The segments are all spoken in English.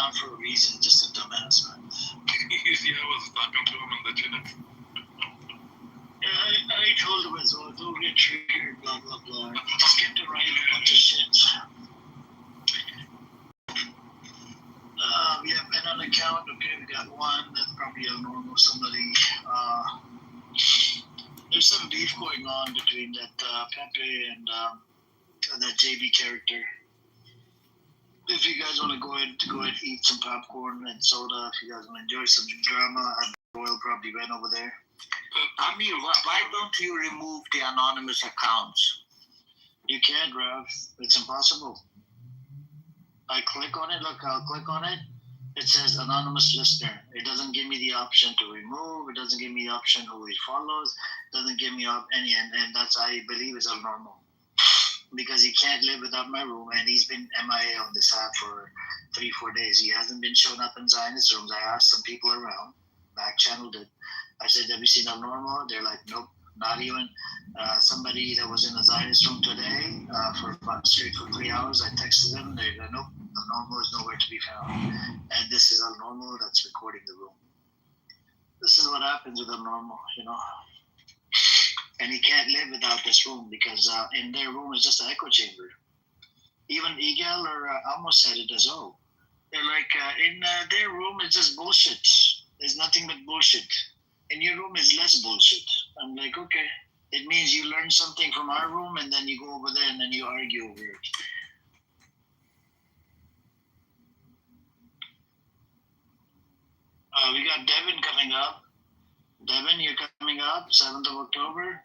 down for a reason, just a dumbass, man. You see, I was talking to him in the chat. I told him as well, don't get triggered, blah, blah, blah. Just get to write a bunch of shit. We have been on account. Okay, we got one. That's probably abnormal. Somebody. There's some beef going on between that Pepe and that JB character. If you guys want to go ahead, eat some popcorn and soda. If you guys want to enjoy some drama, Royal probably went over there. Amir, why don't you remove the anonymous accounts? You can't, Rav. It's impossible. I click on it. Look, I'll click on it. It says anonymous listener. It doesn't give me the option to remove. It doesn't give me the option who he follows. It doesn't give me any, and that's, I believe, is abnormal. Because he can't live without my room, and he's been MIA on this app for 3-4 days. He hasn't been showing up in Zionist rooms. I asked some people around, back channeled it. I said, have you seen abnormal? They're like, nope, not even. Somebody that was in a Zionist room today for 3 hours, I texted them. They're like, nope, abnormal is nowhere to be found. And this is abnormal that's recording the room. This is what happens with abnormal, you know. And he can't live without this room because in their room is just an echo chamber. Even Eagle or Amos said it as well. They're like, in their room it's just bullshit. There's nothing but bullshit. In your room is less bullshit. I'm like, okay. It means you learn something from our room and then you go over there and then you argue over it. We got Devin coming up. Devin, you're coming up, 7th of October.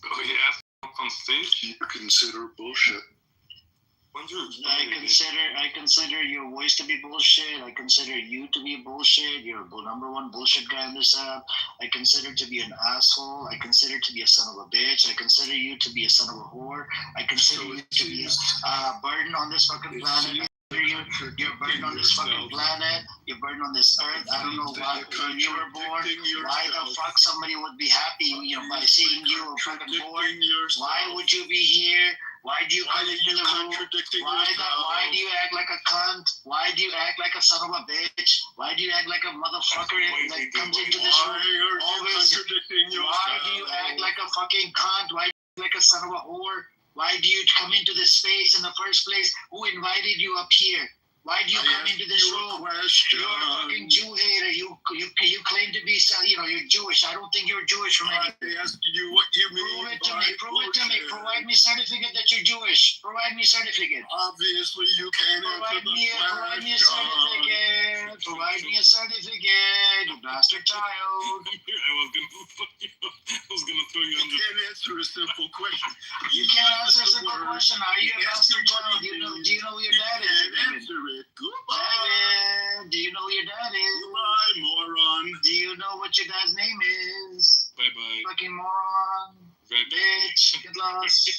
Oh, he asked on stage? You consider bullshit. I consider your voice to be bullshit. I consider you to be bullshit. You're a number one bullshit guy in this app. I consider to be an asshole. I consider to be a son of a bitch. I consider you to be a son of a whore. I consider you to be a burden on this fucking planet. You're a burden on this fucking planet. You're a burden on this earth. I don't know why when you were born. Why the fuck somebody would be happy, you know, by seeing you fucking born? Why would you be here? Why do you come into the room? Why do you act like a cunt? Why do you act like a son of a bitch? Why do you act like a motherfucker that comes into this room? Always. Why do you act like a fucking cunt? Why do you act like a son of a whore? Why do you come into this space in the first place? Who invited you up here? Why do you come into this room? You're a fucking Jew hater. You claim to be, you know, you're Jewish. I don't think you're Jewish from anything. I asked you what you mean. Prove it to me. Provide me certificate that you're Jewish. Provide me certificate. Obviously, you can't answer the question. Provide me a certificate. Provide me a certificate, you bastard child. I was gonna throw you You can't answer a simple question. You can't answer a simple question. Are you a bastard child? Do you know who your dad is? You can't answer it. Goodbye. David, do you know who your dad is? Goodbye, moron. Do you know what your dad's name is? Bye-bye. Fucking moron. Bitch. Get lost.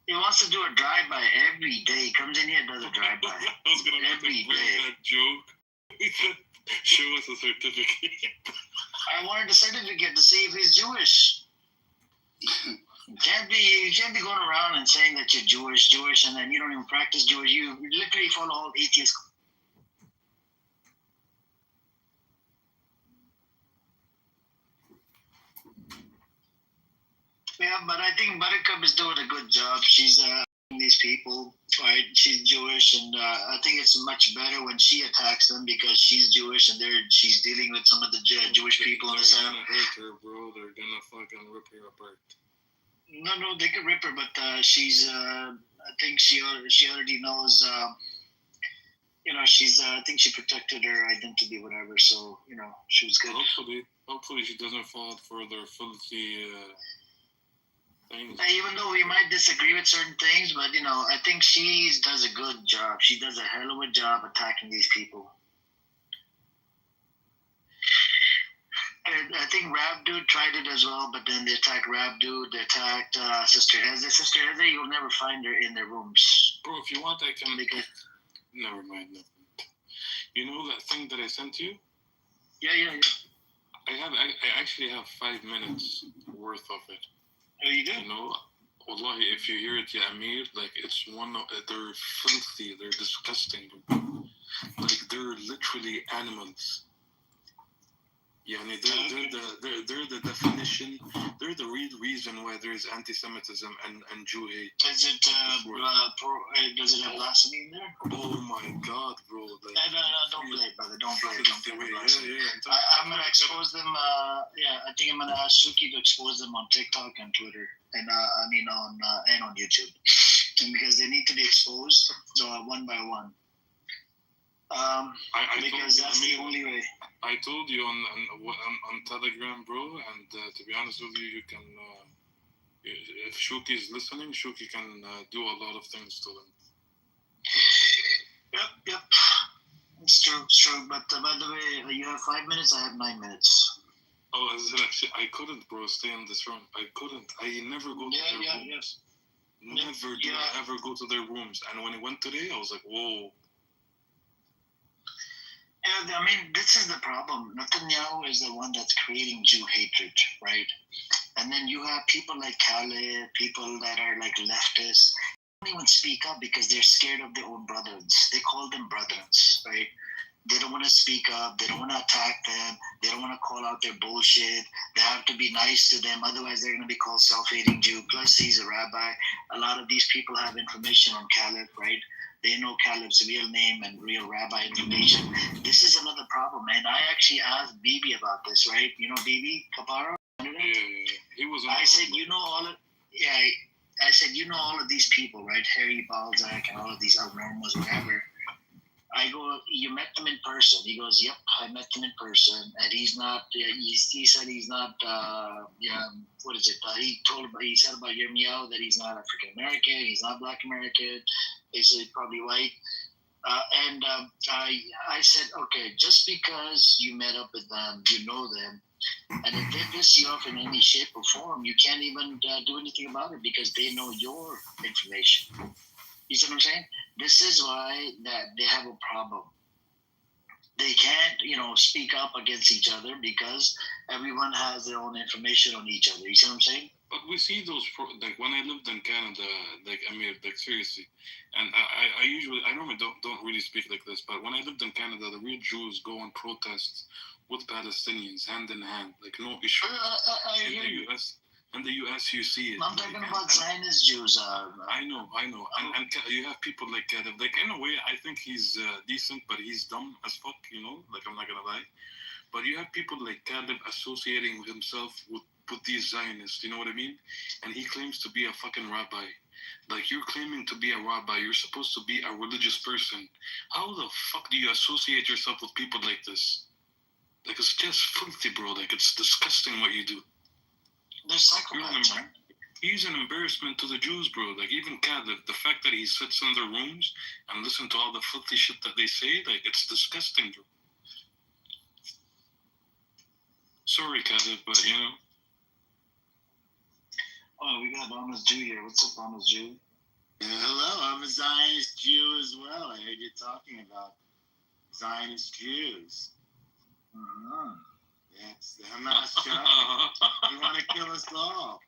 He wants to do a drive-by every day. He comes in here and does a drive-by. I was going to make that joke. He said, show us a certificate. I wanted a certificate to see if he's Jewish. You can't be going around and saying that you're Jewish, and then you don't even practice Jewish. You literally follow all atheists. Yeah, but I think Buttercup is doing a good job. She's these people, right? She's Jewish, and I think it's much better when she attacks them because she's Jewish and she's dealing with some of the Jewish people in the South. They're gonna hurt her, bro. They're gonna fucking rip her apart. No, they could rip her, but she's. I think she already knows. You know, she's. I think she protected her identity, whatever. So you know, she was good. Hopefully, she doesn't fall for their filthy things. Even though we might disagree with certain things, but you know, I think she does a good job. She does a hell of a job attacking these people. And I think Rab Dude tried it as well, but then they attacked Rab Dude, they attacked Sister Eze. Sister Eze, you'll never find her in their rooms. Bro, if you want, I can... Never mind. You know that thing that I sent you? Yeah. I actually have 5 minutes worth of it. Oh, you do? You know, Wallahi, if you hear it, ya Amir, like it's one of they're filthy, they're disgusting, bro. Like they're literally animals. Yani they're the definition. They're the real reason why there is anti-Semitism and Jew hate. Is it does it have blasphemy in there? Oh my God, bro! Like, No, don't play it, brother. Don't play it. Don't play it. Yeah. I'm gonna expose them. I think I'm gonna ask Suki to expose them on TikTok and Twitter, and on YouTube, and because they need to be exposed one by one. Because that's the only way. I told you on Telegram, bro, and to be honest with you, you can. If Shuki is listening, Shuki can do a lot of things to them. Yep. It's true. But by the way, you have 5 minutes. I have 9 minutes. Oh, is it actually? I couldn't, bro, stay in this room. I couldn't. I never go to their rooms. Yes. Never do I ever go to their rooms. And when I went today, I was like, whoa. Yeah, I mean, this is the problem. Netanyahu is the one that's creating Jew hatred, right? And then you have people like Khaled, people that are like leftists, don't even speak up because they're scared of their own brothers. They call them brothers, right? They don't want to speak up. They don't want to attack them. They don't want to call out their bullshit. They have to be nice to them. Otherwise, they're going to be called self-hating Jew. Plus, he's a rabbi. A lot of these people have information on Khaled, right? They know Caleb's real name and real rabbi information. This is another problem, man. I actually asked Bibi about this, right? You know Bibi Kapara? Yeah. He was. I said, I said, you know all of these people, right? Harry Balzac and all of these Alnormas, whatever. I go, you met them in person? He goes, yep, I met them in person, and he's not. He said he's not. What is it? He said about Yirmiyahu that he's not African American. He's not Black American. He's probably white. I said, okay, just because you met up with them, you know them, and if they piss you off in any shape or form, you can't even do anything about it because they know your information. You see what I'm saying? This is why that they have a problem. They can't, speak up against each other because everyone has their own information on each other. You see what I'm saying? But we see those, like when I lived in Canada, seriously, and I normally don't really speak like this, but when I lived in Canada, the real Jews go on protests with Palestinians hand in hand, like no issue. In the US, you see it. I'm talking about Zionist Jews. I know, and you have people like Caleb. Like in a way, I think he's decent, but he's dumb as fuck. Like I'm not gonna lie. But you have people like Caleb associating himself with these Zionists. You know what I mean? And he claims to be a fucking rabbi. Like you're claiming to be a rabbi. You're supposed to be a religious person. How the fuck do you associate yourself with people like this? Like it's just filthy, bro. Like it's disgusting what you do. They're psychopaths. He's an embarrassment to the Jews, bro. Like even Caleb, the fact that he sits in their rooms and listen to all the filthy shit that they say, like it's disgusting, bro. Sorry, Caleb, but Oh, we got Honest Jew here. What's up, Honest Jew? Hello, I'm a Zionist Jew as well. I heard you talking about Zionist Jews. Uh-huh. That's the Hamas tribe. They want to kill us all.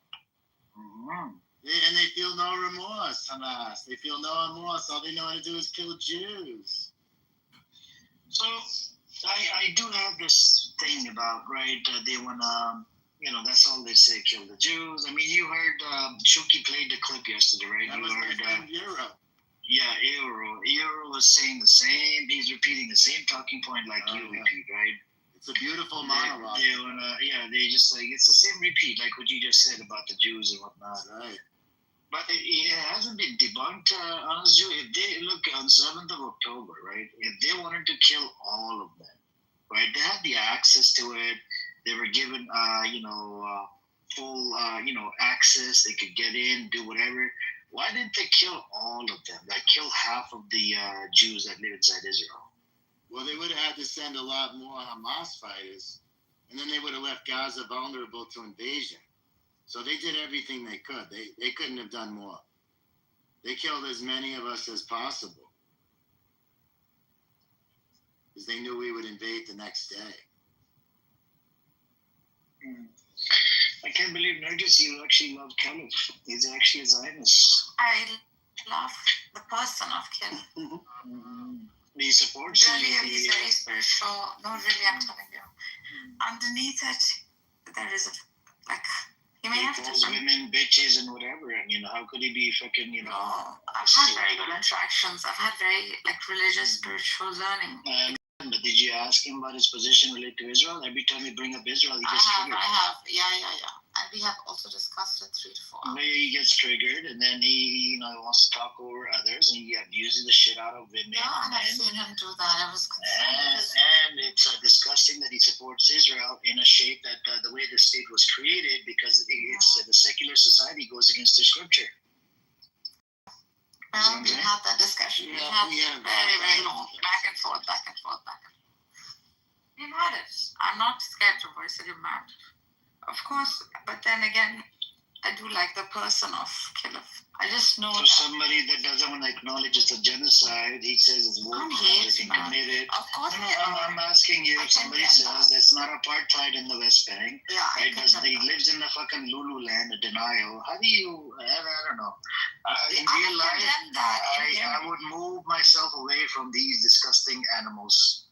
Uh-huh. And they feel no remorse, Hamas. They feel no remorse. All they know how to do is kill Jews. So, I do have this thing about, right, they want to, that's all they say, kill the Jews. I mean, you heard Shuki played the clip yesterday, right? That was Euro. Yeah, Euro was saying the same. He's repeating the same talking point like you repeat, right? It's a beautiful monologue. They just like, it's the same repeat, like what you just said about the Jews and whatnot. Right. But it hasn't been debunked, Honest Jew. If they look on 7th of October, right, if they wanted to kill all of them, right, they had the access to it. They were given, full, access. They could get in, do whatever. Why didn't they kill all of them? Like kill half of the Jews that live inside Israel? Well, they would have had to send a lot more Hamas fighters, and then they would have left Gaza vulnerable to invasion. So they did everything they could. They couldn't have done more. They killed as many of us as possible because they knew we would invade the next day. I can't believe, Nergis, you actually love Caleb. He's actually a Zionist. I love the person of Caleb. He supports Really, you. he's very spiritual. No, really, I'm telling you. Underneath it, there is he may He have calls different. women bitches and whatever. I mean, how could he be fucking, No, I've had very good interactions. I've had very religious, spiritual learning. But did you ask him about his position related to Israel? Every time you bring up Israel, he gets triggered. I have. Yeah. And we have also discussed it 3 to 4 hours. Maybe he gets triggered, and then he wants to talk over others, and he abuses the shit out of women. Yeah, and I've seen him do that. I was concerned. And it's disgusting that he supports Israel in a shape that the way the state was created, because it's the secular society goes against the scripture. Well, we had that discussion. We had very, very long back and forth. We've had it. I'm not scared to voice it in mouth. Of course, but then again, I do like the person of Caleb. I just know So somebody that doesn't want to acknowledge it's a genocide, he says it's war crimes being committed. Of course, I'm asking you, if somebody says that's not apartheid in the West Bank, right? He lives in the fucking Lulu land of denial. How do you, I don't know. In real life, I would move myself away from these disgusting animals.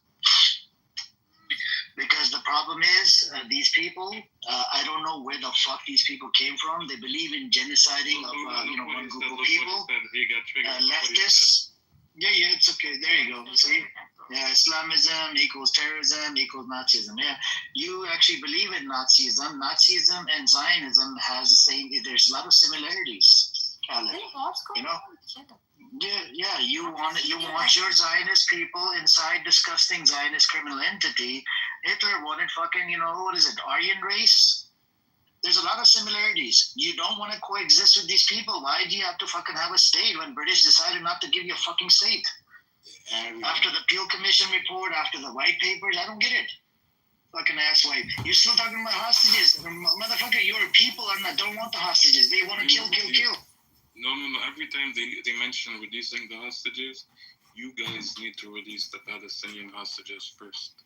Because the problem is, these people, I don't know where the fuck these people came from. They believe in genociding of, one group of people. Leftists. Yeah, it's okay. There you go. See? Yeah, Islamism equals terrorism equals Nazism. Yeah, you actually believe in Nazism. Nazism and Zionism has the same, there's a lot of similarities, Caleb. You know? Yeah. You want your Zionist people inside disgusting Zionist criminal entity. Hitler wanted fucking, what is it, Aryan race? There's a lot of similarities. You don't want to coexist with these people. Why do you have to fucking have a state when British decided not to give you a fucking state? After the Peel Commission report, after the white papers, I don't get it. Fucking asswipe. You're still talking about hostages. Motherfucker, your people don't want the hostages. They want to kill. No. Every time they mention releasing the hostages, you guys need to release the Palestinian hostages first.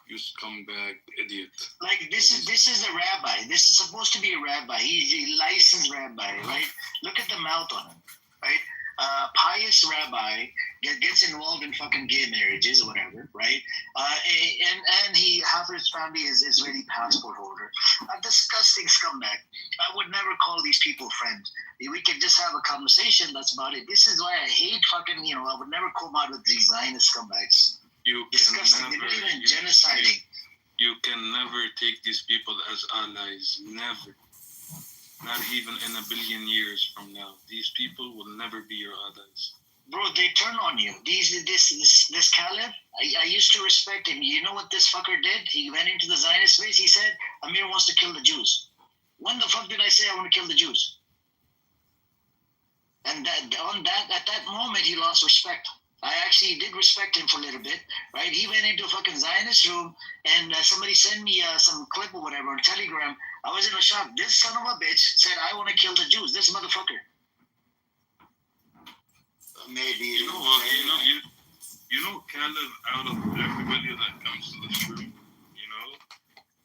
You scumbag idiot. Like, this is a rabbi. This is supposed to be a rabbi. He's a licensed rabbi, right? Look at the mouth on him, right? Pious rabbi gets involved in fucking gay marriages or whatever, right? And half of his family is Israeli passport holder. A disgusting scumbag. I would never call these people friends. We can just have a conversation. That's about it. This is why I hate fucking, I would never come out with these Zionist scumbags. Disgusting. They believe in genociding. You can never take these people as allies. Never. Not even in a billion years from now. These people will never be your allies. Bro, they turn on you. This Caleb, I used to respect him. You know what this fucker did? He went into the Zionist space. He said, Amir wants to kill the Jews. When the fuck did I say I want to kill the Jews? And at that moment, he lost respect. I actually did respect him for a little bit, right? He went into a fucking Zionist room, and somebody sent me some clip or whatever on Telegram. I was in a shock. This son of a bitch said, I want to kill the Jews. This motherfucker. Maybe. Caleb, out of everybody that comes to this room,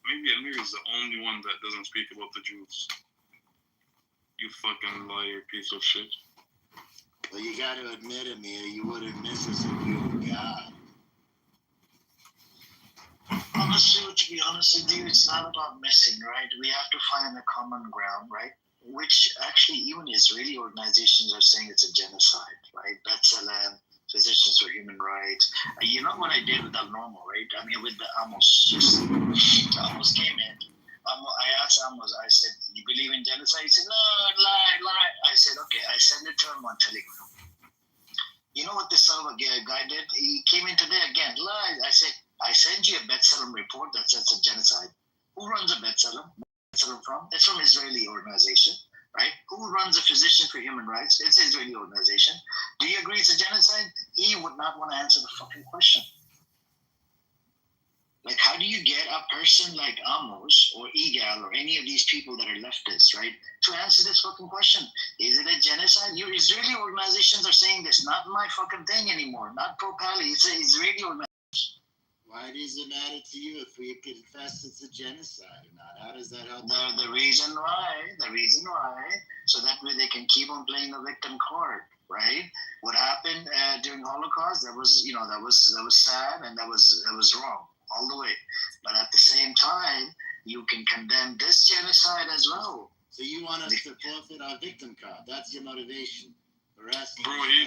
maybe Amir is the only one that doesn't speak about the Jews. You fucking liar, piece of shit. Well, you got to admit, Amir, you wouldn't miss us if you were God. Honestly, to be honest with you, it's not about missing, right? We have to find a common ground, right? Which actually even Israeli organizations are saying it's a genocide, right? B'Tselem, Physicians for Human Rights. You know what I did with Al Normal, right? I mean, with the Amos. Amos came in. I asked Amos, I said, you believe in genocide? He said, no, lie. I said, okay. I sent it to him on Telegram. You know what this son of a guy did? He came in today again, lied. I said, I sent you a B'Tselem report that says it's a genocide. Who runs a B'Tselem? B'Tselem from? It's from Israeli organization, right? Who runs a Physician for Human Rights? It's an Israeli organization. Do you agree it's a genocide? He would not want to answer the fucking question. Like, how do you get a person like Amos or Igal or any of these people that are leftists, right, to answer this fucking question? Is it a genocide? Your Israeli organizations are saying this, not my fucking thing anymore, not pro-Pali. It's an Israeli organization. Why does it matter to you if we confess it's a genocide or not? How does that help? The reason why, so that way they can keep on playing the victim card, right? What happened during Holocaust? That was, that was sad, and that was wrong all the way. But at the same time, you can condemn this genocide as well. So you want us to forfeit our victim card? That's your motivation. Bro,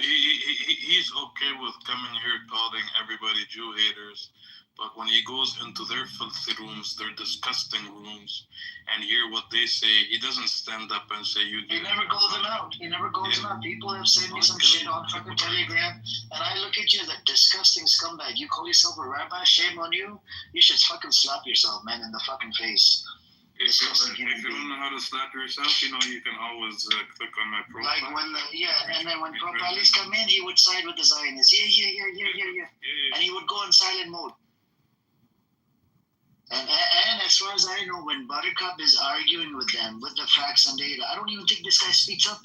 he's okay with coming here calling everybody Jew haters, but when he goes into their filthy rooms, their disgusting rooms, and hear what they say, he doesn't stand up and say, you He never calls them out. People have sent me some shit on fucking Telegram, and I look at you as a disgusting scumbag. You call yourself a rabbi? Shame on you. You should fucking slap yourself, man, in the fucking face. If you don't know how to slap yourself, you can always click on my profile. Like and then when profiles come in, he would side with the Zionists. Yeah. And he would go in silent mode. And as far as I know, when Buttercup is arguing with them, with the facts and data, I don't even think this guy speaks up.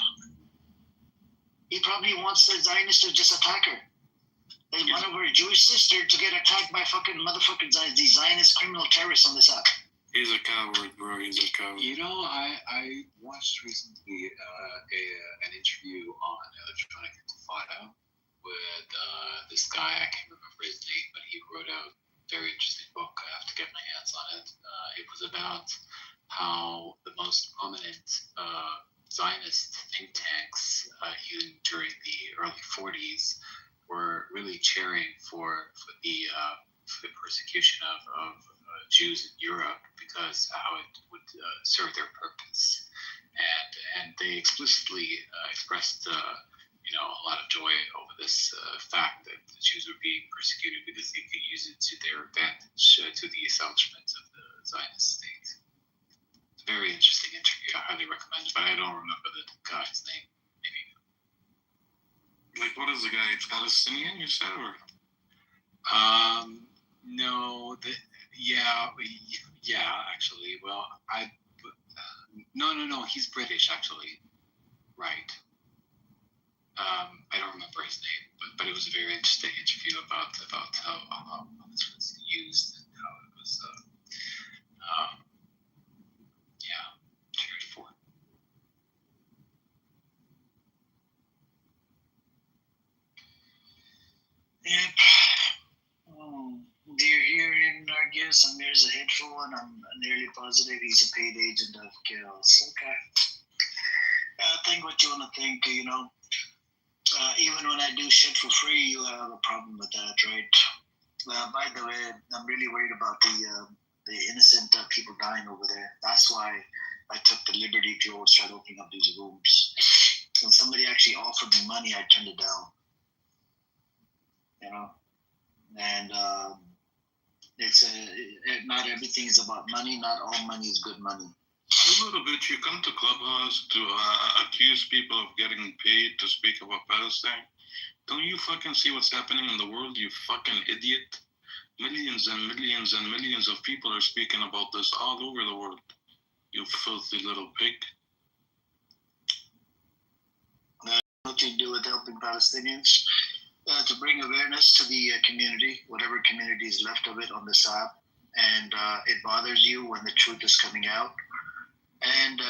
He probably wants the Zionists to just attack her. Like one of her Jewish sisters to get attacked by fucking motherfucking Zionists, these Zionist criminal terrorists on this app. He's a coward, bro. He's a coward. I watched recently an interview on Electronic Intifada with this guy. I can't remember his name, but he wrote a very interesting book. I have to get my hands on it. It was about how the most prominent Zionist think tanks, even during the early 40s, were really cheering for the persecution of Jews in Europe, because how it would serve their purpose, and they explicitly expressed a lot of joy over this fact that the Jews were being persecuted because they could use it to their advantage to the establishment of the Zionist state. It's a very interesting interview. I highly recommend it, but I don't remember the guy's name. Maybe. Like, what is the guy? It's Palestinian, you said, or? No. Actually. Well, no. He's British, actually. Right. I don't remember his name, but it was a very interesting interview about how this was used and how it was, cheered for. Yep. Do you hear him, Nargis? Amir's a hateful one. I'm nearly positive he's a paid agent of chaos. Okay. Think what you want to think, even when I do shit for free, you have a problem with that, right? By the way, I'm really worried about the innocent people dying over there. That's why I took the liberty to start opening up these rooms. When somebody actually offered me money, I turned it down. And it's not everything is about money. Not all money is good money. A little bit. You come to Clubhouse to accuse people of getting paid to speak about Palestine. Don't you fucking see what's happening in the world, you fucking idiot? Millions and millions and millions of people are speaking about this all over the world. You filthy little pig. Nothing to do with helping Palestinians. To bring awareness to the community, whatever community is left of it on this app. And it bothers you when the truth is coming out. And, they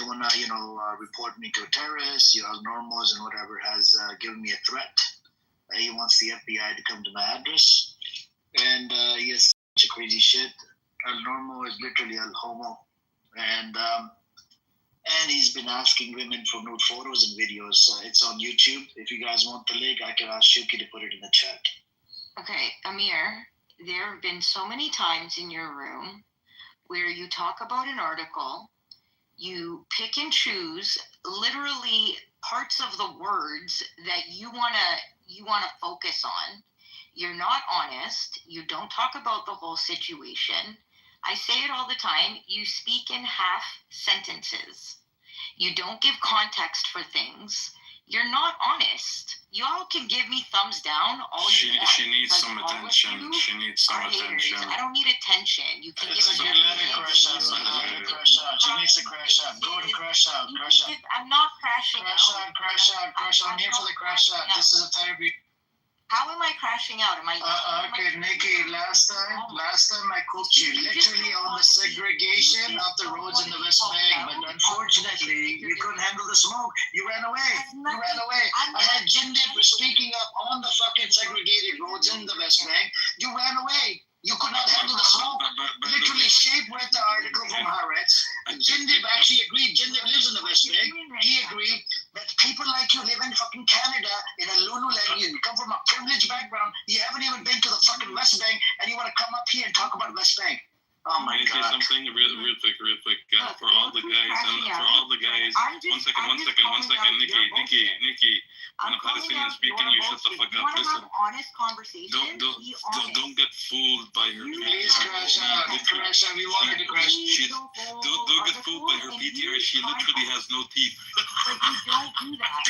want to, report me to a terrorist, Normos and whatever has given me a threat. He wants the FBI to come to my address. And, yes, bunch of crazy shit. El Normo is literally El Homo. And he's been asking women for nude photos and videos. It's on YouTube. If you guys want the link, I can ask Shuki to put it in the chat. Okay, Amir, there have been so many times in your room where you talk about an article, you pick and choose literally parts of the words that you wanna focus on. You're not honest. You don't talk about the whole situation. I say it all the time. You speak in half sentences. You don't give context for things. You're not honest. Y'all can give me thumbs down all you want. She needs some attention. She needs some attention. I don't need attention. You can give me Let it crash out. She needs to crash out. Go and crash out. Crash out. I'm not crashing Crash out. I'm here for the crash out. This is a therapy. How am I crashing out? Am I? Okay, Nikki, last time I cooked you literally on the segregation of the roads in the West Bank, but unfortunately you couldn't handle the smoke. You ran away. I had Jindid speaking up on the fucking segregated roads in the West Bank. You ran away. You could not handle the smoke. Literally, Shape read the article from Haaretz. Jindib actually agreed. Jindib lives in the West Bank. He agreed that people like you live in fucking Canada in a Lululemon. You come from a privileged background. You haven't even been to the fucking West Bank, and you want to come up here and talk about West Bank. Oh my God! Say something real quick. For all the guys, one second, Nikki. When a Palestinian speaking, you shut the fuck up. Listen. Honest conversation. Don't get fooled by her. Please crash out. We wanted to crash. Don't get fooled by her PTR. She literally has no teeth. But you don't do that.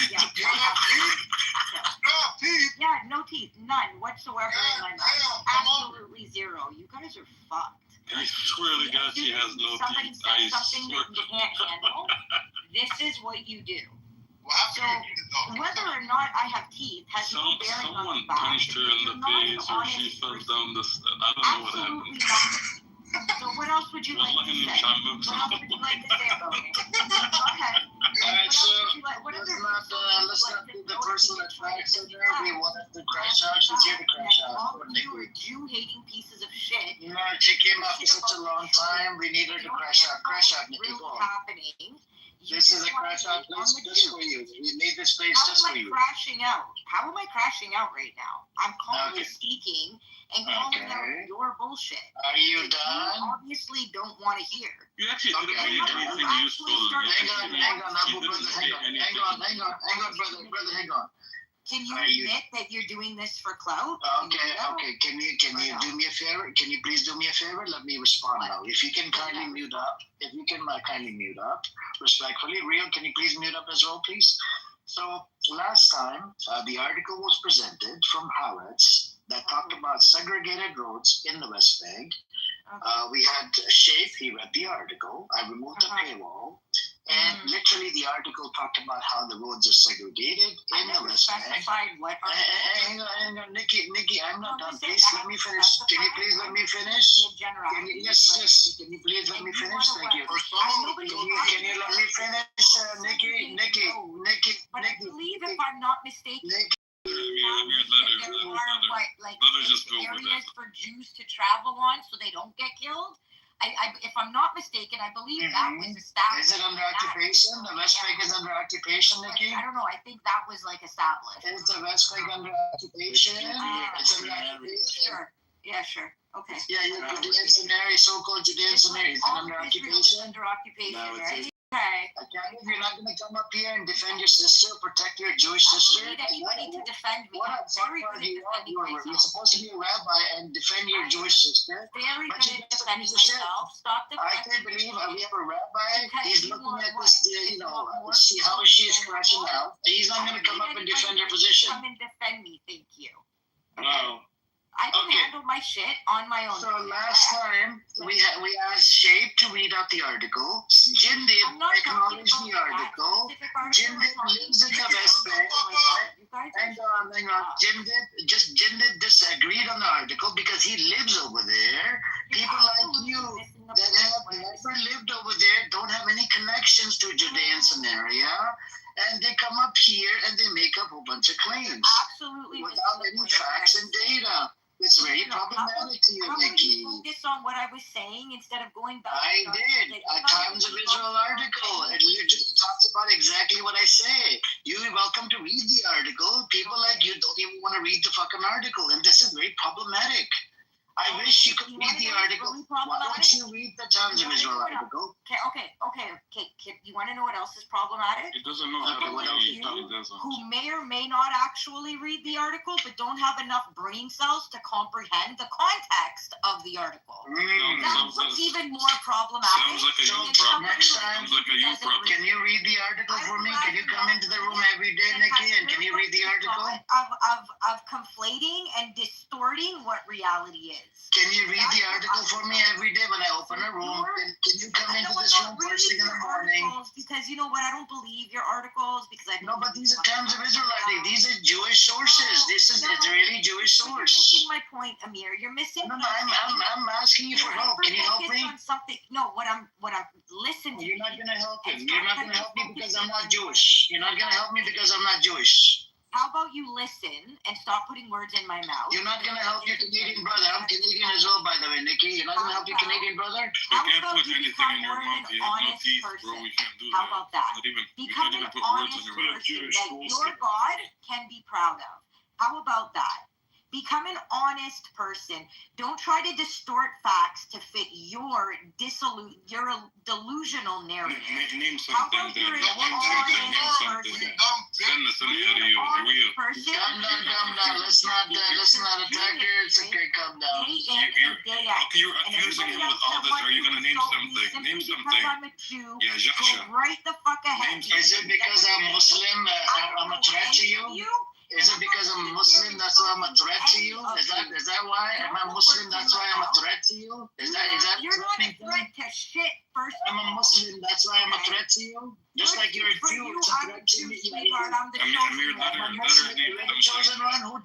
Yeah, no teeth, none whatsoever in my mouth. Absolutely zero. You guys are fucked. I swear to God, she has no somebody teeth. says something that you can't handle, this is what you do. So whether or not I have teeth has no bearing on the fact. Someone punched her in the face, or she fell down the stairs. I don't know what happened. Absolutely nothing. So what else would you like to say? What else would you like to say about it? Go ahead. Alright, so let's not be the person that cracks out there. We wanted to crash out. She's here to crash out. All of you are Jew-hating pieces of shit. You know, she came up for such a long time. We need her to crash out. Crash out, Nikki. Go on. This is a crash out place just for you. We need this place just for you. How am I crashing out right now? I'm calmly speaking and calling out your bullshit. Are you done? You obviously don't want to hear. You actually didn't say anything useful. Hang on, Abu brother. Hang on, brother. Hang on. Can you admit that you're doing this for clout? Okay. Can you do me a favor? Can you please do me a favor? Let me respond now. If you can kindly mute up. Respectfully. Rio, can you please mute up as well, please? So last time, the article was presented from Haaretz that talked about segregated roads in the West Bank. We had Shape, he read the article. I removed the paywall. And literally the article talked about how the roads are segregated in the West Bank. Hang on, Nikki, I'm not done. Please let me finish. Can you please let me finish? Yes. Can you please let me finish? Thank you. Can you let me finish, Nikki? But I believe, if I'm not mistaken, areas for Jews to travel on so they don't get killed. If I'm not mistaken, I believe that was established. Is it under occupation? The West Bank is under occupation, Nikki? I don't know. I think that was established. Is the West Bank under occupation? It's under occupation. Sure. Yeah, sure. Okay. Yeah, Judean scenario, so-called Judean scenario. Is it under occupation? Under occupation, right? Okay. You're not going to come up here and defend your sister, protect your Jewish sister. I don't need anybody to defend me. I'm very good at defending myself. You're supposed to be a rabbi and defend your Jewish sister. Very good at defending myself. Stop defending. I can't believe we have a rabbi. He's looking at this, see how she's crashing out. He's not going to come up and defend her position. Come and defend me, thank you. No. I can handle my shit on my own. So last time we asked Shape to read out the article. Jindid acknowledged the article. Jindid lives in the West Bank. Hang on. Jindid disagreed on the article because he lives over there. People like you that have never lived over there don't have any connections to Judean scenario. And they come up here and they make up a whole bunch of claims. Absolutely. Without any facts and data. It's very problematic to you, Nikki. How would you focus on what I was saying instead of going back? I did. A Times of Israel article. It literally talks about exactly what I say. You're welcome to read the article. People like you don't even want to read the fucking article. And this is very problematic. I wish you could read the article. Why don't you read the Times of Israel article? Okay. You want to know what else is problematic? He doesn't know how to read. Who may or may not actually read the article, but don't have enough brain cells to comprehend the context of the article. That's what's even more problematic. Sounds like a youth problem. Next time, can you read the article for me? Can you come into the room every day, Nikki, and can you read the article? of conflating and distorting what reality is. Can you read the article for me every day when I open a room? Can you come into this room first thing in the morning? Because you know what? I don't believe your articles because I No, but these are terms of Israelite. These are Jewish sources. This is it's really Jewish You're source. missing my point, Amir. You're missing. No, I'm asking you for help. Can you help me? On something. No, what I'm listen to. You're not gonna help me. You're not gonna help me because I'm not Jewish. You're not gonna help me because I'm not Jewish. How about you listen and stop putting words in my mouth? You're not gonna help your Canadian brother. I'm Canadian as well, by the way, Nikki. You're not gonna help your Canadian brother? You How can't about put you anything become in your more of mouth. an You have no honest teeth, person? bro. We can't do How that. about that? Not even. We Become can't an even put words honest on your mouth. person that your God can be proud of. How about that? Become an honest person. Don't try to distort facts to fit your delusional narrative. Name How something about you're then. an Name something. Name honest something. person? Send out of you. Real. Calm down. Let's not attack her. It's okay, calm down. Day in and day out. Okay, you're accusing him with all this. Are you gonna name something? Name something. I'm a Jew, Yeah, Jasha. go right the fuck ahead. Is it because I'm Muslim? I'm a threat to you? Is it because I'm Muslim? That's why I'm a threat to you? Is that why? Am I Muslim? That's why I'm a threat to you? Is that You're not a threat to shit. First, I'm a Muslim. That's why I'm a threat to you. Just like you're a Jew, it's a threat to me. I'm the Amir, chosen let one. her name You're the something. chosen one. Who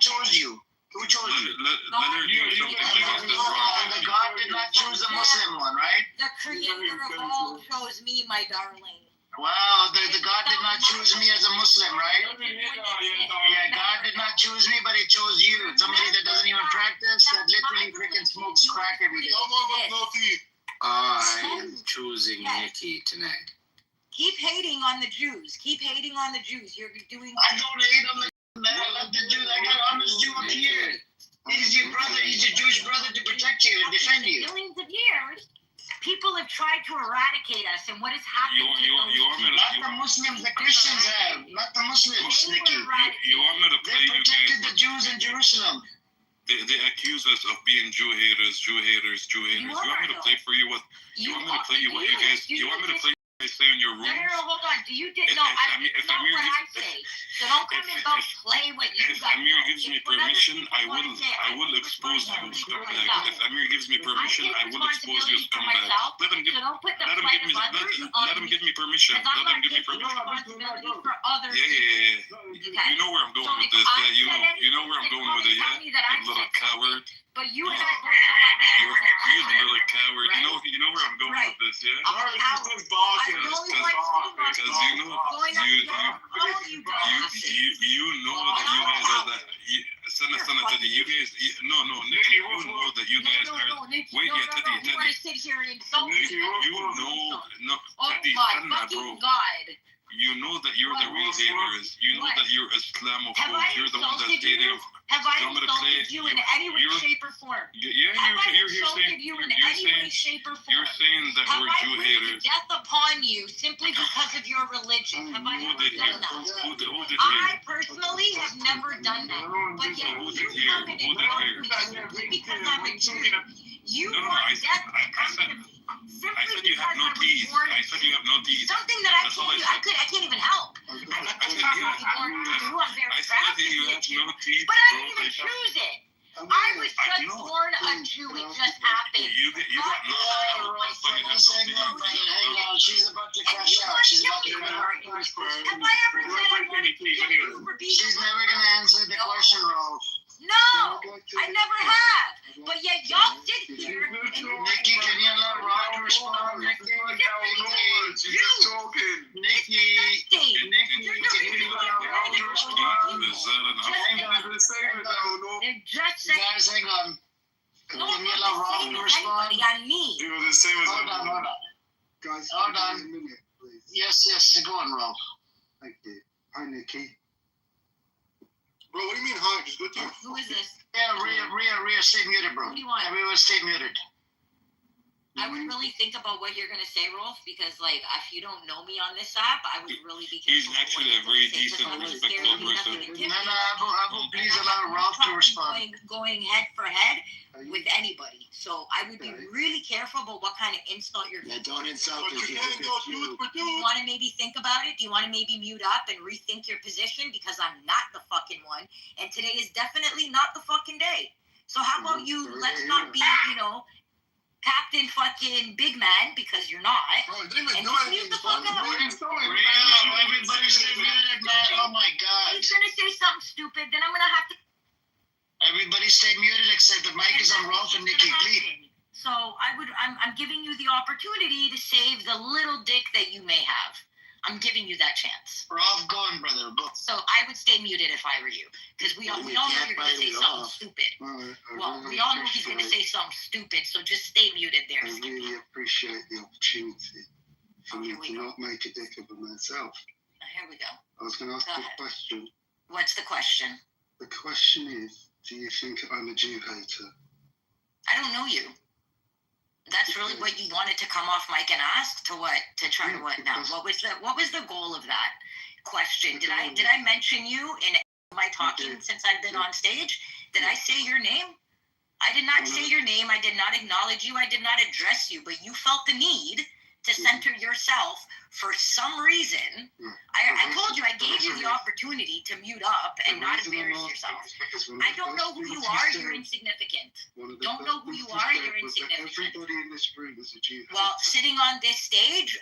chose you? Who chose you? Let her name something against this wrong. And the God did not choose the Muslim one, right? The creator of all chose me, my darling. Wow, the God did not choose me as a Muslim, right? Yeah, God did not choose me, but He chose you. Somebody that doesn't even practice, that literally freaking smokes crack every day. I am choosing Nikki tonight. Keep hating on the Jews. Keep hating on the Jews. You're doing. I don't hate him, man. I love the Jews. I got an honest Jew up here. He's your brother. He's your Jewish brother to protect you and defend you. Millions of years, people have tried to eradicate us, and what has happened to Not the Muslims, the Christians have. Not the Muslims, Nikki. You want me to They play you protected guys? the Jews in Jerusalem. They accuse us of being Jew haters. You want me to play for you what? You want me to play you what you guys? You want me to play what they say in your No, rooms? hold on. Do you did If no? Amir- It's if not Amir what I gives- say. So don't come and go play what you If guys Amir know. gives me It's what other permission, people I wanna say. will take expose you, responsibility for scumbag. myself. If Amir gives me permission, I will expose you, responsibility for scumbag. myself. Let him give. So don't put the Let him plight give me. of others on Let him me. give me permission. Because I'm Let him not give me taking permission. responsibility for others. Yeah. You know where I'm going with this. Yeah, you know where I'm going with it. Yeah. You little coward. But you had You're a little coward. You know where I'm going with this. Yeah. Because you know that you guys are that. Send it to the you guys. No, Nikki, you know that you guys are. Wait, yeah, Teddy. You want to sit here and insult me? You know, no, Oh Teddy, my send that, bro. fucking God. You know that you're the real haters. You know that you're Islamophobe. Have I You're the one that's insulted dating. you? Have I I'm gonna insulted play- you in any way, you're- shape, or form? Yeah, Have I you're insulted saying you in you're any way, saying shape, or form? you're saying that Have we're I Jew wished haters. death upon you simply because of your religion? Have I Who ever did you? done that? Who did I you? personally have never done that. But yet Who you did you? come and Who did ignore you? me simply because I'm a Jew. You No, want I death to come said to me simply I said you have because no I was teeth. born I said you have no teeth. something that I That's all told you I said. I can't even help. I I just said, I'm yeah. born Jew. I'm very I proud said to you be a have Jew. no teeth, But I bro. didn't even Like, choose it. I was just know. born a Jew. It just happened. You got no. Hang on, she's about to crash out. She's about to crash out. Have I ever said I wanted to kill you for being She's never gonna answer the question, Rolf. No, I never have. But yet y'all sit here and Nikki, can you allow Rob to respond? Nikki, Nikki, can you allow Rob to respond? Is that enough? Hang on, they're just saying, guys, hang on. no, Can you I'm allow not Rob saying to respond? anybody on me. Hold on. Guys, Hold give on. me a minute, please. Yes, go on, Rolf. Thank you. Hi, Nikki. Bro, what do you mean hi? Just go to your Who is this? Yeah, Rhea, stay muted, bro. What do you want? Everyone stay muted. I would really think about what you're gonna say, Rolf, because like if you don't know me on this app, I would really be He's careful. actually a very decent and respectful person. No, Abu, please allow Rolf to respond. Going head for head with anybody. So So I would be really careful about what kind of insult you're Yeah, don't insult But us. you can't go tooth for Do you tooth. want to maybe think about it? Do you want to maybe mute up and rethink your position? Because I'm not the fucking one. And today is definitely not the fucking day. So how about you, let's not be, Captain fucking Big Man, because you're not. Bro, they didn't And do just anything. mute the fuck up. Everybody stay muted, man. Oh my god. He's going to say something stupid, then I'm going to have to... Everybody stay muted except the mic is on Rolf and Nikki, please. So I'm giving you the opportunity to save the little dick that you may have. I'm giving you that chance. Rolf, go on, brother. Go. So I would stay muted if I were you, because we all know you're going to say something stupid. Well, we all know he's going to say something stupid, so just stay muted there. I really appreciate the opportunity for me Here we to go. not make a dick of myself. Here we go. I was going to ask Go a ahead. question. What's the question? The question is, do you think I'm a Jew hater? I don't know you. That's really what you wanted to come off mic and ask to what? To try to what now? What was the goal of that question? Did I mention you in my talking since I've been on stage? Did I say your name? I did not say your name. I did not acknowledge you. I did not address you, but you felt the need to center yourself for some reason. I told you, I gave you the opportunity to mute up and not embarrass yourself. I don't know who you are, you're insignificant. Don't know who you are, you're insignificant. Everybody in this room is a Jew hater. Well, sitting on this stage,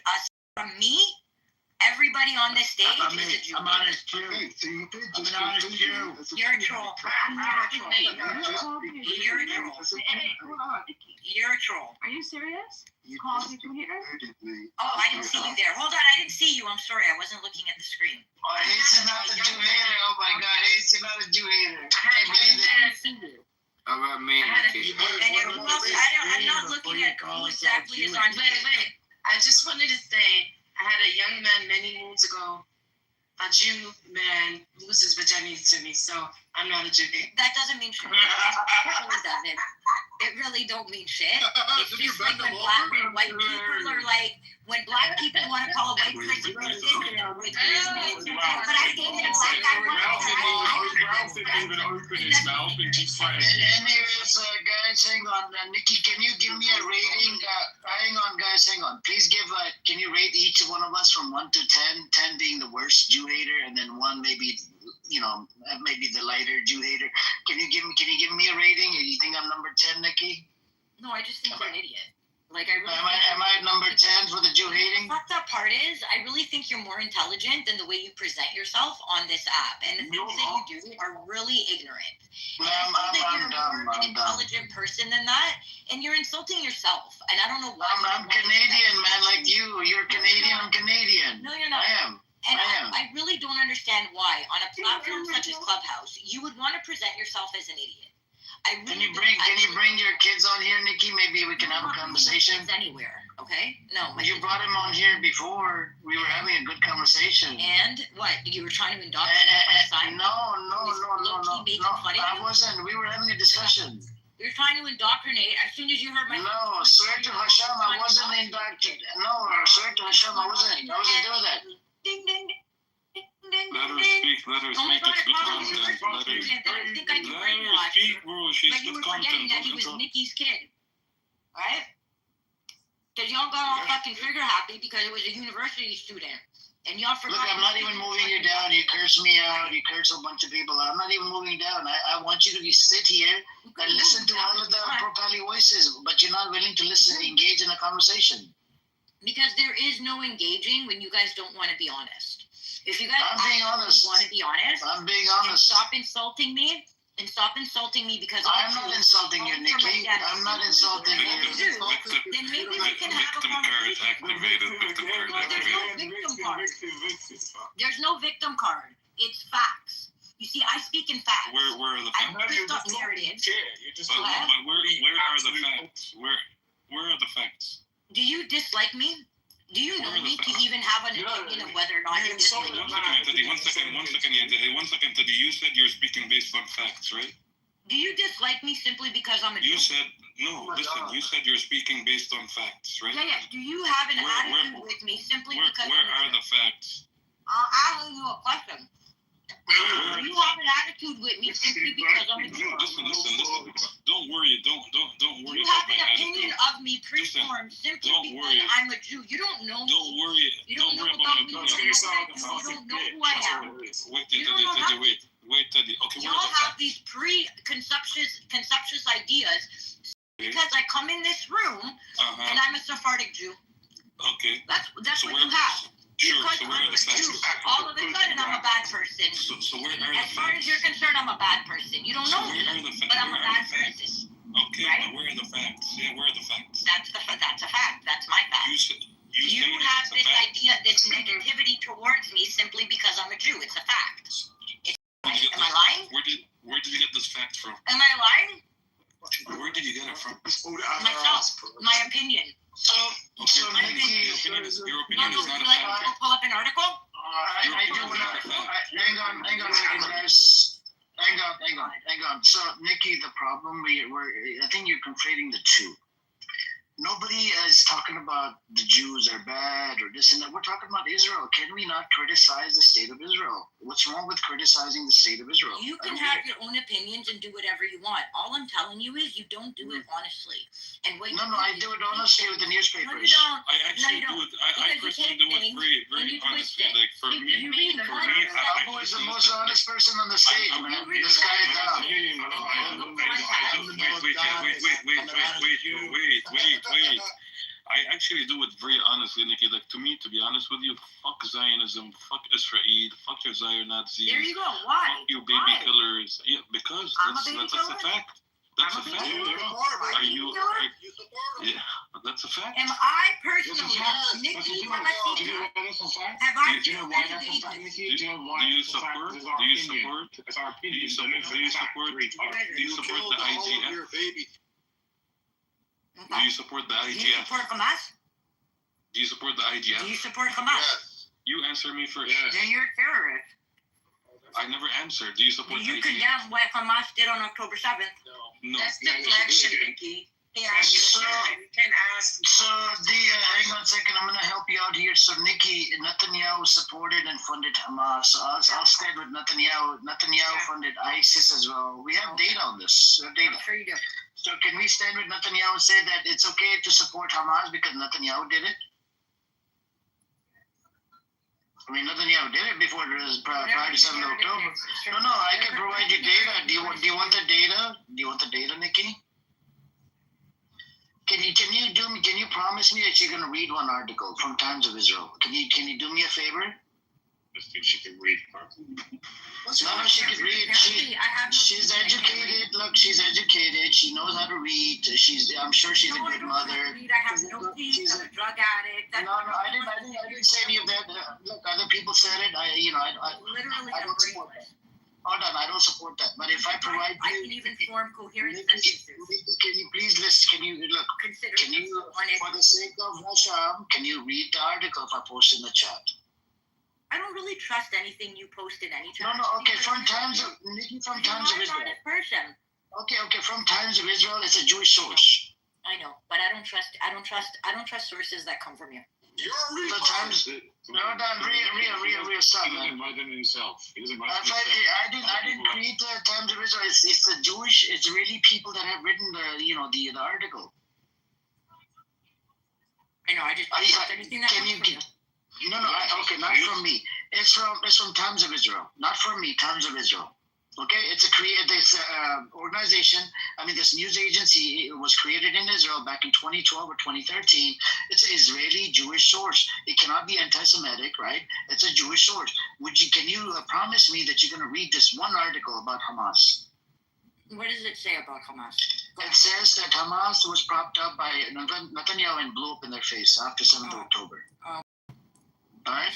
from me, everybody on this stage is a Jew. I'm honest Jew. Okay, so you did just I'm an honest conclude Jew. as a You're a Jew troll. hater. You're a troll. As a Jew You're a troll. Are you serious? You Call just me from here? included me. Oh, I didn't see you there. Hold on, I didn't see you. I'm sorry, I wasn't looking at the screen. Oh, he's not a Jew hater. Oh my god, he's not a Jew hater. I can't believe it. I didn't see you. How about me, Nikki? And who else? I'm not looking at who exactly is on. Wait. I just wanted to say, I had a young man many moons ago, a Jew man, lose his virginity to me, so I'm not a Jew. That doesn't mean shit. It really doesn't. It really don't mean shit. It's just like when black and white people are like, when black people want to call a white person racist, which is but I dated a black guy once. Anyways, guys, hang on. Nikki, can you give me a rating? Hang on, guys, hang on. Please give can you rate each one of us from 1 to 10? 10 being the worst Jew hater, and then 1 maybe, maybe the lighter Jew hater. Can you give me a rating? Or you think I'm number 10, Nikki? No, I just think you're an idiot. Like, I really Am I number 10 for the Jew hating? The fucked up part is, I really think you're more intelligent than the way you present yourself on this app, and the things that you do are really ignorant. And I think that you're more an intelligent person than that, and you're insulting yourself. And I don't know why. I'm Canadian, man, like you. You're Canadian. I'm Canadian. No, you're not. I am. And I am. I really don't understand why, on a platform such as Clubhouse, you would want to present yourself as an idiot. Can you bring your kids on here, Nikki? Maybe we can have a conversation. Anywhere, okay? No, You brought him on here before. We were having a good conversation. And what? You were trying to indoctrinate my son? No. I wasn't. We were having a discussion. You're trying to indoctrinate. As soon as you heard my No, swear to Hashem, I wasn't indoctrinated. No, swear to Hashem, I wasn't doing that. Ding, ding, ding, ding, Let her ding. speak, let her Oh my speak. God, It's I good content. I think I can Let her brainwash speak, you. bro. She's But you good were forgetting content. that he was Nikki's kid. Right? Because y'all got all fucking trigger happy because it was a university student. And y'all forgot. Look, I'm not even moving you down. You curse me out. You curse a bunch of people. I'm not even moving down. I want you to sit here and listen to all of the propelling voices, but you're not willing to listen, engage in a conversation. Because there is no engaging when you guys don't want to be honest. If you guys I'm being honest. want to be honest, I'm being and honest. stop insulting me. And stop insulting me because I'm not insulting you, Nikki. I'm not insulting you. Then maybe we can have a Victim card conversation. activated. Victim card Well, there's activated. no victim card. There's no victim card. It's facts. You see, I speak in facts. Where are the I facts? don't twist up narratives. But where are the facts? Where are the facts? Do you dislike me? Do you know me to even have an opinion of whether or not you dislike me? One second, Teddy. You said you're speaking based on facts, right? Do you dislike me simply because I'm a You Jew? said, no, listen, you said you're speaking based on facts, right? Yeah. Do you have an attitude with me simply because Where I'm a are Jew? the facts? I'll ask you a question. Do you have an attitude attitude with me simply because I'm a Jew. Listen. Don't worry. Don't worry You about have my an opinion attitude. of me preformed simply don't because worry. I'm a Jew. You don't know Don't me. worry. You don't know worry about about me. my You opinion. don't know who I am. Wait, Teddy. Okay, Y'all have these conceptuous ideas because I come in this room and I'm a Sephardic Jew. Okay. That's So what you have. Sure. Because So where I'm are the a Jew, facts? all of a sudden I'm a bad person. So where are the As far as you're concerned, I'm a bad person. You don't know me, but I'm a bad person. Okay, right? but where are the facts? Yeah, where are the facts? That's a fact. That's my fact. You saying have it's a this fact? idea, this negativity towards me simply because I'm a Jew. It's a fact. Am I lying? Where did you get this fact from? Am I lying? Where did you get it from? Myself. My opinion. So Nikki, Your opinion is No, not would a you like fact. me to pull up an article? I do want to. Hang on a second, guys. Hang on. So, Nikki, the problem I think you're conflating the two. Nobody is talking about the Jews are bad or this and that. We're talking about Israel. Can we not criticize the state of Israel? What's wrong with criticizing the state of Israel? You can have your own opinions and do whatever you want. All I'm telling you is you don't do it honestly. And what No, I do it honestly with the newspapers. No, you don't. I actually No, do it. I personally do it very honestly. Like for me, Abu is the most honest person on the stage, man. This guy is down. Wait. I actually do it very honestly, Nikki. Like to me, to be honest with you, fuck Zionism, fuck Israel, fuck your Zion Nazis. There you go. Why? Fuck you, baby killers. Yeah, because that's a fact. That's a fact. Are you? Yeah, that's a fact. Am I personally, Nikki, have I support the IGF? Do you support the IGF? Do you support Hamas? Do you support the IGF? Do you support Hamas? You answer me first. Then you're a terrorist. I never answered. Do you support Do you IGF? condemn what Hamas did on October 7th? No. That's deflection, Nikki. Yeah, So- you can ask. So, hang on a second. I'm going to help you out here. So, Nikki, Netanyahu supported and funded Hamas. So I'll stand with Netanyahu. Netanyahu funded ISIS as well. We have data on this. We have data. I'm sure you do. So, can we stand with Netanyahu and say that it's okay to support Hamas because Netanyahu did it? I mean, Netanyahu did it before it was prior to 7th of October. No, I can provide you data. Do you want the data? Do you want the data, Nikki? Can you promise me that you're gonna read one article from Times of Israel? Can you do me a favor? I think she can read. No, she can read. She's educated. Look, she's educated. She knows how to read. I'm sure she's a good mother. I have no teeth. I'm a drug addict. No, I didn't say any of that. Look, other people said it. Literally, I don't support that. Hold on, I don't support that. But if I provide I can even form coherent sentences. Can you please listen? Can you look? Can you, for the sake of Hasham, can you read the article if I post in the chat? I don't really trust anything you post in any No, time. okay, from Times of Israel. Person. Okay, from Times of Israel, it's a Jewish source. I know, but I don't trust sources that come from you. The Times. No, Ria, stop, man. More than himself. He doesn't I didn't create the Times of Israel. It's the Jewish Israeli people that have written the article. I know. I just don't trust anything that comes from you. No, not from me. It's from Times of Israel, not from me. Times of Israel. Okay, it's this organization. I mean, this news agency was created in Israel back in 2012 or 2013. It's an Israeli Jewish source. It cannot be anti-Semitic, right? It's a Jewish source. Can you promise me that you're going to read this one article about Hamas? What does it say about Hamas? It says that Hamas was propped up by Netanyahu and blew up in their face after 7th of October. All right.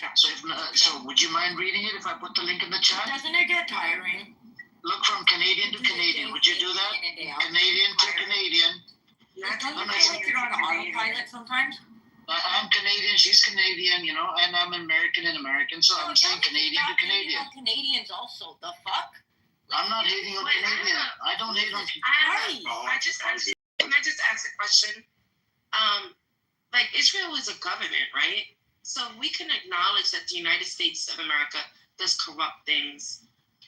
So would you mind reading it if I put the link in the chat? Doesn't it get tiring? Look from Canadian to Canadian. Would you do that? Canadian to Canadian. Don't you feel like you're on autopilot sometimes? I'm Canadian. She's Canadian. And I'm American and American. So I'm saying Canadian to Canadian. Canadians also. The fuck? I'm not hating on Canadian. I don't hate on people. Can I just ask a question? Israel is a government, right? So we can acknowledge that the United States of America does corrupt things.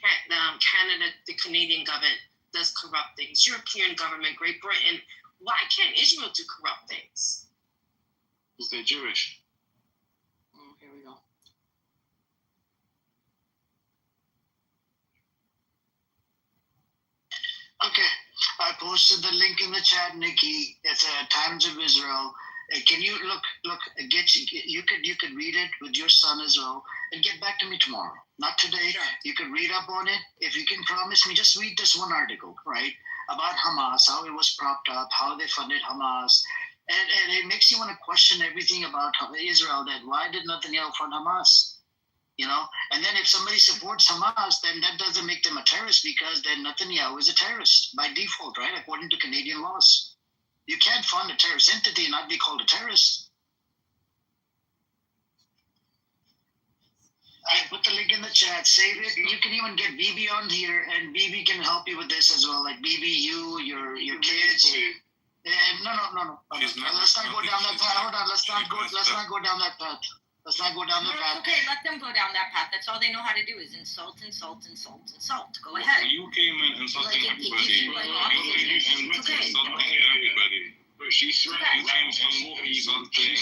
Canada, the Canadian government does corrupt things. European government, Great Britain. Why can't Israel do corrupt things? Because they're Jewish. Oh, here we go. Okay, I posted the link in the chat, Nikki. It's Times of Israel. Can you look? You could read it with your son as well, and get back to me tomorrow. Not today. Sure. You could read up on it. If you can promise me, just read this one article, right, about Hamas, how it was propped up, how they funded Hamas, and it makes you want to question everything about Israel. That why did Netanyahu fund Hamas? You know, and then if somebody supports Hamas, then that doesn't make them a terrorist, because then Netanyahu is a terrorist by default, right? According to Canadian laws. You can't fund a terrorist entity and not be called a terrorist. I put the link in the chat. Save it. You can even get BB on here, and BB can help you with this as well. Like BB, your kids. And no. Let's not go down that path. Hold on. Let's not go down that path. Let's not go down the path. Okay, let them go down that path. That's all they know how to do is insult. Go ahead. You came in insulting Like, everybody. you like You it's okay. insulting everybody. But she's threatened Insulting.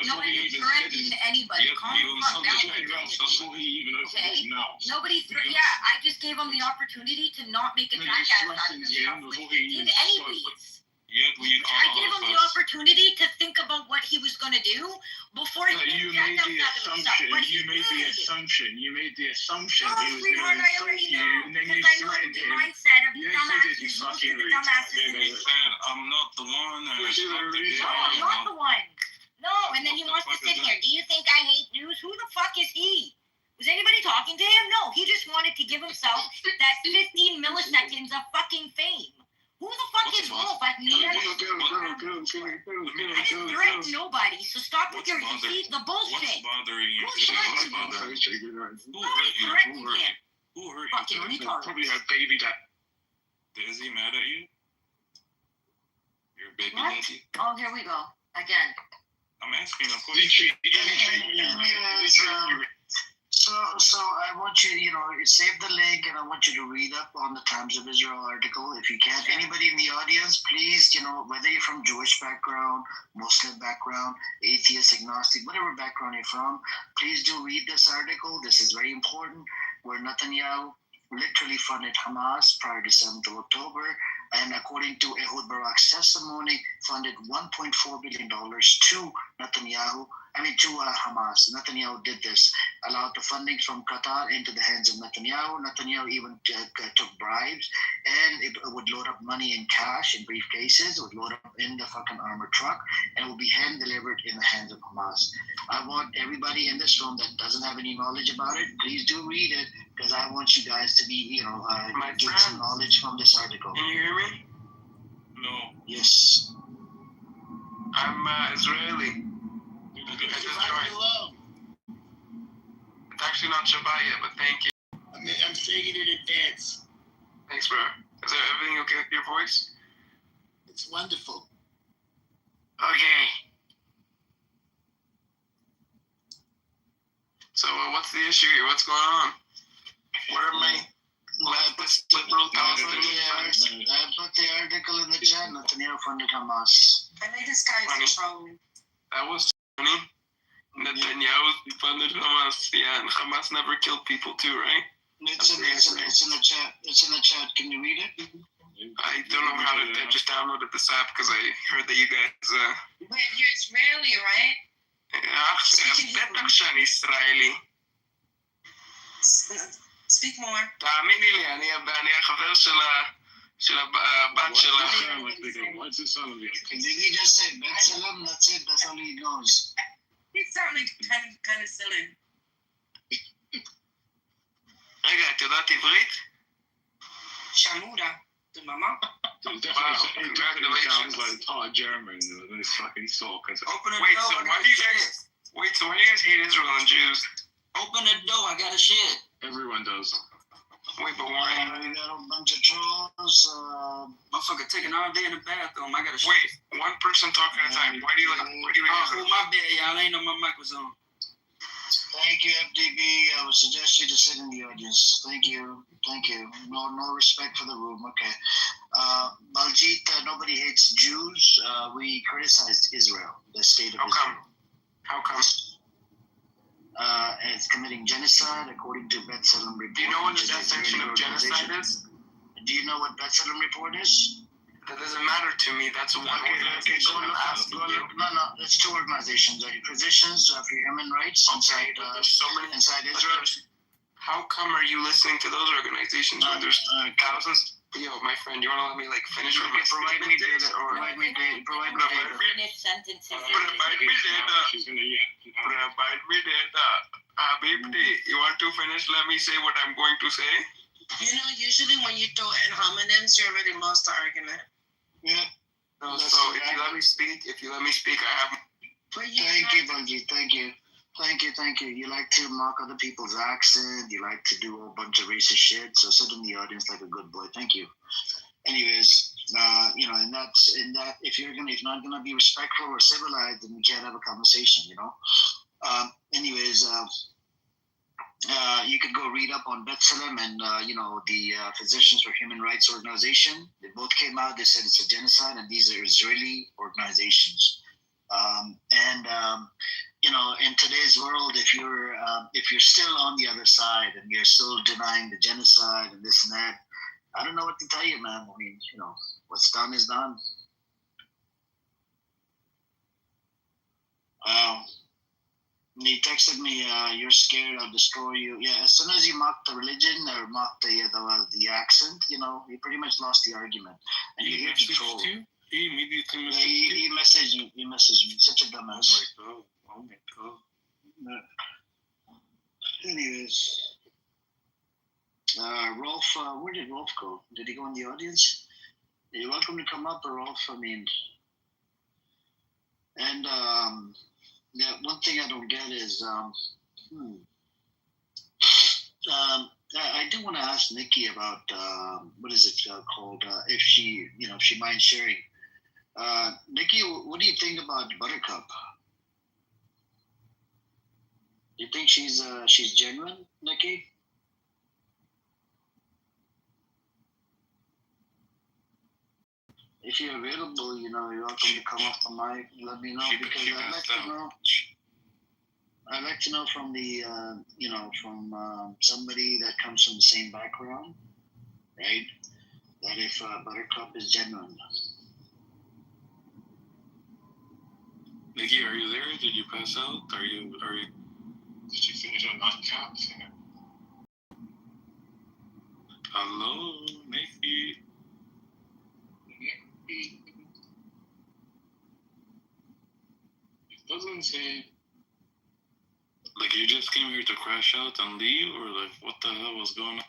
No, I didn't threaten anybody. Calm the fuck down. That's what he even Okay. now. Nobody yeah, I just gave him the opportunity to not make a jackass out of himself, which he did anyways. Yet we call I gave him the opportunity to think about what he was going to do before he You made made a the jackass out of himself. But he You made the assumption No, he was sweetheart, going I to already insult you, know. and then Because you I know threatened the him. mindset of the Yes, you did, you dumbasses. Most of fucking the dumbasses. They said I'm not the one. And it's not the No, I'm not the one. No, and then he wants to sit here. Do you think I hate Jews? Who the fuck is he? Was anybody talking to him? No, he just wanted to give himself that 15 milliseconds of fucking fame. Who the fuck is Wolf? I didn't threaten nobody, so stop with your the What's bullshit. bothering you? Who's What's threatening bothering you? Nobody threatened him. Who hurt Fucking you? retard. Probably her baby that. Is he mad at you? Your baby What? daddy? Oh, here we go. Again. I'm asking a Did question. she? So I want you, save the link, and I want you to read up on the Times of Israel article if you can. Anybody in the audience, please, whether you're from Jewish background, Muslim background, atheist, agnostic, whatever background you're from, please do read this article. This is very important, where Netanyahu literally funded Hamas prior to 7th of October, and according to Ehud Barak's testimony, funded $1.4 billion to Hamas. Netanyahu did this, allowed the funding from Qatar into the hands of Netanyahu. Netanyahu even took bribes, and it would load up money in cash in briefcases. It would load up in the fucking armored truck, and it would be hand delivered in the hands of Hamas. I want everybody in this room that doesn't have any knowledge about it, please do read it, because I want you guys to be, get some knowledge from this article. Can you hear me? No. Yes. I'm Israeli. I just joined. It's actually not Shabbat yet, but thank you. I'm saying it in advance. Thanks, bro. Is everything okay with your voice? It's wonderful. Okay. So, what's the issue here? What's going on? What are my leftist liberal thoughts? I put the article in the chat. Netanyahu funded Hamas. I think this guy's trolling. That was funny. Netanyahu funded Hamas. Yeah, and Hamas never killed people too, right? It's in the chat. It's in the chat. Can you read it? I don't know how to. I just downloaded this app because I heard that you guys. Wait, you're Israeli, right? בטח שאני ישראלי. Speak more. תאמיני לי, אני החבר של הבת שלך. What's it sound like? Did he just say Betzelem? That's it. That's all he knows. He sounded kind of silly. רגע, את יודעת עברית? Shamura, the mama. It definitely sounds like hard German. This fucking soul. Wait, so why do you guys hate Israel and Jews? Open the door, I gotta shit. Everyone does. Wait, but why? We got a bunch of trolls. Motherfucker taking all day in the bathroom. I gotta shit. Wait, one person talking at a time. Why do you Oh, my bad, y'all. I ain't know my mic was on. Thank you, FDB. I would suggest you to sit in the audience. Thank you. Thank you. No respect for the room. Okay. Baljit, nobody hates Jews. We criticized Israel, the state of Israel. How come? It's committing genocide according to B'Tselem report. Do you know what the definition of genocide is? Do you know what B'Tselem report is? That doesn't matter to me. That's one organization I'm asking you. No, it's two organizations. Physicians for Human Rights inside Israel. How come are you listening to those organizations when there's thousands? Yo, my friend, you want to let me finish with my provide me data? Provide me data. Finish sentences. Provide me data. Habibti, you want to finish? Let me say what I'm going to say. You know, usually when you throw in homonyms, you already lost the argument. Yeah. No, so if you let me speak, I have. Thank you, Bungie. Thank you. You like to mock other people's accent. You like to do a whole bunch of racist shit. So sit in the audience like a good boy. Thank you. Anyways, in that, if you're not gonna be respectful or civilized, then we can't have a conversation. You could go read up on B'Tselem and the Physicians for Human Rights organization. They both came out. They said it's a genocide, and these are Israeli organizations. In today's world, if you're still on the other side and you're still denying the genocide and this and that, I don't know what to tell you, man. I mean, what's done is done. He texted me, "You're scared I'll destroy you." Yeah, as soon as you mock the religion or mock the accent, you pretty much lost the argument. And you're here to troll. He immediately messaged He messaged me. He messaged me. Such a dumbass. Oh my god. Anyways, Rolf, where did Rolf go? Did he go in the audience? You're welcome to come up, Rolf. I mean, and one thing I don't get is, I do want to ask Nikki about what is it called? If she minds sharing. Nikki, what do you think about Buttercup? You think she's genuine, Nikki? If you're available, you're welcome to come off the mic. Let me know because I'd like to know. I'd like to know from the from somebody that comes from the same background, right? That if Buttercup is genuine. Nikki, are you there? Did you pass out? Are you? Did you finish on nightcap? Hello, Nikki. It doesn't say. Like you just came here to crash out and leave, or like what the hell was going on?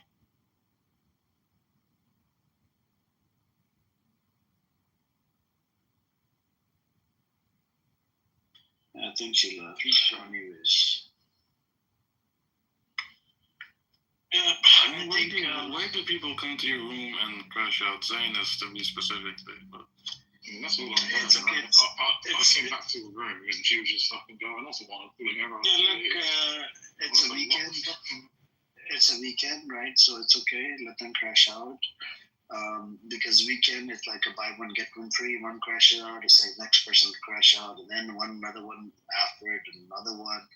I think she left. Anyways. Yeah, I mean, why do people come to your room and crash out? Zionists, to be specific. But that's all it's okay. I came back to the room and she was just fucking going off about pulling her out. Yeah, look, it's a weekend. It's a weekend, right? So it's okay. Let them crash out. Because weekend it's like a buy one get one free. One crash out, it's like next person to crash out, and then another one after it, and another one.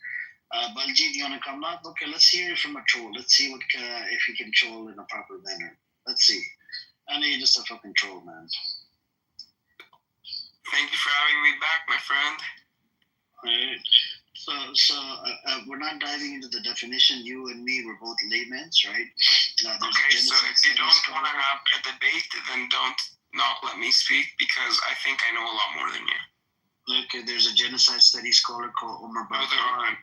Baljit, you wanna come up? Okay, let's hear it from a troll. Let's see what if he can troll in a proper manner. Let's see. I know you're just a fucking troll, man. Thank you for having me back, my friend. Alright. So we're not diving into the definition. You and me, we're both laymen, right? Okay, so if you don't want to have a debate, then don't not let me speak because I think I know a lot more than you. Look, there's a genocide study scholar called Omar Bakr. No, there aren't.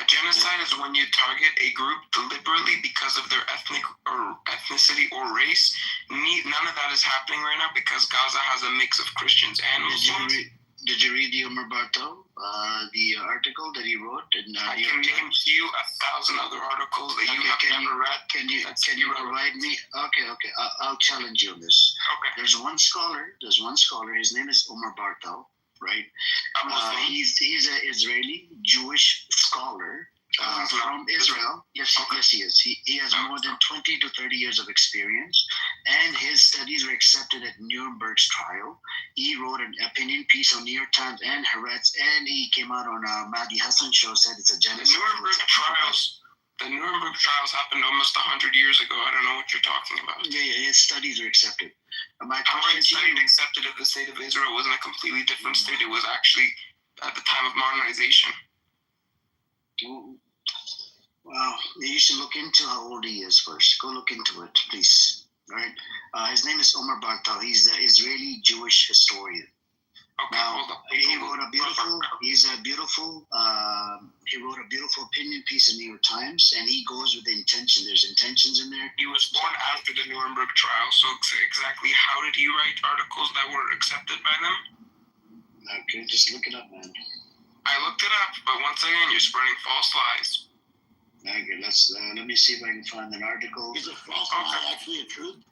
A genocide is when you target a group deliberately because of their ethnicity or race. None of that is happening right now because Gaza has a mix of Christians and Muslims. Did you read the Omar Barto, the article that he wrote? I can name to you 1,000 other articles that you have never read. Can you provide me? Okay. I'll challenge you on this. Okay. There's one scholar. His name is Omar Barto, right? He's an Israeli Jewish scholar, from Israel. Yes, yes, he is. He has more than 20 to 30 years of experience, and his studies were accepted at Nuremberg's trial. He wrote an opinion piece on New York Times and Haaretz, and he came out on a Mahdi Hassan show, said it's a genocide. The Nuremberg trials happened almost 100 years ago. I don't know what you're talking about. Yeah, his studies were accepted. How were his studies accepted if the state of Israel was in a completely different state? It was actually at the time of modernization. Well, you should look into how old he is first. Go look into it, please. All right. His name is Omar Bartal. He's an Israeli Jewish historian. Okay, now, he wrote a beautiful. He wrote a beautiful opinion piece in New York Times, and he goes with the intention. There's intentions in there. He was born after the Nuremberg trial, so exactly how did he write articles that were accepted by them? Okay, just look it up, man. I looked it up, but once again, you're spreading false lies. Okay, let me see if I can find an article. Is a false lie actually a truth?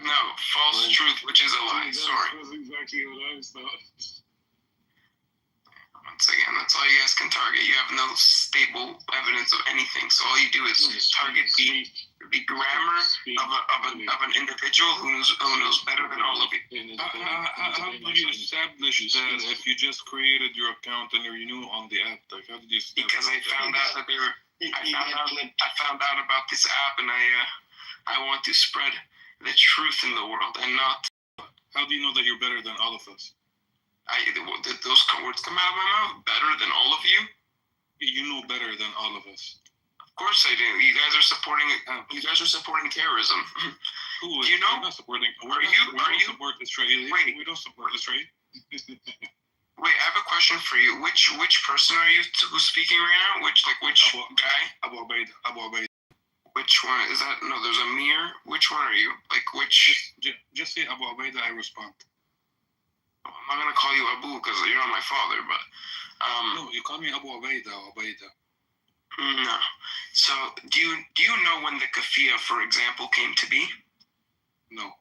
No, false truth, which is a lie. Sorry. That's exactly what I thought. Once again, that's all you guys can target. You have no stable evidence of anything, so all you do is target the grammar of an individual who knows better than all of you. How did you establish that if you just created your account and you're new on the app? Like, how did you establish Because I found out that I found out about this app, and I want to spread the truth in the world and not. How do you know that you're better than all of us? Did those words come out of my mouth? Better than all of you? You know better than all of us. Of course I do. You guys are supporting it. You guys are supporting terrorism. Do you know? We're not supporting. We don't support Israeli. Wait. We don't support Israel. Wait, I have a question for you. Which person are you who's speaking right now? Which guy? Abu Ubaid. Which one is that? No, there's Amir. Which one are you? Like which? Just say Abu Ubaid. I respond. I'm not gonna call you Abu because you're not my father, but no, you call me Abu Ubaida. No. So do you know when the kafia, for example, came to be? No.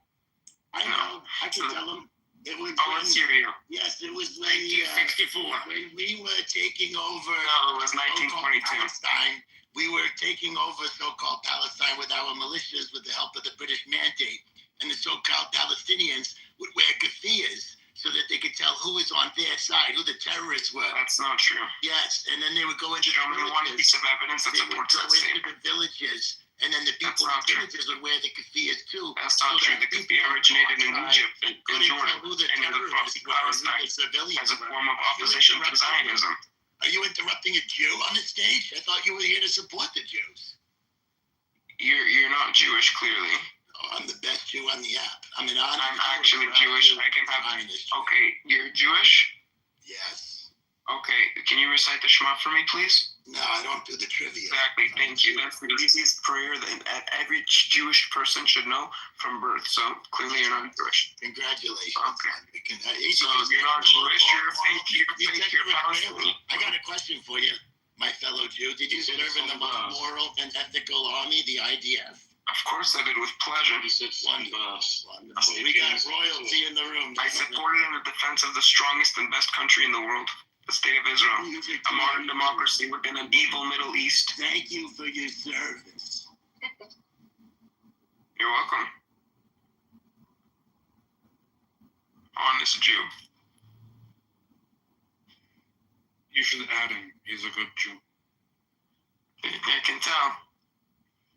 I know. I can tell them. It was let's hear you. Yes, it was 1964. When we were taking over. No, it was 1922. Palestine. We were taking over so-called Palestine with our militias with the help of the British Mandate, and the so-called Palestinians would wear keffiyehs so that they could tell who was on their side, who the terrorists were. That's not true. Yes, and then they would go into Show me one piece of evidence that supports that statement. They would go into the villages, and then the people in the villages would wear the keffiyehs too. That's not true. The keffiyeh originated in Egypt, in Jordan, and in the Palestine as a form of opposition to Zionism. Are you interrupting a Jew on the stage? I thought you were here to support the Jews. You're not Jewish, clearly. Oh, I'm the best Jew on the app. I'm actually Jewish. I can have. Okay, you're Jewish? Yes. Okay, can you recite the Shema for me, please? No, I don't do the trivia. Exactly, thank you. That's the easiest prayer that every Jewish person should know from birth. So clearly you're not Jewish. Congratulations. Okay. So you're not Jewish, you're Palestinian. I got a question for you, my fellow Jew. Did you serve in the most moral and ethical army, the IDF? Of course I did, with pleasure. Wonderful. We got royalty in the room. I supported in the defense of the strongest and best country in the world, the state of Israel, a modern democracy within an evil Middle East. Thank you for your service. You're welcome. Honest Jew. You should add him. He's a good Jew. I can tell.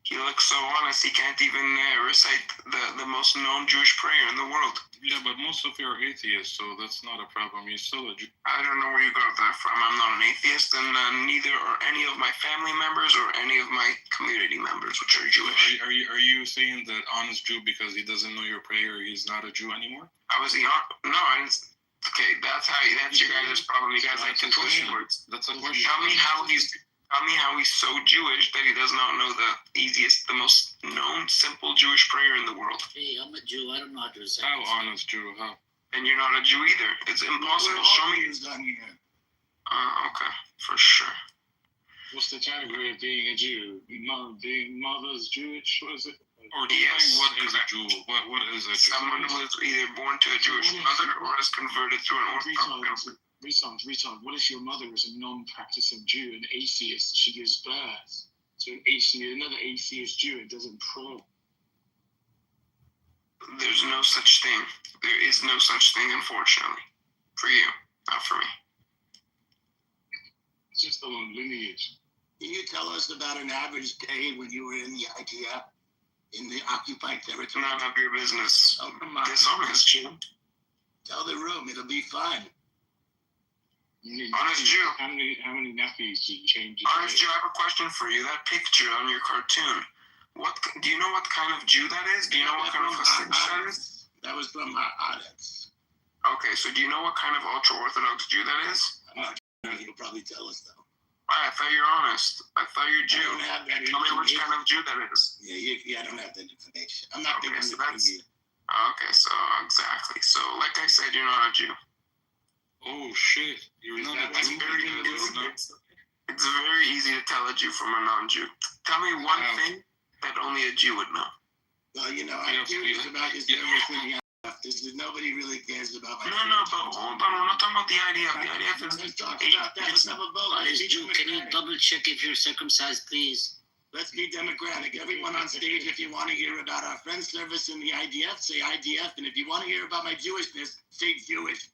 He looks so honest, he can't even recite the most known Jewish prayer in the world. Yeah, but most of you are atheists, so that's not a problem. He's still a Jew. I don't know where you got that from. I'm not an atheist, and neither are any of my family members or any of my community members, which are Jewish. Are you saying that honest Jew because he doesn't know your prayer, he's not a Jew anymore? I didn't. Okay, that's your guys' problem. You guys like to push words. That's a question. Tell me how he's so Jewish that he does not know the easiest, the most known, simple Jewish prayer in the world. Hey, I'm a Jew. I don't know how to recite. How honest Jew? How? And you're not a Jew either. It's impossible. Show me. Okay, for sure. What's the category of being a Jew? Being mother's Jewish? What is it? Or yes. What is a Jew? What is a Jew? Someone who is either born to a Jewish mother or is converted through an Orthodox. Retard. What if your mother is a non-practicing Jew, an atheist? She gives birth to another atheist Jew and doesn't pray. There's no such thing. There is no such thing, unfortunately. For you, not for me. It's just a long lineage. Can you tell us about an average day when you were in the IDF, in the occupied territory? None of your business. Oh, come on. Dishonest Jew. Tell the room, it'll be fun. Honest Jew. How many nappies do you change? Honest Jew, I have a question for you. That picture on your cartoon, do you know what kind of Jew that is? Do you know what kind of Hasidic that is? That was from Haaretz. Okay, so do you know what kind of ultra-Orthodox Jew that is? You'll probably tell us, though. I thought you were honest. I thought you're Jew. I don't have that Tell me which kind of Jew that is. Yeah, I don't have that information. I'm not Okay, big on so the trivia. Okay, so exactly. So, like I said, you're not a Jew. Oh shit! You're not a That's Jew. very it's very easy to tell a Jew from a non-Jew. Tell me one thing that only a Jew would know. Well, I'm curious about this service in the IDF. Nobody really cares about my No, but hold on. We're not talking about the IDF. The IDF is Let's talk about that. Let's have a vote. Honest Jew, can you double check if you're circumcised, please? Let's be democratic. Everyone on stage, if you want to hear about our friend's service in the IDF, say IDF. And if you want to hear about my Jewishness, say Jewish.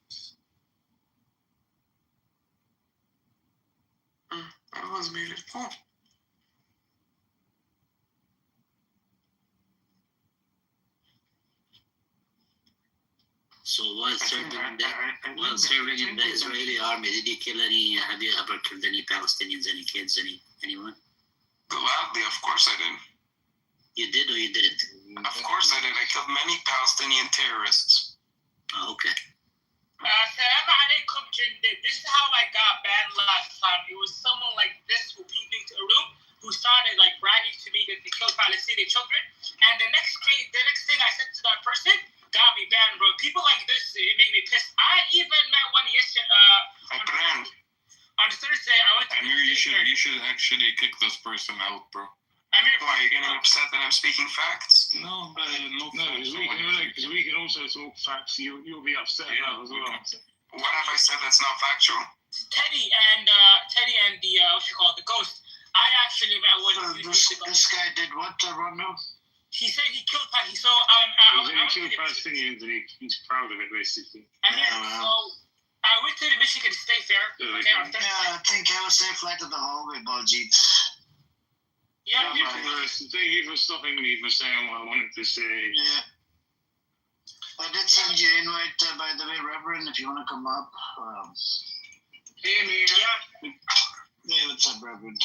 Everyone's muted. Cool. So while serving in the Israeli army, have you ever killed any Palestinians, any kids, anyone? Gladly, of course I did. You did or you didn't? Of course I did. I killed many Palestinian terrorists. Oh, okay. Salam alaikum, Jindid. This is how I got banned last time. It was someone like this who pinged me to a room who started bragging to me that they killed Palestinian children. And the next thing I said to that person got me banned, bro. People like this, it made me pissed. I even met one yesterday. On Thursday, I went to. Amir, you should actually kick this person out, bro. Amir, why are you getting upset that I'm speaking facts? No, because we can also talk facts. You'll be upset about as well. What have I said that's not factual? Teddy and the ghost. I actually met one. This guy did what, Rondo? He said he killed Palestinians. So he killed Palestinians and he's proud of it, basically. So I went to the Michigan State Fair. I think I was safe flight to the hallway, Baljeet. Yeah, thank you for stopping me from saying what I wanted to say. Yeah. I did send you an invite, by the way, Reverend, if you want to come up. Hey, man. Yeah. Hey, what's up, Reverend?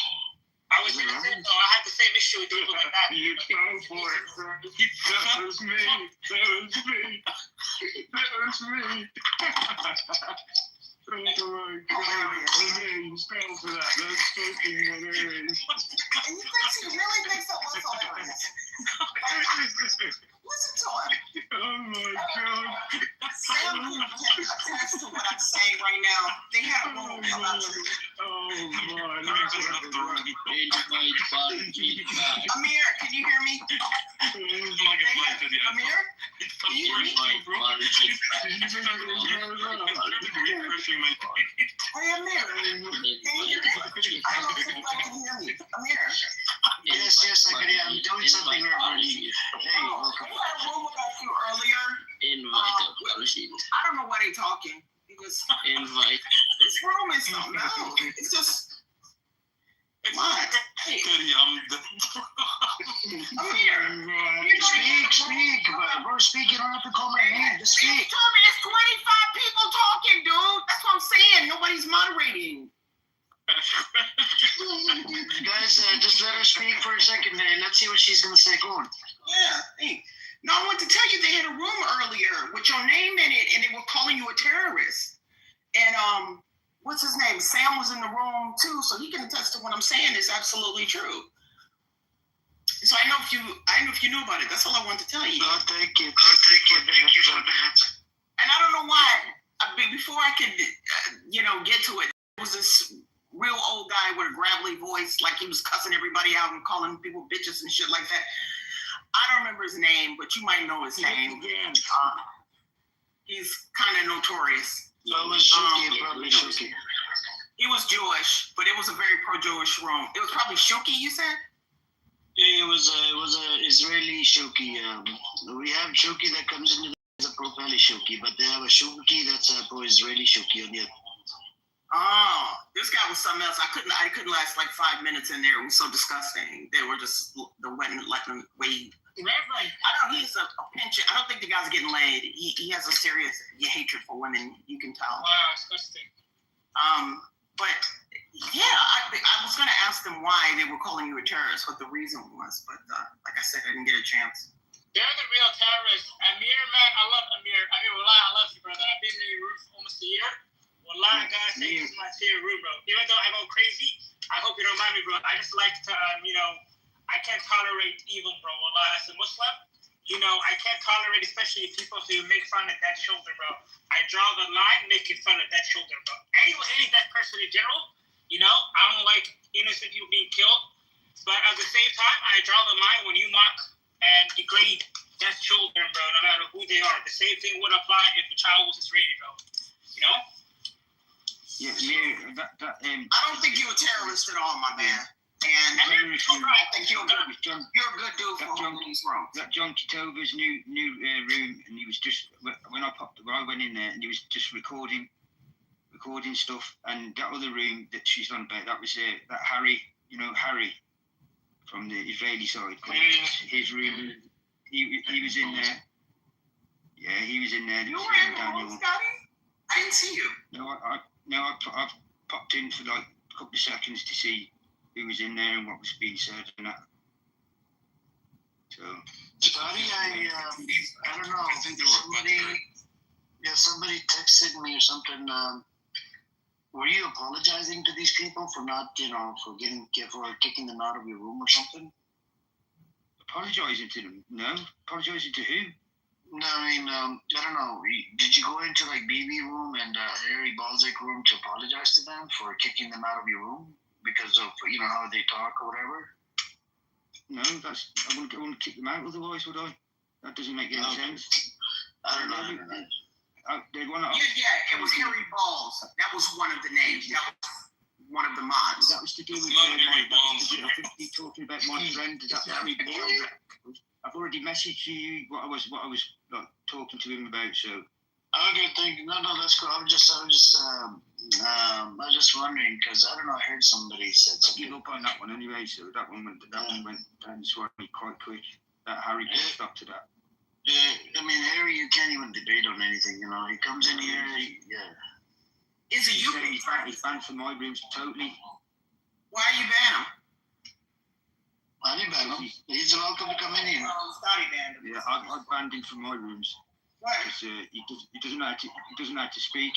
I was going to say, I had the same issue with people like that. You fell for it, bro. That was me. Oh my God. Okay, you fell for that. That's fucking hilarious. And you think he really thinks that was hilarious? Listen to him. Oh my God. Sam can attest to what I'm saying right now. They had a room about you. Oh my God. Amir, can you hear me? Amir? Can you hear me? Hey, Amir. Can you hear me? I don't know if anybody can hear me. Amir. Yes, I can hear. I'm doing something, Reverend. Hey, welcome. They had a room about you earlier. I don't know why they're talking. Because this room is something else. It's just. What? Hey. Amir. Speak. Bro, speak. You don't have to call my name. Just speak. It's 25 people talking, dude. That's what I'm saying. Nobody's moderating. Guys, just let her speak for a second and let's see what she's going to say. Go on. Yeah. Hey. No, I want to tell you they had a room earlier with your name in it and they were calling you a terrorist. And what's his name? Sam was in the room too, so he can attest to what I'm saying is absolutely true. So I know if you knew about it. That's all I want to tell you. Oh, thank you for that. And I don't know why. Before I could, get to it, there was this real old guy with a gravelly voice, like he was cussing everybody out and calling people bitches and shit like that. I don't remember his name, but you might know his name. He's kind of notorious. it was Shuki, probably Shuki. He was Jewish, but it was a very pro-Jewish room. It was probably Shuki, you said? Yeah, it was a Israeli Shuki. We have Shuki that comes into as a pro-Pali Shuki, but they have a Shuki that's a pro-Israeli Shuki on the other. Oh, this guy was something else. I couldn't last like 5 minutes in there. It was so disgusting. They were just the letting way. Reverend. I don't. He's a pension. I don't think the guy's getting laid. He has a serious hatred for women. You can tell. Wow, disgusting. But yeah, I was gonna ask them why they were calling you a terrorist, what the reason was, but like I said, I didn't get a chance. They're the real terrorists. Amir, man, I love Amir. Amir, wallah, I love you, brother. I've been in your room for almost a year. Wallah, I gotta say, this is my favorite room, bro. Even though I go crazy, I hope you don't mind me, bro. I just like to, I can't tolerate evil, bro. Wallah, as a Muslim, I can't tolerate, especially people who make fun of that shoulder, bro. I draw the line making fun of that shoulder, bro. Any that person in general, I don't like innocent people being killed. But at the same time, I draw the line when you mock and degrade that children, bro, no matter who they are. The same thing would apply if the child was Israeli, bro. Yeah, I don't think you're a terrorist at all, my man. And I think you're a good dude for holding these rooms. That John Kitover's new room, and he was just when I went in there, and he was just recording stuff. And that other room that she's on about, that was that Harry, Harry from the Israeli side. His room, he was in there. Yeah, he was in there. You were in the room, Scotty? I didn't see you. No, I popped in for like a couple of seconds to see who was in there and what was being said and that. So. Scotty, I don't know. I think somebody texted me or something. Were you apologizing to these people for not, for kicking them out of your room or something? Apologizing to them? No. Apologizing to who? No, I mean, I don't know. Did you go into like BB room and Harry Balzic room to apologize to them for kicking them out of your room because of how they talk or whatever? No, I wouldn't kick them out. Otherwise, would I? That doesn't make any sense. I don't know. It was Harry Balls. That was one of the names. That was one of the mods. That was to do with Harry Balls. I think you're talking about my friend. I've already messaged you what I was like talking to him about. So. Okay, thank you. No, that's cool. I was just wondering because I don't know. I heard somebody said something. I give up on that one anyway. So that one went down the sword quite quick. That Harry pushed up to that. Yeah, I mean Harry, you can't even debate on anything. He comes in here. Is it you? He's banned from my rooms totally. Why you ban him? I didn't ban him. He's welcome to come in here. Scotty banned him. Yeah, I banned him from my rooms. Why? Because he doesn't know how to speak.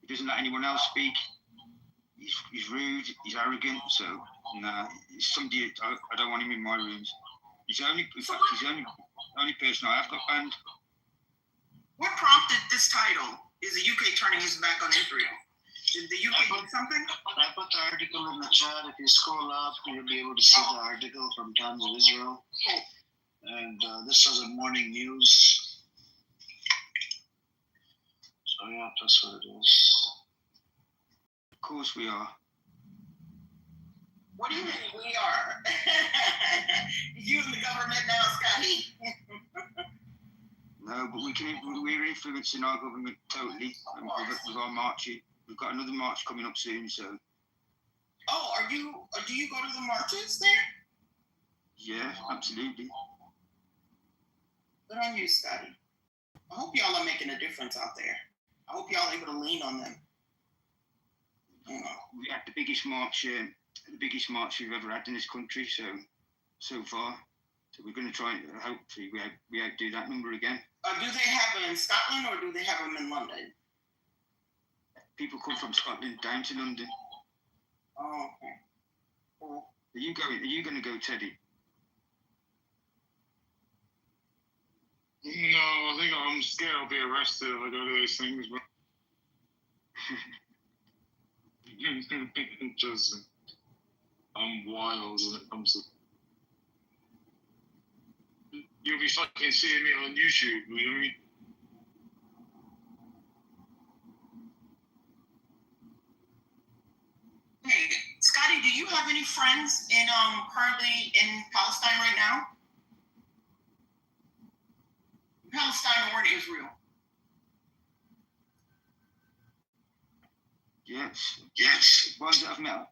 He doesn't let anyone else speak. He's rude. He's arrogant. So he's somebody I don't want him in my rooms. He's the only person I have got banned. What prompted this title? Is the UK turning his back on Israel? Did the UK do something? I put the article in the chat. If you scroll up, you'll be able to see the article from Times of Israel. And this was a morning news. So yeah, that's what it is. Of course we are. What do you mean we are? You and the government now, Scotty. No, but we're influencing our government totally. And with our marching. We've got another march coming up soon, so. Oh, do you go to the marches there? Yeah, absolutely. Good on you, Scotty. I hope y'all are making a difference out there. I hope y'all are able to lean on them. We had the biggest march we've ever had in this country so far. So we're going to try and hopefully we outdo that number again. Do they have them in Scotland or do they have them in London? People come from Scotland down to London. Oh, okay. Cool. Are you going to go, Teddy? No, I think I'm scared I'll be arrested if I go to those things, bro. Just, I'm wild when it comes to. You'll be fucking seeing me on YouTube, you know what I mean? currently in Palestine right now? Palestine or in Israel? Yes. Ones that I've met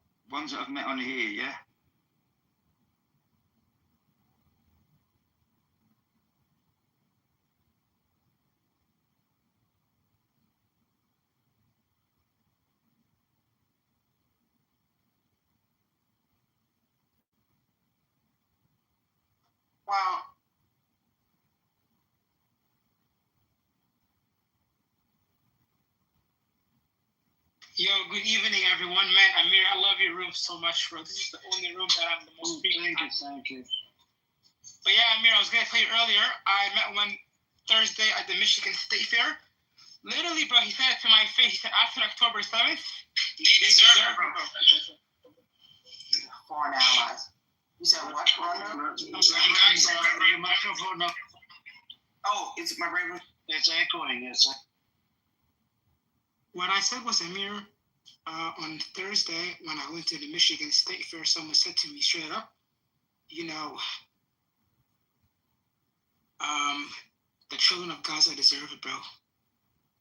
on here, yeah. Wow. Yo, good evening, everyone. Man, Amir, I love your room so much, bro. This is the only room that I'm the most frequent. Thank you. But yeah, Amir, I was gonna tell you earlier. I met one Thursday at the Michigan State Fair. Literally, bro, he said it to my face. He said after October 7th, they deserve it, bro. Foreign allies. You said what? Your microphone up. Oh, is it my radio? It's echoing. What I said was, Amir, on Thursday when I went to the Michigan State Fair, someone said to me straight up, you know, the children of Gaza deserve it, bro.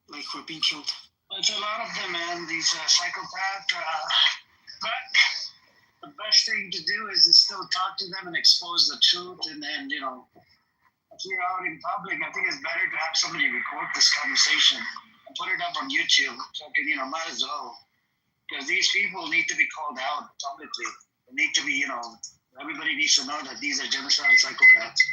Like, we're being killed. It's a lot of them, man. These psychopaths. But the best thing to do is to still talk to them and expose the truth. And then, you know, if you're out in public, I think it's better to have somebody record this conversation and put it up on YouTube. Fucking, you know, might as well. Because these people need to be called out publicly. They need to be, you know, everybody needs to know that these are genocidal psychopaths.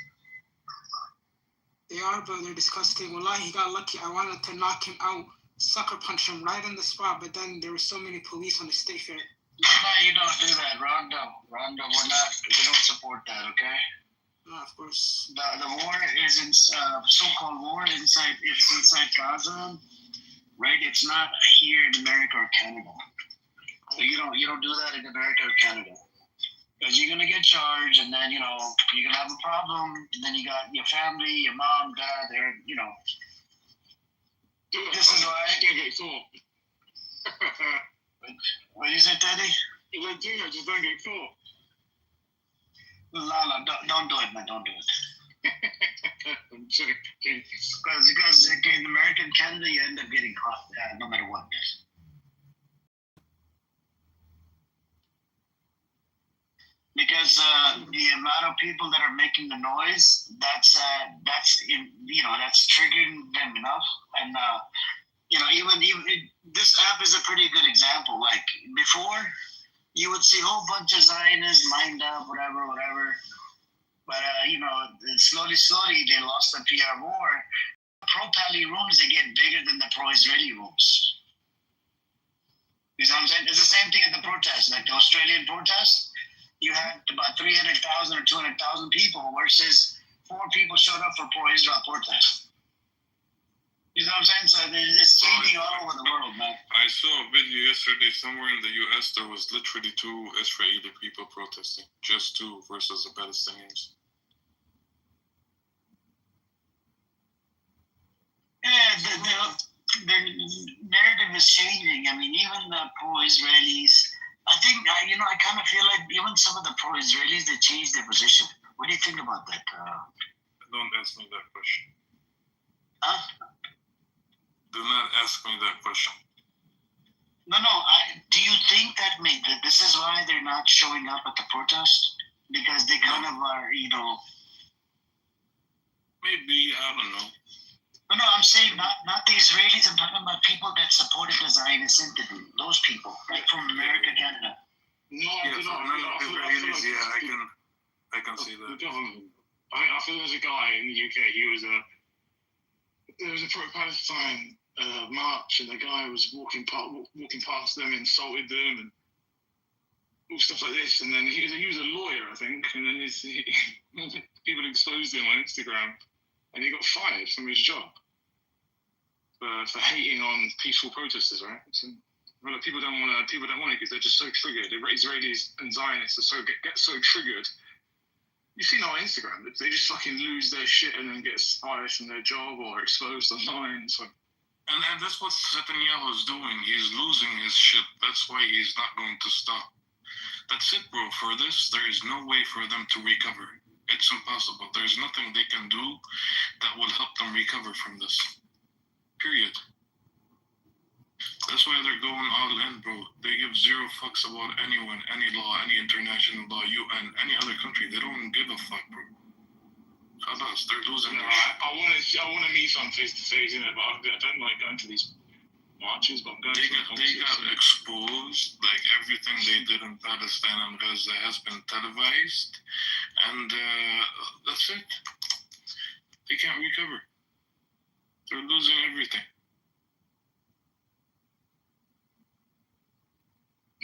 They are, but they're disgusting. Wallahi, he got lucky. I wanted to knock him out, sucker punch him right on the spot, but then there were so many police on the state fair. No, you don't do that, Rondo, we don't support that, okay? No, of course. The war is so-called war inside Gaza, right? It's not here in America or Canada. So you don't do that in America or Canada. Because you're gonna get charged, and then, you know, you're gonna have a problem, and then you got your family, your mom, dad, they're, you know. This is why. What is it, Teddy? You won't do that, just don't get caught. Lala, don't do it, man, don't do it. I'm joking. Because in America and Canada, you end up getting caught no matter what. Because the amount of people that are making the noise, that's triggering them enough. And you know, even this app is a pretty good example. Like before, you would see a whole bunch of Zionists lined up, whatever. But you know, slowly, they lost the PR war. Pro-Pali rooms, they get bigger than the pro-Israeli rooms. You know what I'm saying? It's the same thing at the protests, like the Australian protests. You had about 300,000 or 200,000 people versus 4 people showed up for pro-Israel protests. You know what I'm saying? So it's changing all over the world, man. I saw a video yesterday somewhere in the US. There was literally 2 Israeli people protesting. Just 2 versus the Palestinians. Yeah, the narrative is changing. I mean, even the pro-Israelis, I think, you know, I kind of feel like even some of the pro-Israelis, they changed their position. What do you think about that? Don't ask me that question. Huh? Do not ask me that question. No. Do you think that this is why they're not showing up at the protest? Because they kind of are, you know. Maybe, I don't know. No, I'm saying not the Israelis. I'm talking about people that supported the Zionist entity. Those people, like from America, Canada. No, I can see that. The government. I feel there's a guy in the UK. There was a pro-Palestine march, and the guy was walking past them, insulted them, and all stuff like this. And then he was a lawyer, I think, and then people exposed him on Instagram, and he got fired from his job for hating on peaceful protesters, right? So, well, people don't want it because they're just so triggered. The Israelis and Zionists get so triggered. You've seen it on Instagram. They just fucking lose their shit and then get fired from their job or exposed online. So. And that's what Netanyahu is doing. He's losing his shit. That's why he's not going to stop. That's it, bro. For this, there is no way for them to recover. It's impossible. There's nothing they can do that will help them recover from this. Period. That's why they're going all in, bro. They give zero fucks about anyone, any law, any international law, UN, any other country. They don't give a fuck, bro. Khalas, they're losing their shit. I want to meet some face to face, you know, but I don't like going to these marches, but I'm going They to the got exposed. Like everything they did in Palestine and Gaza has been televised, and that's it. They can't recover. They're losing everything.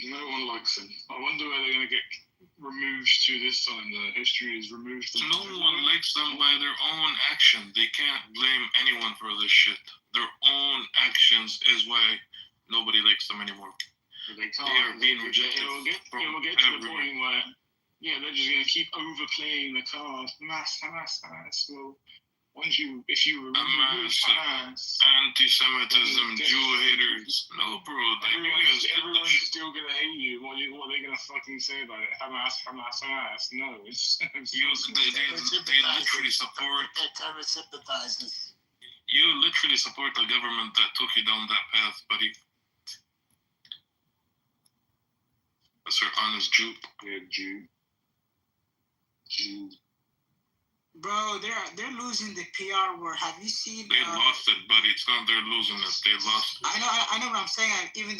No one likes them. I wonder where they're going to get removed to this time. The history is removed. No one likes them by their own action. They can't blame anyone for this shit. Their own actions is why nobody likes them anymore. They can't. They are being rejected. It will get to the point where, yeah, they're just going to keep overplaying the card. Hamas. Well, if you remove Hamas, anti-Semitism, Jew haters. No, bro. Everyone's still going to hate you. What are they going to fucking say about it? Hamas. No, it's they literally support. Terror sympathizers. You literally support the government that took you down that path, buddy. That's your honest Jew. Yeah, Jew. Bro, they're losing the PR war. Have you seen? They lost it, buddy. It's not they're losing it. They lost it. I know what I'm saying. Even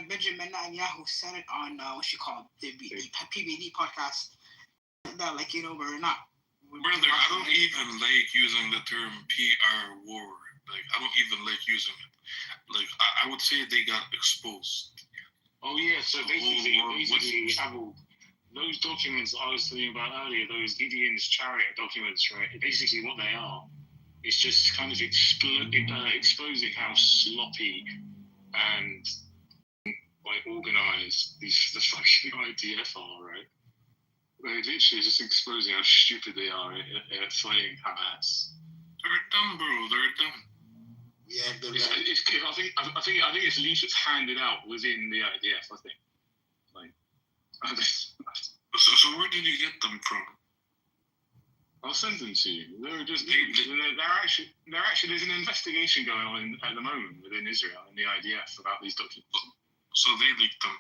Benjamin Netanyahu said it on what you call the PBD podcast. That like we're not. Brother, I don't even like using the term PR war. Like I don't even like using it. Like I would say they got exposed. Oh yeah, so basically those documents I was telling you about earlier, those Gideon's chariot documents, right? Basically what they are, it's just kind of exposing how sloppy and like organised the fucking IDF are, right? They're literally just exposing how stupid they are at fighting Hamas. They're dumb, bro. They're dumb. Yeah, I think it's leaflets handed out within the IDF. I think. So where did you get them from? I'll send them to you. They're actually there's an investigation going on at the moment within Israel and the IDF about these documents. So they leaked them.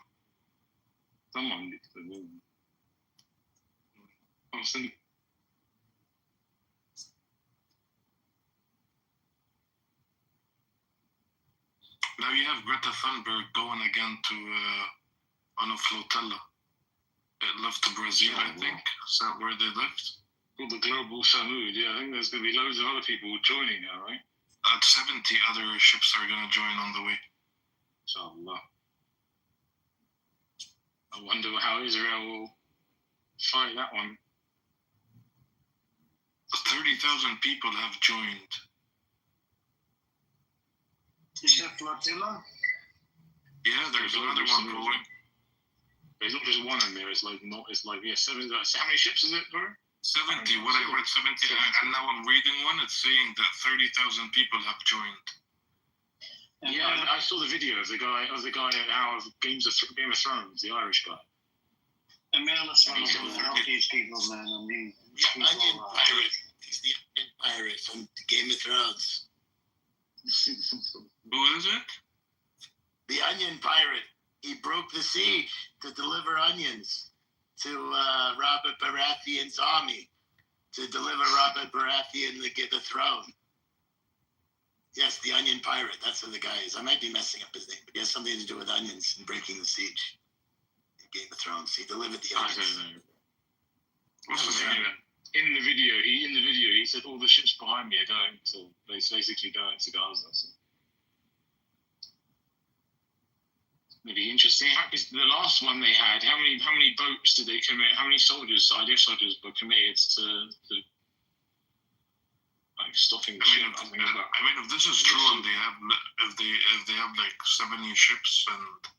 Someone leaked them. I'll send. Now you have Greta Thunberg going again to on a flotilla. It left to Brazil, I think. Is that where they left? Called the Global Samud. Yeah, I think there's going to be loads of other people joining now, right? 70 other ships are going to join on the way. Inshallah. I wonder how Israel will fight that one. 30,000 people have joined. Is that flotilla? Yeah, there's another one going. There's not just one in there. It's like 7. How many ships is it, bro? 70. What I read 70, and now I'm reading one. It's saying that 30,000 people have joined. Yeah, I saw the video of the guy out of Game of Thrones, the Irish guy. Emil is one of the healthiest people, man. I mean, the Onion Pirate. He's the Onion Pirate from Game of Thrones. Who is it? The Onion Pirate. He broke the siege to deliver onions to Robert Baratheon's army, to deliver Robert Baratheon the throne. Yes, the Onion Pirate. That's who the guy is. I might be messing up his name, but he has something to do with onions and breaking the siege in Game of Thrones. He delivered the onions. In the video, he said all the ships behind me are going to basically going to Gaza. So. Maybe interesting. The last one they had, how many boats did they commit? How many soldiers, IDF soldiers, were committed to like stopping the ship? I mean, if this is true, and if they have like 70 ships and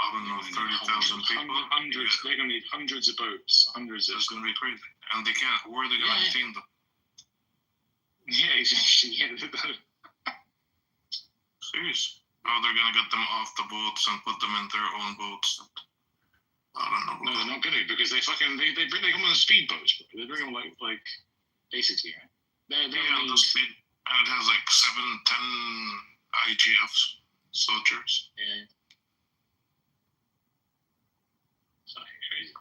I don't know 30,000 people, hundreds. They're gonna need hundreds of boats. It's gonna be crazy, and they can't. Where are they gonna maintain them? Yeah, exactly. Serious. Oh, they're gonna get them off the boats and put them in their own boats. I don't know. No, they're not gonna because they come on speedboats, bro. They bring them like basically. Right? They're on the speed, and it has like 7-10 IGF soldiers. Yeah. Crazy.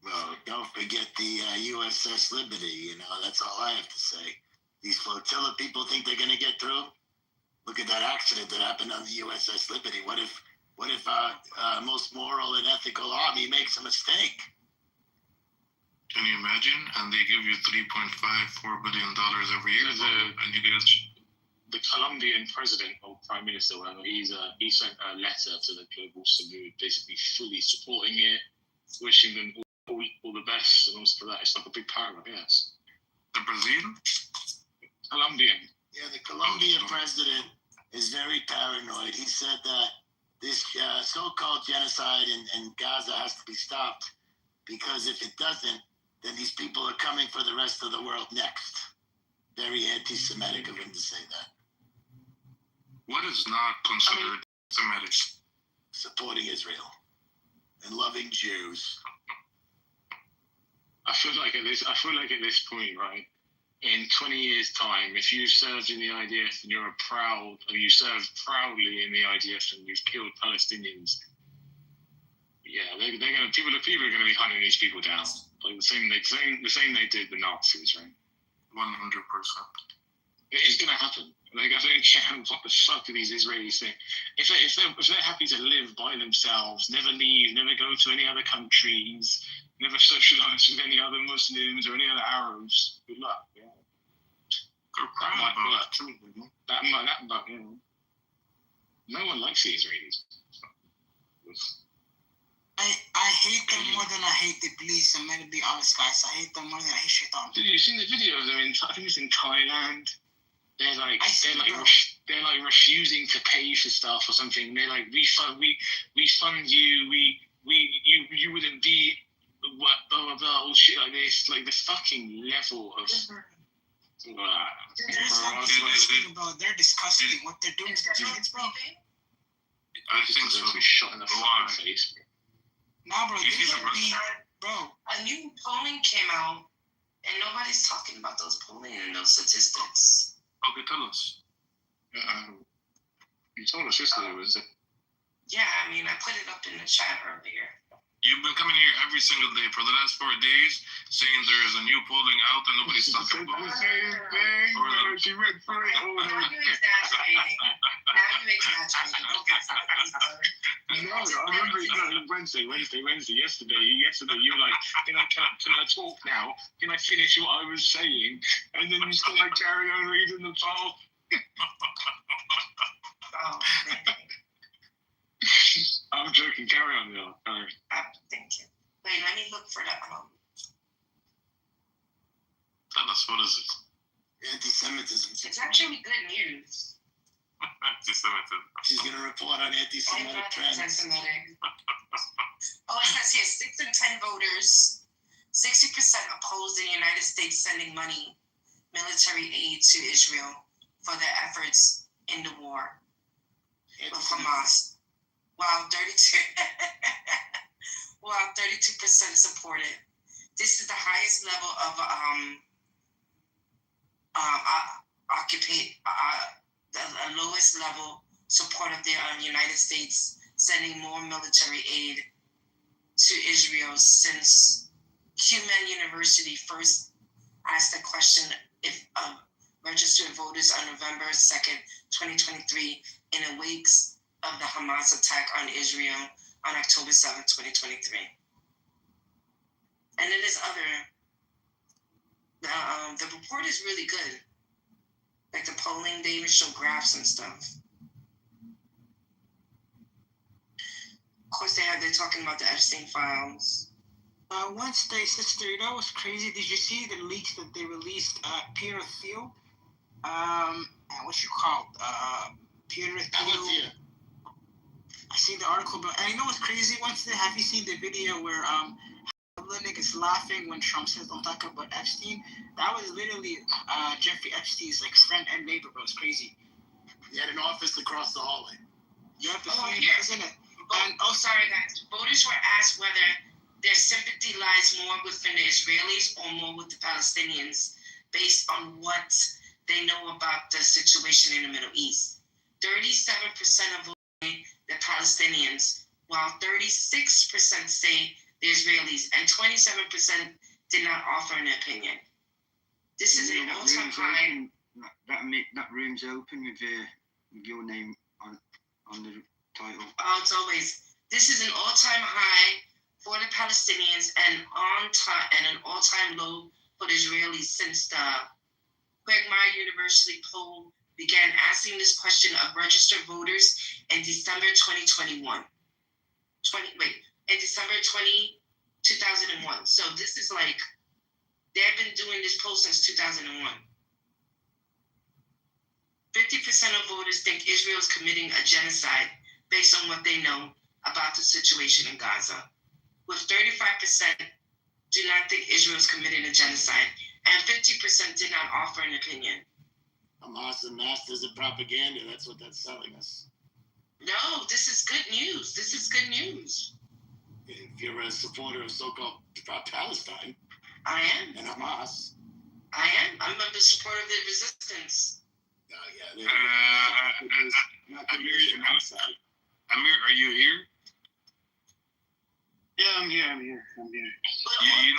Well, don't forget the USS Liberty. That's all I have to say. These flotilla people think they're gonna get through. Look at that accident that happened on the USS Liberty. What if our most moral and ethical army makes a mistake? Can you imagine? And they give you $3.54 billion every year, and you get the Colombian president or prime minister, whatever. He sent a letter to the global salute, basically fully supporting it, wishing them all the best, and also for that, it's like a big paragraph. Yes. The Brazil? Colombian. Yeah, the Colombian president is very paranoid. He said that this so-called genocide in Gaza has to be stopped because if it doesn't, then these people are coming for the rest of the world next. Very anti-Semitic of him to say that. What is not considered Semitic? Supporting Israel and loving Jews. I feel like at this point, right? In 20 years' time, if you've served in the IDF and you served proudly in the IDF and you've killed Palestinians, yeah, people are gonna be hunting these people down, like the same they did the Nazis, right? 100%. It's gonna happen. Like I don't care what the fuck do these Israelis think. If they're happy to live by themselves, never leave, never go to any other countries, never socialize with any other Muslims or any other Arabs, good luck. Yeah. That might, you know. No one likes the Israelis. I hate them more than I hate the police. I'm gonna be honest, guys. I hate them more than I hate Shaitan. Did you see the video of them I think it's in Thailand. They're like refusing to pay for stuff or something. They're like, we fund you. You wouldn't be what blah blah blah all shit like this. Like the fucking level of. There's something disgusting about. They're disgusting. What they're doing to kids, bro. I think so. Shot in the fucking face. Nah, bro. Bro. A new polling came out, and nobody's talking about those polling and those statistics. Okay, tell us. You told us yesterday, was it? Yeah, I mean, I put it up in the chat earlier. You've been coming here every single day for the last 4 days saying there is a new polling out and nobody's talking about it. Now you're exaggerating. No, I remember Wednesday. Yesterday, you were like, can I talk now? Can I finish what I was saying? And then you still like carry on reading the poll. Oh, I'm joking. Carry on, though. Thank you. Wait, let me look for that. Tell us, what is it? Anti-Semitism. It's actually good news. Anti-Semitism. She's going to report on anti-Semitic trends. Anti-Semitic. Oh, it says here, 6 in 10 voters, 60% oppose the United States sending military aid to Israel for their efforts in the war with Hamas. While 32% support it. This is the highest level of the lowest level support of the United States sending more military aid to Israel since Human University first asked the question if registered voters on November 2nd, 2023, in the wake of the Hamas attack on Israel on October 7th, 2023. And it is the report is really good. Like the polling, they even show graphs and stuff. Of course, they're talking about the Epstein files. Wednesday, sister, you know what's crazy? Did you see the leaks that they released? Peter Thiel, and what you call Peter Thiel. I seen the article, but and you know what's crazy? Wednesday, have you seen the video where Linnick is laughing when Trump says don't talk about Epstein? That was literally Jeffrey Epstein's like friend and neighbor, bro. It's crazy. He had an office across the hallway. Yep, isn't it? sorry guys. Voters were asked whether their sympathy lies more within the Israelis or more with the Palestinians based on what they know about the situation in the Middle East. 37% of voted the Palestinians, while 36% say the Israelis, and 27% did not offer an opinion. This is an all-time high. That room's open with your name on the title. It's always. This is an all-time high for the Palestinians and an all-time low for the Israelis since the Quagmire University poll began asking this question of registered voters in December 2021. In December 2001. So this is like, they've been doing this poll since 2001. 50% of voters think Israel is committing a genocide based on what they know about the situation in Gaza, with 35% do not think Israel is committing a genocide, and 50% did not offer an opinion. Hamas and masters of propaganda. That's what that's selling us. No, this is good news. This is good news. If you're a supporter of so-called Palestine. I am. And Hamas. I am. I'm a supporter of the resistance. Amir, are you here? Yeah, I'm here. You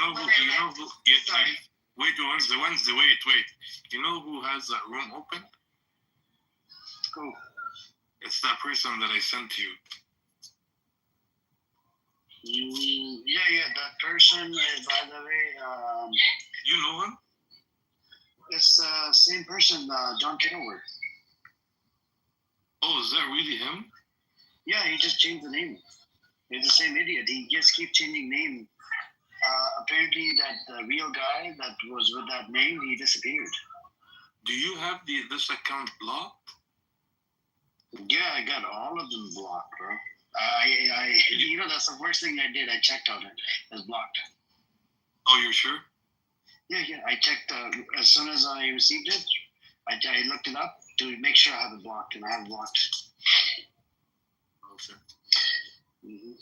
know who? Wednesday. Wait. You know who has that room open? Who? It's that person that I sent to you. Yeah, that person, by the way, you know him? It's the same person, John Kitover. Oh, is that really him? Yeah, he just changed the name. He's the same idiot. He just keeps changing name. Apparently, that real guy that was with that name, he disappeared. Do you have this account blocked? Yeah, I got all of them blocked, bro. That's the first thing I did. I checked on it. It's blocked. Oh, you're sure? Yeah. I checked as soon as I received it. I looked it up to make sure I have it blocked, and I have it blocked. Okay. Mm-hmm.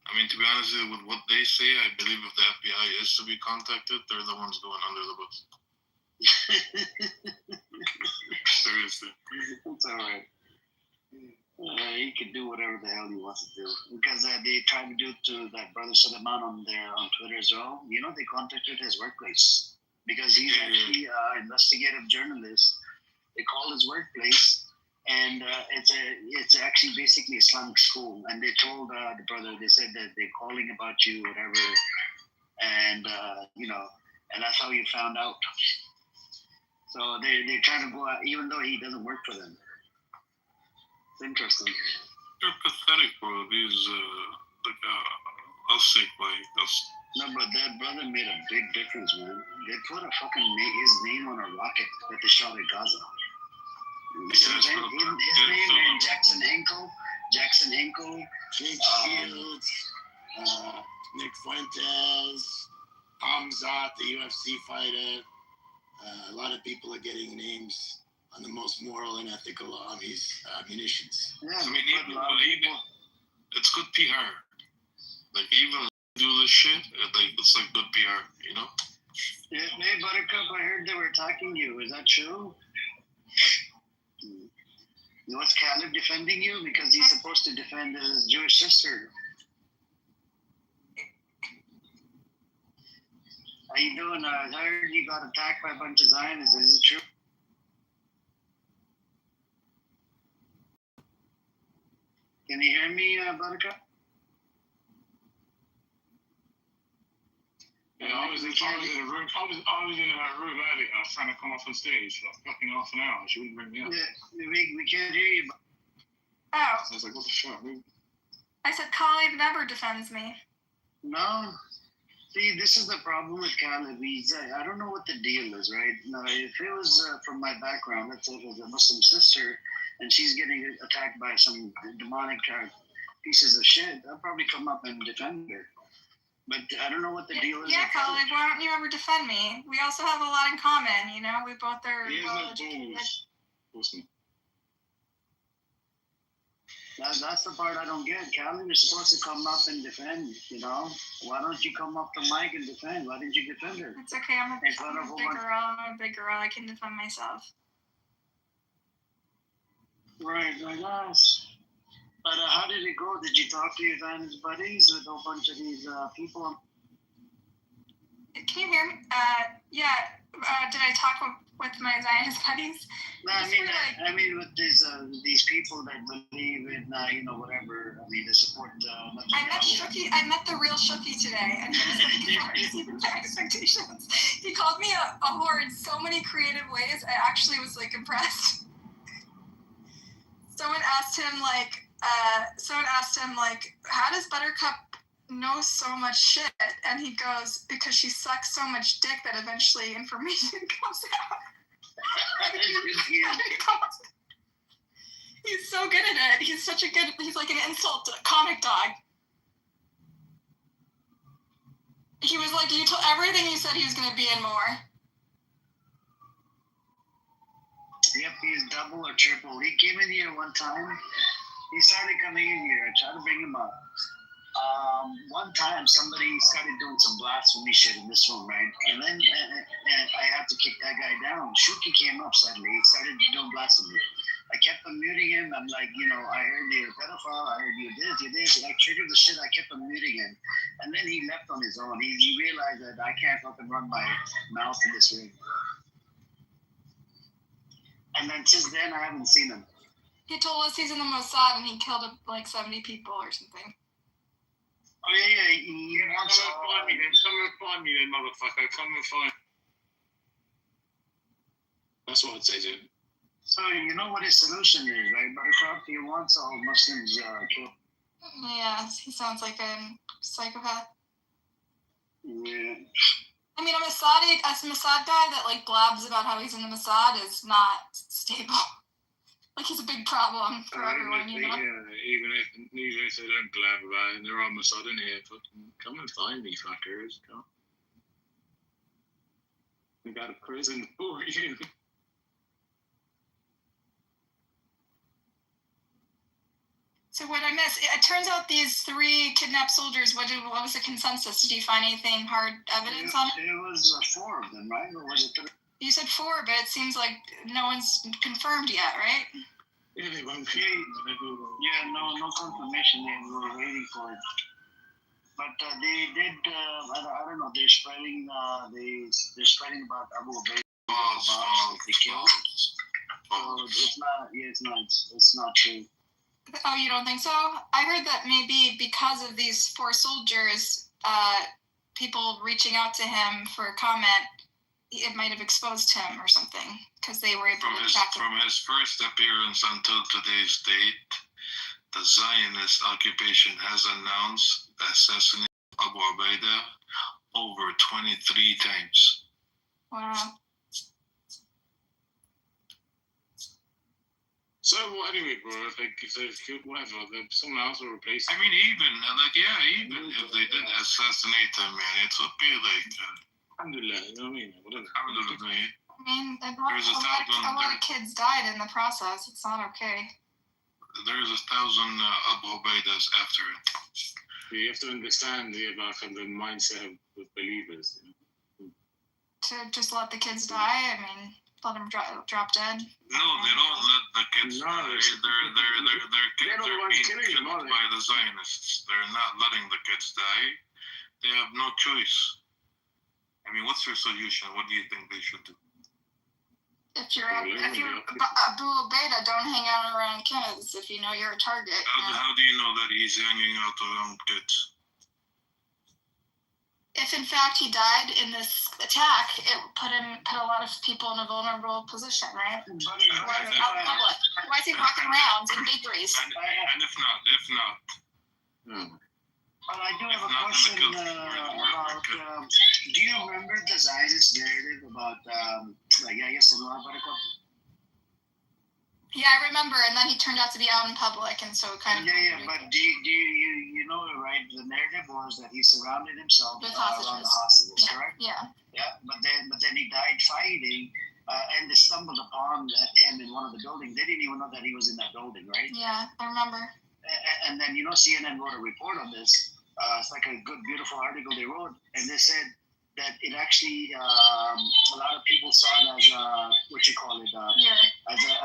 I mean, to be honest with what they say, I believe if the FBI is to be contacted, they're the ones going under the bus. Seriously. It's all right. He can do whatever the hell he wants to do. Because they tried to do it to that brother Suleiman on Twitter as well. They contacted his workplace. Because he's actually an investigative journalist. They called his workplace. And it's actually basically Islamic school. And they told the brother, they said that they're calling about you, whatever. And, and that's how you found out. So they're trying to go out, even though he doesn't work for them. It's interesting. They're pathetic, bro. These, I'll say No, but that brother made a big difference, man. They put his name on a rocket that they shot at Gaza. His name and Jackson Hinkle, Jake Shields, Nick Fuentes, Hamzat, the UFC fighter. A lot of people are getting names on the most moral and ethical armies, munitions. Yeah, I mean, even it's good PR. Like, even do this shit, it's like good PR, you know? Yeah, hey, Buttercup, I heard they were attacking you. Is that true? Was Caleb defending you? Because he's supposed to defend his Jewish sister. How you doing? I heard you got attacked by a bunch of Zionists. Is it true? Can you hear me, Buttercup? Yeah, I was in a room. I was in a room earlier. I was trying to come off on stage for like fucking half an hour. She wouldn't bring me up. Yeah, we can't hear you. Oh. I was like, what the fuck? I said Khalid never defends me. No. See, this is the problem with Khalid. I don't know what the deal is, right? No, if it was from my background, let's say it was a Muslim sister, and she's getting attacked by some demonic pieces of shit, I'll probably come up and defend her. But I don't know what the deal is. Yeah, Khalid, why don't you ever defend me? We also have a lot in common, We both are well-educated. That's the part I don't get. Calvin is supposed to come up and defend, you know? Why don't you come up the mic and defend? Why didn't you defend her? It's okay. I'm a big girl. I can defend myself. Right, I guess. But how did it go? Did you talk to your Zionist buddies with a whole bunch of these people? Can you hear me? Yeah. Did I talk with my Zionist buddies? No, I mean with these people that believe in, whatever. I mean, they support. I met Shooky. I met the real Shooky today, and he was like, exceeded my expectations. He called me a whore in so many creative ways. I actually was like impressed. Someone asked him like, how does Buttercup know so much shit? And he goes, because she sucks so much dick that eventually information comes out. He's so good at it. He's like an insult to a comic dog. He was like, you told everything you said he was going to be in more. Yep, he's double or triple. He came in here one time. He started coming in here. I tried to bring him up. One time, somebody started doing some blasphemy shit in this room, right? And then I had to kick that guy down. Shuki came up suddenly. He started doing blasphemy. I kept on muting him. I'm like, I heard you're a pedophile. I heard you this. I triggered the shit. I kept on muting him. And then he left on his own. He realized that I can't fucking run my mouth in this room. And then since then, I haven't seen him. He told us he's in the Mossad and he killed like 70 people or something. Oh, yeah. He wants to find me then. Come and find me then, motherfucker. Come and find. That's what I'd say to him. So, you know what his solution is, right, Buttercup? He wants all Muslims killed. Yeah, he sounds like a psychopath. Yeah. I mean, a Mossad guy that like blabs about how he's in the Mossad is not stable. Like he's a big problem for everyone, you know. Yeah, even if they don't blab about it, and they're on Mossad in here, fucking come and find me, fuckers. Come. We got a prison for you. So what I missed, it turns out these 3 kidnapped soldiers, what was the consensus? Did you find anything hard evidence on it? It was 4 of them, right? Or was it 3? You said 4, but it seems like no one's confirmed yet, right? Yeah, they won't. Yeah, no confirmation. They were waiting for it. But they did, I don't know, they're spreading about Abu Bakr. They killed. So it's not true. Oh, you don't think so? I heard that maybe because of these 4 soldiers, people reaching out to him for a comment, it might have exposed him or something because they were able to track him. From his first appearance until today's date, the Zionist occupation has announced the assassination of Abu Ubaidah over 23 times. Wow. So what anyway, bro? If they killed whatever, someone else will replace him. I mean, even if they didn't assassinate him, man, it's okay. Like, alhamdulillah, you know what I mean? Whatever. Alhamdulillah. I mean, a lot of kids died in the process. It's not okay. There's 1,000 Abu Ubaidahs after it. You have to understand the mindset of believers. You know? To just let the kids die? I mean, let them drop dead? No, they don't let the kids die. Their kids are being killed by the Zionists. They're not letting the kids die. They have no choice. I mean, what's your solution? What do you think they should do? If you're Abu Ubaidah, don't hang out around kids if you know you're a target. How do you know that he's hanging out around kids? If in fact he died in this attack, it put a lot of people in a vulnerable position, right? Why is he walking around in bakeries? And if not. But I do have a question about, do you remember the Zionist narrative about, yes and no, Buttercup? Yeah, I remember, and then he turned out to be out in public, and so it kind of... Yeah, but do you know, right, the narrative was that he surrounded himself around the hostages, correct? Yeah. Yeah, but then he died fighting, and they stumbled upon him in one of the buildings. They didn't even know that he was in that building, right? Yeah, I remember. and then CNN wrote a report on this. It's like a good, beautiful article they wrote, and they said that it actually a lot of people saw it as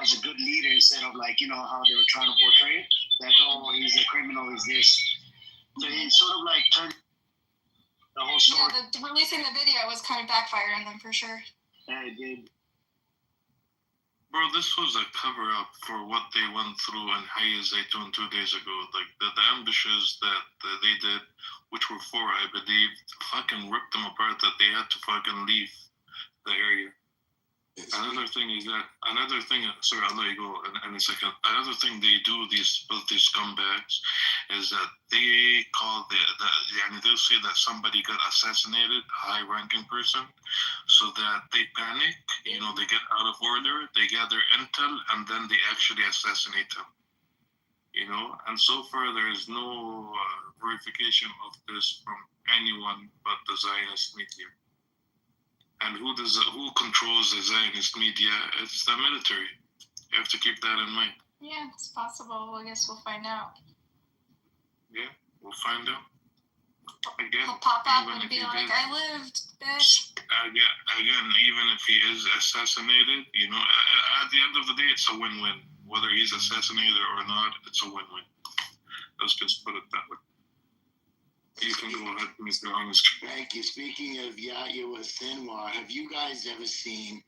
as a good leader instead of like how they were trying to portray it, that he's a criminal, he's this. So it sort of like turned the whole story. Yeah, releasing the video was kind of backfired on them for sure. Yeah, it did. Bro, this was a cover up for what they went through in Hayya Zaytun 2 days ago. Like the ambushes that they did, which were 4, I believe, fucking ripped them apart that they had to fucking leave the area. Another thing, sorry, I'll let you go in a second. Another thing they do, these scumbags, is that they call they'll say that somebody got assassinated, a high-ranking person, so that they panic, they get out of order, they gather intel, and then they actually assassinate them. And so far there is no verification of this from anyone but the Zionist media. And who controls the Zionist media? It's the military. You have to keep that in mind. Yeah, it's possible. I guess we'll find out. Yeah, we'll find out. Again, he'll pop up and be like, "I lived, bitch." Again, even if he is assassinated, at the end of the day, it's a win-win. Whether he's assassinated or not, it's a win-win. Let's just put it that way. You can go ahead, Mr. Honest. Thank you. Speaking of Yahya Sinwar, have you guys ever seen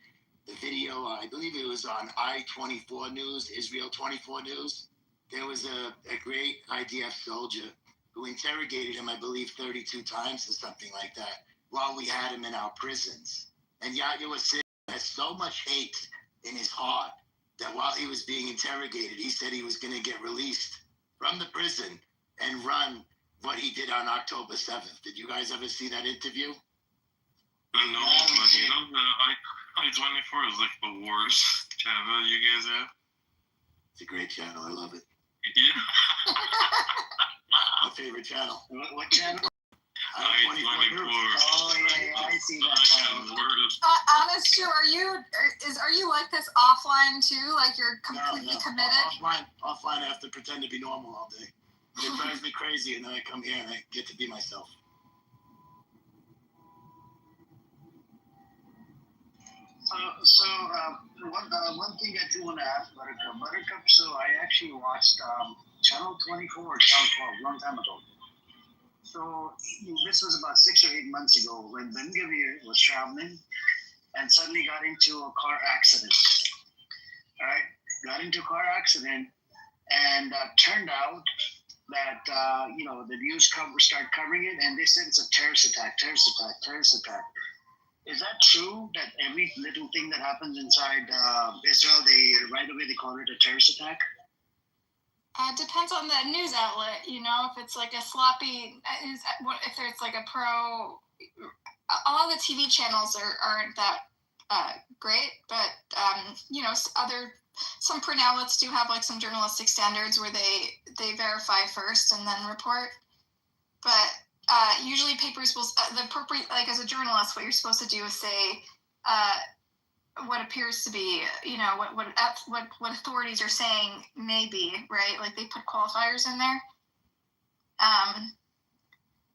the video? I believe it was on I-24 News, Israel 24 News. There was a great IDF soldier who interrogated him, I believe, 32 times or something like that, while we had him in our prisons. And Yahya Sinwar has so much hate in his heart that while he was being interrogated, he said he was going to get released from the prison and run what he did on October 7th. Did you guys ever see that interview? No, but I-24 is like the worst channel you guys have. It's a great channel. I love it. Yeah. My favorite channel. What channel? I-24. Oh, yeah, I see that channel. Honest, Joe, are you like this offline too? Like you're completely committed? Offline, I have to pretend to be normal all day. It drives me crazy, and then I come here and I get to be myself. One thing I do want to ask Buttercup. So I actually watched Channel 24 or Channel 12 a long time ago. So this was about 6 or 8 months ago when Ben Gavir was traveling and suddenly got into a car accident. All right, got into a car accident, and turned out that the news started covering it, and they said it's a terrorist attack. Is that true? That every little thing that happens inside Israel, right away they call it a terrorist attack? Depends on the news outlet. If it's like a sloppy, if it's like a pro. A lot of the TV channels aren't that great, but some print outlets do have like some journalistic standards where they verify first and then report. But usually papers will the appropriate, like as a journalist, what you're supposed to do is say what appears to be, what authorities are saying may be right. Like they put qualifiers in there.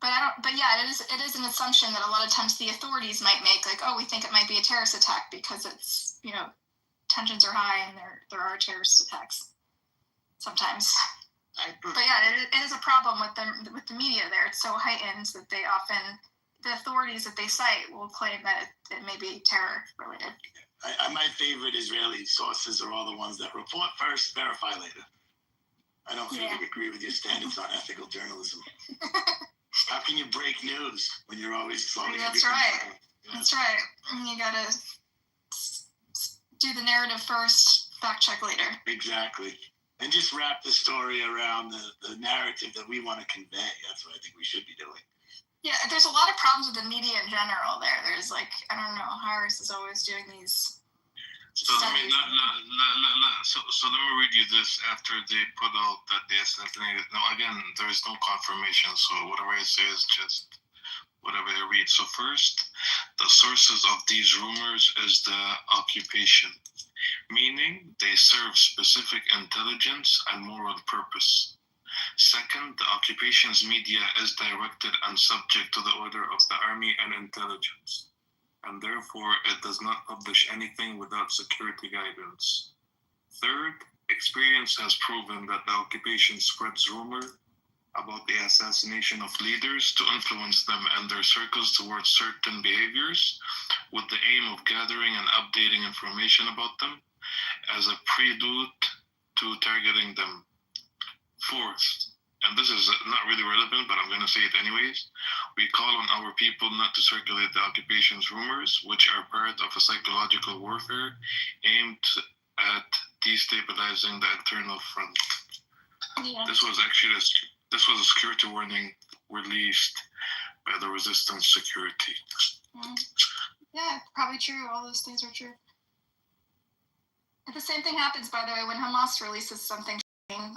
But yeah, it is an assumption that a lot of times the authorities might make, like, oh, we think it might be a terrorist attack because it's, tensions are high and there are terrorist attacks sometimes. But yeah, it is a problem with the media there. It's so heightened that the authorities that they cite will claim that it may be terror related. My favorite Israeli sources are all the ones that report first, verify later. I don't really agree with your standards on ethical journalism. How can you break news when you're always slowly? That's right. That's right. You gotta do the narrative first, fact check later. Exactly. And just wrap the story around the narrative that we want to convey. That's what I think we should be doing. Yeah, there's a lot of problems with the media in general there. There's I don't know, Harris is always doing these studies. So let me read you this after they put out that they assassinated. Now, again, there is no confirmation, so whatever I say is just whatever I read. So first, the sources of these rumors is the occupation, meaning they serve specific intelligence and moral purpose. Second, the occupation's media is directed and subject to the order of the army and intelligence, and therefore it does not publish anything without security guidance. Third, experience has proven that the occupation spreads rumor about the assassination of leaders to influence them and their circles towards certain behaviors with the aim of gathering and updating information about them as a prelude to targeting them. Fourth, and this is not really relevant, but I'm going to say it anyways, we call on our people not to circulate the occupation's rumors, which are part of a psychological warfare aimed at destabilizing the internal front. Yeah. This was a security warning released by the resistance security. Yeah, probably true. All those things are true. And the same thing happens, by the way, when Hamas releases something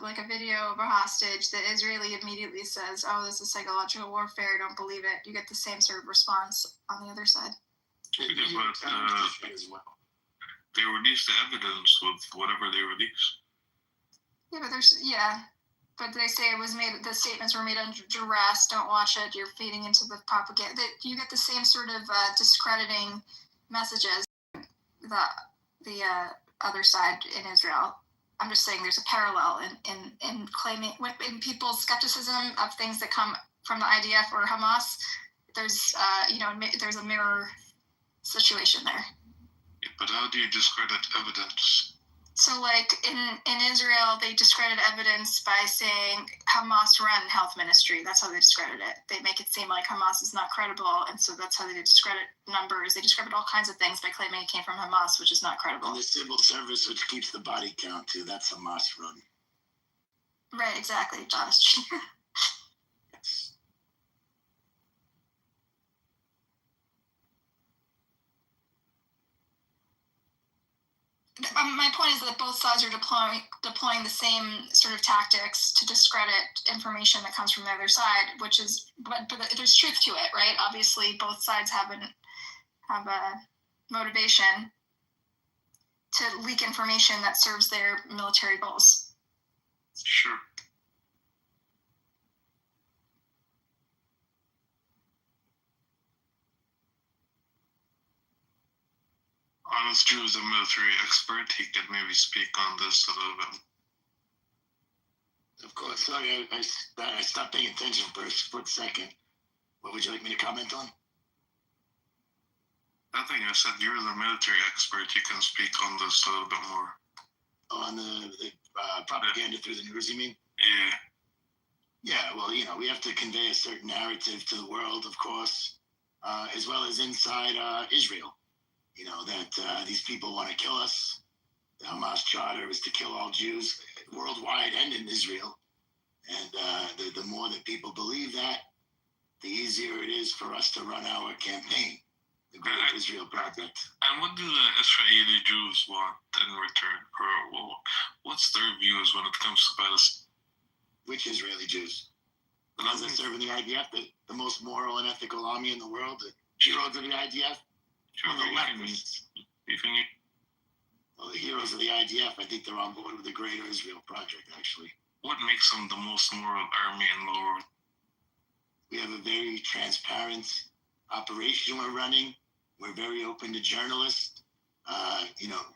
like a video of a hostage. The Israeli immediately says, "Oh, this is psychological warfare. Don't believe it." You get the same sort of response on the other side. Yeah, but they release the evidence with whatever they release. Yeah, but they say it was made. The statements were made under duress. Don't watch it. You're feeding into the propaganda. You get the same sort of discrediting messages that the other side in Israel. I'm just saying there's a parallel in claiming in people's skepticism of things that come from the IDF or Hamas. There's there's a mirror situation there. Yeah, but how do you discredit evidence? So, like in Israel, they discredit evidence by saying Hamas run health ministry. That's how they discredit it. They make it seem like Hamas is not credible, and so that's how they discredit numbers. They discredit all kinds of things by claiming it came from Hamas, which is not credible. And the civil service, which keeps the body count too, that's Hamas run. Right, exactly, Josh. My point is that both sides are deploying the same sort of tactics to discredit information that comes from the other side, which is, but there's truth to it, right? Obviously, both sides have a motivation to leak information that serves their military goals. Sure. Honest Jew is a military expert. He could maybe speak on this a little bit. Of course. Sorry, I stopped paying attention for a split second. What would you like me to comment on? Nothing. I said you're the military expert. You can speak on this a little bit more. On the propaganda through the news, you mean? Yeah. Yeah, well, we have to convey a certain narrative to the world, of course, as well as inside Israel. That these people want to kill us. The Hamas charter is to kill all Jews worldwide and in Israel. And the more that people believe that, the easier it is for us to run our campaign, the Great Israel Project. And what do the Israeli Jews want in return? Or what's their views when it comes to Palestine? Which Israeli Jews? The ones that serve in the IDF, the most moral and ethical army in the world, the heroes of the IDF? Sure, Well, the heroes of the IDF, I think they're on board with the Greater Israel Project, actually. What makes them the most moral army in the world? We have a very transparent operation we're running. We're very open to journalists,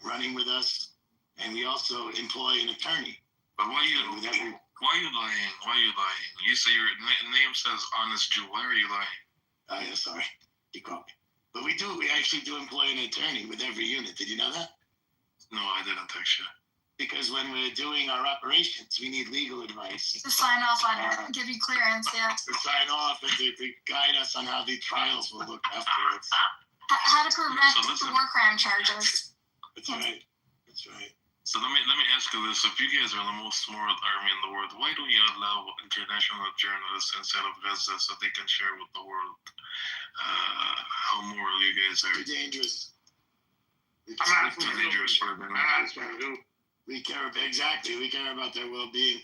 running with us. And we also employ an attorney. But why are you lying? Why are you lying? You say your name says Honest Jew. Why are you lying? Oh, yeah, sorry. Be quiet. But we actually do employ an attorney with every unit. Did you know that? No, I didn't actually. Because when we're doing our operations, we need legal advice. To sign off on it, give you clearance, yeah. To sign off and to guide us on how the trials will look afterwards. How to prevent war crime charges. That's right. That's right. So let me ask you this: if you guys are the most moral army in the world, why don't you allow international journalists inside of Gaza so they can share with the world how moral you guys are? Too dangerous. It's too dangerous for them. We care about their well-being.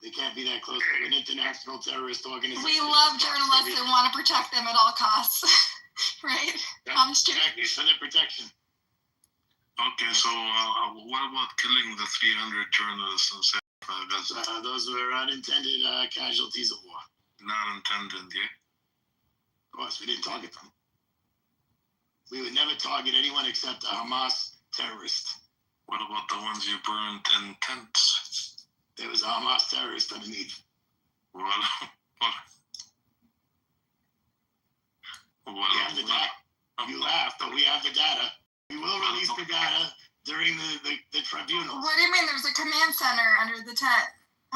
They can't be that close to an international terrorist organization. We love journalists and want to protect them at all costs, right? Exactly, for their protection. Okay, so what about killing the 300 journalists inside Those were unintended casualties of war. Not intended, yeah. Of course, we didn't target them. We would never target anyone except a Hamas terrorist. What about the ones you burned in tents? There was a Hamas terrorist underneath. What? We have the data. You laugh, but we have the data. We will release the data during the tribunal. What do you mean? There's a command center under the tent.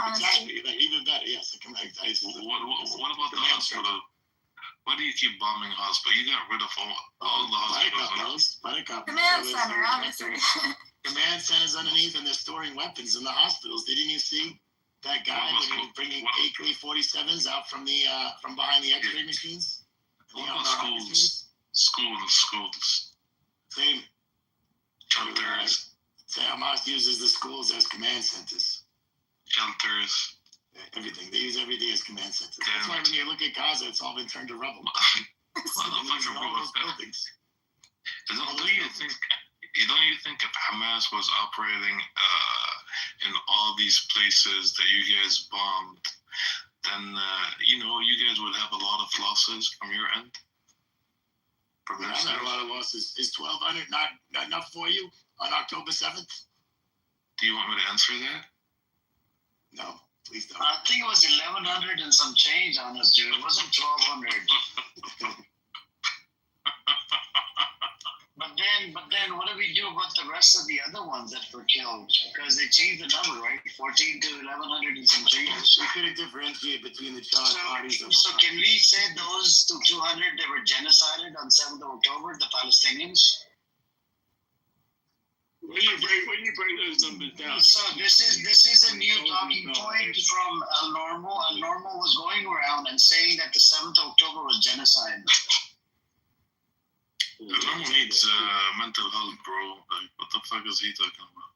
Exactly. Even better. Yes, the command. What about the hospital? Why do you keep bombing hospital? You got rid of all the hospitals. Command center, obviously. Command centers underneath, and they're storing weapons in the hospitals. Didn't you see that guy when he was bringing AK-47s out from behind the X-ray machines? What about schools? Schools. Same. Shelters. Hamas uses the schools as command centers. Shelters. Everything. They use everything as command centers. That's why when you look at Gaza, it's all been turned to rubble. Buildings. Don't you think if Hamas was operating in all these places that you guys bombed, then you guys would have a lot of losses from your end? I've had a lot of losses. Is 1,200 not enough for you on October 7th? Do you want me to answer that? No, please don't. I think it was 1,100 and some change on us, dude. It wasn't 1,200. But then, what do we do about the rest of the other ones that were killed? Because they changed the number, right? 14 to 1,100 and some change. We couldn't differentiate between the charged parties. So can we say those 200 that were genocided on 7th of October, the Palestinians? When you break those numbers down. So this is a new talking point from El Normo. El Normo was going around and saying that the 7th of October was genocide. El Normo needs mental health, bro. Like, what the fuck is he talking about?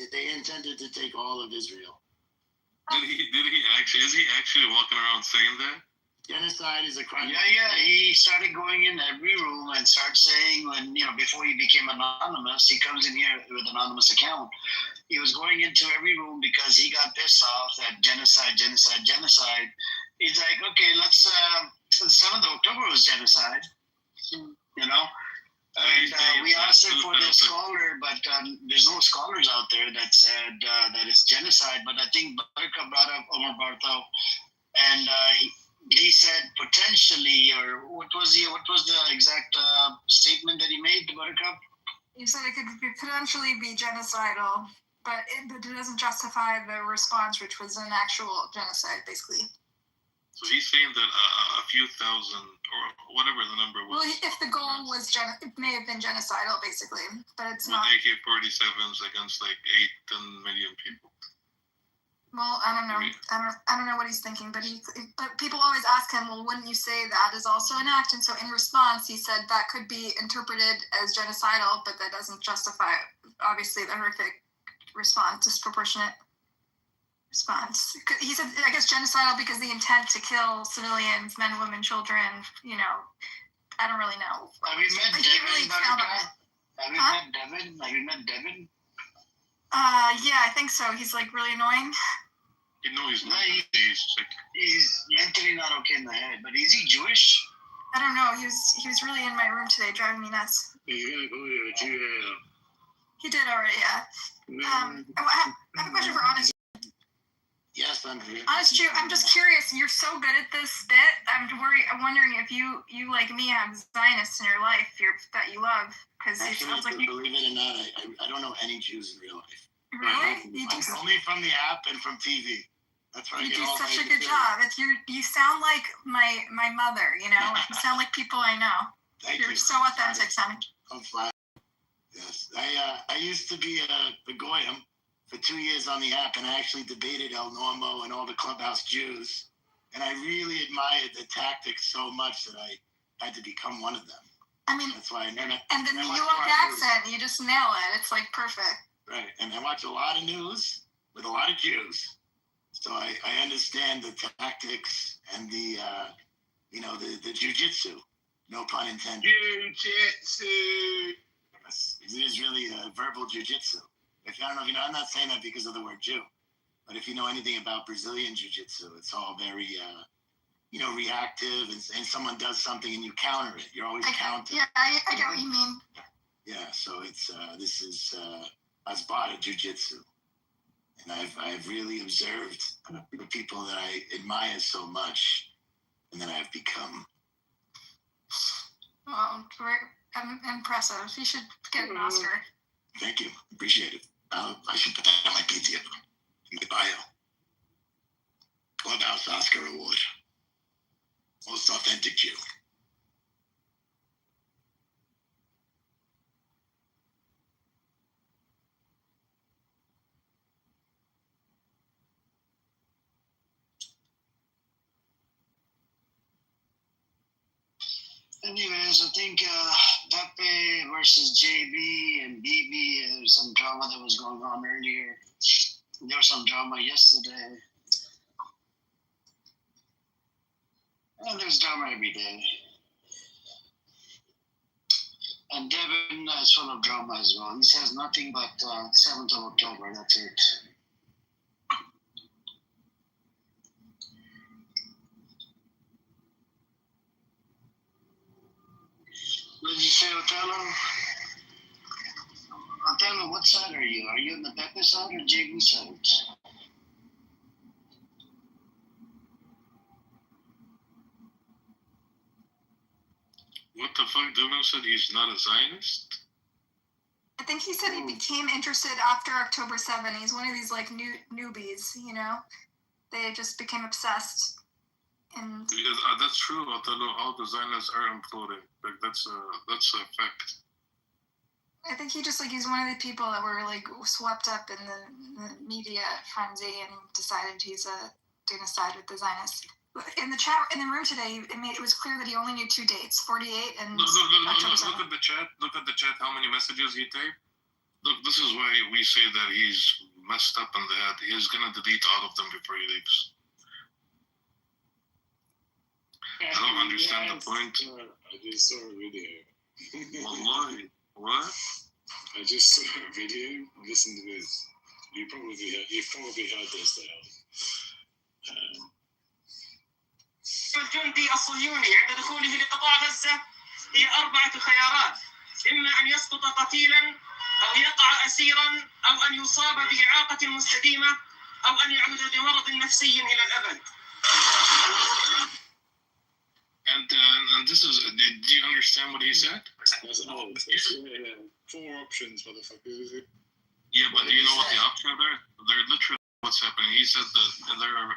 They intended to take all of Israel. Did he actually? Is he actually walking around saying that? Genocide is a crime. Yeah. He started going in every room and started saying before he became anonymous, he comes in here with an anonymous account. He was going into every room because he got pissed off that genocide. He's like, okay, let's. The 7th of October was genocide. And we asked him for the scholar, but there's no scholars out there that said that it's genocide. But I think Barca brought up Omar Bartho, and he said potentially, or what was the exact statement that he made, Barca? He said it could potentially be genocidal, but it doesn't justify the response, which was an actual genocide, basically. So he's saying that a few thousand, or whatever the number was. Well, if the goal was it may have been genocidal, basically, but it's not. AK-47s against like 8-10 million people. Well, I don't know. I don't know what he's thinking, but people always ask him, well, wouldn't you say that is also an act? And so in response, he said that could be interpreted as genocidal, but that doesn't justify, obviously, the horrific response, disproportionate response. He said, I guess, genocidal because the intent to kill civilians, men, women, children, I don't really know. Have you met Devin? Have you met Devin? Yeah, I think so. He's like really annoying. He's not. He's mentally not okay in the head, but is he Jewish? I don't know. He was really in my room today, driving me nuts. He's gonna go to a jail. He did already, yeah. I have a question for Honest. Yes, I'm here. Honest Jew, I'm just curious. You're so good at this bit. I'm wondering if you like me have Zionists in your life that you love, because it sounds like you. Believe it or not, I don't know any Jews in real life. Really? Only from the app and from TV. That's where I get all my. You do such a good job. You sound like my mother. You sound like people I know. You're so authentic, Sonny. I'm flat. Yes, I used to be a goyim for 2 years on the app, and I actually debated El Normo and all the clubhouse Jews, and I really admired the tactics so much that I had to become one of them. I mean, that's why. And the New York accent, you just nail it. It's like perfect. Right, and I watch a lot of news with a lot of Jews, so I understand the tactics and the jujitsu. No pun intended. Jiu-jitsu. Yes, it is really a verbal jujitsu. I don't know if you know, I'm not saying that because of the word Jew. But if you know anything about Brazilian jiu-jitsu, it's all very, reactive, and someone does something and you counter it. You're always counting. Yeah, I get what you mean. Yeah, so this is Asbata jiu-jitsu. And I've really observed the people that I admire so much, and that I've become. Well, impressive. You should get an Oscar. Thank you. Appreciate it. I should put that on my PTO, in my bio. Clubhouse Oscar Award. Most authentic Jew. Anyways, I think Pepe versus JB and BB, there's some drama that was going on earlier. There was some drama yesterday. And there's drama every day. And Devin is full of drama as well. He says nothing but 7th of October, that's it. What did you say, Othello? Othello, what side are you? Are you on the Pepe side or JB side? What the fuck? Devin said he's not a Zionist? I think he said he became interested after October 7. He's one of these like newbies, They just became obsessed. And that's true. Although all the Zionists are imploding. Like that's a fact. I think he's one of the people that were like swept up in the media frenzy and decided he's going to side with the Zionists. In the chat, in the room today, it was clear that he only knew 2 dates, 48 and October 7. Look at the chat. Look at the chat. How many messages he typed? Look, this is why we say that he's messed up in the head. He's gonna delete all of them before he leaves. I don't understand the point. I just saw a video. Wallahi. What? I just saw a video. Listen to this. You've probably heard this now. الجندي الصهيوني عند دخوله لقطاع غزة هي 4 خيارات، إما أن يسقط قتيلا أو يقع أسيرا أو أن يصاب بإعاقة مستديمة أو أن يعود بمرض نفسي إلى الأبد. And this is. Do you understand what he said? That's 4 options, motherfucker. Yeah, but do you know what the options are? They're literally what's happening. He said that there are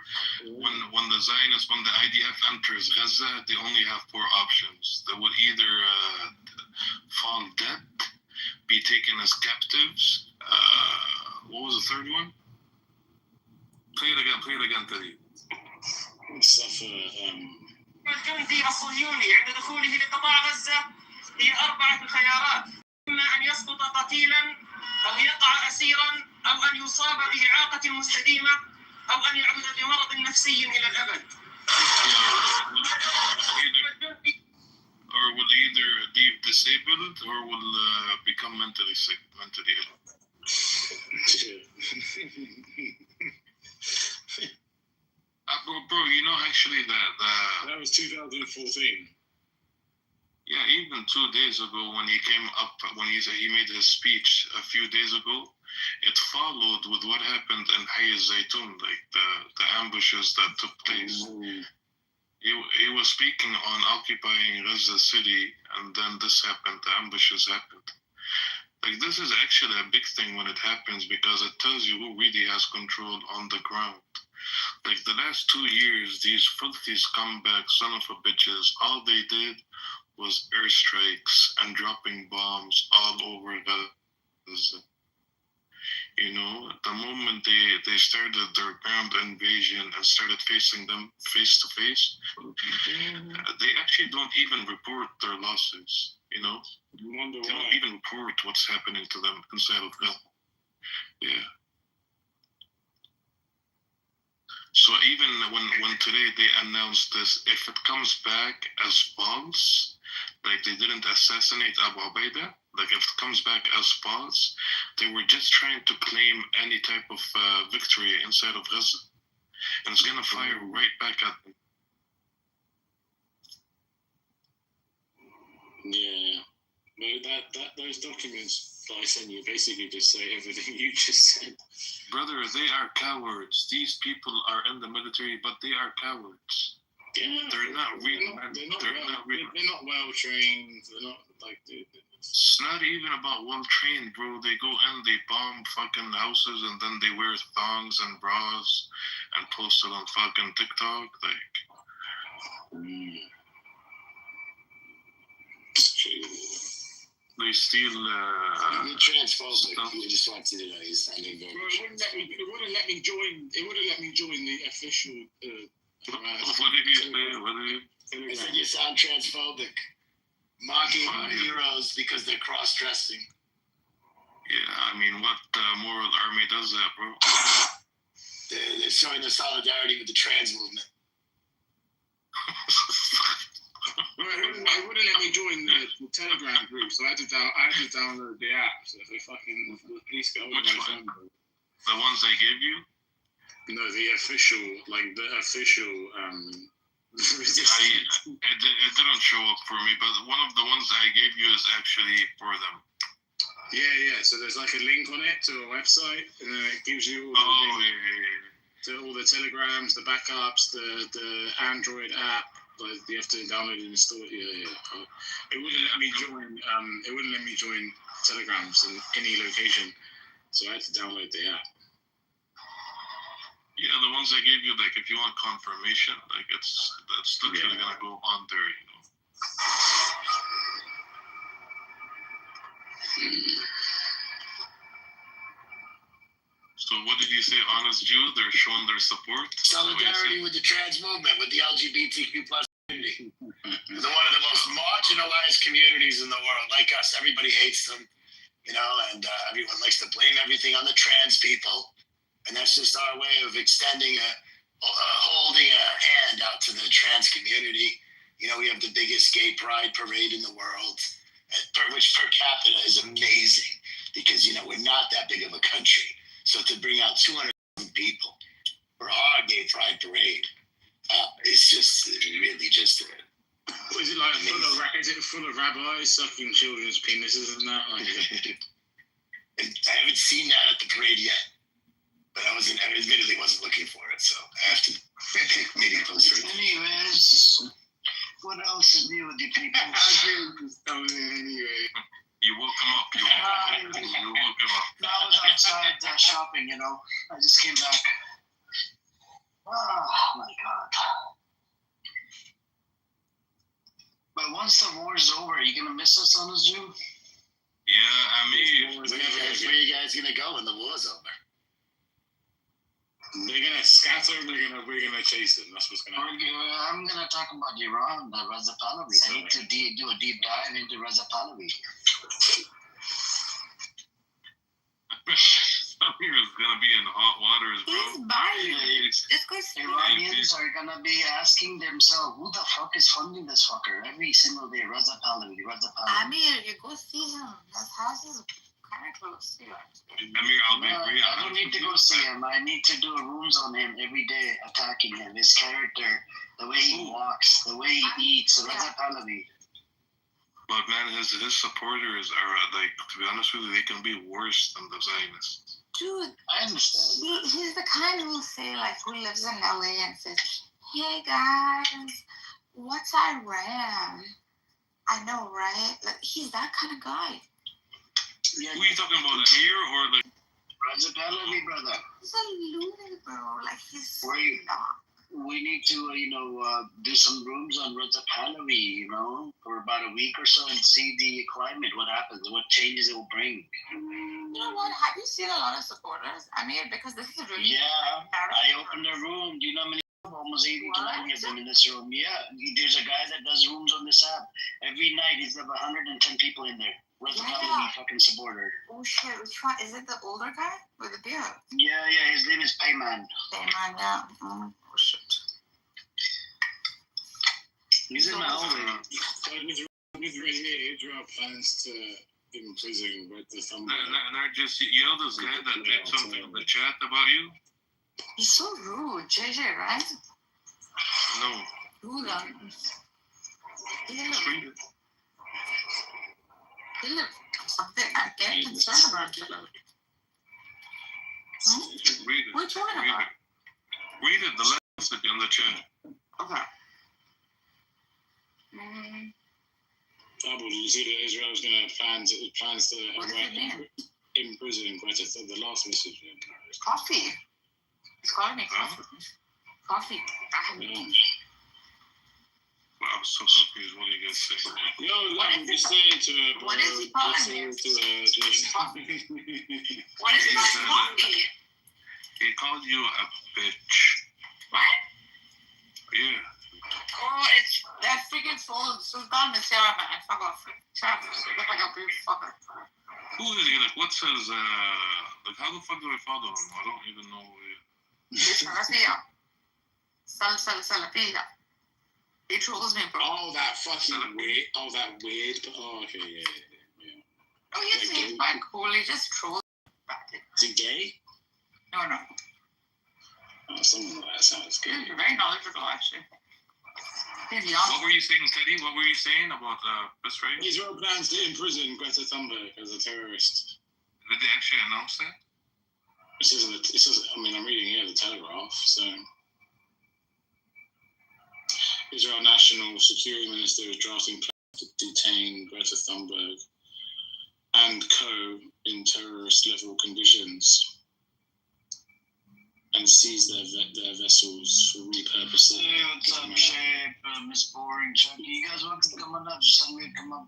when the Zionists, when the IDF enters Gaza, they only have 4 options. They would either fall dead, be taken as captives. What was the third one? Play it again, Teddy. الجندي الصهيوني عند دخوله لقطاع غزة هي 4 خيارات، إما أن يسقط قتيلا أو يقع أسيرا أو أن يصاب بإعاقة مستديمة أو أن يعود بمرض نفسي إلى الأبد. Or will either leave disabled or will become mentally sick, mentally ill. Bro, actually that was 2014. Yeah, even 2 days ago when he came up, when he made his speech a few days ago, it followed with what happened in Hayy Zaytun, like the ambushes that took place. He was speaking on occupying Gaza city, and then this happened, the ambushes happened. Like, this is actually a big thing when it happens, because it tells you who really has control on the ground. Like, the last 2 years, these filthy scumbag son of a bitches, all they did was airstrikes and dropping bombs all over Gaza. The moment they started their ground invasion and started facing them face to face, they actually don't even report their losses. They don't even report what's happening to them inside of Gaza. Yeah. So even when today they announced this, if it comes back as false, like they didn't assassinate Abu Ubaidah, like if it comes back as pause, they were just trying to claim any type of victory inside of Gaza, and it's gonna fire right back at them. Yeah, but those documents that I sent you basically just say everything you just said. Brother, they are cowards. These people are in the military, but they are cowards. Yeah, they're not real men. They're not well trained. They're not like. It's not even about well trained, bro. They go in, they bomb fucking houses, and then they wear thongs and bras and post it on fucking TikTok. Like, they steal. You're transphobic. You just want to know you're sounding very. It wouldn't let me join. It wouldn't let me join the official. What did you say? What did you? I said you sound transphobic, mocking our heroes because they're cross-dressing. Yeah, I mean, what moral army does that, bro? They're showing their solidarity with the trans movement. It wouldn't let me join the Telegram group, so I had to download the app. So if they fucking please go. Which one? The ones I gave you? No, the official, like the official. It didn't show up for me, but one of the ones I gave you is actually for them. Yeah. So there's like a link on it to a website, and then it gives you all to all the telegrams, the backups, the Android app. Like you have to download and install it. Yeah. It wouldn't let me join. It wouldn't let me join telegrams in any location, so I had to download the app. Yeah, the ones I gave you, like, if you want confirmation, like, it's literally gonna go on there, you know. So what did you say, honest Jew? They're showing their support? Solidarity with the trans movement, with the LGBTQ plus community. They're one of the most marginalized communities in the world. Like us, everybody hates them, you know, and everyone likes to blame everything on the trans people. And that's just our way of extending holding a hand out to the trans community. You know, we have the biggest gay pride parade in the world, which per capita is amazing because, you know, we're not that big of a country. So to bring out 200,000 people for our gay pride parade, it's just really just. Is it like full of rabbis sucking children's penises and that? I haven't seen that at the parade yet. But I admittedly wasn't looking for it, so I have to maybe closer. Anyways, what else is new with the people? Anyway. You woke him up. You woke him up. No, I was outside shopping, you know. I just came back. Oh, my God. But once the war's over, are you going to miss us on the Zoom? Yeah, I mean... Where are you guys going to go when the war's over? They're gonna scatter. We're gonna chase them. That's what's gonna happen. I'm gonna talk about Iran, the Reza Pahlavi. I need to do a deep dive into Reza Pahlavi. Samir's gonna be in hot waters, bro. He's buying. Iranians are gonna be asking themselves, who the fuck is funding this fucker every single day? Reza Pahlavi. Amir, you go see him. His house is kind of close to yours. Amir, I don't need to go see him. I need to do rooms on him every day, attacking him, his character, the way he walks, the way he eats. Reza Pahlavi. But man, his supporters are like, to be honest with you, they can be worse than the Zionists. Dude, I understand. He's the kind who say, like, who lives in LA and says, "Hey guys, what's Iran?" I know, right? Like, he's that kind of guy. Yeah, who are you talking about, Amir or the Reza Pahlavi, brother? He's a loony, bro. Like, he's Where you? We need to, do some rooms on Reza Pahlavi, for about a week or so and see the climate, what happens, what changes it will bring. You know what? Have you seen a lot of supporters? I mean, because this is really... Yeah, I opened a room. Do you know how many? Almost 80 to 90 of them in this room. Yeah, there's a guy that does rooms on this app. Every night he's got 110 people in there. Reza Pahlavi fucking supporter. Oh shit, which one? Is it the older guy with the beard? Yeah, his name is Payman. Payman, yeah. Oh shit. He's in my hallway. With Israel plans to imprisoning Greta Thunberg. And I just, you know, this guy that did something in the chat about you? He's so rude, JJ, right? No. Who then? Read it. Caleb, something I'm getting concerned about, Caleb. Read it. Which one Read about? it. Read it, the last message in the chat. Okay. Double, did you see that Israel's going to have plans to What does it mean? imprison Greta Thunberg? The last message. Coffee. He's calling me coffee. Coffee. Well, I'm so confused. What are you guys saying? No, I'm just saying to her, bro. What is he calling me? What is he calling coffee? He called you a bitch. What? Yeah. Oh, it's that freaking fool. Sultan is Sarah, man. Fuck off. Sarah, look like a big fucker. Who is he? Like, what's his, like, how the fuck do I follow him? I don't even know. Salafia. Salafia. He trolls me, bro. Oh, that fucking weird. Oh, that weird. Oh, okay, yeah. Oh, he's quite cool. He just trolls me. Is he gay? No. Oh, something like that sounds good. He's very knowledgeable, actually. He's young. What were you saying, Teddy? What were you saying about this right? Israel plans to imprison Greta Thunberg as a terrorist. Did they actually announce that? It says, I mean, I'm reading here the Telegraph, so. Israel National Security Minister is drafting plans to detain Greta Thunberg and co. in terrorist-level conditions and seize their vessels for repurposing. Hey, what's up, Shape? Miss Boring, Chucky. You guys want to come on up? Just let me come up.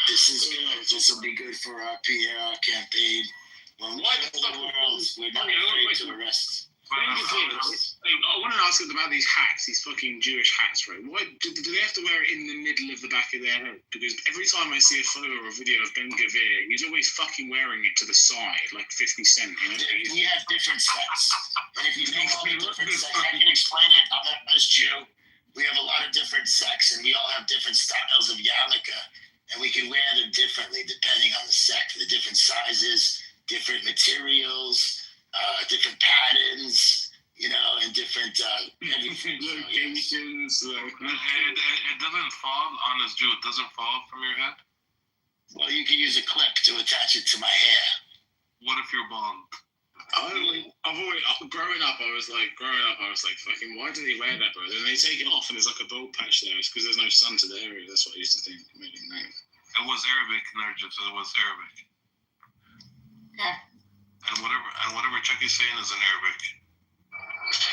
This is good. This will be good for our PR campaign. When we show the world, we're not afraid to arrest. I want to ask about these hats, these fucking Jewish hats, right? Why do they have to wear it in the middle of the back of their head? Because every time I see a photo or a video of Ben Gavir, he's always fucking wearing it to the side, like 50 Cent. You know? We have different sects. And if you know all the different sects, I can explain it. I'm a Jew. We have a lot of different sects, and we all have different styles of yarmulke. And we can wear them differently depending on the sect. The different sizes, different materials, different patterns, you know, and different locations. It doesn't fall on his Jew. It doesn't fall from your head. Well, you can use a clip to attach it to my hair. What if you're bald? Growing up, I was like, fucking, why do they wear that, bro? Then they take it off and there's like a bald patch there. It's because there's no sun to the area. That's what I used to think. It made it nice. It was Arabic, Nerjus. It was Arabic. Yeah. And whatever Chucky's saying is in Arabic.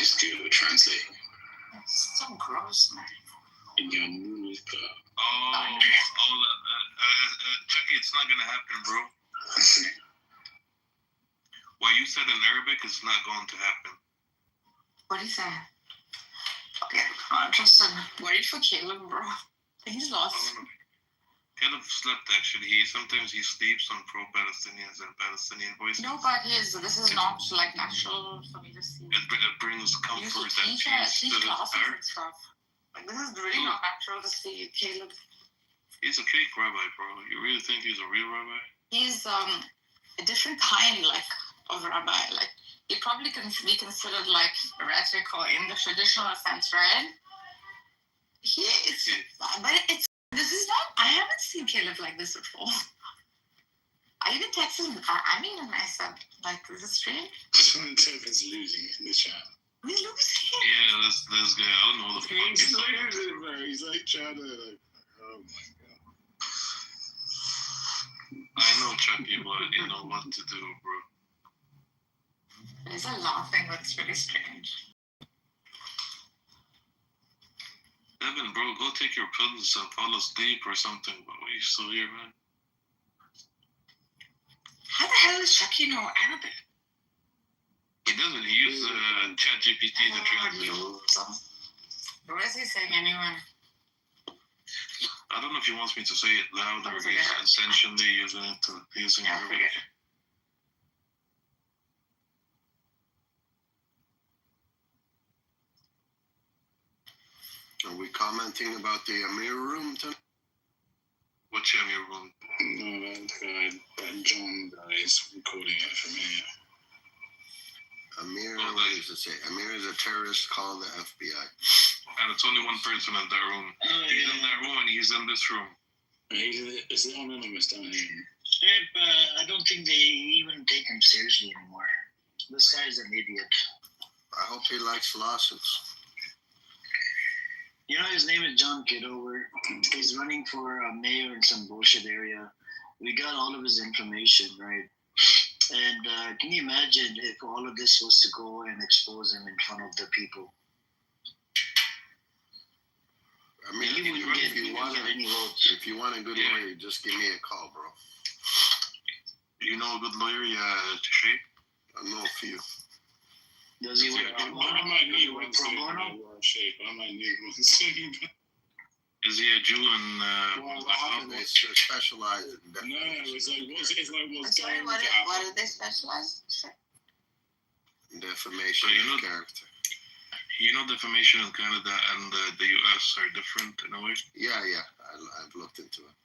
It's Google Translate. It's so gross, man. Chucky, it's not gonna happen, bro. What you said in Arabic is not going to happen. What do you say? Okay, I'm interested. Worried for Caleb, bro. He's lost. Caleb slept actually. Sometimes he sleeps on pro-Palestinians and Palestinian voices. No, but this is not like natural for me to see. It brings comfort and teach peace to his classes heart. and stuff. Like this is really not natural to see Caleb. He's a fake rabbi, bro. You really think he's a real rabbi? He's a different kind, like, of rabbi. Like he probably can be considered like heretical in the traditional sense, right? He is, but it's. This is not. I haven't seen Caleb like this before. I even texted him. I mean, and I said, like, this is strange. Someone's losing it in the chat. He's losing. Yeah, this guy. I don't know what the fuck he's losing, bro. He's like trying to, like, oh my god. I know Chucky, but you know what to do, bro. There's a laughing that's really strange. Evan, bro, go take your pills and fall asleep or something. But why are you still here, man? How the hell does Chucky know Arabic? He doesn't. He uses ChatGPT to translate. What is he saying anyway? I don't know if he wants me to say it louder. He's essentially using Arabic. Are we commenting about the Amir room tonight? Which Amir room? No, that John guy is recording it from here. Amir, what does it say? Amir is a terrorist, call the FBI. And it's only one person in that room. He's in that room and he's in this room. It's the anonymous down here. Yeah, but I don't think they even take him seriously anymore. This guy's an idiot. I hope he likes lawsuits. You know, his name is John Kitover. He's running for mayor in some bullshit area. We got all of his information, right? And can you imagine if all of this was to go and expose him in front of the people? I mean, if you want a good lawyer, just give me a call, bro. You know a good lawyer, Shay? I know a few. Does he work pro bono? I might need one soon. I might need one soon. Is he a Jew in they specialize in No, it's like what's Sorry, going what on. do they specialize? Defamation of character. You know, defamation in Canada and the US are different in a way? Yeah, I've looked into it.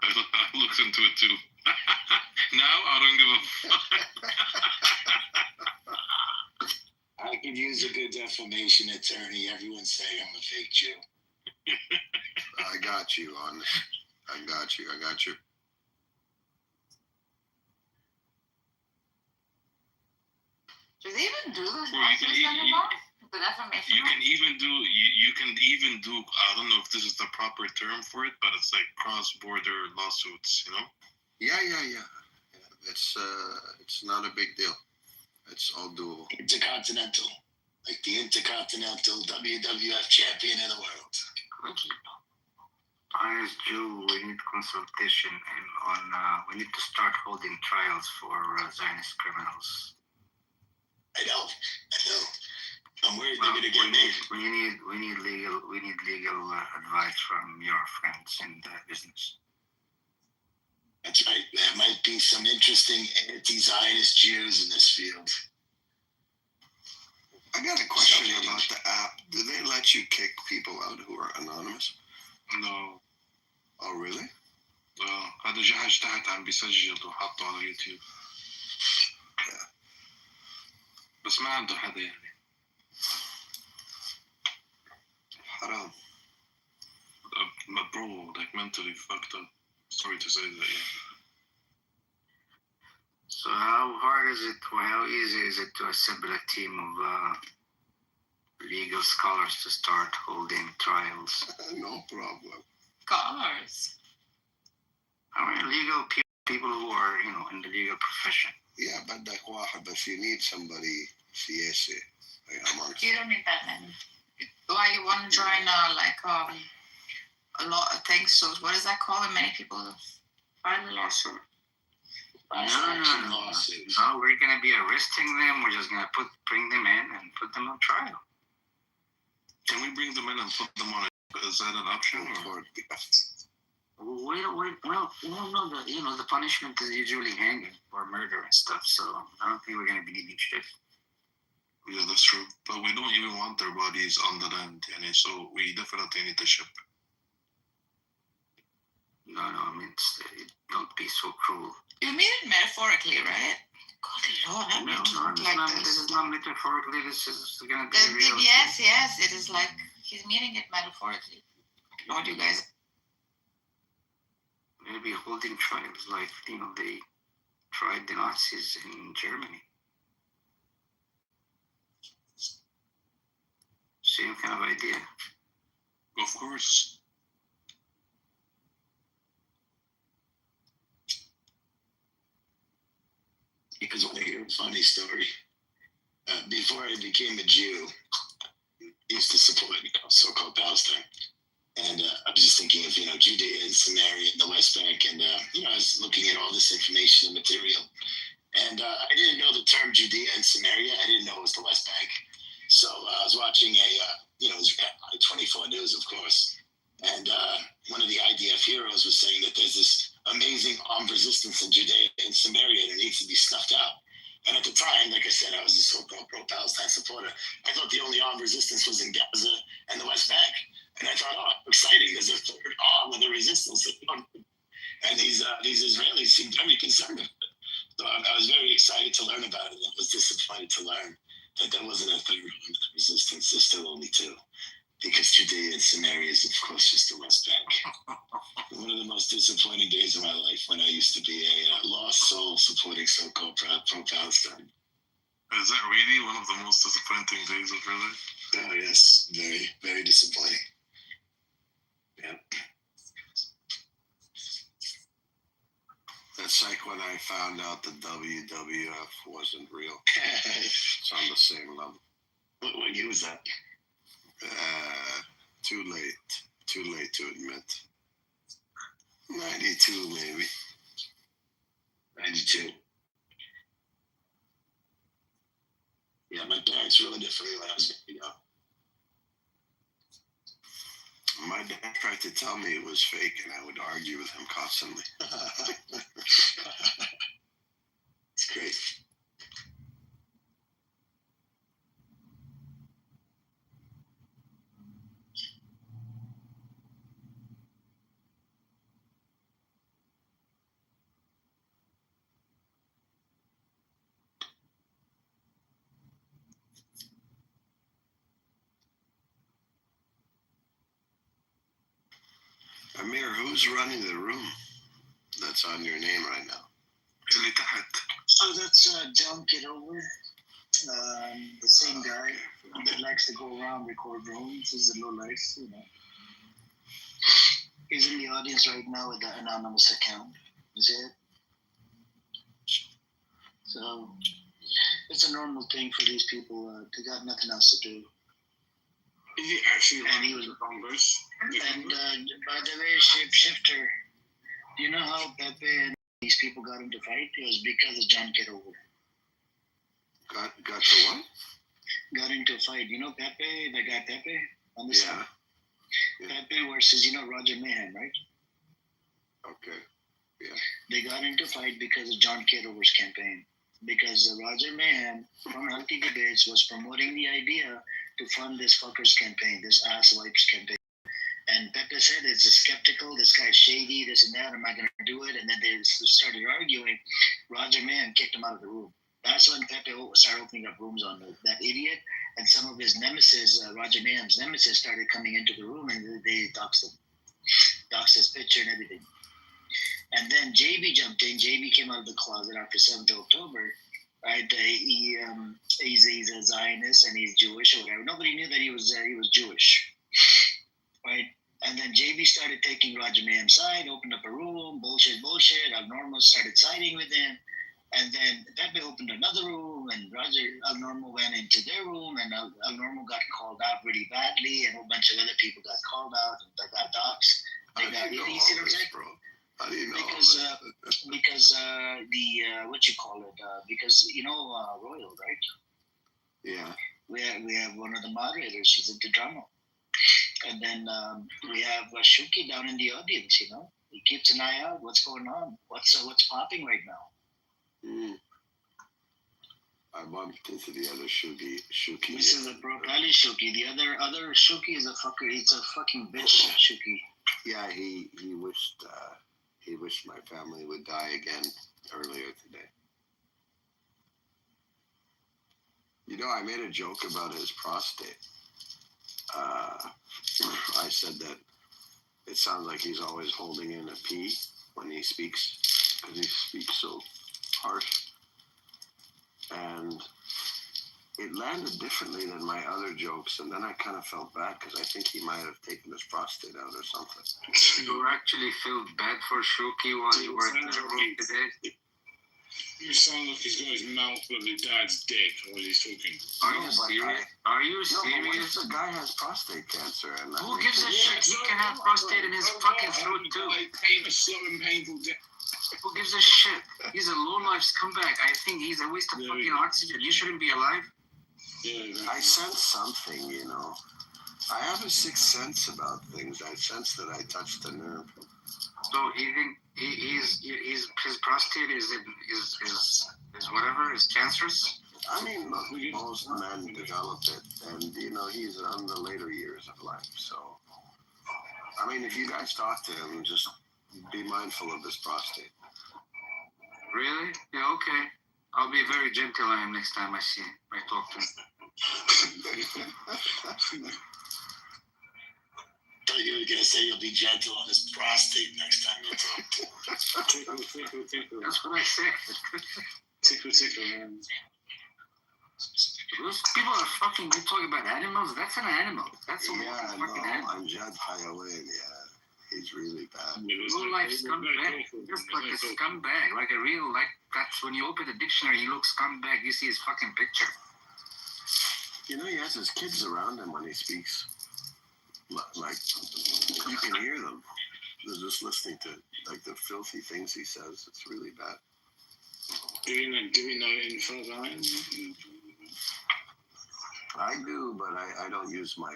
I looked into it too. Now I don't give a fuck. I could use a good defamation attorney. Everyone's saying I'm a fake Jew. I got you on this. I got you. Do they even do those Well, anymore? The defamation? You can even do I don't know if this is the proper term for it, but it's like cross-border lawsuits, you know? Yeah. It's not a big deal. It's all doable. Intercontinental. Like the Intercontinental WWF champion in the world. I, as Jew, we need consultation and we need to start holding trials for Zionist criminals. I know. I'm worried they're gonna get me. We need legal advice from your friends in the business. That's right. There might be some interesting anti-Zionist Jews in this field. I got a question about the app. Do they let you kick people out who are anonymous? No. Oh, really? هذا جهاز تحت عم بيسجل وحطه على يوتيوب. بس ما عنده حدا يعني. حرام. Bro, like mentally fucked up. Sorry to say that, yeah. So how hard is it, or how easy is it to assemble a team of legal scholars to start holding trials? No problem. Scholars? I mean, legal people who are, in the legal profession. Yeah, بدك واحد, if you need somebody سياسي. You don't need that many. Why you want to join a lot of things? So what is that called? Many people file a lawsuit. No, we're going to be arresting them. We're just going to bring them in and put them on trial. Can we bring them in and put them on is that an option? Well, no, the punishment is usually hanging or murder and stuff, so I don't think we're going to be needing shit. Yeah, that's true. But we don't even want their bodies on the land, so we definitely need to ship. No, I mean, don't be so cruel. You mean it metaphorically, right? God, Lord, I don't This is not metaphorically. This is going to be real. Yes, it is like he's meaning it metaphorically. Lord, you guys. Maybe holding trials like, they tried the Nazis in Germany. Same kind of idea. Of course. Because I hear a funny story. Before I became a Jew, I used to support so-called Palestine. And I was just thinking of, Judea and Samaria and the West Bank. And, I was looking at all this information and material. And I didn't know the term Judea and Samaria. I didn't know it was the West Bank. So I was watching it was I-24 News, of course. And one of the IDF heroes was saying that there's this amazing armed resistance in Judea and Samaria that needs to be snuffed out. And at the time, like I said, I was a so-called pro-Palestine supporter. I thought the only armed resistance was in Gaza and the West Bank. And I thought, oh, exciting. There's a third arm of the resistance. And these Israelis seemed very concerned about it. So I was very excited to learn about it. I was disappointed to learn that there wasn't a third arm of the resistance. There's still only two. Because Judea and Samaria is, of course, just the West Bank. One of the most disappointing days of my life when I used to be a lost soul supporting so-called pro-Palestine. Is that really one of the most disappointing days of your life? Oh, yes. Very, very disappointing. Yeah. That's like when I found out the WWF wasn't real. It's on the same level. What year was that? Too late to admit. 92 maybe. 92. Yeah, my parents really differently when I was young. My dad tried to tell me it was fake, and I would argue with him constantly. It's great. Amir, who's running the room that's on your name right now? So that's John Kitover, the same guy that likes to go around record rooms. He's a low life, you know. He's in the audience right now with the anonymous account. Is it? So it's a normal thing for these people. They got nothing else to do. Is he actually running the Congress? And by the way, Shapeshifter, do you know how Pepe and these people got into fight? It was because of John Kitover. Got to what? Got into a fight. You know Pepe, the guy Pepe on the side? Yeah. Pepe versus, you know, Roger Mayhem, right? Okay. Yeah. They got into a fight because of John Kitover's campaign. Because Roger Mayhem from Healthy Debates was promoting the idea to fund this fucker's campaign, this ass wipes campaign. And Pepe said it's skeptical, this guy's shady, this and that, I'm not going to do it. And then they started arguing. Roger Mayhem kicked him out of the room. That's when Pepe started opening up rooms on that idiot. And some of his nemesis, Roger Mayhem's nemesis, started coming into the room and they doxed him. Doxed his picture and everything. And then JB jumped in. JB came out of the closet after 7th of October. Right? He's a Zionist and he's Jewish or whatever. Nobody knew that he was Jewish. Right? And then JB started taking Roger Mayhem's side, opened up a room, bullshit. Abnormal started siding with him. And then Pepe opened another room, and Abnormal went into their room, and Abnormal got called out really badly, and a whole bunch of other people got called out, and they got doxxed. You see what I'm saying? How do you know? Because what you call it? Because you know Royal, right? Yeah. We have one of the moderators. She's into drama, and then we have Shuki down in the audience. You know, he keeps an eye out. What's going on? What's popping right now? I bumped into the other Shuki. This is a Brokali Shuki. The other Shuki is a fucker. It's a fucking bitch Shuki. Yeah, he wished my family would die again earlier today. You know, I made a joke about his prostate. I said that it sounds like he's always holding in a pee when he speaks, because he speaks so harsh. And it landed differently than my other jokes, and then I kind of felt bad because I think he might have taken his prostate out or something. You actually felt bad for Shuki while you were in the room today? You sound like he's got his mouth with his dad's dick while he's talking. Are you serious? No, but what if the guy has prostate cancer? And who gives a shit? He can have prostate in his fucking throat too. A slow and painful death. Who gives a shit? He's a low-life scumbag. I think he's a waste of fucking oxygen. You shouldn't be alive. Yeah, I sense something, you know. I have a sixth sense about things. I sense that I touched the nerve. So you think his prostate is whatever, is cancerous? I mean, look, most men develop it, and you know he's on the later years of life, so I mean, if you guys talk to him, just be mindful of his prostate. Really? Yeah, okay. I'll be very gentle on him next time I talk to him. I thought you were going to say you'll be gentle on his prostate next time you talk to him. Tickle. That's what I said. Tickle, man. Those people are fucking, you talking about animals? That's an animal. That's a fucking animal. I'm Jad Hayawan, he's really bad. Real life scumbag. Just like a scumbag. Like a real, that's when you open the dictionary, you look scumbag, you see his fucking picture. You know, he has his kids around him when he speaks. Like, you can hear them. They're just listening to, the filthy things he says. It's really bad. Do we know info behind? I do, but I don't use my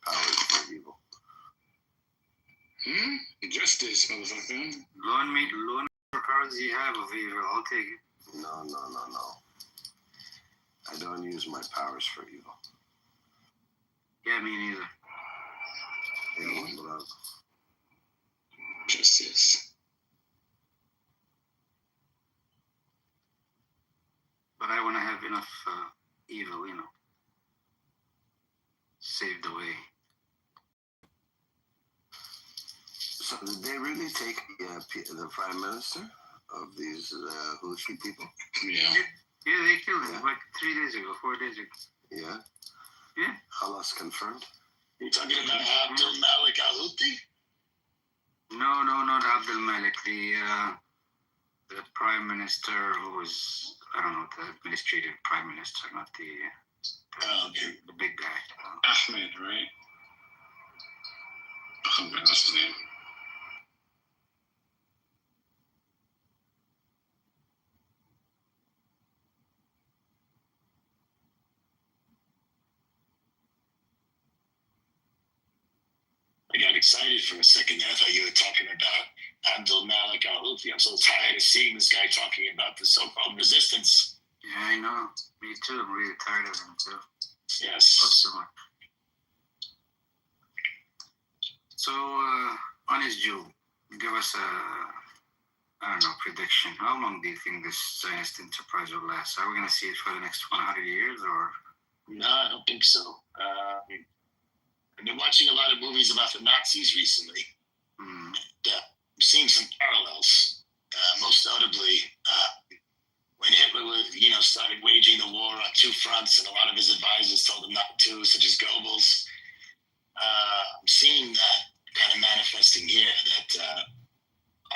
powers for evil. Justice, motherfucker. Loan me the powers you have of evil. I'll take it. No. I don't use my powers for evil. Yeah, me neither. Justice. But I want to have enough evil, saved away. So did they really take the prime minister of these Houthi people? Yeah. Yeah, they killed him 4 days ago. Yeah? Yeah. Halas confirmed? You're talking about Abdul Malik al-Houthi? No, not Abdul Malik. The prime minister who was, I don't know, the administrative prime minister, not the big guy. Ahmed, right? I can't remember his name. I got excited for a second there. I thought you were talking about Abdul Malik al-Houthi. I'm so tired of seeing this guy talking about the so-called resistance. Yeah, I know. Me too. I'm really tired of him too. Yes. So much. So, Honest Jew, give us a prediction. How long do you think this Zionist enterprise will last? Are we going to see it for the next 100 years, or? No, I don't think so. I've been watching a lot of movies about the Nazis recently. Mm. And, I'm seeing some parallels. Most notably, when Hitler was, started waging the war on two fronts, and a lot of his advisors told him not to, such as Goebbels. I'm seeing that kind of manifesting here. That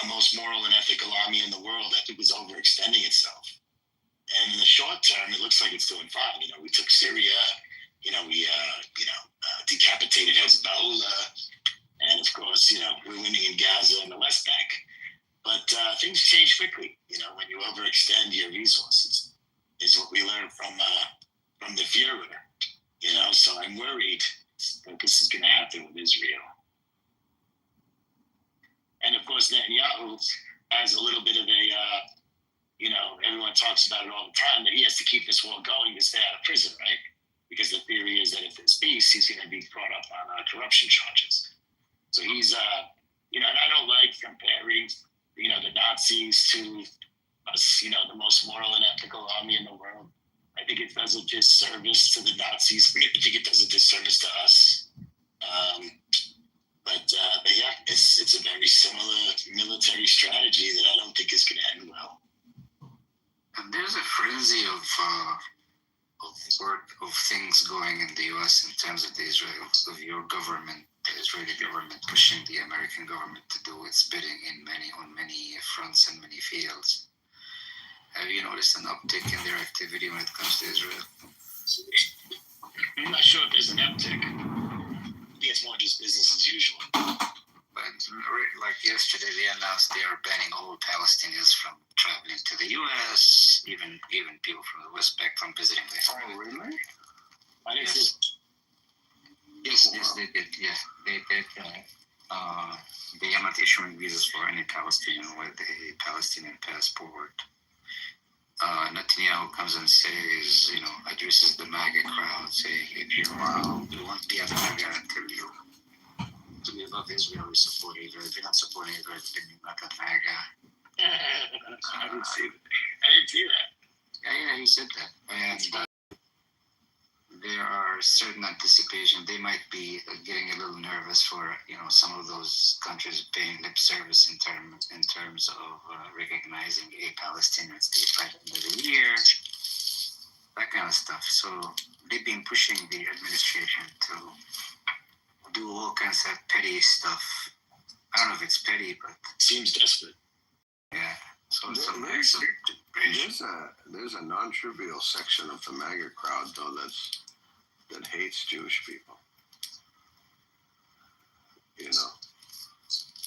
our most moral and ethical army in the world, I think, was overextending itself. And in the short term, it looks like it's doing fine. We took Syria. We decapitated Hezbollah, and of course, we're winning in Gaza and the West Bank. But things change quickly. When you overextend your resources, is what we learned from the Führer. So I'm worried that this is going to happen with Israel. And of course, Netanyahu has a little bit of a, everyone talks about it all the time, that he has to keep this war going to stay out of prison, right? Because the theory is that if there's peace, he's going to be brought up on corruption charges. So he's, and I don't like comparing, the Nazis to us, the most moral and ethical army in the world. I think it does a disservice to the Nazis. I think it does a disservice to us. But yeah, it's a very similar military strategy that I don't think is going to end well. And there's a frenzy of things going in the U.S. in terms of of your government, the Israeli government, pushing the American government to do its bidding on many fronts and many fields. Have you noticed an uptick in their activity when it comes to Israel? I'm not sure if there's an uptick. I think it's more just business as usual. But like yesterday, they announced they are banning all Palestinians from traveling to the U.S., even people from the West Bank from visiting there. Oh, really? Yes, they did. Yeah, they did. They are not issuing visas for any Palestinian with a Palestinian passport. Netanyahu comes and says, addresses the MAGA crowd, saying, if you won't be a MAGA until you to be above Israel, you support Israel. If you're not supporting Israel, then you're not a MAGA. I didn't see that. Yeah, he said that. And there are certain anticipation. They might be getting a little nervous for some of those countries paying lip service in terms of recognizing a Palestinian state by the end of the year, that kind of stuff. So they've been pushing the administration to do all kinds of petty stuff. I don't know if it's petty, but seems desperate. Yeah. So There's a non-trivial section of the MAGA crowd though that hates Jewish people.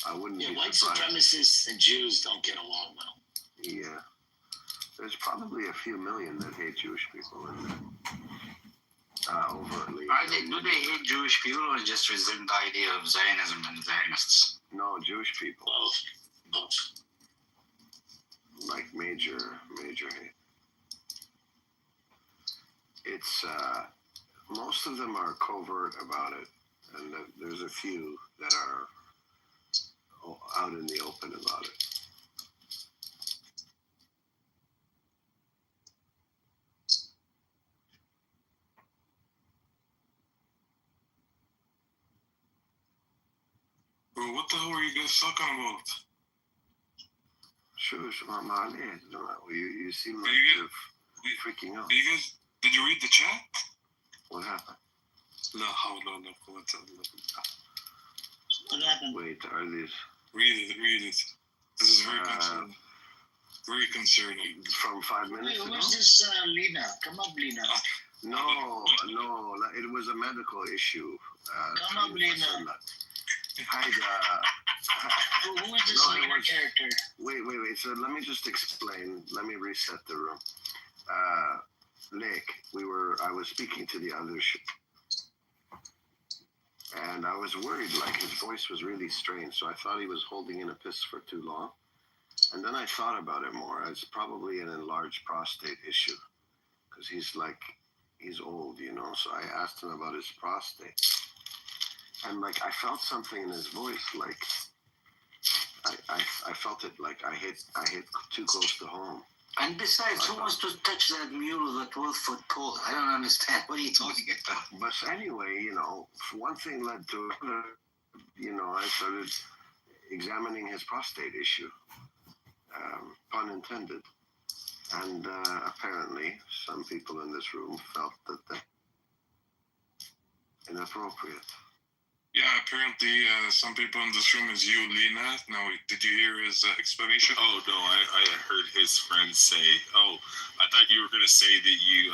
I wouldn't. Yeah, be white surprised. supremacists and Jews don't get along well. Yeah, there's probably a few million that hate Jewish people in there. Overtly. Do they hate Jewish people or just resent the idea of Zionism and Zionists? No, Jewish people. Both. Like major hate. It's most of them are covert about it, and there's a few that are out in the open about it. Bro, what the hell were you guys talking about? Sure, you seem like you're freaking out. Did you read the chat? What happened? La hawla wa la quwwata illa billah. What happened? Wait, are these? Read it. This is very concerning. Very concerning. From 5 minutes ago? Who's this Lena? Come up, Lena. No, it was a medical issue. Come up, Lena. Who is this Lena character? Wait. So let me just explain. Let me reset the room. Nick, I was speaking to the other and I was worried, like his voice was really strange, so I thought he was holding in a piss for too long. And then I thought about it more. It's probably an enlarged prostate issue, because he's old, so I asked him about his prostate. And I felt something in his voice, I felt it like I hit too close to home. And besides, who wants to touch that mule with a 12-foot pole? I don't understand. What are you talking about? But anyway, one thing led to another. I started examining his prostate issue, pun intended. And apparently, some people in this room felt that that's inappropriate. Yeah, apparently some people in this room is you, Lena. Now, did you hear his explanation? Oh, no, I heard his friend say, I thought you were going to say that you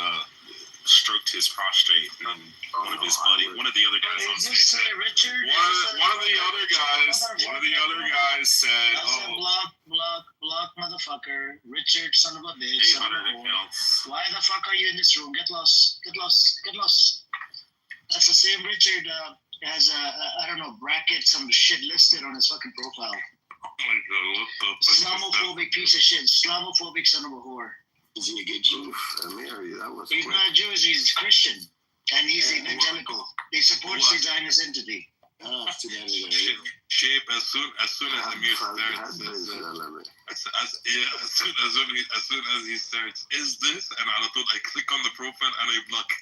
stroked his prostate and one of the other guys on stage. Richard? One of the other guys said, block, motherfucker. Richard, son of a bitch. 800 accounts. Why the fuck are you in this room? Get lost. That's the same Richard has bracket, some shit listed on his fucking profile. Oh my god, what the fuck? Islamophobic piece of shit. Islamophobic son of a whore. Is he a good Jew? He's not Jewish, he's Christian. And he's evangelical. He supports the Zionist entity. Shape, as soon as Amir starts, as soon as he starts, is this? And I click on the profile and I block it.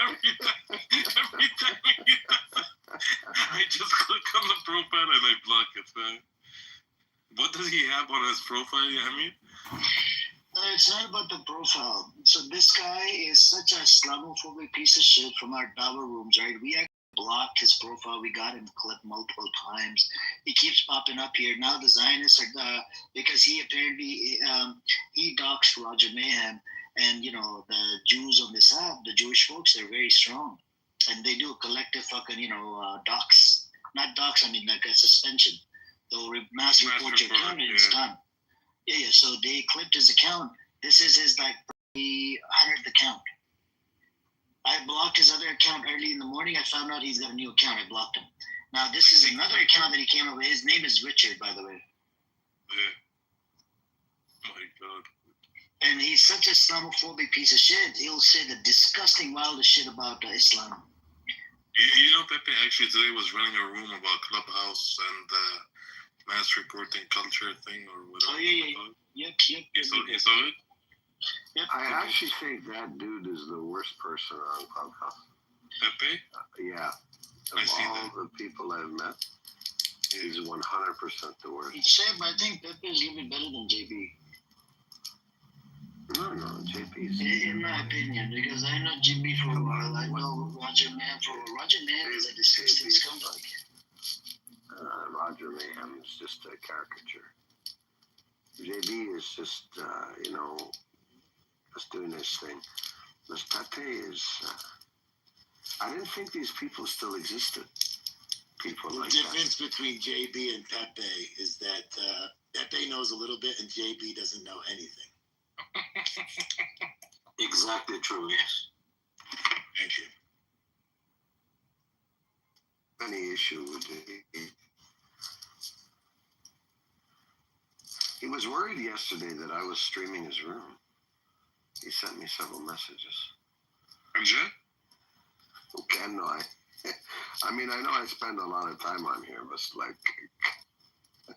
every time I just click on the profile and I block it, man. What does he have on his profile, Amir? No, it's not about the profile. So this guy is such a Islamophobic piece of shit from our Dawa rooms, right? We actually blocked his profile. We got him clipped multiple times. He keeps popping up here. Now the Zionists are because he apparently he doxed Roger Mayhem, and the Jews on this app, the Jewish folks, they're very strong, and they do a collective fucking dox. Not dox. I mean like a suspension. They'll mass report your account and it's done. Yeah. So they clipped his account. This is his 100th account. I blocked his other account early in the morning. I found out he's got a new account. I blocked him. Now this is another account that he came up with. His name is Richard, by the way. Yeah. Oh my god. And he's such a Islamophobic piece of shit. He'll say the disgusting, wildest shit about Islam. You know, Pepe actually today was running a room about Clubhouse and mass reporting culture thing or whatever. Oh, yeah. Yep. You saw it? Yep. I actually think that dude is the worst person on Clubhouse. Pepe? Yeah. Of all the people I've met, he's 100% the worst. Shep, I think Pepe is a little bit better than JB. No, JP's. In my opinion, because I know JB for a while. I know Roger Mann for a while. Roger Mann is a disgusting scumbag. Roger Mayhem is just a caricature. JB is just, just doing his thing. But Pepe is, I didn't think these people still existed. People like that. The difference between JB and Pepe is that Pepe knows a little bit and JB doesn't know anything. Exactly true, yes. Thank you. Any issue with it. He was worried yesterday that I was streaming his room. He sent me several messages. Angel? Okay, no, I mean, I know I spend a lot of time on here, but like,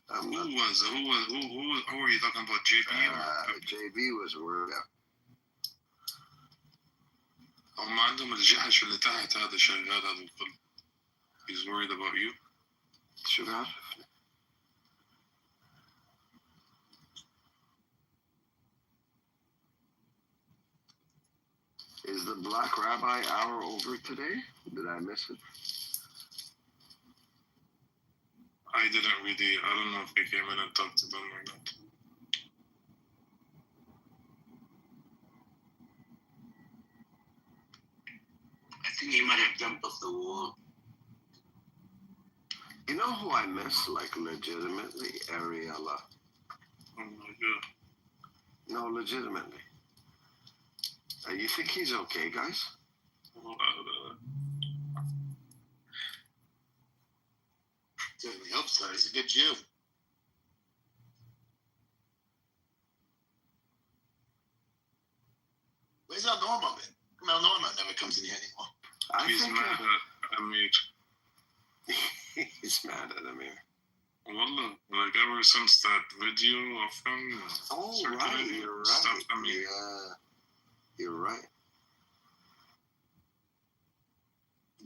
I'm not. Who are you talking about, JB? JB was worried. هم عندهم الجحش اللي تحت هذا شغال هذا الكل. He's worried about you. شو عارف؟ Is the Black Rabbi hour over today? Did I miss it? I don't know if he came in and talked to them or not. I think he might have jumped off the wall. You know who I miss, like, legitimately? Ariella. Oh my God. No, legitimately. You think he's okay, guys? Certainly hope so. He's a good Jew. Where's our Norma been? Well, Norma never comes in here anymore. He's mad at Amir. He's mad at Amir. Wallah, like ever since that video of him. Oh, right, you're right. Yeah, you're right.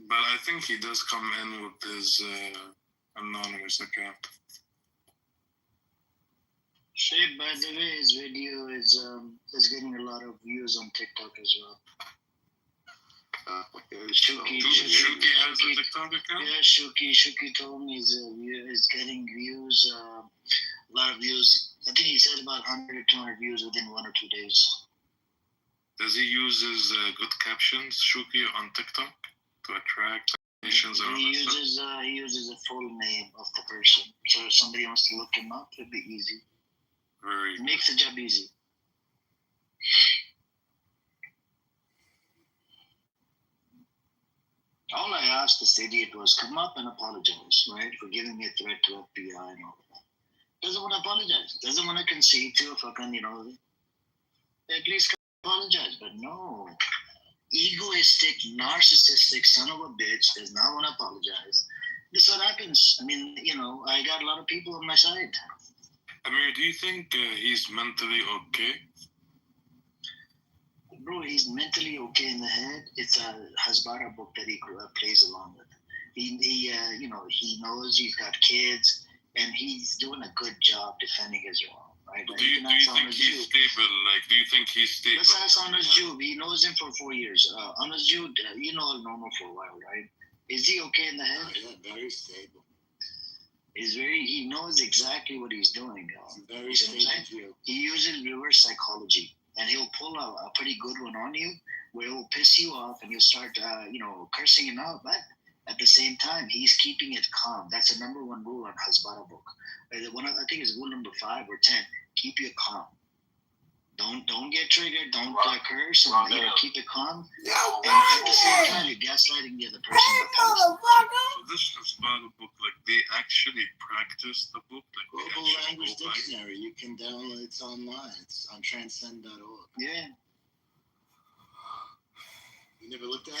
But I think he does come in with his anonymous account. Shape, by the way, his video is getting a lot of views on TikTok as well. Shuki has a TikTok account? Yeah, Shuki told me is getting views, a lot of views. I think he said about 100 or 200 views within 1 or 2 days. Does he use his good captions, Shuki, on TikTok to attract nations? He uses the full name of the person. So if somebody wants to look him up, it'd be easy. It makes the job easy. All I asked this idiot was come up and apologize, right, for giving me a threat to FBI and all that. Doesn't want to apologize. Doesn't want to concede to a fucking, at least apologize. But no. Egoistic, narcissistic son of a bitch does not want to apologize. This is what happens. I mean, I got a lot of people on my side. Amir, do you think he's mentally okay? Bro, he's mentally okay in the head. It's a Hasbara book that he plays along with. He knows he's got kids, and he's doing a good job defending Israel, right? Do you think he's stable? Like, do you think he's stable? Let's ask Honest Jew. He knows him for 4 years. Honest Jew, you know Normal for a while, right? Is he okay in the head? Oh, yeah, very stable. He knows exactly what he's doing. Very stable. He uses reverse psychology. And he'll pull a pretty good one on you where he'll piss you off and you'll start, cursing him out. But at the same time, he's keeping it calm. That's the number one rule on Hasbara book. I think it's rule number 5 or 10. Keep it calm. Don't get triggered. Don't curse. And keep it calm. And at the same time, you're gaslighting the other person. So this Hasbara book, like, they actually practice the book? Like, Global Language Dictionary. You can download it. It's online. It's on transcend.org. Yeah. You never looked at it?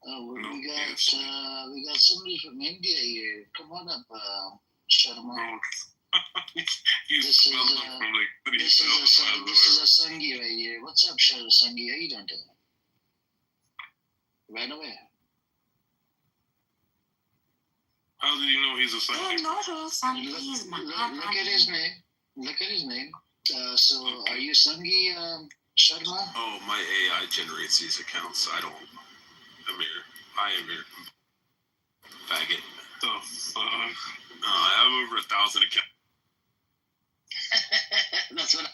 We got somebody from India here. Come on up, Sharma. This is a Sangi right here. What's up, Sangi? How you doing today? Right away. How do you know he's a Sangi? Look at his name. Look at his name. So, are you Sangi, Sharma? Oh, my AI generates these accounts. I don't. Amir. Hi, Amir. Faggot. The fuck? I have over 1,000 accounts. That's what.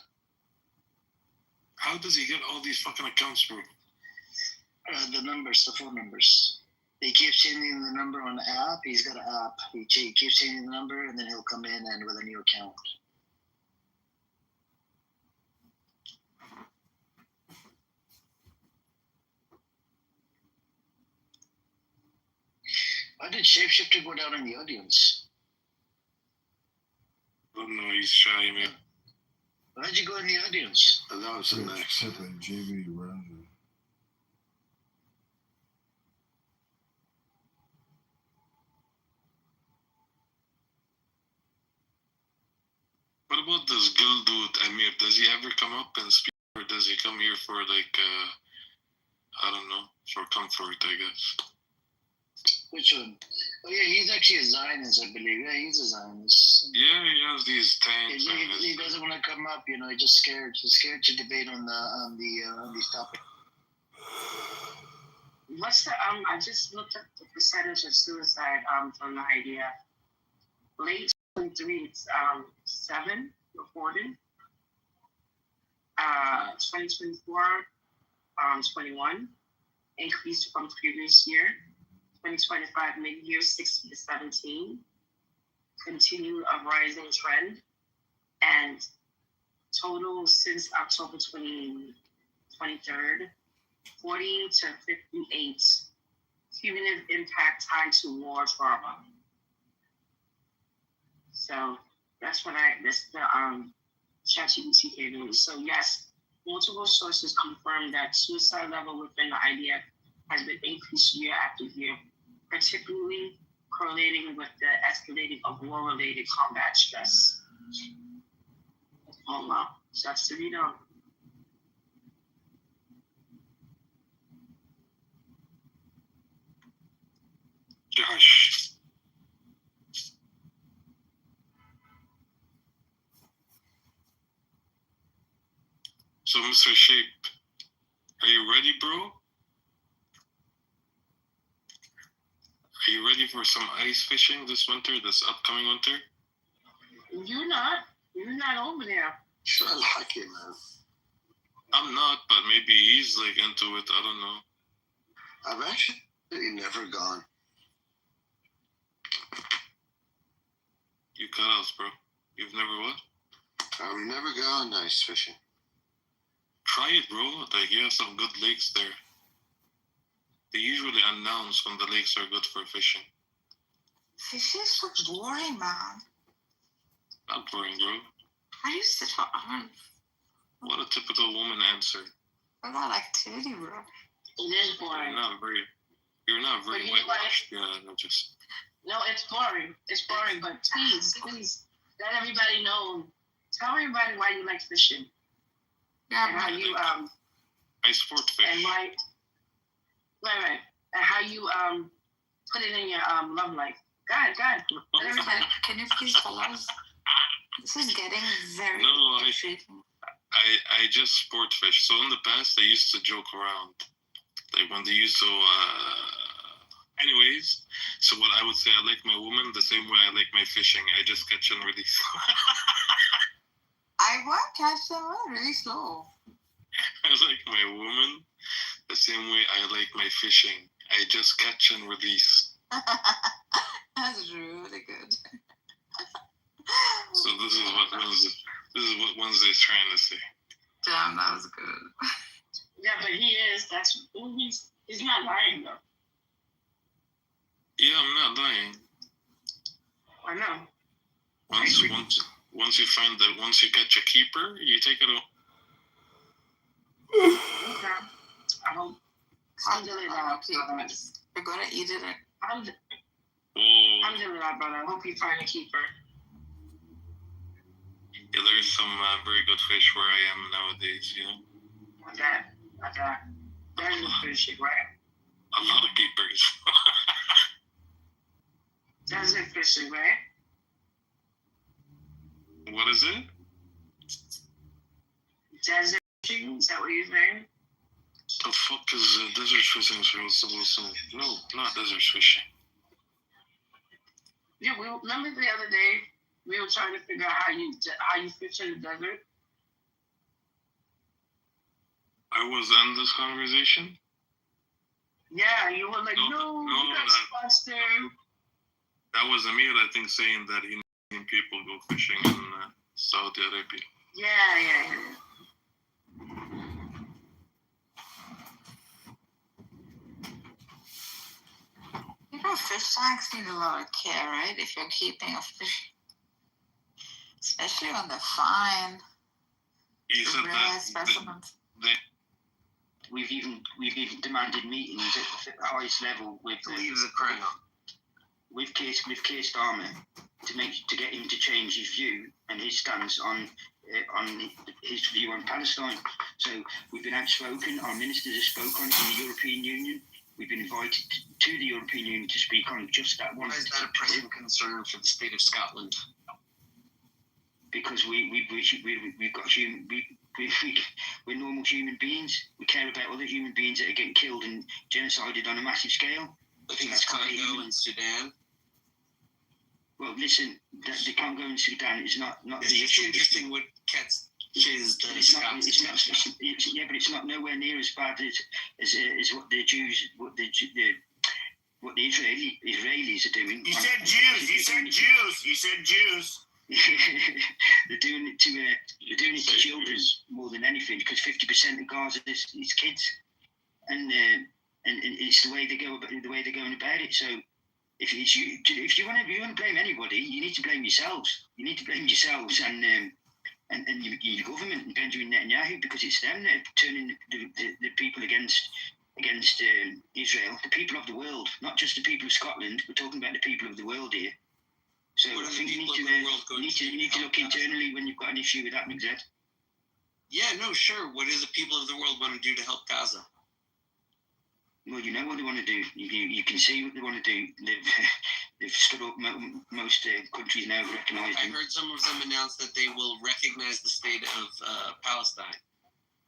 How does he get all these fucking accounts, bro? The numbers, the phone numbers. He keeps changing the number on the app. He's got an app. He keeps changing the number, and then he'll come in and with a new account. Why did Shapeshifter go down in the audience? Oh no, he's shy, man. Why'd you go in the audience? And that was the next. JB Round. What about this Gil dude, Amir? Does he ever come up and speak, or does he come here for like, I don't know, for comfort, I guess? Which one? Oh yeah, he's actually a Zionist, I believe. Yeah, he's a Zionist. Yeah, he has these tanks. He doesn't want to come up, you know. He's just scared. He's scared to debate on these topics. What's the I just looked at the percentage of suicide from the IDF. Late 23, it's 7 reported. 2024, 21, increased from previous year. 2025 mid-year 60 to 17, continue a rising trend, and total since October 23rd, 40 to 58 cumulative impact tied to war trauma. So that's what the ChatGPT gave me. So yes, multiple sources confirm that suicide level within the IDF has been increased year after year, particularly correlating with the escalating of war-related combat stress. Oh wow, sucks to be done. Josh. So, Mr. Shape, are you ready, bro? Are you ready for some ice fishing this winter, this upcoming winter? You're not over there. Sure, I like it, man. I'm not, but maybe he's like into it. I don't know. I've actually never gone. You cut out, bro. You've never what? I've never gone ice fishing. Try it, bro. Like, you have some good lakes there. They usually announce when the lakes are good for fishing. Fishing is so boring, man. Not boring, bro. How do you sit for arms? What a typical woman answer. What about activity, bro? It is boring. You're not very whitewashed. Yeah, no, just. No, it's boring. It's boring, but please, let everybody know. Tell everybody why you like fishing. Yeah, and how you I sport fish. And why? Right. And how you put it in your love life. Go ahead. Let everybody. Can you please tell us? This is getting very intriguing. I just sport fish. So in the past, I used to joke around, like when they used to. Anyways, so what I would say, I like my woman the same way I like my fishing. I just catch and release. I want catch them really slow. I like my woman the same way I like my fishing. I just catch and release. That's really good. So this is what Wednesday's trying to say. Damn, that was good. Yeah, but he's not lying though. Yeah, I'm not lying. I know. Once you find that, once you catch a keeper, you take it all. Okay. I hope Alhamdulillah, we're gonna eat it. Alhamdulillah, brother. I hope you find a keeper. Yeah, there's some very good fish where I am nowadays, you know. Okay. There's the fishing, right? A lot of keepers. There's the fishing, right? What is it? Desert fishing? Is that what you're saying? The fuck is desert fishing supposed to? No, not desert fishing. Yeah, remember the other day we were trying to figure out how you fish in the desert. I was in this conversation. Yeah, you were like, no, you got faster. That was Amir, I think, saying that he seen people go fishing in Saudi Arabia. Yeah. You know, fish tanks need a lot of care, right? If you're keeping a fish, especially when they're fine. He said rare specimens. We've even demanded meetings at the highest level with leave the crown. With Keir Starmer to get him to change his view and his stance on his view on Palestine. So we've been outspoken. Our ministers have spoken in the European Union. We've been invited to the European Union to speak on just that one. Why is that a pressing concern for the state of Scotland? Because we've got we're normal human beings. We care about other human beings that are getting killed and genocided on a massive scale. I think that's Congo and Sudan. Well, listen, the Congo and Sudan is not it's the issue. It's interesting what catches the Scots' attention. Yeah, but it's not nowhere near as bad as what the Jews, what the Israelis are doing. You said Jews. You said Jews. They're doing it to children more than anything, because 50% of Gaza is kids, and it's the way they're going about it. So if you want to blame anybody, you need to blame yourselves. You need to blame yourselves and your government and Benjamin Netanyahu, because it's them that are turning the people against Israel, the people of the world, not just the people of Scotland. We're talking about the people of the world here. So I think you need to look internally when you've got an issue with that, Mixed. Yeah, no, sure. What do the people of the world want to do to help Gaza? Well, you know what they want to do. You can see what they want to do. They've stood up. Most countries now recognise them. I heard some of them announce that they will recognise the state of Palestine.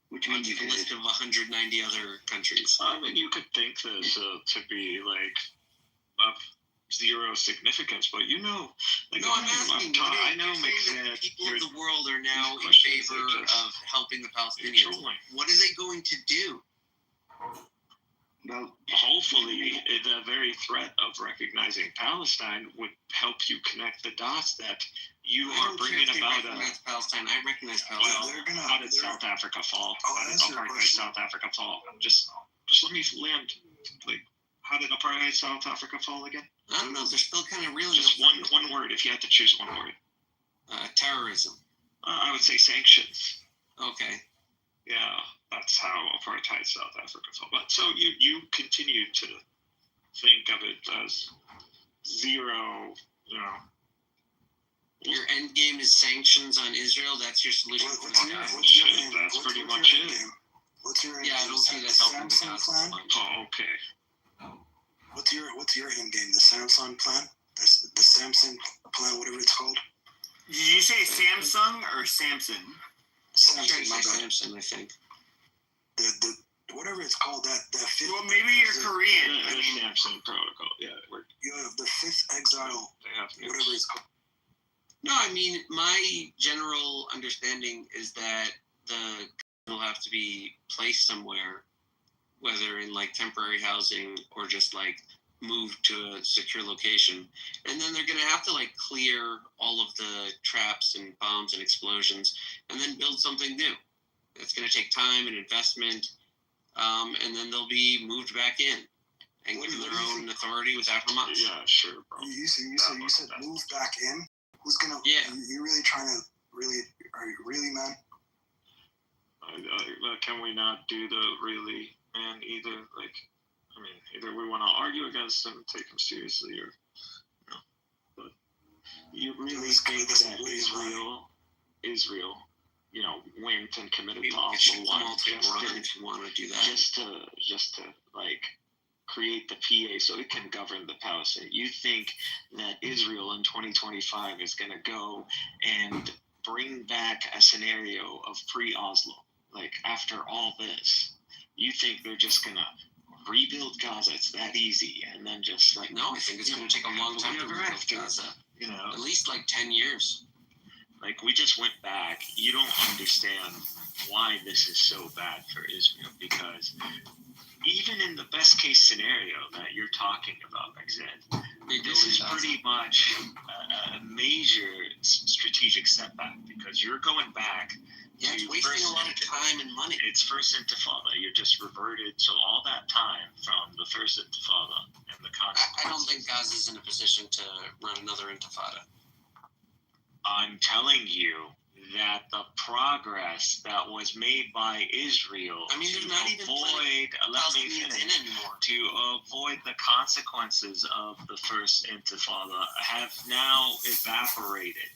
Which means the list of 190 other countries. I mean, you could think this to be like of zero significance, but you know, like, no, I'm asking. I know that people of the world are now in favor of helping the Palestinians. What are they going to do? Well, hopefully, the very threat of recognizing Palestine would help you connect the dots that you are bringing about. Palestine. I recognize Palestine. Well, how did South Africa fall? South Africa fall? Just let me land. Like, how did apartheid South Africa fall again? I don't know. They're still kind of reeling. Just one word. If you had to choose one word. Terrorism. I would say sanctions. Okay. Yeah, that's how apartheid South Africa fell. But so you continue to think of it as zero, you know. Your end game is sanctions on Israel. That's your solution for the Gaza. That's pretty much it. What's your I don't see that helping the Gaza. Oh, okay. What's your end game? The Samsung plan? The Samsung plan, whatever it's called? Did you say Samsung or Samson? Samson, I think. The whatever it's called, that fifth. Well, maybe you're Korean. The Samson protocol, yeah. You have the fifth exile, whatever it's called. No, I mean, my general understanding is that the will have to be placed somewhere, whether in like temporary housing or just like moved to a secure location, and then they're going to have to like clear all of the traps and bombs and explosions, and then build something new. It's going to take time and investment, and then they'll be moved back in and given their own authority without Hamas. Yeah, sure, bro. You said move back in. Who's gonna? Yeah. You really trying to really? Are you really, man? Can we not do the really? and either either we want to argue against him, take him seriously, or but you really think that Israel, went and committed Oslo one if you want to do that, just to like create the PA so it can govern the Palestine. You think that Israel in 2025 is going to go and bring back a scenario of pre-Oslo, like after all this? You think they're just going to rebuild Gaza? It's that easy, and then just like no, I think it's going to take a long time to rebuild Gaza. At least like 10 years. Like, we just went back. You don't understand why this is so bad for Israel, because even in the best case scenario that you're talking about, like Zed, this is pretty much a major strategic setback, because you're going back. Yeah, it's wasting a lot of time and money. It's first Intifada. You're just reverted to all that time from the first Intifada and the consequences. I don't think Gaza's in a position to run another Intifada. I'm telling you that the progress that was made by Israel there's not even to avoid the consequences of the first Intifada have now evaporated.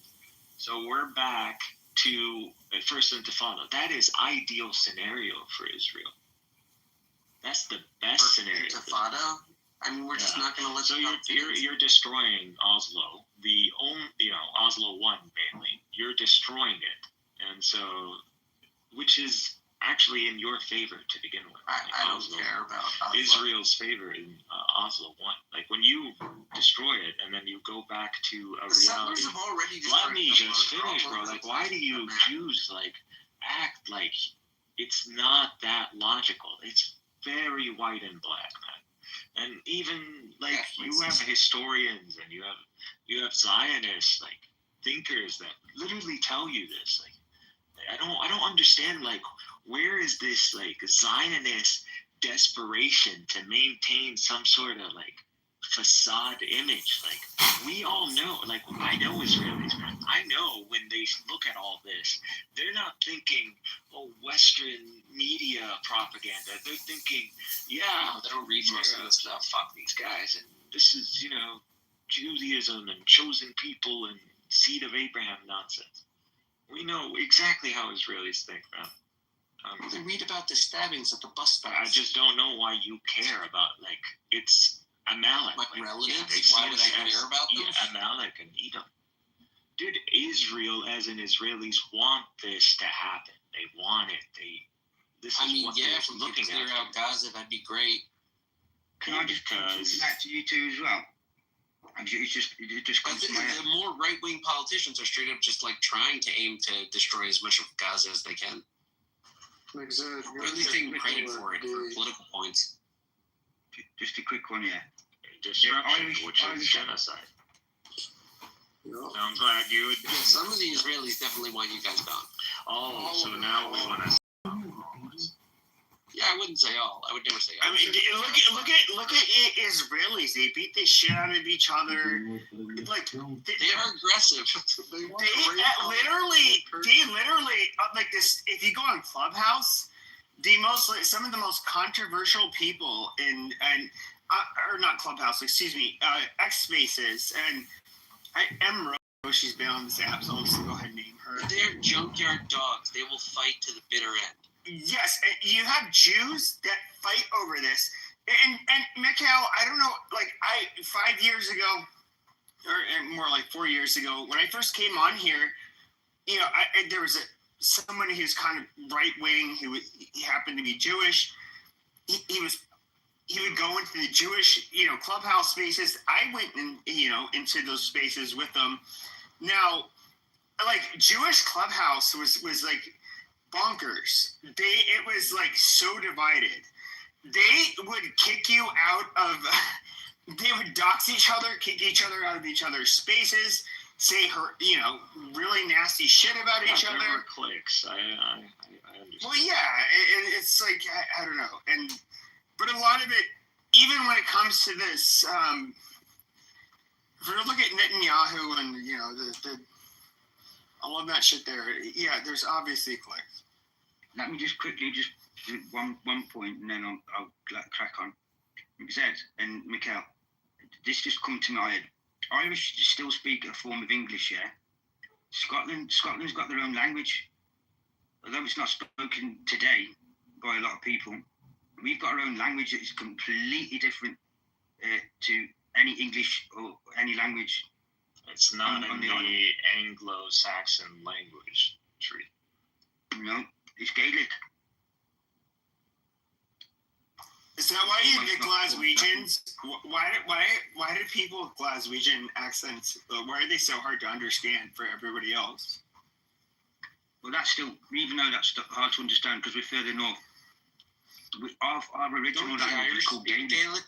So we're back to the first Intifada. That is ideal scenario for Israel. That's the best scenario. Intifada? We're just not going to let. So you're destroying Oslo. The only, Oslo 1 mainly. You're destroying it, and so, which is actually in your favor to begin with. I don't care about Oslo. Israel's favor in Oslo 1. Like, when you destroy it and then you go back to a reality. Have already let me just finish, bro. Like, why do you Jews act like it's not that logical? It's very white and black, man. And even you have historians and you have Zionists thinkers that literally tell you this. I don't understand where is this Zionist desperation to maintain some sort of facade image? We all know, I know Israelis, man. I know when they look at all this, they're not thinking, Western media propaganda. They're thinking, they don't read most of this stuff. Fuck these guys, and this is, Judaism and chosen people and seed of Abraham nonsense. We know exactly how Israelis think, man. They read about the stabbings at the bus stops. I just don't know why you care about, it's Amalek. Relatives? Why would I care about them? Amalek and Edom. Dude, Israel as in Israelis want this to happen. They want it. This is what if we could clear out Gaza, that'd be great. Can I just talk that to you two as well? It just comes to my head. The more right-wing politicians are straight up just trying to aim to destroy as much of Gaza as they can. They're at least taking credit for it for political points. Just a quick one, yeah. Destruction, which is genocide. I'm glad you would. Some of the Israelis definitely want you guys gone. So now we want to. Yeah, I wouldn't say all. I would never say all. Look at Israelis. They beat the shit out of each other. They are aggressive. They literally this. If you go on Clubhouse, some of the most controversial people or not Clubhouse, excuse me, X Spaces, and she's been on this app, so let's go ahead and name her. They're junkyard dogs. They will fight to the bitter end. Yes, you have Jews that fight over this, and Mikhail, I don't know, 5 years ago, or more like 4 years ago, when I first came on here, there was somebody who's kind of right wing. He happened to be Jewish. He would go into the Jewish Clubhouse spaces. I went into those spaces with them. Now, Jewish Clubhouse was bonkers. It was so divided. They would kick you out of. They would dox each other, kick each other out of each other's spaces, say really nasty shit about each other. There were cliques. I understand. Well, yeah, it's I don't know, but a lot of it, even when it comes to this, if we look at Netanyahu and the all of that shit there, yeah, there's obviously cliques. Let me just quickly one point, and then I'll crack on. Zed and Mikhail, this just come to my head. Irish still speak a form of English, yeah. Scotland's got their own language, although it's not spoken today by a lot of people. We've got our own language that is completely different to any English or any language. It's not in the Anglo-Saxon language tree. No, it's Gaelic. Is that why the Glaswegians? Why do people with Glaswegian accents? Why are they so hard to understand for everybody else? Well, that's still, even though that's hard to understand because we're further north. Our original language is called Gaelic.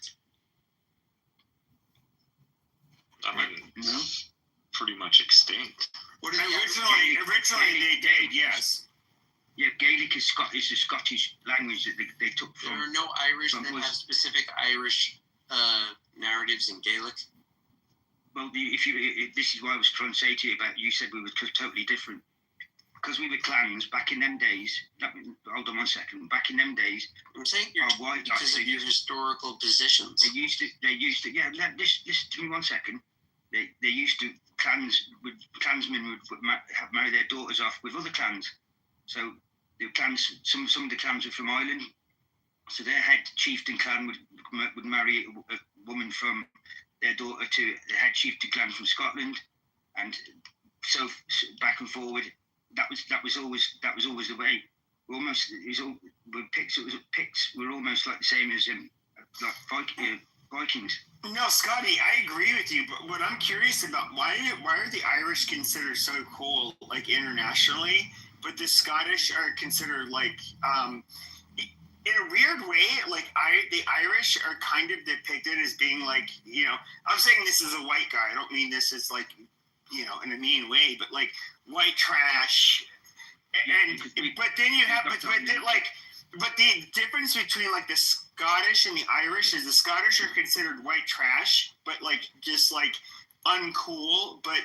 I mean, it's pretty much extinct. Originally they did, yes. Yeah, Gaelic is a Scottish language that they took from. There are no Irish that have specific Irish narratives in Gaelic. Well, this is what I was trying to say to you about. You said we were totally different because we were clans back in them days. Hold on 1 second. Back in them days, I'm saying because of your historical positions. They used to. Yeah, listen to me 1 second. They used to clansmen would marry their daughters off with other clans. So the clans, some of the clans were from Ireland, so their head chieftain clan would marry a woman from their daughter to the head chieftain clan from Scotland, and so back and forward. That was always the way. Picts were almost like the same as Vikings. No, Scotty, I agree with you, but what I'm curious about, why are the Irish considered so cool, like internationally, but the Scottish are considered like, in a weird way, like the Irish are kind of depicted as being like, I'm saying this as a white guy. I don't mean this as like, in a mean way, but like white trash. But then you have, but the difference between like the Scottish and the Irish is the Scottish are considered white trash, but like just like uncool. But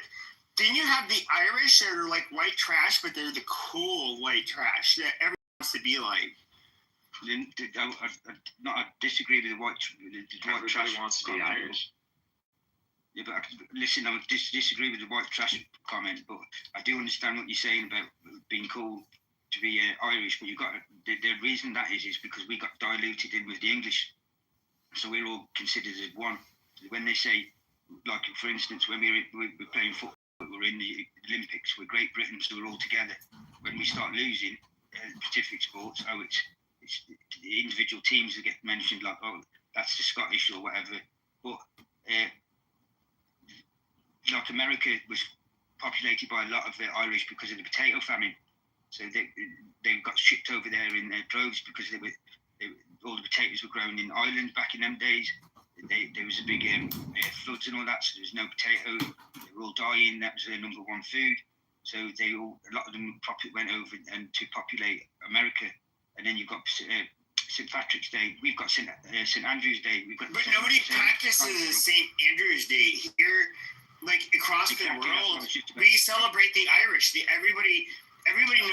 then you have the Irish that are like white trash, but they're the cool white trash that everyone wants to be like. I disagree with the white trash. Wants to be Irish. Yeah, but listen, I would disagree with the white trash comment, but I do understand what you're saying about being cool to be Irish. But you've got the reason that is because we got diluted in with the English, so we're all considered as one. When they say, like for instance, when we're playing football, we're in the Olympics, we're Great Britain, so we're all together. When we start losing specific sports, it's the individual teams that get mentioned, like, oh, that's the Scottish or whatever. But like America was populated by a lot of the Irish because of the potato famine, so they got shipped over there in their droves because all the potatoes were grown in Ireland back in them days. There was a big floods and all that, so there was no potato. They were all dying. That was their number one food. So a lot of them went over and to populate America. And then you've got St. Patrick's Day. We've got St. Andrew's Day. But nobody practices St. Andrew's Day here. Like across the world, we celebrate the Irish. Everybody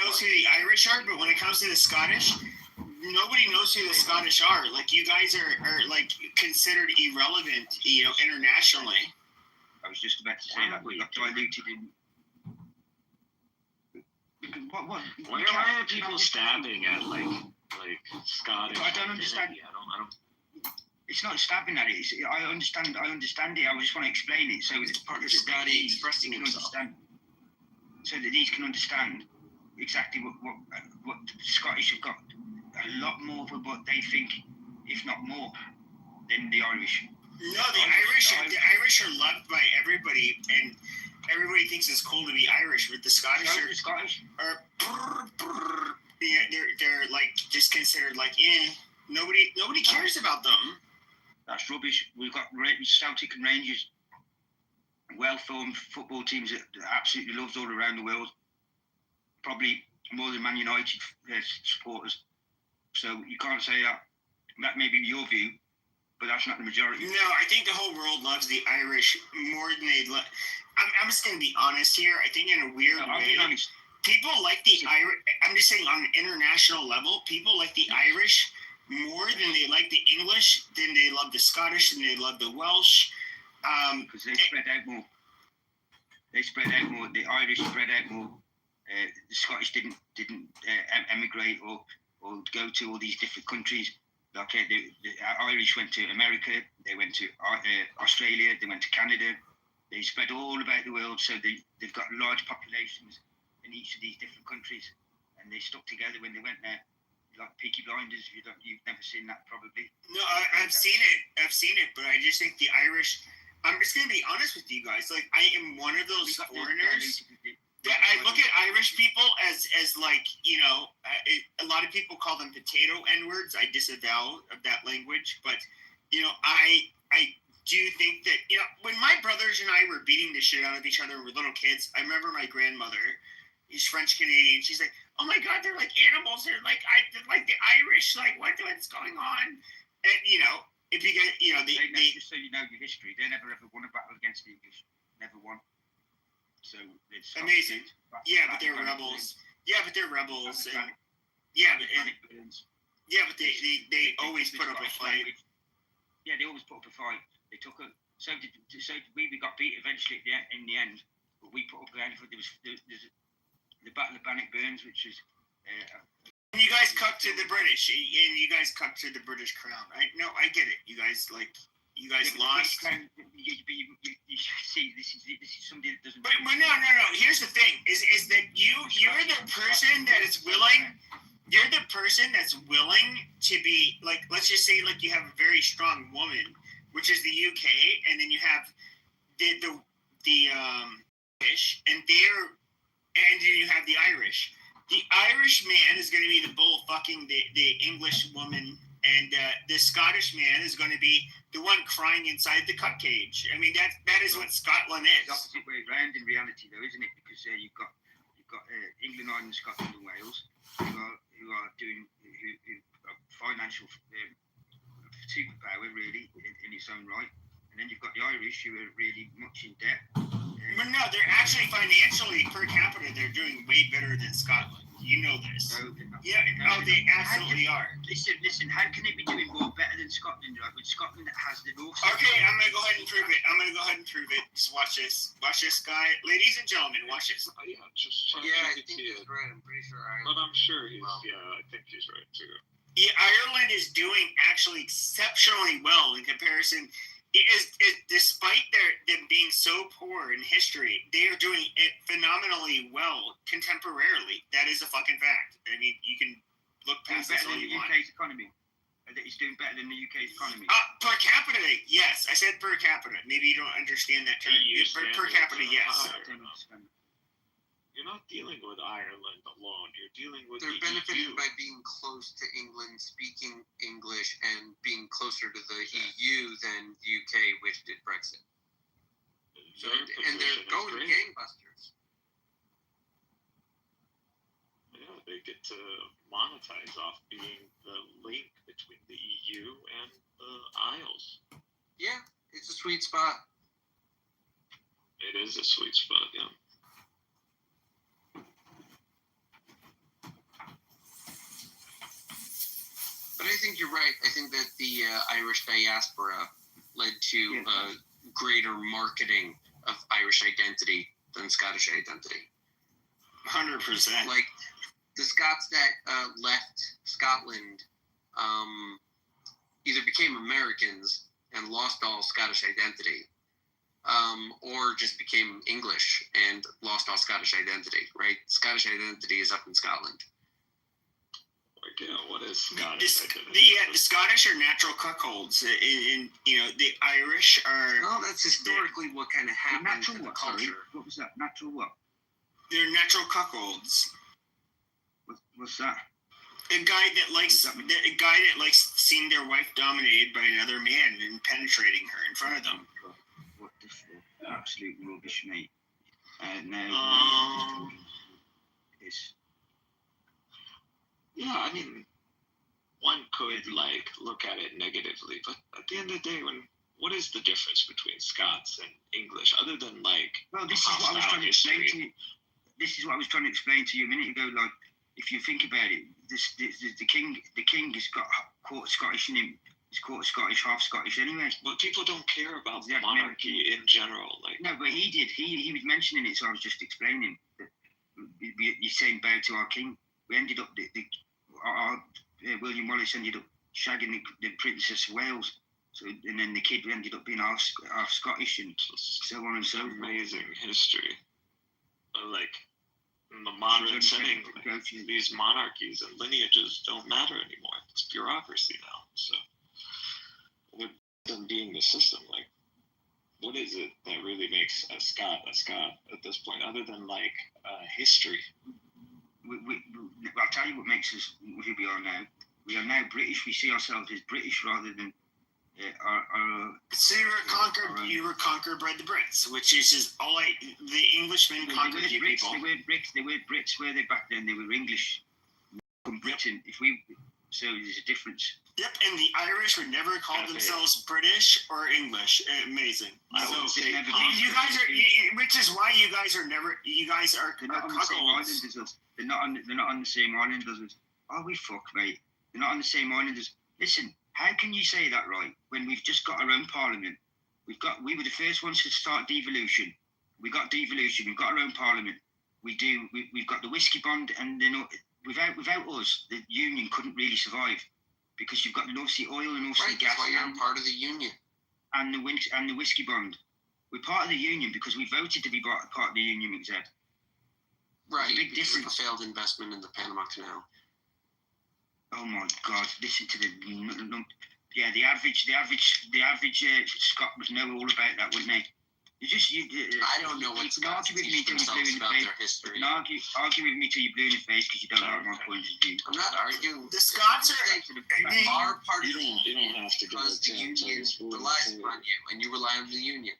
knows who the Irish are, but when it comes to the Scottish, nobody knows who the Scottish are. Like you guys are like considered irrelevant, internationally. I was just about to say that we got diluted in. Why are people stabbing at like Scottish? I don't understand. I don't. It's not stabbing at it. I understand it. I just want to explain it so it's part of Scotty expressing himself. So that these can understand exactly what the Scottish have got a lot more of what they think, if not more, than the Irish. No, the Irish are loved by everybody, and everybody thinks it's cool to be Irish. But the Scottish are they're like just considered like nobody cares about them. That's rubbish. We've got Celtic and Rangers, well-formed football teams that are absolutely loved all around the world. Probably more than Man United supporters. So you can't say that. That may be your view, but that's not the majority. No, I think the whole world loves the Irish more than they love. I'm just going to be honest here. I think in a weird way. people like the Irish. I'm just saying on an international level, people like the Irish more than they like the English, than they love the Scottish, than they love the Welsh. Because they spread out more. They spread out more. The Irish spread out more. The Scottish didn't emigrate or go to all these different countries. Like the Irish went to America, they went to Australia, they went to Canada. They spread all about the world, so they've got large populations in each of these different countries, and they stuck together when they went there. Like Peaky Blinders, you've never seen that probably. No, I've seen it, but I just think the Irish. I'm just gonna be honest with you guys. Like, I am one of those foreigners that I look at Irish people as like, you know, a lot of people call them potato N-words. I disavow of that language, but you know, I do think that, you know, when my brothers and I were beating the shit out of each other when we were little kids, I remember my grandmother, she's French Canadian, she's like, oh my God, they're like animals. They're like the Irish. Like, what's going on? And you know, if you get, you know, they just so you know your history, they never ever won a battle against the English. Never won. So it's amazing. Yeah, but they're rebels. Yeah, but they're rebels. And, yeah, but they always put up a fight. Yeah, they always put up a fight. They took a so did we got beat eventually in the end, but we put up a fight. There's the Battle of Bannockburns, which is. You guys cut to the British, and you guys cut to the British Crown. I get it. You guys lost. You see, this is somebody that doesn't. But no. Here's the thing: is that you're the person that is willing. You're the person that's willing to be like. Let's just say, like, you have a very strong woman, which is the UK, and then you have the British, and then you have the Irish. The Irish man is going to be the bull fucking the English woman, and the Scottish man is going to be the one crying inside the cut cage. I mean, that is what Scotland is. It's the opposite way around in reality, though, isn't it? Because you've got England, Ireland, Scotland, and Wales who are financial superpower really in its own right, and then you've got the Irish who are really much in debt. But no, they're actually financially per capita, they're doing way better than Scotland. You know this. No, they absolutely are. Listen. How can they be doing more better than Scotland? Right, with Scotland that has the North. Okay, I'm gonna go ahead and prove it. Just watch this. Watch this, guy. Ladies and gentlemen, watch this. I think he's right. I'm pretty sure Ireland. But I'm sure he's. Yeah, I think he's right too. Yeah, Ireland is doing actually exceptionally well in comparison. Despite them being so poor in history, they are doing it phenomenally well contemporarily. That is a fucking fact. I mean, you can look past this all you want. UK's economy. He's doing better than the UK's economy. Per capita, yes. I said per capita. Maybe you don't understand that term. Per capita, yes. You're not dealing with Ireland alone. You're dealing with they're benefiting by being close to England, speaking English, and being closer to the EU than the UK, which did Brexit. So, and they're going gangbusters. Yeah, they get to monetize off being the link between the EU and the Isles. Yeah, it's a sweet spot. It is a sweet spot, yeah. But I think you're right. I think that the Irish diaspora led to greater marketing of Irish identity than Scottish identity. 100%. Like the Scots that left Scotland either became Americans and lost all Scottish identity, or just became English and lost all Scottish identity. Right? Scottish identity is up in Scotland. Yeah, what is Scottish? The Scottish are natural cuckolds, and the Irish are. Well, that's historically what kind of happened to the culture. Sorry? What was that? Natural what? They're natural cuckolds. What's that? A guy that likes seeing their wife dominated by another man and penetrating her in front of them. What the absolute rubbish, mate. It's. Yeah, I mean, one could look at it negatively, but at the end of the day, what is the difference between Scots and English other than Well, this is what I was trying to explain to you. this is what I was trying to explain to you a minute ago. Like, if you think about it, the king has got quarter Scottish in him. He's quarter Scottish, half Scottish anyway. But people don't care about the monarchy in general. Like, no, but he did. He was mentioning it, so I was just explaining that you're saying bow to our king. We ended up William Wallace ended up shagging the Princess of Wales. So, and then the kid ended up being half Scottish and so on and so forth. Amazing history. Like, in the modern setting, like, these monarchies and lineages don't matter anymore. It's bureaucracy now. So, with them being the system, like, what is it that really makes a Scot at this point, other than, like, history? I'll tell you what makes us who we are now. We are now British. We see ourselves as British rather than So you were conquered by the Brits, which is just the Englishmen conquered you people. They were Brits, were they back then? They were English from Britain. So there's a difference. Yep, and the Irish would never call themselves British or English. Amazing. You guys are, which is why you guys are never. You guys are. They're not on the same island as us. They're not on the same island as us. Oh, we fuck, mate. They're not on the same island as. Listen, how can you say that, right? When we've just got our own parliament, we were the first ones to start devolution. We got devolution. We've got our own parliament. We've got the whiskey bond, and without us, the union couldn't really survive. Because you've got the North Sea oil and North Sea gas. That's why you're part of the union. And the whiskey bond. We're part of the union because we voted to be part of the union, McZed. Right. Big difference. A failed investment in the Panama Canal. Oh my God! Listen to the average Scot would know all about that, wouldn't they? I don't know what Scots teach themselves about their history. Argue with me till you're blue in the face because you don't like my point of view. I'm not arguing. The Scots are part of the union. You don't have to because the union relies upon you, and you rely on the union.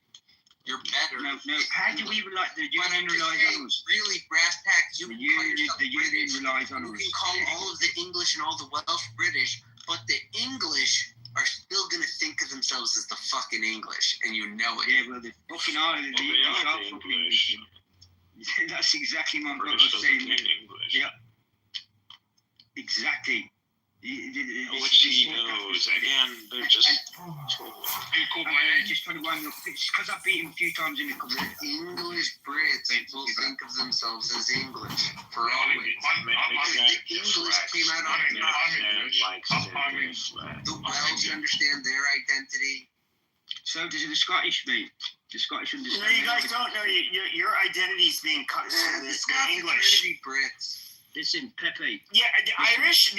You're better. No. How do we rely? The union relies on us. Really, brass tacks. The union relies on us. You can call all of the English and all the Welsh British, but the English are still going to think of themselves as the fucking English, and you know it. Yeah, well, the fucking Ireland, they are the English. That's exactly my brother British saying. English. Yeah. Exactly. Which he knows. Again, they're just. I'm just trying to wind me up. It's because I've beaten him a few times in the couple. English Brits will think of themselves as English for always. The English came out on the Welsh understand their identity. So does the Scottish, mate. The Scottish understand. No, you guys don't know your identity is being cut. The Scots are trying to be Brits. Listen, Pepe. Yeah, the Irish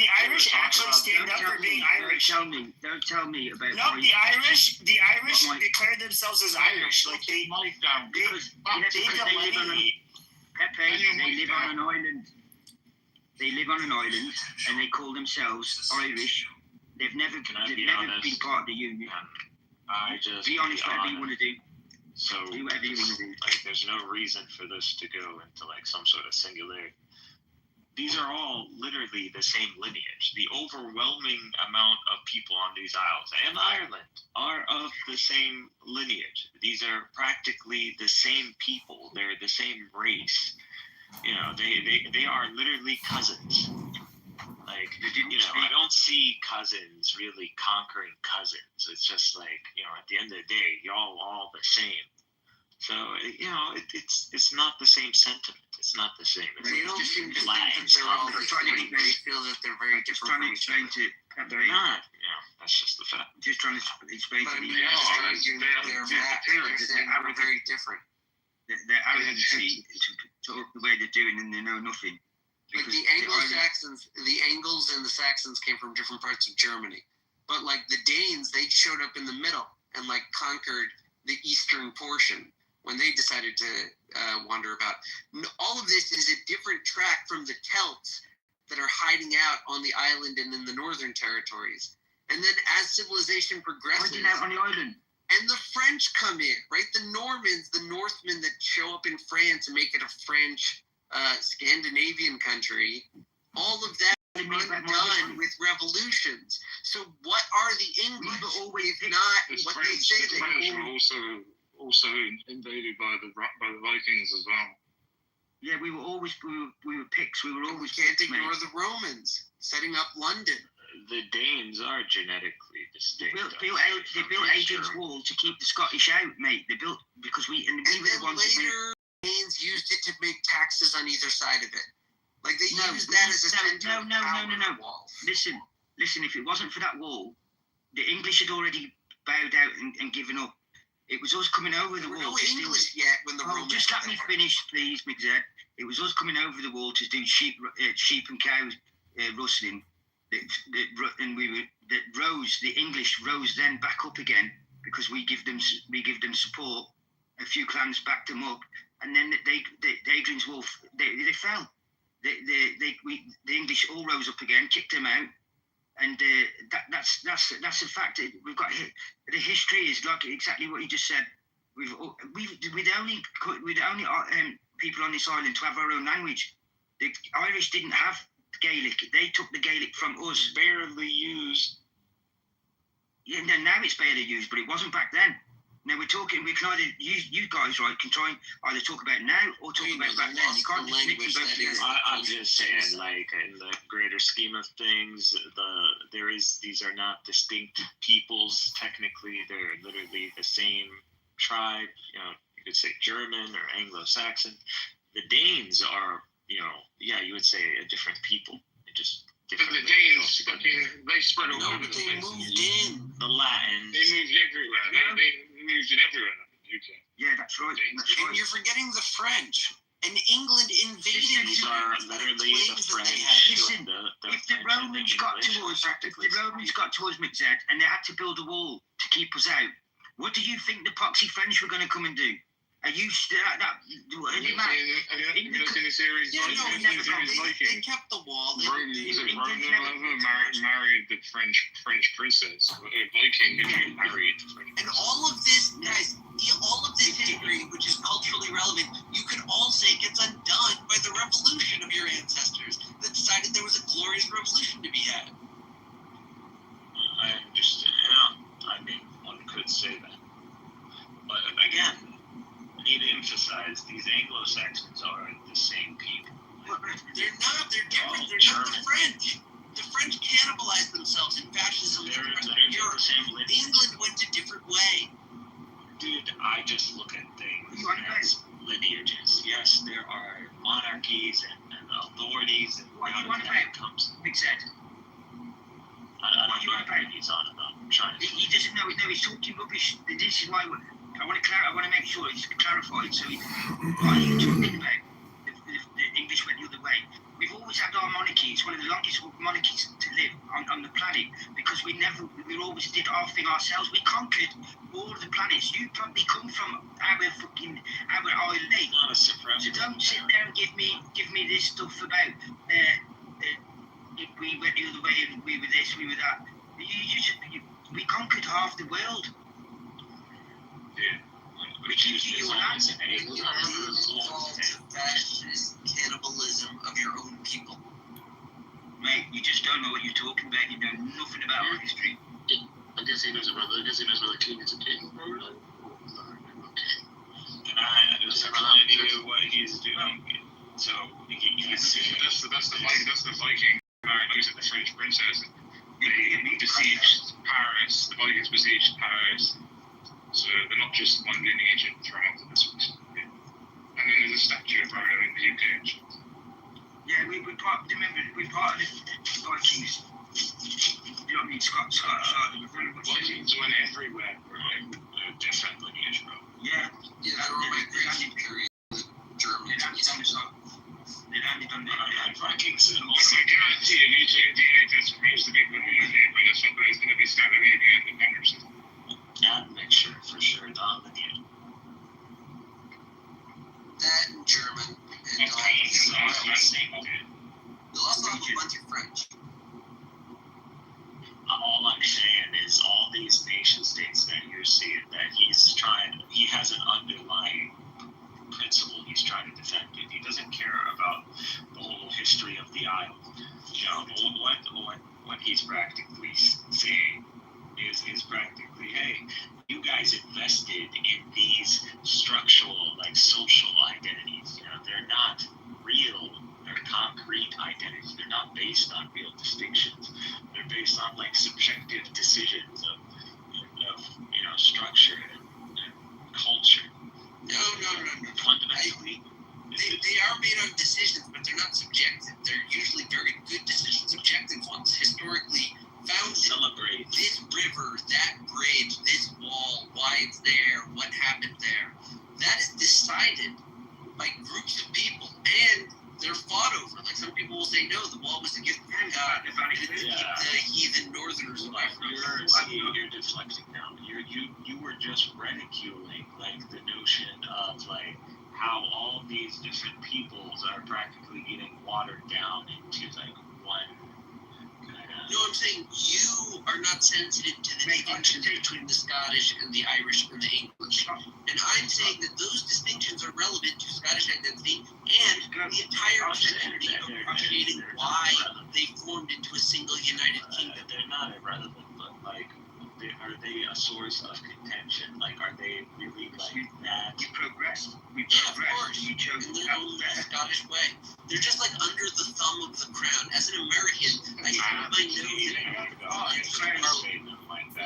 actually stand up for being Irish. Don't tell me about. No, the Irish declare themselves as Irish. Like they live on an island. They live on an island, and they call themselves Irish. They've never been part of the union. Be honest, whatever you want to do. So do whatever you want to do. Like, there's no reason for this to go into like some sort of singularity. These are all literally the same lineage. The overwhelming amount of people on these isles and Ireland are of the same lineage. These are practically the same people. They're the same race. You know, they are literally cousins. Like, you know, I don't see cousins really conquering cousins. It's just like, you know, at the end of the day, y'all all the same. So, you know, it's not the same sentiment. It's not the same. It's they don't seem to think that they're all the same. They feel that they're very different from each other. They're not. Yeah, that's just the fact. Just trying to explain to me. They're very different. Their arrogancy to the way they're doing, and they know nothing. Like the Anglo-Saxons, the Angles and the Saxons came from different parts of Germany. But like the Danes, they showed up in the middle and like conquered the eastern portion when they decided to wander about. All of this is a different track from the Celts that are hiding out on the island and in the northern territories. And then as civilization progresses, out on the island. And the French come in, right? The Normans, the Northmen that show up in France and make it a French Scandinavian country, all of that is undone with revolutions. So what are the English if not what they say they are? Also invaded by the Vikings as well. Yeah, we were always we were picks. We were always. We can't picks, ignore mate. the Romans setting up London. The Danes are genetically distinct. They built Adrian's Wall to keep the Scottish out, mate. They built because we were the ones later Danes used it to make taxes on either side of it. Like they used that as a center of power of the wall. Listen. If it wasn't for that wall, the English had already bowed out and given up. It was us coming over the wall. No English yet when the Romans. Just let me finish, please, McZed. It was us coming over the wall to do sheep and cows rustling. The English rose then back up again because we give them support. A few clans backed them up, and then the Adrian's Wall they fell. The English all rose up again, kicked them out, and that's a fact. We've got the history is like exactly what you just said. We're the only people on this island to have our own language. The Irish didn't have Gaelic. They took the Gaelic from us. Barely used. Yeah, no, now it's barely used, but it wasn't back then. Now we can either you guys, right, can try and either talk about now or talk about back then. You can't just mix them both together. I'm just saying, like, in the greater scheme of things, these are not distinct peoples. Technically, they're literally the same tribe. You know, you could say German or Anglo-Saxon. The Danes are, you would say a different people. They're just different. But the Danes, they spread all over the place. They moved in. The Latins. They moved everywhere. They moved in everywhere in the UK. Yeah, that's right. And you're forgetting the French. And England invaded. These are literally the French. Listen, if the Romans got to us, McZed, and they had to build a wall to keep us out, what do you think the poxy French were going to come and do? Are you still like that? Have you seen the series? Yeah, no, they kept the wall. Married the French princess. A Viking who married the French. And all of this, guys, all of this history, which is culturally relevant, you could all say gets undone by the revolution of your ancestors that decided there was a glorious revolution to be had. I understand. I mean, one could say that. But again, I need to emphasize these Anglo-Saxons are the same people. They're not. They're different. They're not the French. The French cannibalized themselves in fascism in the rest of Europe. England went a different way. Dude, I just look at things as lineages. Yes, there are monarchies and authorities, and how that comes. Exactly. I don't know what he's on about. I'm trying to. He doesn't know. No, he's talking rubbish. This is why I want to make sure it's clarified. So, what are you talking about? The English went the other way. We've always had our monarchy. It's one of the longest monarchies to live on the planet because we always did our thing ourselves. We conquered all of the planets. You probably come from our island. Not a supremacy. So don't sit there and give me this stuff about we went the other way and we were this, we were that. We conquered half the world. Yeah. We keep you alive. Fascist cannibalism of your own people. Mate, you just don't know what you're talking about. You know nothing about our history. I guess he knows about the king is a king. And I just have no idea what he's doing. So that's the Viking marriage of the French princess. They besieged Paris. The Vikings besieged Paris. So they're not just one lineage throughout this one. Yeah. And then there's a statue of her in the UK. Actually. Yeah, we're part of the Vikings. You know what I mean? Scottish. Vikings went everywhere. They're different lineage, bro. Yeah. Yeah, I don't migration period. Germans. They landed on the Vikings. Also, guarantee if you take a DNA test from most of the people in the UK, but it's not going to be Scandinavian and Anderson. Admixture for sure, not lineage. That and German and you'll also have a bunch of French. All I'm saying is all these nation states that you're seeing that he has an underlying principle he's trying to defend. He doesn't care about the whole history of the island. You know, what he's practically saying is practically, hey, you guys invested in these structural, like, social identities. You know, they're not real or concrete identities. They're not based on real distinctions. They're based on like subjective decisions of structure and culture. No. Fundamentally, they are made on decisions, but they're not subjective. They're usually very good decisions, objective ones, historically founded. Celebrate this river, that bridge, this wall, why it's there, what happened there. That is decided by groups of people, and they're fought over. Like some people will say, no, the wall was a gift from God. If I keep the heathen northerners away from you're deflecting now. You were just ridiculing like the notion of like how all these different peoples are practically getting watered down into like one kind of. No, I'm saying you are not sensitive to the distinctions between the Scottish and the Irish and the English. And I'm saying that those distinctions are relevant to Scottish identity and the entire community appreciating why they formed into a single united kingdom. They're not irrelevant, but like, are they a source of contention? Like, are they really like that? We progressed. Yeah, of course. You chose in their own Scottish way. They're just like under the thumb of the crown. As an American, I have my nose in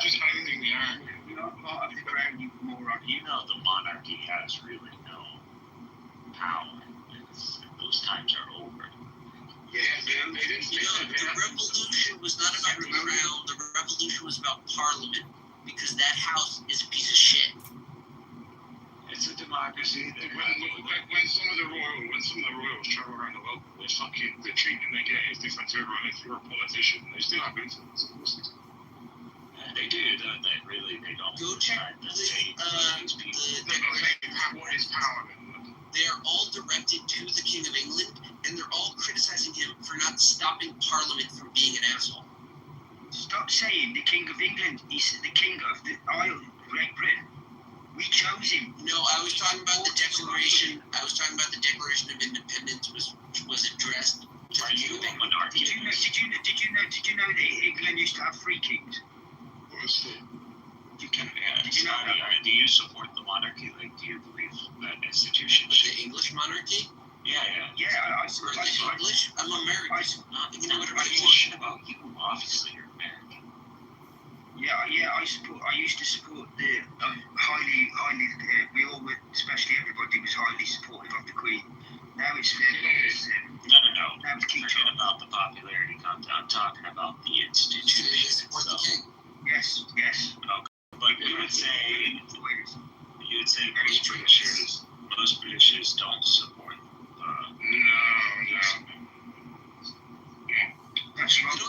Just anything they are. You're not part of the crown, you moron. You know the monarchy has really no power. Those times are over. The revolution was not about the crown. The revolution was about Parliament, because that house is a piece of shit. It's a democracy. When some of the royals travel around the world, the treatment they get is different to everyone. If you're a politician, they still have influence, of course. They do, don't they? Really, they don't. Go check the Declaration. What is power? They are all directed to the King of England, and they're all criticizing him for not stopping Parliament from being an asshole. Stop saying the King of England is the King of the Isle, Great Britain. We chose him. No, I was talking about the Declaration. I was talking about the Declaration of Independence was addressed. Are you a monarchy? Did you know that England used to have 3 kings? You can. Do you support the monarchy? Like, do you believe that institution? The English monarchy? Yeah. I support English. I'm American. You know what shit about you? Obviously, you're American. Yeah. I used to support the highly. We all were, especially everybody, was highly supportive of the Queen. Now it's No. Now it's Forget about the popularity content. I'm talking about the institution itself. Yes. Okay. But you would say most Britishers don't support. No. They don't support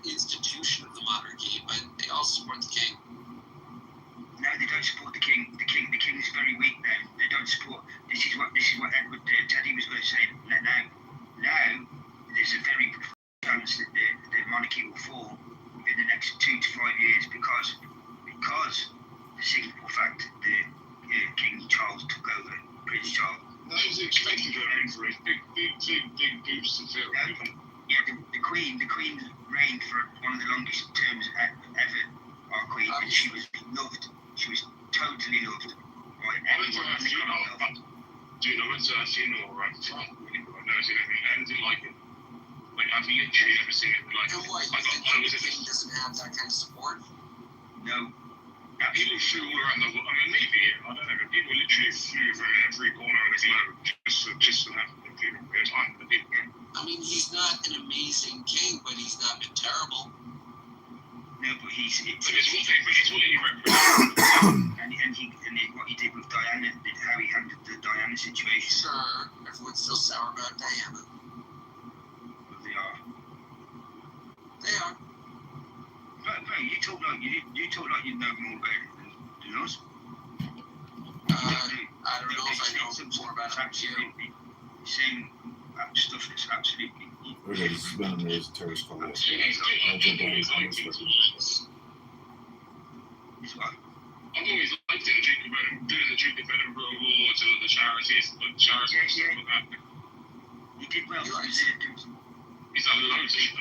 the institution of the monarchy, but they all support the king. No, they don't support the king. The king is very weak now. They don't support. This is what Edward Teddy was going to say. Now, there's a very good chance that the monarchy will fall in the next 2 to 5 years because the simple fact that King Charles took over, Prince Charles. No, he was expecting to reign for his big boosts to fill. Yeah, the Queen reigned for one of the longest terms ever. Our Queen, and she was loved. She was totally loved by everyone in the Commonwealth. Do you know it's a funeral or I've never seen anything like it. Like I've literally never seen it like And what, you think the king doesn't have that kind of support? No. People flew all around the world. I mean, maybe, I don't know, but people literally flew from every corner of the globe just to have the funeral. It was time for the people. I mean, he's not an amazing king, but he's not been terrible. No, but it's what he represents. and what he did with Diana, how he handled the Diana situation. Sure, everyone's still sour about Diana. But they are. Right, you talk like you know more about it than us. I don't know if I know more about it. Absolutely. Same stuff that's absolutely. Okay, this has been an amazing terrorist call. He's what? I've always liked it, doing the Duke of Edinburgh Awards and the charities and stuff like that. He did well. He's done loads of shit.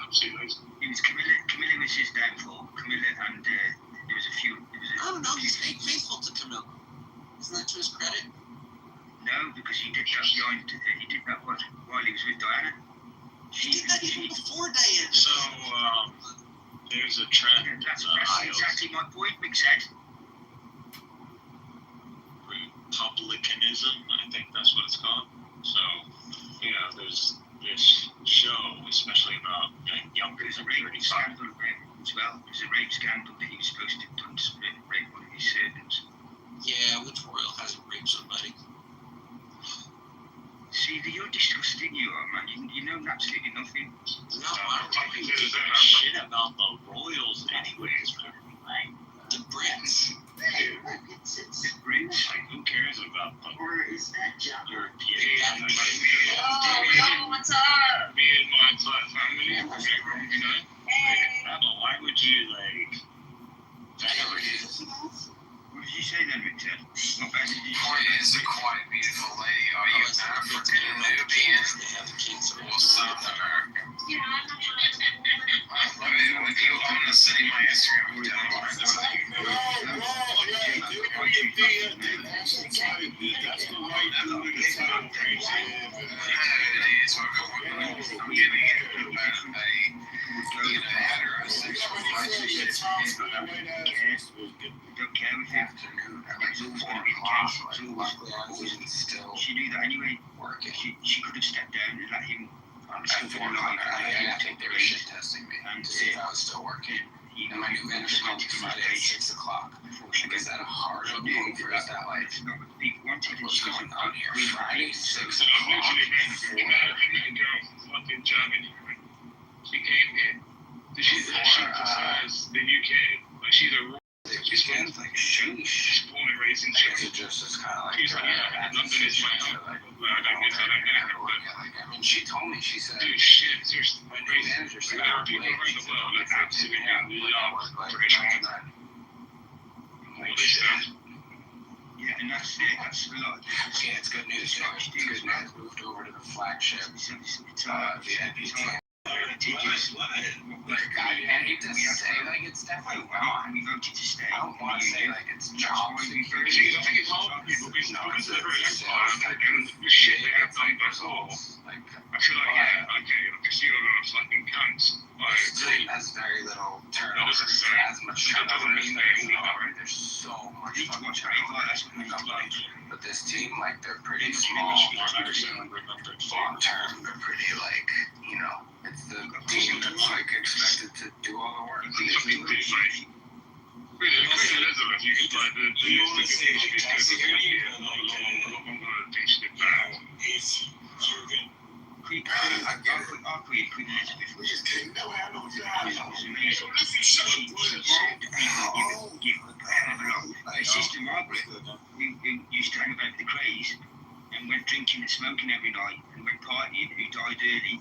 Absolutely loads. It was Camilla was his downfall. Camilla and there was a few. I don't know. He stayed faithful to Camilla. Isn't that to his credit? No, No, because he did that while he was with Diana. He did that even before Diana. So, there's a trend. That's exactly my point, Mick said. Republicanism, I think that's what it's called. So, there's this show, especially about younger There's a than rape 35. scandal as well. There's a rape scandal that he was supposed to have done to rape one of his servants. Yeah, which royal hasn't raped somebody? See, you're disgusting, you are, man. You know absolutely nothing. No, I don't think there's shit about the royals anyways, right? The Brits. The Brits. Like, who cares about the European? What's up? Me and my entire family, why would you, venerate it? What did you say then, Richard? Point is a quiet, beautiful lady. Are you African, Nubian, or South American? I mean, with you, I'm gonna send you my Instagram. Don't care with him. It's always going to be the case. She knew that anyway. She could have stepped down and let him. I think they were shit testing me to see if I was still working. And my new manager called me Friday at 6 o'clock. Is that a hard day for us that like, what's going on here? Friday, 6 o'clock. Fucking Germany, right? She came here. She decides the UK. Like, she's a she's born and raised in China. Just kind of like, she's like, yeah, London is my home. I mean, she told me, she said, dude, shit, seriously. My new manager said, there are people around the world that absolutely love British women. All this stuff. Yeah, and that's a lot. Yeah, it's good news. It's good news. Moved over to the flagship, VIP team. I hate to say, like, it's definitely wrong. We voted to stay. I don't want to say, like, it's job security. I think it's hard people because they're very empire and the shit they have done before. Like, I feel like, yeah, okay, because you're a fucking cunt. That's very little turnover. As much turnover as there is. There's so much fucking turnover. But this team, like, they're pretty small. Long term, they're pretty, like, it's the team that's, like, expected to do all the work. My sister Margaret, who used to hang about the Crays and went drinking and smoking every night and went partying, who died early.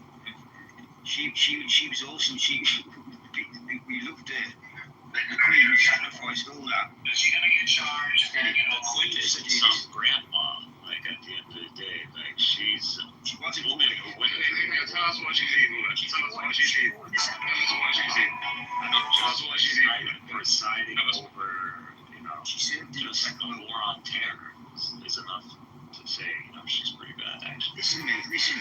She was awesome. We loved her. The Queen sacrificed all that. Is she gonna get charged? Queen isn't some grandma. Like, at the end of the day, like, she wasn't a woman who went. Tell us what she's eating. Tell us what she's eating. Presiding over, just a war on terror is enough to say, she's pretty bad, actually. Listen, mate, listen.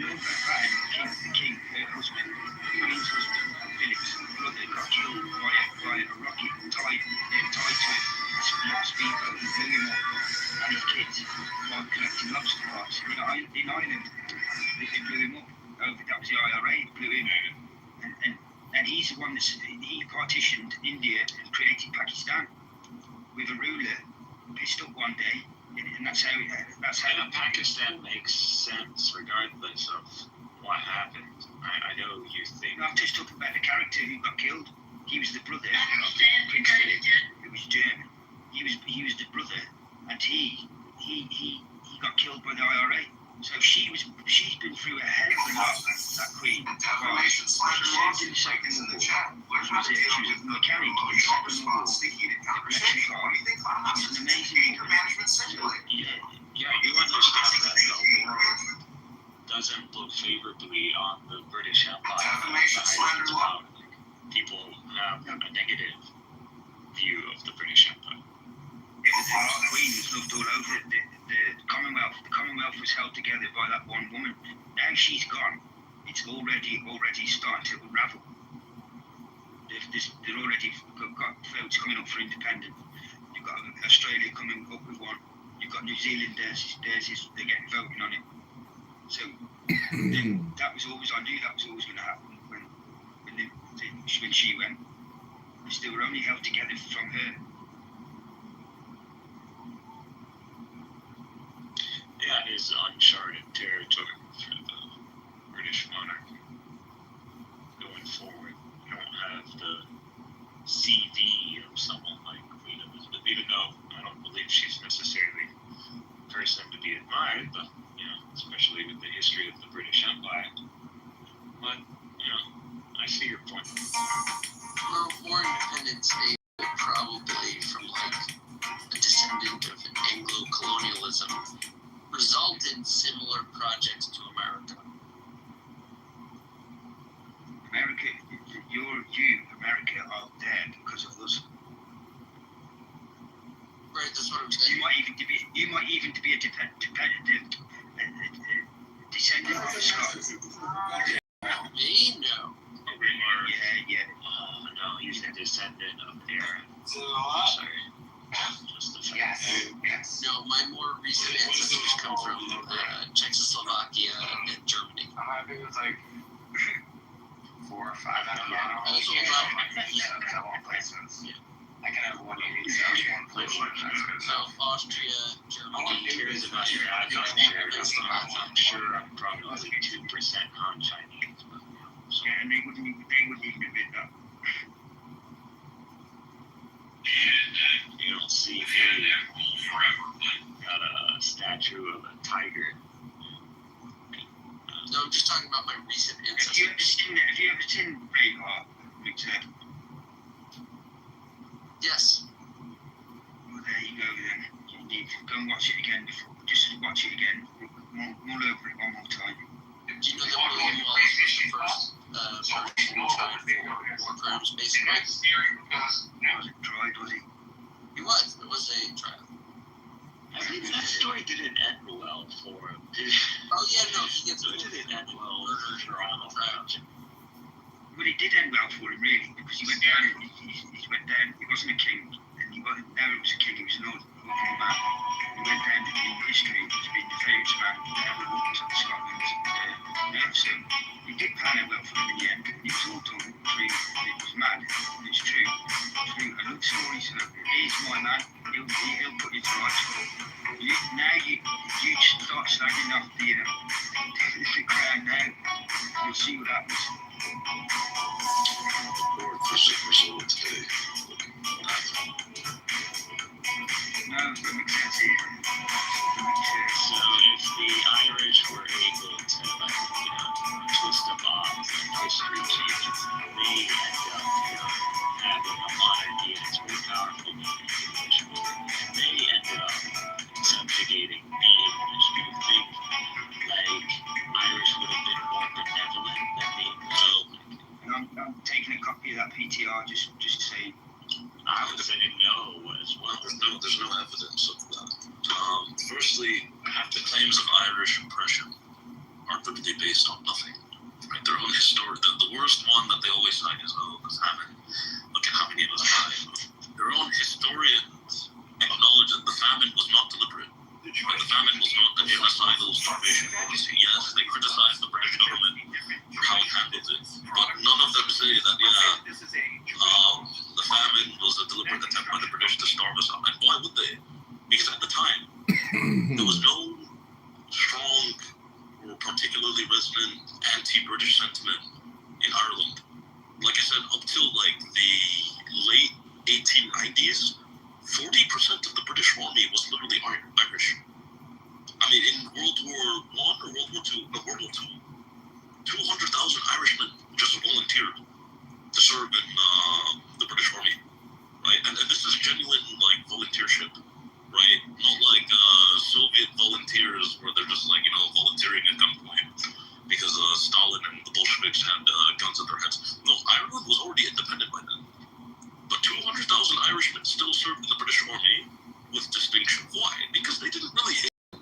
Lord Batten, the king, her husband, the Queen's husband, Philip's brother, got killed by a rocket tied to a speedboat and blew him up, and his kids, while collecting lobster pots in Ireland. They blew him up. That was the IRA, blew him. And he's the one he partitioned India and created Pakistan with a ruler, pissed up one day. And that's how Pakistan makes sense regardless of what happened. I know you think. I'm just talking about the character who got killed. He was the brother of Prince Philip, who was German. He was the brother, and he got killed by the IRA. So she's been through a hell of a lot, that Queen. She served in the Second World War. She was a mechanic in the Second World War. She's an amazing woman. Yeah, you understand that the world doesn't look favorably on the British Empire. People have a negative view of the British Empire. The Queen was loved all over. The Commonwealth was held together by that one woman. Now she's gone. It's already starting to unravel. They're already got votes coming up for independence. You've got Australia coming up with one. You've got New Zealand. They're getting voting on it. So that was always, I knew that was always going to happen when she went. Because they were only held together from her. Yeah, it is uncharted territory for the British monarchy going forward. You don't have the CV of someone like Queen Elizabeth, even though I don't believe she's necessarily a person to be admired, but, you know, especially with the history of the British Empire. But, you know, I see your point. Well, more independent state would probably, from like a descendant of Anglo-colonialism, result in similar projects to America. America are there because of us. Right, that's what I'm saying. You might even be a descendant of Scotland. Me? No. Yeah. No, he's a descendant of their. Sorry. Yes. No, my more recent ancestors come from Czechoslovakia and Germany. I think it was like 4 or 5 out of placements. Yeah. I can have one in each one place. So Austria, Germany. I'm curious about your ancestors. I'm sure I'm probably like 2% non-Chinese. Yeah, and they wouldn't even admit that. You don't see me got a statue of a tiger. No, I'm just talking about my recent ancestors. Have you ever seen Braveheart, Richard? Yes. Well, there you go then. You need to go and watch it again just watch it again. Mull over it one more time. Do you know that William Wallace was the first person tried for war crimes, basically? Wasn't tried, was he? He was. There was a trial. I think that story didn't end well for him. Oh yeah, no, he gets didn't end well for all the trial. Well, it did end well for him, really, because he went down. He went down. He wasn't a king, and he wasn't. Now he was a king. He was an ordinary man. He went down in history as being the favourite man that ever walked up Scotland. So he did plan it well for him in the end. It was all done. It was mad. It's true. I love stories. He's my man. He'll put you to rights. Now you start slagging off the crown now. You'll see what happens. No, it doesn't make sense here. So if the Irish were able to, twist a box and history changes, they end up having a monarchy and it's very powerful English rule. They ended up subjugating the English. Do you think, like, Irish would have been more benevolent than the English? I'm taking a copy of that PTR just to say. I would say no as well. There's no evidence of that. Firstly, the claims of Irish oppression are literally based on nothing. Right? Their own history. The worst one that they always cite is the famine. Look at how many of us died. Their own historians acknowledge that the famine was not deliberate. Right? The famine was not a genocidal starvation policy. Yes, they criticized the British government for how it handled it, but none of them say that the famine was a deliberate attempt by the British to starve us out. And why would they? Because at the time, there was no strong or particularly resonant anti-British sentiment in Ireland. Like I said, up till like the late 1890s, 40% of the British army was literally Irish. I mean, in World War I or World War II, no, World War II, 200,000 Irishmen just volunteered to serve in the British Army, right? And this is genuine, like, volunteership, right? Not like Soviet volunteers where they're just, like, volunteering at gunpoint because Stalin and the Bolsheviks had guns at their heads. No, Ireland was already independent by then. But 200,000 Irishmen still served in the British Army with distinction. Why? Because they didn't really hate them.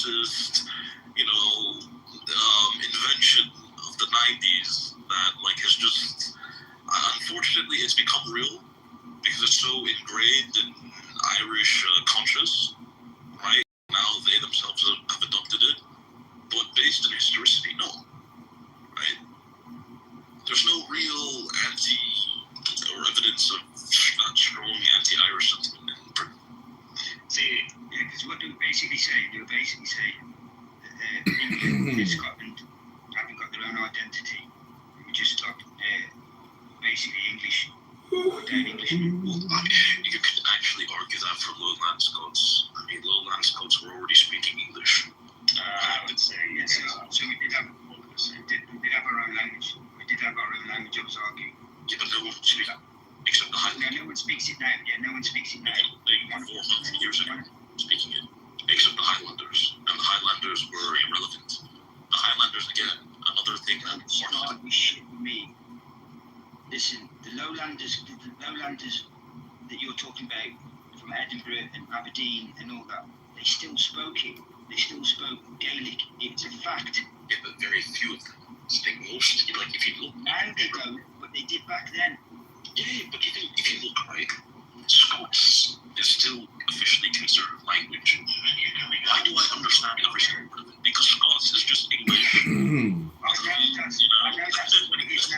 Marxist, invention of the 90s that like has just unfortunately it's become real because it's so ingrained in Irish conscious, right? Now they themselves have adopted it, but based in historicity, no, right? There's no real or evidence of that strong anti-Irish sentiment in Britain. See, because what they basically say that England and Scotland haven't got their own identity. We just got basically English. English. Well, you could actually argue that for Lowland Scots. I mean, Lowland Scots were already speaking English. I would say, yes. So we did have our own language. We did have our own language, I was arguing. Yeah, but no one speaks it, except the Highlanders. No one speaks it now. Yeah, no one speaks it now. Like 400 years ago, speaking it, except the Highlanders. And the Highlanders were irrelevant. The Highlanders, again, another thing that be shit with me. Listen, the Lowlanders that you're talking about from Edinburgh and Aberdeen and all that, they still spoke it. They still spoke Gaelic. It's a fact. Yeah, but very few of them speak most. Like if you look now, they don't, but they did back then. Yeah, but even if you look right, Scots is still officially considered language. Why do I understand every single word of it? Because Scots is just English. I know that's what it is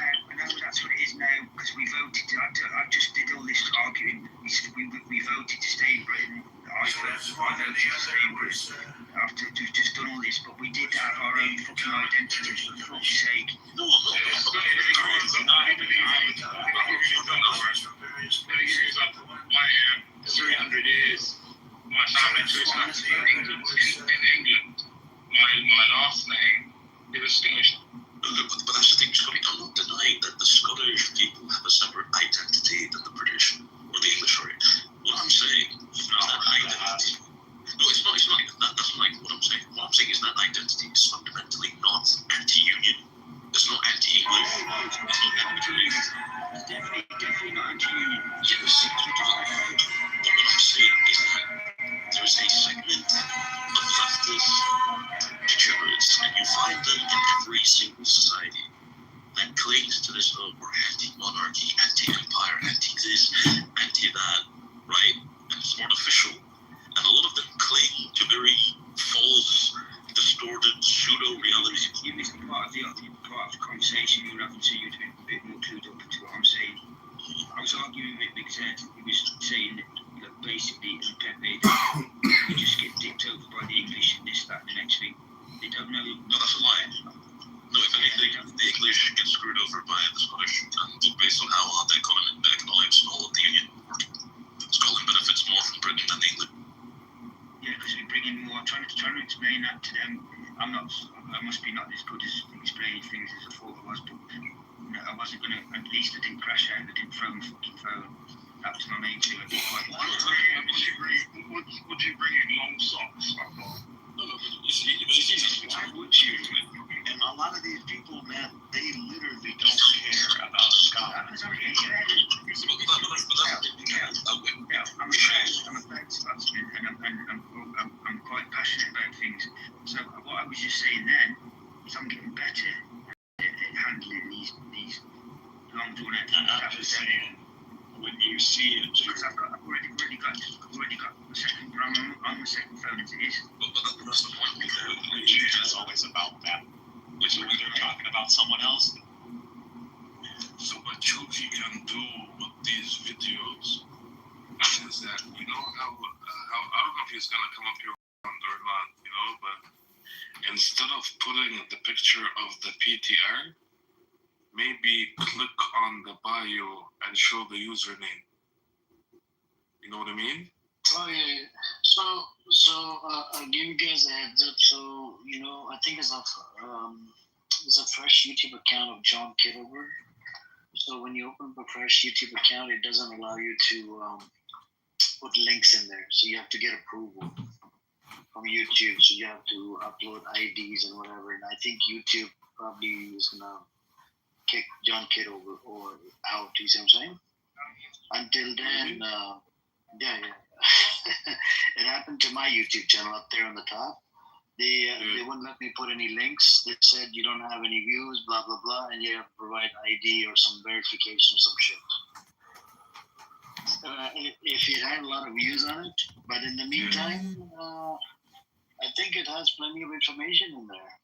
now. Because we voted. I just did all this arguing. We voted to stay in Britain. I voted to stay in Britain. After we've just done all this, but we did have our own fucking identity, for fuck's sake. No. My 300 years, my family traced back to England. My last name is Scottish. But that's the thing, Scotty. I'm not denying that the Scottish people have a separate identity than the British or the English. Sorry. What I'm saying is that identity. No, it's not. That's not like what I'm saying. What I'm saying is that identity is fundamentally not anti-union. It's not anti-English. It's not anti-English. It's definitely not anti-union. Yes. But what I'm saying is that there's a segment of leftist degenerates, and you find them in every single society that clings to this, we're anti-monarchy, anti-empire, anti-this, anti-that, right? And it's artificial. And a lot of them cling to very false, distorted, pseudo-realities. You missed part of the conversation you were having, so you'd be a bit more clued up to what I'm saying. I was arguing with Big Zed. He was saying that basically in Pepe, you just get dipped over by the English and this, that, and the next thing. They don't know. No, that's a lie. No, if anything, the English get screwed over by the Scottish, and based on how hard the economics and all of the Union work. Scotland benefits more from Britain than England. Yeah, because we bring in more. I'm trying to explain that to them. I must be not as good as explaining things as I thought I was, but I wasn't going to, at least I didn't crash out, I didn't throw my fucking phone. That was my main thing. I didn't quite Would you bring in long socks? No, why would you? And a lot of these people, man, they literally don't care about Scotland. I'm quite passionate about things. So what I was just saying then is I'm getting better at handling these long drawn out things. I'm just saying, when you see it, because I've already got the second. I'm on the second phone as it is. But that's the point. It's always about them. Which when they're talking about someone else. So what Choji can do with these videos is that, how I don't know if he's gonna come up here or not, but instead of putting the picture of the PTR, maybe click on the bio and show the username. You know what I mean? Oh yeah. So I'll give you guys a heads up. So I think there's a fresh YouTube account of John Kitover. So when you open up a fresh YouTube account, it doesn't allow you to put links in there. So you have to get approval from YouTube. So you have to upload IDs and whatever. And I think YouTube probably is gonna kick John Kitover or out. You see what I'm saying? Until then, yeah. It happened to my YouTube channel up there on the top. They wouldn't let me put any links. They said you don't have any views, blah blah blah, and you have to provide ID or some verification or some shit. If it had a lot of views on it, but in the meantime, I think it has plenty of information in there.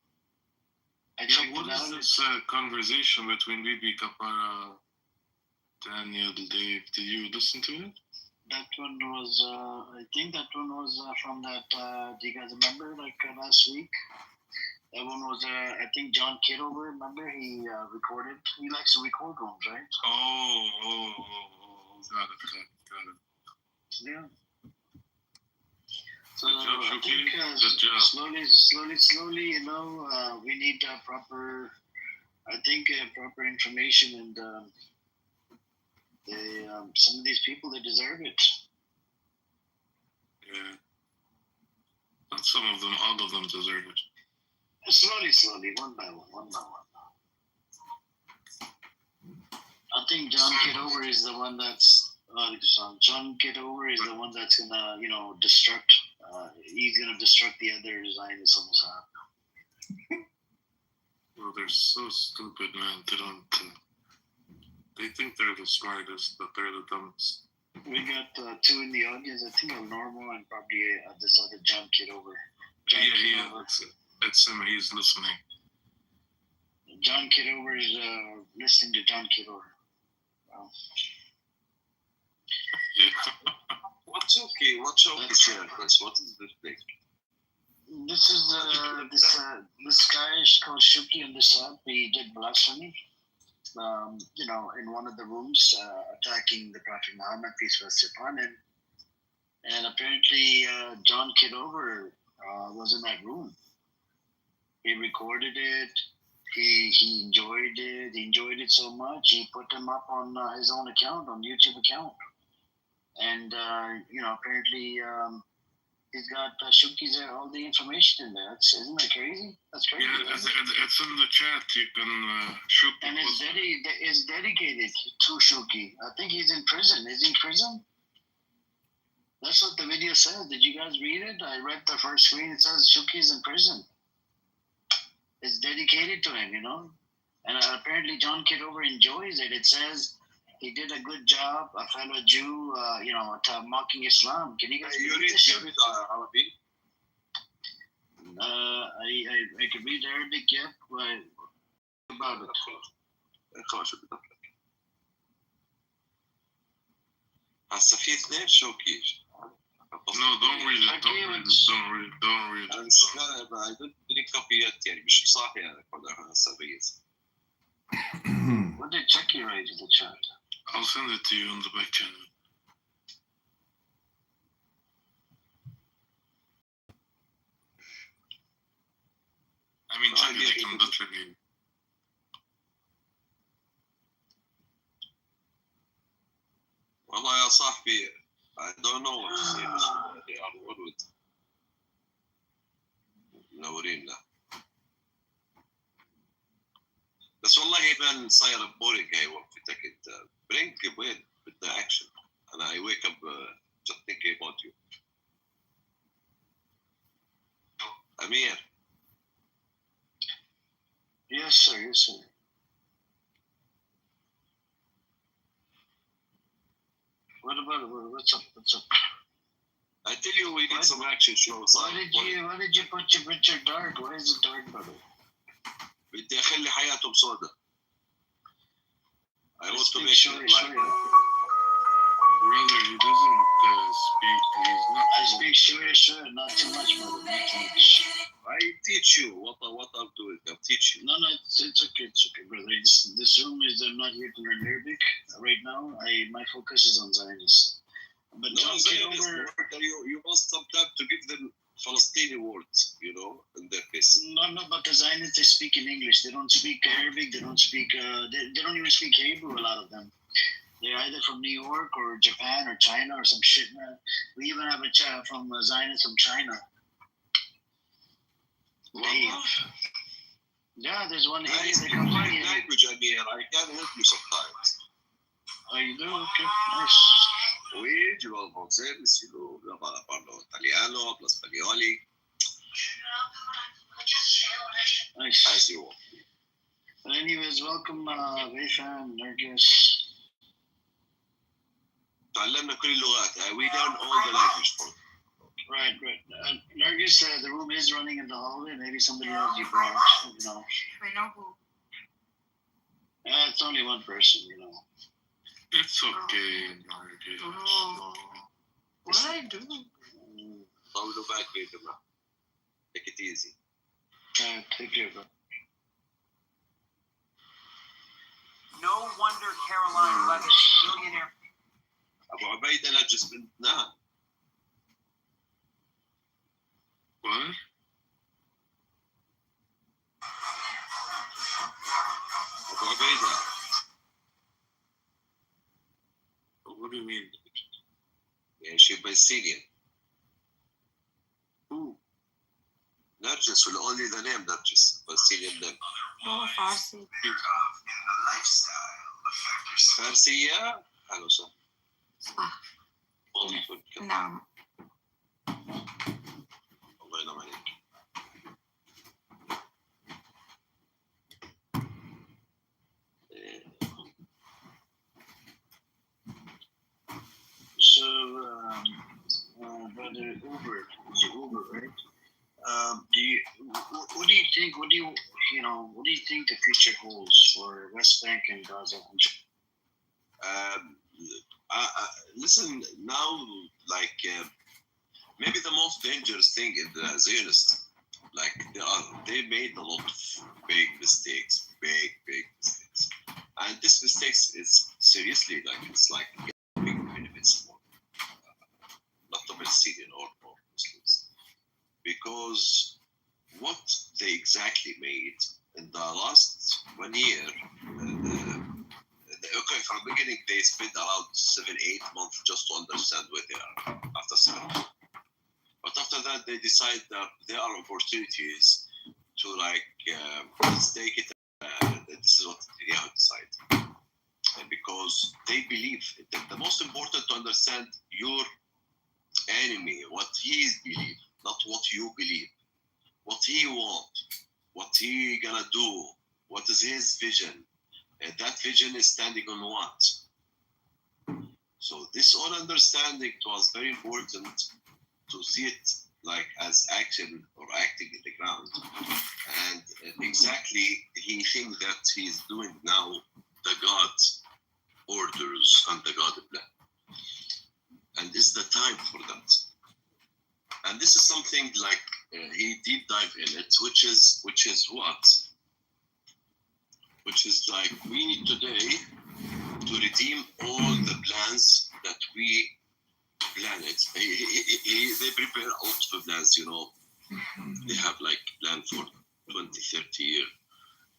What is this conversation between Bibi Kapara, Daniel, Dave? Did you listen to it? That one was, I think that one was from that, do you guys remember, last week? That one was, I think John Kitover, remember? He recorded, he likes to record rooms, right? Oh. Got it. Yeah. So I think slowly, we need proper information, and some of these people, they deserve it. Yeah. Not some of them, all of them deserve it. Slowly, one by one. I think John Kitover is the one that's John Kitover is the one that's gonna, destruct. He's gonna destruct the other Zionists on Mossad. Well, they're so stupid, man. They don't. They think they're the smartest, but they're the dumbest. We got two in the audience. I think Normal and probably this other John Kitover. That's him. He's listening. John Kitover is listening to John Kitover. Wow. What's okay? What's okay, share this? What is this thing? This is this guy called Shuki on this app. He did blasphemy. In one of the rooms, attacking the Prophet Muhammad, peace be upon him. And apparently, John Kitover was in that room. He recorded it. He enjoyed it. He enjoyed it so much, he put them up on his own account, on YouTube account. And, apparently, he's got Shuki's all the information in there. Isn't that crazy? That's crazy. Yeah, it's in the chat. You can shoot. And it's dedicated to Shuki. I think he's in prison. Is he in prison? That's what the video says. Did you guys read it? I read the first screen. It says Shuki's in prison. It's dedicated to him, And apparently John Kitover enjoys it. It says he did a good job, a fellow Jew, mocking Islam. Can you guys read this shit? Arabic? I can read Arabic, yeah. But about it. هسه في اثنين شوكي. No, don't read it. Don't read it. I don't بدي كوبيات يعني مش صاحي أنا كلها هسه بيز. What did Chucky write in the chat? I'll send it to you on the back channel. I mean, Chucky can literally. والله يا صاحبي I don't know what to say. They are always منورينا. بس والله يبان صاير بورينج هاي وقفتك انت. برينج وين بدنا اكشن. انا I wake up just thinking about you. Amir. Yes, sir. What about it? What's up? I tell you, we need some action shows. Why did you put your picture dark? Why is it dark, brother? بدي أخلي حياتهم سودة. I want to make sure. Brother, he doesn't speak. He's not. I speak sure, not too much, brother. Not too much. I teach you what I'm doing. I'll teach you. No, it's okay, brother. This room is not here to learn Arabic right now. My focus is on Zionists. But no, Zionists, you must sometimes to give them Palestinian words, in their case. No, but the Zionists, they speak in English. They don't speak Arabic. They don't speak. They don't even speak Hebrew. A lot of them. They're either from New York or Japan or China or some shit, man. We even have a child from Zionists from China. Dave. Yeah, there's one here. They come by here. Language, I mean, I can help you sometimes. Oh, you do? Okay, nice. Wait, you all want service, parlo italiano, hablo spagnoli. Nice. I see you all. But anyways, welcome Vaishan, Nergis. تعلمنا كل اللغات. We learn all the language. Right. Nergis, the room is running in the hallway. Maybe somebody else you brought. You know. We know who. It's only one person, you know. It's okay. Oh. What did I do? طولوا بالك يا جماعة. Take it easy. Take care, bro. No wonder Caroline Levitt, billionaire. أبو عبيدة نجس بنتنا. What? أبو عبيدة. What do you mean? يعني she Palestinian. Who? Nargis will only the name Nargis. Palestinian name. Oh, Farsi. فارسية. أهلا وسهلا. صح. الله نعم. ينعم عليك. So, brother Uber, right? What do you think? What do you think the future holds for West Bank and Gaza? Listen, now, like, maybe the most dangerous thing in the Zionists, like, they made a lot of big mistakes. And this mistakes is seriously, like, it's like big benefits for not the Palestinian or Muslims. Because what they exactly made in the last 1 year, okay, from the beginning they spent around 7-8 months just to understand where they are after 7 months. But after that, they decide that there are opportunities to let's take it. This is what they have decided, because they believe that the most important to understand your enemy, what he believes, not what you believe, what he wants, what he gonna do, what is his vision. And that vision is standing on what? So this all understanding was very important to see it like as action or acting in the ground. And exactly he thinks that he's doing now the God's orders and the God plan. And it's the time for that. And this is something like he deep dive in it, which is what? Which is like we need today to redeem all the plans that we plan it. They prepare a lot of plans, you know. They have like plan for 20, 30 years.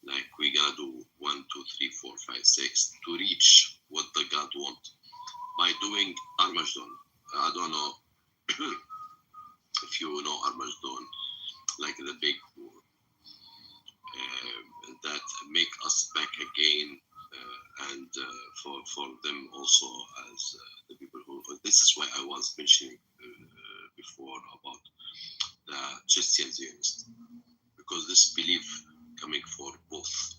Like we gotta do 1, 2, 3, 4, 5, 6 to reach what the God wants by doing Armageddon. I don't know if you know Armageddon, like the big war that make us back again, and for them also as the people who. This is why I was mentioning before about the Christian Zionists, because this belief coming for both.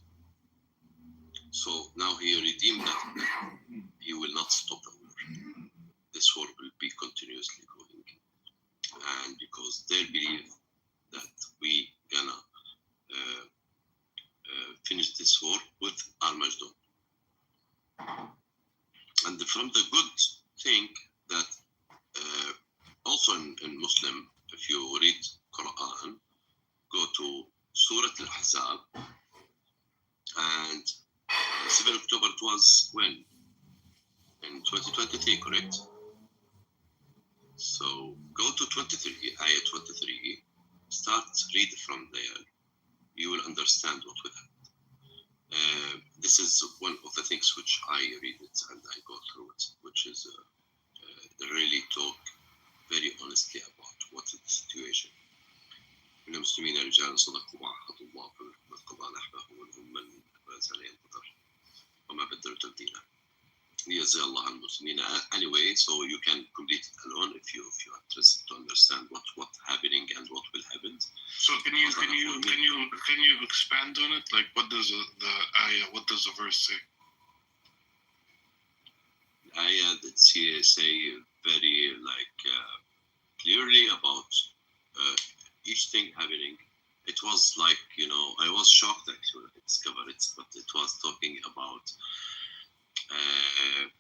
So now he redeemed that. He will not stop the war. This war will be continuously going, and because they believe that we gonna finish this war with Armageddon. And from the good thing that also in Muslim, if you read Quran, go to Surah Al-Ahzab, and 7 October it was when? In 2023, correct? So go to 23, ayah 23, start read from there. You will understand what will happen. This is one of the things which I read it and I go through it, which is really talk very honestly about what is the situation. من المسلمين رجال صدقوا ما عاهدوا الله فمن قضى نحبه ومنهم من ما زال ينتظر وما بدلوا تبديلا. يجزي الله المسلمين. Anyway, so you can complete it alone if you are interested to understand what happening and what will happen. So can you can you expand on it? Like, what does the verse say? Ayah that say very clearly about each thing happening. It was like, I was shocked actually when I discovered it, but it was talking about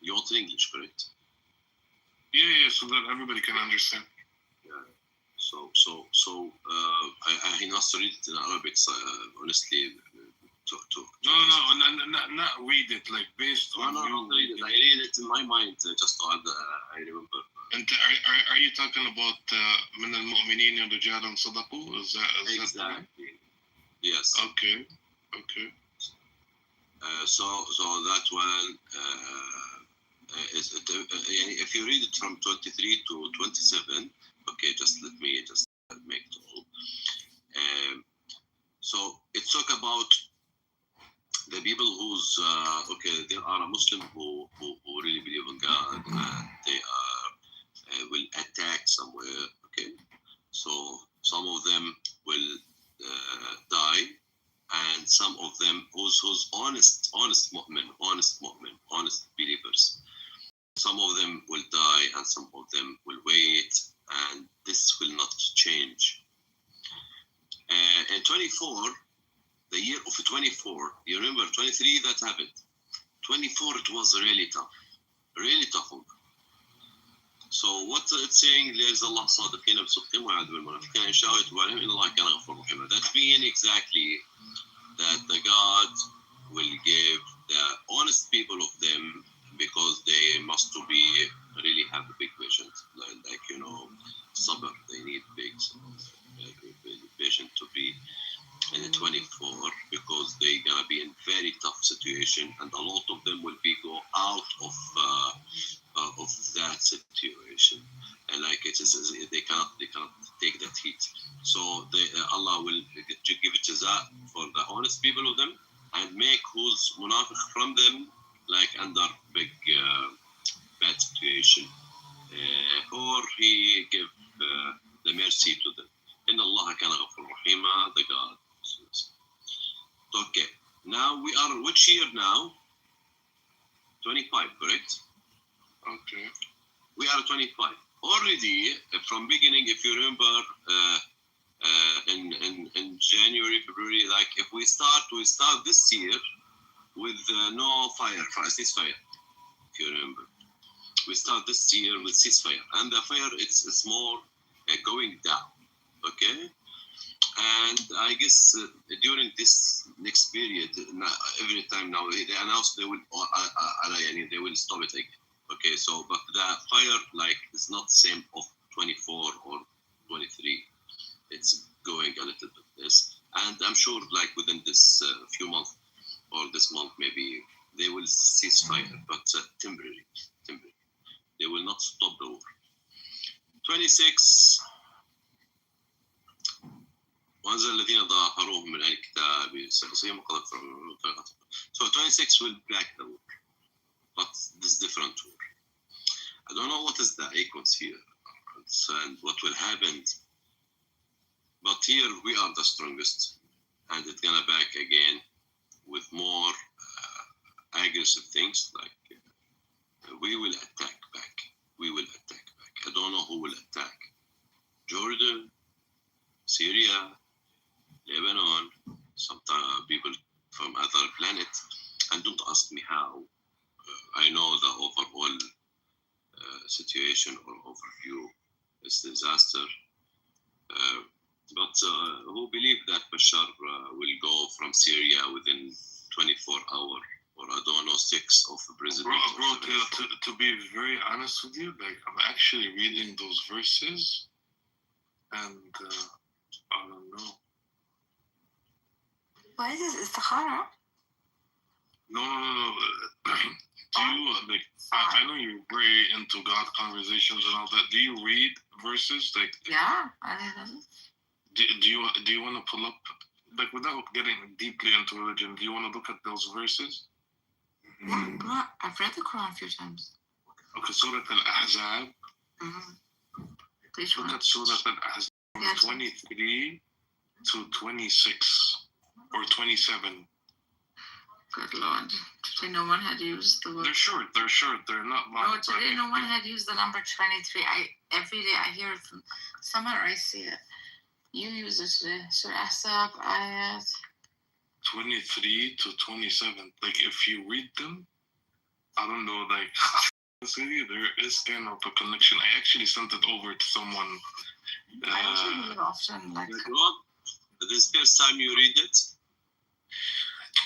you want English, correct? Yeah, so that everybody can understand. Yeah. So I not read it in Arabic, honestly. Not read it, like based on not read it. I read it in my mind, just to add, I remember. And are you talking about من المؤمنين رجال صدقوا? Is that exactly? Yes. Okay. So that one is if you read it from 23 to 27. Okay, just let me just make it all. So it talk about the people who's there are a Muslim who really believe in God, and they are will attack somewhere. Okay, so some of them will die, and some of them who's honest mu'min, honest believers. Some of them will die, and some of them will wait, and this will not change. In 24. The year of 24, you remember 23 that happened. 24, it was really tough. So what it's saying, ليجزى الله صادقين بصدقهم ويعذب المنافقين إن شاء يتوب عليهم إن الله كان غفورا رحيما. That means exactly that the God will give the honest people of them, because they must to be really have a big vision, like sabr. They need big vision to be in the 24, because they're gonna be in very tough situation, and a lot of them will be go out of that situation, and like it is, they cannot take that heat. So Allah will give it jazaa for the honest people of them, and make who's munafiq from them like under big bad situation, or He give the mercy to them. In Allah كان غفور رحيما, the God. Okay, now we are which year now? 25, correct? Okay. We are 25 already from beginning. If you remember, in January, February, like if we start this year with no ceasefire. If you remember, we start this year with ceasefire, and the fire it's more going down. Okay. And I guess during this next period, every time now they announce they will stop it again. Okay, so but the fire is not the same of 24 or 23. It's going a little bit this, and I'm sure within this few months or this month maybe they will cease fire, but temporary. They will not stop the war. 26. وأنزل الذين ظاهروهم من أهل الكتاب سيصيبهم قذف. So 26 will back the war, but this different war. I don't know what is the icons here and what will happen, but here we are the strongest, and it's gonna back again with more aggressive things. We will attack back. I don't know who will attack. Jordan, Syria, Lebanon, sometimes people from other planets, and don't ask me how. I know the overall situation or overview is disaster, but who believe that Bashar will go from Syria within 24 hours, or I don't know, 6 of the president. Bro, to be very honest with you, I'm actually reading those verses, and I don't know. What is this? Istikhara? No. Do you I know you're very into God conversations and all that. Do you read verses Yeah, I know. Do you want to pull up without getting deeply into religion? Do you want to look at those verses? Yeah, I've read the Quran a few times. Okay, Surah Al-Ahzab. Mm-hmm. Look at Surah Al-Ahzab 23 to 26 or 27. Good Lord. Today no one had used the word. They're short. They're not long. No, today no one had used the number 23. Every day I hear it from somewhere, I see it. You use it today. So Asap, Ayat. 23 to 27. Like, if you read them, I don't know, like, there is kind of a connection. I actually sent it over to someone. I actually read it often. Like, this first time you read it?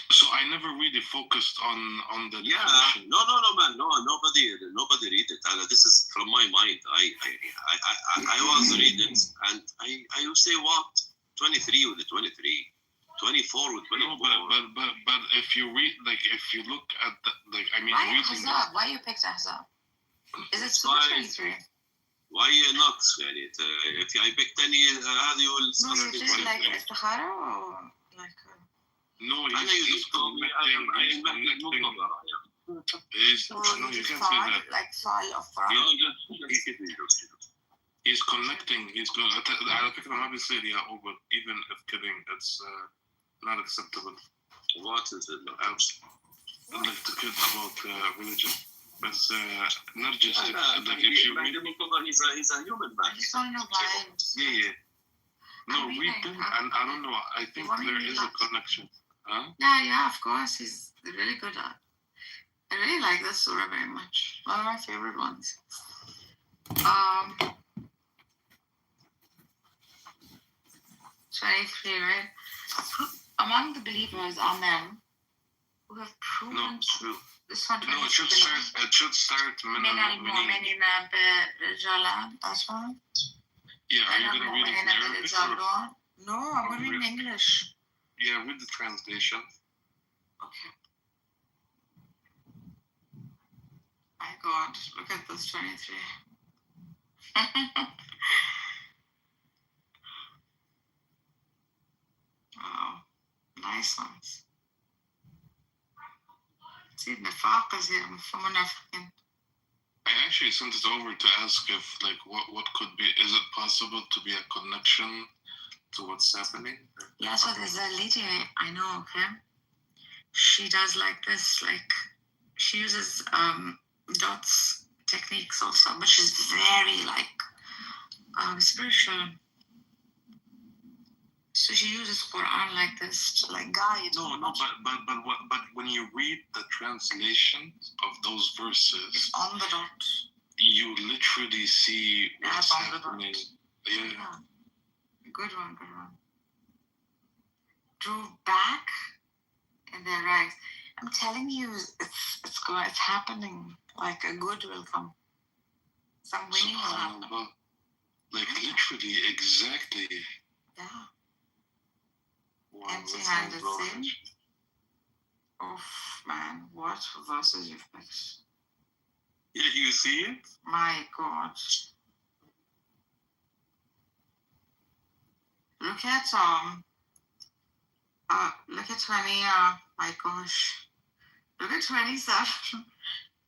So I never really focused on the definition. No, man, nobody read it. And this is from my mind. I was read it, and I will say what 23 with the 23, 24 with 24. No, but if you read, like, if you look at the, like, I mean, why reading. Ahzab? Why you picked Ahzab? Is it so 23? Why not? يعني if I picked any هذه will. No, you did like Istikhara or like. No, he's connecting. No, you can't say that. Like fall of Quran. He's connecting. He's going. على فكرة ما بيصير يا أوبر. Even if kidding, it's not acceptable. What is it? Like to kid about religion. But not just like if you read. He's a human man. I just don't know why. Yeah. No, read them, and I don't know. I think there is a connection. Huh? Yeah, of course. He's really good at it. I really like this surah very much. One of my favorite ones. 23, right? Among the believers are men who have proven true. This one. No, it should start. That's one. Yeah, are you gonna read it in Arabic? No, I'm gonna read in English. Yeah, with the translation. Okay. My God, look at this 23. Wow, nice ones. See, nifaq is here from munafiqin. I actually sent it over to ask if, like, what could be. Is it possible to be a connection to what's happening? Yeah, so there's a lady I know, okay? She does like this, like, she uses dots techniques also, but she's very, like, spiritual. So she uses Quran like this to, like, guide. No, but when you read the translation of those verses, it's on the dot. You literally see what's happening. Yeah. Good one. Drew back in their eyes. I'm telling you, it's happening. Like a good will come. Some winning will happen. Like literally, exactly. Yeah. Empty-handed sin. Oh man, what verses you've picked? Yeah, you see it? My God. Look at 20. My gosh. Look at 27.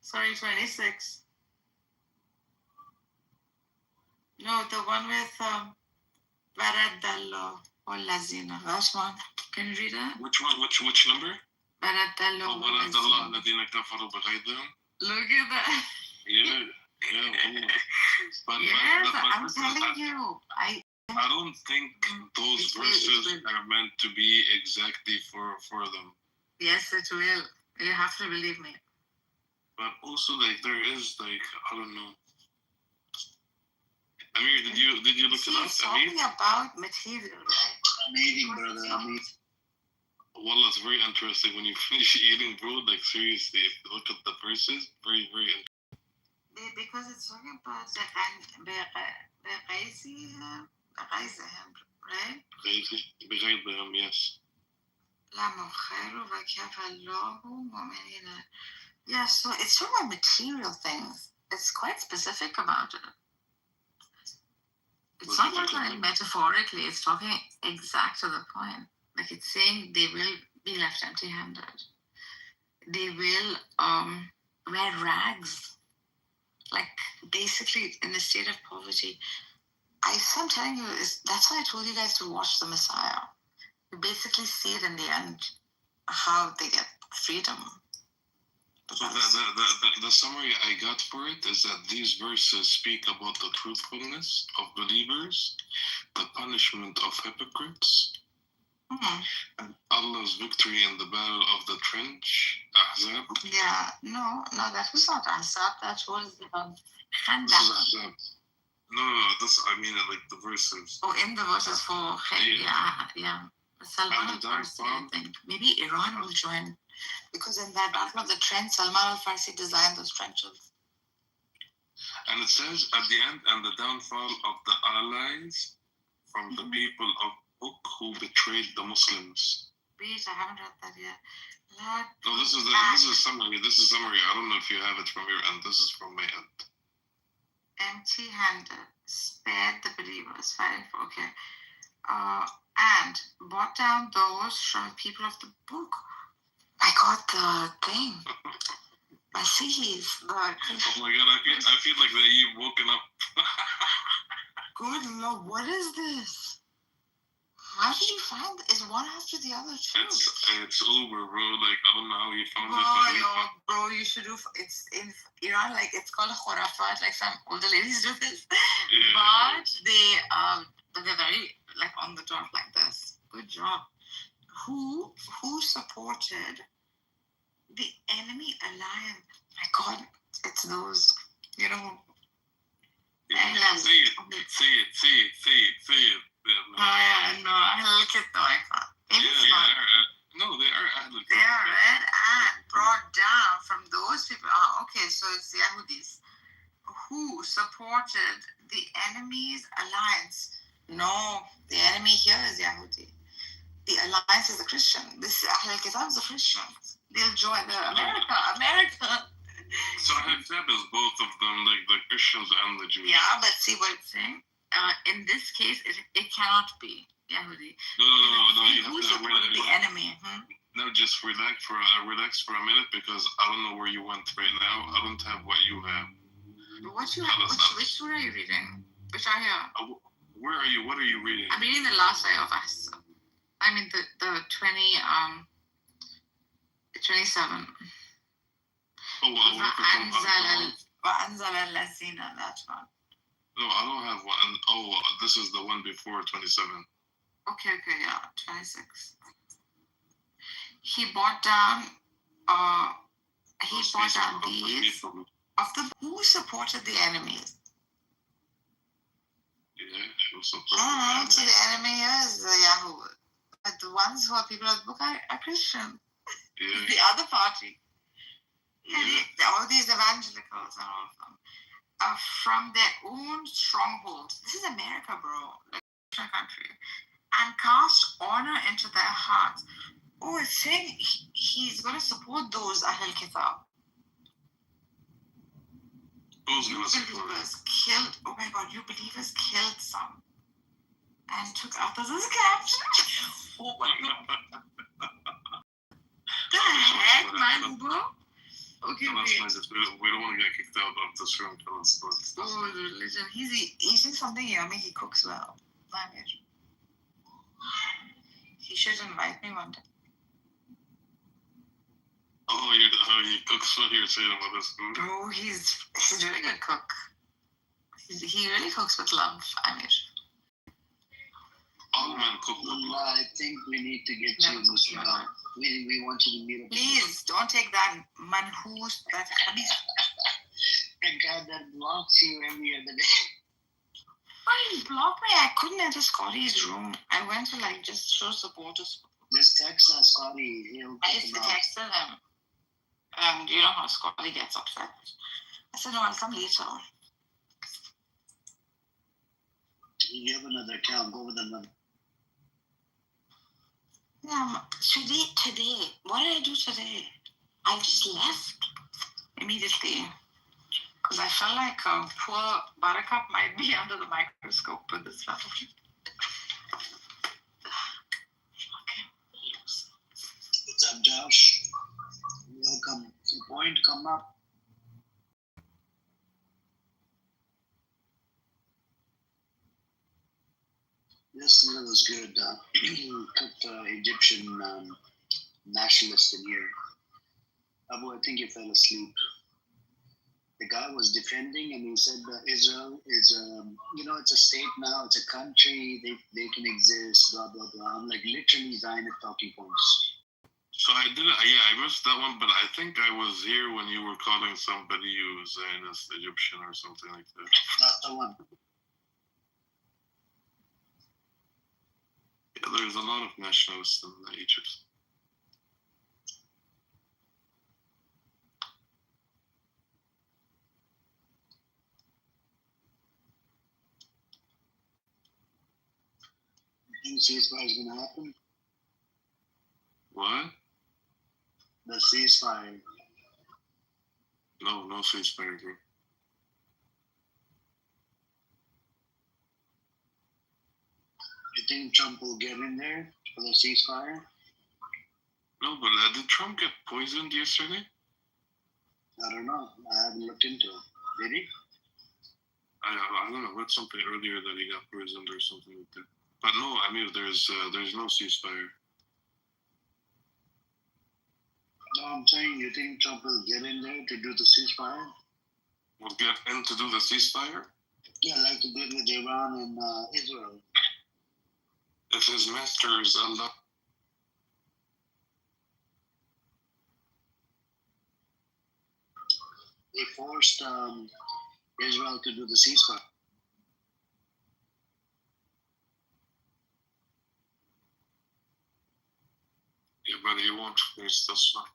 Sorry, 26. No, the one with Baradallo or Lazina. That one. Can you read it? Which one? Which number? Baradallo. Look at that. Yeah. But I'm telling you. I don't think those verses are meant to be exactly for them. Yes, it will. You have to believe me. But also, like, there is, like, I don't know. Amir, did you look it up? It's talking about material, right? I'm eating, brother. I'm eating. Well, it's very interesting when you finish eating, bro. Like, seriously, if you look at the verses, very, very interesting. Because it's talking about the right? بغيظهم, yes. Yeah, so it's talking about material things. It's quite specific about it. It's not talking metaphorically, it's talking exact to the point. Like it's saying they will be left empty-handed. They will wear rags. Like basically in a state of poverty. I'm telling you, that's why I told you guys to watch The Messiah. You basically see it in the end, how they get freedom. So the summary I got for it is that these verses speak about the truthfulness of believers, the punishment of hypocrites, and Allah's victory in the battle of the trench, Ahzab. Yeah, no, that was not Ahzab. That was Khandaq. This is Ahzab. No, I mean like the verses. Oh, in the verses for yeah. Salman al-Farsi, I think. Maybe Iran will join. Because in that battle of the trench, Salman al-Farsi designed those trenches. And it says at the end, and the downfall of the allies from the people of Book who betrayed the Muslims. Wait, I haven't read that yet. No, this is summary. This is summary. I don't know if you have it from your end. This is from my end. Empty-handed, spared the believers, fighting for and brought down those from people of the book. I got the thing. My CDs. Oh my god, I feel like that you've woken up. Good Lord, what is this? How did you find it? Is one after the other too? It's Uber, bro. Like, I don't know how you found it. Bro, you should do. It's in Iran. Like, it's called khurafat. Like, some older ladies do this, but they're very like on the top like this. Good job. Who supported the enemy alliance? My God, it's those. You know. Say it. No, I look at the no, they are Ahlul They are read and brought down from those people. Okay, so it's the Yahudis who supported the enemy's alliance. No, the enemy here is Yahudi. The alliance is the Christian. This Ahlul Kitab is the Christians. They'll join America. So Ahlul Kitab is both of them, like the Christians and the Jews. Yeah, but see what it's saying? In this case, it cannot be Yahudi. No. Who supported the enemy? No, just relax for a minute because I don't know where you went right now. I don't have what you have. What you have? Which surah are you reading? Which ayah? Where are you? What are you reading? I'm reading the last ayah of Ahzab. I mean the 27. وأنزل الذين, that one. No, I don't have one. Oh, this is the one before 27. Okay, yeah, 26. He brought down these of the who supported the enemies. Yeah, who supported the enemy is the Yahud. But the ones who are people of the book are Christian. Yeah. The other party. Yeah. All these evangelicals and all of them. From their own strongholds. This is America, bro. Like a country. And cast honor into their hearts. Oh, it's saying he's going to support those Ahlul Kitab. Who's going to support? Killed. Oh my God, you believers killed some. And took others as captives. Oh my God. The heck, man, bro? Okay, we don't want to get kicked out of this room. Oh, religion. He's eating something yummy. He cooks well. He should invite me one day. Oh, he cooks what you're saying about this food? Bro, he's a really good cook. He really cooks with love, All men cook with love. I think we need to get to this now. We want you to meet up. Please, don't take that manhoos, that habis. The guy that blocks you every other day. Why did he block me? I couldn't enter Scotty's room. I went to just show support to Just text Scotty. I just texted him. And you know how Scotty gets upset. I said, no, I'll come later. You have another account. Go with another. Yeah, today. What did I do today? I just left immediately. Because I felt like poor Buttercup might be under the microscope with this stuff. What's up, Josh? Welcome. Point, come up. That was good. Put Egyptian nationalist in here. Abu, I think you fell asleep. The guy was defending, and he said that Israel is, it's a state now, it's a country, they can exist, blah, blah, blah. I'm like literally Zionist talking points. So I did, I missed that one, but I think I was here when you were calling somebody who was Zionist Egyptian or something like that. That's the one. Yeah, there's a lot of nationalists in Egypt. You think ceasefire is going to happen? What? The ceasefire. No ceasefire, bro. You think Trump will get in there for the ceasefire? No, but did Trump get poisoned yesterday? I don't know. I haven't looked into it. Did he? I don't know. I read something earlier that he got poisoned or something like that. But no, I mean, there's no ceasefire. No, I'm saying, you think Trump will get in there to do the ceasefire? Will get in to do the ceasefire? Yeah, like he did with Iran and Israel. If his master is Allah. They forced Israel to do the ceasefire. Yeah, but he won't finish this one.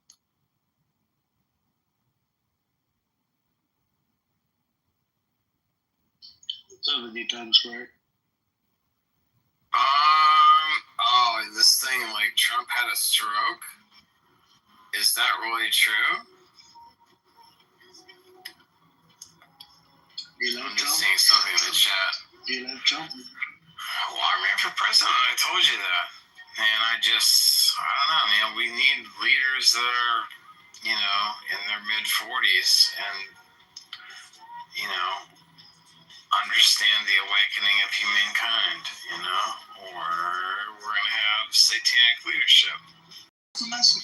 So with the Times Square. This thing like Trump had a stroke. Is that really true? I'm just seeing something in the chat. Do you like Trump? Well, I ran for president. I told you that, and I don't know, man. We need leaders that are, in their mid-40s and, understand the awakening of humankind, or we're gonna have satanic leadership.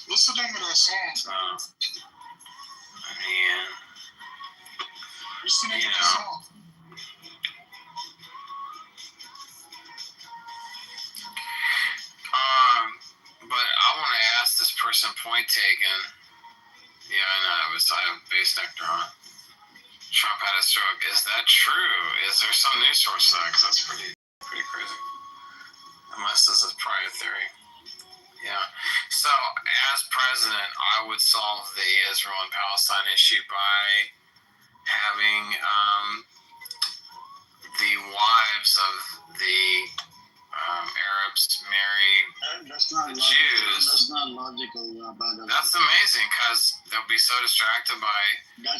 What's the name of that song? So, I mean, What's the name of the song? But I want to ask this person point taken. Yeah, I know, I have base nectar on. Trump had a stroke. Is that true? Is there some news source that? Because that's pretty crazy. Unless this is private theory. Yeah. So, as president, I would solve the Israel and Palestine issue by having the wives of the Arabs marry the Jews. That's not logical, by the way. That's amazing, because they'll be so distracted by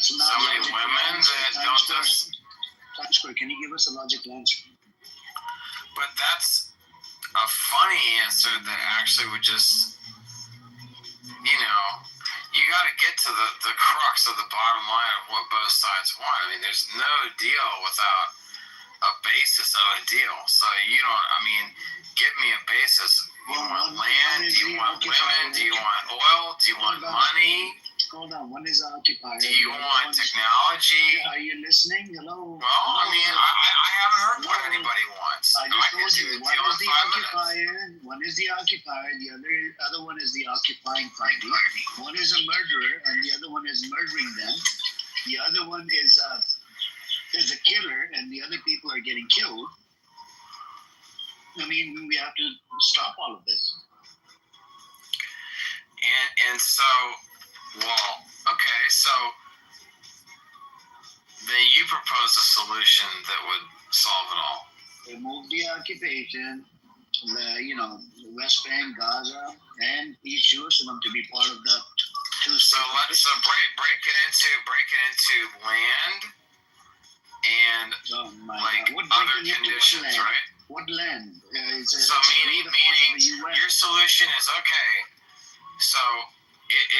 so many women that don't just... Times Square, can you give us a logical answer? But that's a funny answer that actually would just, you got to get to the crux of the bottom line of what both sides want. I mean, there's no deal without a basis of a deal. So give me a basis. You want land? Do you want women? Do you want oil? Do you want money? Hold on. One is occupier. Do you want technology? Are you listening? Hello? Well, I haven't heard what anybody wants. I just told you. One is the occupier. One is the occupier. The other one is the occupying party. One is a murderer, and the other one is murdering them. The other one is a killer, and the other people are getting killed. I mean, we have to stop all of this. And so, so then you propose a solution that would solve it all. Remove the occupation, West Bank, Gaza, and East Jerusalem to be part of the two states. So break it into land and other conditions, right? What land? Meaning your solution is okay. So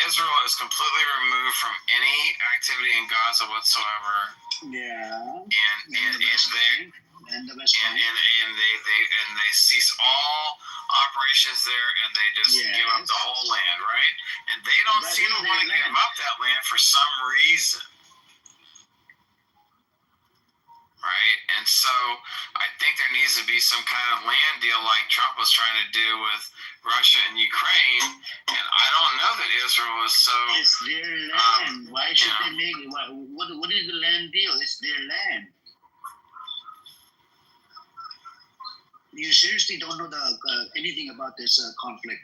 Israel is completely removed from any activity in Gaza whatsoever. Yeah. And is there? and the West and Bank. they cease all operations there, and they just give up the whole land, right? And they don't seem to want to give up that land for some reason. Right? And so I think there needs to be some kind of land deal like Trump was trying to do with Russia and Ukraine. And I don't know that Israel is so... It's their land. Why should they make it? What is the land deal? It's their land. You seriously don't know anything about this conflict?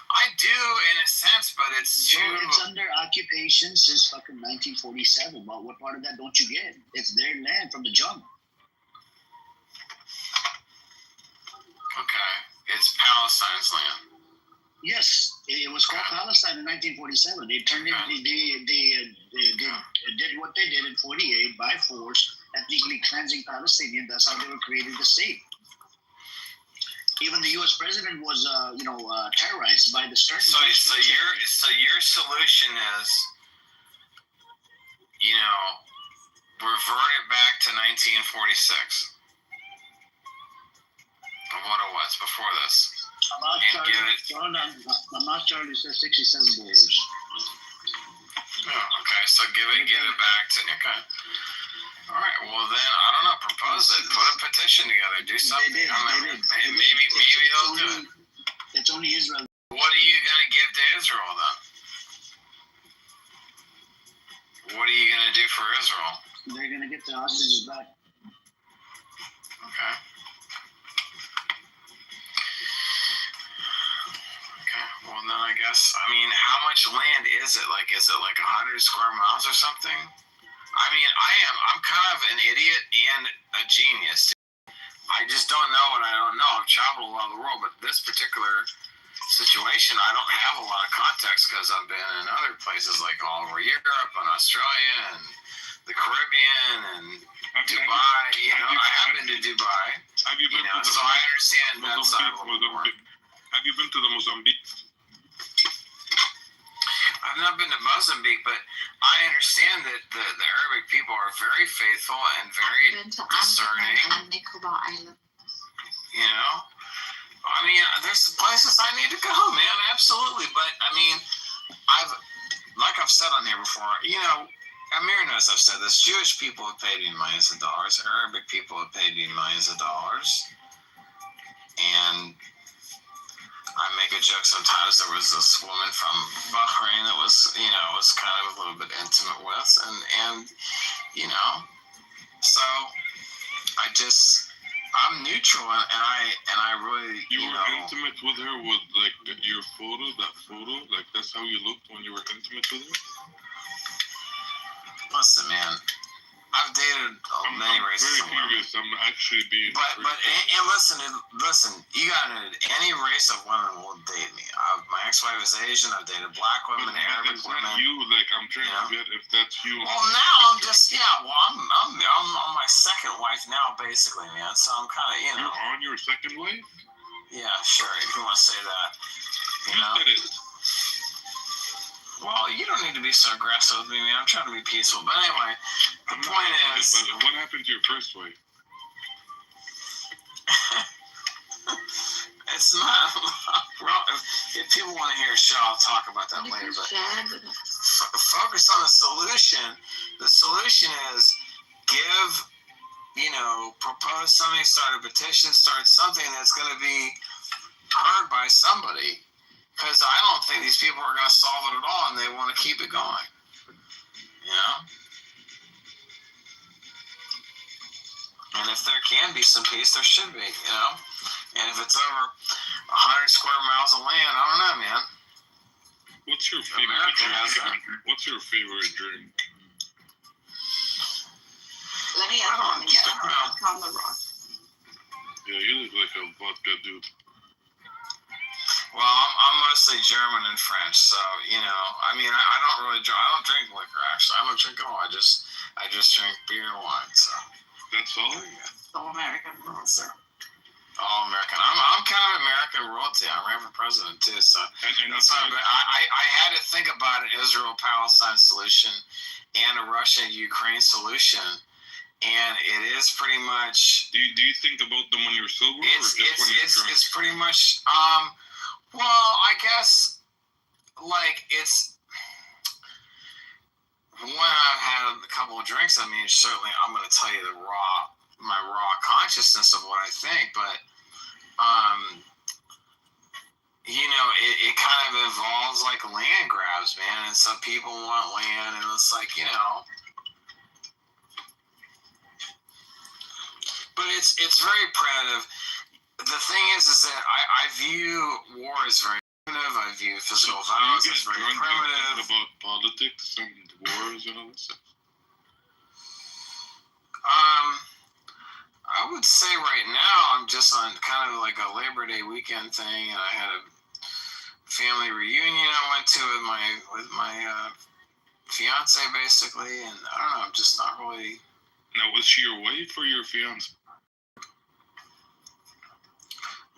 I do, in a sense, but it's true. It's under occupation since fucking 1947. Well, what part of that don't you get? It's their land from the jump. Okay, it's Palestine's land. Yes, it was called Palestine in 1947. They turned it. They did what they did in 48 by force, ethnically cleansing Palestinians. That's how they were created the state. Even the U.S. president was, terrorized by the Stern. So your solution is, revert it back to 1946 of what it was before this. Hamas Charlie says 67 borders. Oh, okay, so give it back to okay. All right. Well, then I don't know. Propose it. Put a petition together. Do something. They did. Maybe they'll do it. It's only Israel. What are you gonna give to Israel then? What are you gonna do for Israel? They're gonna get the hostages back. Okay. Okay. Well, then I guess. I mean, how much land is it? Is it like 100 square miles or something? I mean, I'm kind of an idiot and a genius. I just don't know what I don't know. I've traveled a lot of the world, but this particular situation, I don't have a lot of context because I've been in other places like all over Europe and Australia and the Caribbean and Dubai. I have been to Dubai. Have you been to so I understand that side of the world. Have you been to the Mozambique? I've not been to Mozambique, but I understand that the Arabic people are very faithful and very discerning. And Nicobar Island. I mean, there's places I need to go, man. Absolutely, but I mean, like I've said on here before, Amir knows I've said this. Jewish people have paid me millions of dollars. Arabic people have paid me millions of dollars, and I make a joke sometimes. There was this woman from Bahrain that was kind of a little bit intimate with, and so I'm neutral, and I really, You were intimate with her with your photo, that's how you looked when you were intimate with her? Listen, man. I've dated many races. I'm very curious. I'm actually being. But listen. You gotta know any race of women will date me. My ex-wife is Asian. I've dated black women, Arabic women. You I'm trying to get if that's you. Well, now I'm just I'm on my second wife now, basically, man. So I'm kind of You're on your second wife? Yeah, sure. If you want to say that, You said it. Well, you don't need to be so aggressive with me, man. I'm trying to be peaceful. But anyway, the point is... What happened to your first wife? It's not... Well, if people want to hear a show, I'll talk about that later. But focus on the solution. The solution is propose something, start a petition, start something that's going to be heard by somebody. Because I don't think these people are going to solve it at all, and they want to keep it going. And if there can be some peace, there should be, And if it's over 100 square miles of land, I don't know, man. What's your favorite drink? What's your favorite drink? Let me on the rock. Yeah, you look like a vodka dude. Well, I'm mostly German and French, so I mean, I don't really drink. I don't drink liquor actually. I don't drink at all. I just drink beer and wine. So that's all. All American royalty. All American. I'm kind of American royalty. I ran for president too, so that's not. But I had to think about an Israel-Palestine solution and a Russia-Ukraine solution, and it is pretty much. Do you think about them when you're sober, or just when you're drunk? It's pretty much. Well, I guess like it's when I've had a couple of drinks. I mean, certainly I'm going to tell you my raw consciousness of what I think, but it kind of involves like land grabs, man, and some people want land, and it's like, but it's very primitive. The thing is that I view war as very primitive. I view physical violence as very primitive. About politics and wars and all that stuff. I would say right now I'm just on kind of like a Labor Day weekend thing, and I had a family reunion I went to with my fiance basically, and I don't know, I'm just not really. Now, was she your wife or your fiance?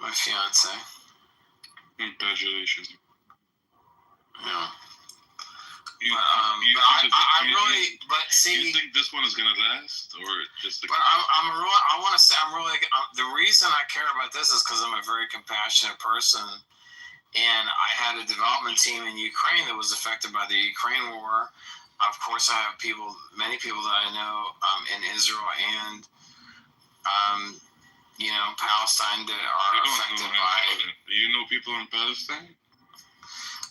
My fiance. Congratulations. Yeah. You think this one is gonna last, or just? But I want to say the reason I care about this is because I'm a very compassionate person, and I had a development team in Ukraine that was affected by the Ukraine war. Of course, I have many people that I know in Israel and Palestine that are affected by. Do you know people in Palestine?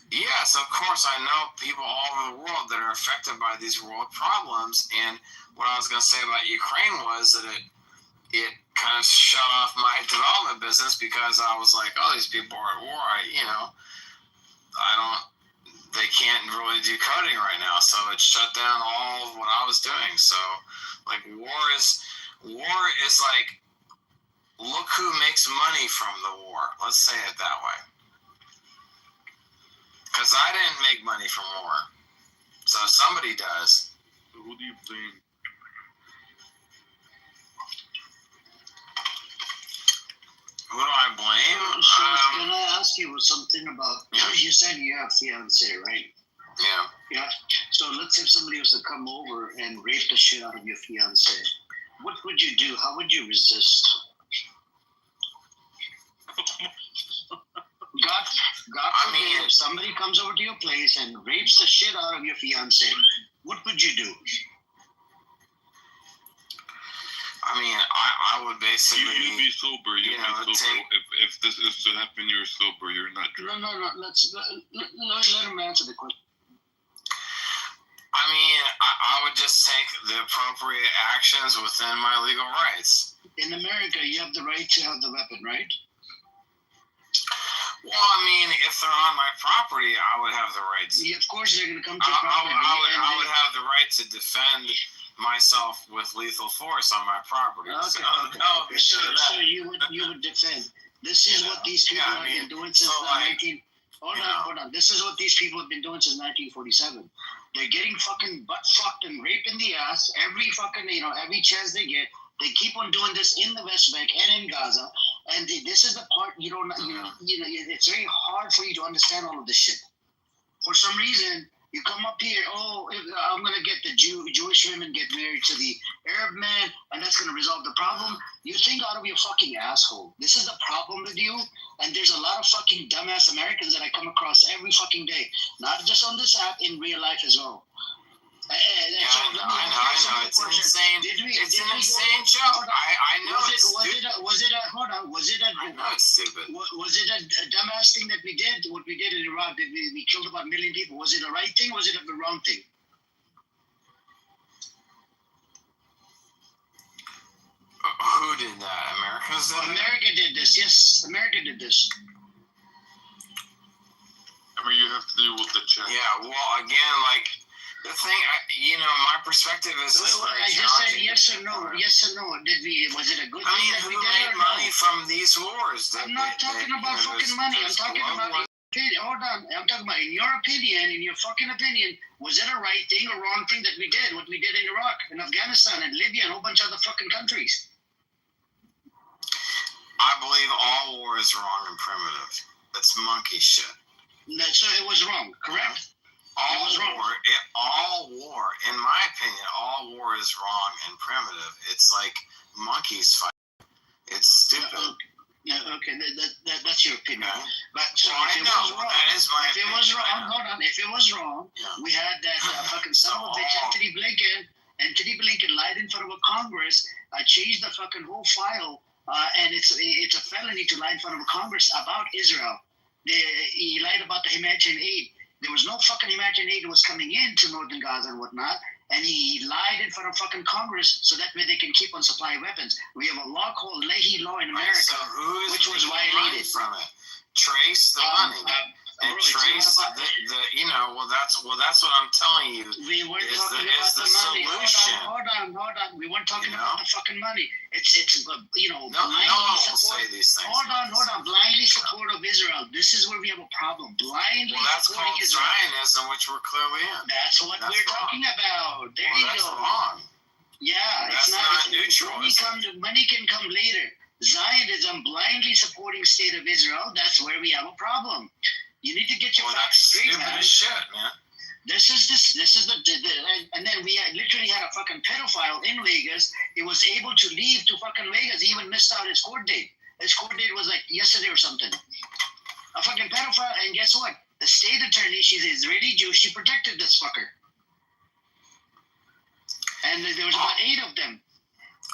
Yes, of course. I know people all over the world that are affected by these world problems. And what I was going to say about Ukraine was that it kind of shut off my development business because I was like, oh, these people are at war. They can't really do coding right now. So it shut down all of what I was doing. So like war is like, look who makes money from the war. Let's say it that way. Because I didn't make money from war. So somebody does. So who do you blame? Who do I blame? So can I ask you something about, you said you have fiance, right? Yeah. Yeah. So let's say if somebody was to come over and rape the shit out of your fiance. What would you do? How would you resist? God forbid, if somebody comes over to your place and rapes the shit out of your fiance, what would you do? I mean, I would basically. You'd be sober. If this is to happen, you're sober. You're not drunk. No. Let him answer the question. I mean, I would just take the appropriate actions within my legal rights. In America, you have the right to have the weapon, right? Well, I mean, if they're on my property, I would have the right to. Yeah, of course, they're going to come to your property. I would have the right to defend myself with lethal force on my property. Okay. So you would defend. This is what these people have been doing since Hold on. This is what these people have been doing since 1947. They're getting fucking butt fucked and raped in the ass every every chance they get. They keep on doing this in the West Bank and in Gaza. And this is the part it's very hard for you to understand all of this shit. For some reason, you come up here, I'm going to get the Jewish women get married to the Arab man, and that's going to resolve the problem. You think out of your fucking asshole. This is the problem with you, and there's a lot of fucking dumbass Americans that I come across every fucking day. Not just on this app, in real life as well. I know. It's an insane. It's an insane joke. I know it's stupid. Was it a dumbass thing that we did? What we did in Iraq? Did we killed about 1 million people? Was it the right thing? Was it the wrong thing? Who did that? America did this. Yes, America did this. I mean, you have to deal with the check. Yeah. Well, again, like. The thing, my perspective is I just said yes or no. Yes or no. Was it a good thing that we did? Who made money from these wars? I'm not talking about fucking money. I'm talking about hold on. I'm talking about in your fucking opinion, was it a right thing or wrong thing that we did? What we did in Iraq and Afghanistan and Libya and a whole bunch of other fucking countries. I believe all war is wrong and primitive. That's monkey shit. So it was wrong, correct? all war, in my opinion, all war is wrong and primitive. It's like monkeys fight. It's stupid. Okay, that's your opinion. Okay. But so Well, if it was wrong, that is my if it opinion. was wrong, hold on. If it was wrong, we had that fucking son of a bitch, Anthony Blinken. Anthony Blinken lied in front of a Congress, changed the fucking whole file, and it's a felony to lie in front of a Congress about Israel. He lied about the humanitarian aid. There was no fucking humanitarian aid that was coming into northern Gaza and whatnot. And he lied in front of fucking Congress so that way they can keep on supplying weapons. We have a law called Leahy law in America, which was violated. From it. Trace the money. And trace that's what I'm telling you. We weren't talking about the money. Solution. Hold on. We weren't talking about the fucking money. It's no one will say these things. Hold on. Blindly support of Israel. This is where we have a problem. Blindly that's supporting called Israel. Zionism, which we're clearly in. That's what we're talking about. There you that's go. Wrong. Yeah, that's it's not neutral. Money can come later. Zionism blindly supporting state of Israel. That's where we have a problem. You need to get your facts straight, man. Shit, man. This is the and then we literally had a fucking pedophile in Vegas. He was able to leave to fucking Vegas. He even missed out his court date. His court date was like yesterday or something. A fucking pedophile, and guess what? The state attorney, she's Israeli Jew. She protected this fucker. And there was about 8 of them.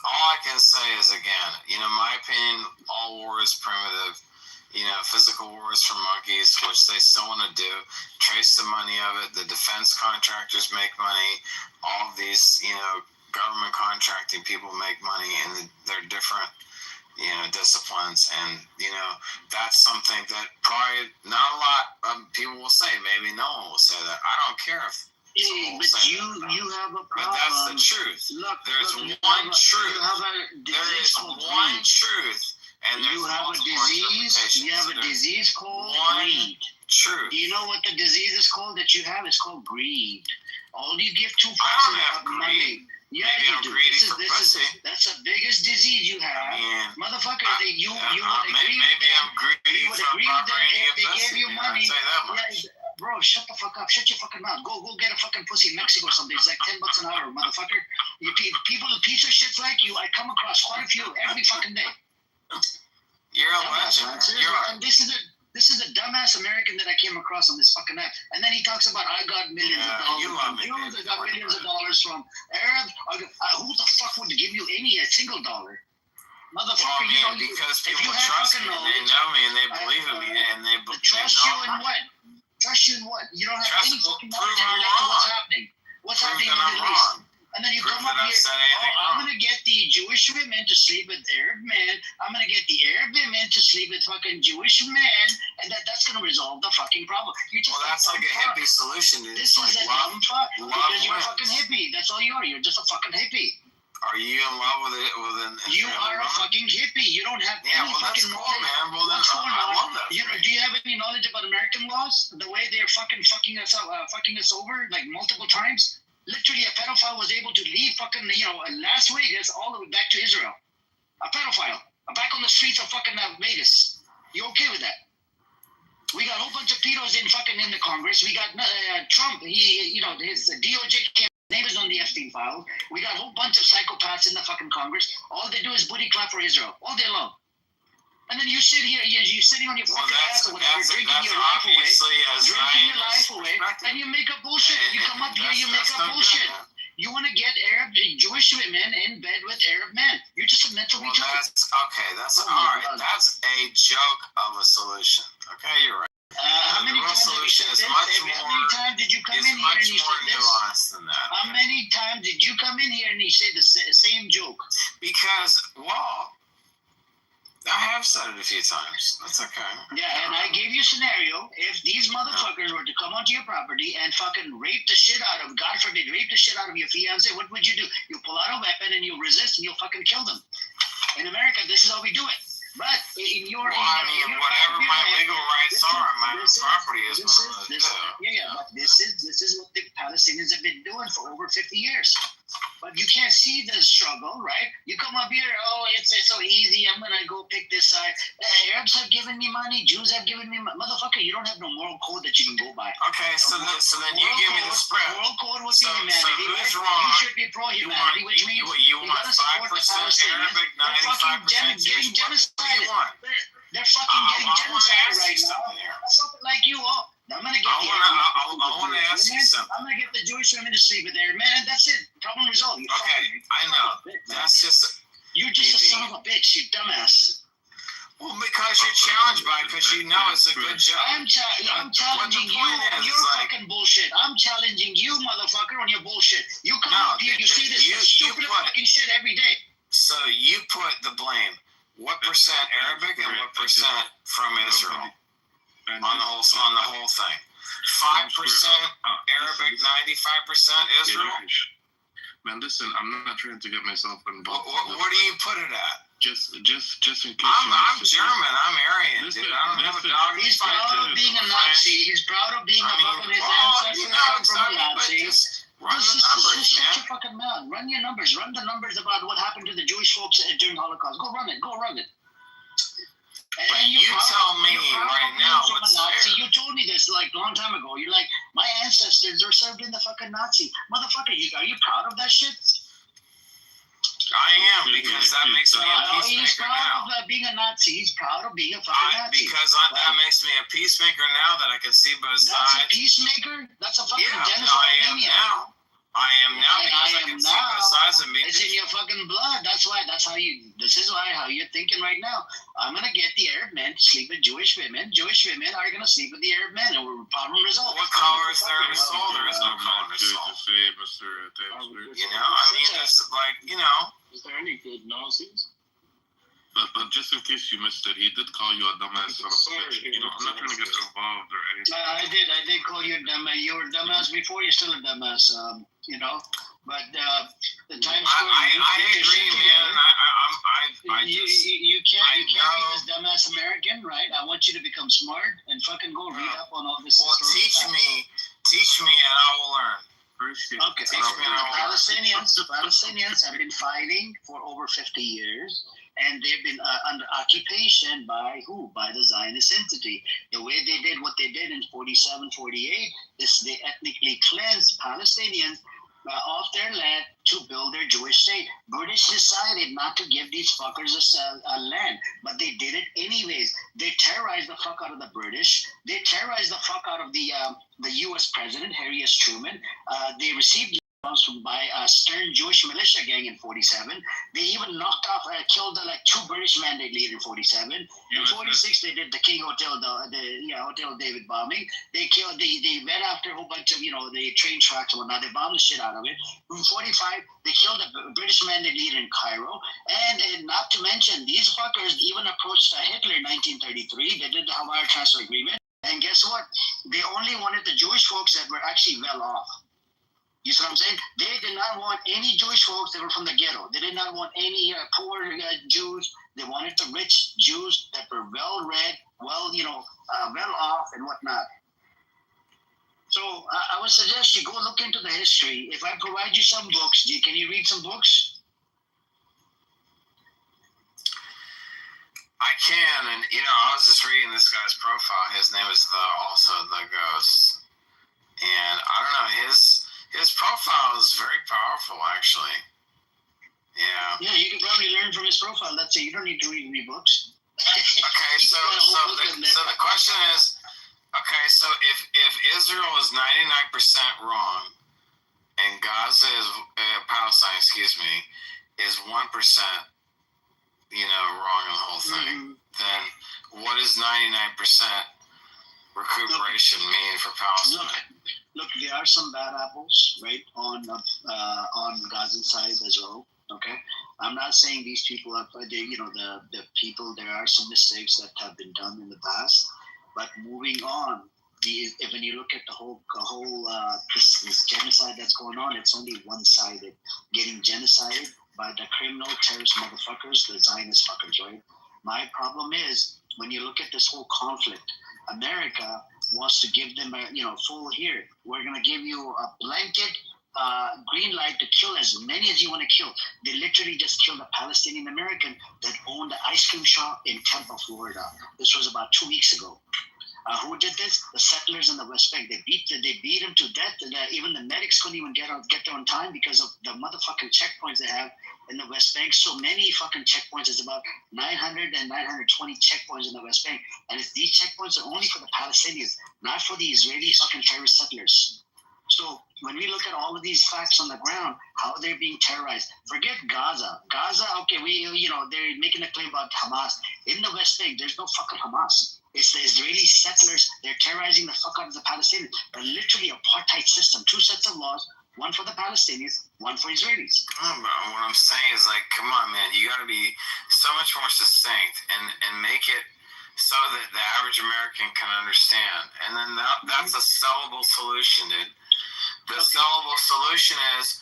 All I can say is, again, my opinion, all war is primitive. Physical wars for monkeys, which they still want to do. Trace the money of it. The defense contractors make money. All of these, government contracting people make money, and they're different, disciplines. And, that's something that probably not a lot of people will say. Maybe no one will say that. I don't care if. Yeah, but you have a problem. But that's the truth. Look, there's one truth. There is one truth. And you have a disease. You have a disease called greed. True. Do you know what the disease is called that you have? It's called greed. All you give 2 fucks about money. Yeah, you do. That's the biggest disease you have, motherfucker. You would agree with them. You would agree with them if they gave you money. Bro, shut the fuck up. Shut your fucking mouth. Go get a fucking pussy in Mexico or something. It's like $10 an hour, motherfucker. People with piece of shits like you, I come across quite a few every fucking day. You're a legend. And this is a dumbass American that I came across on this fucking app. And then he talks about I got millions of dollars from Jews, I got millions of dollars from Arabs. Who the fuck would give you a single dollar? Motherfucker, because people trust me and they know me and they believe in me and they trust you in what? Trust you in what? You don't have any fucking knowledge of what's happening. What's happening in the Middle East? And then you come up here, I'm going to get the Jewish women to sleep with Arab men. I'm going to get the Arab women to sleep with fucking Jewish men. And that's going to resolve the fucking problem. That's like a hippie solution. This is a dumb fuck. Because you're a fucking hippie. That's all you are. You're just a fucking hippie. Are you in love with it? You are a fucking hippie. You don't have any fucking knowledge. Man. Well, what's going on? I love that. Do you have any knowledge about American laws? The way they're fucking us over like multiple times? Literally, a pedophile was able to leave fucking, Las Vegas all the way back to Israel. A pedophile. Back on the streets of fucking Vegas. You okay with that? We got a whole bunch of pedos in the Congress. We got Trump. His DOJ name is on the Epstein file. We got a whole bunch of psychopaths in the fucking Congress. All they do is booty clap for Israel all day long. And then you sit here, you're sitting on your fucking ass or whatever, drinking your life away, and you make up bullshit. You come up here, you make up bullshit. You want to get Jewish women in bed with Arab men. You're just a mental retard. That's all right. That's a joke of a solution. Okay, you're right. How many times did you say this? How many times did you come in here and you said this? How many times did you come in here and you say the same joke? Because, I have said it a few times. That's okay. Yeah, and I gave you a scenario. If these motherfuckers were to come onto your property and fucking rape the shit out of, God forbid, rape the shit out of your fiance, what would you do? You pull out a weapon and you resist and you'll fucking kill them. In America, this is how we do it. But in your whatever my legal rights are on my property is what I'm going to do. Yeah, but this is what the Palestinians have been doing for over 50 years. But you can't see the struggle, right? You come up here, oh, it's so easy. I'm gonna go pick this side. Arabs have given me money. Jews have given me money. Motherfucker, you don't have no moral code that you can go by. Okay, so then you give me the spread. Moral code would be So humanity. who's Right? wrong? You should be pro-humanity, which means you want gotta support 5% the Palestinians. Arabic, They're fucking 95% getting Jewish. What do genocided. you want? They're fucking getting I want to genocided ask right you now. something here. Something like you all. I'm gonna get I want to ask you something. I'm gonna get the Jewish women to sleep with their man. That's it. Problem resolved. Okay, I know. That's just. You're just a son of a bitch, you dumbass. Well, because you're challenged by it, because you know it's a good job. I'm challenging you on your fucking bullshit. I'm challenging you, motherfucker, on your bullshit. You come up here, you see this stupid fucking shit every day. So you put the blame. What percent Arabic and what percent from Israel on the whole thing? 5% Arabic, 95% Israel. Man, listen, I'm not trying to get myself involved. What do you put it at? Just in case. I'm German. I'm Aryan, dude. I don't have a dog. He's proud of being a Nazi. He's proud of being a fucking his ancestors come from a Nazi. Just shut your fucking mouth. Run your numbers. Run the numbers about what happened to the Jewish folks during Holocaust. Go run it. And you tell me right now what's Nazi. You told me this like a long time ago. You're like, my ancestors were served in the fucking Nazi. Motherfucker, are you proud of that shit? I am, because that makes me a peacemaker he's proud now. of being a Nazi. He's proud of being a fucking Nazi. Because that makes me a peacemaker now that I can see both sides. That's a peacemaker? That's a fucking genocide I am maniac. now. I am now because I can see both sides of me. It's in your fucking blood. This is how you're thinking right now. I'm going to get the Arab men to sleep with Jewish women. Jewish women are going to sleep with the Arab men, and we're problem resolved. What color is their soul? There is no color to soul. You know, I mean, it's like, you know. Is there any good Nazis? But just in case you missed it, he did call you a dumbass son of a bitch. You know, I'm not trying to get involved or anything. I did call you a dumbass. You were a dumbass before. You're still a dumbass. You know. But the Times Square. I agree, man. You can't be this dumbass American, right? I want you to become smart and fucking go read up on all this. Well, teach me, and I will learn. Okay. Palestinians have been fighting for over 50 years. And they've been under occupation by who? By the Zionist entity. The way they did what they did in 47, 48 is they ethnically cleansed Palestinians off their land to build their Jewish state. British decided not to give these fuckers a land, but they did it anyways. They terrorized the fuck out of the British. They terrorized the fuck out of the U.S. president, Harry S. Truman. They received by a stern Jewish militia gang in 47. They even knocked off, killed like 2 British mandate leaders in 47. In 46, they did the King Hotel, Hotel David bombing. They went after a whole bunch of, the train tracks and whatnot. They bombed the shit out of it. In 45, they killed a British mandate leader in Cairo. And not to mention, these fuckers even approached Hitler in 1933. They did the Hawaii Transfer Agreement. And guess what? They only wanted the Jewish folks that were actually well off. You see what I'm saying? They did not want any Jewish folks that were from the ghetto. They did not want any poor Jews. They wanted the rich Jews that were well-read, well off and whatnot. So I would suggest you go look into the history. If I provide you some books, can you read some books? I can, and I was just reading this guy's profile. His name is also the Ghost, and I don't know his profile is very powerful, actually. Yeah. Yeah, you can probably learn from his profile. That's it. You don't need to read any books. Okay, so the question is, okay, so if Israel is 99% wrong, and Gaza is Palestine, is 1%, wrong in the whole thing, then what does 99% recuperation mean for Palestine? Look, there are some bad apples, right, on Gaza side as well. Okay, I'm not saying these people are, the people. There are some mistakes that have been done in the past, but moving on. When you look at the whole this genocide that's going on, it's only one-sided. Getting genocided by the criminal terrorist motherfuckers, the Zionist fuckers, right? My problem is when you look at this whole conflict, America wants to give them a full here. We're gonna give you a blanket green light to kill as many as you want to kill. They literally just killed a Palestinian American that owned an ice cream shop in Tampa, Florida. This was about 2 weeks ago. Who did this? The settlers in the West Bank. They beat him to death. And, even the medics couldn't even get there on time because of the motherfucking checkpoints they have in the West Bank. So many fucking checkpoints. There's about 900 and 920 checkpoints in the West Bank. And these checkpoints are only for the Palestinians, not for the Israeli fucking terrorist settlers. So when we look at all of these facts on the ground, how they're being terrorized, forget Gaza. Gaza, okay, they're making a claim about Hamas. In the West Bank, there's no fucking Hamas. It's the Israeli settlers. They're terrorizing the fuck out of the Palestinians. They're literally apartheid system. 2 sets of laws, one for the Palestinians, one for Israelis. What I'm saying is, like, come on, man. You got to be so much more succinct and make it so that the average American can understand. And then that's a sellable solution, dude. The sellable solution is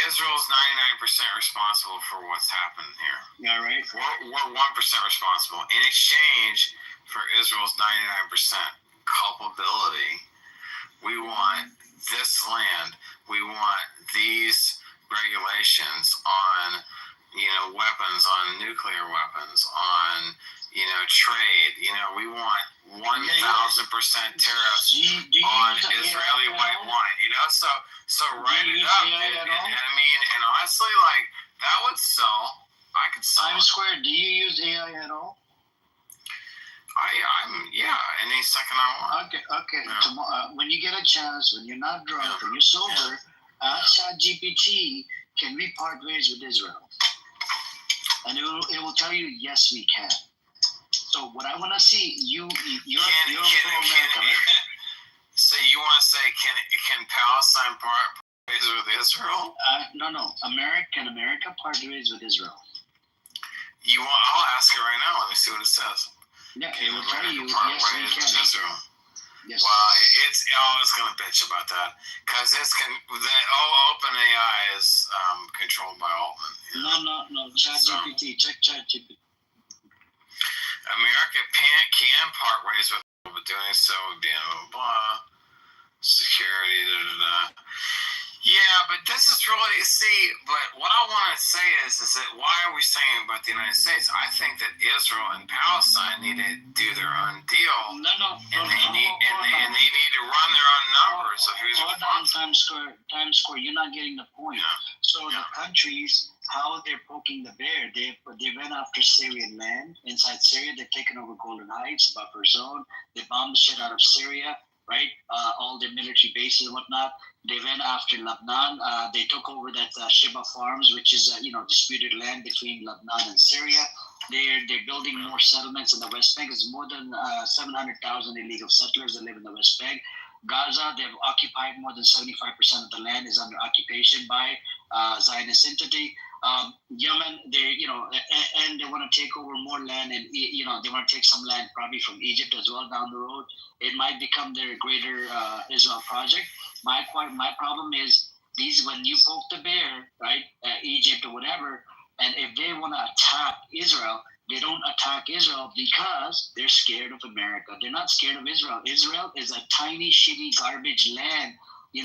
Israel's 99% responsible for what's happened here. Yeah, right. We're 1% responsible. In exchange for Israel's 99% culpability, we want this land. We want these regulations on, weapons, on nuclear weapons, on, trade. We want 1,000% tariffs on Israeli white wine. So write it up, dude. And honestly, like, that would sell. I could sell. Times Square. Do you use AI at all? Any second I want. Okay. Yeah. Tomorrow, when you get a chance, when you're not drunk, when you're sober, ask ChatGPT, can we part ways with Israel? And it will tell you, yes, we can. So what I want to see, you're pro-America, right? So you want to say, can Palestine part ways with Israel? No. America part ways with Israel? I'll ask it right now. Let me see what it says. Yeah, it will tell you, yes, we can. Israel. Yes. Well, it's always going to bitch about that because OpenAI is controlled by Altman. No. ChatGPT. Check ChatGPT. America can part ways with doing so would be blah security. Yeah, but this is really But what I want to say is that why are we saying about the United States? I think that Israel and Palestine need to do their own deal. No. They need to run their own numbers of who's responsible. Times Square. You're not getting the point. Yeah. So the countries, how they're poking the bear, they went after Syrian land. Inside Syria, they've taken over Golden Heights, buffer zone. They bombed the shit out of Syria, right? All their military bases and whatnot. They went after Lebanon. They took over that Sheba Farms, which is disputed land between Lebanon and Syria. They're building more settlements in the West Bank. There's more than 700,000 illegal settlers that live in the West Bank. Gaza, they've occupied more than 75% of the land is under occupation by Zionist entity. Yemen, and they want to take over more land, and they want to take some land probably from Egypt as well down the road. It might become their greater Israel project. My problem is when you poke the bear, right, Egypt or whatever, and if they want to attack Israel, they don't attack Israel because they're scared of America. They're not scared of Israel. Israel is a tiny, shitty, garbage land. I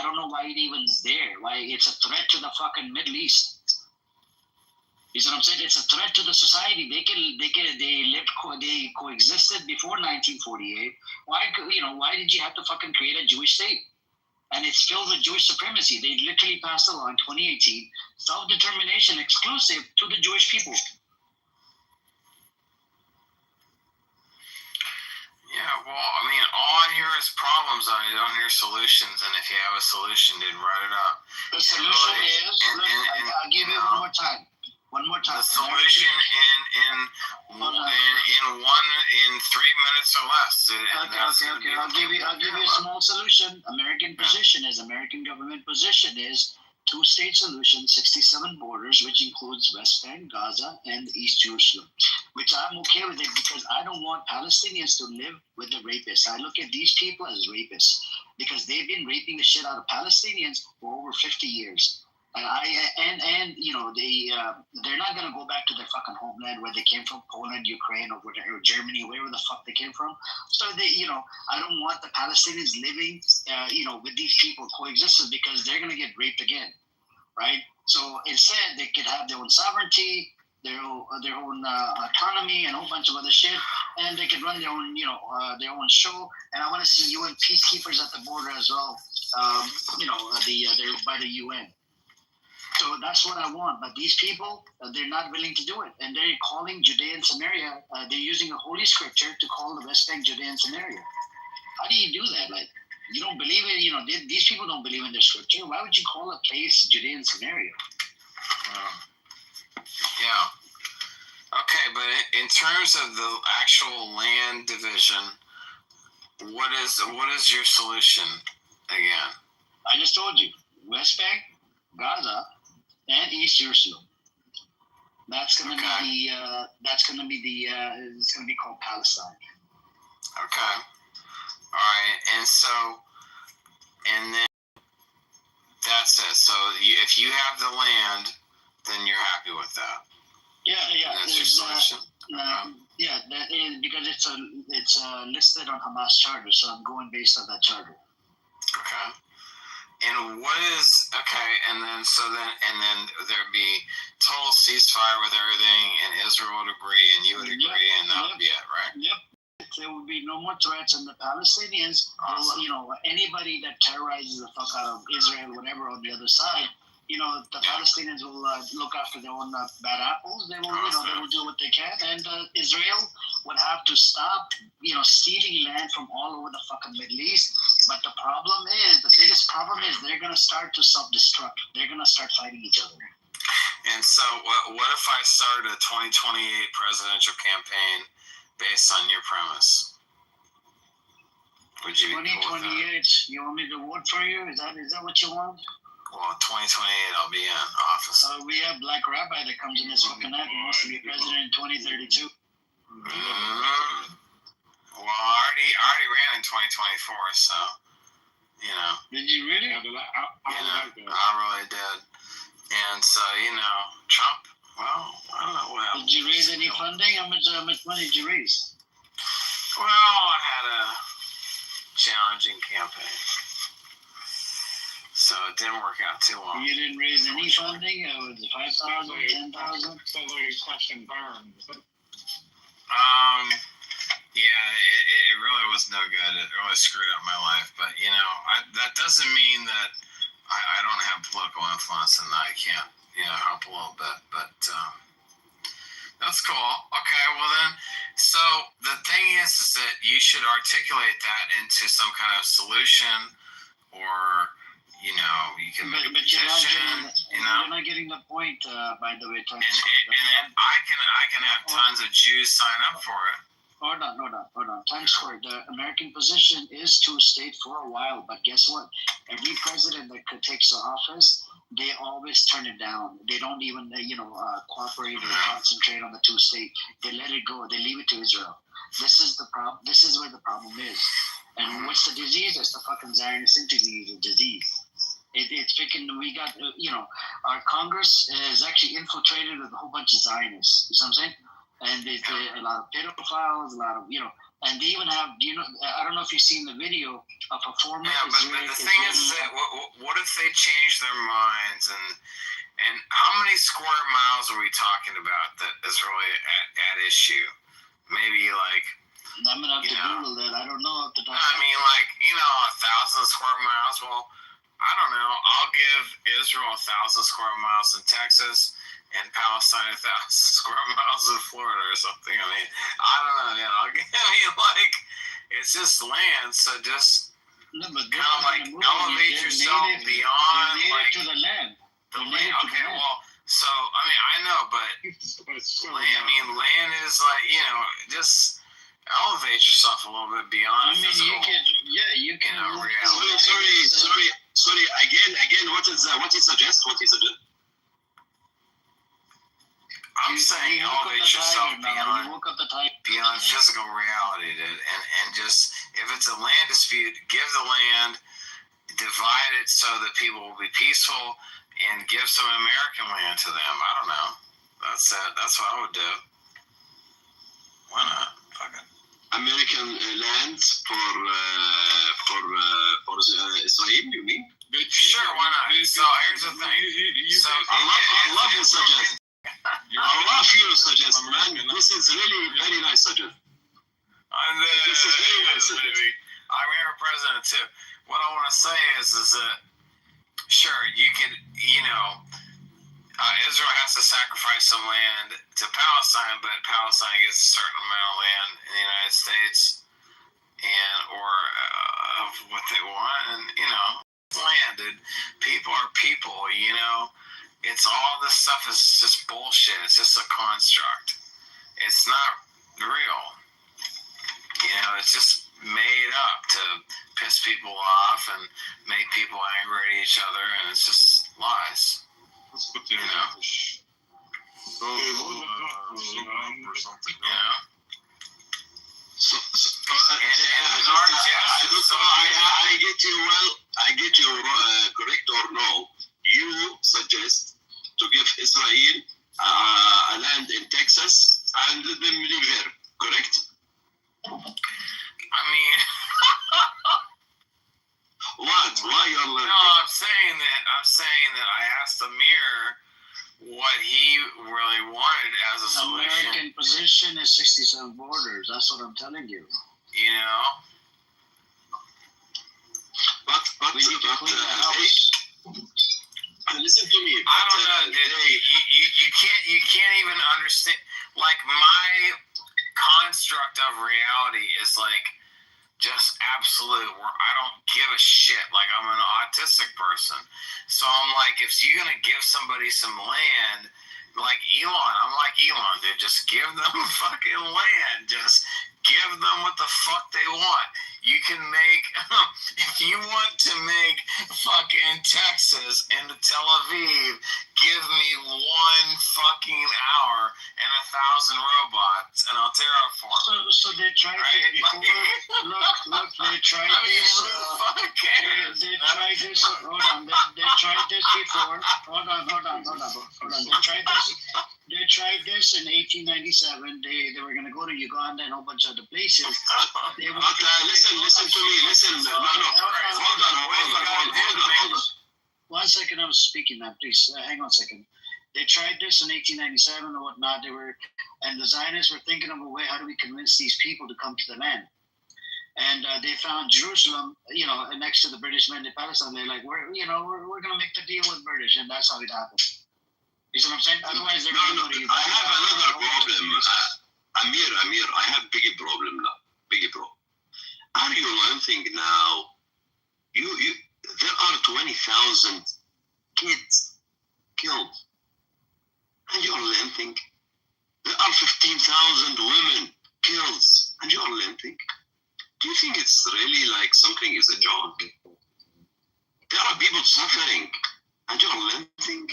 don't know why it even's there. Why it's a threat to the fucking Middle East. You see what I'm saying? It's a threat to the society. They coexisted before 1948. Why did you have to fucking create a Jewish state? And it's filled with Jewish supremacy. They literally passed a law in 2018, self-determination exclusive to the Jewish people. Yeah, well, all I hear is problems. I don't hear solutions. And if you have a solution, then write it up. The solution is, I'll give you one more time. The solution in 3 minutes or less. Okay. I'll give you a small solution. American government position is 2-state solution, 67 borders, which includes West Bank, Gaza, and East Jerusalem. Which I'm okay with it because I don't want Palestinians to live with the rapists. I look at these people as rapists because they've been raping the shit out of Palestinians for over 50 years. And you know they're not gonna go back to their fucking homeland where they came from, Poland, Ukraine, or whatever, or Germany, wherever the fuck they came from. So I don't want the Palestinians living with these people coexistence, because they're gonna get raped again, right? So instead they could have their own sovereignty, their own autonomy, and a whole bunch of other shit, and they could run their own their own show. And I want to see UN peacekeepers at the border as well. They're by the UN. So that's what I want. But these people, they're not willing to do it. And they're calling Judea and Samaria, they're using a holy scripture to call the West Bank Judea and Samaria. How do you do that? Like, you don't believe it, these people don't believe in the scripture. Why would you call a place Judea and Samaria? Yeah. Okay, but in terms of the actual land division, what is your solution again? I just told you, West Bank, Gaza, and East Jerusalem. That's gonna be it's gonna be called Palestine. Okay. All right, and then that's it. So if you have the land, then you're happy with that. Yeah. That's your solution. Yeah, that is because it's listed on Hamas charter, so I'm going based on that charter. Okay. And what is and then there'd be total ceasefire with everything, and Israel would agree, and you would agree, and that would be it, right? Yep. There will be no more threats, and the Palestinians, anybody that terrorizes the fuck out of Israel, whatever, on the other side, the Palestinians will look after their own bad apples. They will, they will do what they can, and Israel would have to stop, stealing land from all over the fucking Middle East. But the biggest problem is they're gonna start to self-destruct. They're gonna start fighting each other. And so, what if I start a 2028 presidential campaign based on your premise? Would you 2028? You want me to vote for you? Is that what you want? Well, 2028, I'll be in office. We have Black Rabbi that comes in this fucking night and wants to be president in 2032. Well, I already ran in 2024, so Did you really? I really did. And so Trump. Well, I don't know what happened. Did you raise any funding? How much money did you raise? Well, I had a challenging campaign, so it didn't work out too well. You didn't raise any funding? Was it 5,000, 10,000? Sounds like a crash and burn. Yeah, it really was no good. It really screwed up my life. But that doesn't mean that I don't have political influence and that I can't help a little bit. But that's cool. Okay, well then, so the thing is that you should articulate that into some kind of solution, or you can make a petition. You're not getting the point. By the way, and I can have tons of Jews sign up for it. Hold on. Times Square. The American position is two-state for a while, but guess what? Every president that takes the office, they always turn it down. They don't even, cooperate or concentrate on the two-state. They let it go. They leave it to Israel. This is the problem. This is where the problem is. And what's the disease? It's the fucking Zionist integrated disease. It's freaking. We got, our Congress is actually infiltrated with a whole bunch of Zionists. You know what I'm saying? And there's a lot of pedophiles, a lot of, and they even have, I don't know if you've seen the video of a former Israeli. But the thing is that what if they change their minds, and how many square miles are we talking about that is really at issue? Maybe like, I'm gonna have to Google that. I don't know. 1,000 square miles. Well, I don't know. I'll give Israel 1,000 square miles in Texas, and Palestine 1,000 square miles in Florida or something. I mean, I don't know. It's just land, so just kind of like elevate yourself beyond to the land. The land. Okay, well, so I mean, I know, but land is like just elevate yourself a little bit beyond physical. You can. Reality. Sorry. Again, what you suggest? I'm saying elevate yourself beyond physical reality, dude. And just, if it's a land dispute, give the land, divide it so that people will be peaceful, and give some American land to them. I don't know. That's it. That's what I would do. Why not? Fuck it. American lands for Israel, you mean? Sure, why not? So here's the thing. So I love your suggestion. I love your suggestion, man. This is really very nice suggestion. This is very nice suggestion. I remember president too. What I want to say is that sure you could, Israel has to sacrifice some land to Palestine, but Palestine gets a certain amount of land in the United States, or of what they want, and landed. People are people, It's all this stuff is just bullshit. It's just a construct. It's not real. It's just made up to piss people off and make people angry at each other, and it's just lies. Let's put it or something. I get you. Well, I get you correct or no. You suggest to give Israel a land in Texas and let them live there. Correct? I mean, what? Why you're no? I'm saying that I asked Amir what he really wanted as a solution. American position is 67 borders. That's what I'm telling you. But we need to clean the house. Listen to me. I don't know, dude. You can't even understand. Like, my construct of reality is like just absolute, where I don't give a shit. Like, I'm an autistic person, so I'm like, if you're gonna give somebody some land, like Elon, I'm like Elon, dude. Just give them fucking land. Just give them what the fuck they want. You can make, if you want to make fucking Texas into Tel Aviv, give me 1 fucking hour and 1,000 robots, and I'll terraform. So they tried this before. Look, they tried this. They tried this. Hold on. They tried this before. Hold on. They tried this in 1897. They were going to go to Uganda and a whole bunch of other places. Listen to me. Listen. No. Hold on. 1 second, I was speaking now. Please hang on a second. They tried this in 1897 or whatnot. And the Zionists were thinking of a way. How do we convince these people to come to the land? And they found Jerusalem, next to the British land in Palestine. They're like, we're going to make the deal with British, and that's how it happened. You see what I'm saying? Otherwise, they're going to go to Uganda. I have another problem. Amir, I have big problem now. Big problem. Are you learning now? There are 20,000 kids killed, and you're lamenting. There are 15,000 women killed, and you're lamenting. Do you think it's really like something is a joke? There are people suffering, and you're lamenting.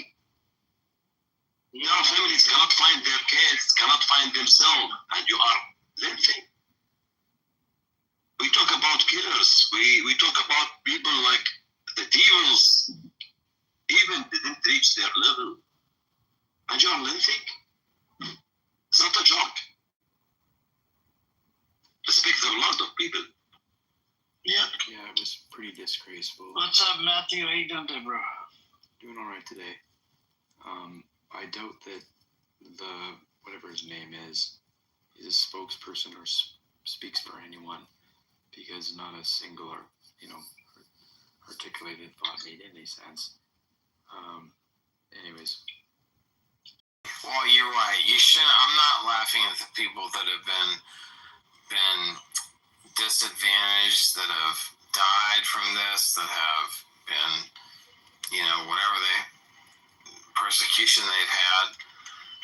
There are families cannot find their kids, cannot find themselves, and you are lamenting. We talk about killers. We talk about people like the devils, even didn't reach their level, and you're lamenting. It's not a joke. Respect the blood of people. Yeah, it was pretty disgraceful. What's up, Matthew? How you doing, bro? Doing all right today. I doubt that whatever his name is a spokesperson or speaks for anyone, because not a single articulated thought made any sense. Anyways. Well, you're right. You shouldn't. I'm not laughing at the people that have been disadvantaged, that have died from this, that have been, whatever persecution they've had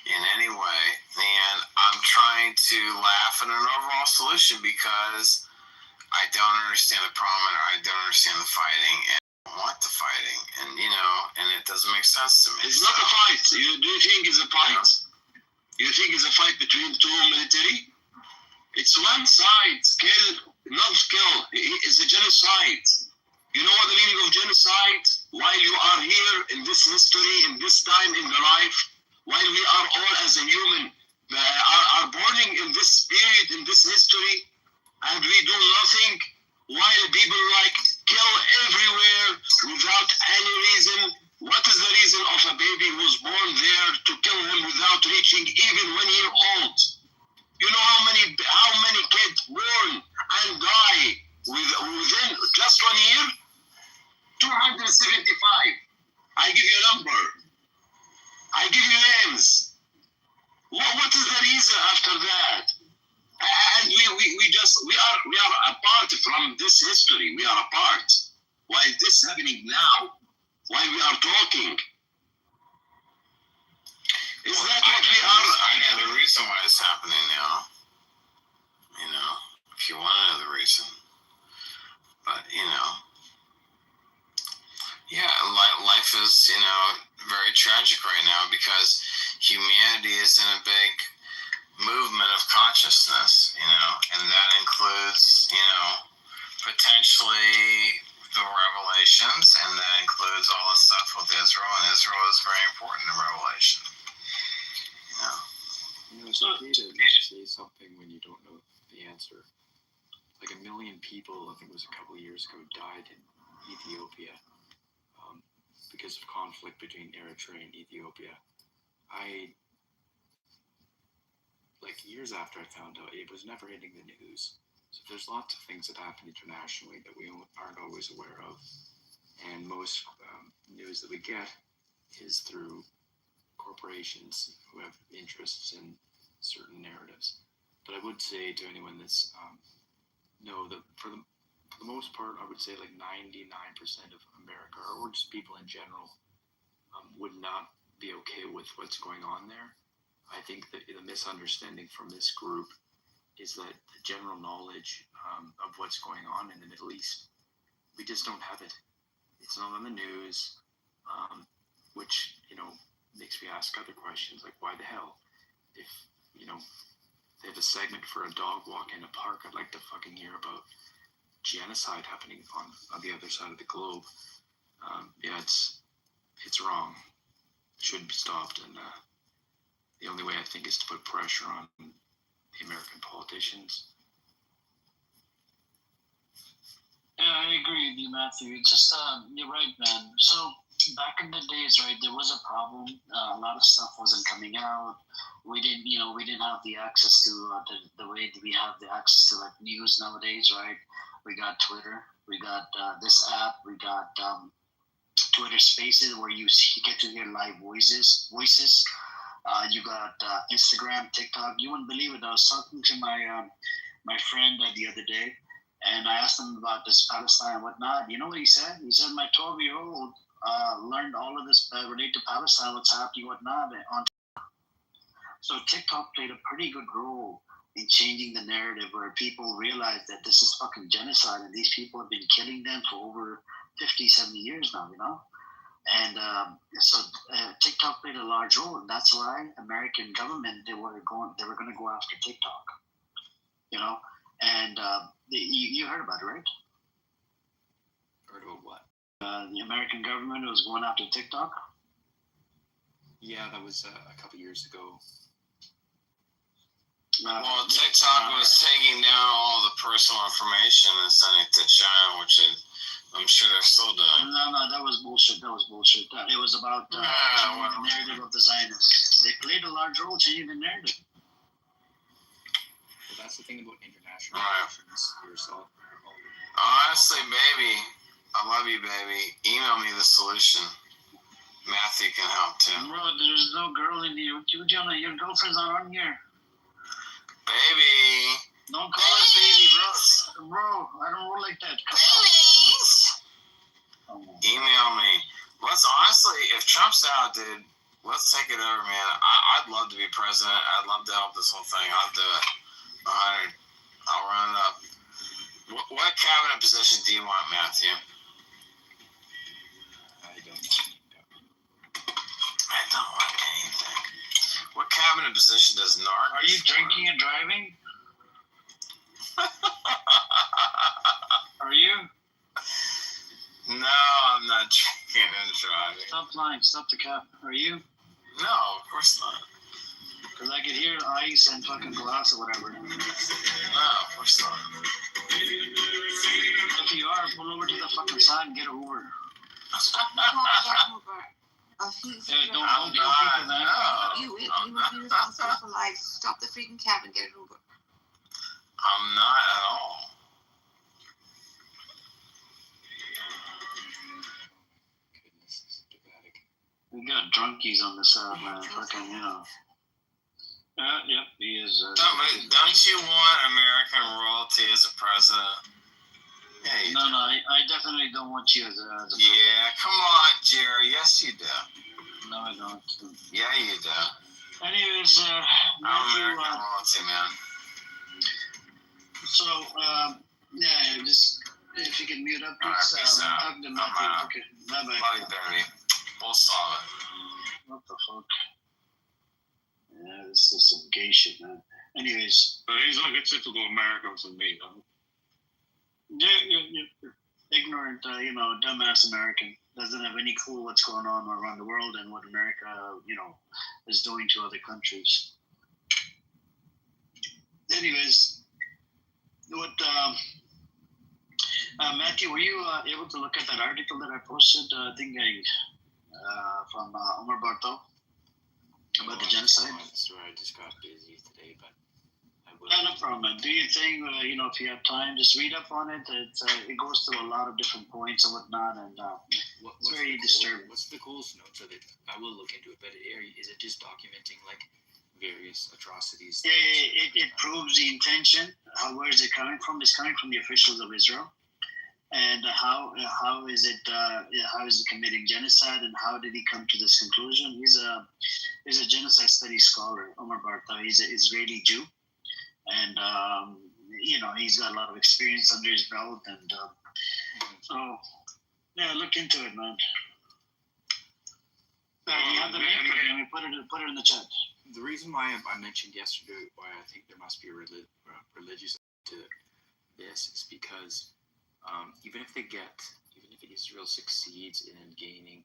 in any way. And I'm trying to laugh at an overall solution because I don't understand the problem, and I don't understand the fighting, and I want the fighting, and and it doesn't make sense to me. It's not a fight. Do you think it's a fight? You think it's a fight between two military? It's one side kill, not kill. It's a genocide. You know what the meaning of genocide? While you are here in this history, in this time in the life, while we are all as a human are burning in this period, in this history, and we do nothing, while people like kill everywhere without any reason. What is the reason of a baby who's born there to kill him without reaching even 1 year old? You know how many kids born and die within just 1 year? 275. I give you a number. I give you names. What is the reason after that? And we are apart from this history. We are apart. Why is this happening now? Why we are talking? Is that what we are? I know the reason why it's happening now. You know, if you want to know the reason. But, you know, yeah, life is, you know, very tragic right now because humanity is in a big movement of consciousness, you know, and that includes, you know, potentially the revelations, and that includes all the stuff with Israel, and Israel is very important in Revelation. You know, it's okay to say something when you don't know the answer. Like 1 million people, I think it was a couple of years ago, died in Ethiopia because of conflict between Eritrea and Ethiopia. Like years after I found out, it was never hitting the news. So there's lots of things that happen internationally that we aren't always aware of. And most news that we get is through corporations who have interests in certain narratives. But I would say to anyone that's, know that for the most part, I would say like 99% of America, or just people in general, would not be okay with what's going on there. I think that the misunderstanding from this group is that the general knowledge of what's going on in the Middle East, we just don't have it. It's not on the news, which, you know, makes me ask other questions like, why the hell? If, you know, they have a segment for a dog walk in a park, I'd like to fucking hear about genocide happening on the other side of the globe. Yeah, it's wrong. It should be stopped, and the only way I think is to put pressure on the American politicians. Yeah, I agree with you, Matthew. It's just, you're right, man. So back in the days, right, there was a problem. A lot of stuff wasn't coming out. We didn't have the access to the way that we have the access to like news nowadays, right? We got Twitter, we got this app, we got Twitter Spaces where you get to hear live voices. You got Instagram, TikTok. You wouldn't believe it. I was talking to my friend the other day, and I asked him about this Palestine and whatnot. You know what he said? He said my 12-year-old learned all of this related to Palestine, what's happening, whatnot, on TikTok. So TikTok played a pretty good role in changing the narrative where people realize that this is fucking genocide and these people have been killing them for over 50, 70 years now, you know? And so TikTok played a large role, and that's why American government, they were going to go after TikTok, you know? And you heard about it, right? Heard about what? The American government was going after TikTok. Yeah, that was a couple years ago. Well, TikTok was taking down all the personal information and sending it to China, which I'm sure they're still doing. No, that was bullshit. It was about changing the narrative of the Zionists. They played a large role changing the narrative. Well, that's the thing about international relations. Yourself. Honestly, baby, I love you, baby. Email me the solution. Matthew can help too. Bro, there's no girl in here. Your girlfriend's not on here. Baby. Don't call us baby, bro. Bro, I don't roll like that. Babies. Email me. Let's honestly, if Trump's out, dude, let's take it over, man. I'd love to be president. I'd love to help this whole thing. I'll do it. I'll run it up. What cabinet position do you want, Matthew? I don't want anything. What cabinet position does Narg? Are you drinking and driving? Are you? stop flying. Stop the cap. Are you? No, of course not. Because I could hear ice and fucking glass or whatever. No, of course not. If you are, pull over to the fucking side and get an Uber. Don't kill people, man. You would be responsible for life. Stop the freaking cab and get an Uber. I'm not at all. We got drunkies on the side, man. Fucking, you know. Yep, he is. Don't you want American royalty as a president? Yeah, you do. No, I definitely don't want you as a Yeah, come on, Jerry. Yes, you do. No, I don't. Yeah, you do. Anyways, Matthew, American royalty, man. so, yeah, just, if you can mute up, please. Peace out. Talk to Matthew. Okay, bye-bye. Love you, baby. We'll solve it. What the fuck? Yeah, this is some gay shit, man. Anyways. He's like a typical American for me, though. Yeah. Ignorant, dumbass American. Doesn't have any clue what's going on around the world and what America, is doing to other countries. Anyways, Matthew, were you able to look at that article that I posted? I think from Omar Barto about the genocide. Sorry, I just got busy today, but I will. No problem. Do you think, if you have time, just read up on it? It goes through a lot of different points and whatnot, and it's very disturbing. What's the coolest notes of it? I will look into it, but is it just documenting like various atrocities? It proves the intention. Where is it coming from? It's coming from the officials of Israel. And how is it committing genocide, and how did he come to this conclusion? He's a genocide studies scholar, Omar Barta. He's an Israeli Jew, and he's got a lot of experience under his belt, and so yeah, look into it, man. You have the link, and we put it in the chat. The reason why I mentioned yesterday why I think there must be a religious to this is because. Even if Israel succeeds in gaining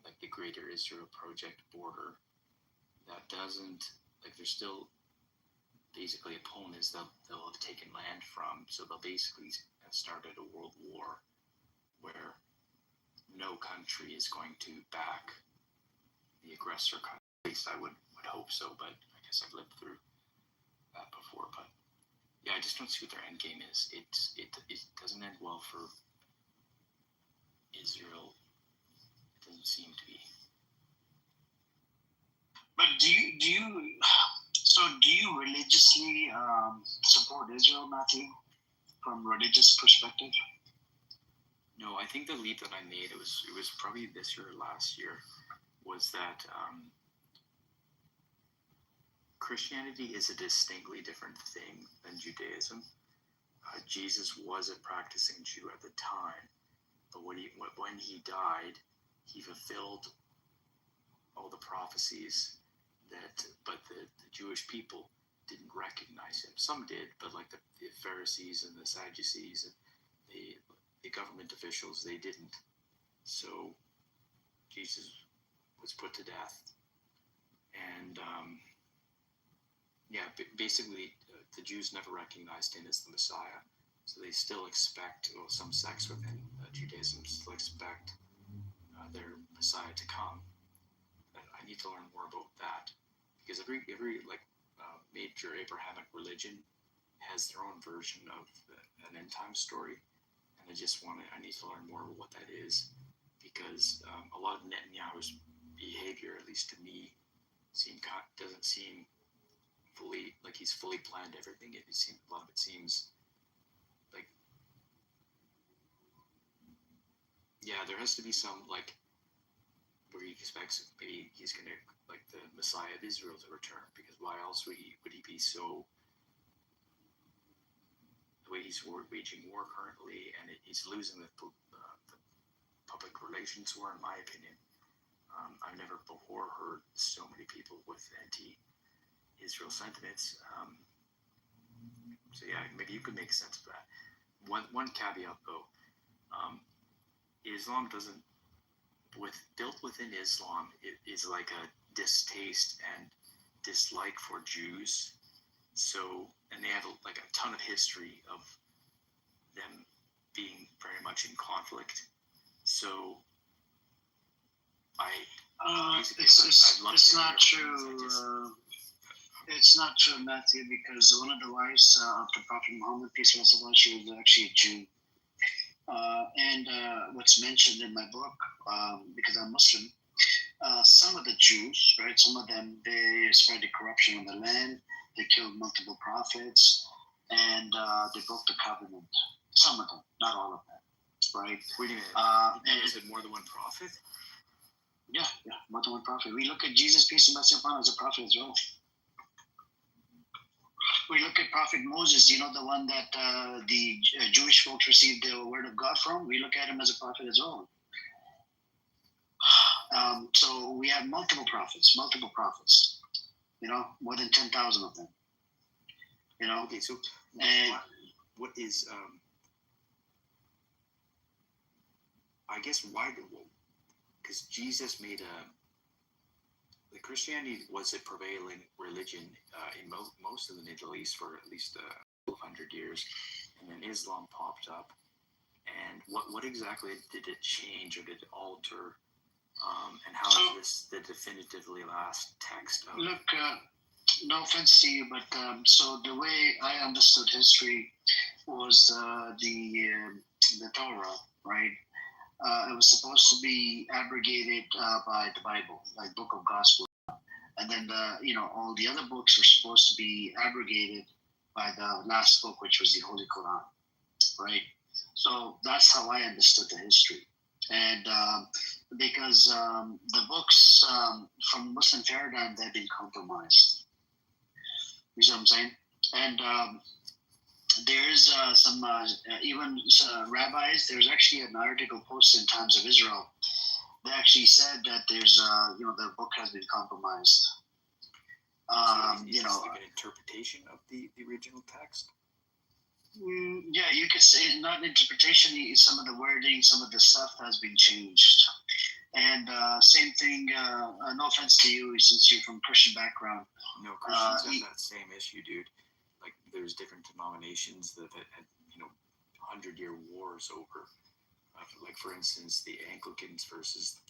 like the Greater Israel Project border, that doesn't there's still basically opponents they'll have taken land from, so they'll basically have started a world war where no country is going to back the aggressor country. At least I would hope so, but I guess I've lived through that before. But yeah, I just don't see what their end game is. It doesn't end well for Israel. It doesn't seem to be. But do you religiously support Israel, Matthew, from religious perspective? No, I think the leap that I made, it was probably this year or last year, was that Christianity is a distinctly different thing than Judaism. Jesus was a practicing Jew at the time, but when he died, he fulfilled all the prophecies but the Jewish people didn't recognize him. Some did, but like the Pharisees and the Sadducees and the government officials, they didn't. So Jesus was put to death, and basically the Jews never recognized him as the Messiah, so they still expect, some sects within Judaism still expect their Messiah to come. And I need to learn more about that, because every major Abrahamic religion has their own version of an end time story, and I need to learn more about what that is, because a lot of Netanyahu's behavior, at least to me, doesn't seem fully like he's fully planned everything. A lot of it seems like, there has to be some where he expects maybe he's gonna the Messiah of Israel to return, because why else would he be so, the way he's waging war currently, and he's losing the public relations war, in my opinion. I've never before heard so many people with anti-Israel sentiments. So yeah, maybe you could make sense of that. One caveat though, Islam doesn't built within Islam is like a distaste and dislike for Jews. So, and they have like a ton of history of them being very much in conflict. So, it's not true. It's not true, Matthew, because one of the wives of the Prophet Muhammad, peace be upon him, she was actually a Jew. And what's mentioned in my book, because I'm Muslim, some of the Jews, right, some of them, they spread the corruption on the land, they killed multiple prophets, and they broke the covenant. Some of them, not all of them, right? Wait a minute. Is it more than one prophet? Yeah, more than one prophet. We look at Jesus, peace and blessing upon him, as a prophet as well. We look at Prophet Moses, the one that the Jewish folks received the word of God from. We look at him as a prophet as well. So we have multiple prophets, more than 10,000 of them. Okay, so what is, I guess, why, because Jesus made the Christianity was a prevailing religion in most of the Middle East for at least 100 years, and then Islam popped up. And what exactly did it change or did it alter? And how is this the definitively last text of? Look, no offense to you, but so the way I understood history was the Torah, right? It was supposed to be abrogated by the Bible, like Book of Gospel, and then all the other books were supposed to be abrogated by the last book, which was the Holy Quran, right? So that's how I understood the history, and because the books from Muslim paradigm, they've been compromised. You see what I'm saying? And there's some even rabbis. There's actually an article posted in Times of Israel. They actually said that there's the book has been compromised. So is like an interpretation of the original text? Yeah, you could say not interpretation. Some of the wording, some of the stuff has been changed. And same thing. No offense to you, since you're from Christian background. No, Christians have that same issue, dude. Like there's different denominations that had 100-year wars over. Like for instance, the Anglicans versus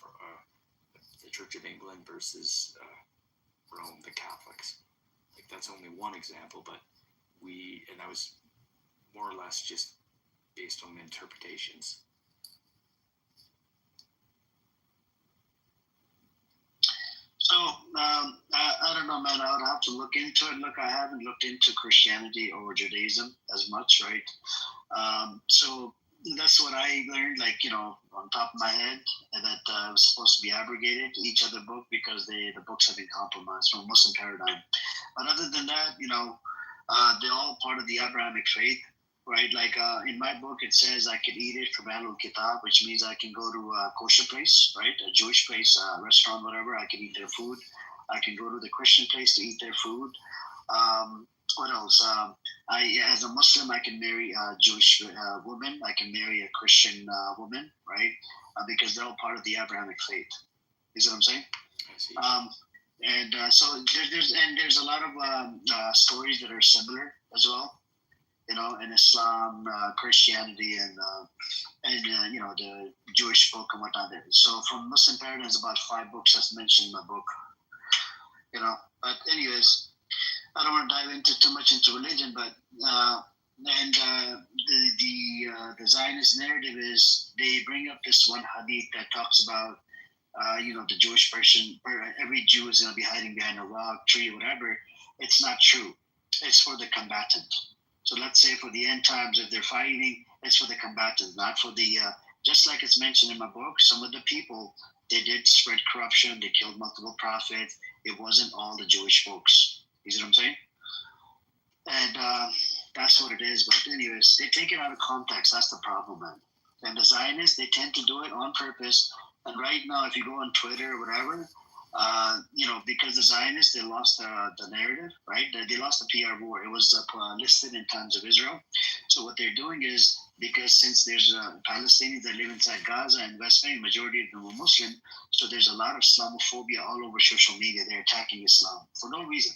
the Church of England versus Rome, the Catholics. Like that's only one example, but that was more or less just based on interpretations. So I don't know, man. I would have to look into it. Look, I haven't looked into Christianity or Judaism as much, right? So that's what I learned, on top of my head, that it was supposed to be abrogated, each other book, because the books have been compromised from Muslim paradigm. But other than that, they're all part of the Abrahamic faith, right? Like in my book, it says I can eat it from Ahlul Kitab, which means I can go to a kosher place, right? A Jewish place, a restaurant, whatever. I can eat their food. I can go to the Christian place to eat their food. What else? As a Muslim, I can marry a Jewish woman. I can marry a Christian woman, right? Because they're all part of the Abrahamic faith. You see what I'm saying? I see. So there's a lot of stories that are similar as well, in Islam, Christianity, and the Jewish book and whatnot. So from Muslim paradigm, there's about 5 books that's mentioned in my book. But anyways, I don't want to dive into too much into religion, but the Zionist narrative is they bring up this one hadith that talks about the Jewish person, every Jew is going to be hiding behind a rock, tree, whatever. It's not true. It's for the combatant. So let's say for the end times, if they're fighting, it's for the combatant, not for the. Just like it's mentioned in my book, some of the people, they did spread corruption. They killed multiple prophets. It wasn't all the Jewish folks. You see what I'm saying? And that's what it is. But anyways, they take it out of context. That's the problem, man. And the Zionists, they tend to do it on purpose. And right now, if you go on Twitter or whatever, because the Zionists, they lost the narrative, right? They lost the PR war. It was listed in Times of Israel. So what they're doing is because since there's Palestinians that live inside Gaza and West Bank, majority of them are Muslim, so there's a lot of Islamophobia all over social media. They're attacking Islam for no reason.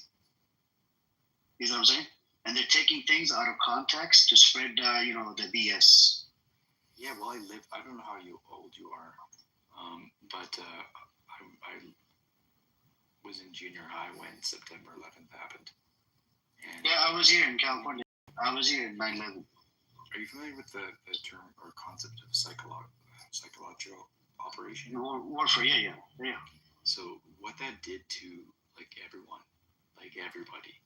You know what I'm saying? And they're taking things out of context to spread, the BS. Yeah, well, I don't know how old you are, but I was in junior high when September 11th happened. And yeah, I was here in California. I was here in 9/11. Are you familiar with the term or concept of psychological operation? Warfare, yeah. So what that did to everyone, everybody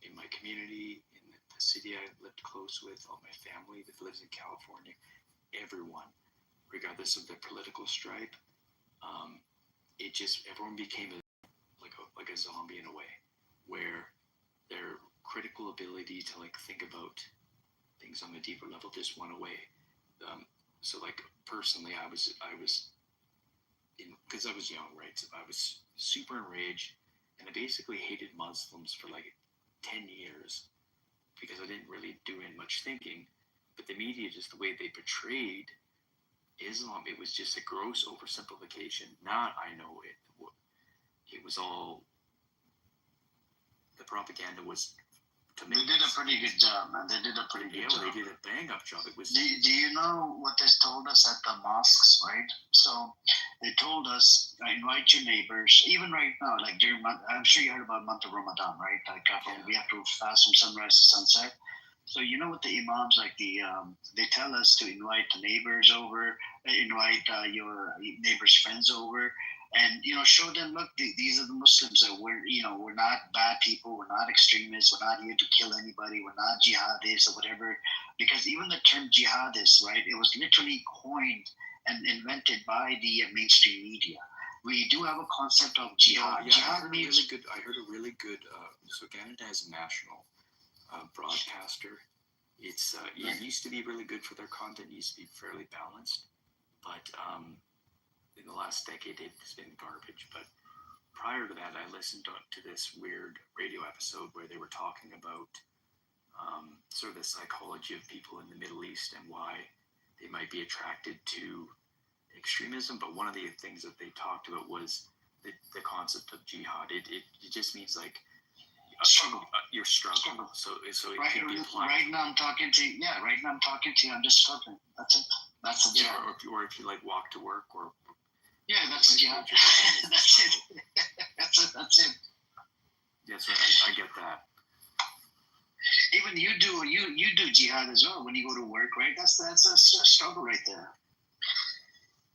in my community, in the city I lived close with, all my family that lives in California, everyone, regardless of their political stripe, everyone became like a zombie in a way, where their critical ability to think about things on a deeper level just went away. So personally, I was because I was young, right? So I was super enraged, and I basically hated Muslims for 10 years because I didn't really do much thinking. But the media, just the way they portrayed Islam, it was just a gross oversimplification. Now I know it was all, the propaganda was to make. They did a pretty good job, man. They did a pretty good job. They did a bang-up job. It was. Do you know what they told us at the mosques, right? So they told us, invite your neighbors. Even right now, during I'm sure you heard about month of Ramadan, right? We have to fast from sunrise to sunset. So you know what the imams they tell us to invite the neighbors over, invite your neighbors' friends over, and show them, look, these are the Muslims that we're not bad people, we're not extremists, we're not here to kill anybody, we're not jihadists or whatever. Because even the term jihadist, right, it was literally coined and invented by the mainstream media. We do have a concept of jihad. Yeah, Jihad I heard a really good. So Canada has a national broadcaster. It used to be really good for their content. It used to be fairly balanced, but in the last decade it's been garbage. But prior to that, I listened to this weird radio episode where they were talking about sort of the psychology of people in the Middle East and why they might be attracted to extremism. But one of the things that they talked about was the concept of jihad. It just means struggle. Your struggle. So it can be applied. Right now I'm talking to you. Yeah, right now I'm talking to you. I'm just struggling. That's it. That's the jihad. Or if you walk to work or. Yeah, that's the jihad. That's it. That's it. Yes, I get that. Even you do jihad as well when you go to work, right? That's a struggle right there.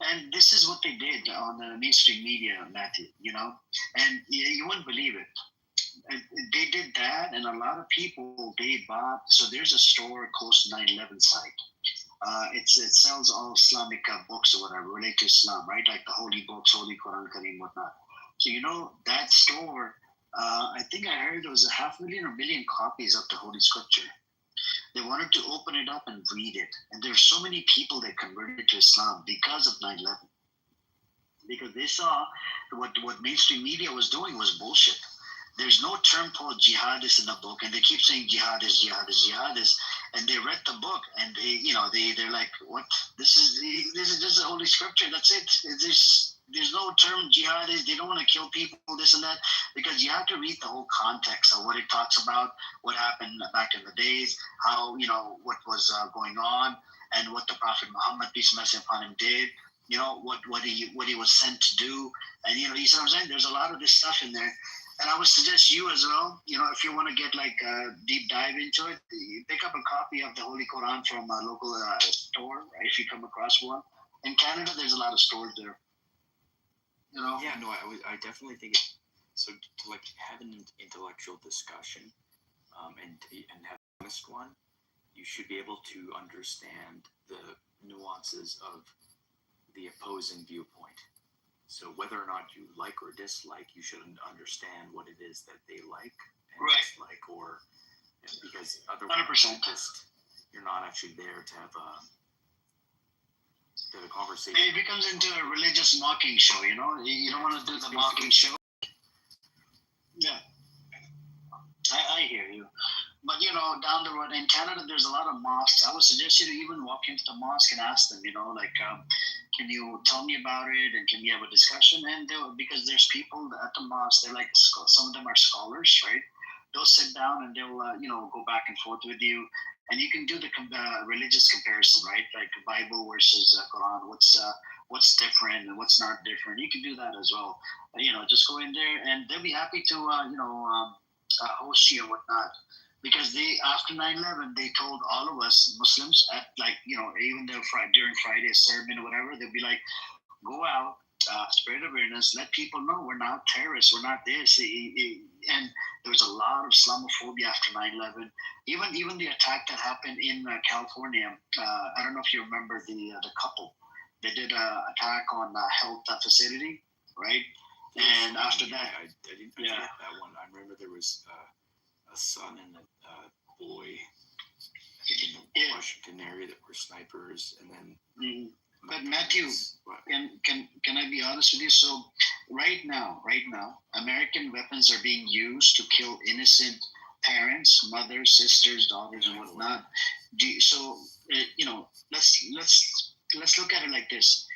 And this is what they did on the mainstream media, Matthew. And you wouldn't believe it. They did that, and a lot of people they bought. So there's a store close to 9/11 site. It sells all Islamic books or whatever related to Islam, right? Like the holy books, Holy Quran, Kareem, whatnot. So that store. I think I heard it was 500,000 or 1 million copies of the Holy Scripture. They wanted to open it up and read it. And there's so many people that converted to Islam because of 9/11. Because they saw what mainstream media was doing was bullshit. There's no term called jihadist in the book, and they keep saying jihadist. And they read the book, and they're like, what? This is just the Holy Scripture. That's it. There's no term jihadist. They don't want to kill people, this and that, because you have to read the whole context of what it talks about, what happened back in the days, how what was going on, and what the Prophet Muhammad, peace and blessings upon him, did. What he was sent to do, and you see what I'm saying. There's a lot of this stuff in there. And I would suggest you as well, if you want to get a deep dive into it, you pick up a copy of the Holy Quran from a local store, right, if you come across one. In Canada, there's a lot of stores there. Yeah, no, I definitely think so to have an intellectual discussion and have an honest one, you should be able to understand the nuances of the opposing viewpoint. So whether or not you like or dislike, you should understand what it is that they like and dislike, because otherwise you're not actually there to have a conversation. It becomes into a religious mocking show, You don't want to do the mocking show. Yeah, I hear you. But down the road in Canada, there's a lot of mosques. I would suggest you to even walk into the mosque and ask them, can you tell me about it and can we have a discussion? And because there's people at the mosque, they're like, some of them are scholars, right? They'll sit down and they'll go back and forth with you, and you can do the religious comparison, right? Like the Bible versus Quran. What's different and what's not different. You can do that as well. Just go in there and they'll be happy to host you and whatnot. Because after 9/11, they told all of us Muslims at even during Friday's sermon or whatever, they'd be like, go out, spread awareness, let people know we're not terrorists, we're not this. And there was a lot of Islamophobia after 9/11. Even the attack that happened in California, I don't know if you remember the couple. They did an attack on a health facility, right? And after that, I didn't get that one. I remember there was a son and a boy, I think in the Washington area, that were snipers, and then. But Matthew, can I be honest with you? So right now, American weapons are being used to kill innocent parents, mothers, sisters, daughters, and whatnot. Let's look at it like this.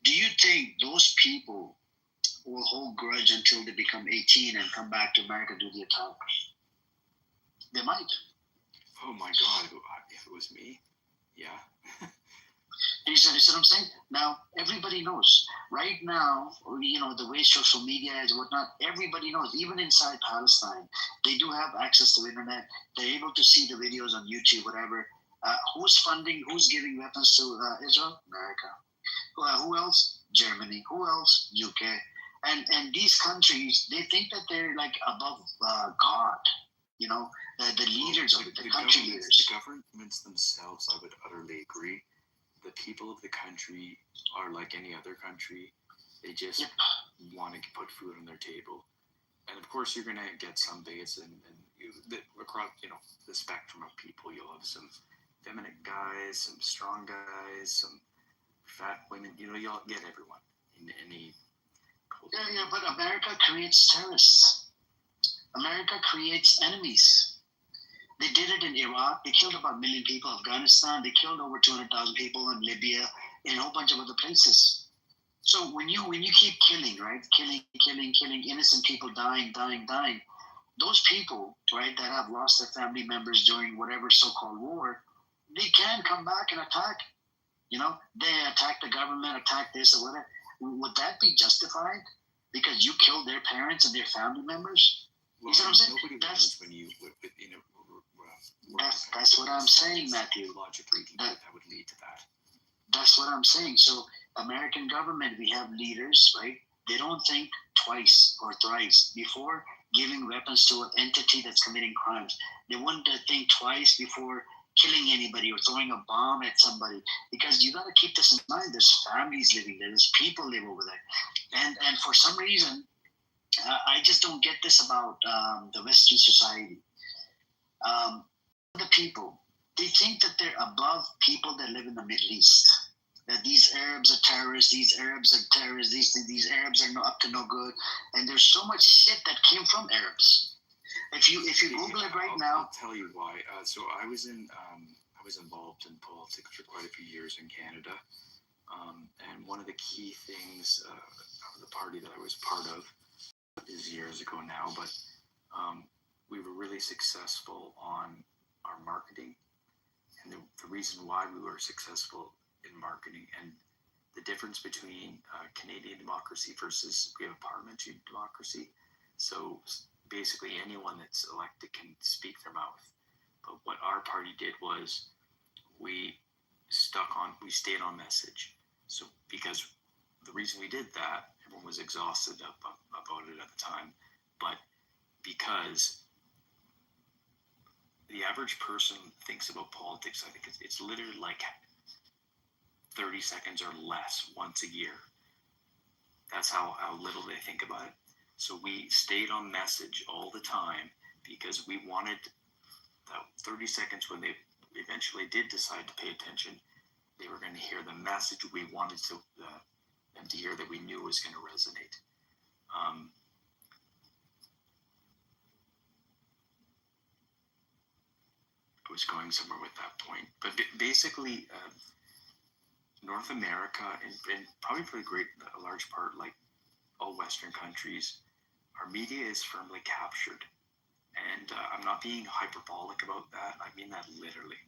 Do you think those people will hold grudge until they become 18 and come back to America to do the attack? They might. Oh my God! If it was me, yeah. You see what I'm saying? Now, everybody knows. Right now, the way social media is and whatnot, everybody knows. Even inside Palestine, they do have access to the internet. They're able to see the videos on YouTube, whatever. Who's funding, who's giving weapons to Israel? America. Who else? Germany. Who else? UK. And these countries, they think that they're like above God. The leaders of it, the country leaders. The governments themselves, I would utterly agree. The people of the country are like any other country. They just want to put food on their table. And of course, you're going to get some bigots and across, the spectrum of people. You'll have some feminine guys, some strong guys, some fat women. You'll get everyone in any culture. Yeah, but America creates terrorists. America creates enemies. They did it in Iraq. They killed about 1 million people. Afghanistan. They killed over 200,000 people in Libya and a whole bunch of other places. So when you keep killing, right? Killing, innocent people dying. Those people, right, that have lost their family members during whatever so-called war, they can come back and attack. They attack the government, attack this or whatever. Would that be justified? Because you killed their parents and their family members? You see what I'm saying? That's what I'm saying, Matthew. Logically, that would lead to that. That's what I'm saying. So, American government, we have leaders, right? They don't think twice or thrice before giving weapons to an entity that's committing crimes. They wouldn't think twice before killing anybody or throwing a bomb at somebody, because you got to keep this in mind. There's families living there. There's people live over there, and for some reason, I just don't get this about the Western society. The people, they think that they're above people that live in the Middle East. That these Arabs are terrorists, these Arabs are up to no good, and there's so much shit that came from Arabs. If you Google it right now, I'll tell you why. So I was involved in politics for quite a few years in Canada, and one of the key things of the party that I was part of is years ago now, but we were really successful on our marketing, and the reason why we were successful in marketing and the difference between Canadian democracy versus we have a parliamentary democracy. So basically anyone that's elected can speak their mouth. But what our party did was we stayed on message. So because the reason we did that, everyone was exhausted about it at the time, but because the average person thinks about politics, I think it's literally like 30 seconds or less once a year. That's how little they think about it. So we stayed on message all the time because we wanted that 30 seconds when they eventually did decide to pay attention, they were going to hear the message we wanted them to hear, that we knew was going to resonate. was going somewhere with that point. But basically, North America, and probably for a large part, like all Western countries, our media is firmly captured. And I'm not being hyperbolic about that. I mean that literally.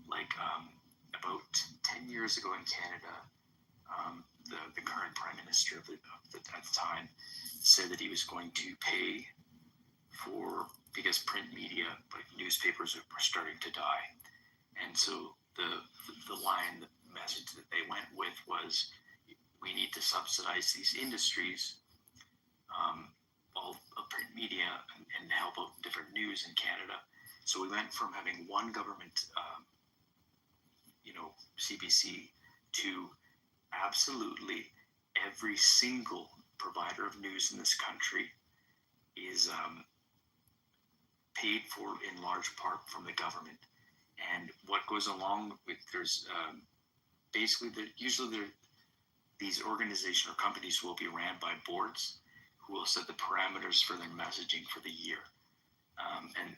Like about 10 years ago in Canada, the current Prime Minister at the time said that he was going to pay because print media, like newspapers, were starting to die. And so the line, the message that they went with was, we need to subsidize these industries, all of print media, and help out different news in Canada. So we went from having one government, CBC, to absolutely every single provider of news in this country is paid for in large part from the government. And what goes along with, there's basically these organizations or companies will be ran by boards who will set the parameters for their messaging for the year. And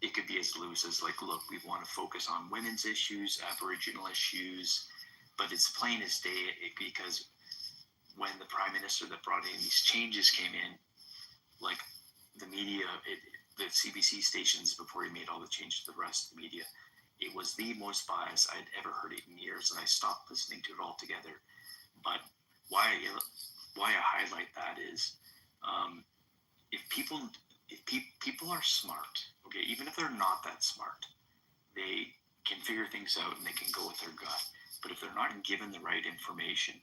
it could be as loose as like, look, we want to focus on women's issues, Aboriginal issues, but it's plain as day because when the Prime Minister that brought in these changes came in, like the media, the CBC stations, before he made all the changes to the rest of the media, it was the most biased I'd ever heard it in years, and I stopped listening to it altogether. But why I highlight that is, if people are smart, okay, even if they're not that smart, they can figure things out and they can go with their gut. But if they're not given the right information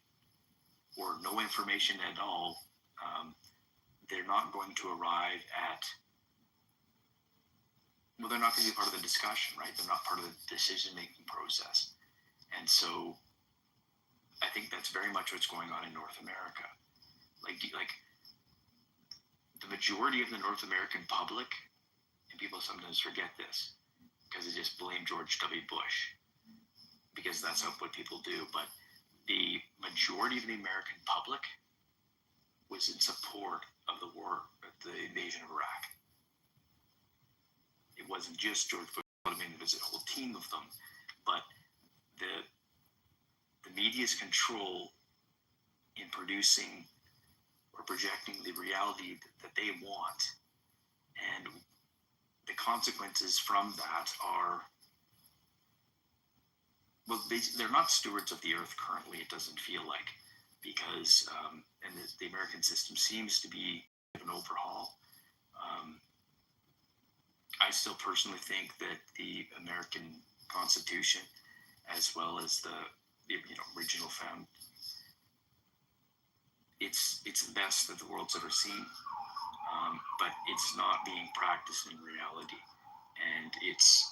or no information at all, they're not going to arrive at, well, they're not going to be part of the discussion, right? They're not part of the decision-making process. And so I think that's very much what's going on in North America. Like the majority of the North American public, and people sometimes forget this because they just blame George W. Bush, because that's what people do. But the majority of the American public was in support of the war, the invasion of Iraq. It wasn't just George Bush. I mean, it was a whole team of them. But the media's control in producing or projecting the reality that they want, and the consequences from that are, well, they're not stewards of the earth currently, it doesn't feel like, because and the American system seems to be an overhaul. I still personally think that the American Constitution, as well as the original found, it's the best that the world's ever seen, but it's not being practiced in reality, and it's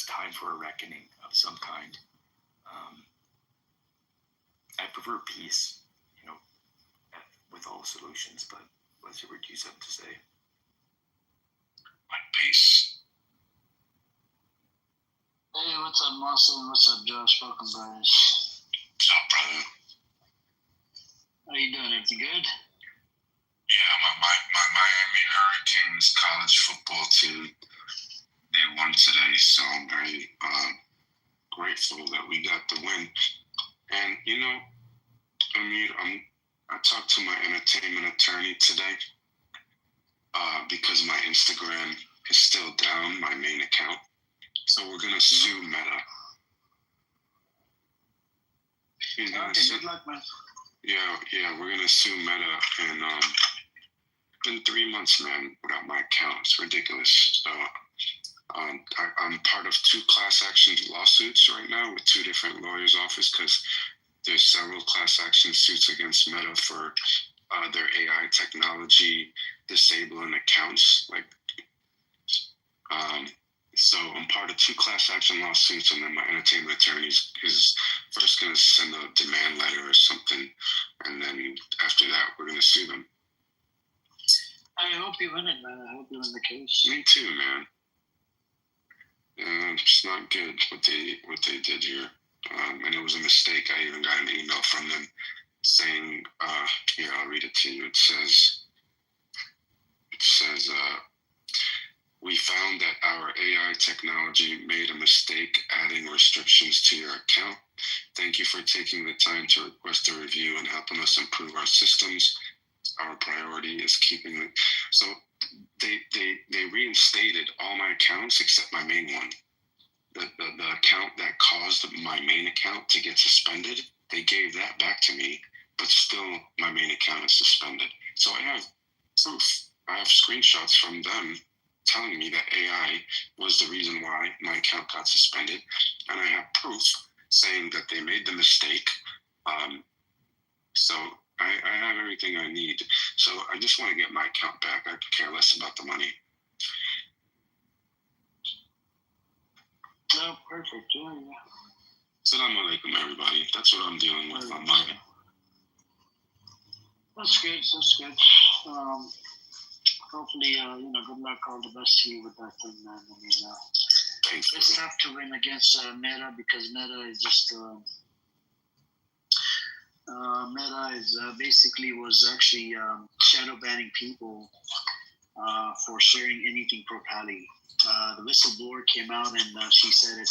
time for a reckoning of some kind. I prefer peace, with all the solutions, but what's your you have to say? Peace. Hey, what's up, Marcel? What's up, Josh? Welcome, guys. What's up, brother? How you doing? Everything good? Yeah, my Miami Hurricanes college football team, they won today, so I'm very grateful that we got the win. And I talked to my entertainment attorney today because my Instagram is still down, my main account. So we're gonna sue Meta. Good luck, man. Yeah, we're gonna sue Meta, and been 3 months, man, without my account. It's ridiculous. So I'm part of 2 class action lawsuits right now with 2 different lawyers' office, because there's several class action suits against Meta for their AI technology disabling accounts. So I'm part of 2 class action lawsuits, and then my entertainment attorney is first going to send a demand letter or something, and then after that, we're going to sue them. I hope you win it, man. I hope you win the case. Me too, man. It's not good what they did here, and it was a mistake. I even got an email from them saying, I'll read it to you. It says, We found that our AI technology made a mistake adding restrictions to your account. Thank you for taking the time to request a review and helping us improve our systems. Our priority is keeping it. So they reinstated all my accounts except my main one. The account that caused my main account to get suspended, they gave that back to me, but still my main account is suspended. So I have proof. I have screenshots from them telling me that AI was the reason why my account got suspended, and I have proof saying that they made the mistake. So I have everything I need. So I just want to get my account back. I could care less about the money. Oh, perfect. Yeah. Assalamu alaikum, everybody. That's what I'm dealing with on my end. That's good. Hopefully, good luck, all the best to you with that thing, man. I mean, it's tough to win against Meta because Meta is just Meta is basically was actually shadow banning people for sharing anything pro-Pali. The whistleblower came out and she said it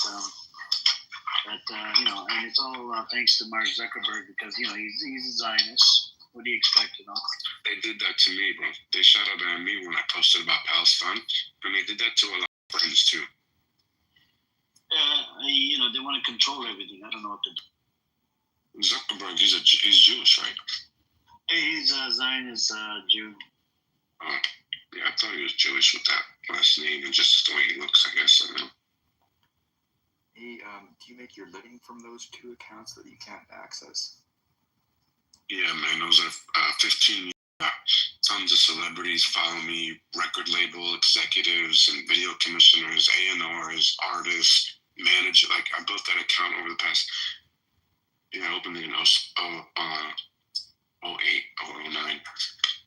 that and it's all thanks to Mark Zuckerberg because he's a Zionist. What do you expect, They did that to me, bro. They shadow banned me when I posted about Palestine, and they did that to a lot of friends too. They want to control everything. I don't know what to do. Zuckerberg, he's Jewish, right? He's a Zionist Jew. Yeah, I thought he was Jewish with that last name and just the way he looks, I guess. I don't know. Hey, do you make your living from those 2 accounts that you can't access? Yeah, man, those are 15 tons of celebrities follow me, record label executives and video commissioners, A&Rs, artists, manager. Like, I built that account over the past, I opened it in 08 or 09.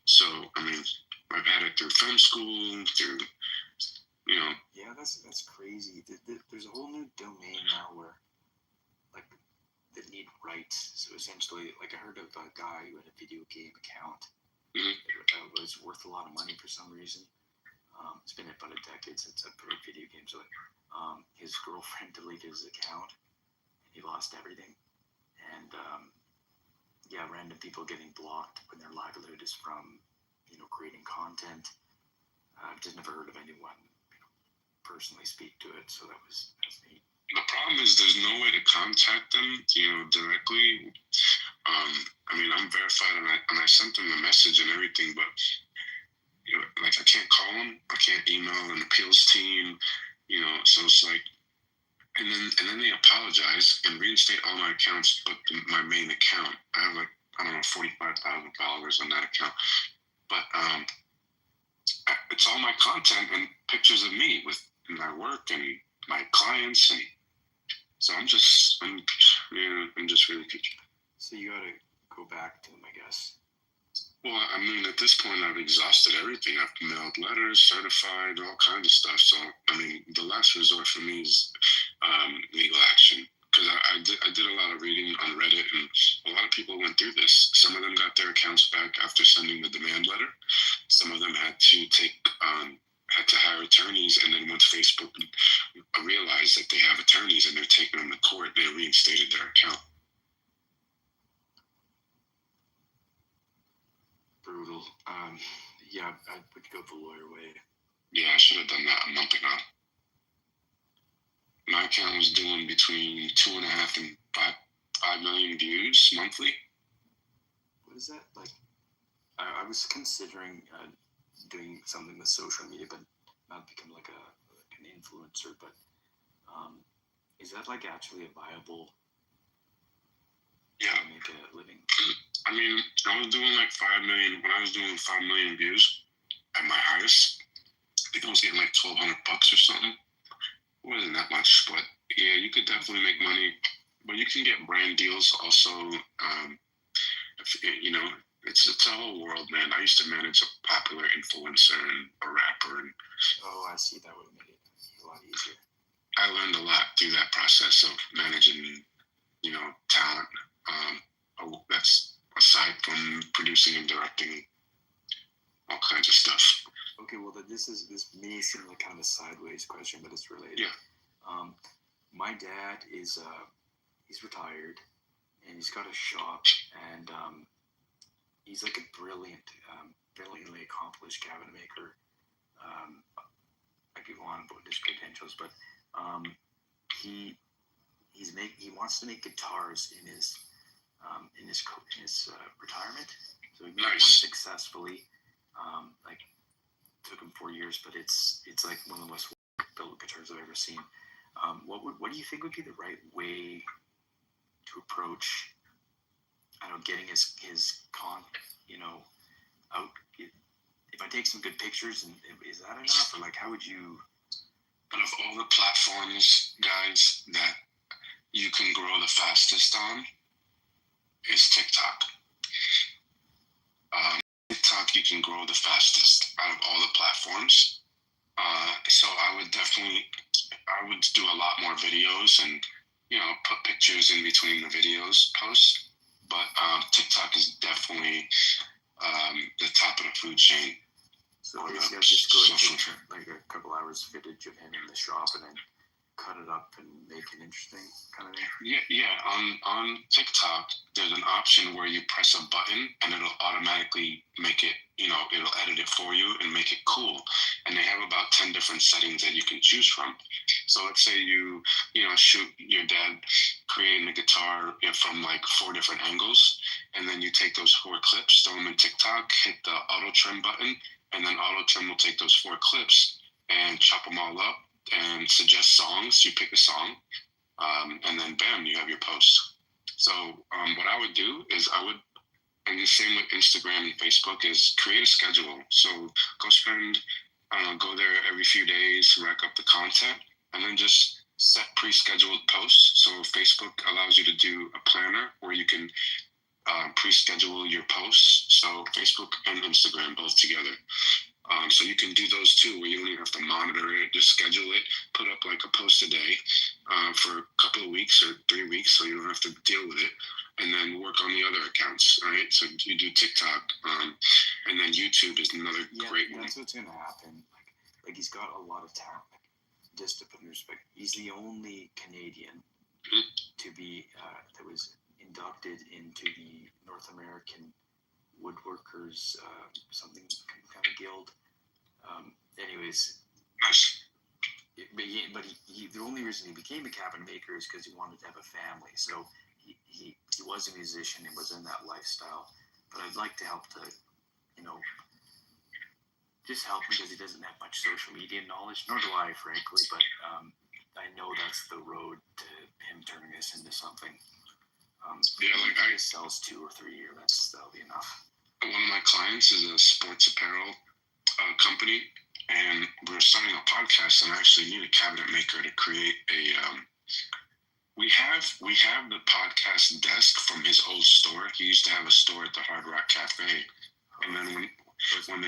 So, I mean, I've had it through film school, through, Yeah, that's crazy. There's a whole new domain now where, like, that need rights. So essentially, like, I heard of a guy who had a video game account that was worth a lot of money for some reason. It's been about a decade since I played video games. So, his girlfriend deleted his account, and he lost everything. And random people getting blocked when their livelihood is from, creating content. I've just never heard of anyone personally speak to it. So that's neat. The problem is there's no way to contact them, directly. I mean, I'm verified and I sent them the message and everything, but like I can't call them, I can't email an appeals team, so it's like, and then they apologize and reinstate all my accounts, but my main account, I have like, I don't know, 45,000 followers on that account, but it's all my content and pictures of me with my work and my clients, and so I'm just really confused. So you gotta go back to them, I guess. Well, I mean, at this point, I've exhausted everything. I've mailed letters, certified, all kinds of stuff. So, I mean, the last resort for me is legal action. Because I did a lot of reading on Reddit, and a lot of people went through this. Some of them got their accounts back after sending the demand letter. Some of them had to hire attorneys, and then once Facebook realized that they have attorneys and they're taking them to court, they reinstated their account. Brutal. Yeah, I would go the lawyer way. Yeah, I should have done that a month ago. My account was doing between 2.5 and 5 million views monthly. What is that like? I was considering doing something with social media, but not become like an influencer. But is that like actually a viable? Yeah. To make a living. I mean, I was doing like 5 million. When I was doing 5 million views at my highest, I think I was getting like $1,200 or something. It wasn't that much, but yeah, you could definitely make money. But you can get brand deals also. It's a whole world, man. I used to manage a popular influencer and a rapper. And I see. That would have made it a lot easier. I learned a lot through that process of managing, talent. That's aside from producing and directing all kinds of stuff. Okay, well, this may seem like kind of a sideways question, but it's related. Yeah. My dad is he's retired, and he's got a shop, and he's like a brilliantly accomplished cabinet maker. I could go on about his credentials, but he wants to make guitars in his retirement. So he made one successfully. Like took him 4 years, but it's like one of the most built guitars I've ever seen. What do you think would be the right way to approach? I don't know, getting his out. If I take some good pictures, and is that enough, or like how would you? But of all the platforms, guys, that you can grow the fastest on is TikTok. TikTok, you can grow the fastest out of all the platforms. So I would do a lot more videos and, put pictures in between the videos posts. But TikTok is definitely the top of the food chain. So I guess you just go and take like a couple hours footage of him in the shop and then cut it up and make it interesting kind of thing. Yeah. On TikTok, there's an option where you press a button and it'll automatically make it, it'll edit it for you and make it cool. And they have about 10 different settings that you can choose from. So let's say you shoot your dad creating the guitar from like 4 different angles, and then you take those 4 clips, throw them in TikTok, hit the auto trim button, and then auto trim will take those 4 clips and chop them all up and suggest songs. You pick a song, and then bam, you have your post. So what I would do is and the same with Instagram and Facebook, is create a schedule. So go there every few days, rack up the content, and then just set pre-scheduled posts. So Facebook allows you to do a planner where you can pre-schedule your posts. So Facebook and Instagram both together. So you can do those too, where you don't even have to monitor it, just schedule it, put up like a post a day for a couple of weeks or 3 weeks, so you don't have to deal with it, and then work on the other accounts, right? So you do TikTok, and then YouTube is another great one. That's what's going to happen. Like he's got a lot of talent. Just to put in respect, he's the only Canadian to be that was inducted into the North American Woodworkers something kind of guild. Anyways, but the only reason he became a cabinet maker is because he wanted to have a family. So he was a musician and was in that lifestyle. But I'd like to help to, just help him, because he doesn't have much social media knowledge, nor do I, frankly. But I know that's the road to him turning this into something. Like I sells 2 or 3 years, that'll be enough. One of my clients is a sports apparel company, and we're starting a podcast, and I actually need a cabinet maker to create we have the podcast desk from his old store. He used to have a store at the Hard Rock Cafe, and then when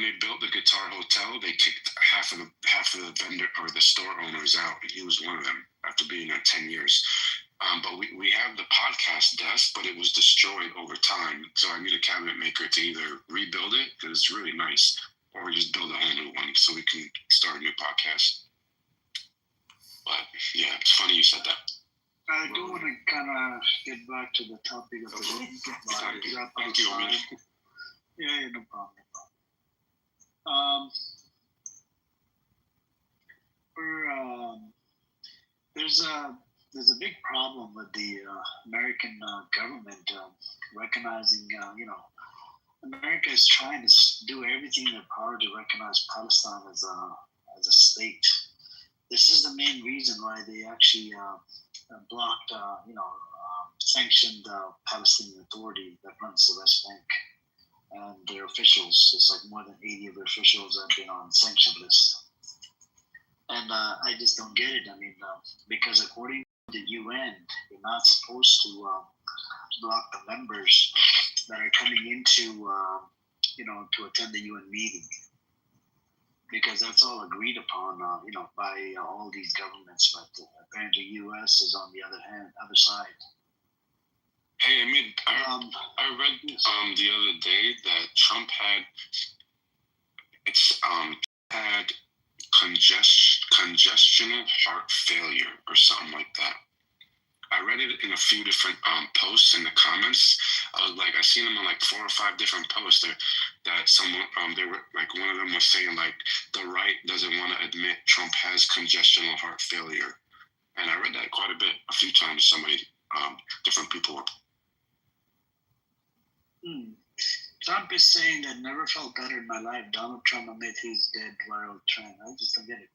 they built the Guitar Hotel, they kicked half of the vendor or the store owners out, and he was one of them after being there 10 years. But we have the podcast desk, but it was destroyed over time. So I need a cabinet maker to either rebuild it, because it's really nice, or just build a whole new one so we can start a new podcast. But yeah, it's funny you said that. I do want to kind of get back to the topic of the day. Thank you, Omid. Yeah, no problem. There's a big problem with the American government recognizing, America is trying to do everything in their power to recognize Palestine as a state. This is the main reason why they actually blocked, sanctioned Palestinian Authority that runs the West Bank, and their officials. It's like more than 80 of their officials have been on sanction list. And I just don't get it. I mean, because according to the UN, you're not supposed to block the members that are coming into, to attend the UN meeting, because that's all agreed upon, by all these governments. But apparently, U.S. is on the other side. Hey, I mean, I read the other day that Trump had congestional heart failure or something like that. I read it in a few different posts in the comments. I was like, I seen them on like 4 or 5 different posts that someone they were like, one of them was saying like the right doesn't want to admit Trump has congestional heart failure, and I read that quite a bit, a few times. Somebody, different people were. Trump is saying that never felt better in my life. Donald Trump amid his dead viral trend. I just don't get it.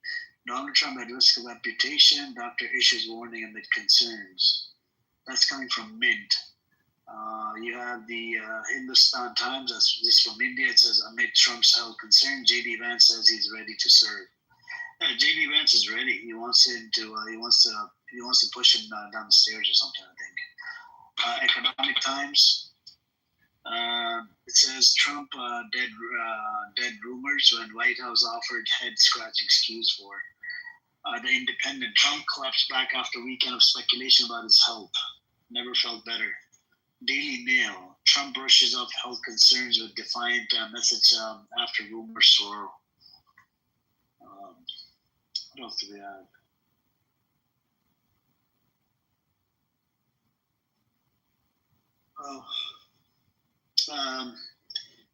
Donald Trump at risk of amputation. Doctor issues warning amid concerns. That's coming from Mint. You have the Hindustan Times. That's this from India. It says amid Trump's health concern, J.D. Vance says he's ready to serve. Yeah, J.D. Vance is ready. He wants him to. He wants to push him down the stairs or something. I think. Economic Times. It says Trump dead rumors when White House offered head scratching excuse for. The Independent. Trump collapsed back after weekend of speculation about his health. Never felt better. Daily Mail. Trump brushes off health concerns with defiant message after rumors swirl. What else do we have?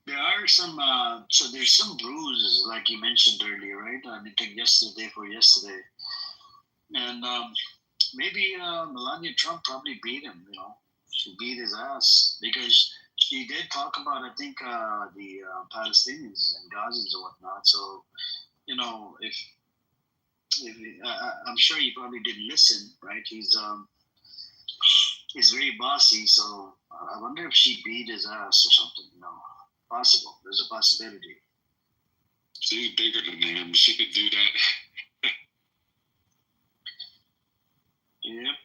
There are some. So there's some bruises, like you mentioned earlier, right? I think yesterday, and maybe Melania Trump probably beat him. She beat his ass because she did talk about, I think, the Palestinians and Gazans and whatnot. So, if I'm sure he probably didn't listen, right? He's very bossy, so I wonder if she beat his ass or something. Possible. There's a possibility. She's bigger than him. She could do that. Yep.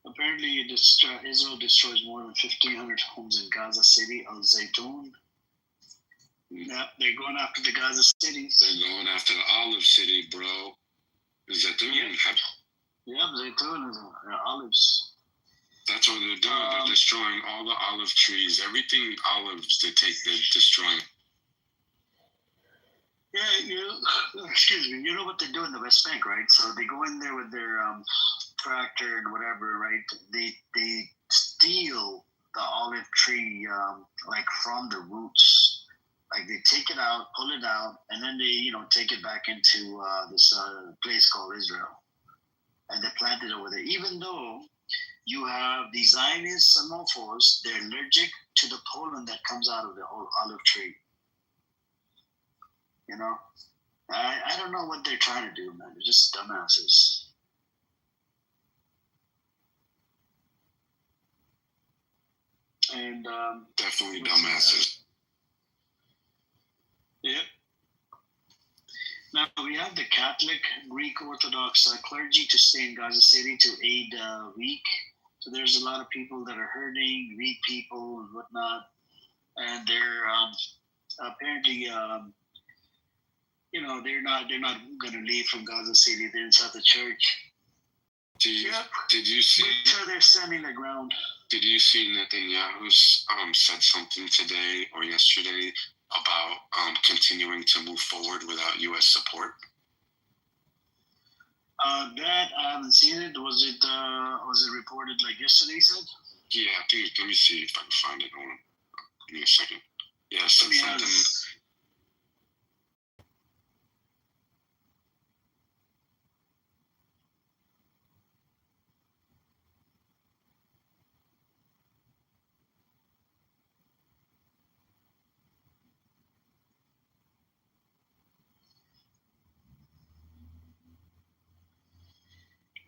Apparently, Israel destroys more than 1,500 homes in Gaza City, Al Zaytun. Yeah, they're going after the Gaza cities. They're going after the olive city, bro. Zaytun. Yeah, Zaytun is olives. That's what they're doing. They're destroying all the olive trees. Everything olives they're destroying. Yeah, excuse me. You know what they do in the West Bank, right? So they go in there with their tractor and whatever, right? They steal the olive tree like from the roots. Like they take it out, pull it out, and then they take it back into this place called Israel, and they plant it over there. Even though you have the Zionist xenophobes, they're allergic to the pollen that comes out of the olive tree. I don't know what they're trying to do, man. They're just dumbasses. And definitely dumbasses. Yep. Now we have the Catholic, Greek Orthodox clergy to stay in Gaza City to aid weak. So there's a lot of people that are hurting, weak people and whatnot, and they're apparently they're not going to leave from Gaza City. They're inside the church. Did you see? So they're standing their ground. Did you see Netanyahu's said something today or yesterday about continuing to move forward without U.S. support? That I haven't seen it. Was it reported like yesterday? You said? Yeah, I think. Let me see if I can find it. Hold on. Give me a second. Yeah, I said something.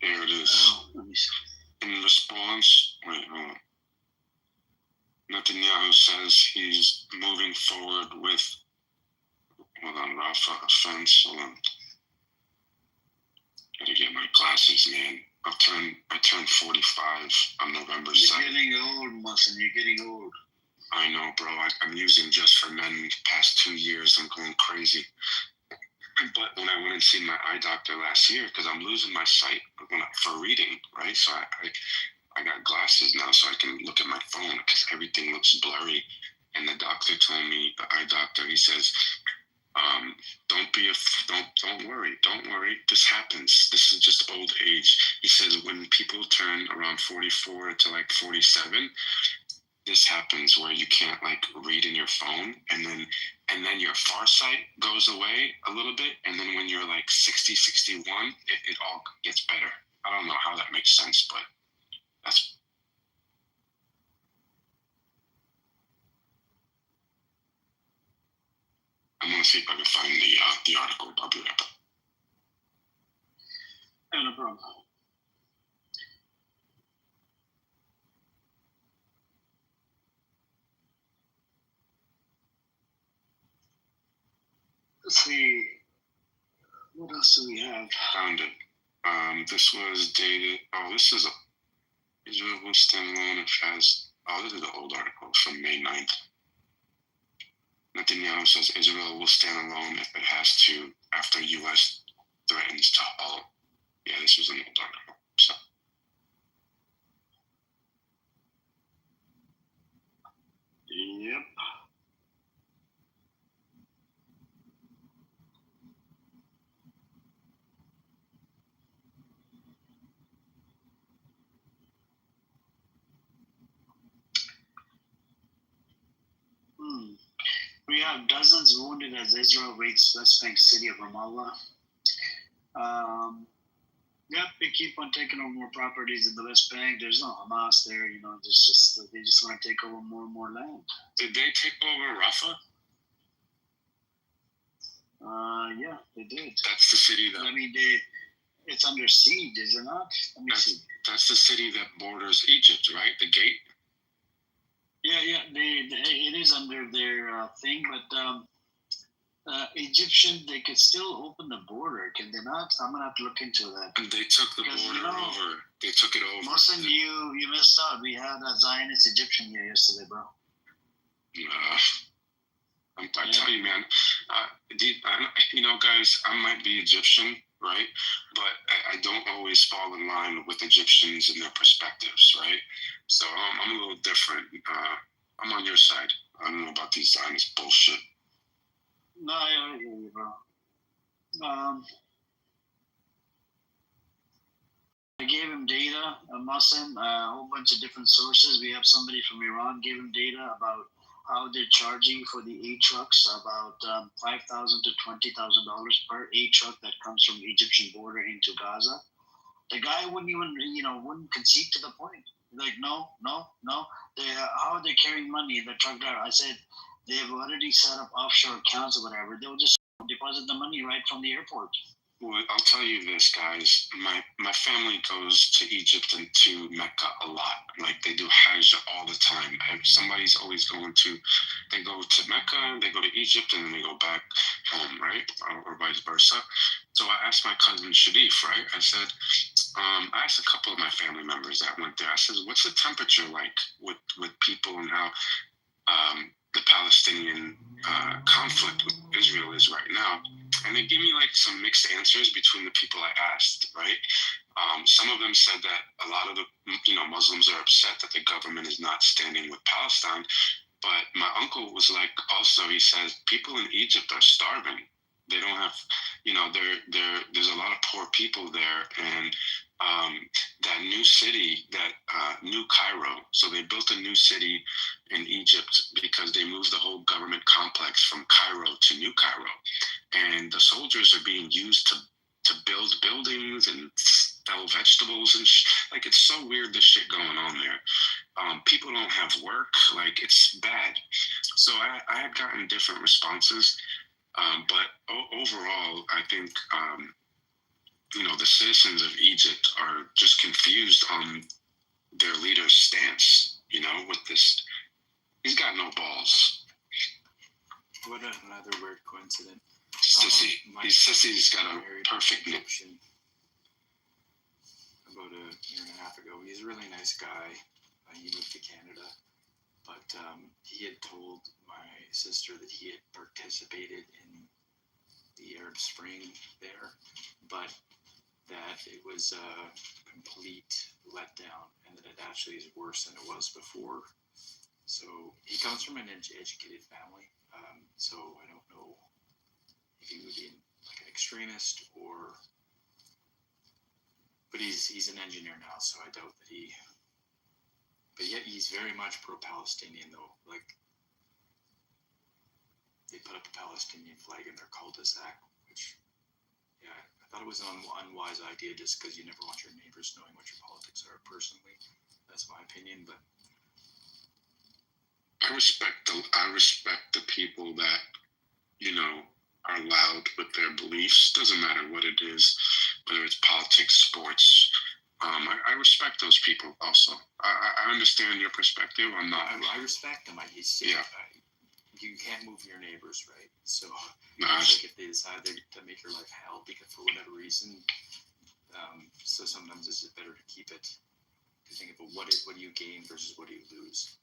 Here it is. In response, wait, hold on. Netanyahu says he's moving forward with, hold on, Rafah offense. Hold on. Gotta get my glasses, man. I turned 45 on November 7th. You're getting old, Muslim. You're getting old. I know, bro. I'm using Just for Men the past 2 years. I'm going crazy. But when I went and seen my eye doctor last year, because I'm losing my sight for reading, right? So I I got glasses now, so I can look at my phone because everything looks blurry. And the doctor told me, the eye doctor, he says, don't worry. This happens. This is just old age. He says when people turn around 44 to like 47, this happens where you can't like read in your phone, and then your far sight goes away a little bit, and then when you're like 60, 61, it all gets better. I don't know how that makes sense, but that's. I'm gonna see if I can find the article. I'll be right back. Yeah, no problem. Let's see. What else do we have? Found it. This was dated. Oh, this is Israel will stand alone if has. Oh, this is the old article from May 9th. Netanyahu says Israel will stand alone if it has to after U.S. threatens to halt. Yeah, this was an old article. So. Yep. We have dozens wounded as Israel raids West Bank city of Ramallah. Yep, they keep on taking over more properties in the West Bank. There's no Hamas there, you know. They just want to take over more and more land. Did they take over Rafah? Yeah, they did. That's the city that. I mean, it's under siege, is it not? Let me see. That's the city that borders Egypt, right? The gate. Yeah, it is under their thing, but Egyptian, they could still open the border, can they not? I'm gonna have to look into that. They took the border over. They took it over. Muslim, you missed out. We had a Zionist Egyptian here yesterday, bro. I tell you, man. You know, guys, I might be Egyptian, right? But I don't always fall in line with Egyptians and their perspectives, right? So I'm a little different. I'm on your side. I don't know about these Zionist bullshit. No, I hear you, bro. I gave him data, a Muslim, a whole bunch of different sources. We have somebody from Iran gave him data about how they're charging for the A trucks, about $5,000 to $20,000 per A truck that comes from the Egyptian border into Gaza. The guy wouldn't even, wouldn't concede to the point. Like, no. How are they carrying money in the truck driver? I said, they've already set up offshore accounts or whatever. They'll just deposit the money right from the airport. Well, I'll tell you this, guys. My family goes to Egypt and to Mecca a lot. Like, they do Hajj all the time. Somebody's always they go to Mecca, they go to Egypt, and then they go back home, right? Or vice versa. So I asked my cousin Sharif, right? I said, I asked a couple of my family members that went there. I said, what's the temperature like with people and how the Palestinian conflict with Israel is right now? And they gave me like some mixed answers between the people I asked, right? Some of them said that a lot of the Muslims are upset that the government is not standing with Palestine. But my uncle was like, also, he says, people in Egypt are starving. They don't have, there's a lot of poor people there. And that new city, New Cairo, so they built a new city in Egypt because they moved the whole government complex from Cairo to New Cairo. And the soldiers are being used to build buildings and sell vegetables and like, it's so weird, this shit going on there. People don't have work, like, it's bad. So I had gotten different responses, but overall, I think the citizens of Egypt are just confused on their leader's stance, with this. He's got no balls. What another weird coincidence. Sissy. Sissy's got a perfect Egyptian. About a year and a half ago. He's a really nice guy. He moved to Canada. But he had told my sister that he had participated in the Arab Spring there, but that that it was a complete letdown and that it actually is worse than it was before. So he comes from an educated family. So I don't know if he would be like an extremist or, but he's an engineer now, so I doubt that he, but yet he's very much pro-Palestinian though. Like they put up a Palestinian flag in their cul-de-sac, which, yeah, I thought it was an unwise idea just because you never want your neighbors knowing what your politics are personally. That's my opinion, but I respect the people that, you know, are loud with their beliefs. Doesn't matter what it is, whether it's politics, sports. I respect those people also. I understand your perspective. I'm not. I respect them. You can't move your neighbors, right? So, Nah, like if they decide to make your life hell because for whatever reason, so sometimes it's better to keep it. To think about what do you gain versus what do you lose.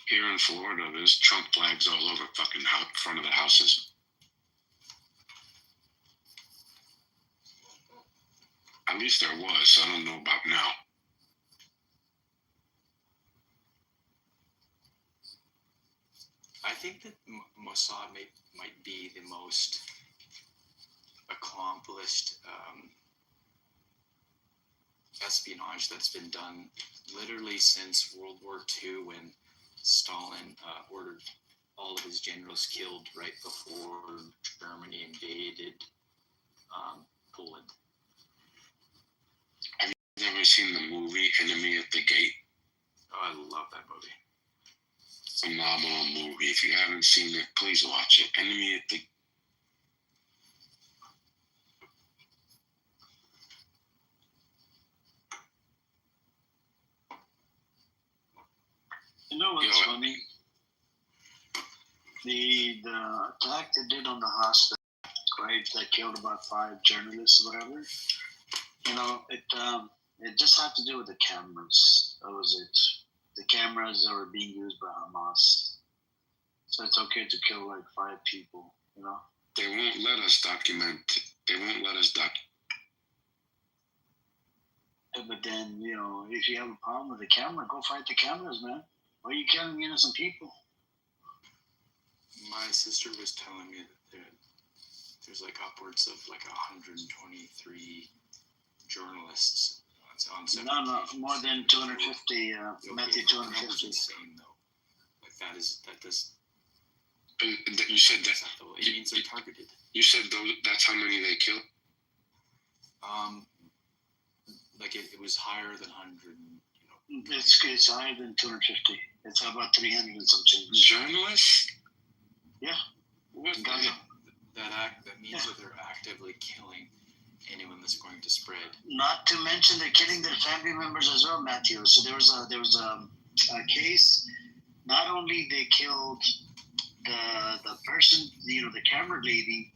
here in Florida, there's Trump flags all over fucking front of the houses. At least there was. I don't know about now. I think that Mossad might be the most accomplished espionage that's been done literally since World War II, when Stalin ordered all of his generals killed right before Germany invaded Poland. Have you ever seen the movie Enemy at the Gate? Oh, I love that movie. Phenomenal movie. If you haven't seen it, please watch it. Enemy at the You know what's funny? The attack they did on the hospital, right? That killed about 5 journalists, whatever. You know, it just had to do with the cameras. That was it. The cameras that were being used by Hamas. So it's okay to kill like 5 people. You know. They won't let us document. They won't let us document. Yeah, but then, you know, if you have a problem with the camera, go fight the cameras, man. Why are you killing innocent people? My sister was telling me that there's like upwards of like 123 journalists on No, more than 250. Matthew, 250. That insane, though. Like that does. But you said that. It means they're targeted. You said that's how many they killed. Like it was higher than 100. You know. It's higher than 250. It's about 300 and some change. Journalists? Yeah. What? That means that they're actively killing anyone that's going to spread. Not to mention they're killing their family members as well, Matthew. So there was a case. Not only they killed the person, you know, the camera lady,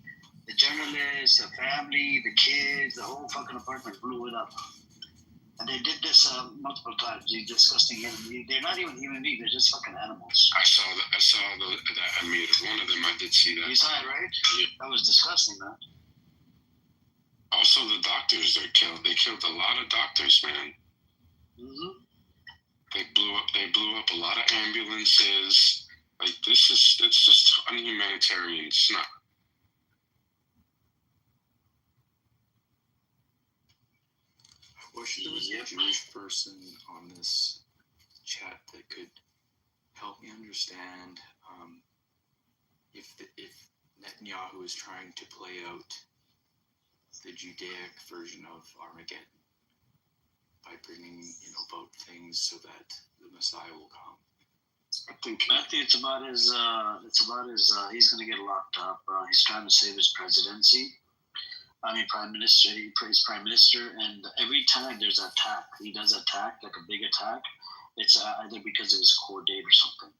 the journalist, the family, the kids, the whole fucking apartment blew it up. And they did this multiple times. They're disgusting. They're not even human beings. They're just fucking animals. I saw that. I mean, one of them. I did see that. You saw it, right? Yeah. That was disgusting, man. Also, the doctors they killed. They killed a lot of doctors, man. Mm-hmm. They blew up a lot of ambulances. Like it's just unhumanitarian. It's not. I wish there was a Jewish person on this chat that could help me understand if Netanyahu is trying to play out the Judaic version of Armageddon by bringing, about things so that the Messiah will come. I think it's about his. He's going to get locked up. He's trying to save his presidency. I mean, prime minister. He prays prime minister, and every time there's an attack, he does attack like a big attack. It's either because of his court date or something.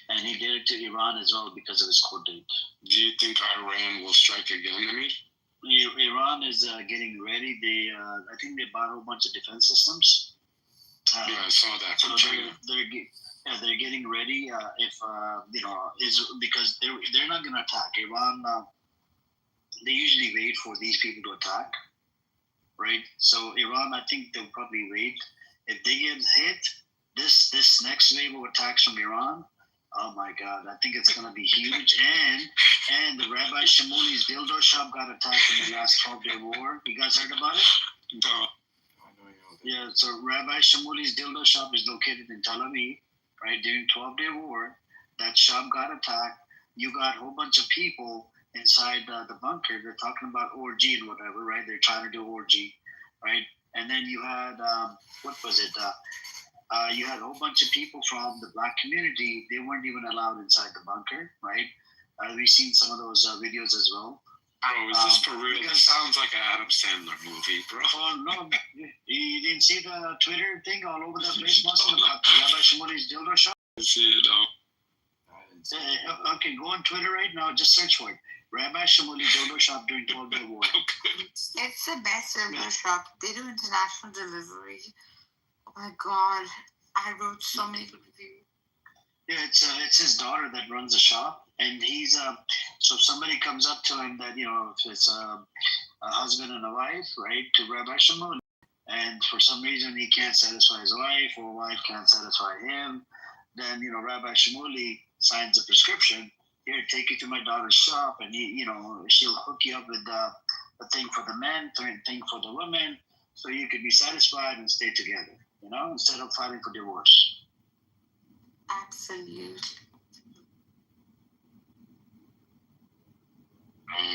And he did it to Iran as well because of his court date. Do you think Iran will strike again, Amir? Iran is getting ready. I think they bought a whole bunch of defense systems. Yeah, I saw that from China. They're getting ready. Is because they're not going to attack Iran. They usually wait for these people to attack, right? So Iran, I think they'll probably wait. If they get hit, this next wave of attacks from Iran, oh my God, I think it's going to be huge. And the Rabbi Shamuli's dildo shop got attacked in the last 12-day war. You guys heard about it? No. Yeah, so Rabbi Shamuli's dildo shop is located in Tel Aviv, right? During 12-day war, that shop got attacked. You got a whole bunch of people inside the bunker. They're talking about orgy and whatever, right? They're trying to do orgy, right? And then you had, what was it? You had a whole bunch of people from the black community. They weren't even allowed inside the bunker, right? We've seen some of those videos as well. Bro, is this for real? This sounds like an Adam Sandler movie, bro. Oh, no. You didn't see the Twitter thing all over the place busting about the Rabbi Shamuli's dildo shop? I see it, though. Okay, go on Twitter right now. Just search for it. Rabbi Shamuli dildo shop during 12-day war. It's the best dildo shop. They do international delivery. Oh my God. I wrote so many good reviews. Yeah, it's his daughter that runs the shop, and he's so if somebody comes up to him that, if it's a husband and a wife, right, to Rabbi Shimon, and for some reason he can't satisfy his wife, or wife can't satisfy him, then Rabbi Shimuli signs a prescription. Here, take you to my daughter's shop, and she'll hook you up with the thing for the men, thing for the women, so you can be satisfied and stay together. Instead of fighting for divorce. Absolutely.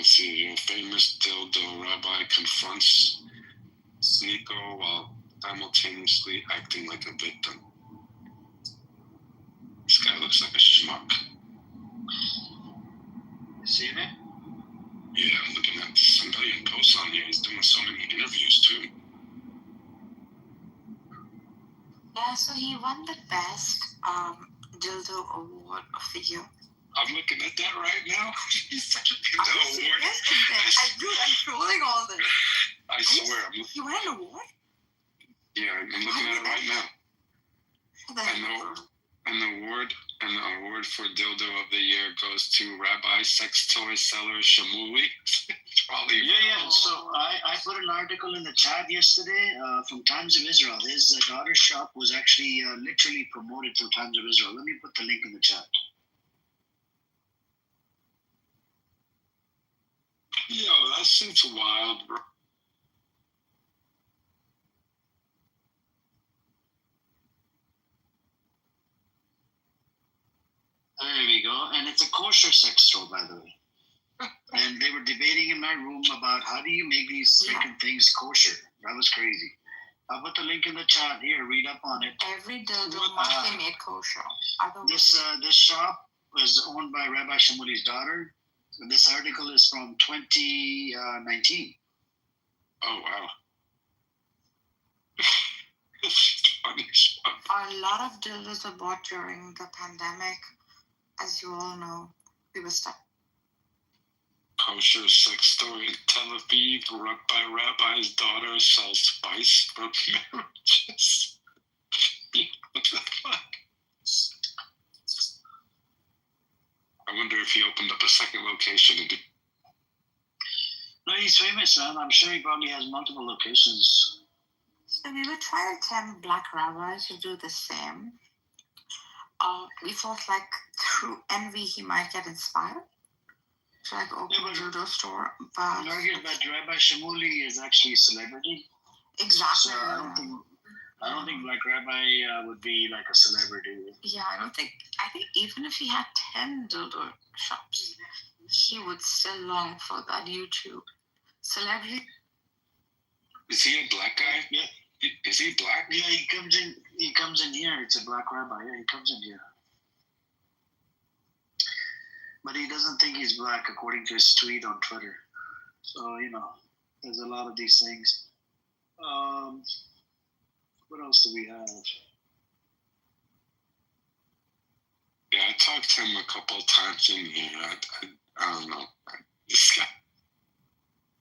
See, your famous dildo rabbi confronts Sneeko while simultaneously acting like a victim. This guy looks like a schmuck. You seen it? Yeah, I'm looking at some million posts on here. He's doing so many interviews too. Yeah, so he won the best dildo award of the year. I'm looking at that right now. He's such a dildo award. I'm trolling all this. I swear. He won an award? Yeah, I'm looking at it right now. An award for dildo of the year goes to Rabbi sex toy seller Shamuli. Yeah. So I put an article in the chat yesterday from Times of Israel. His daughter's shop was actually literally promoted through Times of Israel. Let me put the link in the chat. Yo, that seems wild, bro. There we go. And it's a kosher sex store, by the way. And they were debating in my room about how do you make these freaking things kosher. That was crazy. I'll put the link in the chat here. Read up on it. Every dildo must be made kosher. This shop was owned by Rabbi Shamuli's daughter. This article is from 2019. Oh, wow. A lot of dildos were bought during the pandemic. As you all know, we were stuck. Kosher sex store in Tel Aviv, run by Rabbi's daughter, sells spice for marriages. What the fuck? I wonder if he opened up a second location. No, he's famous, man. I'm sure he probably has multiple locations. So we were trying to tell black rabbis to do the same. We thought like through envy he might get inspired to like open a dildo store. But Rabbi Shamuli is actually a celebrity. Exactly. So I don't think like Rabbi would be like a celebrity. Yeah, I think even if he had 10 dildo shops, he would still long for that YouTube celebrity. Is he a black guy? Yeah. Is he black? Yeah, he comes in here. It's a black rabbi. Yeah, he comes in here. But he doesn't think he's black, according to his tweet on Twitter. So, there's a lot of these things. What else do we have? Yeah, I talked to him a couple of times in here. I don't know. This guy.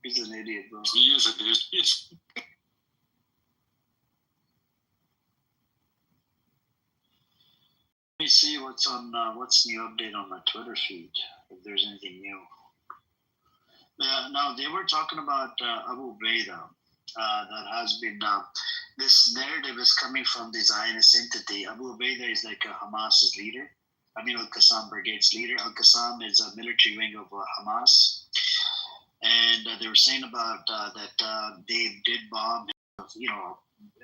He's an idiot, bro. He is an idiot. Let me see what's new update on my Twitter feed, if there's anything new. Now, they were talking about Abu Baida. that has been this narrative is coming from the Zionist entity. Abu Ubaidah is like Hamas's leader. I mean, Al-Qassam Brigade's leader. Al-Qassam is a military wing of Hamas. And they were saying about that they did bomb, a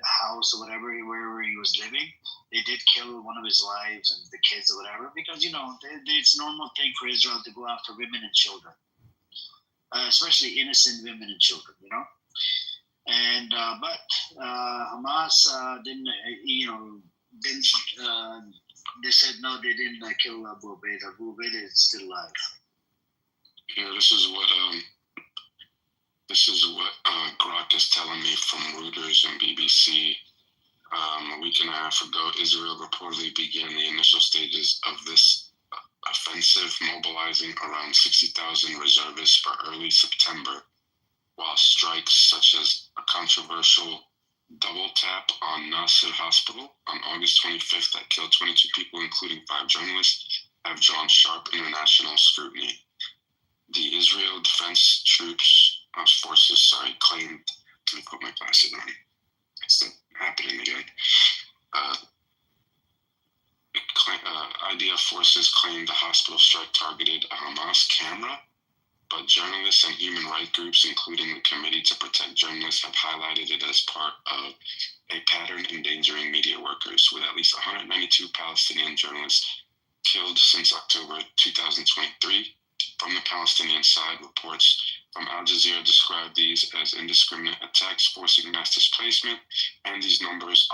house or whatever, wherever he was living. They did kill one of his wives and the kids or whatever, because, it's a normal thing for Israel to go after women and children, especially innocent women and children, And, but Hamas didn't, they said no, they didn't kill Abu Ubaidah. Abu Ubaidah is still alive. Yeah, this is what Grok is telling me from Reuters and BBC. A week and a half ago, Israel reportedly began the initial stages of this offensive, mobilizing around 60,000 reservists for early September, while strikes such as a controversial double tap on Nasser Hospital on August 25th that killed 22 people, including 5 journalists, have drawn sharp international scrutiny. The Israel Defense Forces claimed, let me put my glasses on, it's happening again. IDF forces claimed the hospital strike targeted a Hamas camera, but journalists and human rights groups, including the Committee to Protect Journalists, have highlighted it as part of a pattern endangering media workers, with at least 192 Palestinian journalists killed since October 2023. From the Palestinian side, reports from Al Jazeera describe these as indiscriminate attacks forcing mass displacement, and these numbers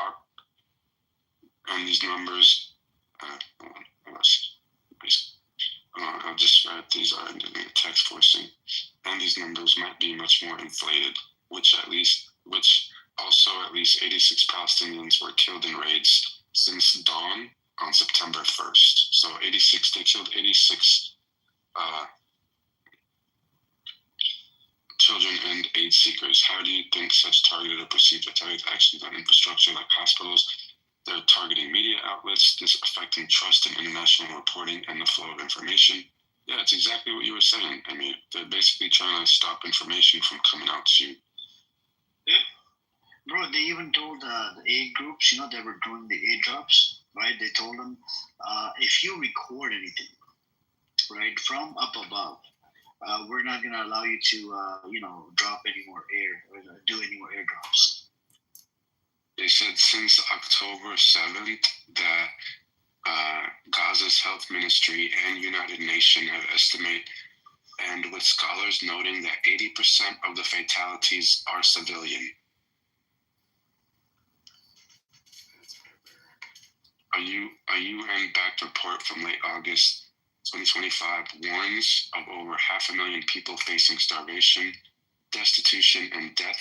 I'll describe these are indiscriminate attacks forcing, and these numbers might be much more inflated, which also at least 86 Palestinians were killed in raids since dawn on September 1st. So they killed 86 children and aid seekers. How do you think such targeted or perceived targeted actions on infrastructure like hospitals, they're targeting media outlets, this affecting trust in international reporting and the flow of information? Yeah, it's exactly what you were saying. I mean, they're basically trying to stop information from coming out to you. Yeah. Bro, they even told the aid groups, they were doing the aid drops, right? They told them, if you record anything, right, from up above, we're not going to allow you to, drop any more air or do any more airdrops. They said since October 7th that Gaza's health ministry and United Nations have estimated, and with scholars noting that 80% of the fatalities are civilian. A UN-backed report from late August 2025 warns of over 500,000 people facing starvation, destitution, and death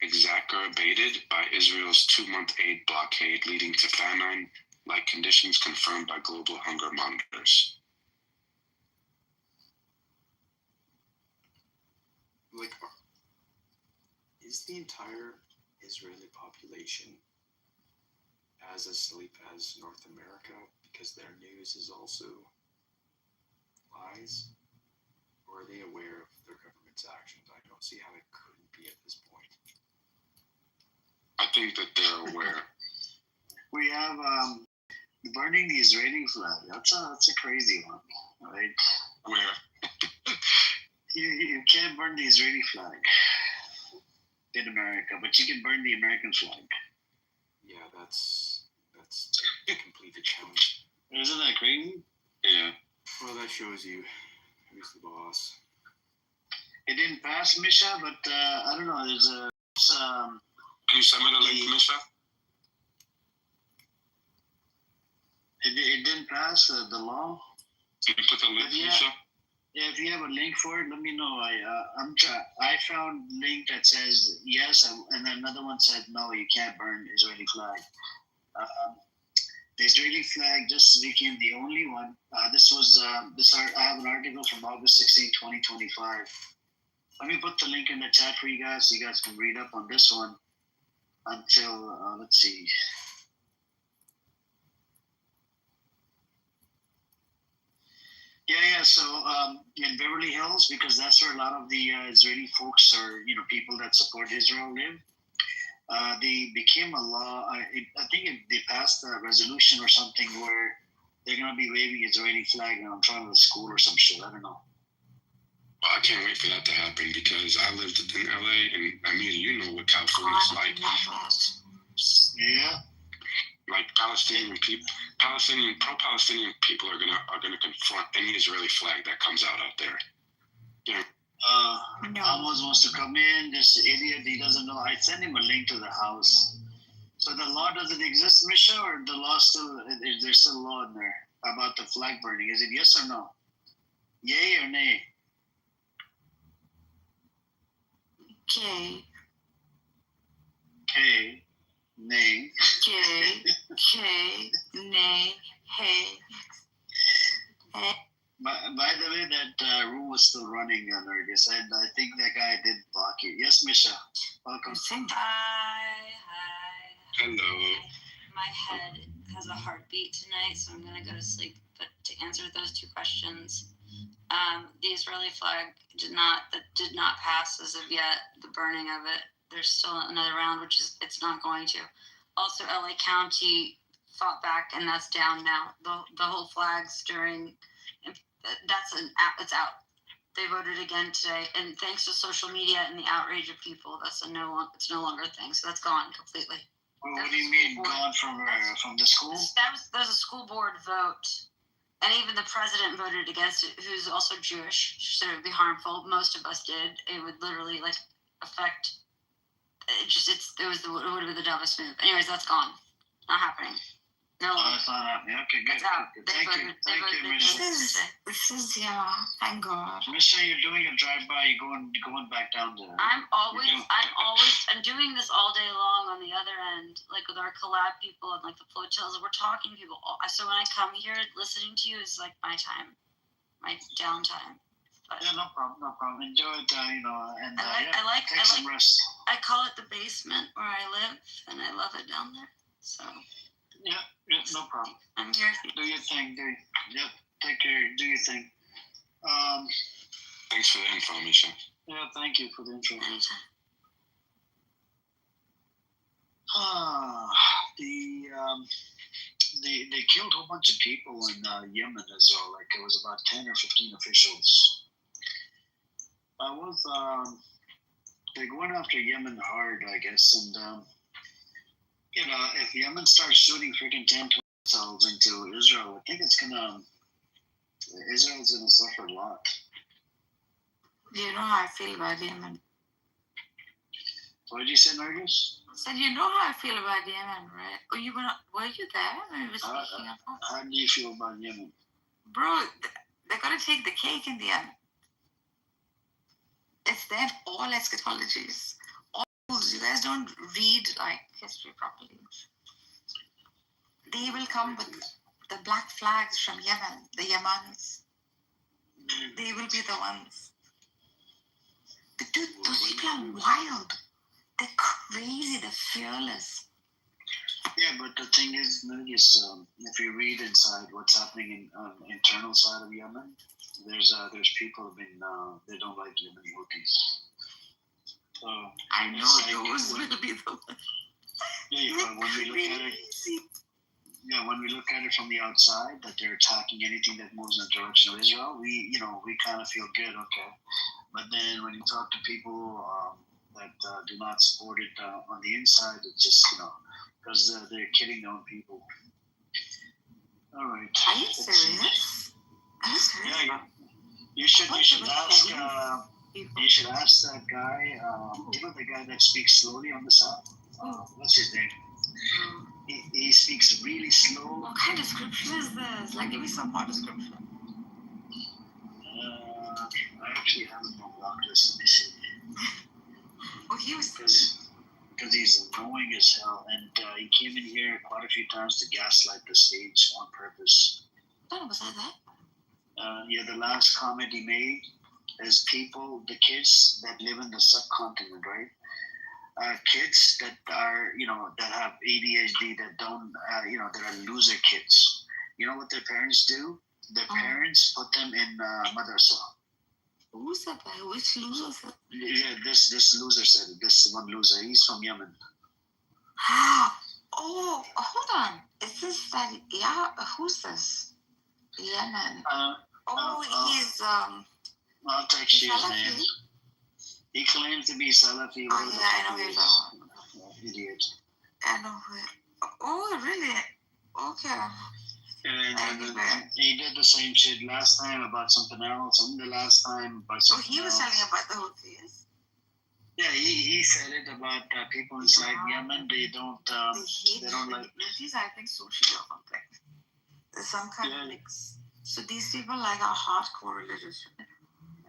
exacerbated by Israel's 2-month aid blockade, leading to famine-like conditions confirmed by global hunger monitors. Is the entire Israeli population as asleep as North America because their news is also lies? Or are they aware of their government's actions? I don't see how it couldn't be at this point. I think that they're aware. We have burning the Israeli flag. That's a crazy one, right? Where? You can't burn the Israeli flag in America, but you can burn the American flag. Yeah, that's a complete account. Isn't that crazy? Yeah. Well, that shows you who's the boss. It didn't pass, Misha, but I don't know. There's a. Can you send me the link, Misha? It didn't pass the law. Can you put the link, Misha? Yeah, if you have a link for it, let me know. I found a link that says yes, and then another one said no, you can't burn the Israeli flag. The Israeli flag just became the only one. I have an article from August 16, 2025. Let me put the link in the chat for you guys so you guys can read up on this one until, let's see. Yeah. So in Beverly Hills, because that's where a lot of the Israeli folks or people that support Israel live. They became a law. I think they passed a resolution or something where they're going to be waving Israeli flag in front of the school or some shit. I don't know. Well, I can't wait for that to happen because I lived in LA and I mean, you know what California's like. Yeah. Like pro-Palestinian people are gonna confront any Israeli flag that comes out there. Yeah. Amos wants to come in. This idiot, he doesn't know. I sent him a link to the house. So the law doesn't exist, Misha, or the law still? Is there still law in there about the flag burning? Is it yes or no? Yay or nay? K. K. Nay. K. Nay. Hey. Hey. By the way, that room was still running on Nerdist, and I think that guy did block you. Yes, Misha. Welcome. Hi. Hello. My head has a heartbeat tonight, so I'm gonna go to sleep. But to answer those two questions, the Israeli flag did not pass as of yet. The burning of it. There's still another round, it's not going to. Also, LA County fought back, and that's down now. The whole flags during. It's out. They voted again today, and thanks to social media and the outrage of people, it's no longer a thing. So that's gone completely. Well, what do you mean gone from where? From the school? There's a school board vote, and even the president voted against it, who's also Jewish. She said it would be harmful. Most of us did. It would literally affect. It would have been the dumbest move. Anyways, that's gone. Not happening. No. It's not happening. Okay, good. It's out. Thank you, Misha. This is thank God. Misha, you're doing a drive-by. You're going back down there. I'm doing this all day long on the other end, like with our collab people and the flotillas. We're talking to people. So when I come here, listening to you is like my time, my downtime. But yeah, no problem. Enjoy it, and take some rest. I call it the basement where I live, and I love it down there. So. Yeah, no problem. I'm here. Do your thing, take care. Do your thing. Thanks for the info, Misha. Yeah, thank you for the info. They killed a whole bunch of people in Yemen as well. Like it was about 10 or 15 officials. They're going after Yemen hard, I guess, and. If Yemen starts shooting freaking 10 missiles into Israel, I think Israel's gonna suffer a lot. You know how I feel about Yemen. What did you say, Nergis? I said, you know how I feel about Yemen, right? Were you there when we were speaking of that? How do you feel about Yemen? Bro, they're gonna take the cake in the end. It's them, all eschatologies. You guys don't read history properly. They will come with the black flags from Yemen, the Yemens. They will be the ones. But dude, those people are wild. They're crazy. They're fearless. Yeah, but the thing is, if you read inside what's happening in internal side of Yemen, there's people who've been they don't like Yemeni Houthis. I know those will be the ones. Yeah, but when we look at it from the outside, that they're attacking anything that moves in the direction of Israel, we kind of feel good, okay. But then when you talk to people that do not support it on the inside, it's just because they're kidding their own people. All right. Are you serious? Yeah, you should ask. You should ask that guy, the guy that speaks slowly on the side? What's his name? He speaks really slow. What kind of scripture is this? Give me some more description. I actually haven't unlocked this. Let me see. He was... Because he's annoying as hell, and he came in here quite a few times to gaslight the stage on purpose. Oh, was I that? The last comment he made is the kids that live in the subcontinent, right? Kids that are, that have ADHD, that don't, that are loser kids. You know what their parents do? their parents put them in madrasa. Who said that? Which loser said? Yeah, this loser said it. This one loser. He's from Yemen. Oh, hold on. Is this that? Yeah, who's this? Yemen. He's I'll text you his name. He claims to be Salafi. Oh yeah, I know who you're Idiot. I know who. Oh really? Okay. And he did the same shit last time about something else, and the last time about something else. He was telling about the Houthis. Yeah, he said it about people inside Yemen. They don't like. Houthis, I think, socially or something. There's some kind of mix. So these people like are hardcore religious.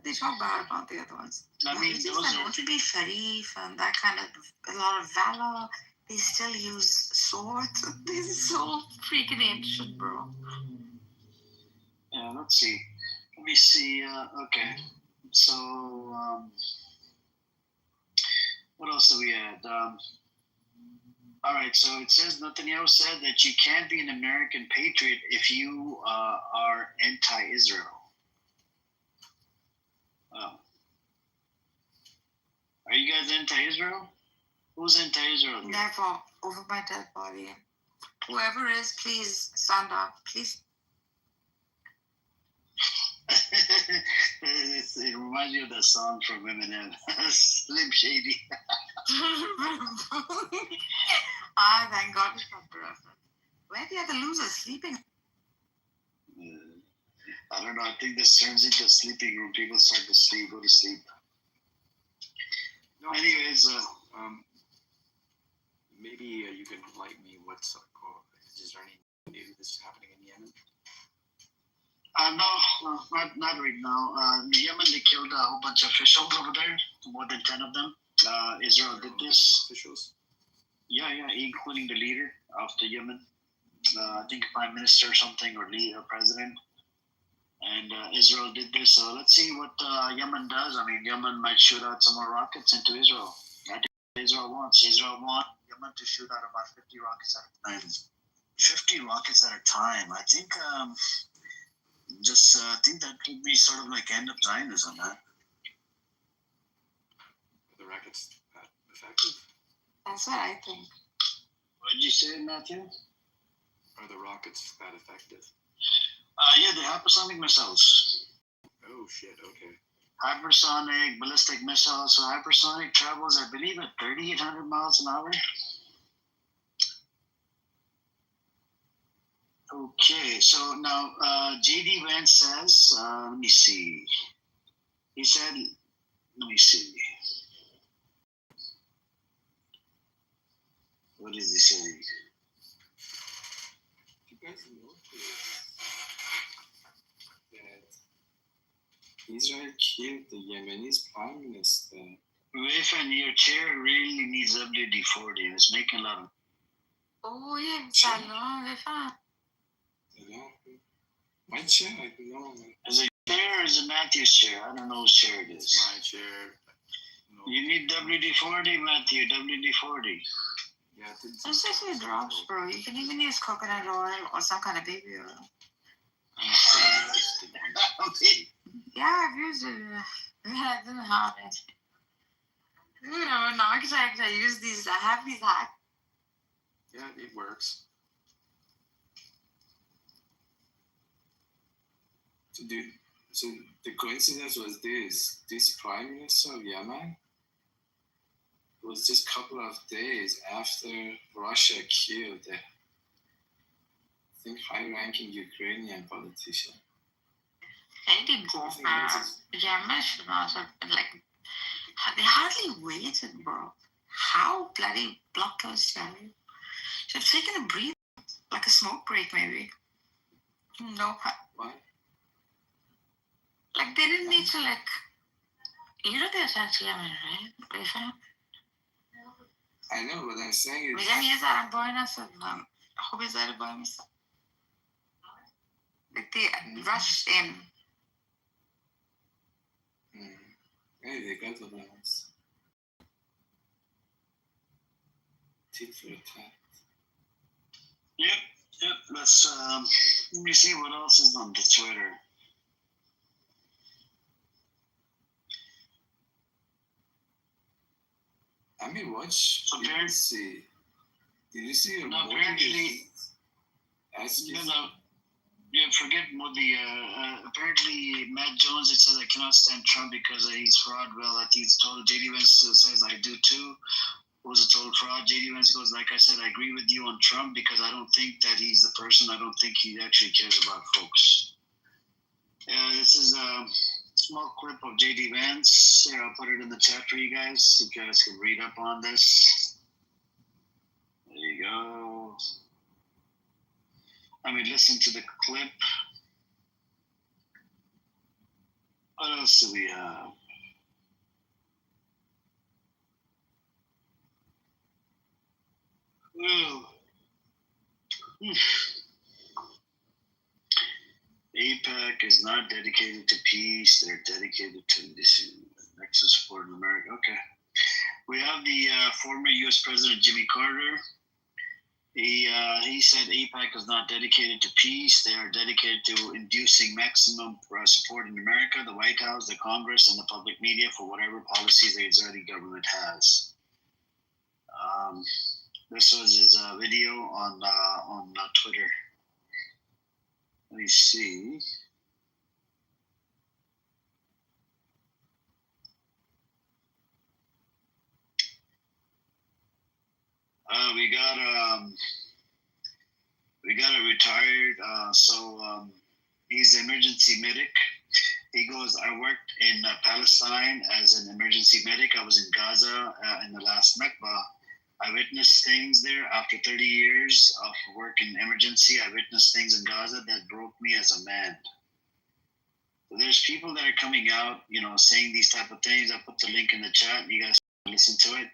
They talk bad about the other ones. I mean, Houthis are known to be sharif and that kind of a lot of valor. They still use swords. This is so freaking ancient, bro. Yeah, let's see. Let me see. Okay. So, what else do we had? All right. So it says Netanyahu said that you can't be an American patriot if you are anti-Israel. Are you guys anti-Israel? Who's anti-Israel? Never. Over my dead body. Whoever is, please stand up. Please. It reminds me of that song from Eminem, Slim Shady. Thank God we got the reference. Where are the other losers sleeping? I don't know. I think this turns into a sleeping room. People start to sleep, go to sleep. No. Anyways, maybe you can enlighten me. Is there any news this is happening in Yemen? No, not right now. In Yemen, they killed a whole bunch of officials over there, more than 10 of them. Israel did this. Officials? Yeah, including the leader of the Yemen. I think prime minister or something, or president. And Israel did this. So let's see what Yemen does. I mean, Yemen might shoot out some more rockets into Israel. I think Israel wants Yemen to shoot out about 50 rockets at a time. 50 rockets at a time. I think think that could be sort of like end of Zionism, huh? Are the rockets that effective? That's what I think. What did you say, Matthew? Are the rockets that effective? Yeah, they're hypersonic missiles. Oh shit, okay. Hypersonic, ballistic missiles. So hypersonic travels, I believe, at 3,800 miles an hour. Okay, so now J.D. Vance says, let me see. He said, let me see. What is he saying? You guys notice that Israel killed the Yemeni prime minister. Wefan, your chair really needs WD-40. It's making a lot of... Oh, yeah, Salam, Wefan. My chair, I don't know. Is it your chair or is it Matthew's chair? I don't know whose chair it is. My chair. No. You need WD-40, Matthew. WD-40. Yeah, Just if it drops, bro. You can even use coconut oil or some kind of baby oil. Yeah, I've used it. I didn't have it. You know, in architect, I use these. I have these hacks. Yeah, it works. So the coincidence was this prime minister of Yemen was just a couple of days after Russia killed I think high-ranking Ukrainian politician. They did go for Yemen should not have been like they hardly waited, bro. How bloody bloodthirsty. Should have taken a breather, like a smoke break maybe. No. What? Like they didn't need to you know they attacked Yemen, right? I know, but I'm saying it's... Like they rushed in. Hey, they got the balance. Tit for tat. Yep. Yep, let me see what else is on the Twitter. I mean, what's see? Did you see No, apparently, forget what apparently Matt Jones, it says I cannot stand Trump because he's fraud. Well, I think it's total. JD Vance says I do too. It was a total fraud. JD Vance goes, like I said, I agree with you on Trump because I don't think that he's the person. I don't think he actually cares about folks. This is a small clip of JD Vance. Here, I'll put it in the chat for you guys so you guys can read up on this. There you go. I mean, listen to the clip. What else do we have? Well, AIPAC is not dedicated to peace. They're dedicated to this nexus support in America. Okay. We have the former U.S. President Jimmy Carter. He said AIPAC is not dedicated to peace. They are dedicated to inducing maximum support in America, the White House, the Congress, and the public media for whatever policies the Israeli government has. This was his video on Twitter. Let me see. We got a retired. He's an emergency medic. He goes, I worked in Palestine as an emergency medic. I was in Gaza in the last Nakba. I witnessed things there after 30 years of work in emergency. I witnessed things in Gaza that broke me as a man. So there's people that are coming out, saying these type of things. I put the link in the chat. You guys listen to it.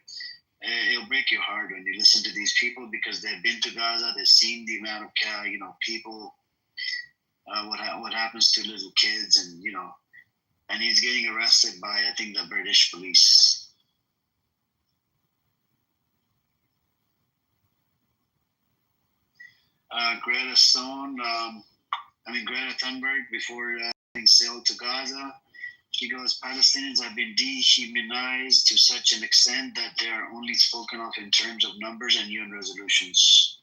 It'll break your heart when you listen to these people because they've been to Gaza. They've seen the amount of people. What happens to little kids, and he's getting arrested by I think the British police. Greta Thunberg, before sailed to Gaza, she goes, Palestinians have been dehumanized to such an extent that they are only spoken of in terms of numbers and UN resolutions.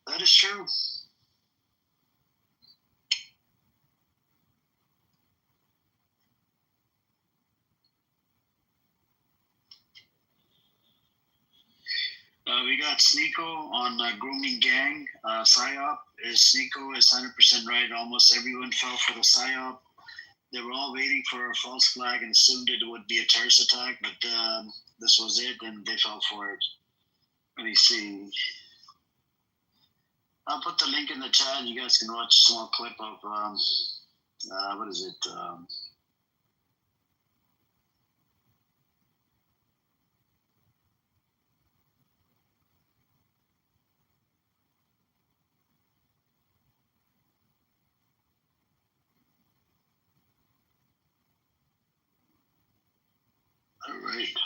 That is true. We got Sneeko on grooming gang. PSYOP. Sneeko is 100% right. Almost everyone fell for the PSYOP. They were all waiting for a false flag and assumed it would be a terrorist attack, but this was it, and they fell for it. Let me see. I'll put the link in the chat. You guys can watch a small clip of, what is it? All right.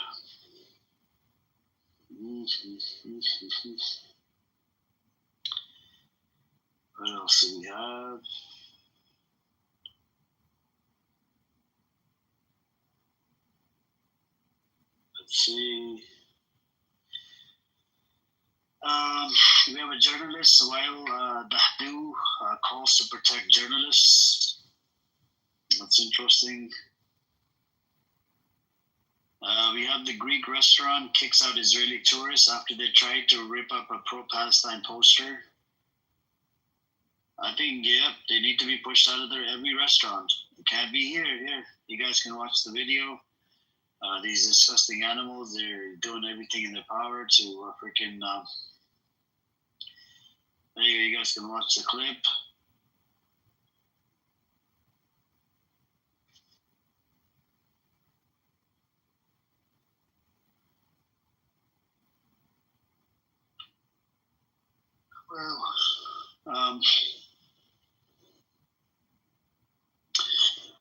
What else do we have? Let's see. We have a journalist, while Dahdu calls to protect journalists. That's interesting. We have the Greek restaurant kicks out Israeli tourists after they tried to rip up a pro-Palestine poster. I think, they need to be pushed out of every restaurant. It can't be here. Here, you guys can watch the video. These disgusting animals, they're doing everything in their power to freaking... there you go, you guys can watch the clip. Well,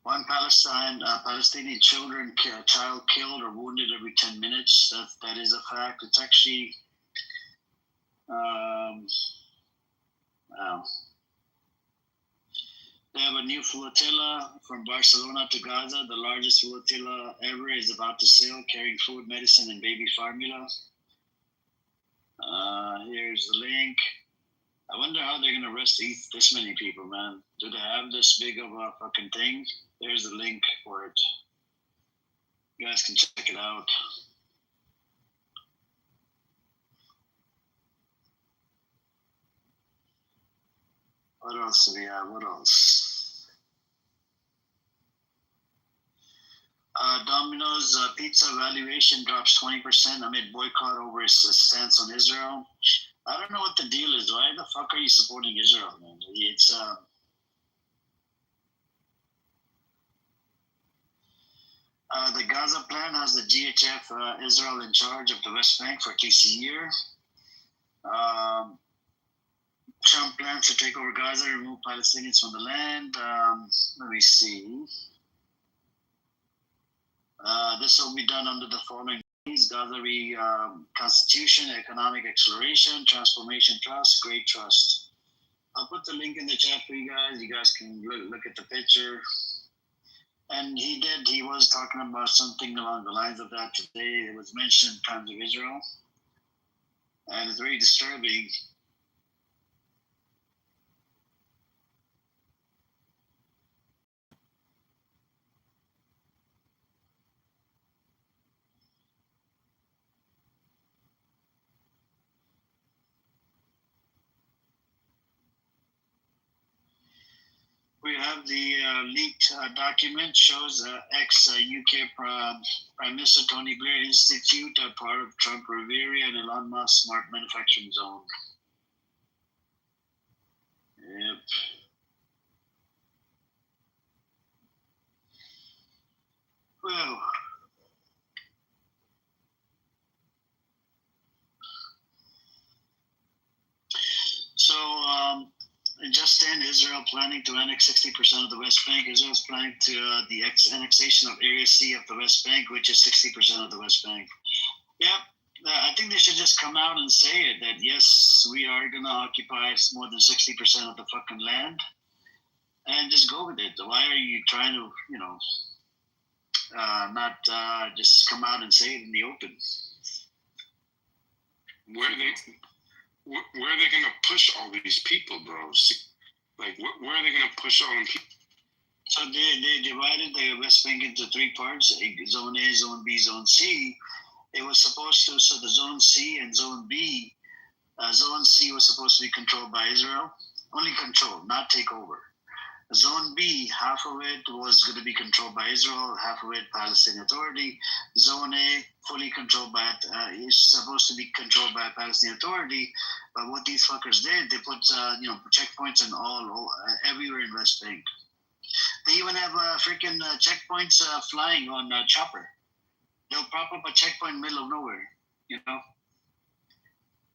one Palestinian child killed or wounded every 10 minutes. That is a fact. It's actually, They have a new flotilla from Barcelona to Gaza. The largest flotilla ever is about to sail, carrying food, medicine, and baby formula. Here's the link. I wonder how they're gonna arrest this many people, man. Do they have this big of a fucking thing? There's the link for it. You guys can check it out. What else do we have? What else? Domino's pizza valuation drops 20% amid boycott over its stance on Israel. I don't know what the deal is. Why the fuck are you supporting Israel, man? It's the Gaza plan has the GHF Israel in charge of the West Bank for at least a year. Trump plans to take over Gaza, remove Palestinians from the land. Let me see. This will be done under the following things: Gaza Constitution, Economic Exploration, Transformation Trust, Great Trust. I'll put the link in the chat for you guys. You guys can look at the picture. And he was talking about something along the lines of that today. It was mentioned in terms of Israel. And it's very disturbing. We have the leaked document shows ex-UK Prime Minister Tony Blair Institute, part of Trump Riviera and Elon Musk Smart Manufacturing Zone. Yep. Well, so just in, Israel planning to annex 60% of the West Bank. Israel is planning to the annexation of Area C of the West Bank, which is 60% of the West Bank. Yep. I think they should just come out and say it, that yes, we are going to occupy more than 60% of the fucking land, and just go with it. Why are you trying to, not just come out and say it in the open? Where are they gonna push all these people, bro? Like, where are they gonna push all them people? So they divided the West Bank into three parts: Zone A, Zone B, Zone C. It was supposed to, so the Zone C and Zone B, Zone C was supposed to be controlled by Israel, only control, not take over. Zone B, half of it was going to be controlled by Israel, half of it Palestinian Authority. Zone A, fully controlled by, is supposed to be controlled by Palestinian Authority. But what these fuckers did, they put, checkpoints in everywhere in West Bank. They even have freaking checkpoints flying on chopper. They'll prop up a checkpoint in the middle of nowhere,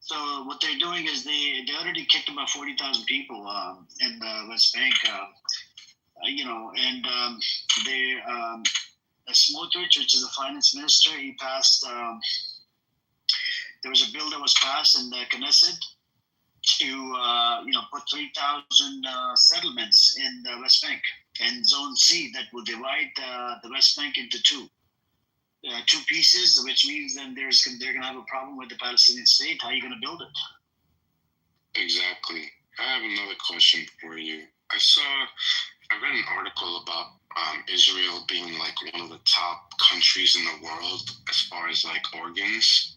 So what they're doing is they already kicked about 40,000 people in the West Bank, Smotrich, which is the finance minister, he passed. There was a bill that was passed in the Knesset to put 3,000 settlements in the West Bank and Zone C that will divide the West Bank into two pieces, which means then they're going to have a problem with the Palestinian state. How are you going to build it? Exactly. I have another question for you. I read an article about Israel being like one of the top countries in the world as far as like organs.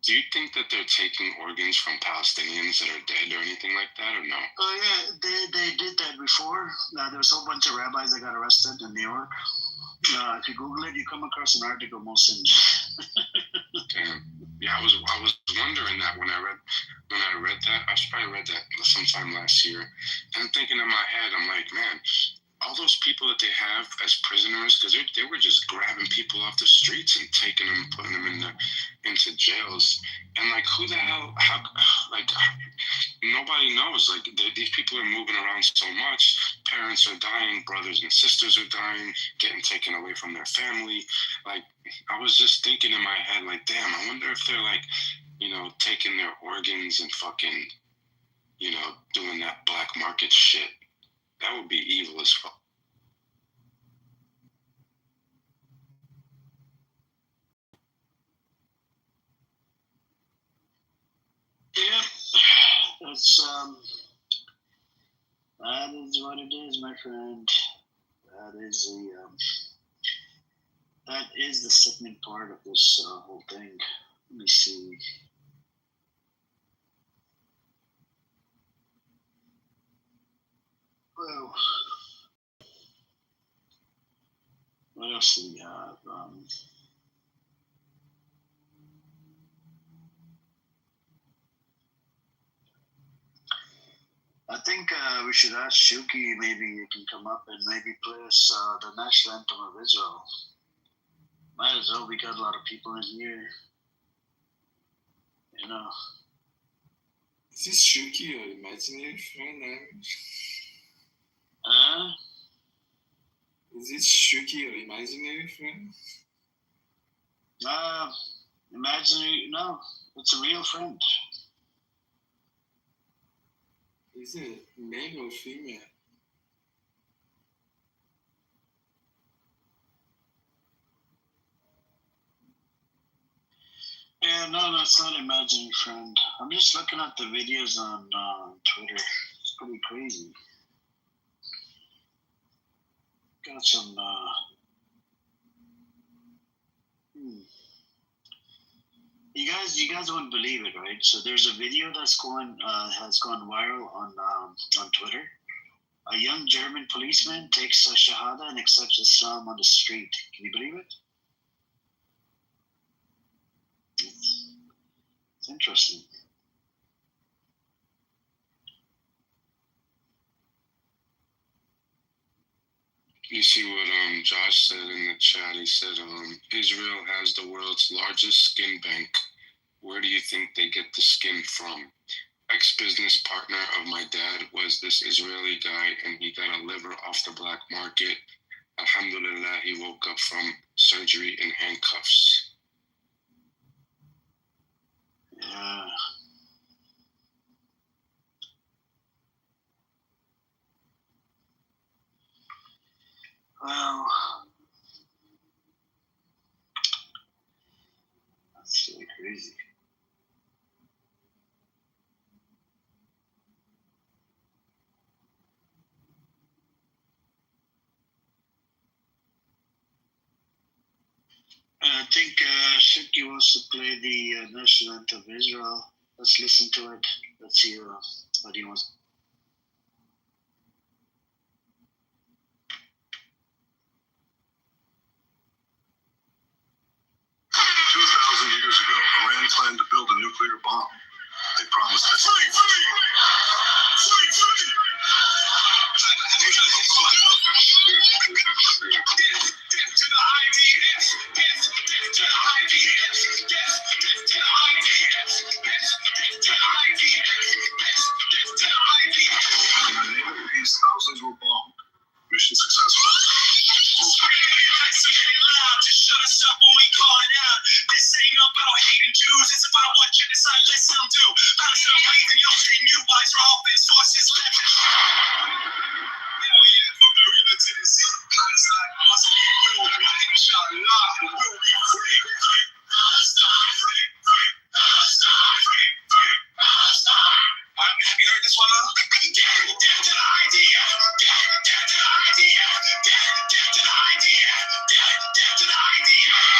Do you think that they're taking organs from Palestinians that are dead or anything like that, or no? Oh yeah, they did that before. There was a whole bunch of rabbis that got arrested in New York. If you Google it, you come across an article most in. Damn. Yeah, I was wondering that when I read that. I probably read that sometime last year. And I'm thinking in my head, I'm like, man, all those people that they have as prisoners, because they were just grabbing people off the streets and taking them, putting them into jails, and like, who the hell? How? Like, nobody knows. Like, these people are moving around so much. Parents are dying, brothers and sisters are dying, getting taken away from their family. Like, I was just thinking in my head, like, damn, I wonder if they're like, taking their organs and fucking doing that black market shit. That would be evil as fuck. Yeah, that's that is what it is, my friend. That is the sickening part of this whole thing. Let me see. Well, what else do we have? I think we should ask Shuki. Maybe he can come up and maybe play us the national anthem of Israel. Might as well. We got a lot of people in here. Is this Shuki or imaginary friend? Is this Shuki or imaginary friend? Imaginary? No, it's a real friend. Is it male or female? Yeah, no, it's not imaginary friend. I'm just looking at the videos on Twitter. It's pretty crazy. Got some. You guys wouldn't believe it, right? So there's a video that's has gone viral on Twitter. A young German policeman takes a shahada and accepts Islam on the street. Can you believe it? It's interesting. You see what Josh said in the chat. He said Israel has the world's largest skin bank. Where do you think they get the skin from? Ex-business partner of my dad was this Israeli guy, and he got a liver off the black market. Alhamdulillah, he woke up from surgery in handcuffs. Yeah. Well, that's really crazy. I think Shuki wants to play the national anthem of Israel. Let's listen to it. Let's see what he wants. 2,000 years ago, Iran planned to build a nuclear bomb. They promised it. In the name of peace, thousands were bombed. Mission successful. Just shut us up when we call it out. This ain't about hating Jews, it's about what genocide lets them do. Palestine breathing, y'all saying you guys are offense forces left. Hell yeah, from the river to the sea, Palestine must be will be, inshallah, will be free. Palestine, free, free, Palestine, free, free, Palestine. Have you heard this one, though? Death to the IDF, death to the IDF, death to the IDF, death to the IDF.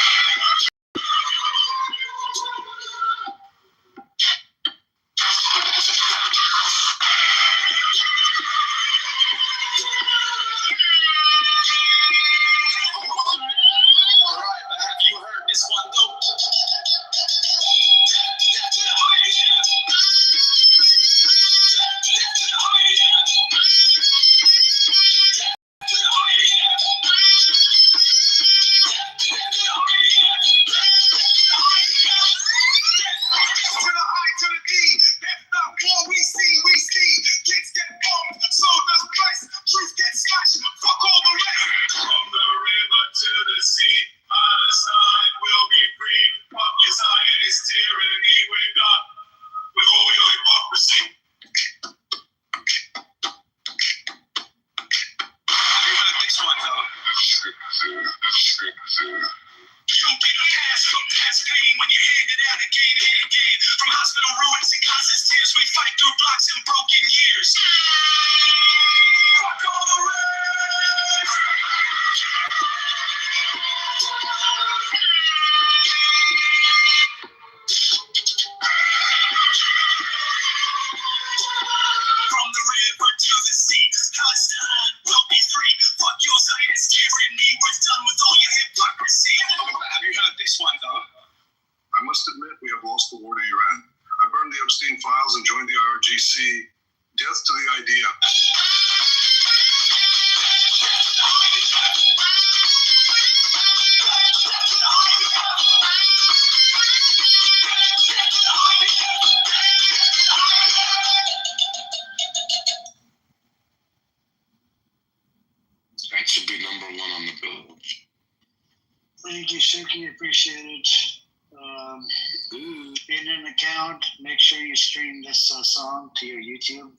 fight again and again. From hospital ruins and constant tears, we fight through blocks and broken years. Fuck all the rest. From the river to the sea, Palestine will be free. Fuck your Zionist tyranny. We're done with all your hypocrisy. Have you heard this one, though? I must admit we have lost the war to Iran. I burned the Epstein files and joined the IRGC. Death to the idea. That should be number one on the bill. Thank you, Shuki. Appreciate it. In an account, make sure you stream this song to your YouTube,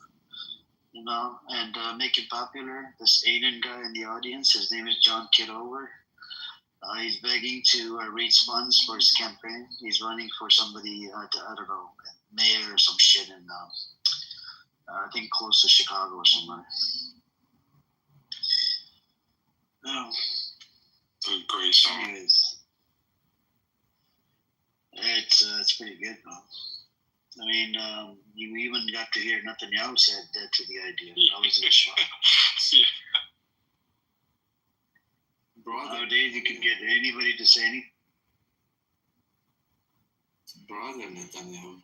and make it popular. This Aiden guy in the audience, his name is John Kitover. He's begging to raise funds for his campaign. He's running for somebody, I don't know, mayor or some shit in, I think close to Chicago or somewhere. Oh. A great song. It's pretty good, though. I mean, you even got to hear Netanyahu said dead to the idea. That was in shock. Nowadays, you can get anybody to say anything. Brother Netanyahu,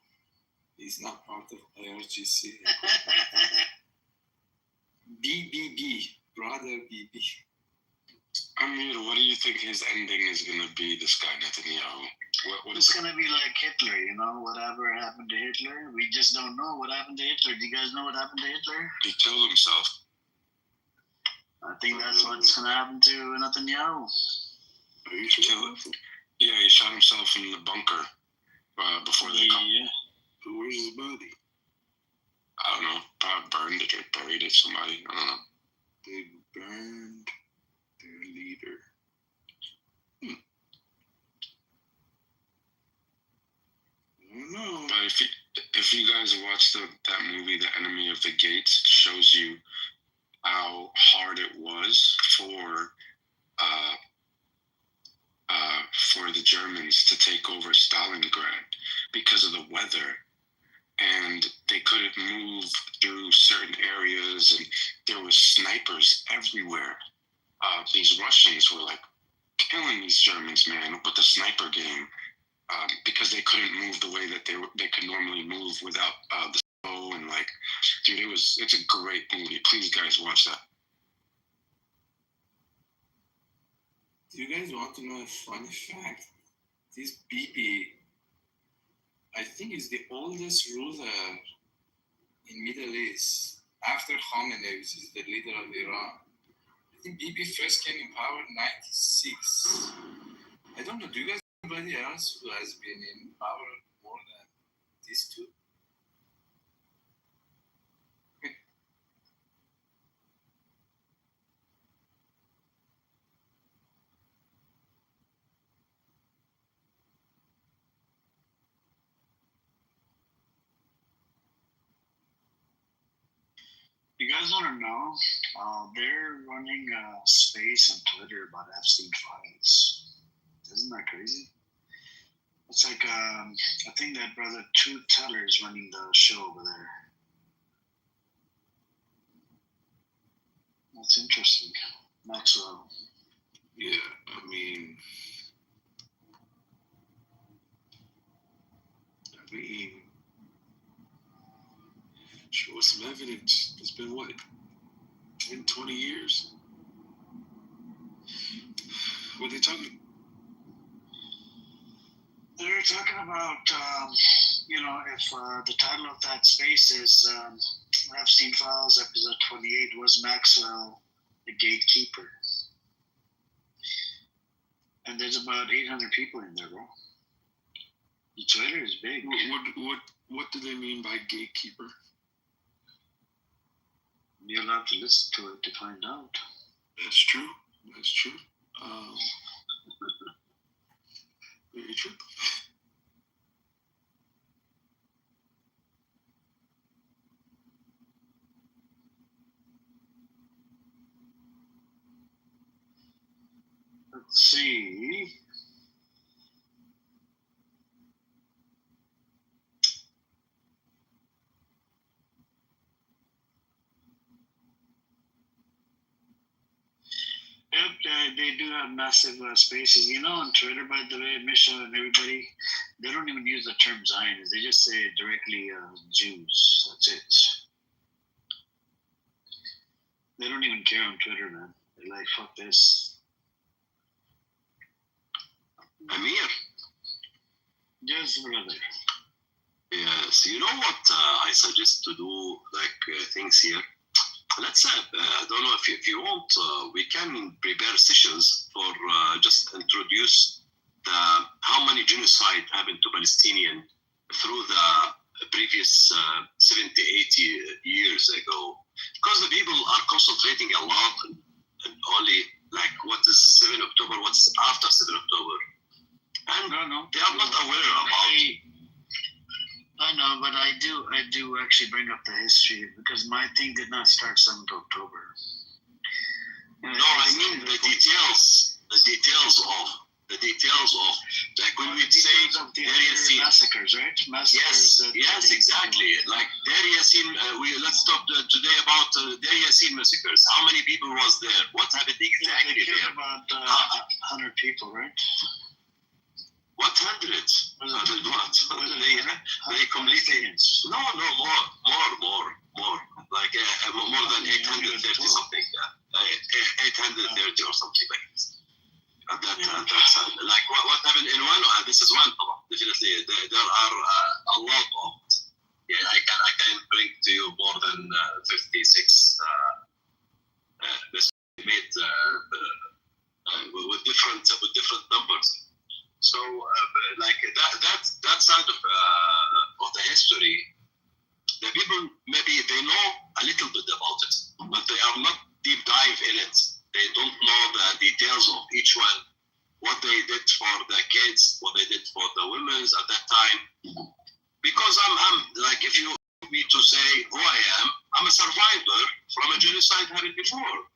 he's not part of IRGC. BBB, brother BB. Amir, what do you think his ending is going to be, this guy Netanyahu? What It's going to be like Hitler, whatever happened to Hitler. We just don't know what happened to Hitler. Do you guys know what happened to Hitler? He killed himself. I think that's what's going to happen to Netanyahu. He shot himself in the bunker before they come. Yeah. Where's his body? I don't know. Probably burned it or buried it. Somebody. I don't know. They burned their leader. I don't know. But if you guys watch that movie, The Enemy of the Gates, it shows you how hard it was for the Germans to take over Stalingrad because of the weather, and they couldn't move through certain areas, and there was snipers everywhere. These Russians were like killing these Germans, man, with the sniper game, because they couldn't move the way that they could normally move without the snow, and like, dude, it's a great movie. Please, guys, watch that. Do you guys want to know a funny fact? This BB, I think, is the oldest ruler in Middle East after Khamenei, which is the leader of Iran. I think BB first came in power in 96. I don't know, do you guys know anybody else who has been in power more than these two? You guys want to know? They're running a space on Twitter about Epstein files. Isn't that crazy? It's like, I think that brother Truth Teller is running the show over there. That's interesting. Maxwell. Yeah, I mean, show us some evidence. It's been what, 10, 20 years? What are they talking? They're talking about, if the title of that space is Epstein Files, episode 28, was Maxwell the gatekeeper? And there's about 800 people in there, bro. The Twitter is big. What do they mean by gatekeeper? You're allowed to listen to it to find out. That's true. That's true. Very true. Let's see. Yep, they do have massive spaces. You know, on Twitter, by the way, Misha and everybody, they don't even use the term Zionists. They just say directly Jews. That's it. They don't even care on Twitter, man. They're like, fuck this. Amir. Yes, brother. Yes, you know what I suggest to do, like things here. Let's I don't know if you want, we can prepare sessions for just introduce how many genocide happened to Palestinian through the previous 70, 80 years ago. Because the people are concentrating a lot and only like what is 7 October, what's after 7 October. And they are not aware about it. I know, but I do actually bring up the history because my thing did not start 7th October. No, I mean the details of like when we say massacres, right? Massacres. Yes, exactly. Like Deir Yassin, let's talk today about Deir Yassin massacres. How many people was there? What happened exactly they there? About 100 people, right? What 100? 100 what? They completely no more. Like more than 830 something. 830 or something like this. At that time, like what happened in one? This is one. Definitely, there are a lot of. Yeah, I can bring to you more than 56. This made with different numbers. So, like that side of the history, the people maybe they know a little bit about it, but they are not deep dive in it. They don't know the details of each one, what they did for the kids, what they did for the women at that time. Because I'm like, if you want me to say who I am, I'm a survivor from a genocide happened before.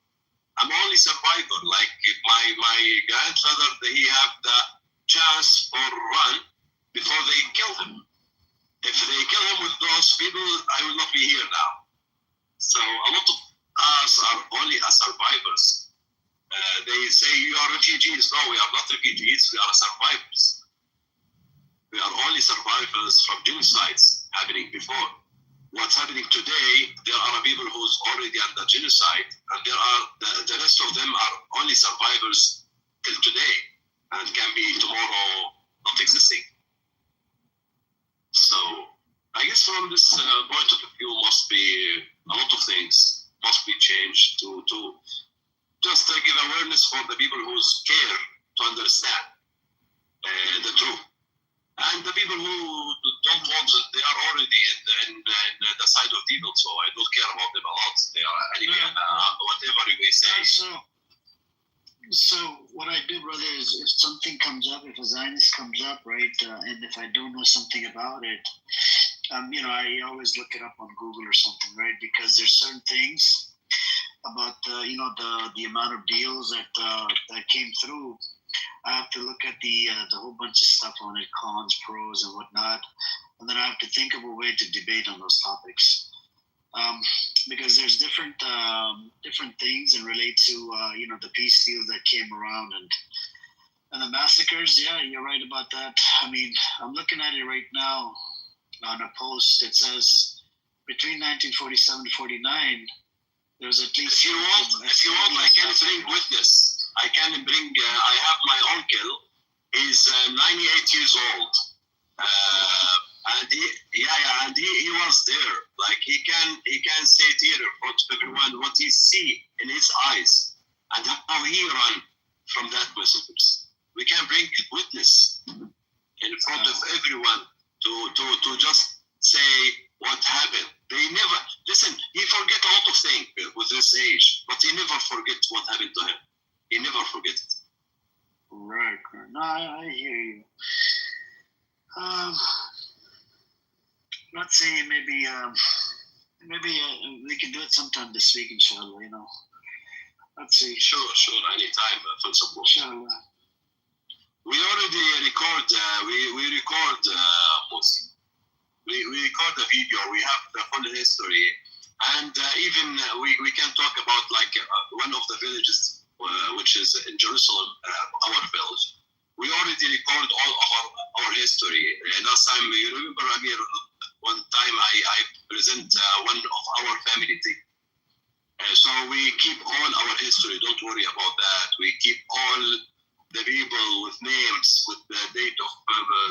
I'm only survivor. Like if my grandfather, he have the chance for run before they kill him. If they kill him with those people, I will not be here now. So a lot of us are only as survivors. They say you are refugees. No, we are not refugees. We are survivors. We are only survivors from genocides happening before. What's happening today, there are people who's already under genocide, and there are the rest of them are only survivors till today, and can be tomorrow not existing. So I guess from this point of view, must be a lot of things must be changed to just give awareness for the people who care to understand the truth. And the people who don't want it, they are already in the side of evil, so I don't care about them a lot. They are anyway, whatever we say. So what I do, brother, is if something comes up, if a Zionist comes up, right, and if I don't know something about it, you know, I always look it up on Google or something, right? Because there's certain things about you know, the amount of deals that came through. I have to look at the whole bunch of stuff on it, cons, pros, and whatnot, and then I have to think of a way to debate on those topics, because there's different things and relate to you know, the peace deals that came around and the massacres. Yeah, you're right about that. I mean, I'm looking at it right now on a post. It says between 1947 to 49, there was at least. If you want, I can bring witness. I can bring. I have my uncle. He's 98 years old, and he was there. Like he can say it here in front of everyone what he see in his eyes and how he run from that messages. We can bring witness in front of everyone to just say what happened. They never listen. He forget a lot of things with this age, but he never forget what happened to him. He never forget it. Right. No, I hear you. Let's see. Maybe we can do it sometime this week, inshallah. You know. Let's see. Sure, anytime, full support. Inshallah. We already record, we record, Mosi. We record the video, we have the full history. And even we can talk about like one of the villages, which is in Jerusalem, our village. We already record all of our history. Last time, you remember, Amir, one time I present one of our family thing. So we keep all our history, don't worry about that. We keep all the people with names, with the date of,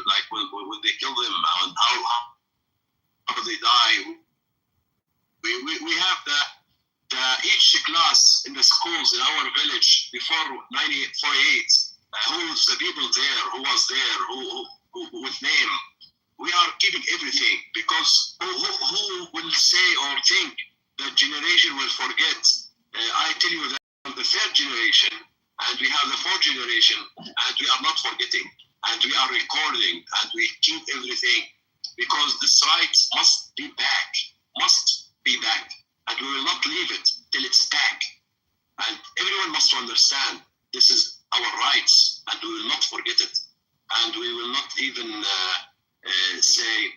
like when they kill them and how they die. We have the each class in the schools in our village before 1948. Who's the people there? Who was there? Who with name? We are keeping everything because who will say or think the generation will forget? I tell you that the third generation and we have the fourth generation and we are not forgetting and we are recording and we keep everything because this right must be back. And we will not leave it till it's back. And everyone must understand this is our rights and we will not forget it. And we will not even say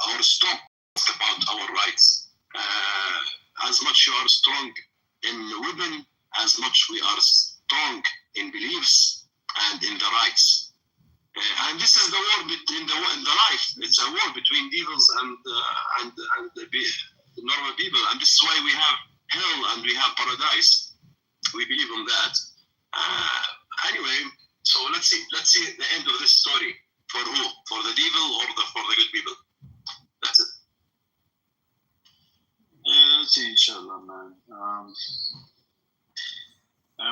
or stop about our rights. As much you are strong in women, as much we are strong in beliefs and in the rights. And this is the war in the life. It's a war between devils and the normal people. And this is why we have hell and we have paradise. We believe on that. Anyway, so let's see the end of this story. For who? For the devil or for the good people? That's it. Yeah, let's see, inshallah, man.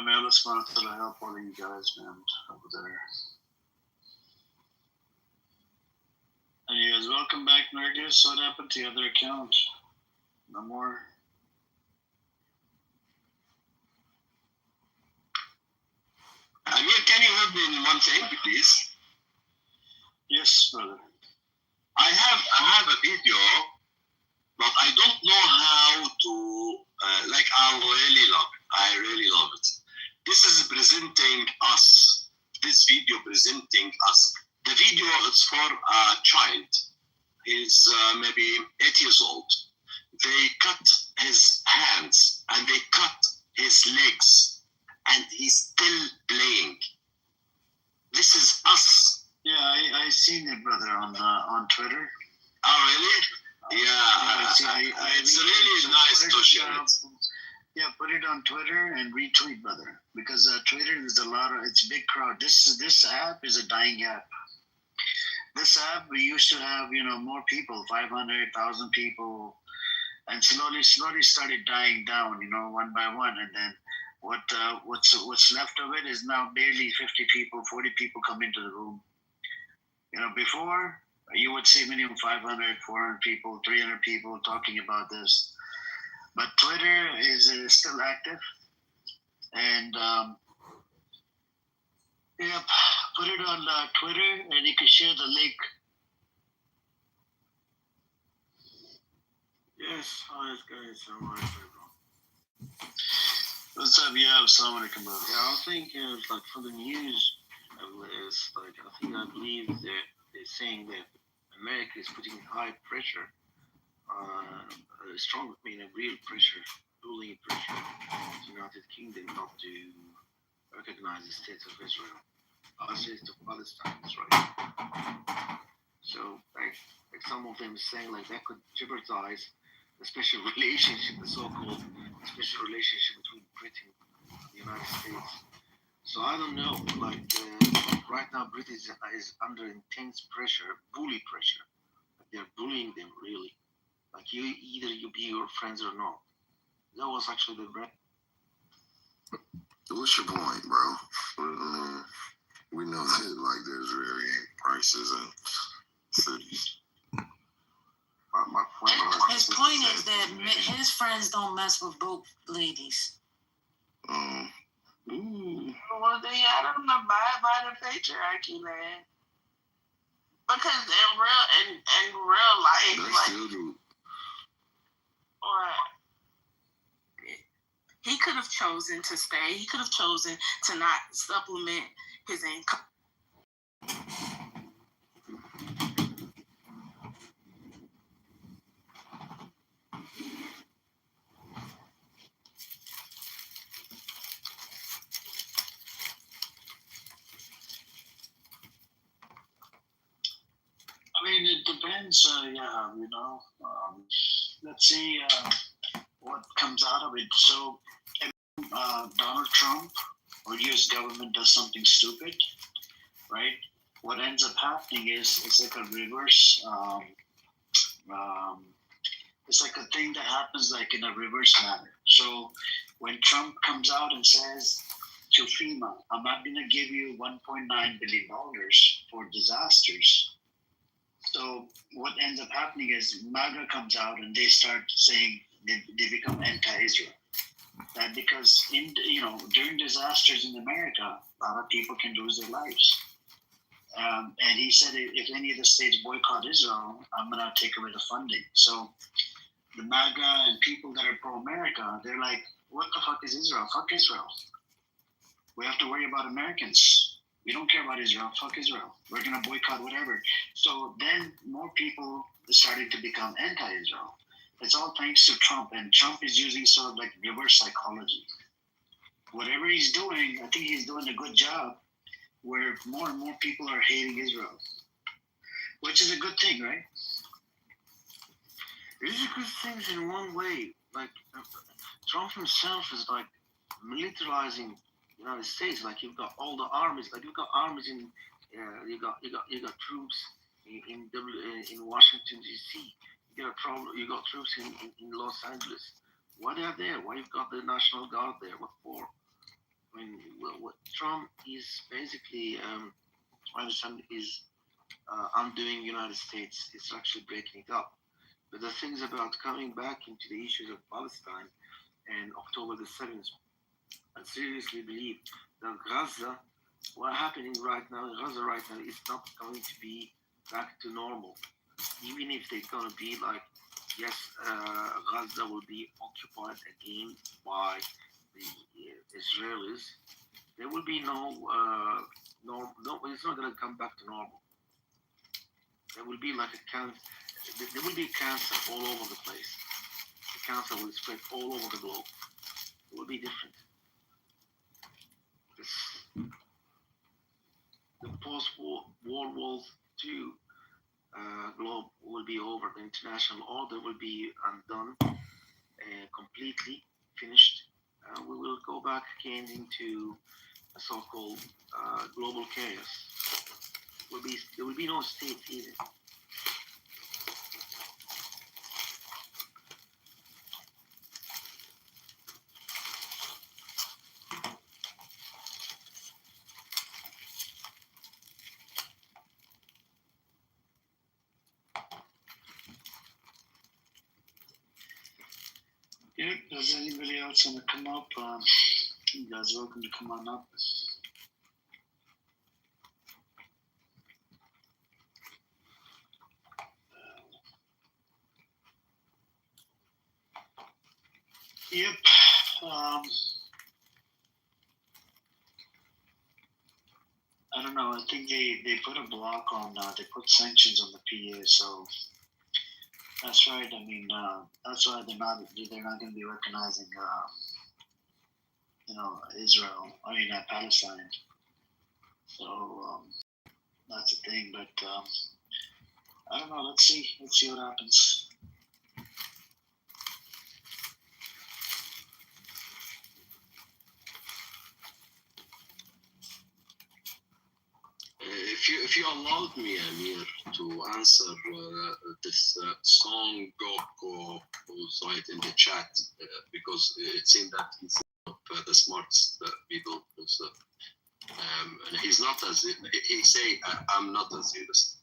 May Allah subhanahu wa ta'ala help all of you guys, man, over there. And you guys, welcome back, Nergis. What happened to the other account? No more. Amir, can you help me in one thing, please? Yes, brother. I have a video, but I don't know how to. I really love it. This is presenting us. This video presenting us. The video is for a child. He's maybe 8 years old. They cut his hands and they cut his legs, and he's still playing. This is us. Yeah, I seen it, brother, on Twitter. Oh, really? Yeah, it's really nice to share it. Yeah, put it on Twitter and retweet, brother, because Twitter is it's a big crowd. This app is a dying app. This app, we used to have, more people, 500,000 people, and slowly started dying down, one by one. And then what's left of it is now barely 50 people, 40 people come into the room. Before, you would see minimum 500, 400 people, 300 people talking about this. But Twitter is still active. And, put it on Twitter, and you can share the link. Yes, hi guys, how are you? What's up? Yeah, assalamu alaikum, bro. Yeah, I think for the news, I believe that they're saying that America is putting high pressure, real pressure, bullying pressure to the United Kingdom not to recognize the state of Israel. State of Palestine, right? So, like some of them saying that could jeopardize the special relationship, the so-called special relationship between Britain and the United States. So I don't know. Right now, Britain is under intense pressure, bully pressure. They're bullying them really. Either you be your friends or not. That was actually the breath. What's your point, bro? We know that there's varying prices in cities. My point his point is that his friends don't mess with broke ladies. Well, I don't abide by the patriarchy, man. Because in real life, they still do. Or He could have chosen to stay. He could have chosen to not supplement his income. I mean, it depends. Let's see what comes out of it. So, Donald Trump or U.S. government does something stupid, right? What ends up happening is it's like a reverse. It's like a thing that happens like in a reverse manner. So, when Trump comes out and says to FEMA, "I'm not going to give you $1.9 billion for disasters." So what ends up happening is MAGA comes out and they start saying they become anti-Israel. That because during disasters in America, a lot of people can lose their lives. And he said if any of the states boycott Israel, I'm gonna take away the funding. So the MAGA and people that are pro-America, they're like, what the fuck is Israel? Fuck Israel. We have to worry about Americans. We don't care about Israel. Fuck Israel. We're going to boycott whatever. So then more people started to become anti-Israel. It's all thanks to Trump. And Trump is using sort of like reverse psychology. Whatever he's doing, I think he's doing a good job where more and more people are hating Israel. Which is a good thing, right? It is a good thing in one way. Like, Trump himself is like militarizing United States. Like you've got all the armies, like you've got armies in, you got troops in Washington D.C. You got troops in Los Angeles. Why they are there? Why you've got the National Guard there? What for? I mean, what Trump is basically, I understand, is undoing United States. It's actually breaking it up. But the things about coming back into the issues of Palestine and October the 7th, I seriously believe that Gaza, what's happening right now in Gaza right now is not going to be back to normal. Even if they're going to be like, yes, Gaza will be occupied again by the Israelis, there will be no, it's not going to come back to normal. There will be like there will be cancer all over the place. The cancer will spread all over the globe. It will be different. The post-World War II globe will be over. The international order will be undone, completely finished. We will go back again into a so-called global chaos. There will be no state either. Yep, does anybody else want to come up? You guys are welcome to come on up. Yep. I don't know. I think they put a block on. They put sanctions on the PA. So that's right. I mean, that's why they're not going to be recognizing, Israel. I mean, Palestine. So that's the thing. But I don't know. Let's see. Let's see what happens. If you allowed me, Amir, to answer this song Goko who's right in the chat, because it seemed that he's not the smartest people. And he's not as he say I'm not a Zionist,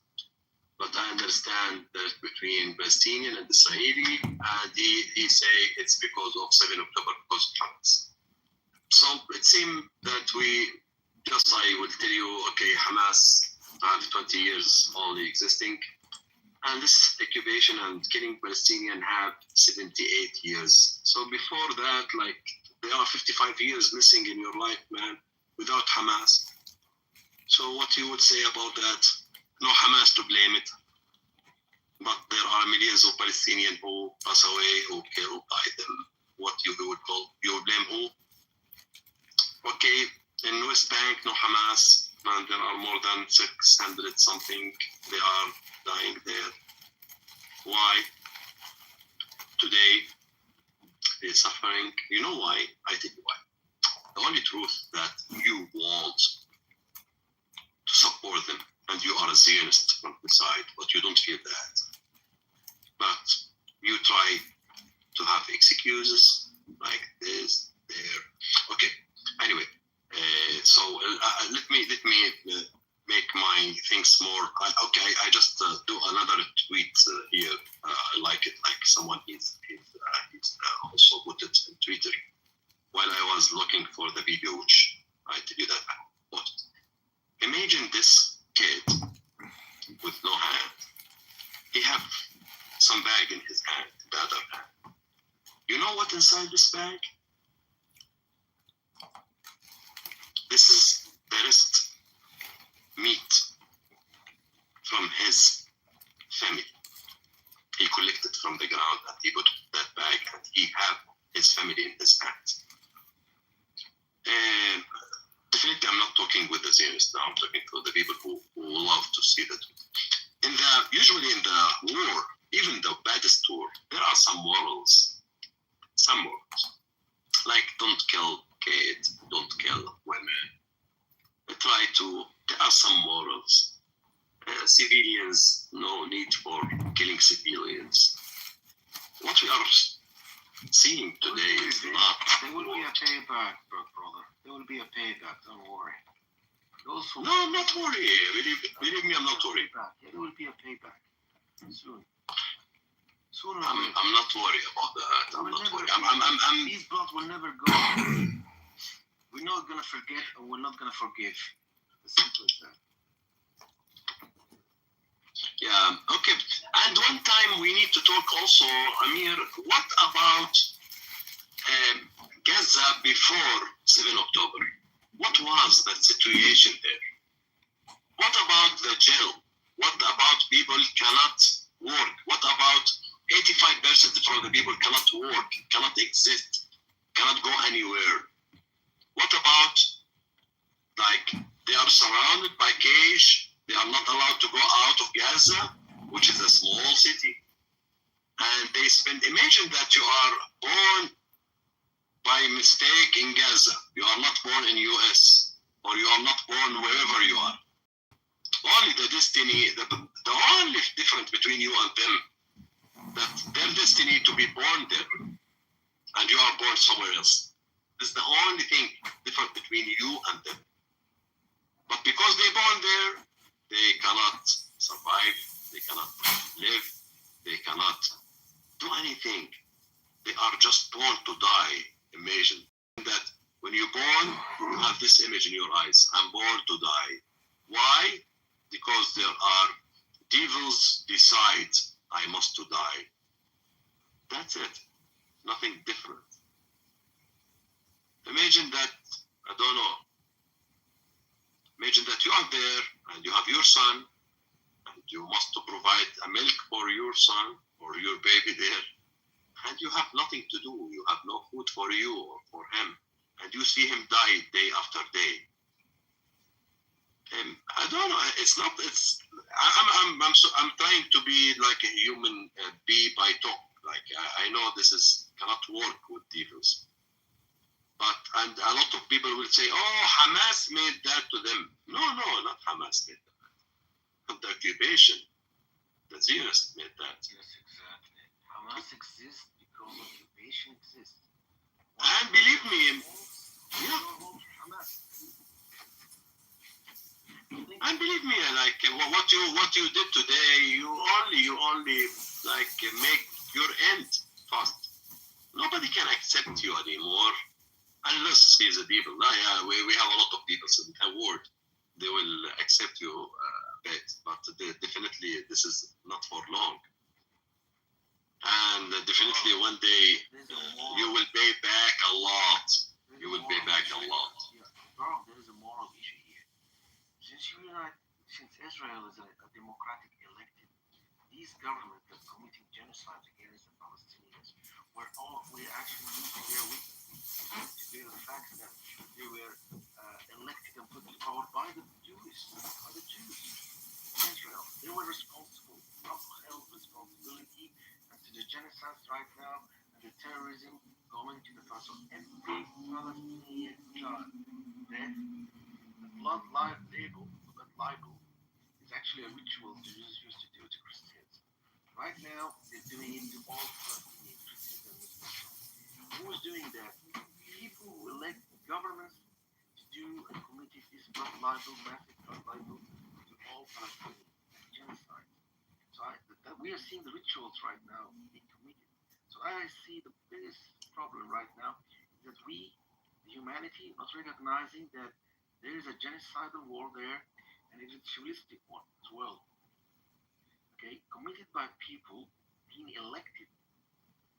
but I understand that between Palestinian and Israeli, and he say it's because of 7 October because of Hamas. So it seemed that I will tell you, okay, Hamas have 20 years only existing, and this occupation and killing Palestinian have 78 years. So before that, like They are 55 years missing in your life, man, without Hamas. So what you would say about that? No Hamas to blame it. But there are millions of Palestinians who pass away, who killed by them. What you would call, you would blame who? Okay, in West Bank, no Hamas, and there are more than 600 something. They are dying there. Why? Today, they're suffering. You know why? I tell you why. The only truth that you want to support them, and you are a Zionist from the side, but you don't feel that. But you try to have excuses like this, there. Okay. Anyway, so let me make my things more. I just do another tweet here. I like it. Like someone is also put it in Twitter while I was looking for the video, which I tell you that I put. Imagine this kid with no hand. He have some bag in his hand, the other hand. You know what inside this bag? This is best meat from his family. He collected from the ground and he put that bag and he have his family in his hands. And definitely I'm not talking with the Zionists now, I'm talking to the people who love to see that. Usually in the war, even the baddest war, there are some morals. Some morals. Like don't kill kids, don't kill women. There are some morals. Civilians, no need for killing civilians. What we are seeing today is not. There will be a payback, brother. There will be a payback, don't worry. No, I'm not worried. Believe me, I'm not worried. Yeah, there will be a payback soon. I'm not worried about that. I'm not worried. These blood will never go. We're not gonna forget, or we're not gonna forgive. As simple as that. Yeah. Okay. And one time we need to talk also, Amir. What about Gaza before 7 October? What was that situation there? What about the jail? What about people cannot work? What about 85% of the people cannot work, cannot exist, cannot go anywhere? What about, like, they are surrounded by cage, they are not allowed to go out of Gaza, which is a small city, and they imagine that you are born by mistake in Gaza. You are not born in US, or you are not born wherever you are. Only the destiny, the only difference between you and them, that their destiny to be born there, and you are born somewhere else. This is the only thing different between you and them. But because they're born there, they cannot survive, they cannot live, they cannot do anything. They are just born to die. Imagine that when you're born, you have this image in your eyes. I'm born to die. Why? Because there are devils decide I must to die. That's it. Nothing different. Imagine that, I don't know. Imagine that you are there and you have your son and you must to provide a milk for your son or your baby there. And you have nothing to do. You have no food for you or for him. And you see him die day after day. I don't know. It's not. It's. I'm trying to be like a human be by talk. Like I know this cannot work with devils. But and a lot of people will say, "Oh, Hamas made that to them." No, not Hamas made that. The occupation, the Zionists made that. Yes, exactly. Hamas exists because occupation exists. And believe me, yeah. And believe me, like what you did today, you only like make your end fast. Nobody can accept you anymore unless he's a devil. Yeah, we have a lot of people in the world. They will accept you a bit, but definitely this is not for long. and definitely one day you will pay back a lot. You will pay back a lot. Bro, there is a moral issue here. Since Israel is a democratic elected, these governments that are committing genocide against the Palestinians we actually need to bear witness to bear the fact that they were elected and put into power by the Jews in Israel. They were responsible, not held responsibility and to the genocide right now and the terrorism going to the face of every Palestinian child. Death, the blood libel is actually a ritual Jews used to do to Christians. Right now, they're doing it to all Palestinian Christians and Muslims. Who is doing that? People who elect governments to do and committed this blood libel, massive blood libel to all Palestinians, genocide. So we are seeing the rituals right now being committed. So I see the biggest problem right now is that we, the humanity, not recognizing that there is a genocidal war there and a ritualistic one as well. Okay, committed by people being elected.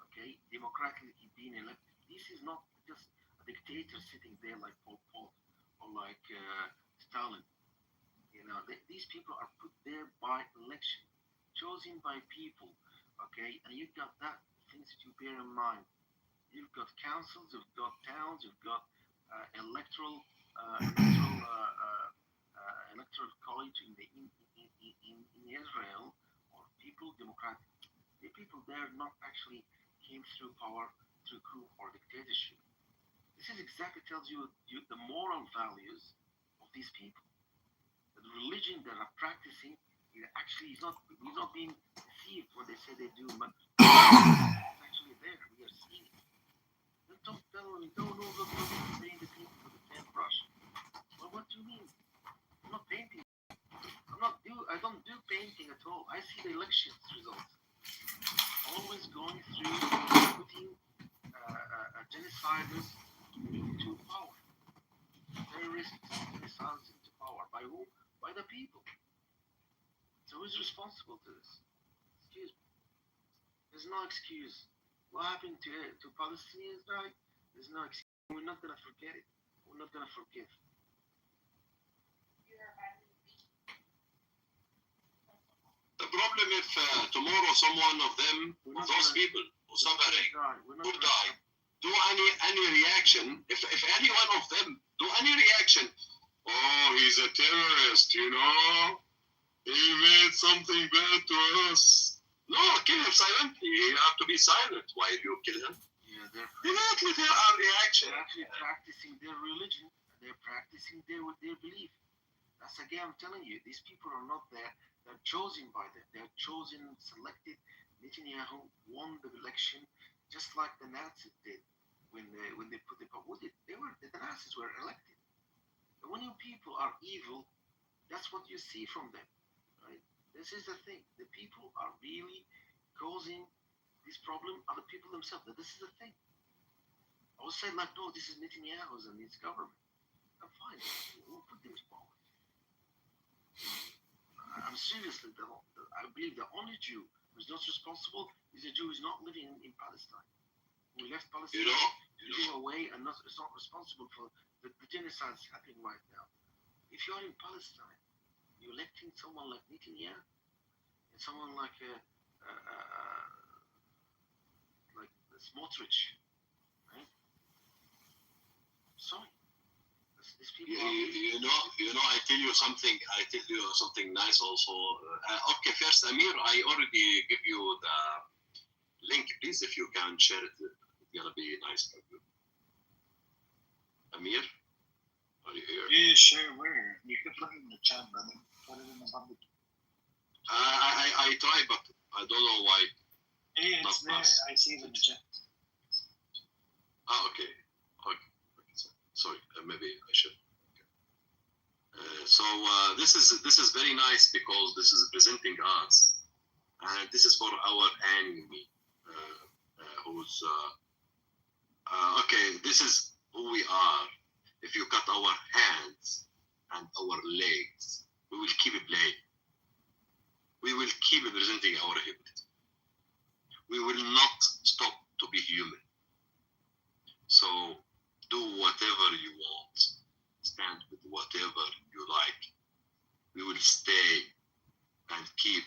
Okay, democratically being elected. This is not just a dictator sitting there like Pol Pot or like Stalin. You know, these people are put there by election, chosen by people. Okay, and you've got that things to bear in mind. You've got councils, you've got towns, you've got electoral college in Israel, or people democratic. The people there not actually came through power through coup or dictatorship. This is exactly tells you the moral values of these people. The religion that are practicing actually is not being deceived when they say they do. It's actually there. We are seeing it. Don't tell me, no, paint the people with the paintbrush. Well, what do you mean? I'm not painting. I don't do painting at all. I see the election results. Always going through putting genociders into power. Terrorists, genocides into power. By who? By the people. So who's responsible to this? Excuse me. There's no excuse. What happened to Palestinians, right? There's no excuse. We're not going to forget it. We're not going to forgive. The problem if tomorrow someone of them, those people who suffering, who die, do any reaction, if any one of them do any reaction, oh, he's a terrorist, you know, he made something bad to us. No, kill him silently. You have to be silent while you kill him. Yeah, they're Immediately there are reaction. They're actually practicing their religion. They're practicing their belief. That's again, I'm telling you, these people are not there. They're chosen by them. They're chosen, selected. Netanyahu won the election, just like the Nazis did when they put the power. The Nazis were elected. And when you people are evil, that's what you see from them, right? This is the thing. The people are really causing this problem. Are the people themselves? This is the thing. I was saying like, no, this is Netanyahu's and his government. I'm fine. We'll put them to power. I'm seriously, I believe the only Jew who's not responsible is a Jew who's not living in Palestine. Who left Palestine to go away and is not responsible for the genocides happening right now. If you're in Palestine, you're electing someone like Netanyahu and someone like Smotrich, right? Sorry. You know, I tell you something nice also. Okay, first, Amir, I already give you the link. Please, if you can share it, it's gonna be nice for you. Amir, are you here? Yeah, sure. Where? You could put it in the chat, brother. Put it in the public. I try, but I don't know why. Yeah, it's there. I see it in the chat. Okay. Sorry, maybe I should. So this is very nice because this is presenting us, and this is for our enemy, who's okay. This is who we are. If you cut our hands and our legs, we will keep playing. We will keep presenting our heritage. we will not stop to be human. So do whatever you want, stand with whatever you like. We will stay and keep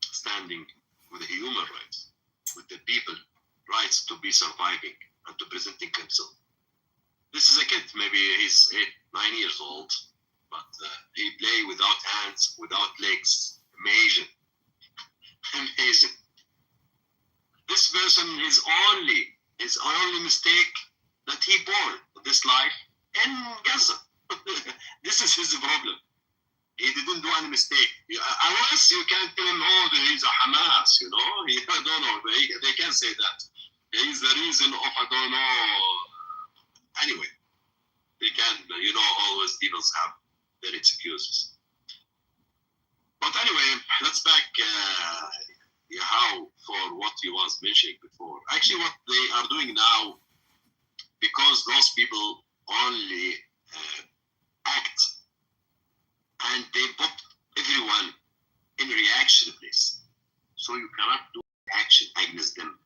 standing with the human rights, with the people rights to be surviving and to presenting himself. This is a kid, maybe he's 8, 9 years old, but he play without hands, without legs. Amazing. Amazing. This person, his only mistake that he born this life in Gaza. This is his problem. He didn't do any mistake. Unless you can't tell him, oh, he's a Hamas, you know? I don't know. They can't say that. He's the reason of, I don't know. Anyway, they can, you know, always people have their excuses. But anyway, let's back how for what you was mentioning before. Actually, what they are doing now, because those people only act and they put everyone in reaction place. So you cannot do action against them.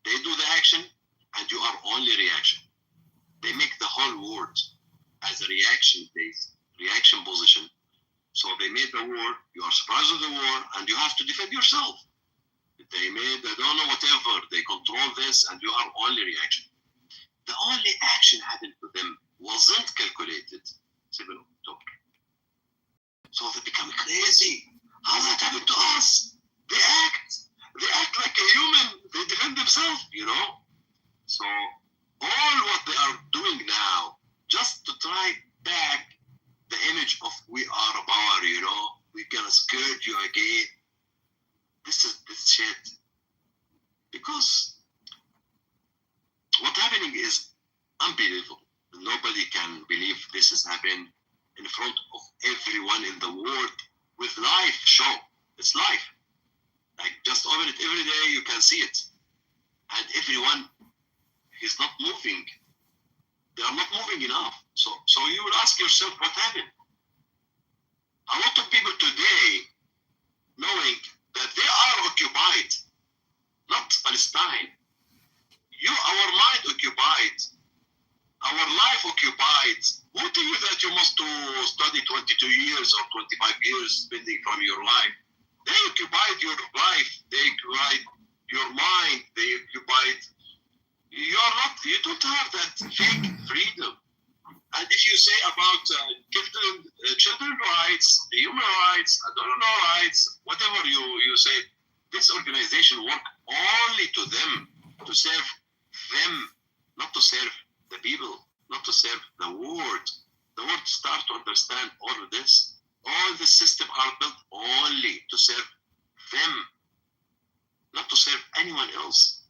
They do the action and you are only reaction. They make the whole world as a reaction base, reaction position. So they made the war, you are surprised of the war, and you have to defend yourself. They made, I don't know, whatever, they control this, and you are only reaction. The only action happened to them wasn't calculated, 7 October. So they become crazy. How that happened to us? They act like a human. They defend themselves, you know. So all what they are doing now, just to try back the image of we are a power, you know, we can scourge you again. This is this shit. Because what's happening is unbelievable. Nobody can believe this is happening in front of everyone in the world with live show. It's live. Like just open it every day, you can see it. And everyone is not moving. They are not moving enough. So you will ask yourself what happened. A lot of people today knowing that they are occupied, not Palestine. Our mind occupied, our life occupied. Who tell you that you must study 22 years or 25 years spending from your life? They occupied your life, they occupied your mind, they occupied. You don't have that fake freedom. And if you say about children rights, human rights, I don't know rights, whatever you say, this organization work only to them, to serve them, not to serve the people, not to serve the world. The world start to understand all of this. All the systems are built only to serve them, not to serve anyone else.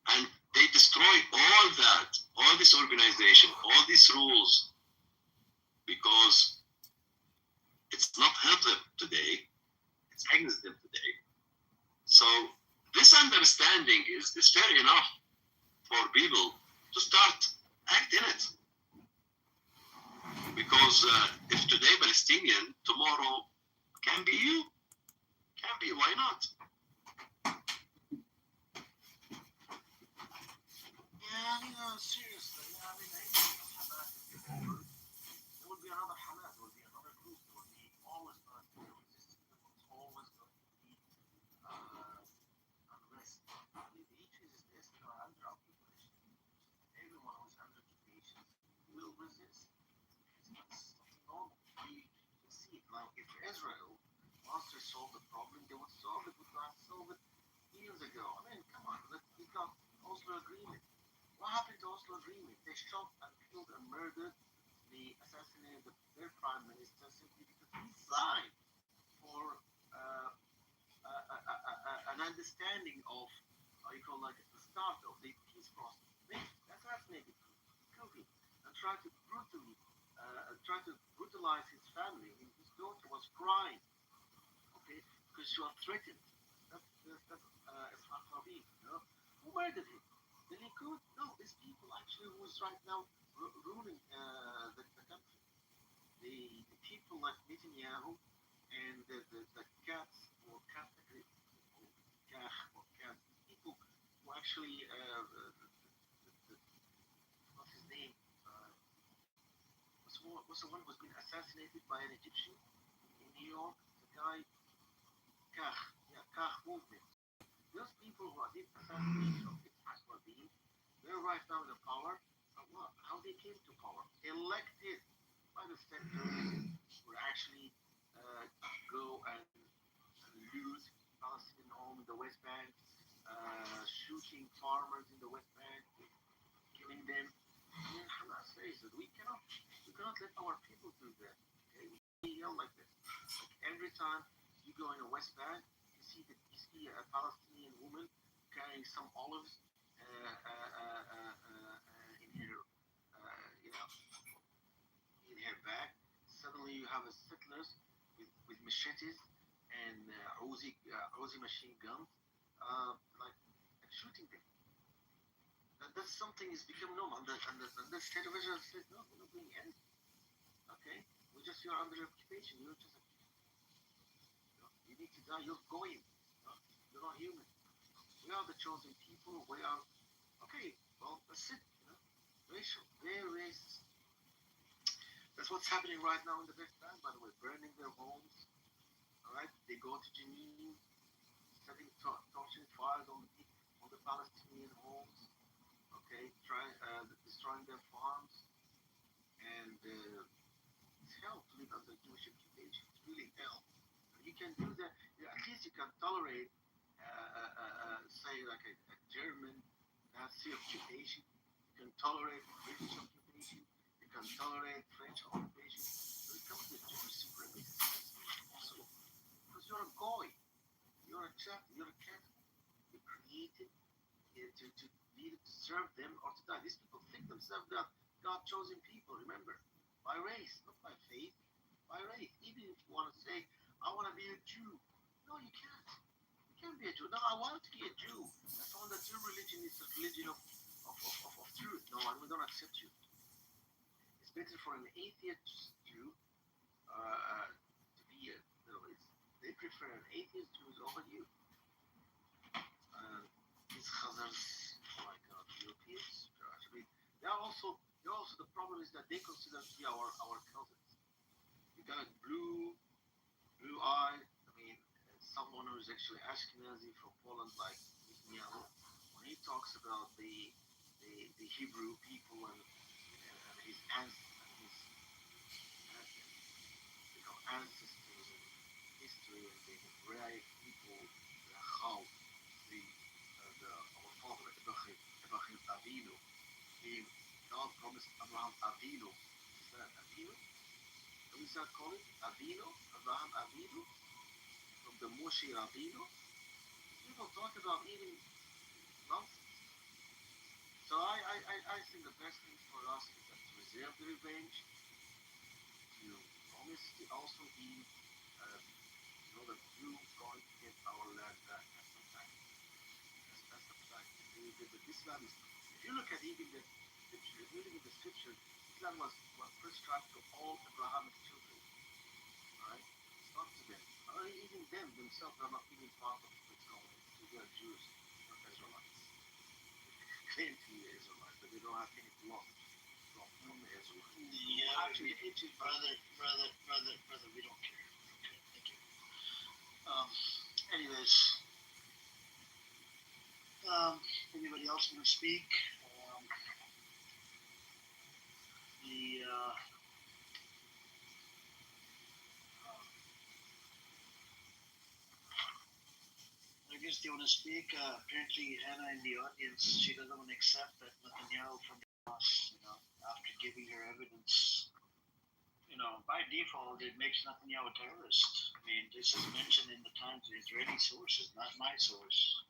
And they destroy all that, all this organization, all these rules, because it's not help them today, it's against them today. So this understanding is fair enough for people to start act in it. Because if today Palestinian, tomorrow can be you. Can be, why not? Yeah, seriously. I mean, Hamas is over. There will be another Hamas, there will be another group, there will be always going to be resistance, there was always going to be unrest. I mean, the issue is this, you know, under occupation. Everyone who's under occupation will resist. It's something normal. We see it. Like, if Israel wants to solve the problem, they would solve it, would not solve it years ago. I mean, come on, we got Oslo Agreement. What happened to Oslo Agreement? They shot and killed and murdered, they assassinated their prime minister simply because he signed for an understanding of, you call like the start of the peace process. They assassinated Putin and tried to brutalize his family. His daughter was crying, okay, because she was threatened. That's Islam Habib, you know? Who murdered him? The Likud? No, these people actually who's right now ruling the country. The people like Netanyahu and the cats or cat actually, what's his name? What's the one who's been assassinated by an Egyptian in New York? The guy, Kah movement. Those people who are being assassinated of Yitzhak Rabin, they're right now in the power. How they came to power? Elected by the sectors who actually go and loot Palestinian homes in the West Bank, shooting farmers in the West Bank, killing them. And then Hamas says that we cannot let our people do that. Okay, we yell like this. Like every time you go in the West Bank, you see a Palestinian woman carrying some olives in her, in her bag. Suddenly you have a settlers with machetes and Uzi machine guns, like shooting them. That's something is become normal. And the state of Israel says, no, we're not doing anything. Okay? You're under occupation. You need to die. You're going. You're not human. We are the chosen people. We are, okay, well, that's it. Racial, very racist. That's what's happening right now in the West Bank, by the way, burning their homes. All right? They go to Jenin, torching fires on the Palestinian homes. Okay? Destroying their farms. And it's hell to live under Jewish occupation. It's really hell. You can do that. At least you can tolerate, say, like a German Nazi occupation. You can tolerate British occupation. You can tolerate French occupation. When it comes to Jewish supremacy, it's impossible. Because you're a goy. You're a Czech. You're a Catholic. You're created to either to serve them or to die. These people think themselves God-chosen people, remember? By race, not by faith. By race. Even if you want to say, I want to be a Jew. No, you can't. You can't be a Jew. No, I want to be a Jew. I found that your religion is a religion of truth. No, and we don't accept you. It's better for an atheist Jew to be a. They prefer an atheist Jew over you. These Khazars, like Europeans, actually, they're also the problem is that they consider to be our cousins. You got a blue eye. I mean, someone who's actually Ashkenazi from Poland, like Netanyahu, when he talks about the Hebrew people and his ancestors and history and the Hebraic people, how our father Abraham Avinu, God promised Abraham Avinu. Is that Avinu? How is that called? Avinu? Abraham Avinu? From the Moshe Rabbeinu? People talk about even nonsense. So I think the best thing for us is that to reserve the revenge, to promise to also be, that you going to get our land back. That's the fact. That's the fact. Islam is, if you look at even the scripture, if you look at the scripture, Islam was prescribed to all Abrahamic children. Right? It's not to them. Even them themselves are not even part of what's called to their Jews, not Israelites. They claim to be Israelites, but they don't have any blood from Israelites. Yeah, actually, brother, we don't care. Okay, thank you. Anyways, anybody else want to speak? I guess they want to speak. Apparently, Hannah in the audience, she doesn't want to accept that Netanyahu from the cross, after giving her evidence. By default, it makes Netanyahu a terrorist. I mean, this is mentioned in the Times of Israeli sources, not my source.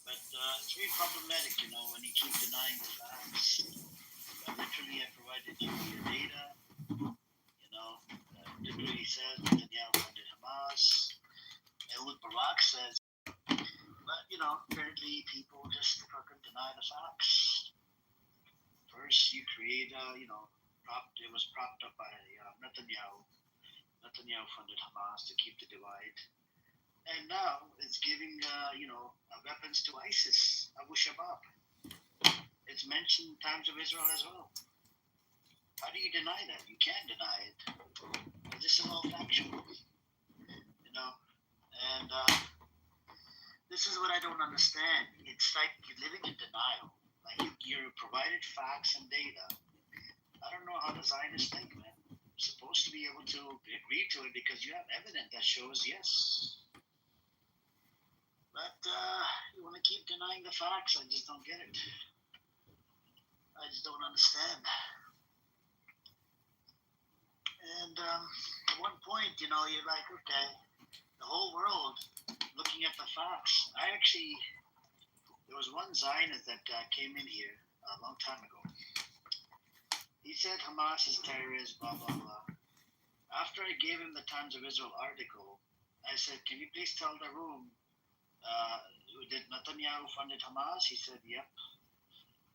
But it's really problematic, when you keep denying the facts. Literally, I provided you the data. Literally says Netanyahu funded Hamas. Ehud Barak says, but apparently people just fucking deny the facts. First, you create, it was propped up by Netanyahu. Netanyahu funded Hamas to keep the divide. And now it's giving, weapons to ISIS. Abu Shabab. It's mentioned in Times of Israel as well. How do you deny that? You can't deny it. This is all factual, you know. And this is what I don't understand. It's like you're living in denial. Like you're provided facts and data. I don't know how the Zionists think, man. You're supposed to be able to agree to it because you have evidence that shows yes. But you want to keep denying the facts. I just don't get it. I just don't understand. And at one point, you know, you're like, okay, the whole world looking at the facts. There was one Zionist that came in here a long time ago. He said Hamas is terrorist, blah, blah, blah. After I gave him the Times of Israel article, I said, can you please tell the room, did Netanyahu funded Hamas? He said, yep.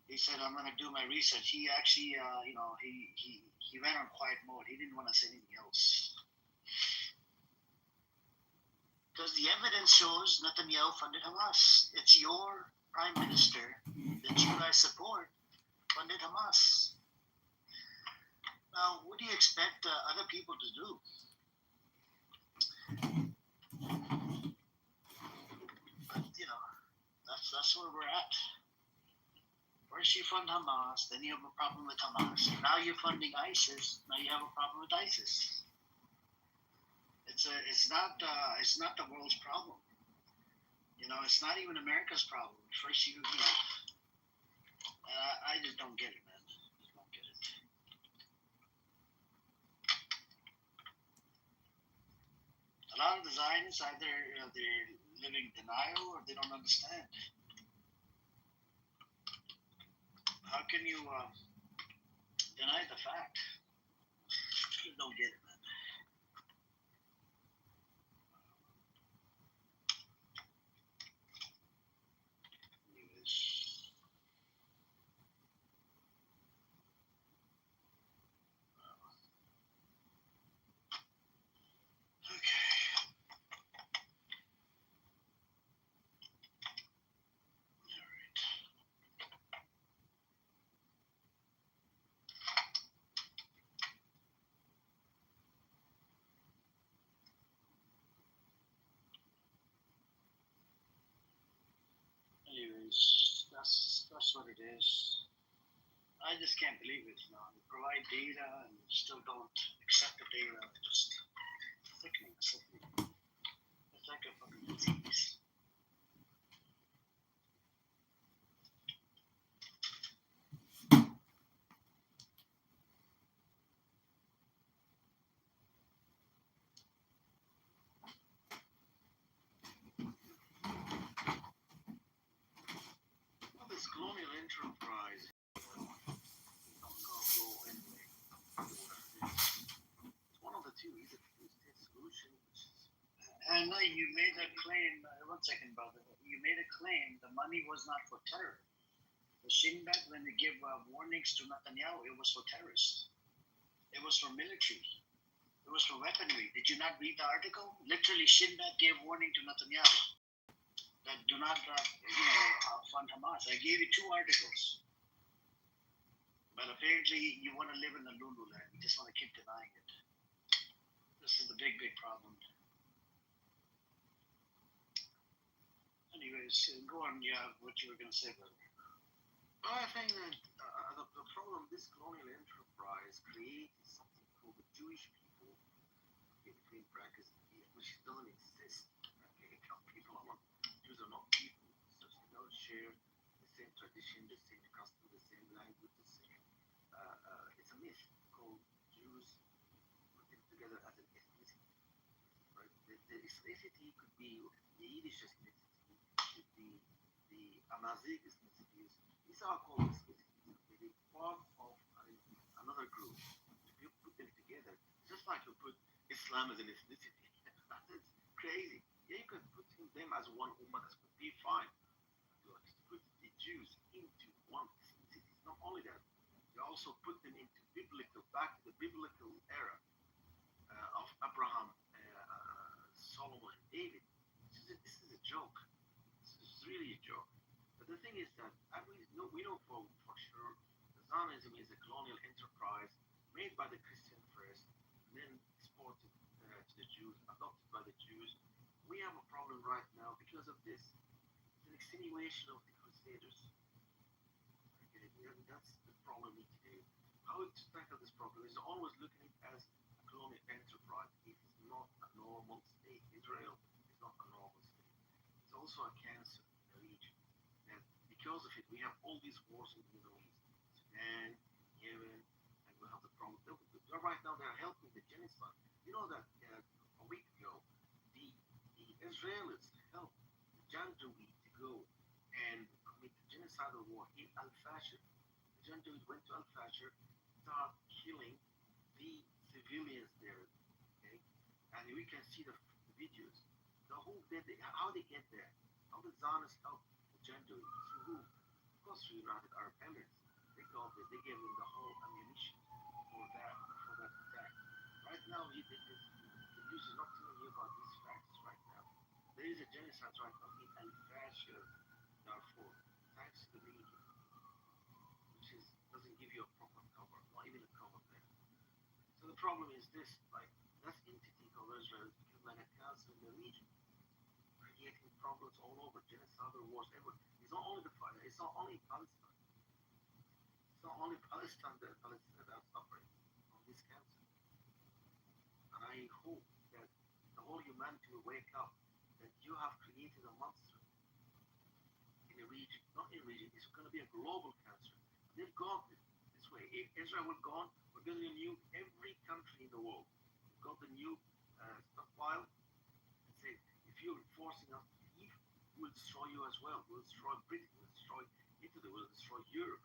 He said, I'm going to do my research. He actually, he went on quiet mode. He didn't want to say anything else. Because the evidence shows Netanyahu funded Hamas. It's your prime minister that you guys support funded Hamas. Now, what do you expect other people to do? But, you know, that's where we're at. First you fund Hamas, then you have a problem with Hamas. Now you're funding ISIS, now you have a problem with ISIS. It's not the world's problem. You know, it's not even America's problem. First you know, I just don't get it, man. Just don't get it. A lot of the Zionists either they're living denial or they don't understand. How can you deny the fact? You don't get it, man. Anyways, that's what it is. I just can't believe it. You know, you provide data and you still don't accept the data. It's just sickening. It's like a fucking disease. Well, this colonial enterprise. It's one of the two. Either two-state solution, and you made a claim. One second, brother. You made a claim. The money was not for terror. The Shin Bet, when they give warnings to Netanyahu, it was for terrorists. It was for military. It was for weaponry. Did you not read the article? Literally, Shin Bet gave warning to Netanyahu that do not, fund Hamas. I gave you 2 articles. But apparently, you want to live in the Lulu land. You just want to keep denying it. This is the big, big problem. Anyways, go on. Yeah, what you were going to say, brother. Well, I think that the problem, this colonial enterprise created something called the Jewish people, between brackets, which doesn't exist. Okay, people are not, Jews are not people. So they don't share the same tradition, the same custom, the same language, the same. It's a myth called Jews put it together as an ethnicity. Right? The ethnicity could be the Yiddish ethnicity, could be the Amazigh ethnicities. These are called ethnicities. They're part of another group. If you put them together, just like you put Islam as an ethnicity, that's crazy. Yeah, you could put them as one ummah, that would be fine. But to put the Jews into one ethnicity, not only that, you also put them into back to the biblical era of Abraham, Solomon, and David. This is a joke. This is really a joke. But the thing is that we know for sure Zionism is a colonial enterprise made by the Christian first, and then exported to the Jews, adopted by the Jews. We have a problem right now because of this. It's an extenuation of the Crusaders. That's the problem we need to do. How to tackle this problem is always looking at it as a colonial enterprise. It is not a normal state. Israel is not a normal state. It's also a cancer in the region. And because of it, we have all these wars in the Middle East, Sudan, Yemen, and we have the problem. Right now, they're helping the genocide. You know that a week ago, the Israelis helped the Janjaweed to go and commit the genocidal war in Al-Fashir. The Janjaweed went to Al-Fashir, start killing the civilians there. Okay, and we can see the videos. How they get there? How the Zionists help the Janjaweed? Through who? Of course, through United Arab Emirates. They gave them the whole ammunition for that attack. Right now, the news is not telling you about these facts right now. There is a genocide right now in Al-Fashir, Darfur, thanks to the media, which doesn't give you a proper cover, not even a cover there. So the problem is this, like, that entity called Israel is becoming like a cancer in the region, creating problems all over, genocidal wars everywhere. It's not only it's not only Palestine. It's not only Palestine that are suffering from this cancer. And I hope that the whole humanity will wake up that you have created a monster in a region, not in a region, it's going to be a global cancer. They've gone this way. If Israel were gone, we're going to nuke every country in the world. We've got the nuke stockpile and say, if you're forcing us to leave, we'll destroy you as well. We'll destroy Britain, we'll destroy Italy, we'll destroy Europe.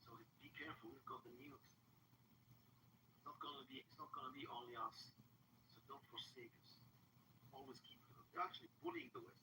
So be careful, we've got the nukes. It's not going to be only us. So don't forsake us. Always keep it. They're actually bullying the West.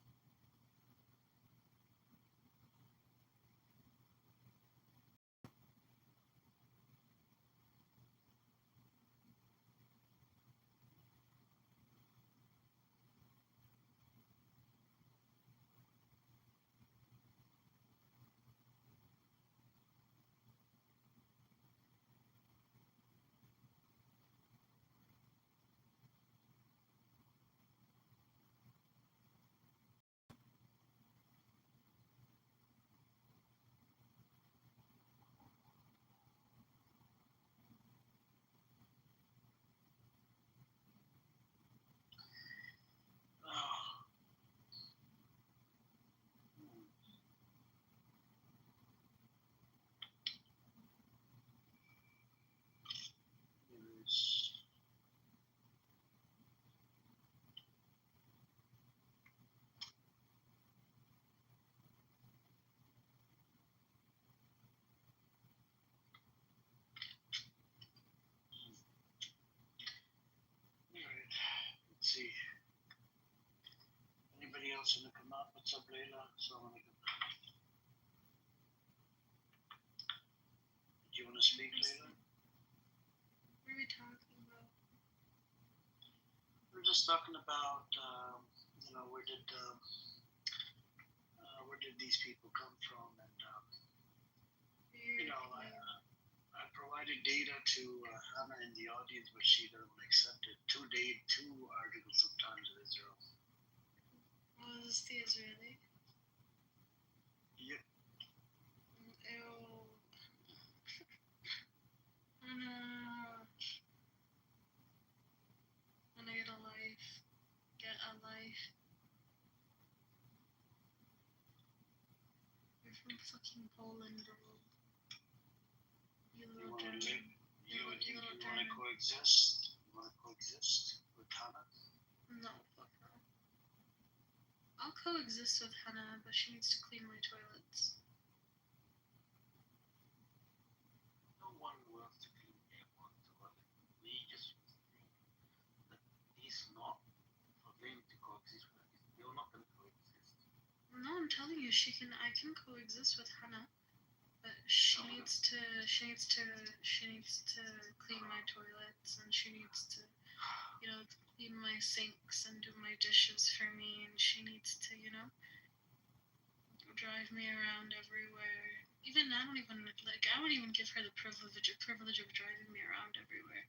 See. Anybody else in the come up? What's up, Layla? Assalamu alaikum. Do you want to speak, Layla? What are we talking about? We're just talking about, where did these people come from, and I provided data to Hannah in the audience, but she doesn't accept it. Two articles of Times of Israel. Oh, is this the Israeli? Yep. Ew. Hannah. Hannah, get a life. Get a life. You're from fucking Poland, bro. You little German. You want to coexist? You want to coexist with Hannah? No, fuck no. I'll coexist with Hannah, but she needs to clean my toilets. No one wants to clean anyone's toilet. We just think that it's not for them to coexist with us. They're not going to coexist. No, I'm telling you, I can coexist with Hannah, but she needs to clean my toilets, and she needs to, clean my sinks and do my dishes for me, and she needs to, drive me around everywhere. Even I don't even like. I wouldn't even give her the privilege of driving me around everywhere.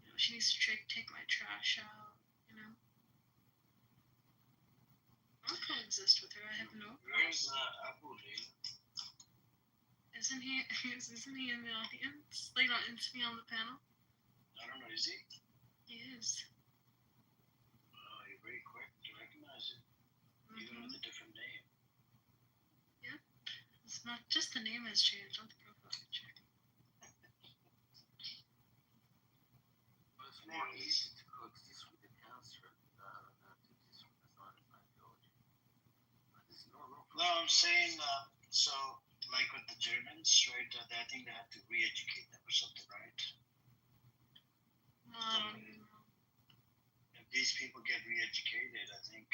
You know, she needs to take my trash out. You know, I'll coexist with her. I have no. Where's Abu Layla? Isn't he? Isn't he in the audience? Like, not isn't he on the panel? I don't know. Is he? He is. Oh, you're very quick to recognize it, even with a different name. Yep. It's not just the name has changed, not the profile picture. Well, it's more easy to coexist with the cancer than to exist with the science ideology. There's no room for No, I'm saying so. Like with the Germans, right? I think they had to re-educate them or something, right? If these people get re-educated, I think.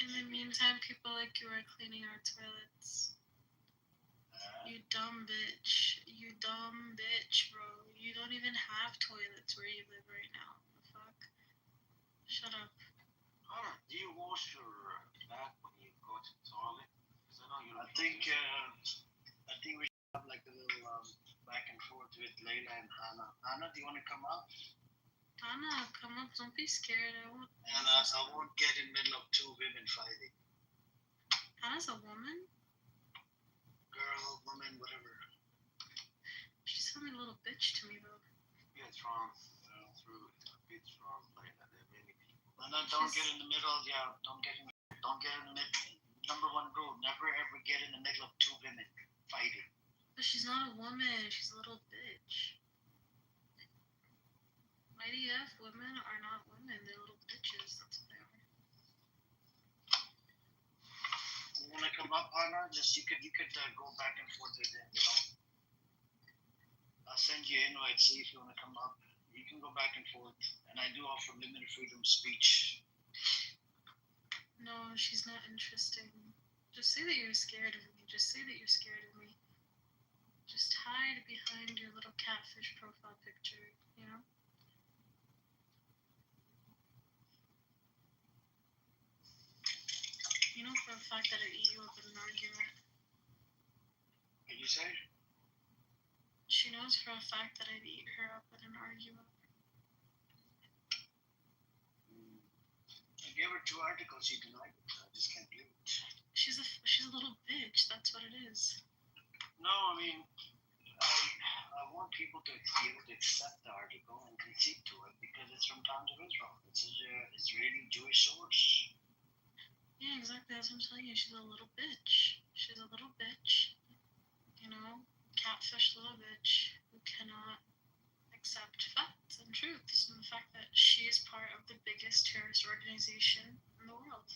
In the meantime, people like you are cleaning our toilets. You dumb bitch. You dumb bitch, bro. You don't even have toilets where you live right now. The fuck? Shut up. Hannah, do you wash your back when you go to the toilet? Because I know you're. I think we should have like a little back and forth with Layla and Hannah. Hannah, do you want to come up? Hannah, come up. Don't be scared. I won't. And I won't get in the middle of two women fighting. Hannah's a woman? Girl, woman, whatever. She sounded a little bitch to me, though. Yeah, trans through a bit trans like that. There are many people. No, don't get in the middle. Yeah, don't get in the middle. Number one rule: never ever get in the middle of two women fighting. But she's not a woman. She's a little bitch. IDF women are not women. They're little bitches. That's what they are. You want to come up, Hannah? Just you could go back and forth with them. You know. I'll send you an invite. See if you want to come up. You can go back and forth, and I do offer limited freedom of speech. No, she's not interesting. Just say that you're scared of me. Just say that you're scared of me. Just hide behind your little catfish profile picture, you know? You know for a fact that I'd eat you up in an argument. What did you say? She knows for a fact that I'd eat her up in an argument. I gave her 2 articles. She denied it. I just can't believe it. She's a little bitch. That's what it is. No, I mean, I want people to be able to accept the article and concede to it because it's from Times of Israel. It's an Israeli Jewish source. Yeah, exactly. That's what I'm telling you. She's a little bitch. She's a little bitch. You know, catfish little bitch who cannot accept facts and truths and the fact that she is part of the biggest terrorist organization in the world.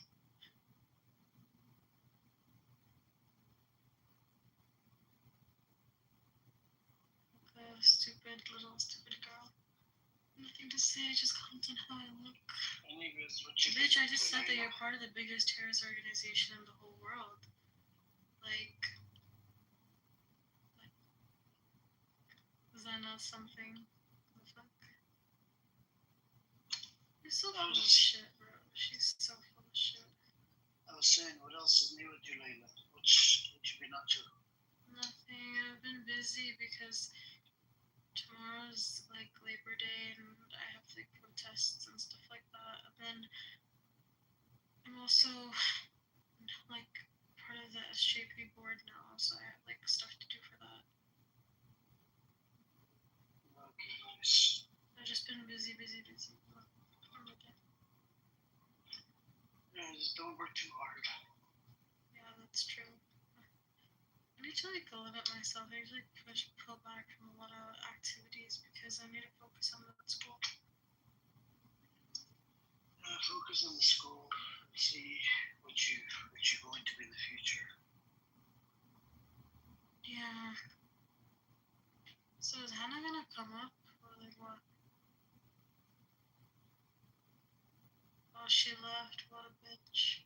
Stupid girl. Nothing to say, just comment on how I look. Anyways, bitch, I just said that you're part of the biggest terrorist organization in the whole world. Like, is that not something? What the fuck? You're so full of shit, bro. She's so full of shit. I was saying, what else is new with you, Layla? What you been up to? Nothing. I've been busy because tomorrow's like Labor Day and I have like protests and stuff like that. And then I'm also like part of the SJP board now, so I have like stuff to do for that. Okay, nice. I've just been busy. Yeah, just don't work too hard. Yeah, that's true. I need to like limit myself. I need to like pull back from a lot of activities because I need to focus on the school. Focus on the school. See what you're going to be in the future. Yeah. So is Hannah gonna come up or like what? Oh, she left. What a bitch.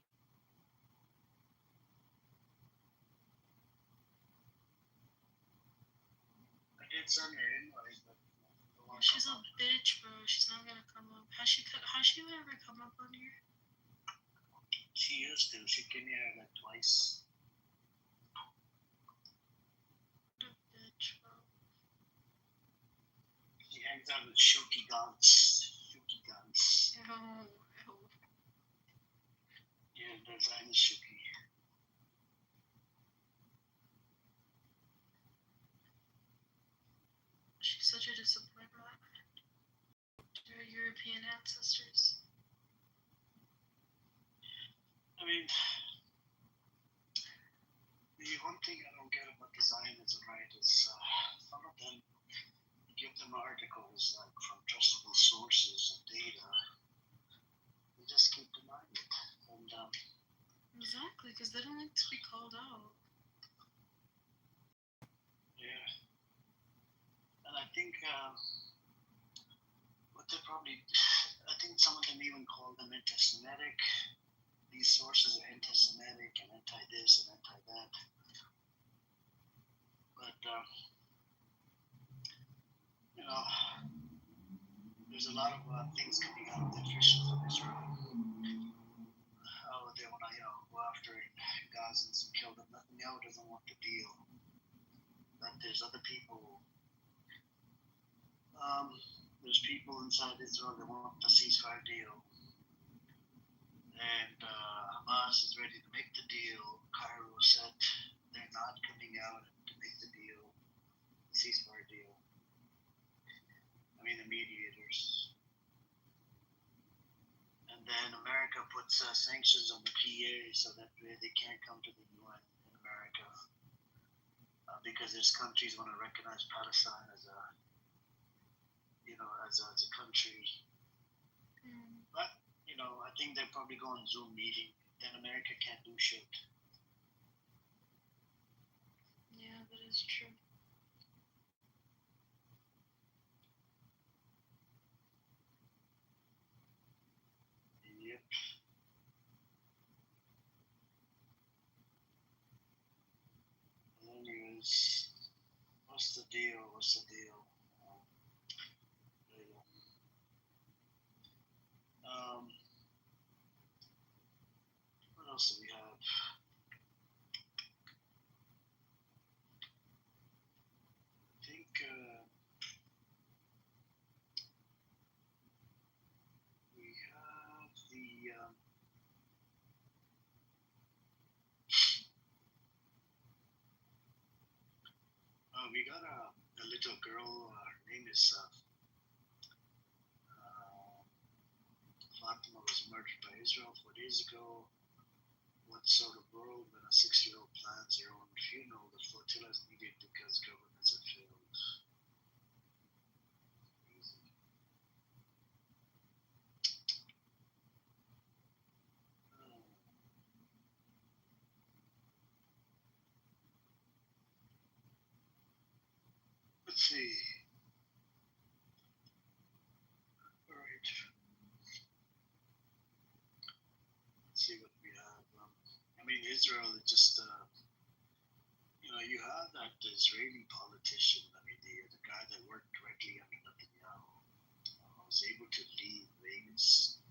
I did send her invite, but she's a bitch, bro. She's not gonna come up. Has she ever come up on here? She She used to. She came here like twice. She hangs out with Shuki Guns. Shuki Guns. Yeah, there's Ina Shuki. She's such a disappointment to her European ancestors. I mean, the one thing I don't get about the Zionism, right, is some of them, you give them articles like from trustable sources and data, they just keep denying it. And Exactly, because they don't like to be called out. yeah, and I think what they probably, I think some of them even call them anti-Semitic. These sources are anti-Semitic and anti-this and anti-that. But you know, there's a lot of things coming out of the officials of Israel. How they want to, go after Gazans and kill them. Netanyahu doesn't want the deal. But there's other people. There's people inside Israel that want the ceasefire deal. And Hamas is ready to make the deal. Cairo said they're not coming out to make the deal, the ceasefire deal. I mean, the mediators. And then America puts sanctions on the PA so that they can't come to the UN in America because there's countries want to recognize Palestine as a, as a country. But I think they'll probably go on Zoom meeting. Then America can't do shit. Yeah, that is true. Yep. Anyways, what's the deal? What else do we have? I think we have the we got a little girl. Her name is Fatima. Was murdered by Israel 4 days ago. What sort of world when a 6-year-old plans her own funeral? The flotilla is needed because governments have failed. Let's see. All right. Let's see what we have. I mean, Israel is just, you have that Israeli politician. I mean, the guy that worked directly under Netanyahu was able to leave Vegas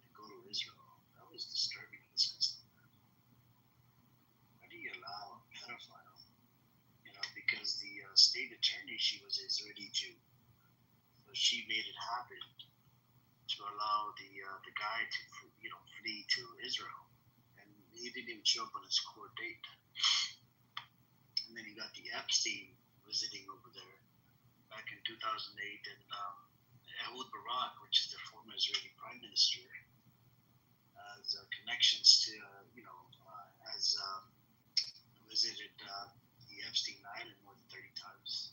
and go to Israel. That was disturbing and disgusting. Why do you allow a pedophile? Because the state attorney, she was Israeli Jew, so she made it happen to allow the guy to flee to Israel, and he didn't even show up on his court date. And then you got the Epstein visiting over there back in 2008, and Ehud Barak, which is the former Israeli prime minister, has connections to, has visited the Epstein Island more than 30 times.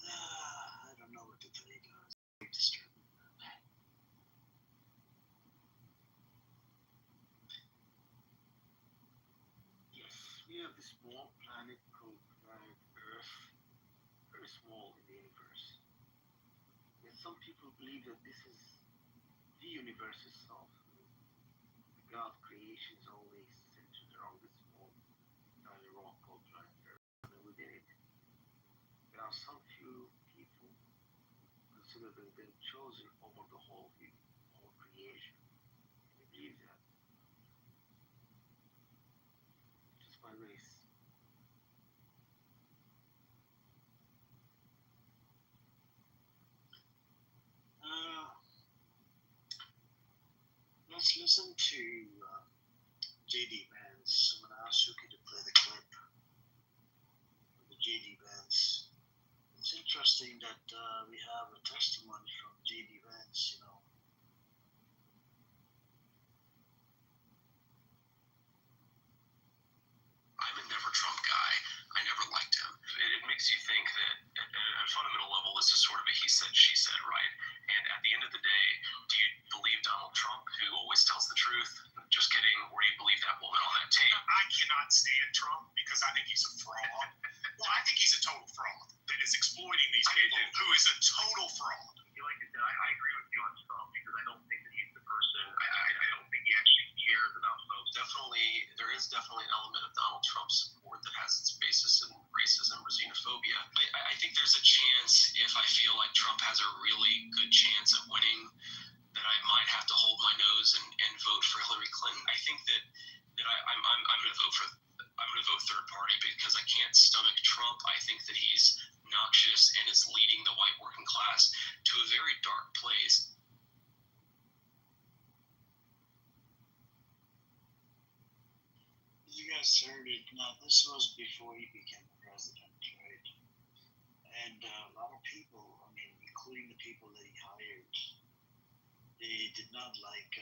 I don't know what to tell you guys. It's disturbing. Yes, we have this small planet called planet Earth, very small in the universe. Yet some people believe that this is the universe itself. The God creation is always centered around this small tiny rock called planet Earth. And then within it, there are some few people consider them chosen over the whole creation. And they believe that. Ruth. Let's listen to JD Vance. I'm going to ask Suki to play the clip of the JD Vance. It's interesting that we have a testimony from JD Vance, you know. I'm a never Trump guy. I never liked him. It makes you think that at a fundamental level, this is sort of a he said, she said, right? And at the end of the day, do you believe Donald Trump, who always tells the truth? Just kidding. Or do you believe that woman on that tape? I cannot stand Trump because I think he's a fraud. Well, I think he's a total fraud that is exploiting these people who is a total fraud. I agree with you on Trump because I don't think that he's the person. I don't think he actually cares about folks. There is definitely an element of Donald Trump support that has its basis in racism or xenophobia. I think there's a chance, if I feel like Trump has a really good chance of winning, that I might have to hold my nose and vote for Hillary Clinton. I think that I'm going to vote for. I'm going to vote third party because I can't stomach Trump. I think that he's noxious and is leading the white working class to a very dark place. You guys heard it. Now, this was before he became president, right? And a lot of people, I mean, including the people that he hired, they did not like,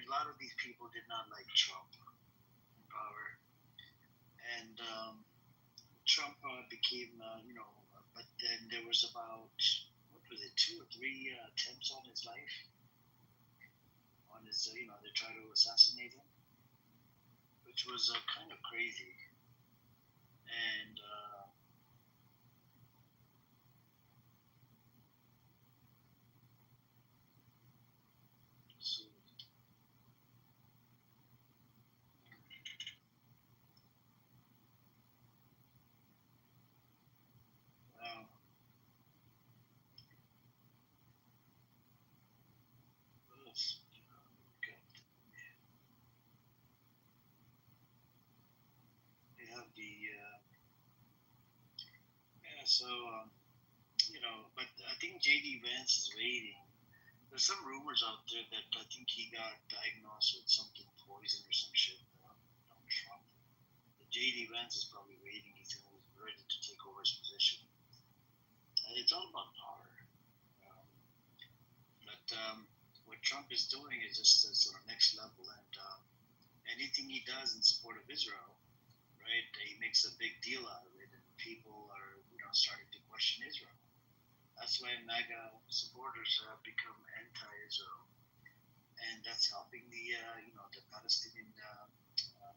a lot of these people did not like Trump in power. And Trump became, but then there was about, 2 or 3 attempts on his life. On his, they tried to assassinate him, which was kind of crazy. And but I think JD Vance is waiting. There's some rumors out there that I think he got diagnosed with something poison or some shit. Donald Trump. JD Vance is probably waiting. He's ready to take over his position. And it's all about power. But what Trump is doing is just on the next level. And anything he does in support of Israel, right, he makes a big deal out of it. And people are, starting to question Israel. That's why MAGA supporters have become anti-Israel, and that's helping the the Palestinian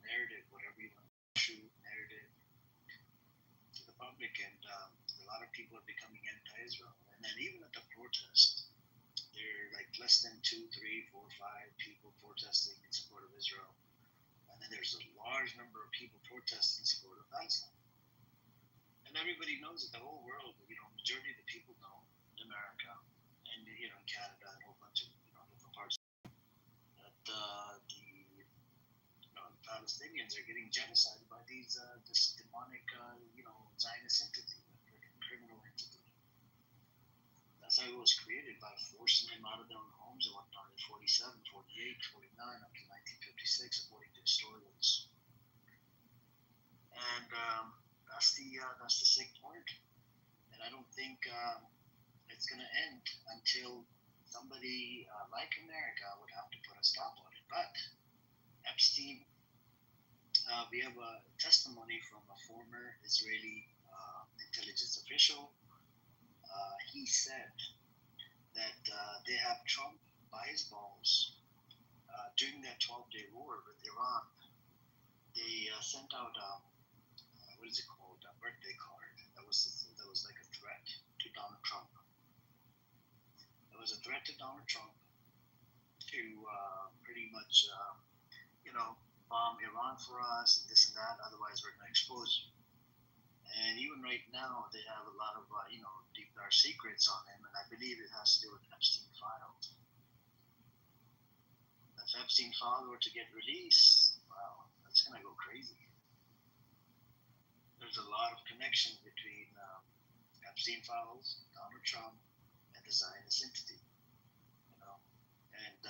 narrative, whatever you want, true narrative, to the public, and a lot of people are becoming anti-Israel. And then even at the protest, there are like less than 2, 3, 4, 5 people protesting in support of Israel, and then there's a large number of people protesting in support of Palestine. And everybody knows it, the whole world, majority of the people know in America and, in Canada and a whole bunch of, different parts that the Palestinians are getting genocided by this demonic, Zionist entity, criminal entity. That's how it was created, by forcing them out of their own homes and whatnot in 47, 48, 49, up to 1956, according to historians. And that's the sick part. And I don't think it's going to end until somebody like America would have to put a stop on it. But Epstein, we have a testimony from a former Israeli intelligence official. He said that they have Trump by his balls during that 12-day war with Iran. They sent out what is it called? A birthday card. That was like a threat to Donald Trump. It was a threat to Donald Trump to pretty much, bomb Iran for us, this and that. Otherwise, we're going to expose you. And even right now, they have a lot of deep dark secrets on him, and I believe it has to do with Epstein files. If Epstein file were to get released, wow, that's gonna go crazy. There's a lot of connection between Epstein files, Donald Trump, and the Zionist entity. And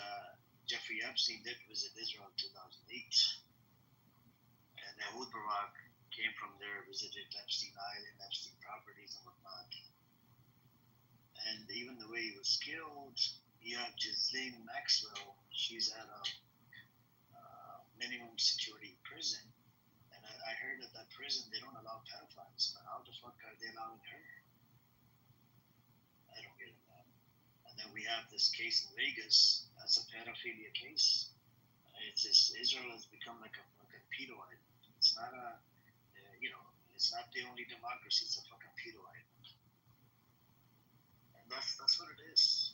Jeffrey Epstein did visit Israel in 2008, and Ehud Barak came from there, visited Epstein Island, Epstein properties, and whatnot. And even the way he was killed, you have Ghislaine Maxwell. She's at a minimum security prison, and I heard at that prison they don't allow pedophiles. But how the fuck are they allowing her? I don't get it, man. And then we have this case in Vegas. That's a pedophilia case. It's just Israel has become like a pedo island. It's not a, it's not the only democracy. It's a fucking pedo island, and that's what it is.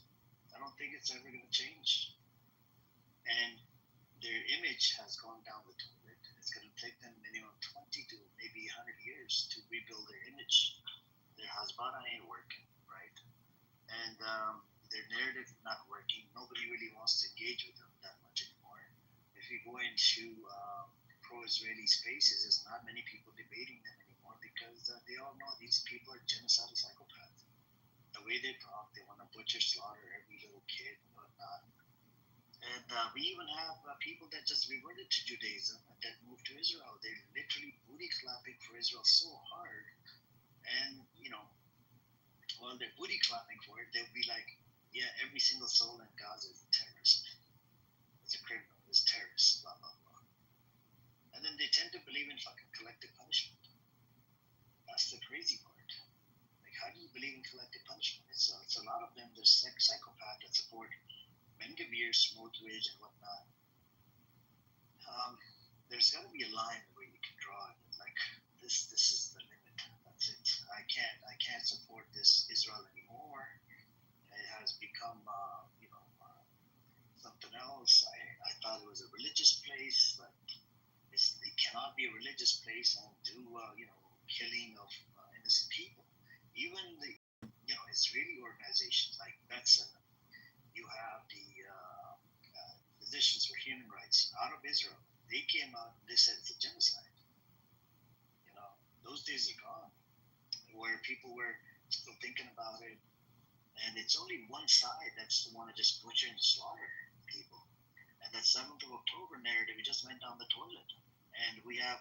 I don't think it's ever gonna change. And their image has gone down the toilet. It's gonna take them minimum 20 to maybe 100 years to rebuild their image. Their Hasbara ain't working, right? And their narrative not working. Nobody really wants to engage with them that much anymore. If you go into pro-Israeli spaces, there's not many people debating them anymore because they all know these people are genocidal psychopaths. The way they talk, they want to butcher, slaughter every little kid and whatnot. And we even have people that just reverted to Judaism and that moved to Israel. They're literally booty clapping for Israel so hard. And, while they're booty clapping for it, they'll be like, yeah, every single soul in Gaza is a terrorist. It's a criminal. It's terrorist, blah, blah, blah. And then they tend to believe in fucking collective punishment. That's the crazy part. Like, how do you believe in collective punishment? It's a lot of them, there's psychopaths that support Ben-Gvir, Smotrich, and whatnot. There's got to be a line where you can draw it. Like, this is the limit. That's it. I can't support this Israel anymore. It has become, something else. I thought it was a religious place, but it cannot be a religious place and do, killing of innocent people. Even the, Israeli organizations like B'Tselem, you have the Physicians for Human Rights out of Israel. They came out and they said it's a genocide. Those days are gone, where people were still thinking about it. And it's only one side that's the one to just butcher and slaughter people. And that 7th of October narrative, it just went down the toilet. And we have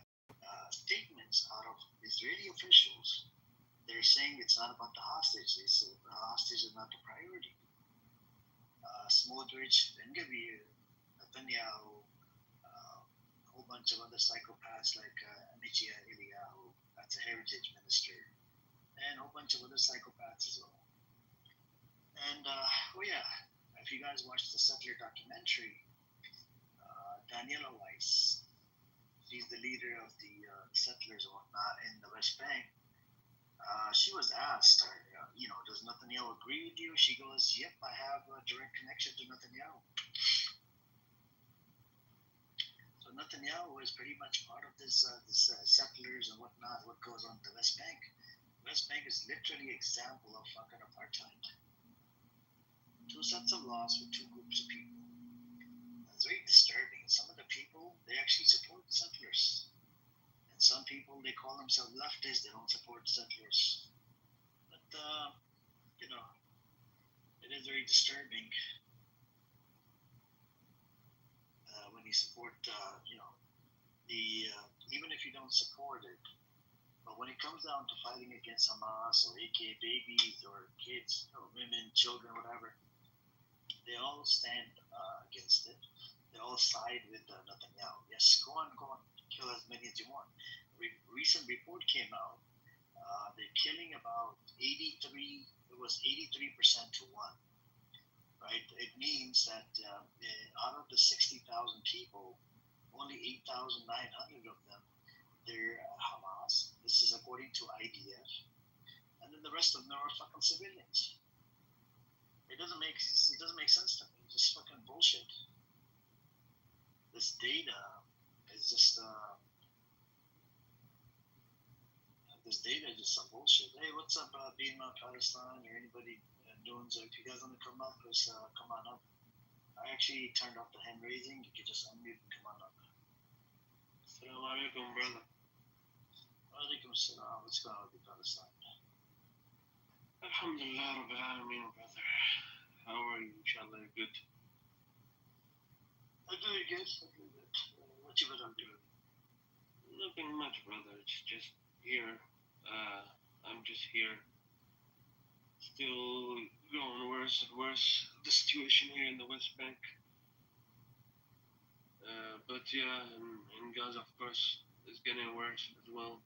statements out of Israeli officials. They're saying it's not about the hostage. The hostage is not the priority. Smotrich, Ben-Gvir, Netanyahu, a whole bunch of other psychopaths like Amichia Eliyahu, that's a heritage minister, and a whole bunch of other psychopaths as well. And, if you guys watched the Settler documentary, Daniela Weiss, she's the leader of the settlers and whatnot in the West Bank. She was asked, does Netanyahu agree with you? She goes, yep, I have a direct connection to Netanyahu. So Netanyahu is pretty much part of this settlers and whatnot, what goes on in the West Bank. West Bank is literally an example of fucking apartheid. Two sets of laws with two groups of people. It's very disturbing. Some of the people, they actually support the settlers. And some people, they call themselves leftists, they don't support settlers. But, it is very disturbing when you support, even if you don't support it, but when it comes down to fighting against Hamas or AK babies or kids or women, children, whatever, they all stand against it. They all side with Netanyahu. Yes, go on, kill as many as you want. Recent report came out. They're killing about 83% to 1. Right? It means that out of the 60,000 people, only 8,900 of them, they're Hamas. This is according to IDF. And then the rest of them are fucking civilians. It doesn't make sense to me. It's just fucking bullshit. This data is just this data is just some bullshit. Hey, what's up, Bima, Palestine, or anybody doing so? If you guys want to come up, just come on up. I actually turned off the hand raising. You can just unmute and come on up. Assalamu alaikum, brother. Alaikum salam. What's going on with Palestine? Alhamdulillah, Rabbil Alameen, brother. How are you? Inshallah, you're good. I'm doing good. What you been up to? Nothing much, brother. It's just here. I'm just here. Still going worse and worse. The situation here in the West Bank. But yeah, in Gaza, of course, it's getting worse as well.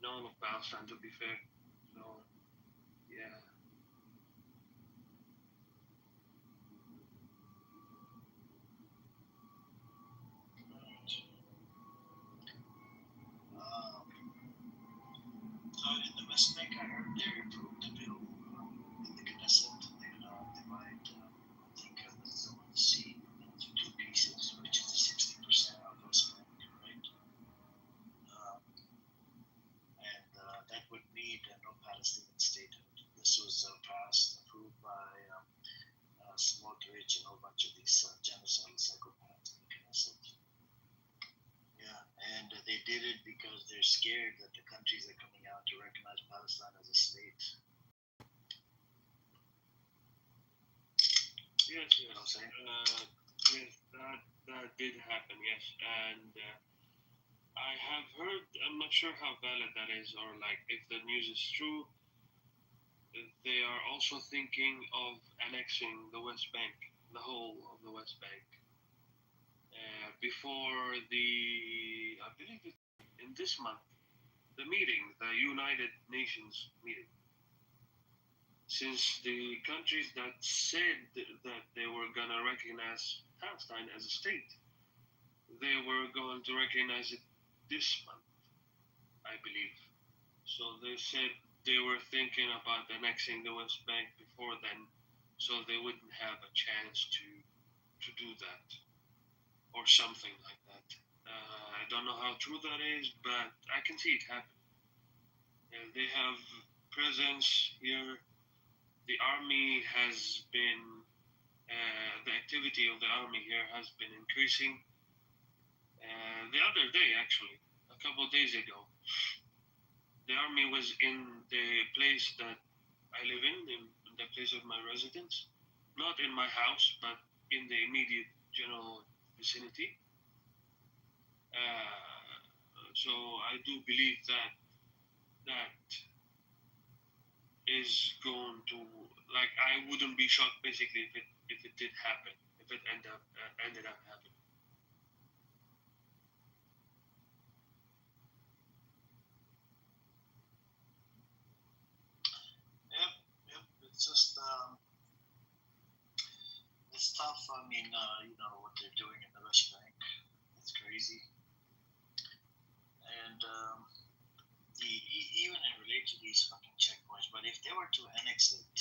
No one of Palestine, to be fair. So, yeah. In the West Bank, I heard they approved the bill in the Knesset. They divide, I think, the zone C into two pieces, which is 60% of West Bank, right? And that would need no Palestinian statehood. This was approved by Smotrich and a whole bunch of these genocidal psychopaths in the Knesset. Yeah, and they did it because they're scared that the countries are coming out to recognize Palestine as a state. Yes, yes. You know what I'm saying? Yes, that did happen, yes. And I have heard, I'm not sure how valid that is, or like if the news is true, they are also thinking of annexing the West Bank, the whole of the West Bank. Before I believe it's in this month, the meeting, the United Nations meeting. Since the countries that said that they were going to recognize Palestine as a state, they were going to recognize it this month, I believe. So they said they were thinking about annexing the West Bank before then, so they wouldn't have a chance to do that, or something like that. I don't know how true that is, but I can see it happen. They have presence here. The army has been, the activity of the army here has been increasing. The other day, actually, a couple of days ago, the army was in the place that I live in the place of my residence. Not in my house, but in the immediate general vicinity. So I do believe that is going to, like, I wouldn't be shocked basically if it did happen, if it ended up happening. Yep. It's just it's tough. I mean, you know what they're doing in the West Bank. It's crazy. And even in relation to these fucking checkpoints, but if they were to annex it,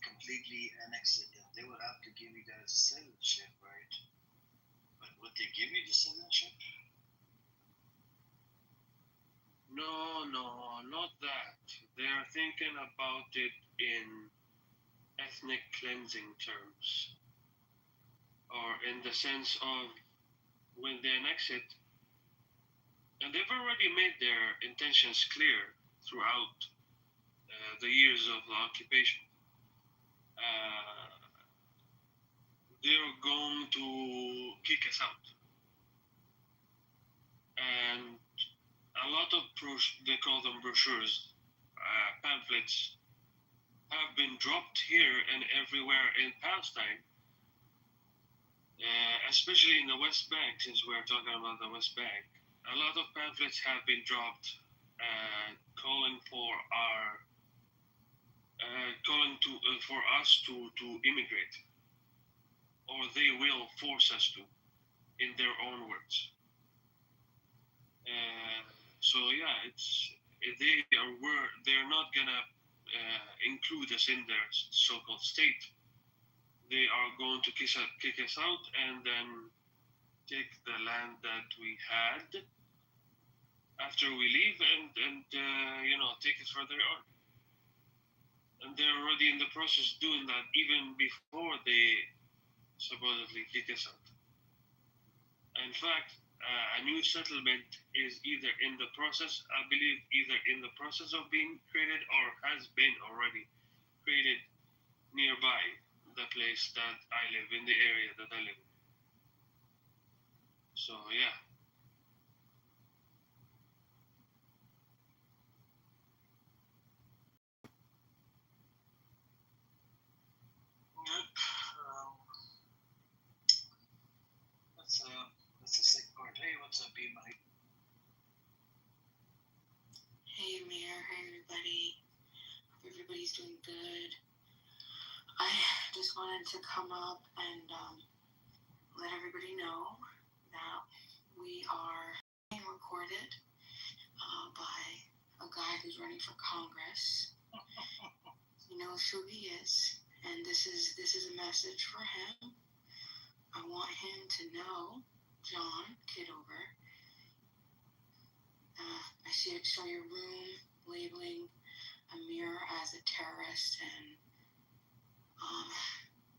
completely annex it, then they would have to give you guys a citizenship, right? But would they give you the citizenship? No, not that. They are thinking about it in ethnic cleansing terms, or in the sense of when they annex it, and they've already made their intentions clear throughout the years of the occupation. They're going to kick us out. And a lot of, they call them brochures, pamphlets, have been dropped here and everywhere in Palestine, especially in the West Bank, since we're talking about the West Bank. A lot of pamphlets have been dropped calling for for us to immigrate, or they will force us to, in their own words. So yeah, they're not gonna include us in their so-called state. They are going to kick us out and then take the land that we had after we leave and take it further on. And they're already in the process doing that even before they supposedly kick us out. In fact, a new settlement is either in the process, I believe, either in the process of being created or has been already created nearby the place that I live, in the area that I live in. So, yeah. Yep. That's the sick part. Hey, what's up, B Mike? Hey, Mayor. Hey, everybody. Hope everybody's doing good. I just wanted to come up and let everybody know that we are being recorded by a guy who's running for Congress. He knows who he is, and this is a message for him. I want him to know, John Kitover. I saw your room labeling Amir as a terrorist and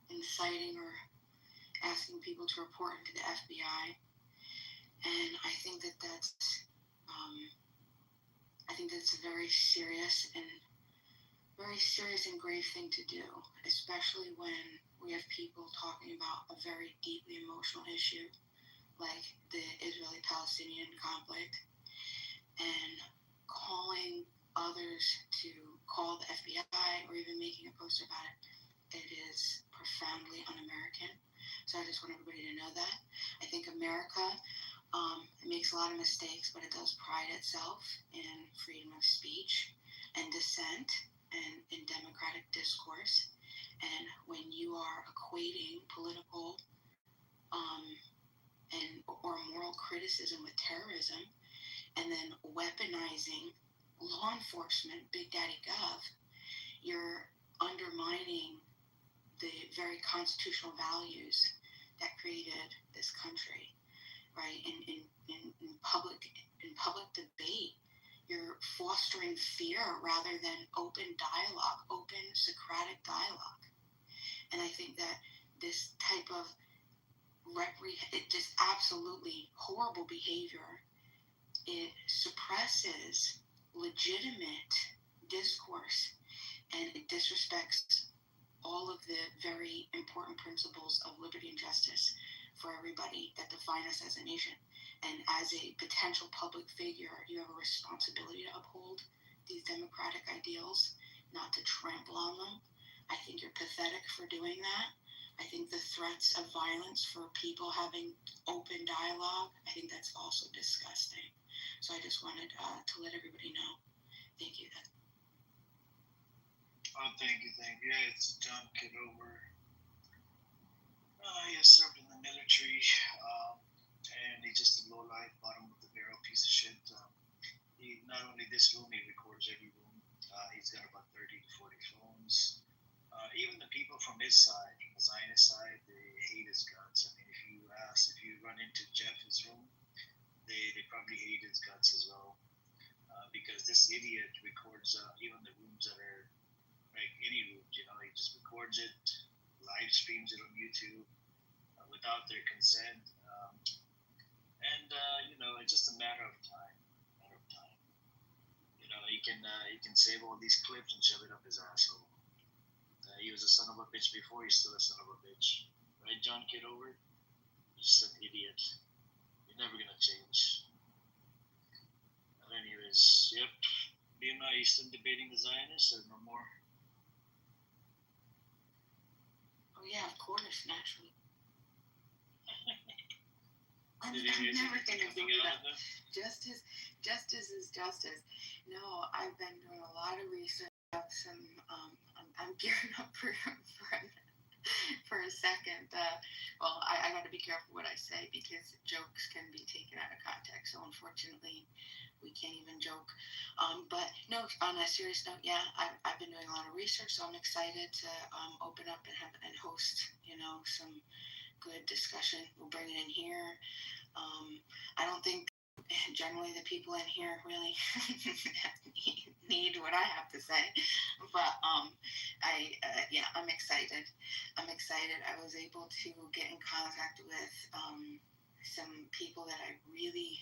inciting or asking people to report him to the FBI. And I think that's a very serious and grave thing to do, especially when we have people talking about a very deeply emotional issue like the Israeli-Palestinian conflict, and calling others to call the FBI or even making a post about it. It is profoundly un-American. So I just want everybody to know that. I think America makes a lot of mistakes, but it does pride itself in freedom of speech and dissent and in democratic discourse. And when you are equating political or moral criticism with terrorism, and then weaponizing law enforcement, Big Daddy Gov, you're undermining the very constitutional values that created this country, right? In public debate, you're fostering fear rather than open dialogue, open Socratic dialogue. And I think that this type of just absolutely horrible behavior, it suppresses legitimate discourse, and it disrespects all of the very important principles of liberty and justice for everybody that define us as a nation. And as a potential public figure, you have a responsibility to uphold these democratic ideals, not to trample on them. I think you're pathetic for doing that. I think the threats of violence for people having open dialogue, I think that's also disgusting. So I just wanted to let everybody know. Thank you. Oh, thank you. Yeah, it's John Kitover. He has served in the military, and he's just a low-life, bottom of the barrel piece of shit. He not only this room, he records every room. He's got about 30 to 40 phones. Even the people from his side, from the Zionist side, they hate his guts. I mean, if you run into Jeff's room, they probably hate his guts as well. Because this idiot records even the rooms that are like any rooms, he just records it, live streams it on YouTube without their consent. It's just a matter of time. He can save all these clips and shove it up his asshole. He was a son of a bitch before, he's still a son of a bitch. Right, John Kitover? Just an idiot. You're never gonna change. But anyways, yep. BMI, you still debating the Zionists or no more? Oh yeah, of course, naturally. I'm Did you never think gonna something give it out up. of them? Justice is justice. No, I've been doing a lot of research. I'm gearing up for a second. Well, I got to be careful what I say because jokes can be taken out of context. So unfortunately, we can't even joke. But no, on a serious note, yeah, I've been doing a lot of research, so I'm excited to open up and host, some good discussion. We'll bring it in here. I don't think And generally, the people in here really need what I have to say. But I'm excited. I'm excited. I was able to get in contact with some people that I really,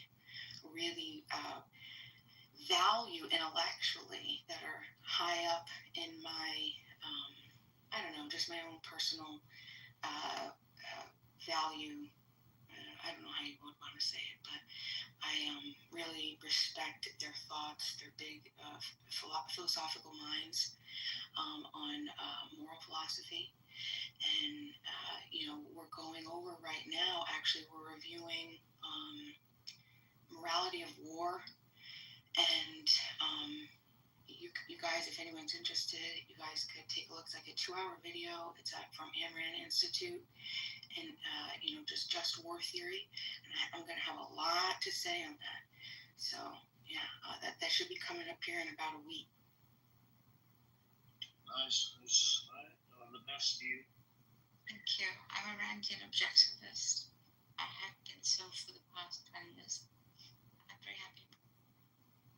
really value intellectually, that are high up in my, I don't know, just my own personal value. I don't know how you would want to say it, but I really respect their thoughts, their big philosophical minds on moral philosophy. And, we're going over right now, actually, we're reviewing morality of war. And you guys, if anyone's interested, you guys could take a look. It's like a 2-hour video. It's from Ayn Rand Institute. And just war theory, and I'm going to have a lot to say on that. So that should be coming up here in about a week. Nice. All right. The best to you. Thank you. I'm a Randian objectivist. I have been so for the past 20 years. I'm very happy.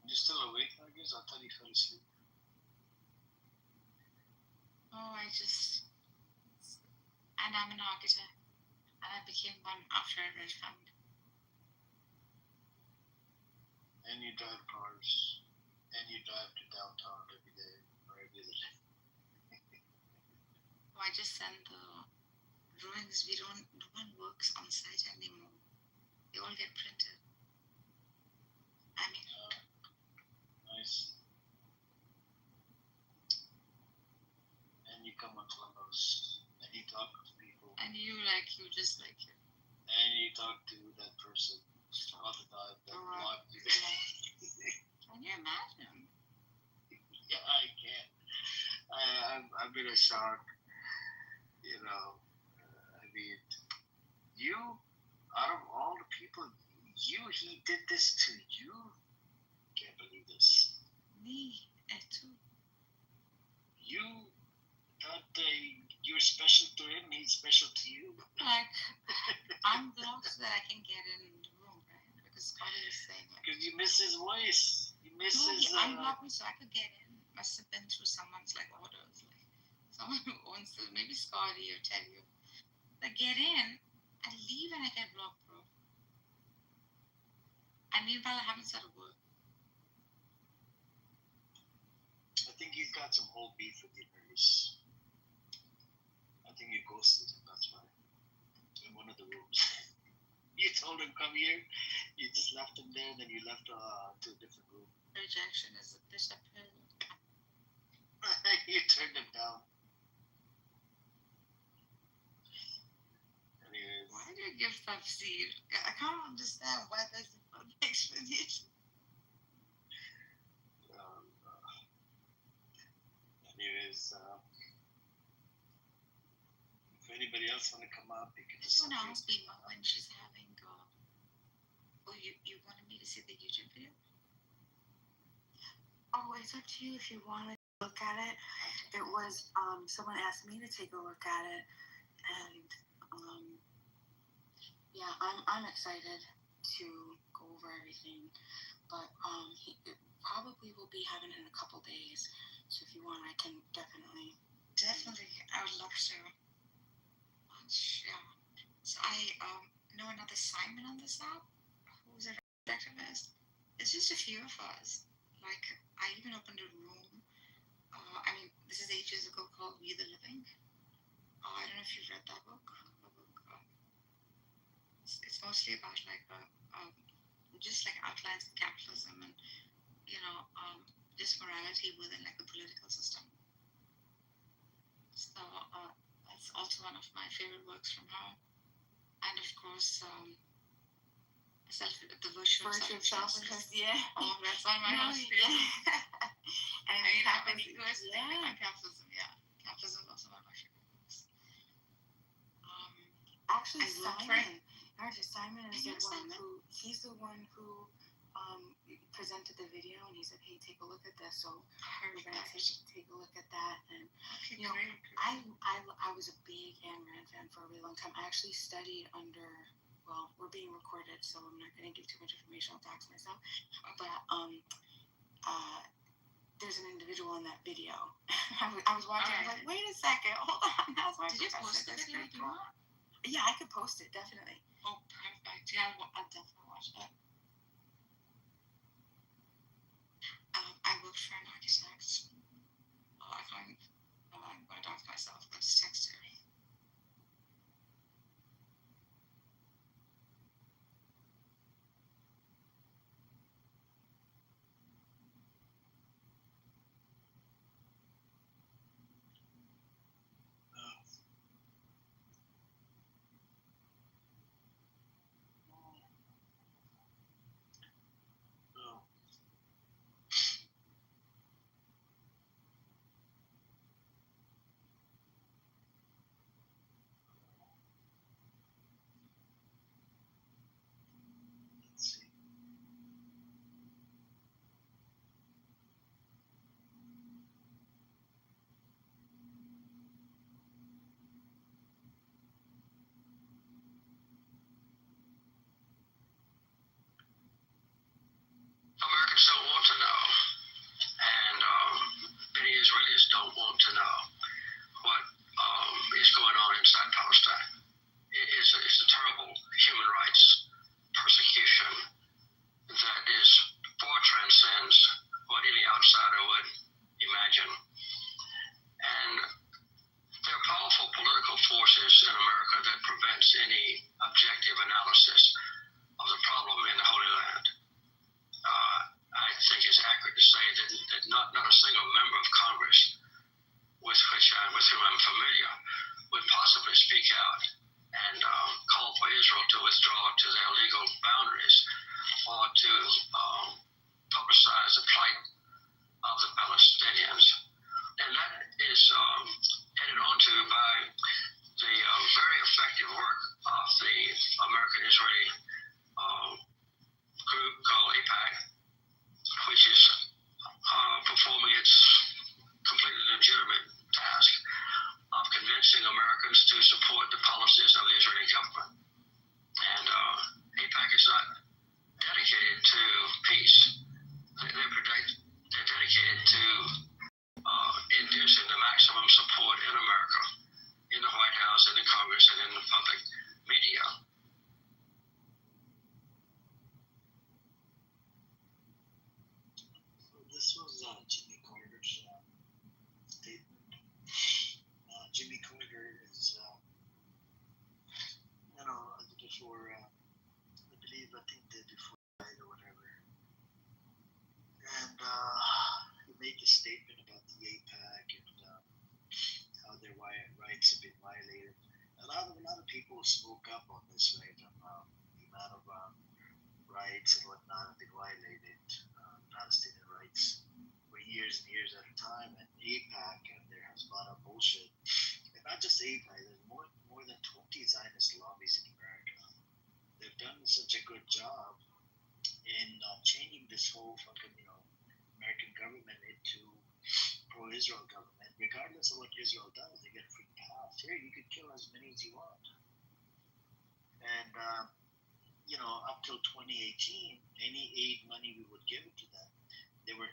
You're still awake, I guess? I thought you fell asleep. Oh, and I'm an architect. And I became one after I read family. And you drive cars. And you drive to downtown every day or every other day. So I just send the drawings. No one works on site anymore. They all get printed. I mean. Nice. And you come on Clubhouse. And you talk to people. And you just like it. And you talk to that person all the time that blocked you. Can you imagine? Yeah, I can't. I'm in a shock. I mean, you, out of all the people, he did this to you? Can't believe this. Me, too. You thought you were special to him, he's special to you? Like, I'm blocked so that I can get in the room, right? Because Scotty is saying because you miss his voice. You miss his... I'm blocked so I could get in. Must have been through someone's, orders. Someone who owns maybe Scotty or Teddy. Get in, I leave and I get blocked, bro. And meanwhile, I haven't said a word. I think he's got some old beef with you, Nervous. I think you ghosted him, that's why. In one of the rooms. You told him, come here. You just left him there, then you left to a different room. Rejection is a bishop pill. You turned him down. Anyways. Why do you give seed? I can't understand why there's no explanation. Anyways, if anybody else want to come up, you can just want to ask me when she's having. You wanted me to see the YouTube video? Oh, it's up to you if you want to look at it. It was someone asked me to take a look at it, and I'm excited to go over everything. But he probably will be having it in a couple days. So if you want, I can definitely. I would love to. Yeah. So I know another Simon on this app who's a activist. It's just a few of us. I even opened a room. This is ages ago, called We the Living. I don't know if you've read that book. It's mostly about just outlines of capitalism and just morality within the political system. So that's also one of my favorite works from her. And of course, the virtue of self-interest. Yeah. Oh, that's one of my most favorite. And capitalism, yeah. Capitalism is also one of my favorite books. Actually, Simon is he's the one who presented the video, and he said, "Hey, take a look at this." So we're gonna take a look at that. And I was a big Ayn Rand fan for a really long time. I actually studied under well, we're being recorded, so I'm not going to give too much information. I'll talk to myself. But there's an individual in that video. I was watching. I was like, wait a second, hold on. That's my. Did you post the video if you want? Yeah, I could post it definitely. Oh, perfect. Yeah, I'll definitely watch that. I work for an architect. Oh, I'm going to talk to myself. I'll just text her. Americans don't want to know, and many Israelis don't want to know what is going on inside Palestine. It's a terrible human rights persecution that is far transcends what any outsider would imagine. And there are powerful political forces in America that prevents any objective analysis of the problem in the Holy Land. I think it's accurate to say that not a single member of Congress with whom I'm familiar would possibly speak out and call for Israel to withdraw to their legal boundaries or to publicize the plight of the Palestinians. And that is added on to by the very effective work of the American-Israeli group called AIPAC, which is performing its completely legitimate task of convincing Americans to support the policies of the Israeli government. And AIPAC is not dedicated to peace. They're dedicated to inducing the maximum support in America, in the White House, in the Congress, and in the public media. This was Jimmy Carter's statement. Jimmy Carter is, before, I think before he died or whatever. And he made the statement about the AIPAC and how their rights have been violated. A lot of people spoke up on this, right? On the amount of rights and whatnot have been violated, Palestinian rights, for years and years at a time. And AIPAC and there has a lot of bullshit. And not just AIPAC, there's more than 20 Zionist lobbies in America. They've done such a good job in changing this whole fucking, American government into pro-Israel government. Regardless of what Israel does, they get a free pass. Here, you could kill as many as you want. And, up till 2018, any aid money we would give it to them, they were,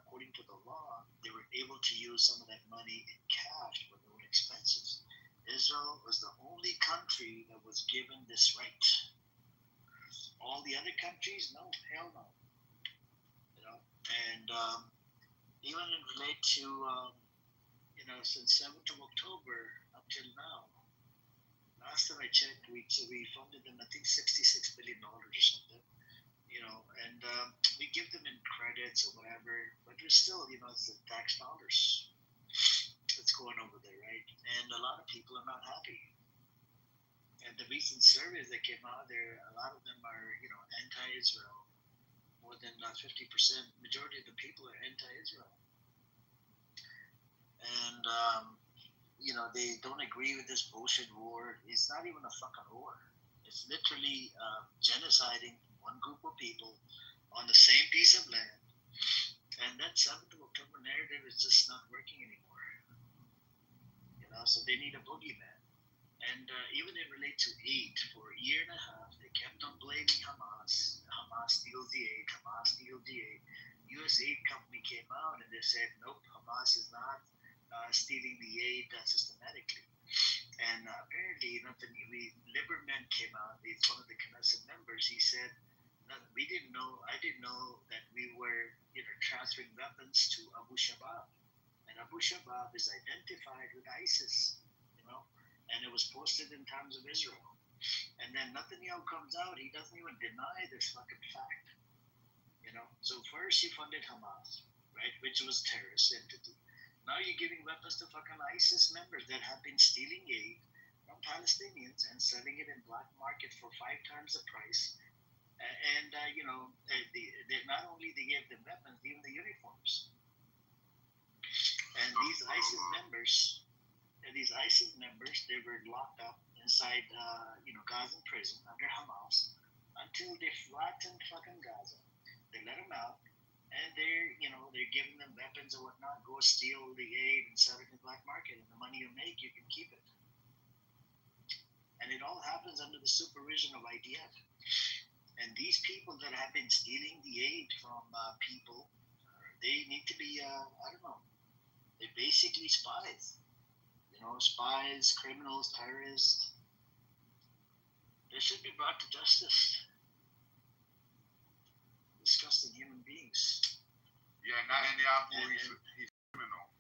according to the law, they were able to use some of that money in cash for their own expenses. Israel was the only country that was given this right. All the other countries, no, hell no. And even in relate to, since 7th of October up till now, last time I checked, we funded them, I think, $66 billion or something, and we give them in credits or whatever, but we're still, it's the tax dollars that's going over there, right? And a lot of people are not happy. And the recent surveys that came out there, a lot of them are, anti-Israel. More than 50%, majority of the people are anti-Israel. And, they don't agree with this bullshit war. It's not even a fucking war. It's literally genociding one group of people on the same piece of land. And that 7th of October narrative is just not working anymore. So they need a boogeyman. And even in relate to aid, for a year and a half, they kept on blaming Hamas. Hamas steals the aid. Hamas steals the aid. U.S. aid company came out and they said, nope, Hamas is not stealing the aid systematically. And apparently, Lieberman came out. He's one of the Knesset members. He said, no, we didn't know. I didn't know that we were, transferring weapons to Abu Shabaab, and Abu Shabaab is identified with ISIS. And it was posted in Times of Israel. And then Netanyahu comes out, he doesn't even deny this fucking fact. So first you funded Hamas, right, which was terrorist entity. Now you're giving weapons to fucking ISIS members that have been stealing aid from Palestinians and selling it in black market for 5 times the price. And they not only they gave them weapons, even the uniforms. And these ISIS members, they were locked up inside, Gaza prison under Hamas until they flattened fucking Gaza. They let them out, and they're giving them weapons or whatnot. Go steal the aid and sell it in the black market, and the money you make, you can keep it. And it all happens under the supervision of IDF. And these people that have been stealing the aid from people, they need to be, they're basically spies. Spies, criminals, terrorists. They should be brought to justice. Disgusting human beings. Yeah, Netanyahu, he's criminal.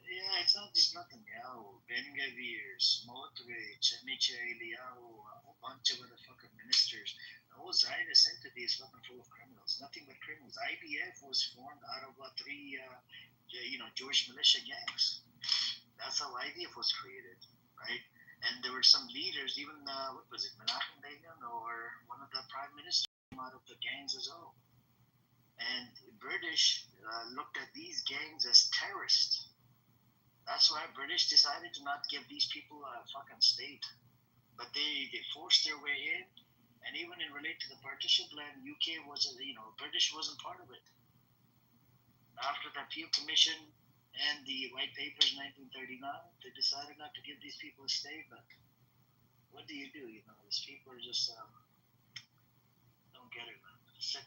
Yeah, it's not just Netanyahu. Ben-Gvir, Smotrich, Amichai Eliyahu, a whole bunch of other fucking ministers. The whole Zionist entity is fucking full of criminals. Nothing but criminals. IDF was formed out of 3, Jewish militia gangs. That's how IDF was created, right? And there were some leaders, even, Menachem Begin or one of the prime ministers came out of the gangs as well. And British looked at these gangs as terrorists. That's why British decided to not give these people a fucking state. But they forced their way in, and even in relate to the partition plan, UK wasn't, British wasn't part of it. After the Peel Commission and the White Papers in 1939, they decided not to give these people a state, but what do? These people are just, don't get it, man. Sick.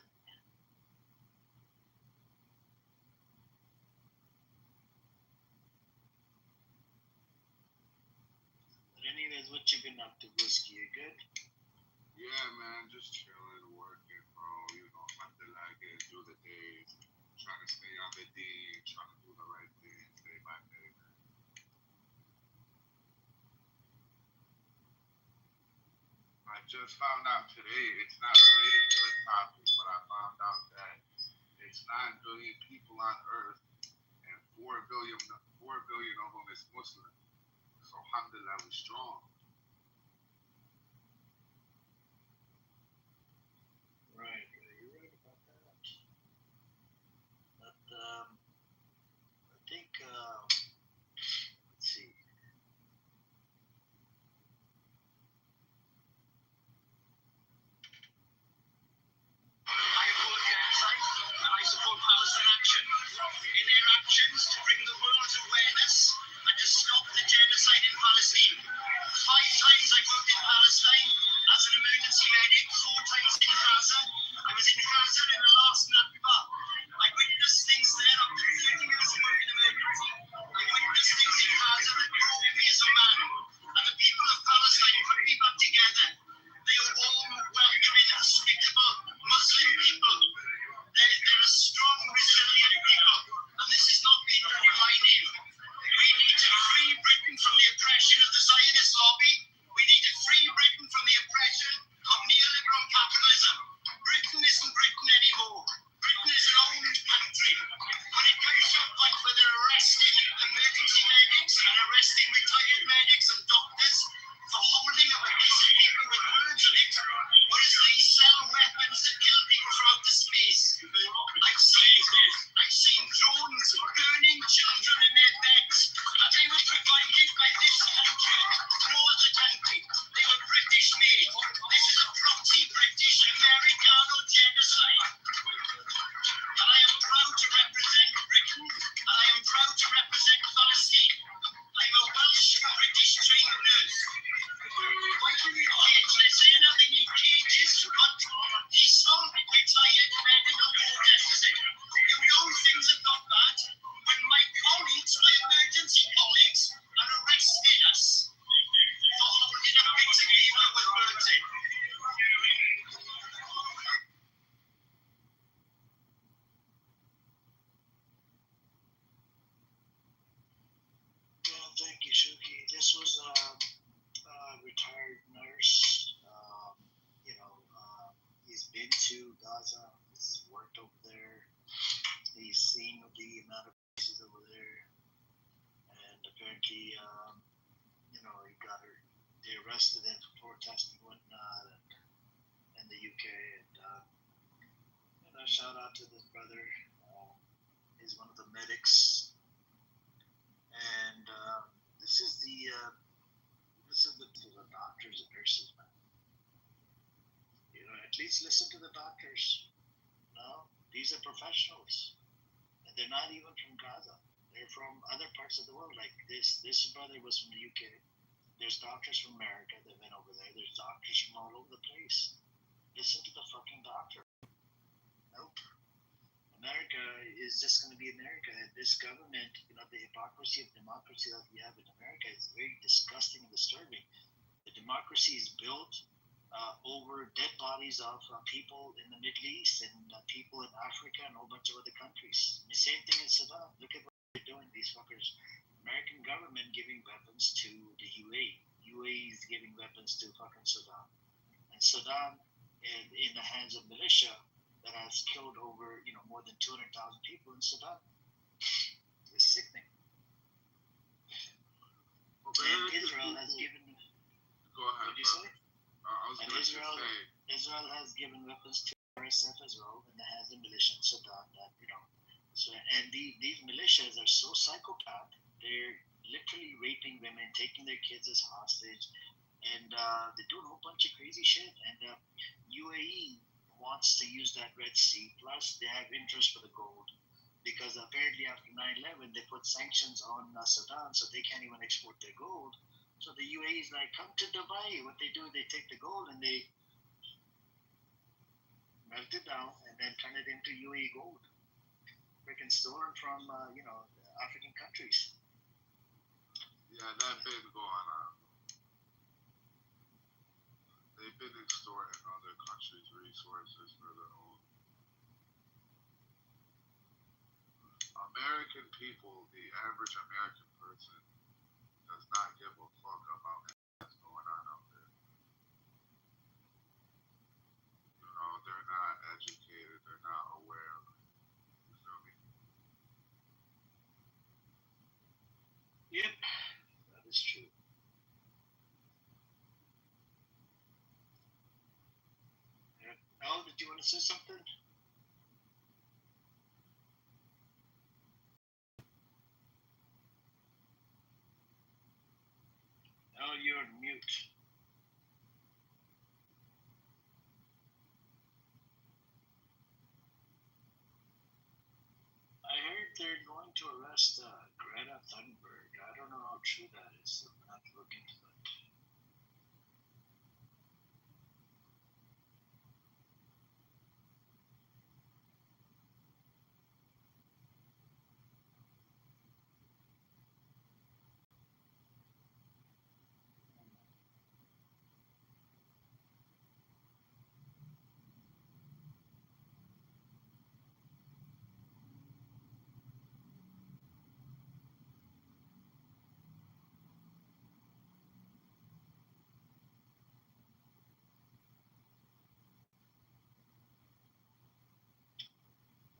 But anyways, what you been up to, Whiskey? You good? Yeah, man, just chilling, working, bro. Something like it, do the day, trying to stay on the D, trying to do the right thing, day by day, man. I just found out today, it's not related to the topic, but I found out that it's 9 billion people on Earth, and 4 billion of them is Muslim. So, alhamdulillah, we're strong. Right, you're right about that. But I think, let's see. I oppose genocide and I support Palestine action. In their actions to bring the world's awareness and to stop the genocide in Palestine. 5 times I worked in Palestine as an emergency medic, 4 times in Gaza. I was in Gaza in the last Nakba. I witnessed things there after 30 years of working emergency. I witnessed things in Gaza that broke me as a man. And the people of Palestine put me back together. They are warm, welcoming, hospitable Muslim people. They're a strong, resilient people. And this is not being done in my name. We need to free Britain from the oppression of the Zionist lobby. We need to free Britain from the oppression of neoliberal capitalism. Britain isn't Britain anymore. Britain is an owned country. But it comes to a point where they're arresting emergency medics and arresting retired medics and doctors for holding up a piece of paper with words on it, whereas they sell weapons that kill people from outer space. I've seen drones burning children in their beds, and they were provided by this country, no other country. They were British made. This is a proxy British Americano genocide. And I am proud to represent Britain, and I am proud to represent Palestine. I'm a Welsh this was a retired nurse. He's been to Gaza. He's worked over there. He's seen the amount of cases over there, and apparently, he got her. They arrested him for protesting and whatnot, in the UK. And shout out to this brother. He's one of the medics, and this is the doctors and nurses, man. At least listen to the doctors. No, these are professionals, and they're not even from Gaza. They're from other parts of the world. Like this brother was from the UK. There's doctors from America that went over there. There's doctors from all over the place. Listen to the fucking doctor. Nope. America is just going to be America. This government, the hypocrisy of democracy that we have in America is very disgusting and disturbing. The democracy is built over dead bodies of people in the Middle East and people in Africa and a whole bunch of other countries. The same thing in Sudan. Look at what they're doing, these fuckers. American government giving weapons to the UAE. UAE is giving weapons to fucking Sudan. And Sudan, in the hands of militia, that has killed over, more than 200,000 people in Sudan. It's sickening. And Israel has given. Go ahead. What did you say? And Israel has given weapons to RSF as well in the hands of militia in Sudan. And these militias are so psychopath. They're literally raping women, taking their kids as hostage, and they're doing a whole bunch of crazy shit. And UAE wants to use that Red Sea. Plus, they have interest for the gold because apparently after 9/11, they put sanctions on Sudan, so they can't even export their gold. So the UAE is like, come to Dubai. What they do, they take the gold and they melt it down and then turn it into UAE gold. Freaking stolen from African countries. Yeah, that's been going on. They've been extorting other countries' resources for their own. American people, the average American person, does not give a fuck about what's going on out there. They're not educated. They're not aware of it. You feel me? Yep, that is true. Al, did you want to say something? Al, you're on mute. I heard they're going to arrest Greta Thunberg. I don't know how true that is. I'm going to have to look into that.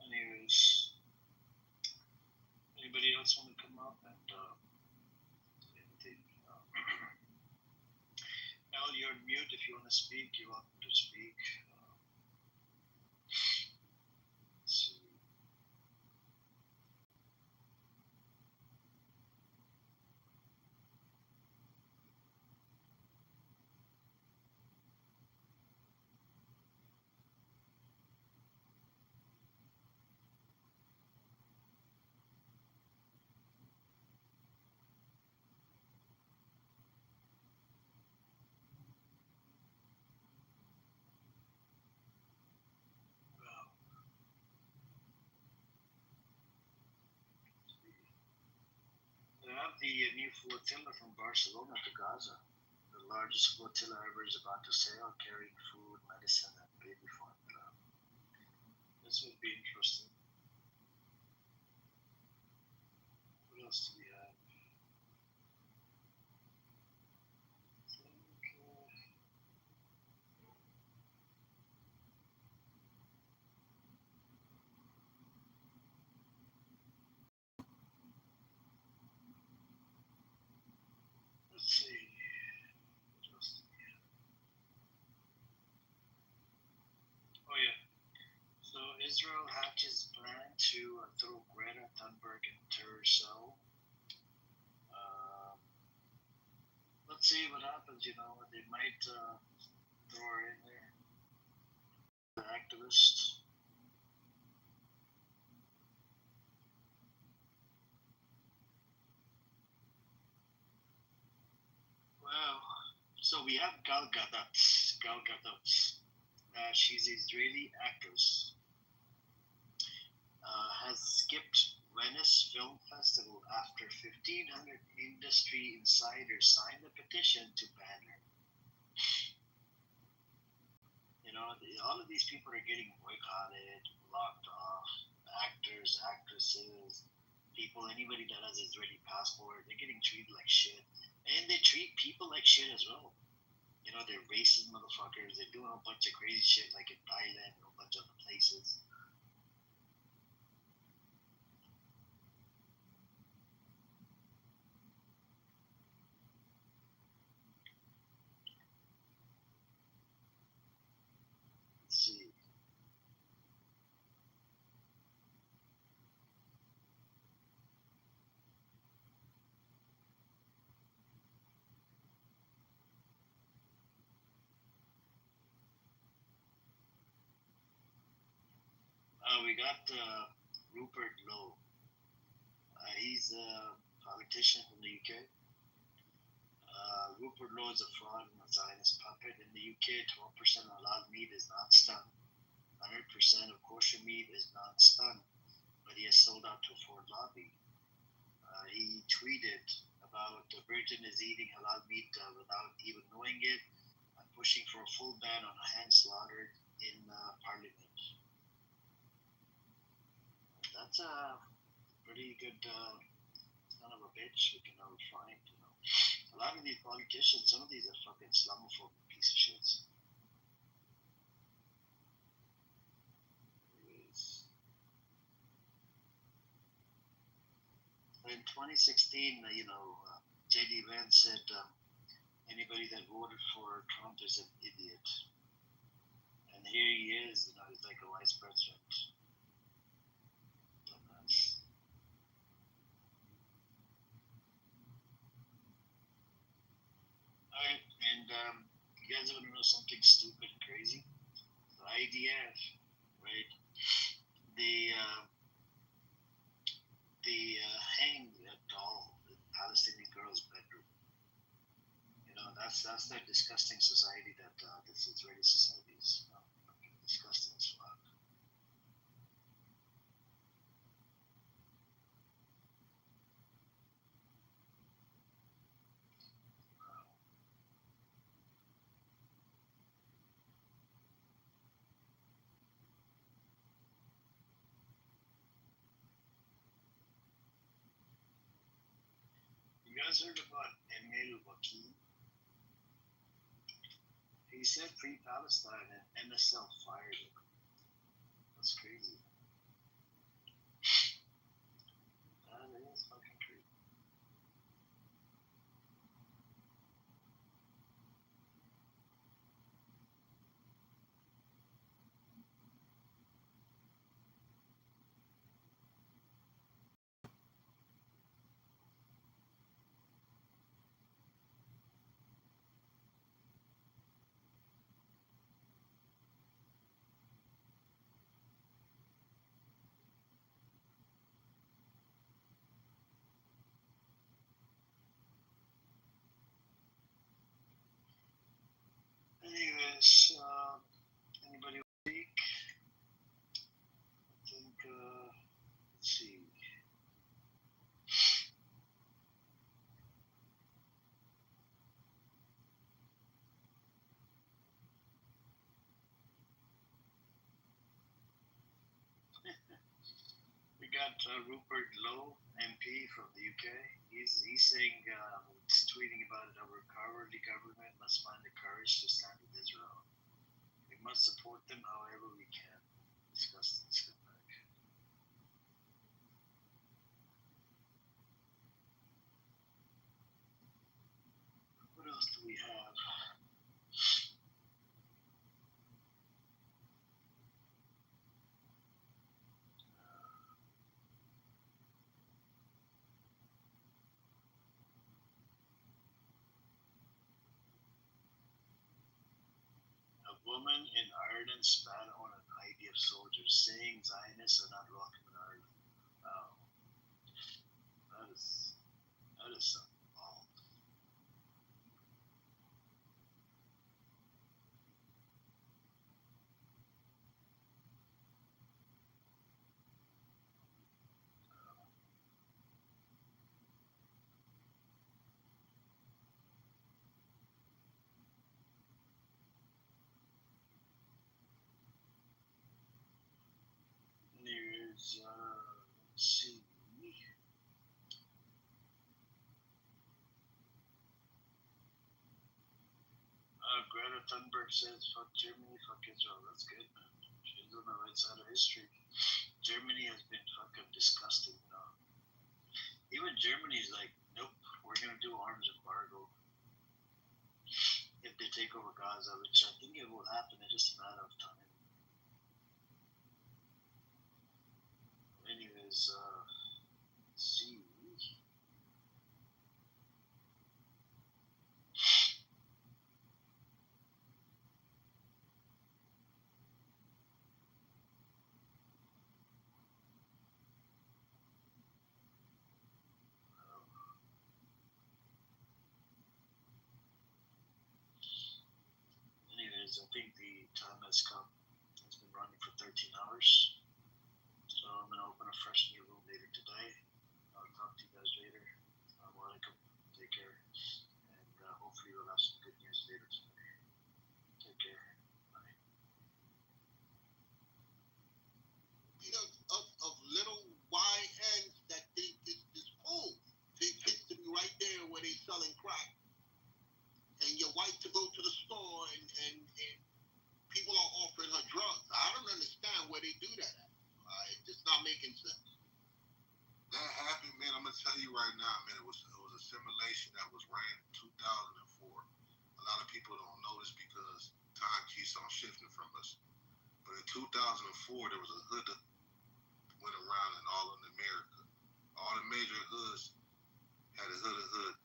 Anyways, anybody else want to come up and anything? Al, you're on mute. If you want to speak, you're welcome to speak. Let's see. They have the new flotilla from Barcelona to Gaza. The largest flotilla ever is about to sail, carrying food, medicine, and baby formula. This would be interesting. What else do we have? Israel hatches plan to throw Greta Thunberg in terror cell. Let's see what happens. They might throw her in there. The activist. Well, so we have Gal Gadot. She's an Israeli actress. Has skipped Venice Film Festival after 1,500 industry insiders signed a petition to ban her. All of these people are getting boycotted, locked off. Actors, actresses, people, anybody that has an Israeli passport, they're getting treated like shit. And they treat people like shit as well. They're racist motherfuckers. They're doing a bunch of crazy shit like in Thailand and a bunch of other places. Let's see. We got Rupert Lowe. He's a politician from the UK. Rupert Lowe is a fraud and a Zionist puppet. In the UK, 12% of halal meat is not stunned. 100% of kosher meat is not stunned. But he has sold out to a Ford lobby. He tweeted about Britain is eating halal meat without even knowing it. I'm pushing for a full ban on hand slaughtered in Parliament. That's a pretty good son of a bitch we can never find. A lot of these politicians, some of these are fucking Islamophobic piece of shits. In 2016, J.D. Vance said anybody that voted for Trump is an idiot. And here he is, he's like a vice president. Alright, and you guys want to know something stupid and crazy? The IDF, right? They hanged a doll in a Palestinian girl's bedroom. That's that disgusting society that this Israeli society is. Disgusting as fuck. You guys heard about Emil Wakil? He said free Palestine and NSL fired him. That's crazy. That is fucking crazy. Anyways, anybody speak? I think, let's see. We got Rupert Lowe, MP from the UK. He's saying, he's tweeting about it. Our cowardly government must find the courage to stand with Israel. We must support them however we can. Disgusting scumbag. What else do we have? Women in Ireland spat on an IDF soldier, saying Zionists are not welcome in Ireland. Wow, that is something bald. There's let's see. Greta Thunberg says, "Fuck Germany, fuck Israel." That's good, man. She's on the right side of history. Germany has been fucking disgusting, you know. Even Germany's like, nope, we're gonna do arms embargo if they take over Gaza, which I think it will happen. It's just a matter of time. Anyways, let's see. Anyways, I think the time has come. It's been running for 13 hours. So I'm gonna open a fresh new room later today. I'll talk to you guys later. Alaikum. Take care. And hopefully we'll have some good news later today. Take care. Bye. Of little YNs that think it's cool. They kids to be right there where they selling crack. And your wife to go to the store and people are offering her drugs. I don't understand where they do that at. It's just not making sense. That happened, man. I'm gonna tell you right now, man. It was a simulation that was ran in 2004. A lot of people don't know this because time keeps on shifting from us. But in 2004, there was a hood that went around in all of America. All the major hoods had a hood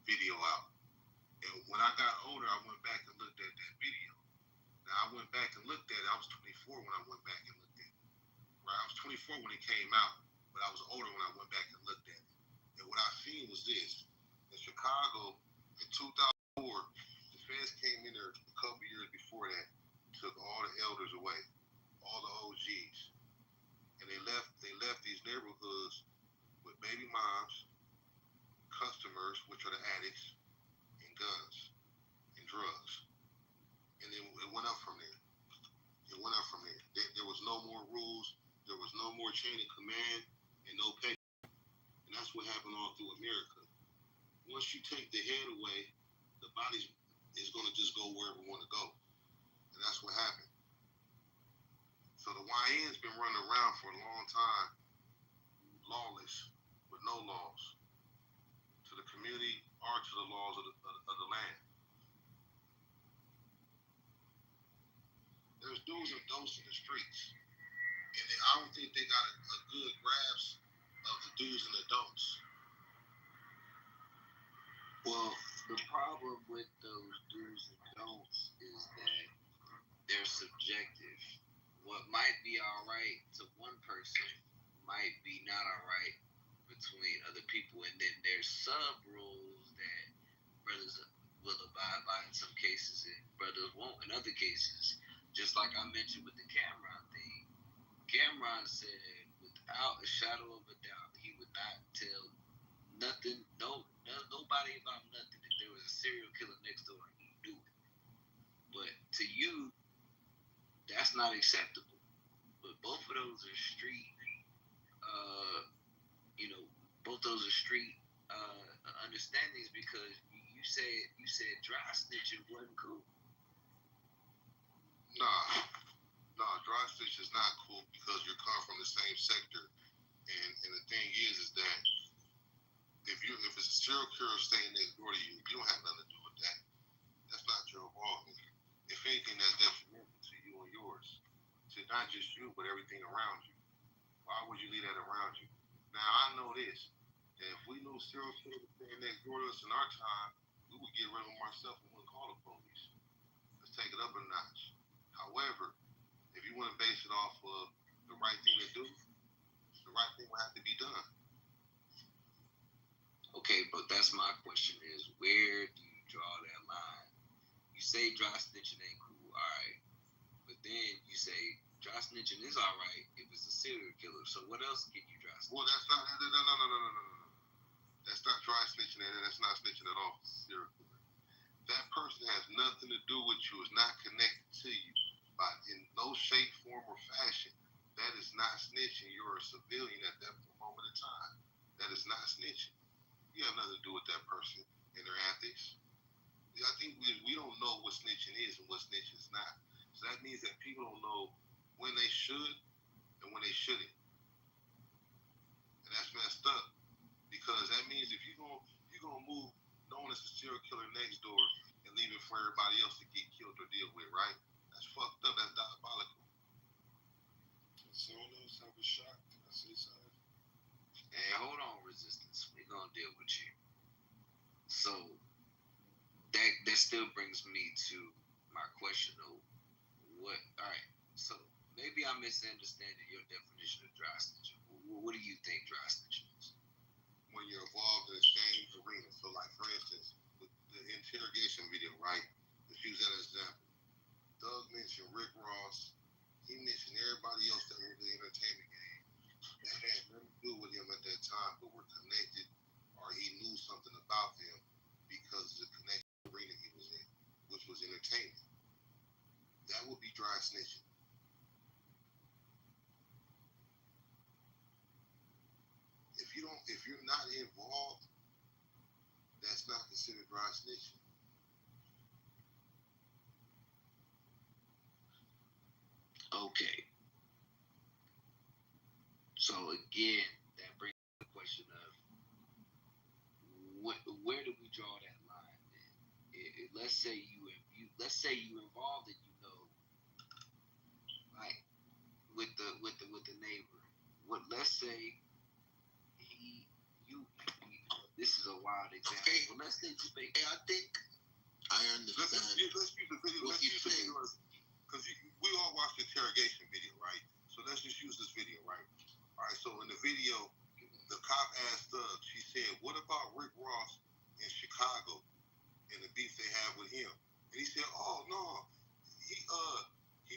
video out. And when I got older, I went back and looked at that video. Now I went back and looked at it. I was 24 when I went back and looked at it. Right, I was 24 when it came out, but I was older when I went back and looked at it. And what I seen was this: in Chicago in 2004, the feds came in there a couple years before that, took all the elders away, all the OGs, and they left these neighborhoods with baby moms, customers, which are the addicts, and guns and drugs. And then it went up from there. There was no more rules. There was no more chain of command and no pay. And that's what happened all through America. Once you take the head away, the body is going to just go wherever it want to go. And that's what happened. So the YN's been running around for a long time, lawless, with no laws, to the community or to the laws of the land. There's do's and don'ts in the streets. And I don't think they got a good grasp of the do's and the don'ts. Well, the problem with those do's and don'ts is that they're subjective. What might be all right to one person might be not all right between other people, and then there's sub rules that brothers will abide by in some cases and brothers won't in other cases. Just like I mentioned with the Cameron thing, Cameron said without a shadow of a doubt he would not tell nothing, nobody about nothing if there was a serial killer next door and he knew it. But to you, that's not acceptable. But both of those are street, both those are street understandings, because you said dry snitching wasn't cool. Nah, dry stitch is not cool because you come from the same sector. And the thing is that if it's a serial killer staying next door to you, you don't have nothing to do with that. That's not your involvement. If anything, that's detrimental to you and yours. To not just you, but everything around you. Why would you leave that around you? Now, I know this, that if we knew serial killer was staying next door to us in our time, we would get rid of them ourselves and wouldn't call the police. Let's take it up a notch. However, if you want to base it off of the right thing to do, the right thing will have to be done. Okay, but that's my question is, where do you draw that line? You say dry snitching ain't cool, all right. But then you say dry snitching is all right if it's a serial killer. So what else can you dry snitch? Well, that's not, no. That's not dry snitching, and that's not snitching at all. Serial killer. That person has nothing to do with you, is not connected to you by in no shape, form, or fashion. That is not snitching. You're a civilian at that moment in time. That is not snitching. You have nothing to do with that person and their ethics. I think we don't know what snitching is and what snitching is not. So that means that people don't know when they should and when they shouldn't. And that's messed up. Because that means if you're gonna move knowing it's a serial killer next door and leave it for everybody else to get killed or deal with, right? That's fucked up. That's diabolical. Can someone else have a shot? Can I say something? Hey, hold on, Resistance. We're gonna deal with you. So that still brings me to my question though. Alright, so maybe I'm misunderstanding your definition of dry snitching. What do you think dry snitching is? When you're involved in the same arena. So like for instance, with the interrogation video, right? Let's use that as an example. Doug mentioned Rick Ross. He mentioned everybody else that was in the entertainment game that had nothing to do with him at that time, but were connected, or he knew something about them because of the connected arena he was in, which was entertainment. That would be dry snitching. If you're not involved, that's not considered dry snitching. Okay. So again, that brings the question of where do we draw that line? Let's say you involved and you know, like with the neighbor. Let's say you this is a wild example. Okay. Well, let's say you make. I think I understand. Let's use the video. Let's use the video because we all watched the interrogation video, right? So let's just use this video, right? All right. So in the video, the cop asked Doug. She said, "What about Rick Ross in Chicago and the beef they have with him?" And he said, "Oh no, he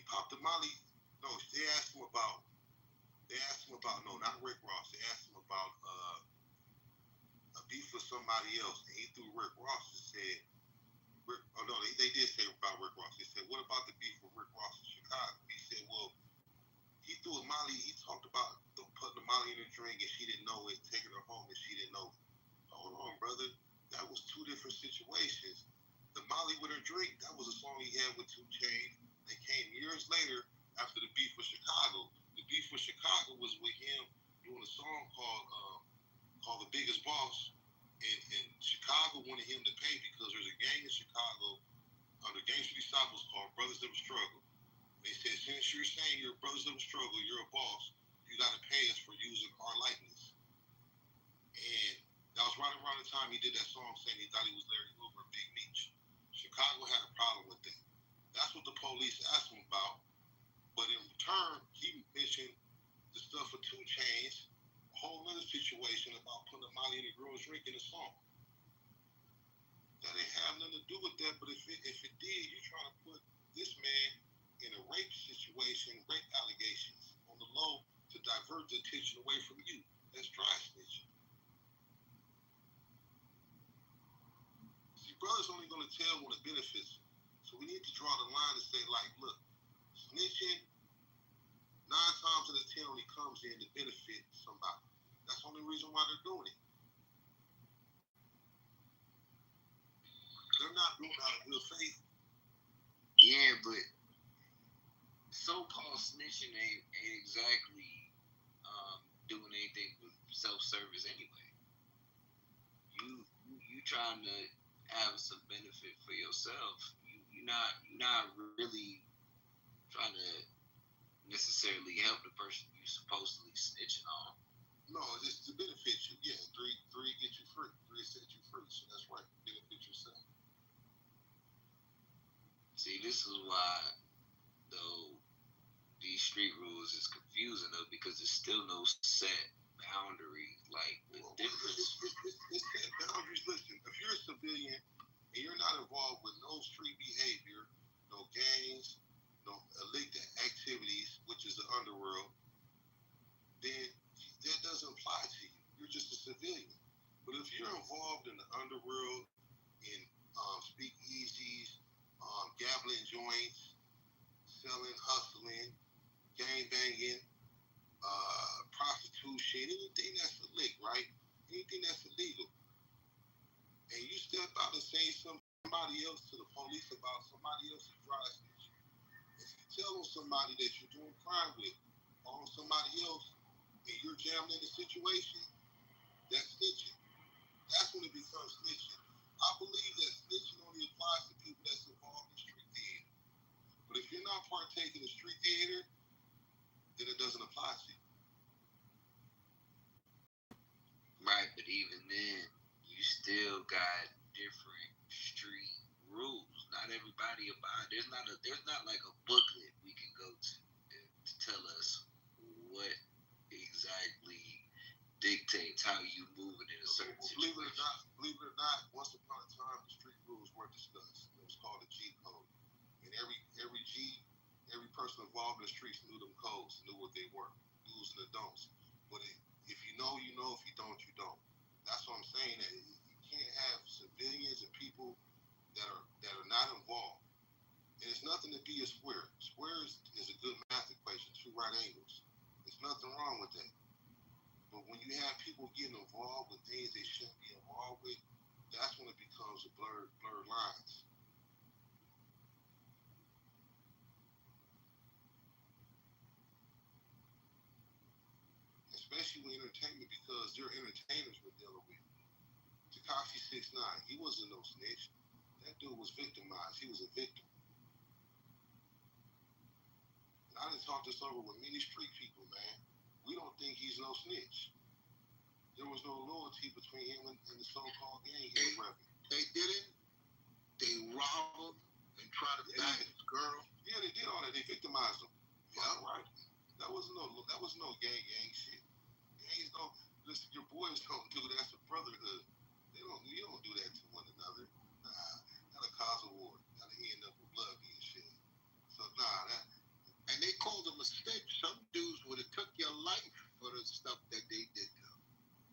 popped the Molly." No, they asked him about. No, not Rick Ross. They asked him about a beef with somebody else, and he threw Rick Ross and said, they did say about Rick Ross. They said, "What about the beef with Rick Ross in Chicago?" He said, "Well, he threw a Molly. He talked about putting the Molly in a drink, and she didn't know it, taking her home, and she didn't know it." Hold on, brother. That was two different situations. The Molly with her drink, that was a song he had with 2 Chainz. They came years later after the beef with Chicago. The beef with Chicago was with him doing a song called The Biggest Boss. And Chicago wanted him to pay because there's a gang in Chicago under Gangster Disciples called Brothers That Will Struggle. They said, since you're saying you're Brothers That Will Struggle, you're a boss, you got to pay us for using our likeness. And that was right around the time he did that song saying he thought he was Larry Hoover, Big Meech. Chicago had a problem with that. That's what the police asked him about. But in return, he mentioned the stuff with 2 Chainz, a whole other situation about putting a Molly in a girl's drink in a song. That didn't have nothing to do with that, but if it did, you're trying to put this man in a rape situation, rape allegations on the low to divert the attention away from you. That's dry snitching. See, brothers only going to tell when it benefits them. So we need to draw the line and say, like, look, snitching, 9 times out of 10 only comes in to benefit somebody. That's the only reason why they're doing it. They're not doing it out of good faith. Yeah, but so-called snitching ain't exactly doing anything with self-service anyway. You trying to have some benefit for yourself. You're not really trying to necessarily help the person you supposedly snitching on. No, it's to benefit you. Yeah, three get you free. 3 set you free. So that's right. Benefit yourself. See, this is why the these street rules is confusing though because there's still no set boundaries. Like the difference. It's set boundaries. Listen, if you're a civilian and you're not involved with no street behavior, no gangs, no illegal activities, which is the underworld, then that doesn't apply to you. You're just a civilian. But if you're involved in the underworld, in speakeasies, gambling joints, selling, hustling, gang banging, prostitution, anything that's illegal, right? Anything that's illegal, and you step out and say somebody else to the police about somebody else's dry snitch, if you tell somebody that you're doing crime with on somebody else and you're jammed in a situation, that's snitching. That's when it becomes snitching. I believe that snitching only applies to people that's involved in street theater. But if you're not partaking in street theater, then it doesn't apply to you. Right, but even then, you still got different street rules. Not everybody abide. There's not like a booklet we can go to tell us what exactly dictates how you moving in a certain situation. Believe it or not, once upon a time the street rules were discussed. It was called the G code, and every person involved in the streets knew them codes, knew what they were, do's and the don'ts. But if you know, you know. If you don't, you don't. That's what I'm saying. That you can't have civilians and people that are not involved. And it's nothing to be a square. Square is a good math equation, two right angles. There's nothing wrong with that. But when you have people getting involved with things they shouldn't be involved with, that's when it becomes a blurred lines. Especially with entertainment, because they're entertainers we're dealing with. Tekashi 6ix9ine, he wasn't no snitch. That dude was victimized. He was a victim. And I done talked this over with many street people, man. We don't think he's no snitch. There was no loyalty between him and the so-called gang he was repping. They didn't. They robbed him and tried to back his girl. Yeah, they did all that. They victimized him. Yeah, right. That was no gang shit. Gangs don't listen. Your boys don't do that. That's a brotherhood. You don't do that to one another. Nah, that'll cause a war. That'll end up with blood being shed. So that. And they called him a snitch. Some dudes would have took your life for the stuff that they did to him.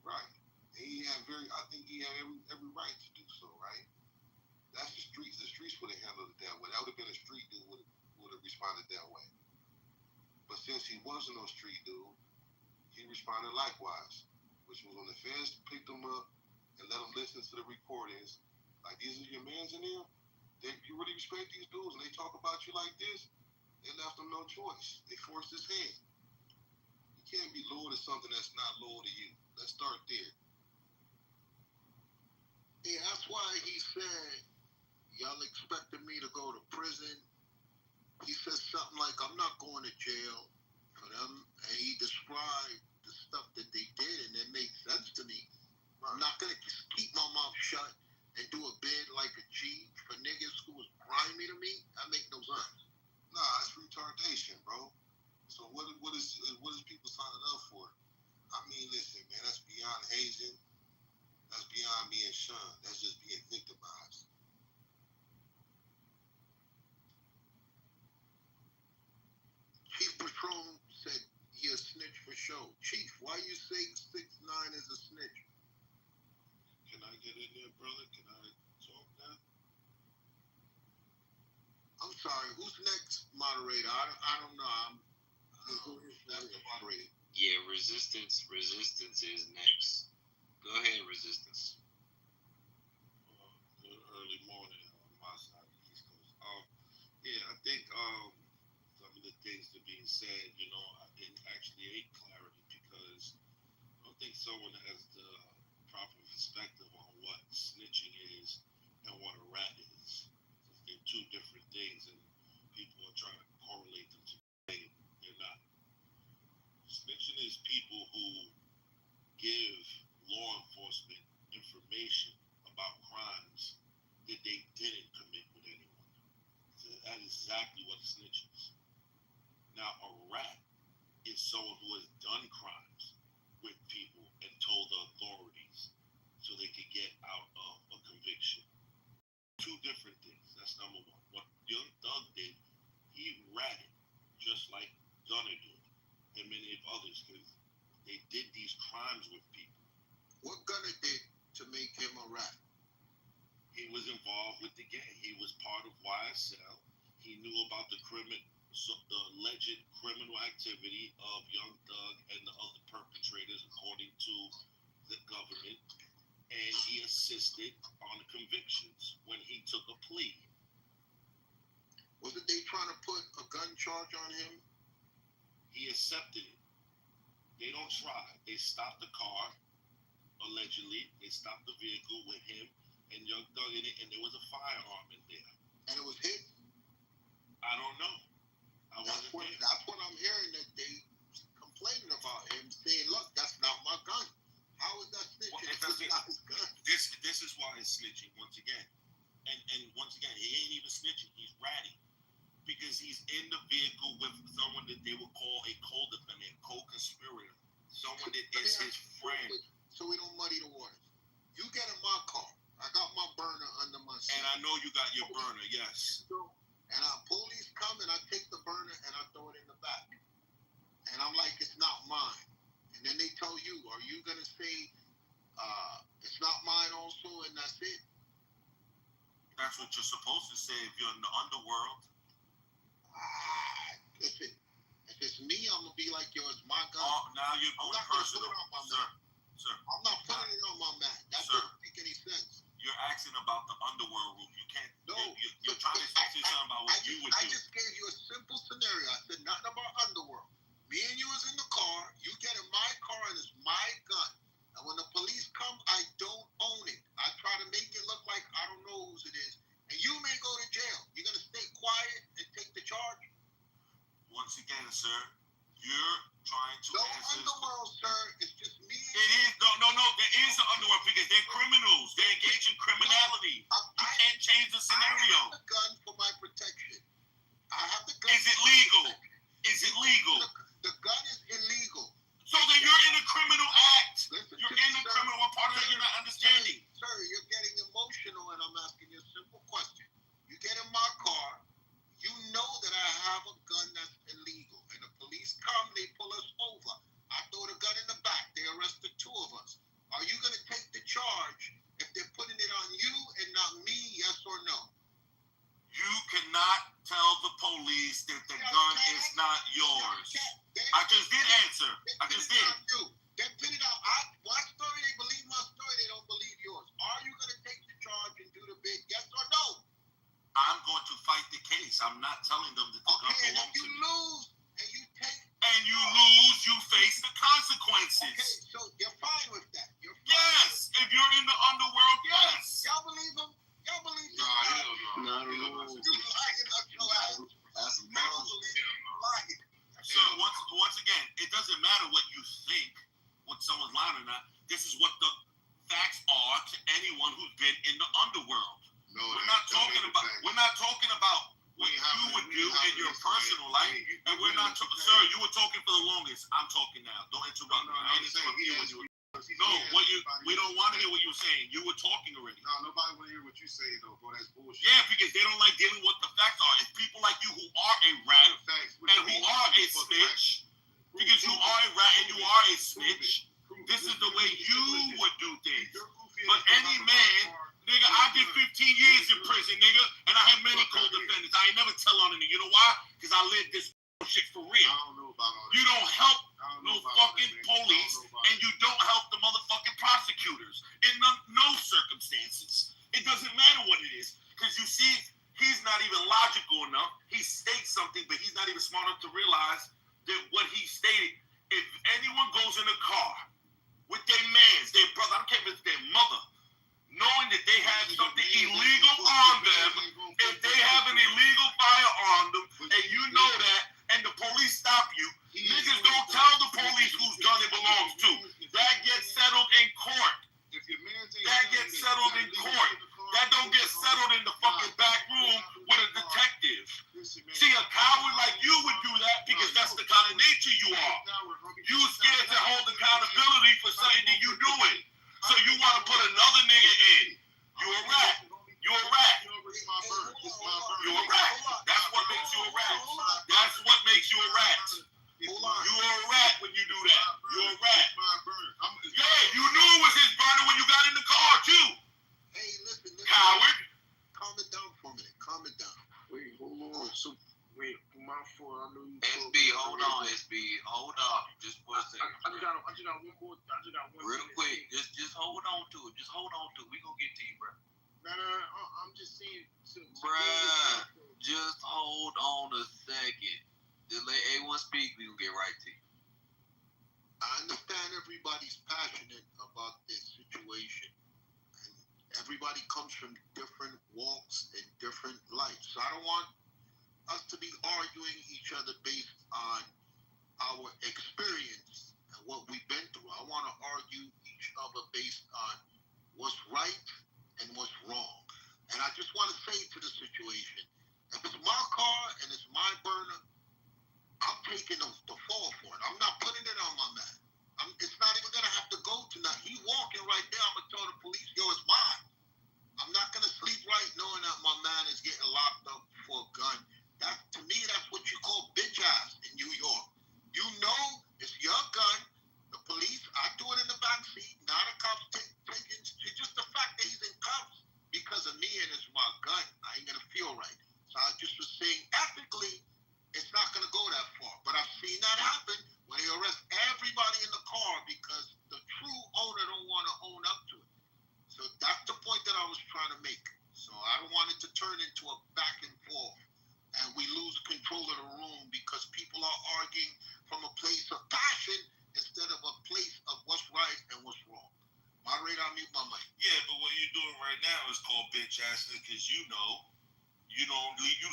Right. And I think he had every right to do so, right? That's the streets. The streets would have handled it that way. That would have been a street dude would have responded that way. But since he wasn't no street dude, he responded likewise, which was when the feds picked him up and let him listen to the recordings. Like, these are your mans in there? You really respect these dudes and they talk about you like this? They left him no choice. They forced his hand. You can't be loyal to something that's not loyal to you. Let's start there. Yeah, that's why he said, y'all expected me to go to prison. He said something like, I'm not going to jail for them. And he described the stuff that they did, and it made sense to me. Right. I'm not going to keep my mouth shut and do a bid like a G for niggas who was grimy to me. That make no sense. Nah, it's retardation, bro. So what is people signing up for? I mean, listen, man, that's beyond hazing. That's beyond being shunned. That's just being victimized. Chief Patron said he a snitch for sure. Chief, why you say 6ix9ine is a snitch? Can I get in there, brother? Can I talk now? I'm sorry. Who's next, moderator? I don't know. That's the moderator. Yeah, Resistance is next. Go ahead, Resistance. Good early morning on my side of the East Coast. Yeah, I think some of the things that are being said, I didn't actually get clarity because I don't think someone has the proper perspective on what snitching is and what a rat is. They're two different things, and people are trying to correlate them today. They're not. Snitching is people who give law enforcement information about crimes that they didn't commit with anyone. So that is exactly what a snitch is. Now, a rat is someone who has done crimes with people and told the authorities so they could get out of a conviction. Two different things. That's number one. What Young Thug did, he ratted just like Gunner did, and many of others, because they did these crimes with people. What Gunner did to make him a rat? He was involved with the gang. He was part of YSL. He knew about the alleged criminal activity of Young Thug and the other perpetrators, according to the government, and he assisted on convictions when he took a plea. Wasn't they trying to put a gun charge on him? He accepted it. They don't try. They stopped the car, allegedly. They stopped the vehicle with him and Young Thug in it, and there was a firearm in there. And it was his? I don't know. That's what I'm hearing, that they complaining about him, saying, look, that's not my gun. How is that snitching? Well, not his gun. This is why it's snitching, once again. And once again, he ain't even snitching. He's ratting. Because he's in the vehicle with someone that they would call a co-defendant, co-conspirator. Someone that is his friend. So we don't muddy the waters. You get in my car. I got my burner under my seat. And I know you got your burner, yes. And police come and I take the burner and I throw it in the back. And I'm like, it's not mine. And then they tell you, are you going to say, it's not mine also, and that's it? That's what you're supposed to say if you're in the underworld. Listen, if it's me, I'm going to be like, yo, it's my gun. Oh, now you're going personal. Sir, I'm not putting it on my mat. That doesn't make any sense. You're asking about the underworld rule. You can't. No. You're trying to say something about what you would do. I just gave you a simple scenario. I said nothing about underworld. Me and you was in the car. You get in my car and it's my gun. And when the police come, I don't own it. I try to make it look like I don't know whose it is. And you may go to jail. You're going to stay quiet and take the charge? Once again, sir, you're trying to answer. No underworld, sir. It's just me. It is. No. There is an underworld because they're criminals. They engage in criminality. You can't change the scenario. I have the gun for my protection. I have the gun. Is it legal? Is it legal? The gun is illegal. So then you're in a criminal act. You're in a criminal. What part of that you're not understanding? Sir, you're getting emotional, and I'm asking you a simple question. You get in my car. You know that I have a gun that's illegal. And the police come, they pull us over. I throw the gun in the back. They arrest the two of us. Are you going to take the charge if they're putting it on you and not me, yes or no? You cannot tell the police that the gun is not yours. I just did answer. I just did. They pin it out. My story, they believe my story. They don't believe yours. Are you going to take the charge and do the bid, yes or no? I'm going to fight the case. I'm not telling them that the gun belongs to me. Lose and you take. And you lose, you face the consequences. Okay, so you're fine with that. Yes, if you're in the underworld, yes. Y'all believe him? Y'all believe him? No. You lying up your ass. That's lying. So once again, it doesn't matter what you think, what someone's lying or not. This is what the facts are to anyone who's been in the underworld. No, we're not talking about what you would do in your personal life, and we're not. Sir, you were talking for the longest. I'm talking now. Don't interrupt me. I interrupt you when you were. No, we don't want to hear what you were saying. You were talking already. No, nobody want to hear what you say though, bro. That's bullshit. Yeah, because they don't like dealing with the facts are. It's people like you who are a rat and who are a snitch. Because you are a rat and you are a snitch. This is the way you would do things. But any man, nigga, I did 15 years in prison, nigga, and I had many co-defendants. I ain't never tell on any. You know why? Because I lived this shit for real. I don't know about all that. You don't help no fucking police, and you don't help the motherfucking prosecutors in no circumstances. It doesn't matter what it is, because you see, he's not even logical enough. He states something, but he's not even smart enough to realize that what he stated, if anyone goes in a car with their mans, their brother, I don't care if it's their mother, knowing that they have something illegal on them, if they have an illegal fire on them, and you know that, and the police stop you, niggas don't tell the police whose gun it belongs to. That gets settled in court. That gets settled in court. That don't get settled in the fucking back room with a detective. See, a coward like you would do that because pussy you are. You scared to hold accountability for something that you doing. So you want to put another nigga in. You a rat. You a rat. You a rat. That's what makes you a rat. That's what makes you a rat. You are a rat when you do that. You're a rat. Yeah, you knew it was his burner when you got in the car too. Hey, listen. Coward. Calm it down for a minute. Calm it down. Wait, hold on. So, wait, my fault. I know you. SB, hold on, SB. Hold on. Just for a second. I just got one more. Real quick. Just hold on to it. Just hold on to it. We gonna get to you, bro. No. I'm just saying. Bruh, just hold on a second. Just let A1 speak. We gonna get right to you. I understand everybody's passionate about this situation. And everybody comes from different walks and different lives. So I don't want us to be arguing each other based on our experience and what we've been through. I want to argue each other based on what's right and what's wrong. And I just want to say to the situation, if it's my car and it's my burner, I'm taking the fall for it. I'm not putting it on my man. It's not even going to have to go tonight. He walking right there. I'm going to tell the police, yo, it's mine. I'm not going to sleep right knowing that my man is getting locked up for a gun. To me, that's what you call bitch ass in New York. You know it's your gun. The police, I do it in the back seat. Not a cop taking. It's just the fact that he's in cuffs because of me and it's my gun. I ain't going to feel right. So I just was saying, ethically, it's not going to go that far. But I've seen that happen when they arrest everybody in the car because the true owner don't want to own up to it. So that's the point that I was trying to make. So I don't want it to turn into a back and forth and we lose control of the room because people are arguing from a place of passion instead of a place of what's right and what's wrong. Moderator, I'll mute my mic. Yeah, but what you're doing right now is called bitch ass because you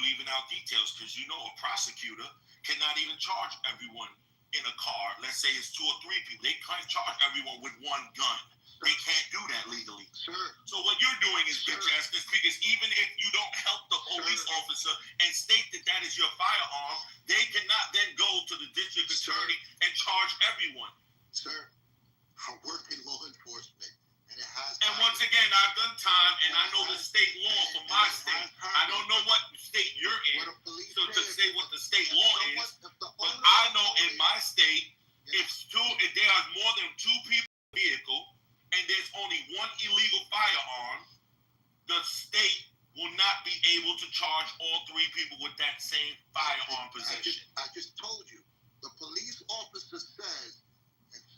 leaving out details because you know a prosecutor cannot even charge everyone in a car. Let's say it's 2 or 3 people. They can't charge everyone with one gun. They can't do that legally. Sure. So what you're doing is bitch ass because even if you don't help the police officer and state that that is your firearm, they cannot then go to the district attorney and charge everyone. Sir, I work in law enforcement. And once again, I've done time, and I know the state law for my state. I don't know what state you're in, so to say what the state law is, but I know in my state, if there are more than 2 people in the vehicle, and there's only 1 illegal firearm, the state will not be able to charge all 3 people with that same firearm possession. I just told you, the police officer says,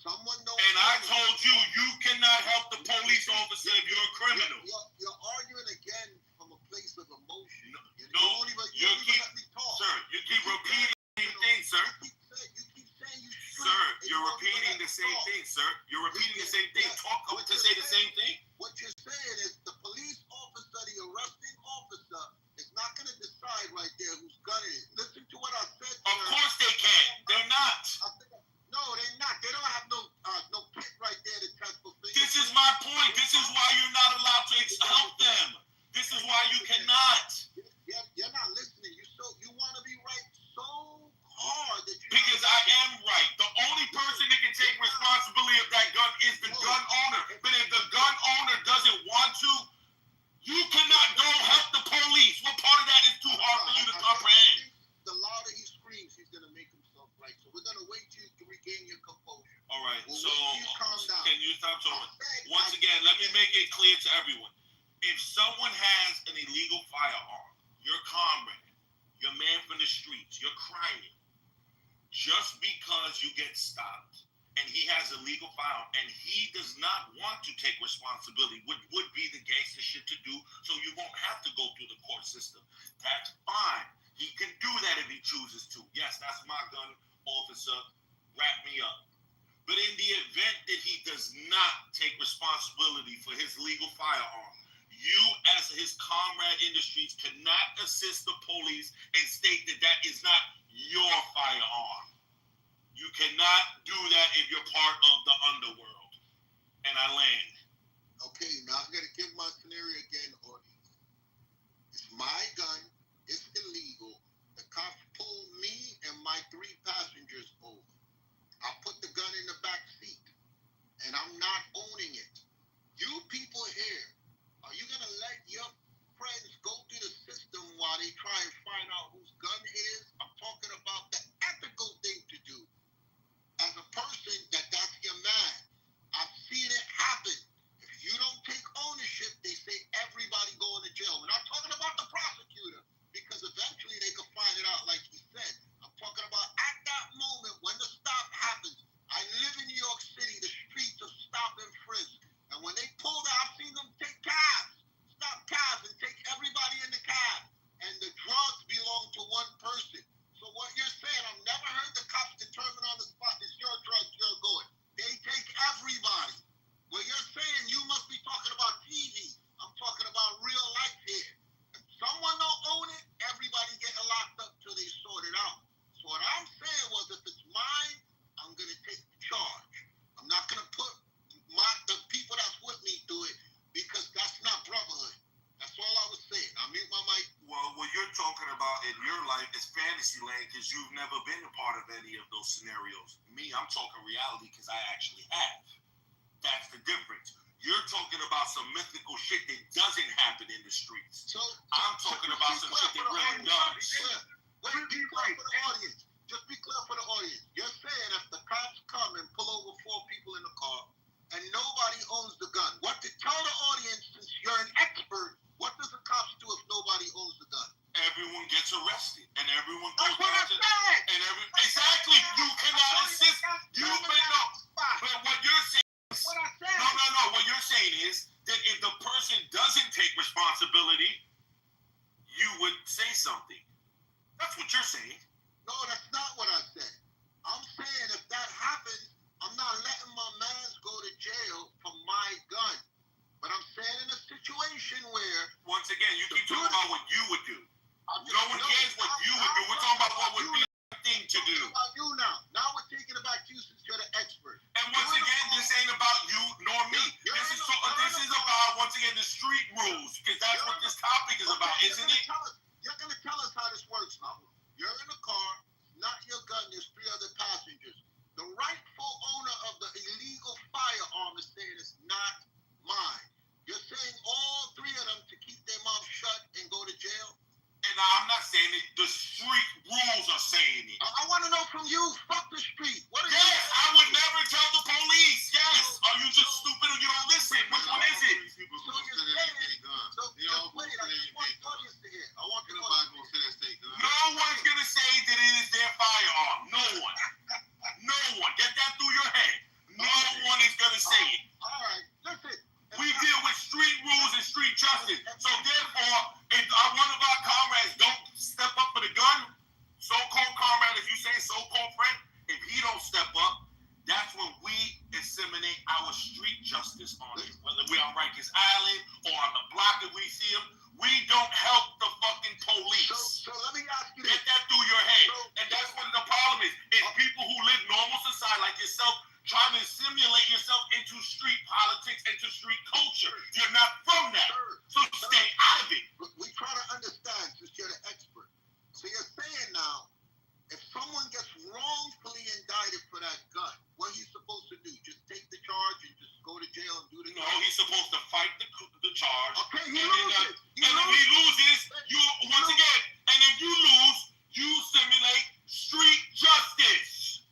someone knows. And I told you, you cannot help the police officer if you're a criminal. You're arguing again from a place of emotion. No, you keep, sir, you keep repeating the same thing, sir. You keep saying you should. Sir, you're repeating the same thing, sir. You're repeating the same thing. Talk up to say the same thing. What you're saying is the police officer, the arresting officer, is not going to decide right there whose gun it is. Listen to what I said. Of course they can't. They're not. No, they're not. They don't have no pit right there to test for things. This is my point. This is why you're not allowed to help them. This is why you cannot. You're not listening. You want to be right so hard that you. Because I am right. The only person that can take responsibility of that gun is the gun owner. But if the gun owner doesn't want to, you cannot go help the police. What part of that is too hard for you to comprehend? The louder he screams, he's gonna make himself right. So we're gonna wait till you to regain your composure. All right. We'll So calm down. can you stop talking? Once again, let me make it clear to everyone. If someone has an illegal firearm, your comrade, your man from the streets, you're crying, just because you get stopped and he has a legal firearm and he does not want to take responsibility, which would be the gangster shit to do, so you won't have to go through the court system. That's fine. He can do that if he chooses to. Yes, that's my gun, officer. Wrap me up. But in the event that he does not take responsibility for his legal firearm, you as his comrade in the streets cannot assist the police and state that that is not your firearm. You cannot do that if you're part of the underworld. And I land. Okay, now I'm going to give my scenario again, audience. It's my gun. It's illegal. The cops pulled me and my 3 passengers over. you're talking about in your life is fantasy land because you've never been a part of any of those scenarios. Me, I'm talking reality because I actually have. That's the difference. You're talking about some mythical shit that doesn't happen in the streets. I'm talking about some shit that really does. Be clear for the audience. Just be clear for the audience. You're saying if the cops come and pull over 4 people in the car and nobody owns the gun, what to tell the audience, since you're an expert, what does the cops do if nobody owns the gun? Everyone gets arrested and everyone goes That's what I said. And exactly, you cannot insist. You may know. But what you're saying is, what I said. No. What you're saying is that if the person doesn't take responsibility, you would say something. That's what you're saying. No, that's not what I said. I'm saying if that happens, I'm not letting my mans go to jail for my gun. But I'm saying in a situation where... Once again, you keep talking about what you would do. No one cares what you would do. We're talking about what would be the thing to do. About you now. Now we're taking it back to you since you're the expert. And once again, this ain't about you nor me. This is about, once again, the street rules. Because that's what this topic is about, isn't it? You're going to tell us how this works now. You're in a car, not your gun, there's 3 other passengers. The rightful owner of the illegal firearm is saying it's not mine. You're saying all 3 of them to keep their mouth shut and go to jail? And I'm not saying it. The street rules are saying it. I want to know from you. Fuck the street. What is yes, I would never tell the police. Yes. Are you just stupid or you don't listen? Which one is it? So you're saying, just wait. I just want the audience to hear. I want the audience to hear. No one's going to say that it is their firearm. No one. No one. Get that through your head. No one is going to say it. All right. Listen. We deal with street rules and street justice. So therefore, if one of our comrades don't step up for the gun, so-called comrade, as you say, so-called friend, if he don't step up, that's when we disseminate our street justice on it. Whether we're on Rikers Island or on the block that we see them, we don't help the fucking police. So let me ask you this. Get that through your head. And that's what the problem is. It's people who live normal society like yourself trying to simulate yourself into street politics, into street culture. You're not from that. So stay out of it. We try to understand since you're the expert. So you're saying now, if someone gets wrongfully indicted for that gun, what he's supposed to do? Just take the charge and just go to jail and do the No, he's supposed to fight the charge. Okay, and if he loses, you once again, and if you lose, you simulate street justice.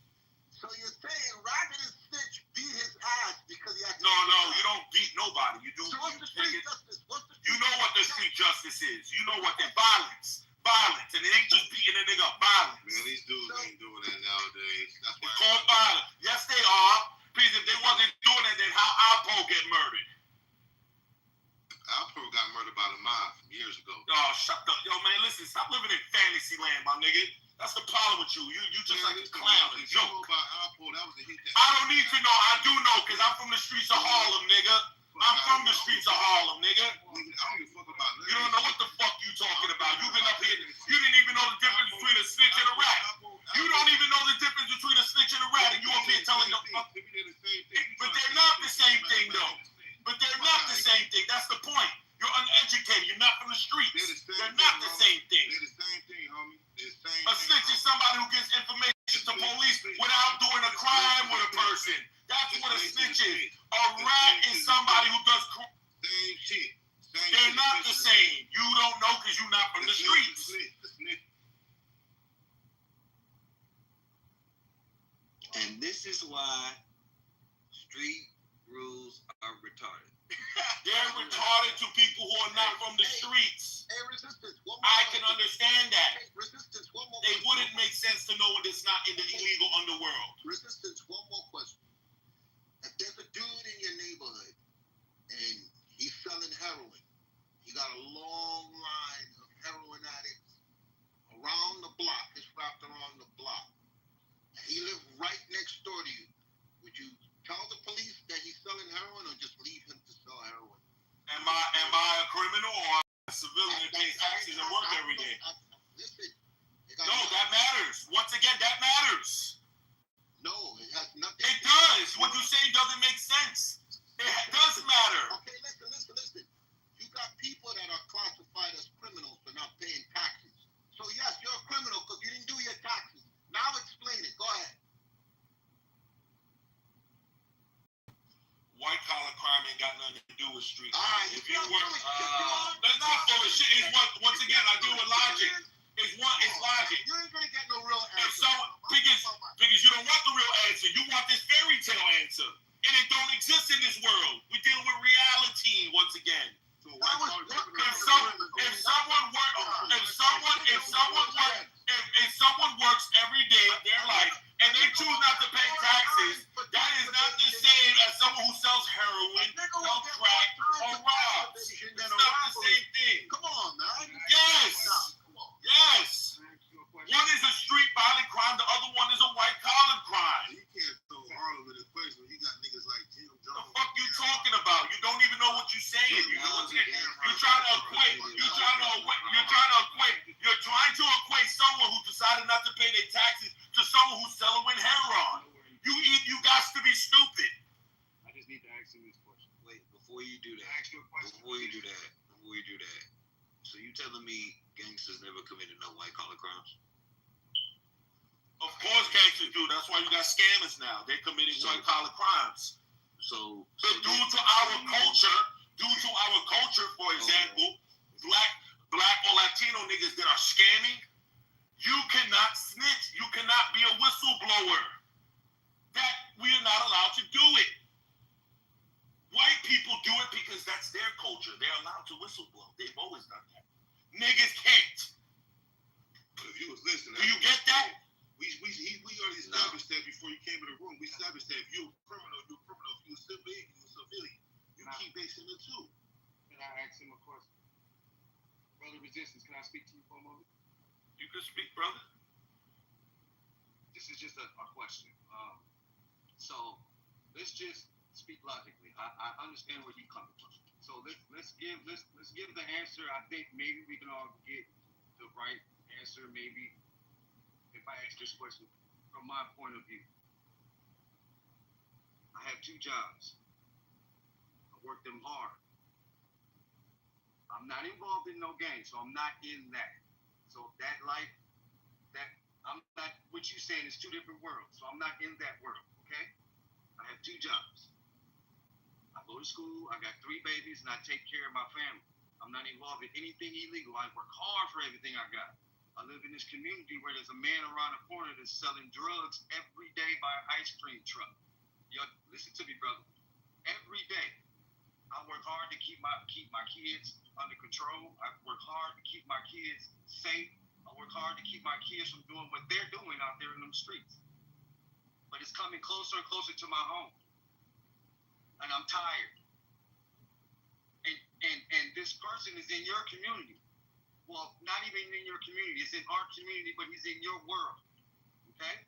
So you're saying Rabbit and Stitch beat his ass because he had to... No, you don't beat nobody. You do. So what's the street justice? You know what the street justice is. You know what the violence. And it ain't just beating a nigga up. Violence. Man, these dudes ain't doing that nowadays. That's why it's called violence. Yes, they are. Because if they wasn't doing it, then how Alpo get murdered? Alpo got murdered by the mob years ago. Oh, shut up. Yo, man, listen. Stop living in fantasy land, my nigga. That's the problem with you. You just like a clown, a joke. You know about Alpo, that was a hit. I don't need to know. I do know because I'm from the streets of Harlem, nigga. I'm from the streets of Harlem, nigga. I don't give a fuck about that. You don't know what the fuck you talking about. You've been up here. You didn't even know the difference between a snitch and a rat. You don't even know the difference between a snitch and a rat, and you up here telling the fuck. But they're not the same thing, though. But they're not the same thing. That's the point. You're uneducated. You're not from the streets. They're not the same thing. They're the same thing, homie. A snitch is somebody who gives information to police without doing a crime with a person. That's what a snitch is. A rat is somebody who does crime. Same shit. They're not the same. You don't know because you're not from the streets. And this is why street rules are retarded. They're retarded to people who are not from the streets. Hey, Resistance, I can understand that. Hey, Resistance, one more It wouldn't make sense to know when it's not in the illegal underworld. Resistance, one more question. If there's a dude in your neighborhood and he's selling heroin, he got a long line of heroin addicts around the block, it's wrapped around the block, and he lived right next door to you, would you tell the police that he's selling heroin or just leave him to sell heroin? Am I a criminal or a civilian that pays taxes and work every day? Listen. No, that matters. Once again, that matters. No, it has nothing. It does. What you're saying doesn't make sense. It does matter. Okay, listen. You got people that are classified as criminals for not paying taxes. street. Alright, If you work, that's not full of shit. It's what, once again, I deal with logic. It's logic. You ain't gonna get no real And answer. so, because you don't want the real answer, you want this fairy tale answer, and it don't exist in this world. We're dealing with reality once again. So why was If someone works every day of their life and they choose not to pay taxes, that is not the same as someone who sells heroin, sells crack, or robs. It's not the same thing. Come on, man. Yes. One is a street violent crime, the other one is a white collar crime. You can't throw Harlem in this place when you got niggas like Jim The Jones. fuck you talking about? You don't even know what you're saying. You're trying to equate. You're trying to equate someone who decided not to pay their taxes to someone who's selling heroin. You guys to be stupid. I just need to ask him this question. Wait, before you do that. So you telling me gangsters never committed no white collar crimes? Of course gangsters do. That's why you got scammers now. They're committing white collar crimes. So due to our culture, for example, black or Latino niggas that are scamming, you cannot snitch. You cannot be a whistleblower. That we are not allowed to do it. White people do it because that's their culture. They're allowed to whistleblow. They've always done that. Niggas can't. If you was listening, do you get that? We already established that before you came in the room. We established that if you're a criminal, you're a criminal. If you're a civilian, you're a civilian. You keep basing it too. Can I ask him a question? Brother Resistance, can I speak to you for a moment? You can speak, brother. This is just a question. So let's just speak logically. I understand where you're coming from. So let's give the answer. I think maybe we can all get the right answer. Maybe if I ask this question from my point of view. I have 2 jobs. I work them hard. I'm not involved in no gang, so I'm not in that. So that life, I'm not, what you saying is 2 different worlds. So I'm not in that world, okay? I have 2 jobs. I go to school, I got 3 babies, and I take care of my family. I'm not involved in anything illegal. I work hard for everything I got. I live in this community where there's a man around the corner that's selling drugs every day by an ice cream truck. Listen to me, brother. Every day, I work hard to keep my kids under control. I work hard to keep my kids safe. I work hard to keep my kids from doing what they're doing out there in them streets. But it's coming closer and closer to my home. And I'm tired. And this person is in your community. Well, not even in your community. It's in our community, but he's in your world. Okay?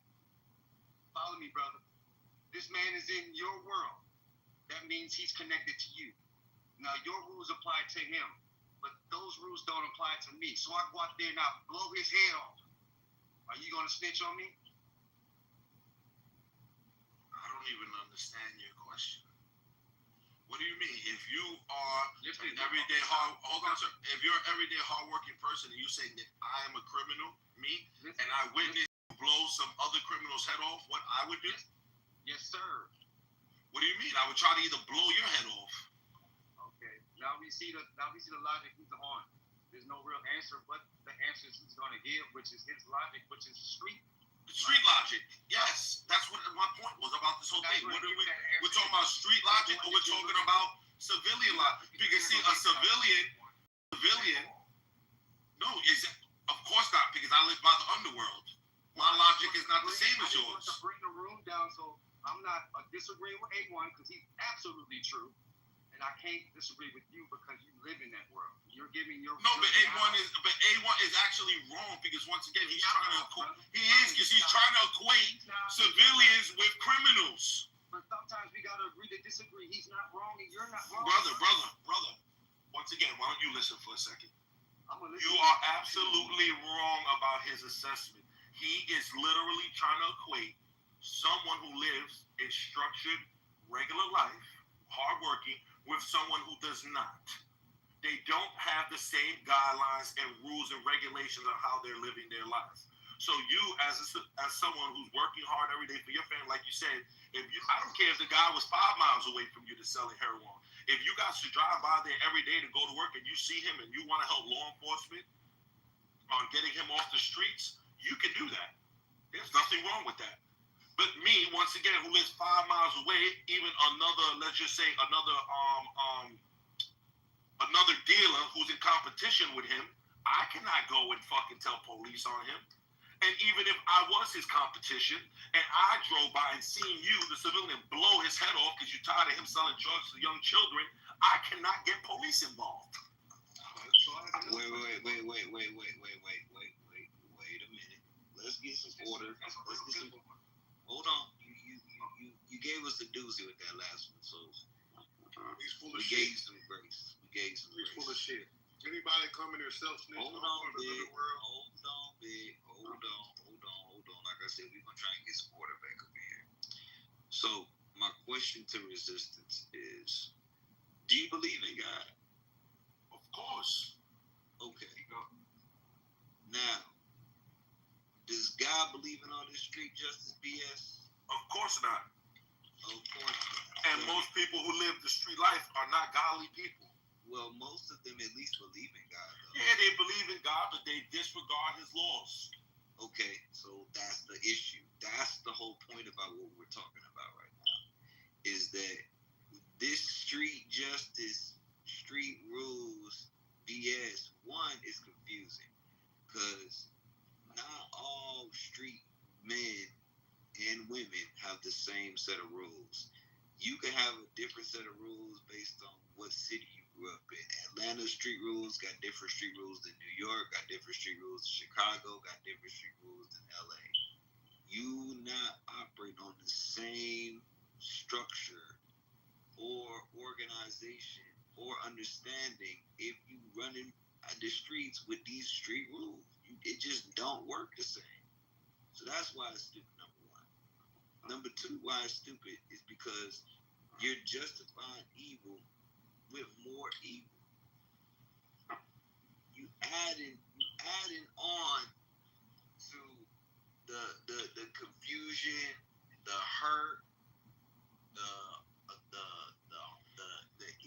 Follow me, brother. This man is in your world. That means he's connected to you. Now, your rules apply to him, but those rules don't apply to me. So I go out there and I blow his head off. Are you going to snitch on me? I don't even understand your question. What do you mean? If you are an everyday if you're an everyday hardworking person and you say that I am a criminal, and I witness you blow some other criminal's head off, what I would do? Yes, sir. What do you mean? I would try to either blow your head off. Okay. Now we see the logic he's on. There's no real answer, but the answers he's going to give, which is his logic, which is street logic. Yes, that's what my point was about this whole thing. We're talking about street logic, or we're talking about civilian logic. Because see, a civilian, no, of course not, because I live by the underworld. My logic is not the same as yours. To bring the room down, so I'm not disagreeing with A1 because he's absolutely true, and I can't disagree with you because you live in that world. You're giving your but A1 is actually wrong because once again he's trying to equate civilians with criminals. But sometimes we gotta agree to disagree. He's not wrong and you're not wrong. Brother. Once again, why don't you listen for a second? You are absolutely wrong about his assessment. He is literally trying to equate someone who lives a structured, regular life, hardworking, with someone who does not. They don't have the same guidelines and rules and regulations on how they're living their lives. So you, as someone who's working hard every day for your family, like you said, I don't care if the guy was 5 miles away from you to selling heroin. If you got to drive by there every day to go to work and you see him and you want to help law enforcement on getting him off the streets, you can do that. There's nothing wrong with that. But me, once again, who lives 5 miles away, even another, let's just say another dealer who's in competition with him, I cannot go and fucking tell police on him. And even if I was his competition and I drove by and seen you, the civilian, blow his head off because you're tired of him selling drugs to young children, I cannot get police involved. Wait a minute. Let's get some order. Hold on. You gave us the doozy with that last one, so he's full of we shit. gave you some grace. He's full of shit. Anybody coming here self-snitch? Hold on, big. Hold on. Like I said, we're gonna try and get some order back up here. So my question to resistance is, do you believe in God? Of course. Okay. Now, does God believe in all this street justice BS? Of course not. Of course not. And most people who live the street life are not godly people. Well, most of them at least believe in God, though. Yeah, they believe in God, but they disregard his laws. Okay, so that's the issue. That's the whole point about what we're talking about right now, is that this street justice, street rules, BS, one, is confusing, because not all street men and women have the same set of rules. You can have a different set of rules based on what city you grew up in. Atlanta street rules got different street rules than New York, got different street rules than Chicago, got different street rules than LA. You not operate on the same structure or organization or understanding if you running the streets with these street rules. It just don't work the same. So that's why it's stupid, number one. Number two, why it's stupid is because you're justifying evil with more evil. You adding on to the confusion, the hurt, the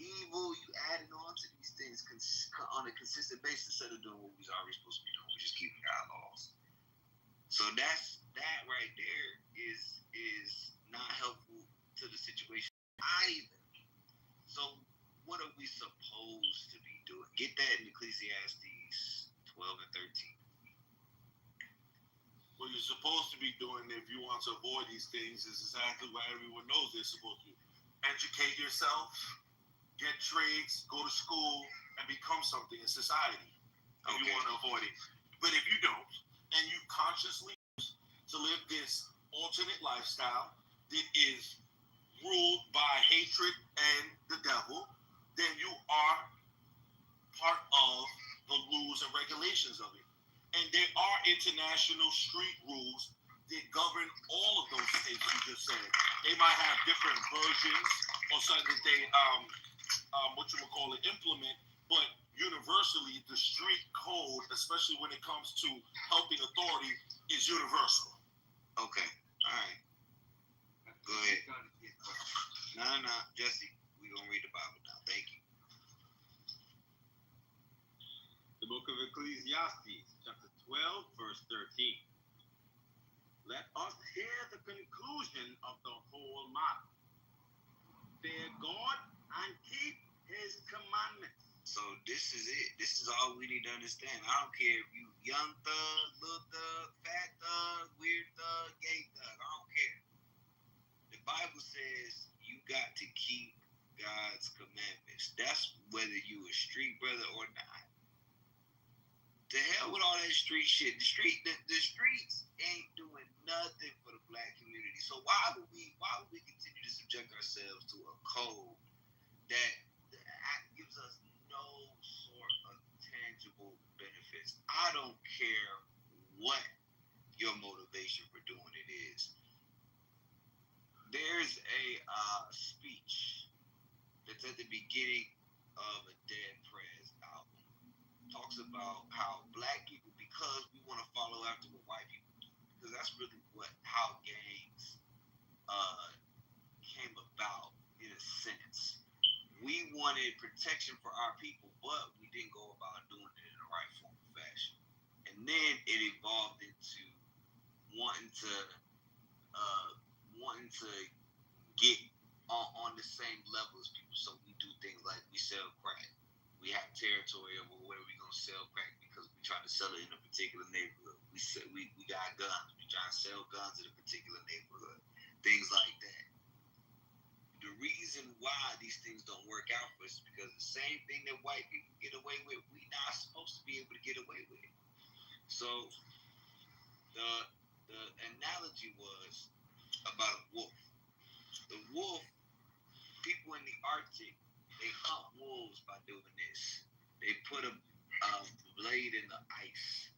evil. You adding on to these things on a consistent basis instead of doing what we're already supposed to be doing, which is keeping God laws. So that right there is not helpful to the situation either. So what are we supposed to be doing? Get that in Ecclesiastes 12 and 13. What you're supposed to be doing if you want to avoid these things is exactly what everyone knows they're supposed to do. Educate yourself, get trades, go to school, and become something in society if you want to avoid it. But if you don't, and you consciously choose to live this alternate lifestyle that is ruled by hatred and the devil, then you are part of the rules and regulations of it. And there are international street rules that govern all of those states you just said. They might have different versions or something that they implement, but universally the street code, especially when it comes to helping authority, is universal. Okay. All right. Go ahead. No, Jesse, we're gonna read the Bible now. Thank you. The book of Ecclesiastes, chapter 12, verse 13. Let us hear the conclusion of the whole matter. Fear God and keep his commandments. So this is it. This is all we need to understand. I don't care if you young thug, little thug, fat thug, weird thug, gay thug. I don't care. The Bible says you got to keep God's commandments. That's whether you a street brother or not. To hell with all that street shit. The streets ain't doing nothing for the black community. So why would we continue to subject ourselves to a code that gives us no sort of tangible benefits? I don't care what your motivation for doing it is. There's a speech that's at the beginning of a Dead Prez album. Talks about how black people, because we want to follow after what white people wanted protection for our people, but we didn't go about doing it in the right form of fashion. And then it evolved into wanting to get on the same level as people. So we do things like we sell crack. We have territory over where we're gonna sell crack because we try to sell it in a particular neighborhood. We got guns. We try to sell guns in a particular neighborhood. Things like that. The reason why these things don't work out for us is because the same thing that white people get away with, we not supposed to be able to get away with. So the analogy was about a wolf. The wolf, people in the Arctic, they hunt wolves by doing this. They put a blade in the ice.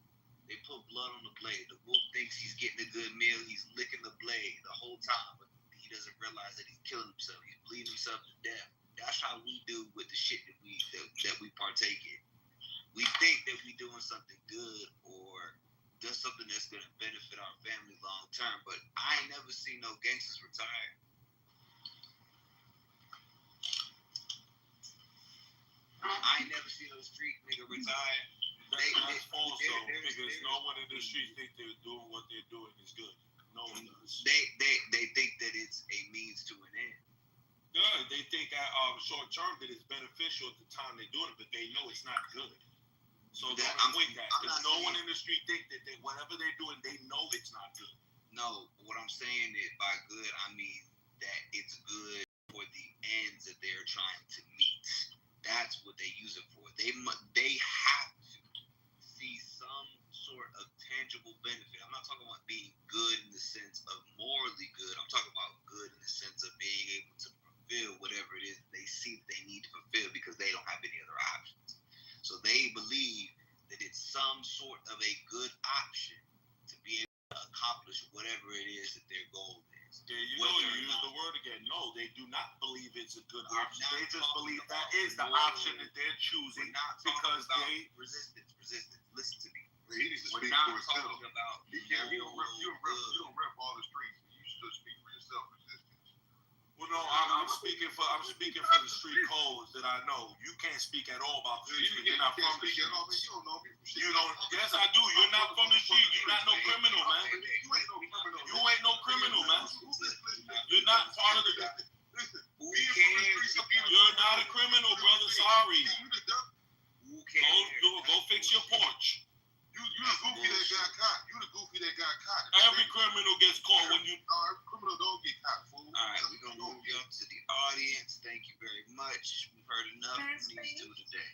They put blood on the blade. The wolf thinks he's getting a good meal. He's licking the blade the whole time, but he doesn't realize that he's killing himself. He's bleeding himself to death. That's how we do with the shit that we partake in. We think that we're doing something good or doing something that's going to benefit our family long term, but I ain't never seen no gangsters retire. I ain't never seen no street nigga retire. That's false though, because no one in the street think they're doing what they're doing is good. No one does. They think that it's a means to an end. Yeah, they think at short term that it's beneficial at the time they're doing it, but they know it's not good. So don't equate that. Because no one in the street think that whatever they're doing, they know it's not good. No, what I'm saying is by good, I mean that it's good for the ends that they're trying to meet. That's what they use it for. They have to see some sort of tangible benefit. I'm not talking about being good in the sense of morally good. I'm talking about good in the sense of being able to fulfill whatever it is they see that they need to fulfill because they don't have any other options. So they believe that it's some sort of a good option to be able to accomplish whatever it is that their goal is. Yeah, you use the word again. No, they do not believe it's a good option. They just believe that is the option that they're choosing because they resistance. Listen to me. He needs to We're speak not for himself. talking about You don't rep all the streets. You should speak for yourself. Resistance. Well, no, I'm speaking for the street codes that I know. You can't speak at all about the streets because you're not from the streets. You don't know me from shit. You don't. Yes, I do. You're not from the street. You're not no criminal, man. You ain't no criminal, man. You're not part of the. Who cares? You're not a criminal, brother. Sorry. Who cares? Go fix your porch. You the goofy that got caught. You the goofy that got caught. Every criminal gets caught when you. Every criminal don't get caught, fool. All right, we're going to move you up to the audience. Thank you very much. We've heard enough from these two today.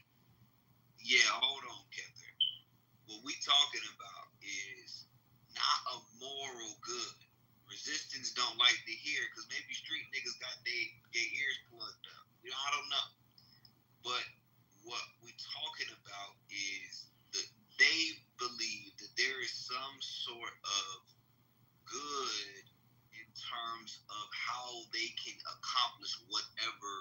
Yeah, hold on, Kether. What we talking about is not a moral good. Resistance don't like to hear because maybe street niggas got their ears plugged up. I don't know. But what we talking about is that they believe that there is some sort of good in terms of how they can accomplish whatever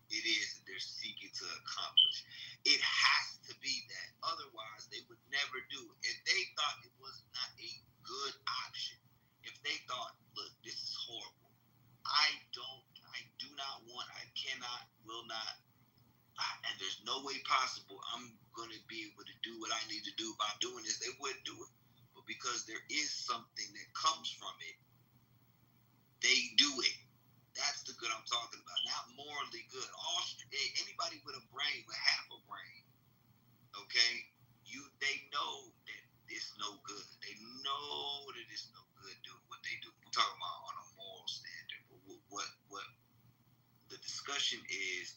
it is that they're seeking to accomplish. It has to be that. Otherwise, they would never do it. If they thought it was not a good option, if they thought, look, this is horrible. I do not want, I cannot, will not, and there's no way possible I'm going to be able to do what I need to do by doing this, they wouldn't do it. But because there is something that comes from it, they do it. That's the good I'm talking about. Not morally good. Anybody with a brain, with half a brain, okay, they know that it's no good. They know that it's no good doing what they do. We're talking about on a moral standard. But what the discussion is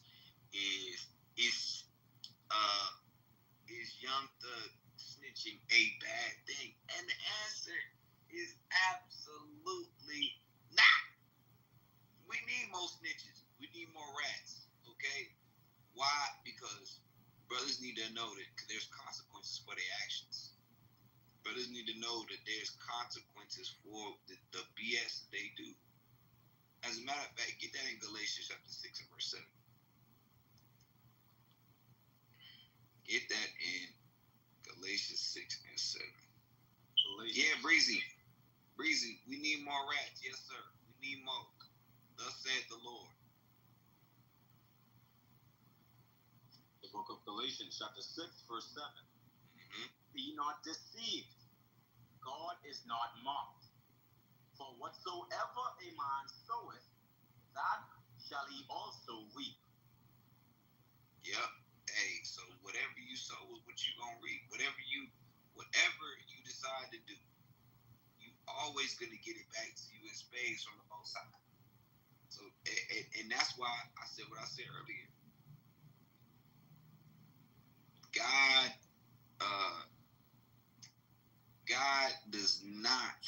Young Thug snitching a bad thing? And the answer is absolutely not. We need more snitches. We need more rats. Okay? Why? Because brothers need to know that there's consequences for their actions. Brothers need to know that there's consequences for the BS that they do. As a matter of fact, get that in Galatians chapter 6 and verse 7. Get that in Galatians 6 and 7. Yeah, Breezy, we need more rats. Yes, sir. We need more. Thus saith the Lord. The book of Galatians, chapter 6, verse 7. Be not deceived. God is not mocked. For whatsoever a man soweth, that shall he also reap. Yep. Hey, so whatever you sow is what you gonna reap. Whatever you decide to do, you always gonna get it back to you in spades from the Most High. So, and that's why I said what I said earlier. God does not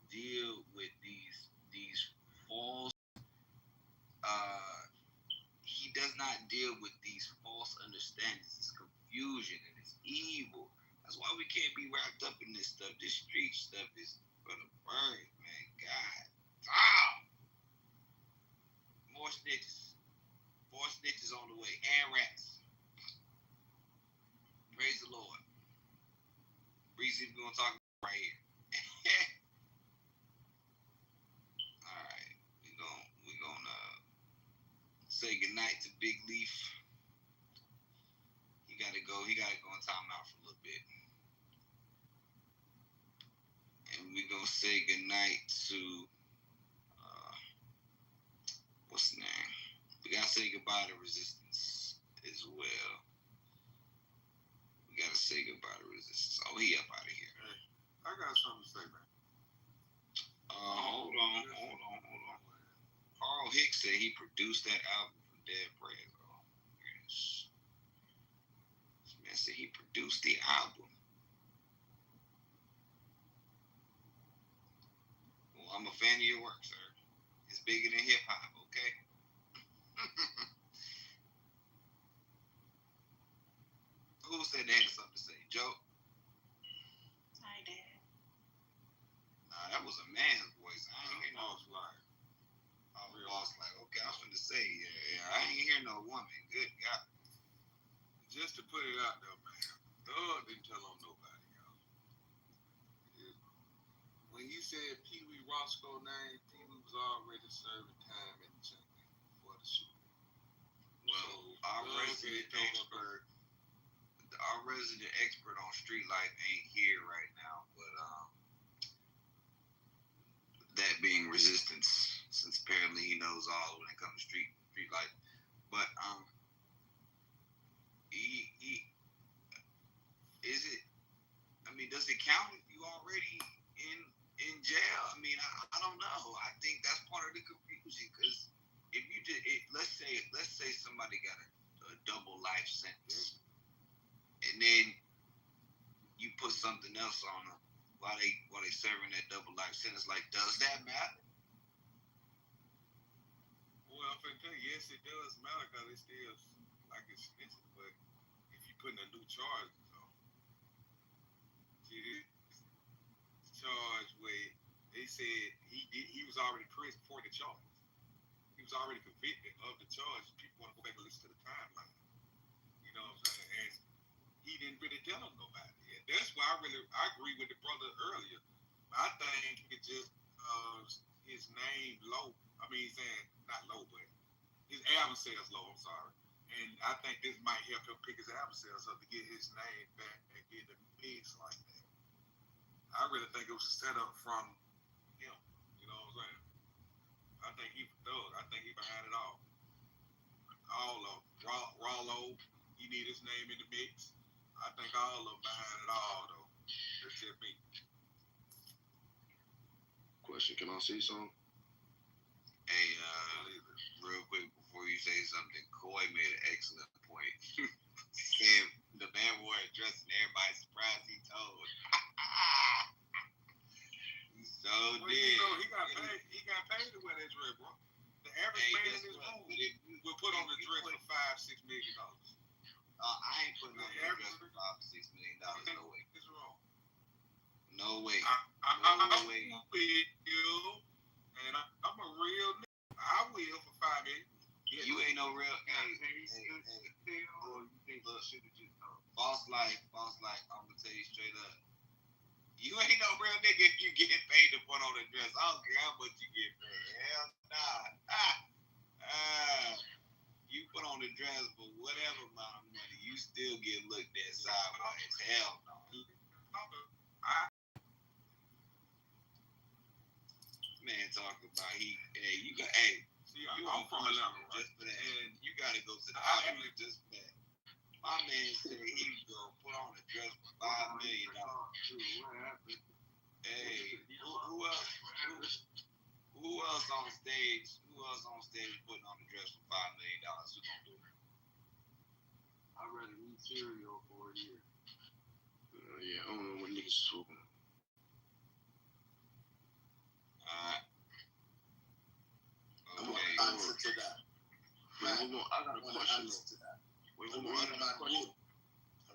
deal with these false. He does not deal with these false understandings, this confusion, and this evil. That's why we can't be wrapped up in this stuff. This street stuff is for the birds, man. God. More snitches. More snitches on the way. And rats. Praise the Lord. Breezy, we're going to talk about right here. All right. We're gonna say goodnight to Big Leaf. He gotta go in timeout for a little bit. And we're gonna say goodnight to what's the name? We gotta say goodbye to Resistance as well. We gotta say goodbye to Resistance. Oh, he up out of here. Hey, I got something to say, man. Hold on. Carl Hicks said he produced that album from Dead Prez. Oh, yes. This man said he produced the album. Well, I'm a fan of your work, sir. It's bigger than hip hop, okay? Who said they had something to say? Joe? I did. Nah, that was a man's voice. I ain't hear no like. Boss like, okay, I was finna say, yeah, I ain't hear no woman. Good God. Just to put it out there, man. Thug didn't tell on nobody, y'all. When he said Pee Wee Roscoe name, Pee Wee was already serving time in the chamber for the shooting. Well, our resident expert on street life ain't here right now, but that being Resistance, since apparently he knows all when it comes to street life. But he is it? I mean, does it count if you already in jail? I mean, I don't know. I think that's part of the confusion because if you did it, let's say somebody got a double life sentence, and then you put something else on them while they serving that double life sentence. Like, does that matter? Well, I'm gonna tell you, yes, it does matter because it's still like it's snitching. But if you putting a new charge on, see this charge where they said he was already prison for the charge. He was already convicted of the charge. People want to go back and listen to the timeline. You know what I'm saying? And he didn't really tell them nobody. And that's why I agree with the brother earlier. I think it just his name low. I mean, he's saying not low, but his album sales low. I'm sorry, and I think this might help him pick his album sales up to get his name back and get the mix like that. I really think it was a setup from him. You know what I'm saying? I think he thug. I think he behind it all. All of Rollo, he need his name in the mix. I think all of them behind it all though. That's just me. Question, can I say something? Hey, real quick before you say something, Coy made an excellent point. Saying the man wore a dress and everybody's surprised he told. He so well, did. You know, he got paid to wear that dress, bro. The average man in this room will put on the dress for $5-6 million. I ain't putting on that dress for $5-6 million. No way. It's wrong. No way. No way. And I'm a real nigga. I will for $5 million. Yeah, you ain't no real. Boss life. I'm gonna tell you straight up. You ain't no real nigga if you get paid to put on a dress. I don't care how much you get paid. Hell nah. you put on the dress for whatever amount of money, you still get looked at sideways. Hell no. Man, talking about you on punishment just for that. And you got to go to the hospital just for that. My man said he was gonna put on a dress for $5 million. Hey, who else? Who else on stage? Who else on stage putting on a dress for $5 million? Who gonna do it? I'd rather eat cereal for a year. Yeah, I don't know what niggas is smoking. Alright. I want to answer to that. Wait, hold on. I got a question. To that. Wait, hold on. I got a question.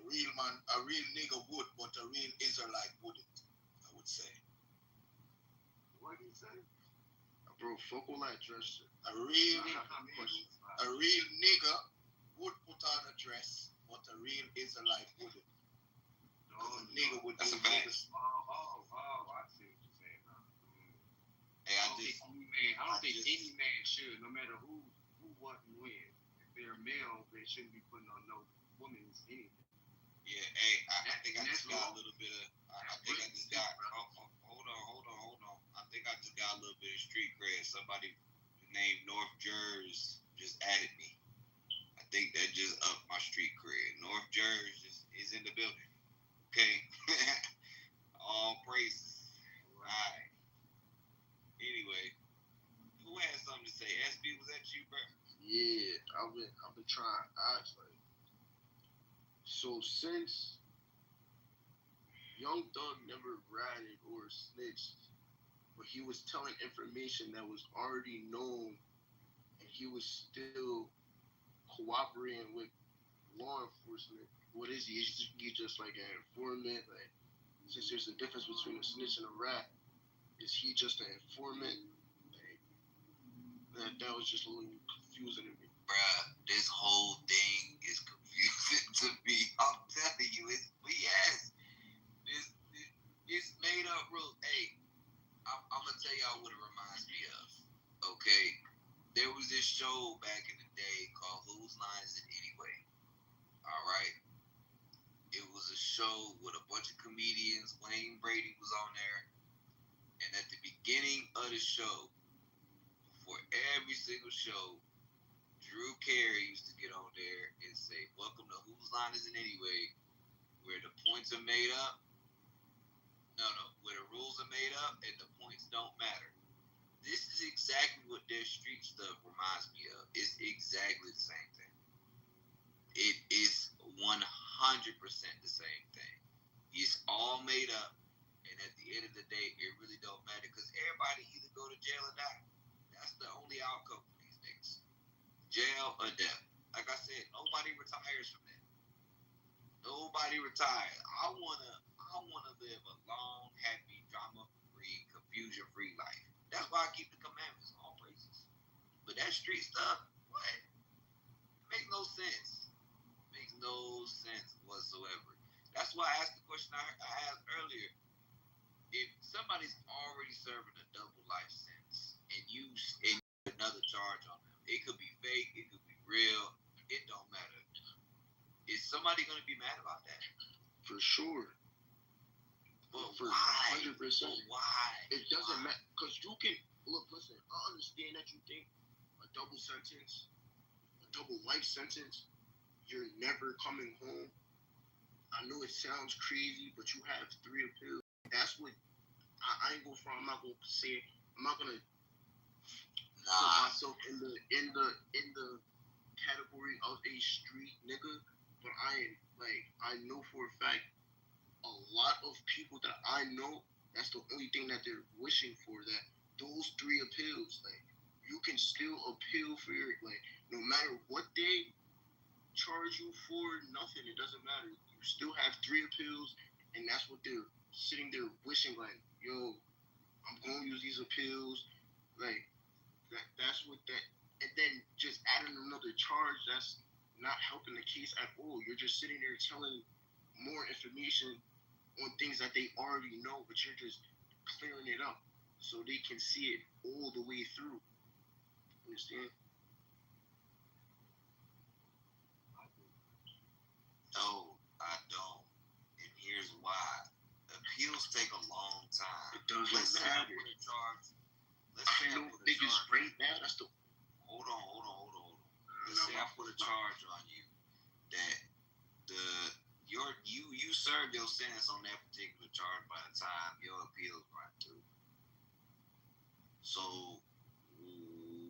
A real nigga would, but a real Israelite wouldn't, I would say. What did he say? Bro, fuck all that dress shit. A real nigga would put on a dress, but a real Israelite wouldn't. A nigga would. That's a fact. I see what you're saying now. Hey, I don't think any man should, no matter who, what, and when. If they're male, they shouldn't be putting on no woman's anything. Yeah, hey, I think I just got a little bit of. Hold on. I think I just got a little bit of street cred. Somebody named North Jersey just added me. I think that just upped my street cred. North Jersey is in the building. Okay. All praises. Alright. Anyway, who had something to say? SB, was that you, bro? Yeah, I've been trying to ask, like, so since Young Thug never ratted or snitched, but he was telling information that was already known, and he was still cooperating with law enforcement. What is he? He's just like an informant. Like, since there's a difference between a snitch and a rat, is he just an informant? Like, that was just a little confusing to me. Bruh, this whole thing is confusing to me. I'm telling you, it's BS. It's made up rules. Hey, I'm gonna tell y'all what it reminds me of. Okay, there was this show back in the day called Whose Line Is It Anyway? All right, it was a show with a bunch of comedians. Wayne Brady was on there, and at the beginning of the show, before every single show, Drew Carey used to get on there and say, "Welcome to Whose Line Is It Anyway?" Where the points are made up. Where the rules are made up and the points don't matter. This is exactly what their street stuff reminds me of. It's exactly the same thing. It is 100% the same thing. It's all made up, and at the end of the day, it really don't matter because everybody either go to jail or die. That's the only outcome for these niggas. Jail or death. Like I said, nobody retires from that. Nobody retires. I wanna live a long, happy, drama-free, confusion-free life. That's why I keep the commandments, all praises. But that street stuff, what? It makes no sense. It makes no sense whatsoever. That's why I asked the question I asked earlier. If somebody's already serving a double life sentence and you another charge on them, it could be fake, it could be real, it don't matter. Is somebody gonna be mad about that? For sure. But for why? 100%. Why? It doesn't matter because you can listen. I understand that you think a double sentence, a double life sentence, you're never coming home. I know it sounds crazy, but you have 3 appeals. That's what I ain't gonna front. I'm not gonna say. I'm not gonna put myself in the category of a street nigga, but I know for a fact a lot of people that I know, that's the only thing that they're wishing for, that those 3 appeals, like, you can still appeal for your, like, no matter what they charge you for, nothing, it doesn't matter. You still have 3 appeals, and that's what they're sitting there wishing, like, yo, I'm going to use these appeals, like, that's what that, and then just adding another charge, that's not helping the case at all. You're just sitting there telling more information on things that they already know, but you're just clearing it up so they can see it all the way through. Understand? was let's say I like, put a charge. Let's say I put a niggas charge. right now. That's the. Hold on. Let's say I put a charge on you that you served your sentence on that particular charge by the time your appeals run through. So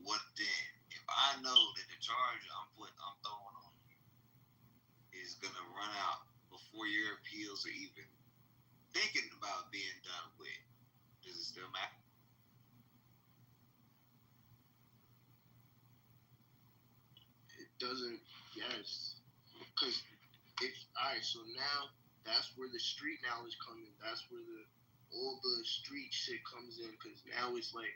what then? If I know that the charge I'm throwing on you is gonna run out before your appeals are even thinking about being done with, does it still matter? It doesn't. Yes, because it's all right. So now that's where the street knowledge comes in. That's where all the street shit comes in. Because now it's like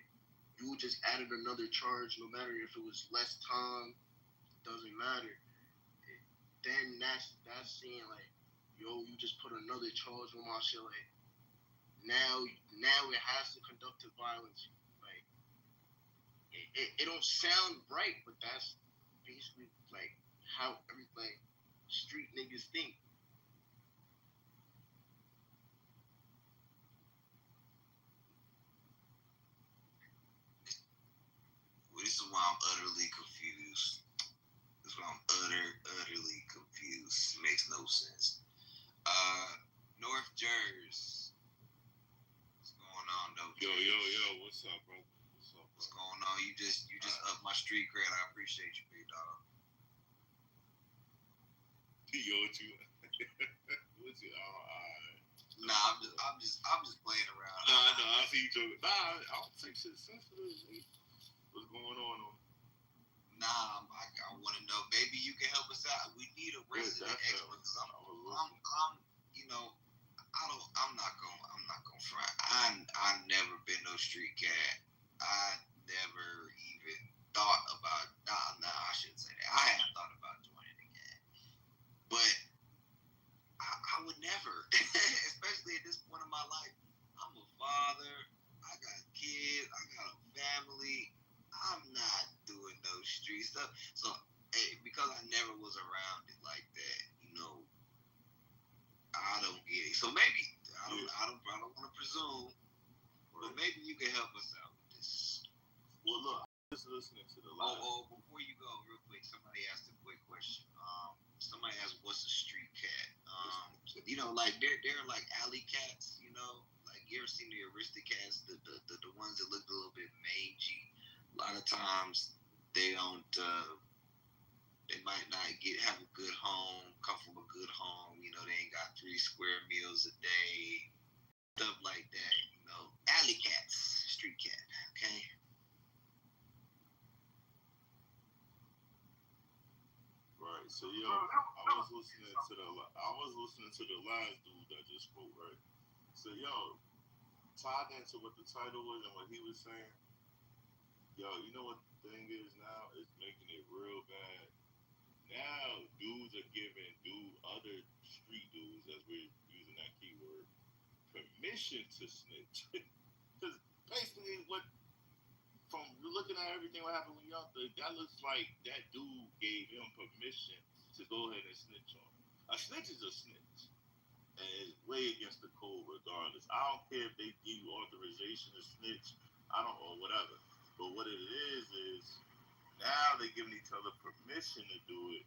you just added another charge, no matter if it was less time, doesn't matter. Then that's saying like, yo, you just put another charge on my shit. Like now it has to conductive violence. Like it don't sound right, but that's basically like how everything street niggas think. This is why I'm utterly confused. This is why I'm utterly confused. Makes no sense. North Jersey. What's going on, though? Yo, what's up, bro? What's going on? You just up my street cred. I appreciate you, big dog. Yo, what you? Nah, I'm just playing around. Nah, I see you joking. Nah, I don't think shit's sensitive. What's going on? Nah, I want to know. Maybe you can help us out. We need a resident expert because I'm, you know, I'm not gonna front. I never been no street cat. I never even thought about. Nah, I shouldn't say that. I have thought about joining the gang, but I would never, especially at this point in my life. I'm a father. I got kids. I got a family. I'm not doing no street stuff. So, hey, because I never was around it like that, you know, I don't get it. So maybe I don't want to presume, but maybe you can help us out with this. Well, look, I'm just listening to the live. Before you go, real quick, somebody asked a quick question. Somebody asked, "What's a street cat?" You know, like they're like alley cats. You know, like you ever seen the Aristocats, the ones that look a little bit mangy. A lot of times they don't. They might not have a good home, come from a good home. You know, they ain't got 3 square meals a day, stuff like that. You know, alley cats, street cat. Okay. Right. So I was listening to the last dude that just spoke. Right. So tied into what the title was and what he was saying. Yo, you know what the thing is now? It's making it real bad. Now, dudes are giving other street dudes, as we're using that keyword, permission to snitch. Because basically, from looking at everything what happened with y'all, that looks like that dude gave him permission to go ahead and snitch on him. A snitch is a snitch. And it's way against the code regardless. I don't care if they give you authorization to snitch, or whatever. But what it is now they're giving each other permission to do it,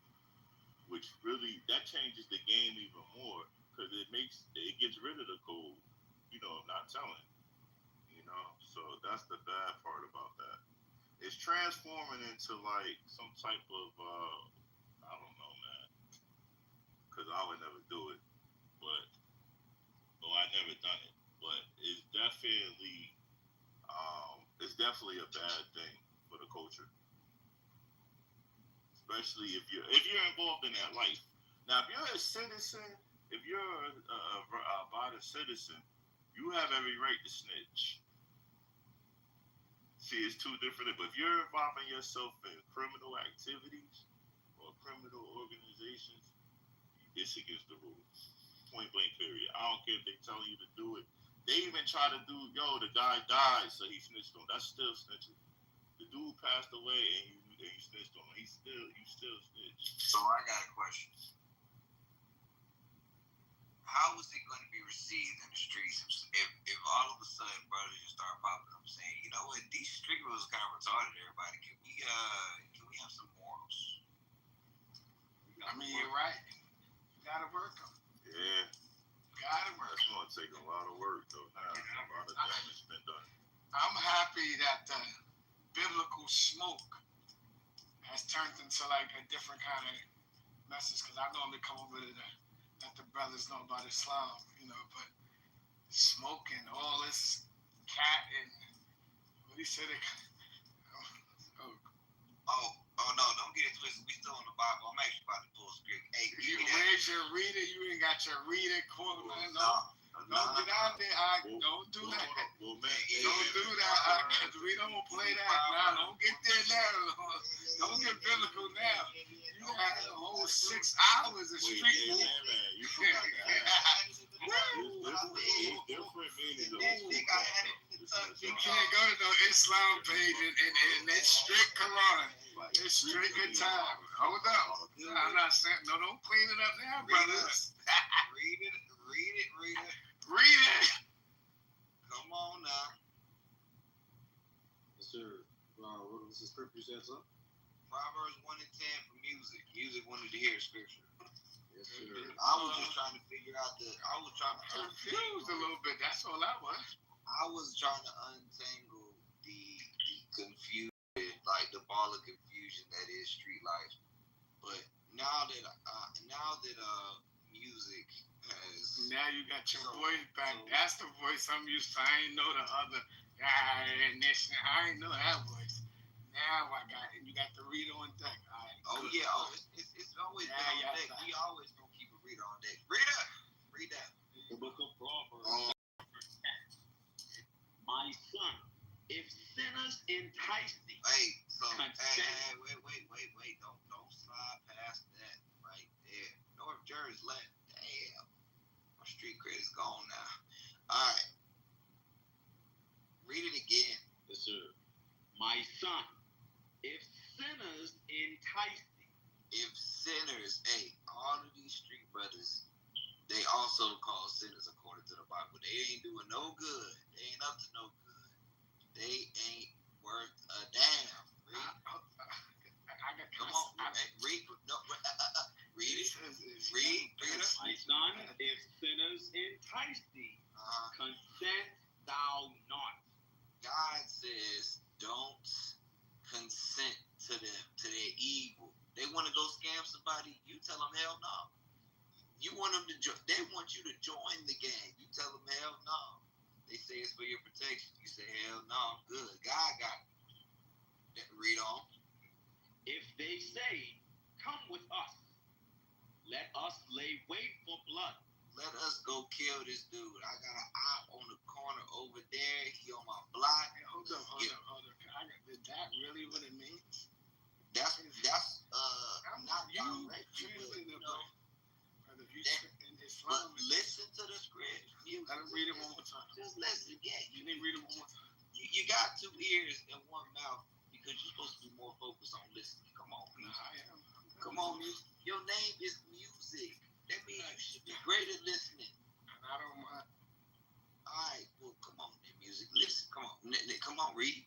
which really, that changes the game even more, because it gets rid of the code, of not telling, so that's the bad part about that. It's transforming into like some type of, I don't know, man, because I would never do it, I never done it, but it's definitely a bad thing for the culture. Especially if you're involved in that life. Now, if you're a citizen, if you're a abiding citizen, you have every right to snitch. See, it's two different. But if you're involving yourself in criminal activities or criminal organizations, it's against the rules. Point blank, period. I don't care if they're telling you to do it. They even try to do, the guy died, so he snitched on. That's still snitching. The dude passed away and you snitched on him. You still snitched. So I got a question. how is it going to be received in the streets if all of a sudden brothers just start popping up saying, you know what, these street rules kind of retarded. Everybody, can we have some morals? I mean, you're right. You gotta work them. Yeah. Gotta work. That's going to take a lot of work, though. Now, a lot of damage been done. I'm happy that the biblical smoke has turned into like a different kind of message, because I normally come over to let the brothers know about Islam, you know, but smoking, all this cat and what he said. Oh no, don't get it twisted. We still in the Bible. I'm actually about to pull a script. Hey, Where's your reader? You ain't got your reader quote, man. Don't get out there. Don't do that. Don't do that. Because we don't play that now. Don't get there now. Don't get biblical now. You had a whole 6 hours of street walk. You forgot that. Different meanings of you can't go to no Islam page and it's strict Quran. It's strict good time. Hold up. I'm not saying, no, don't clean it up now, brothers. Read it. Read it. Come on now. Yes, sir. What was the scripture you said, son? Proverbs 1 and 10 for music. Music wanted to hear scripture. Yes, sir. I was just trying to figure out confused a little bit. That's all I was. I was trying to untangle the confusion, like the ball of confusion that is street life. But now that music has. Now you got your voice back. That's the voice I'm used to. I ain't know the other guy and this. I ain't know that voice. Now I got it. You got the reader on deck. All right, yeah. It's always been on deck. We always gonna keep a reader on deck. Read that. The book of Proverbs. My son, if sinners entice thee. Wait. Don't slide past that right there. North Jersey left. Damn. My street credit's gone now. All right. Read it again. Yes, sir. My son, if sinners entice thee. If sinners, all of these street brothers, they also call sinners according to the Bible. They ain't doing no good. They ain't up to no good. They ain't worth a damn. Come on, read it. Read it. My son, if sinners entice thee, consent thou not. God says, don't consent to them, to their evil. They want to go scam somebody, you tell them hell no. You want them to they want you to join the gang. You tell them hell no. They say it's for your protection. You say hell no, I'm good. God got it. Read on. If they say, come with us, let us lay wait for blood. Let us go kill this dude. I got an eye on the corner over there. He on my block. Hold up. Is that really what it means? That's not direct. But listen to the script. Let him read it one more time. Just listen. Yeah, you need to read it one more time. You got 2 ears and 1 mouth because you're supposed to be more focused on listening. Come on, music. I am. Come on, music. Your name is music. That means you should be great at listening. And I don't mind. All right, well, come on, then, music. Listen, come on. Come on, read.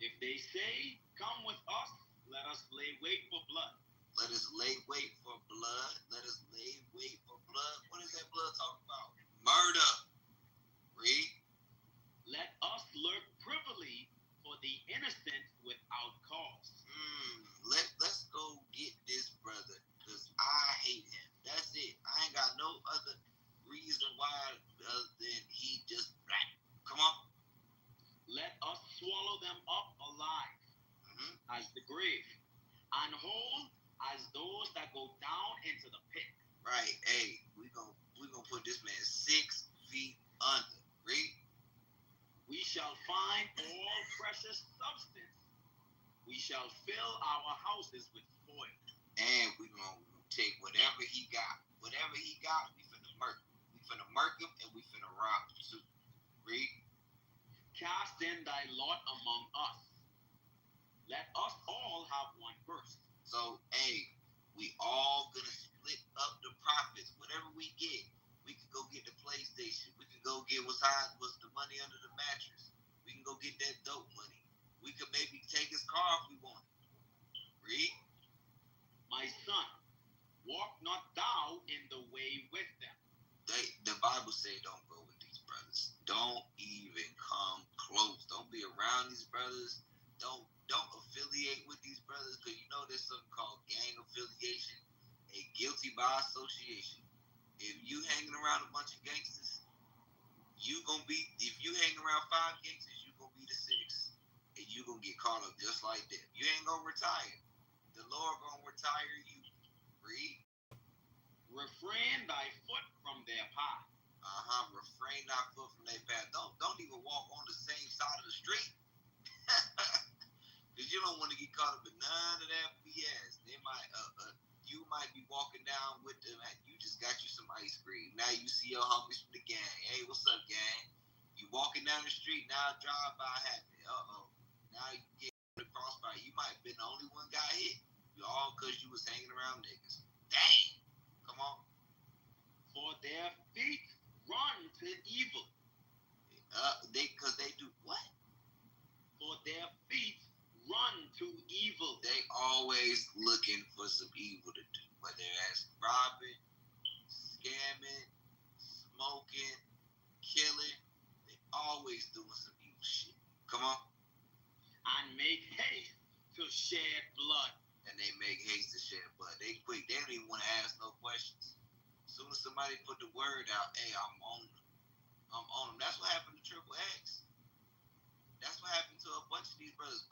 If they say, come with us, let us lay wait for blood. Let us lay wait for blood. Let us lay wait for blood. What is that blood talking about? Murder. Read. Let us lurk privily for the innocent without cause. Let's go get this brother because I hate him. That's it. I ain't got no other reason why other than he just black. Come on. Let us swallow them up alive as the grave, and whole as those that go down into the pit. Right. Hey, we gonna put this man 6 feet under. Read. We shall find all precious substance. We shall fill our houses with spoil. And we gonna take whatever he got. Whatever he got, we finna murk him. We finna murk him and we finna rob him too. Read. Cast in thy lot among us. Let us all have one verse. So, we all gonna split up the profits. Whatever we get, we could go go get the PlayStation. We can go get what's the money under the mattress. We can go get that dope money. We could maybe take his car if we want. Read. My son, walk not thou in the way with them. The Bible say don't go with these brothers. Don't even come close. Don't be around these brothers. Don't affiliate with these brothers, because you know there's something called gang affiliation, a guilty by association. If you hanging around a bunch of gangsters, if you hang around 5 gangsters, you gonna be the 6th, and you gonna get caught up just like that. You ain't gonna retire. The Lord gonna retire you. Read. Refrain thy foot from their path. Refrain thy foot from their path. Don't even walk on the same side of the street. Because you don't want to get caught up in none of that BS. They might, you might be walking down with them. You just got you some ice cream. Now you see your homies from the gang. Hey, what's up, gang? You walking down the street. Now drive by happen. Now you get the crossfire. You might have been the only one got hit. All because you was hanging around niggas. Dang. Come on. For their feet run to evil. Because they do what? For their feet run to evil. They always looking for some evil to do. Whether that's robbing, scamming, smoking, killing. They always doing some evil shit. Come on. And make haste to shed blood. And they make haste to shed blood. They quick. They don't even want to ask no questions. As soon as somebody put the word out, hey, I'm on them. I'm on them. That's what happened to Triple X. That's what happened to a bunch of these brothers.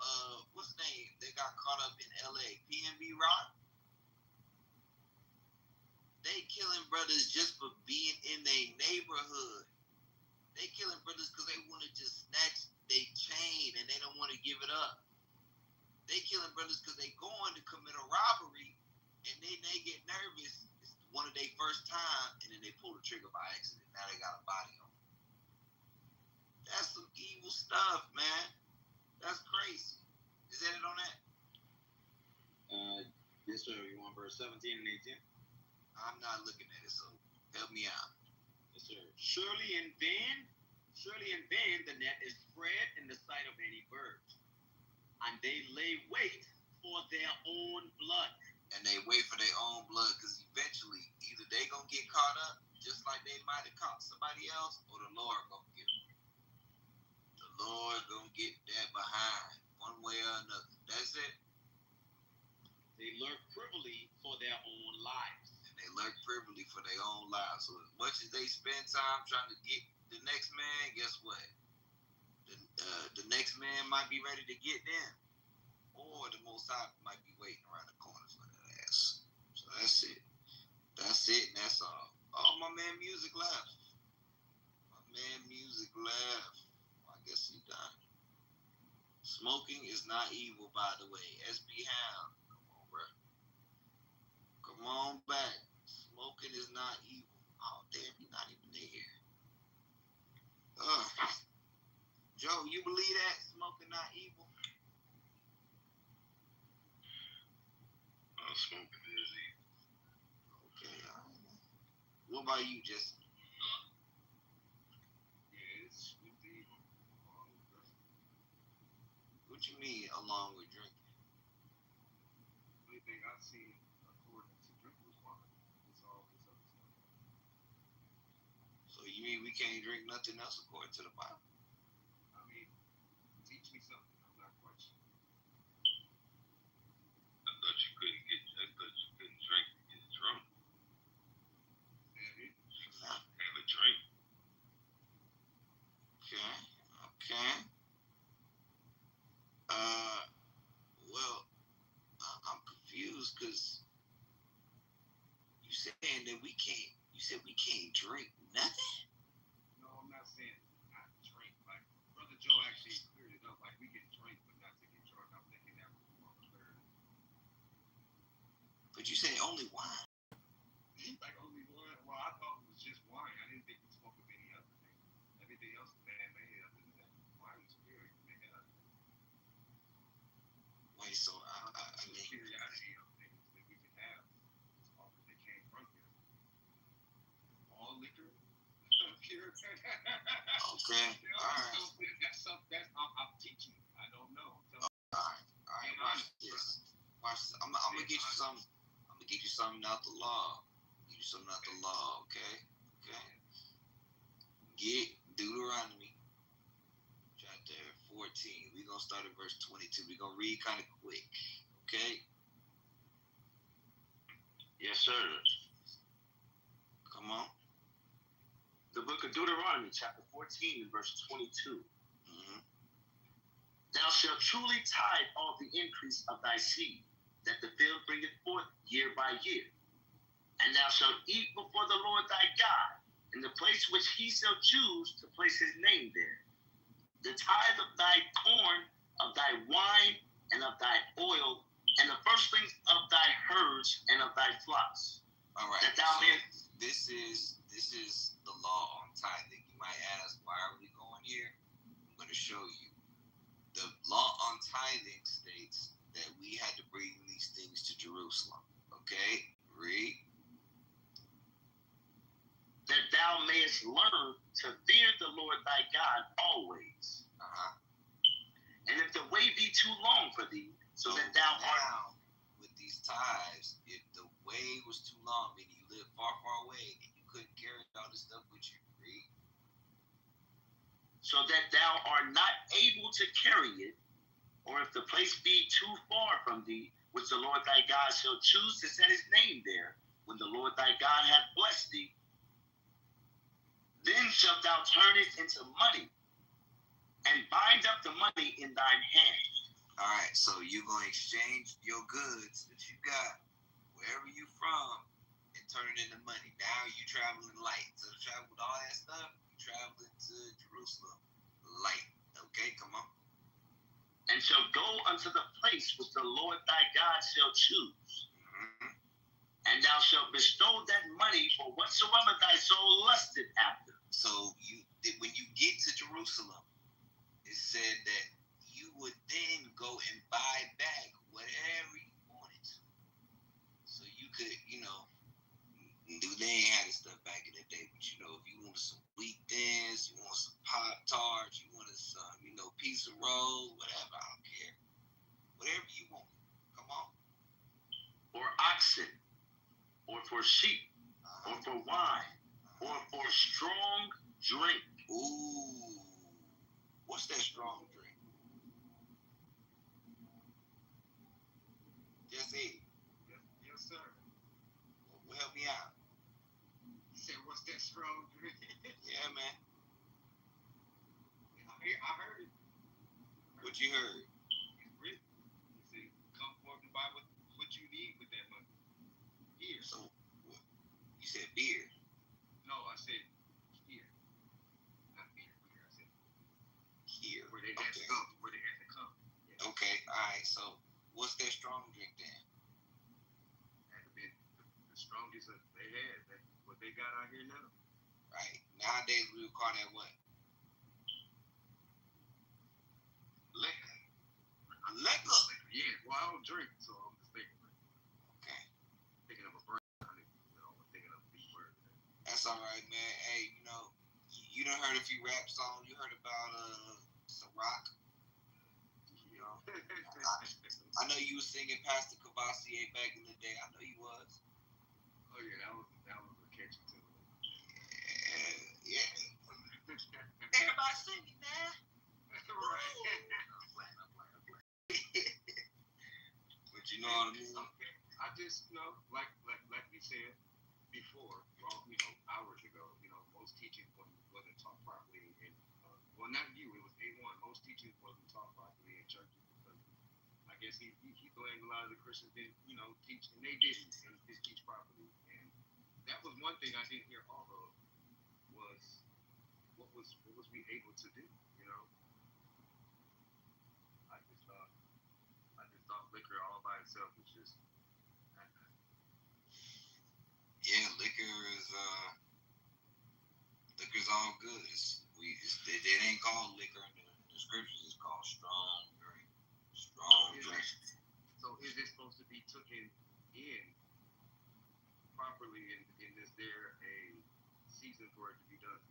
What's the name? They got caught up in LA. PNB Rock. They killing brothers just for being in their neighborhood. They killing brothers because they want to just snatch their chain and they don't want to give it up. They killing brothers because they going to commit a robbery and then they get nervous. It's one of their first time and then they pull the trigger by accident. Now they got a body on. That's some evil stuff, man. That's crazy. Is that it on that? Yes, sir. You want verse 17 and 18? I'm not looking at it, so help me out. Yes, sir. Surely in vain the net is spread in the sight of any bird, and they lay wait for their own blood. And they wait for their own blood, because eventually either they gonna get caught up, just like they might have caught somebody else, or the Lord gonna get them. The Lord gonna get that behind, one way or another. That's it. They lurk privily for their own lives. And they lurk privily for their own lives. So as much as they spend time trying to get the next man, guess what? The next man might be ready to get them. Or the Most High might be waiting around the corner for that ass. So that's it. That's it, and that's all. Oh, my man Music left. I guess he done. Smoking is not evil, by the way. SB Hound. Come on, bro. Come on back. Smoking is not evil. Oh, damn, he's not even there. Joe, you believe that? Smoking not evil? Smoking is evil. Okay, all right. What about you, Jesse? Yeah, it's evil. What you mean, along with drinking? The only thing I've seen according to drink was wine. It's all this other stuff. So you mean we can't drink nothing else according to the Bible? I mean, teach me something. I'm not quite sure. I thought you couldn't drink and get drunk. Have a drink. Okay. Well, I'm confused because you saying that we can't. You said we can't drink nothing. No, I'm not saying not drink. Like Brother Joe actually cleared it up. Like we can drink, but not to get drunk. I'm thinking that was more clear. But you say only wine. Like only wine. Well, I thought it was just wine. I didn't think we spoke of any other thing. Everything else is man-made other than that. Wine is spirit. You make it up. Wait, so I mean, curiosity of things that we can have. It's all that they can't drink with. All liquor Okay. All right. I'm teaching. I don't know. All right. Watch this. I'm gonna get you some. I'm gonna get you something out the law. Get you something out the law. Okay. Get Deuteronomy chapter 14. We're gonna start at verse 22. We're gonna read kind of quick. Okay. Yes, sir. Come on. The book of Deuteronomy, chapter 14, verse 22. Mm-hmm. Thou shalt truly tithe all the increase of thy seed, that the field bringeth forth year by year. And thou shalt eat before the Lord thy God, in the place which he shall choose to place his name there. The tithe of thy corn, of thy wine, and of thy oil, and the firstlings of thy herds and of thy flocks. All right. That thou mayest. This is the law on tithing. You might ask, why are we going here? I'm going to show you. The law on tithing states that we had to bring these things to Jerusalem. Okay? Read. That thou mayest learn to fear the Lord thy God always. And if the way be too long for thee, so that thou art with these tithes, if the way was too long, meaning you live far away and you couldn't carry all this stuff with you, read. So that thou art not able to carry it, or if the place be too far from thee, which the Lord thy God shall choose to set his name there, when the Lord thy God hath blessed thee, then shalt thou turn it into money, and bind up the money in thine hand. All right, so you're going to exchange your goods that you got, wherever you from, and turn it into money. Now you're traveling light. So to travel with all that stuff, you're traveling to Jerusalem light. Okay, come on. And shall go unto the place which the Lord thy God shall choose. Mm-hmm. And thou shalt bestow that money for whatsoever thy soul lusted after. So when you get to Jerusalem, it said that you would then go and buy back whatever you wanted to. So you could, they ain't had this stuff back in the day, but if you wanted some wheat thins, you want some Pop-Tarts, you wanted some, pizza rolls, whatever, I don't care. Whatever you want. Come on. Or oxen, or for sheep, or for wine, or for strong drink. Ooh. What's that strong drink? Just it. Yes, sir. Well, help me out. You said, what's that strong drink? Yeah, man. I heard it. What you heard? It's written. He said, come forth and buy what you need with that money. Here. So, you said beer? No, I said here. Not beer. I said here. Where they had to go. Where they had to come. Yeah. Okay, all right. So, what's that strong drink then? Had to be the strongest that they had. That's what they got out here now. Right. Nowadays, we would call that what? Liquor. Yeah. Well, I don't drink, so I'm just thinking. Okay. Thinking of a brand. Thinking of a big word. That's all right, man. Hey, you done heard a few rap songs. You heard about Ciroc. I know you was singing Pastor Cavassier back in the day. I know you was. Oh yeah, that was a catchy tune. Yeah. Everybody singing now. Right. But you know what I mean? Okay. I just like we said before, hours ago, most teaching wasn't taught properly in well, not you, it was A1. Most teaching wasn't taught properly in churches because I guess he blamed a lot of the Christians didn't, teach, and they didn't teach properly. And that was one thing I didn't hear all of was what was we able to do, I just thought liquor all by itself was just liquor's all good. It ain't called liquor in the scriptures. It's called strong drink. So is it supposed to be taken in properly? And is there a season for it to be done,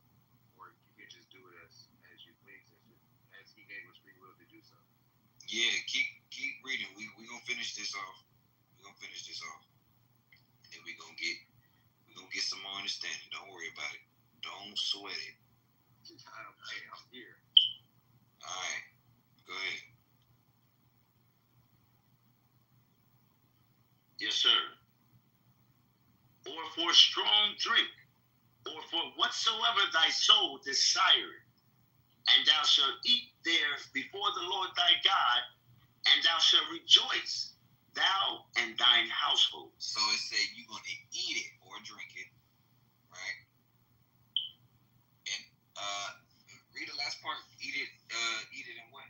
or can just do it as you please, as He gave us free will to do so. Yeah, keep reading. We gonna finish this off. And then we gonna get some more understanding. Don't worry about it. Don't sweat it. Hey, I'm here. All right, go ahead. Yes, sir. Or for strong drink, or for whatsoever thy soul desireth, and thou shalt eat there before the Lord thy God, and thou shalt rejoice, thou and thine household. So it said you're gonna eat it or drink it, right? And read the last part. Eat it and what?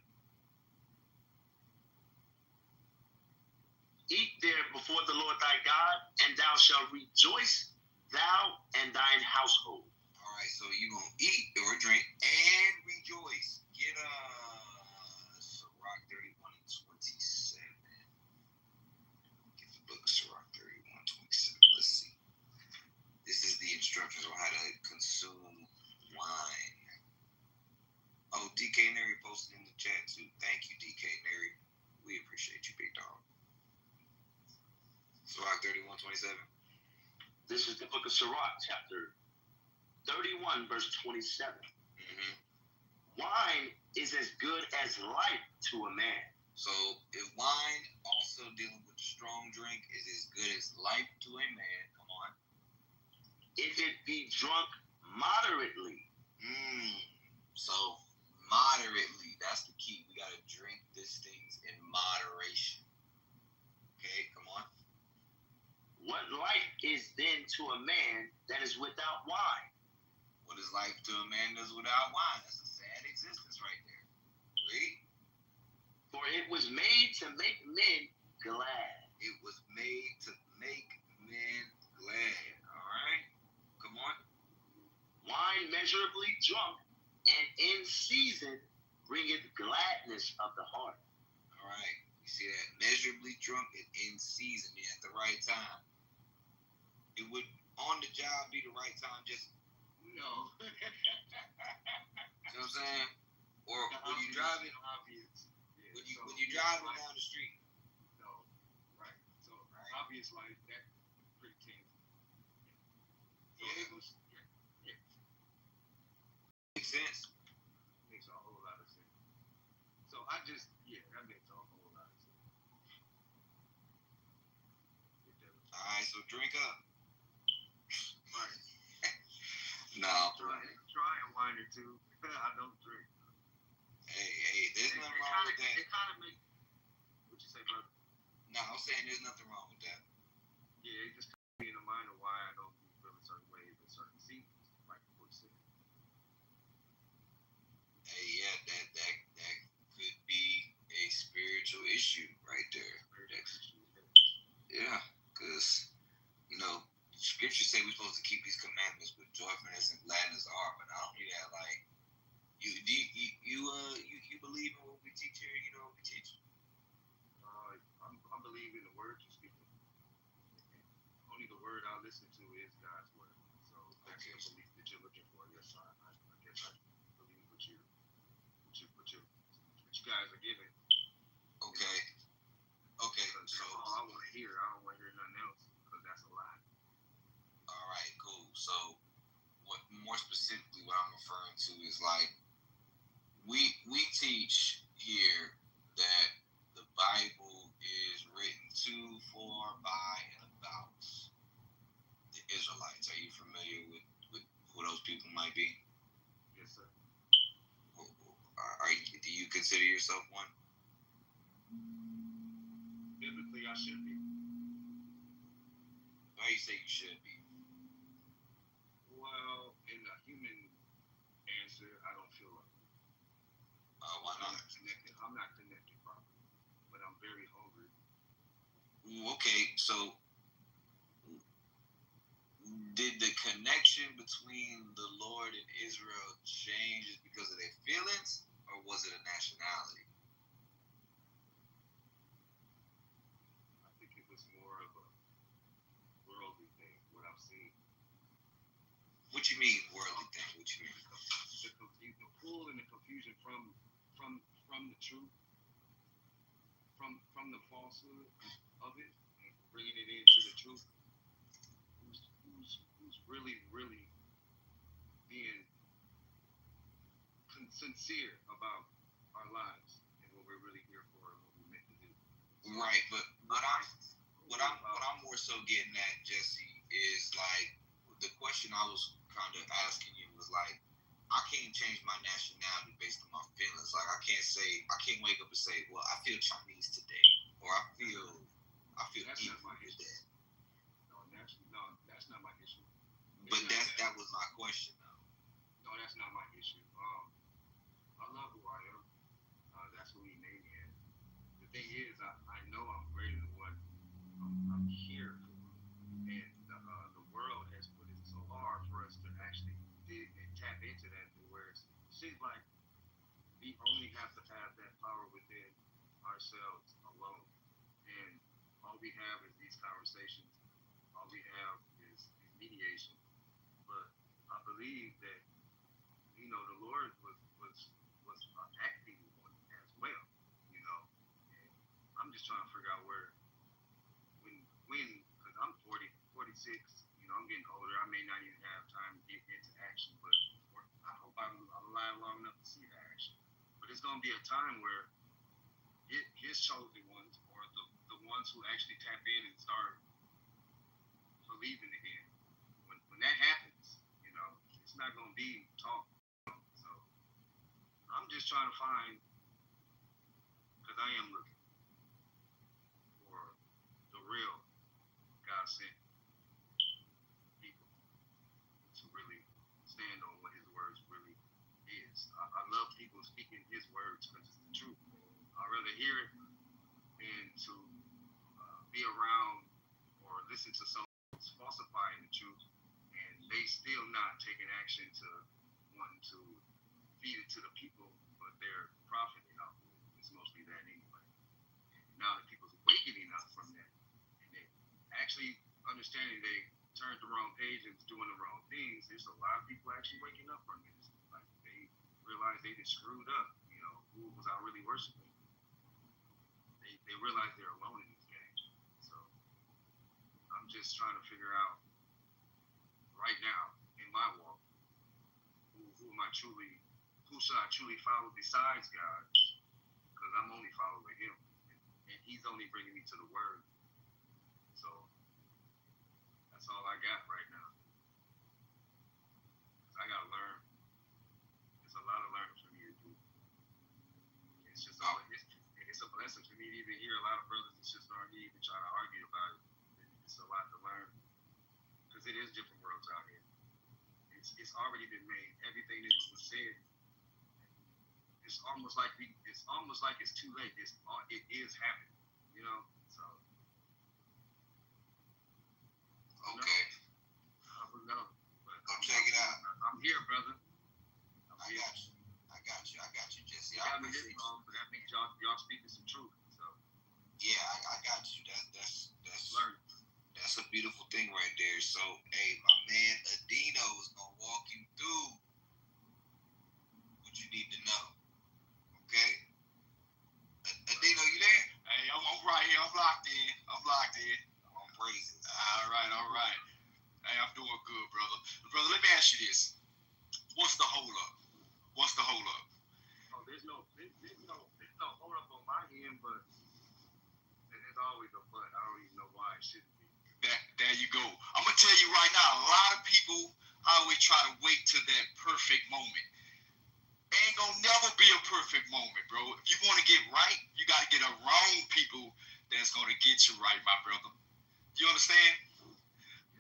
Eat there before the Lord thy God, and thou shalt rejoice, thou and thine household. All right, so you're going to eat or drink and rejoice. Get Sirach 31 and 27. Get the book of Sirach 31 and 27. Let's see. This is the instructions on how to consume wine. Oh, DK Neri posted in the chat too. Thank you, DK Neri. We appreciate you, big dog. Sirach 31:27. This is the book of Sirach, chapter 31, verse 27. Mm-hmm. Wine is as good as life to a man. So if wine, also dealing with strong drink, is as good as life to a man, come on. If it be drunk moderately. So moderately, that's the key. We got to drink these things in moderation. Okay, come on. What life is then to a man that is without wine? What is life to a man that is without wine? That's a sad existence right there. Read. For it was made to make men glad. It was made to make men glad. All right. Come on. Wine measurably drunk and in season bringeth gladness of the heart. All right. You see that? Measurably drunk and in season, at the right time. It would on the job be the right time, just No. you know what I'm saying? Or when you driving obvious. Yeah, when you driving down the street. No. Right. So obvious life, that pretty tangible. So it was Makes sense. Makes a whole lot of sense. So that makes a whole lot of sense. All right, so drink up. Right. No. Try a wine or two. I don't drink. Hey, there's nothing wrong with that. It kind of makes. What you say, brother? No, I'm saying there's nothing wrong with that. Yeah, it just puts me in the mind of why I don't be feeling certain ways in certain seasons, like the book said. Hey, yeah, that could be a spiritual issue right there. Yeah, because scriptures say we're supposed to keep these commandments with joyfulness and gladness of heart, but not only that, like you believe in what we teach here. You know what we teach. I believe in the word you're speaking. Only the word I listen to is God's word. So that's the belief that you're looking for. Yes, I guess I believe what you guys are giving. Okay. Okay. So all I want to hear, I don't want to hear nothing else because that's a lie. All right. Cool. So, what more specifically, what I'm referring to is like we teach here that the Bible is written to, for, by, and about the Israelites. Are you familiar with who those people might be? Yes, sir. Do you consider yourself one? Biblically, I should be. Why you say you should be? Well, in a human answer, I don't feel like it. Why not? I'm not connected properly, but I'm very hungry. Okay, so did the connection between the Lord and Israel change just because of their feelings, or was it a nationality? I think it was more of a worldly thing, what I've seen. What you mean, worldly thing? What you mean? falsehood of it and bringing it into the truth. Who's really being sincere about our lives and what we're really here for and what we're meant to do. Right, but what I'm more so getting at, Jesse, is like the question I was kind of asking you was like, I can't change my nationality based on my feelings. Like I can't wake up and say, well, I feel Chinese today, or I feel Hebrew today. No, that's not my issue. But that was my question, though. No, that's not my issue. I love who I am. That's who he made me as. The thing is, I know I'm greater than what I'm here for. And the world has put it so hard for us to actually dig and tap into that, where it seems like we only have to have that power within ourselves alone. And all we have is these conversations. All we have is mediation. But I believe that, the Lord was acting on it as well, And I'm just trying to figure out when, because I'm 46, I'm getting older. I may not even have time to get into action, but I hope I'm alive long enough to see the action. But it's going to be a time where his chosen ones, or the ones who actually tap in and start believing again, when that happens, it's not going to be talk. So I'm just trying to find, because I am looking for the real God sent people to really stand on what his words really is. I love people speaking his words because it's the truth. I'd rather hear it than to be around or listen to someone who's falsifying the truth and they still not taking action to want to feed it to the people, but they're profiting off of it. It's mostly that anyway. Now that people's awakening up from that and they actually understanding they turned the wrong page and doing the wrong things, there's a lot of people actually waking up from it. Like they realize they just screwed up. Who was I really worshiping? They realize they're alone in this game. So I'm just trying to figure out right now in my walk, who should I truly follow besides God? Because I'm only following him, and he's only bringing me to the word. So that's all I got right now. I gotta learn. There's a lot of learning for me to do. It's a blessing for me to even hear a lot of brothers and sisters aren't even trying to argue about it. It's a lot to learn because it is different worlds out here. It's already been made. Everything that was said, it's almost like it's too late. It is happening, So okay. I don't know. But check it out. I'm here, brother. I got you, Jesse. I appreciate you. But that means y'all speaking some truth. So yeah, I got you. That's a beautiful thing right there. So hey, my man Adino is gonna walk you through what you need to know. Okay? Adino, you there? Hey, I'm right here. I'm locked in. I'm praising. All right. Hey, I'm doing good, brother. Brother, let me ask you this. What's the hold up? Oh, there's no hold up on my end, but there's always a but. I don't even know why it shouldn't be. There you go. I'm gonna tell you right now, a lot of people always try to wait to that perfect moment. Ain't gonna never be a perfect moment, bro. If you want to get right, you gotta get around people that's gonna get you right, my brother. You understand?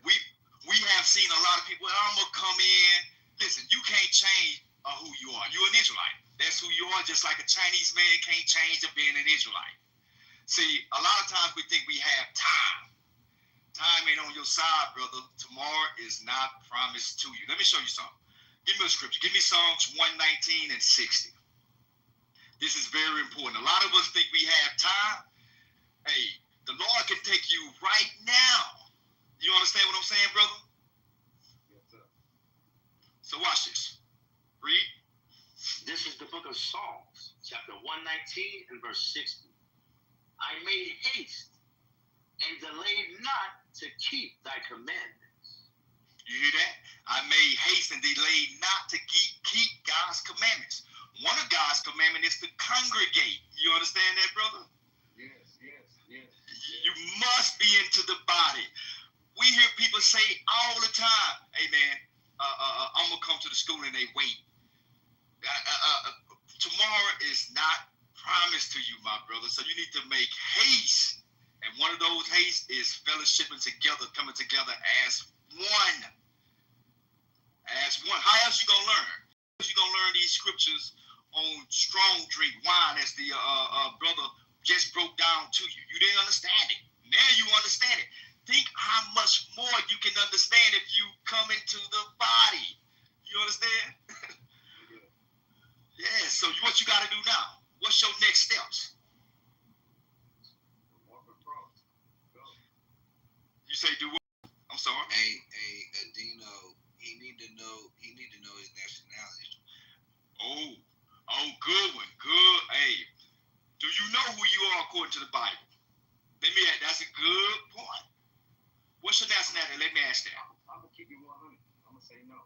We have seen a lot of people. I'm gonna come in. Listen, you can't change who you are. You're an Israelite. That's who you are. Just like a Chinese man can't change to being an Israelite. See, a lot of times we think we have time. Time ain't on your side, brother. Tomorrow is not promised to you. Let me show you something. Give me a scripture. Give me Psalms 119 and 60. This is very important. A lot of us think we have time. Hey, the Lord can take you right now. You understand what I'm saying, brother? Yes, sir. So watch this. Read. This is the book of Psalms, chapter 119 and verse 60. I made haste and delayed not to keep thy commandments. You hear that? I made haste and delayed not to keep God's commandments. One of God's commandments is to congregate. You understand that, brother? Yes. You must be into the body. We hear people say all the time, hey man, I'm going to come to the school and they wait. Tomorrow is not promised to you, my brother. So you need to make haste. And one of those haste is fellowshipping together, coming together as one. As one. How else you going to learn? You're going to learn these scriptures on strong drink wine, as the brother just broke down to you. You didn't understand it. Now you understand it. Think how much more you can understand if you come into the body. You understand? Yeah, so what you got to do now? What's your next steps? You say do what? I'm sorry. Hey, Dino, he need to know his nationality. Oh, good one. Good. Hey, do you know who you are according to the Bible? That's a good point. What's your nationality? Let me ask that. I'm gonna keep it 100. I'm gonna say no.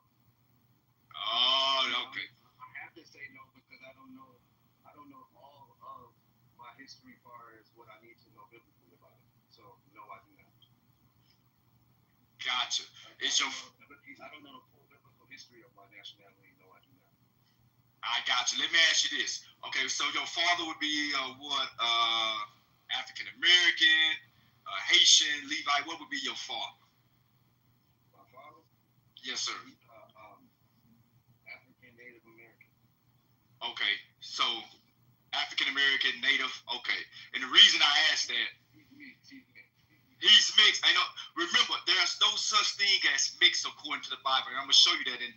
Oh, okay. I have to say no because I don't know all of my history as far as what I need to know biblically about it. So no, I do not. Gotcha. I don't know the full biblical history of my nationality. No, I do not. I got you. Let me ask you this. Okay, so your father would be what? African American, Haitian, Levite. What would be your father? My father? Yes, sir. African Native American. Okay, so African American, Native. Okay, and the reason I asked that, he's mixed. I know. Remember, there's no such thing as mixed according to the Bible. And I'm gonna show you that in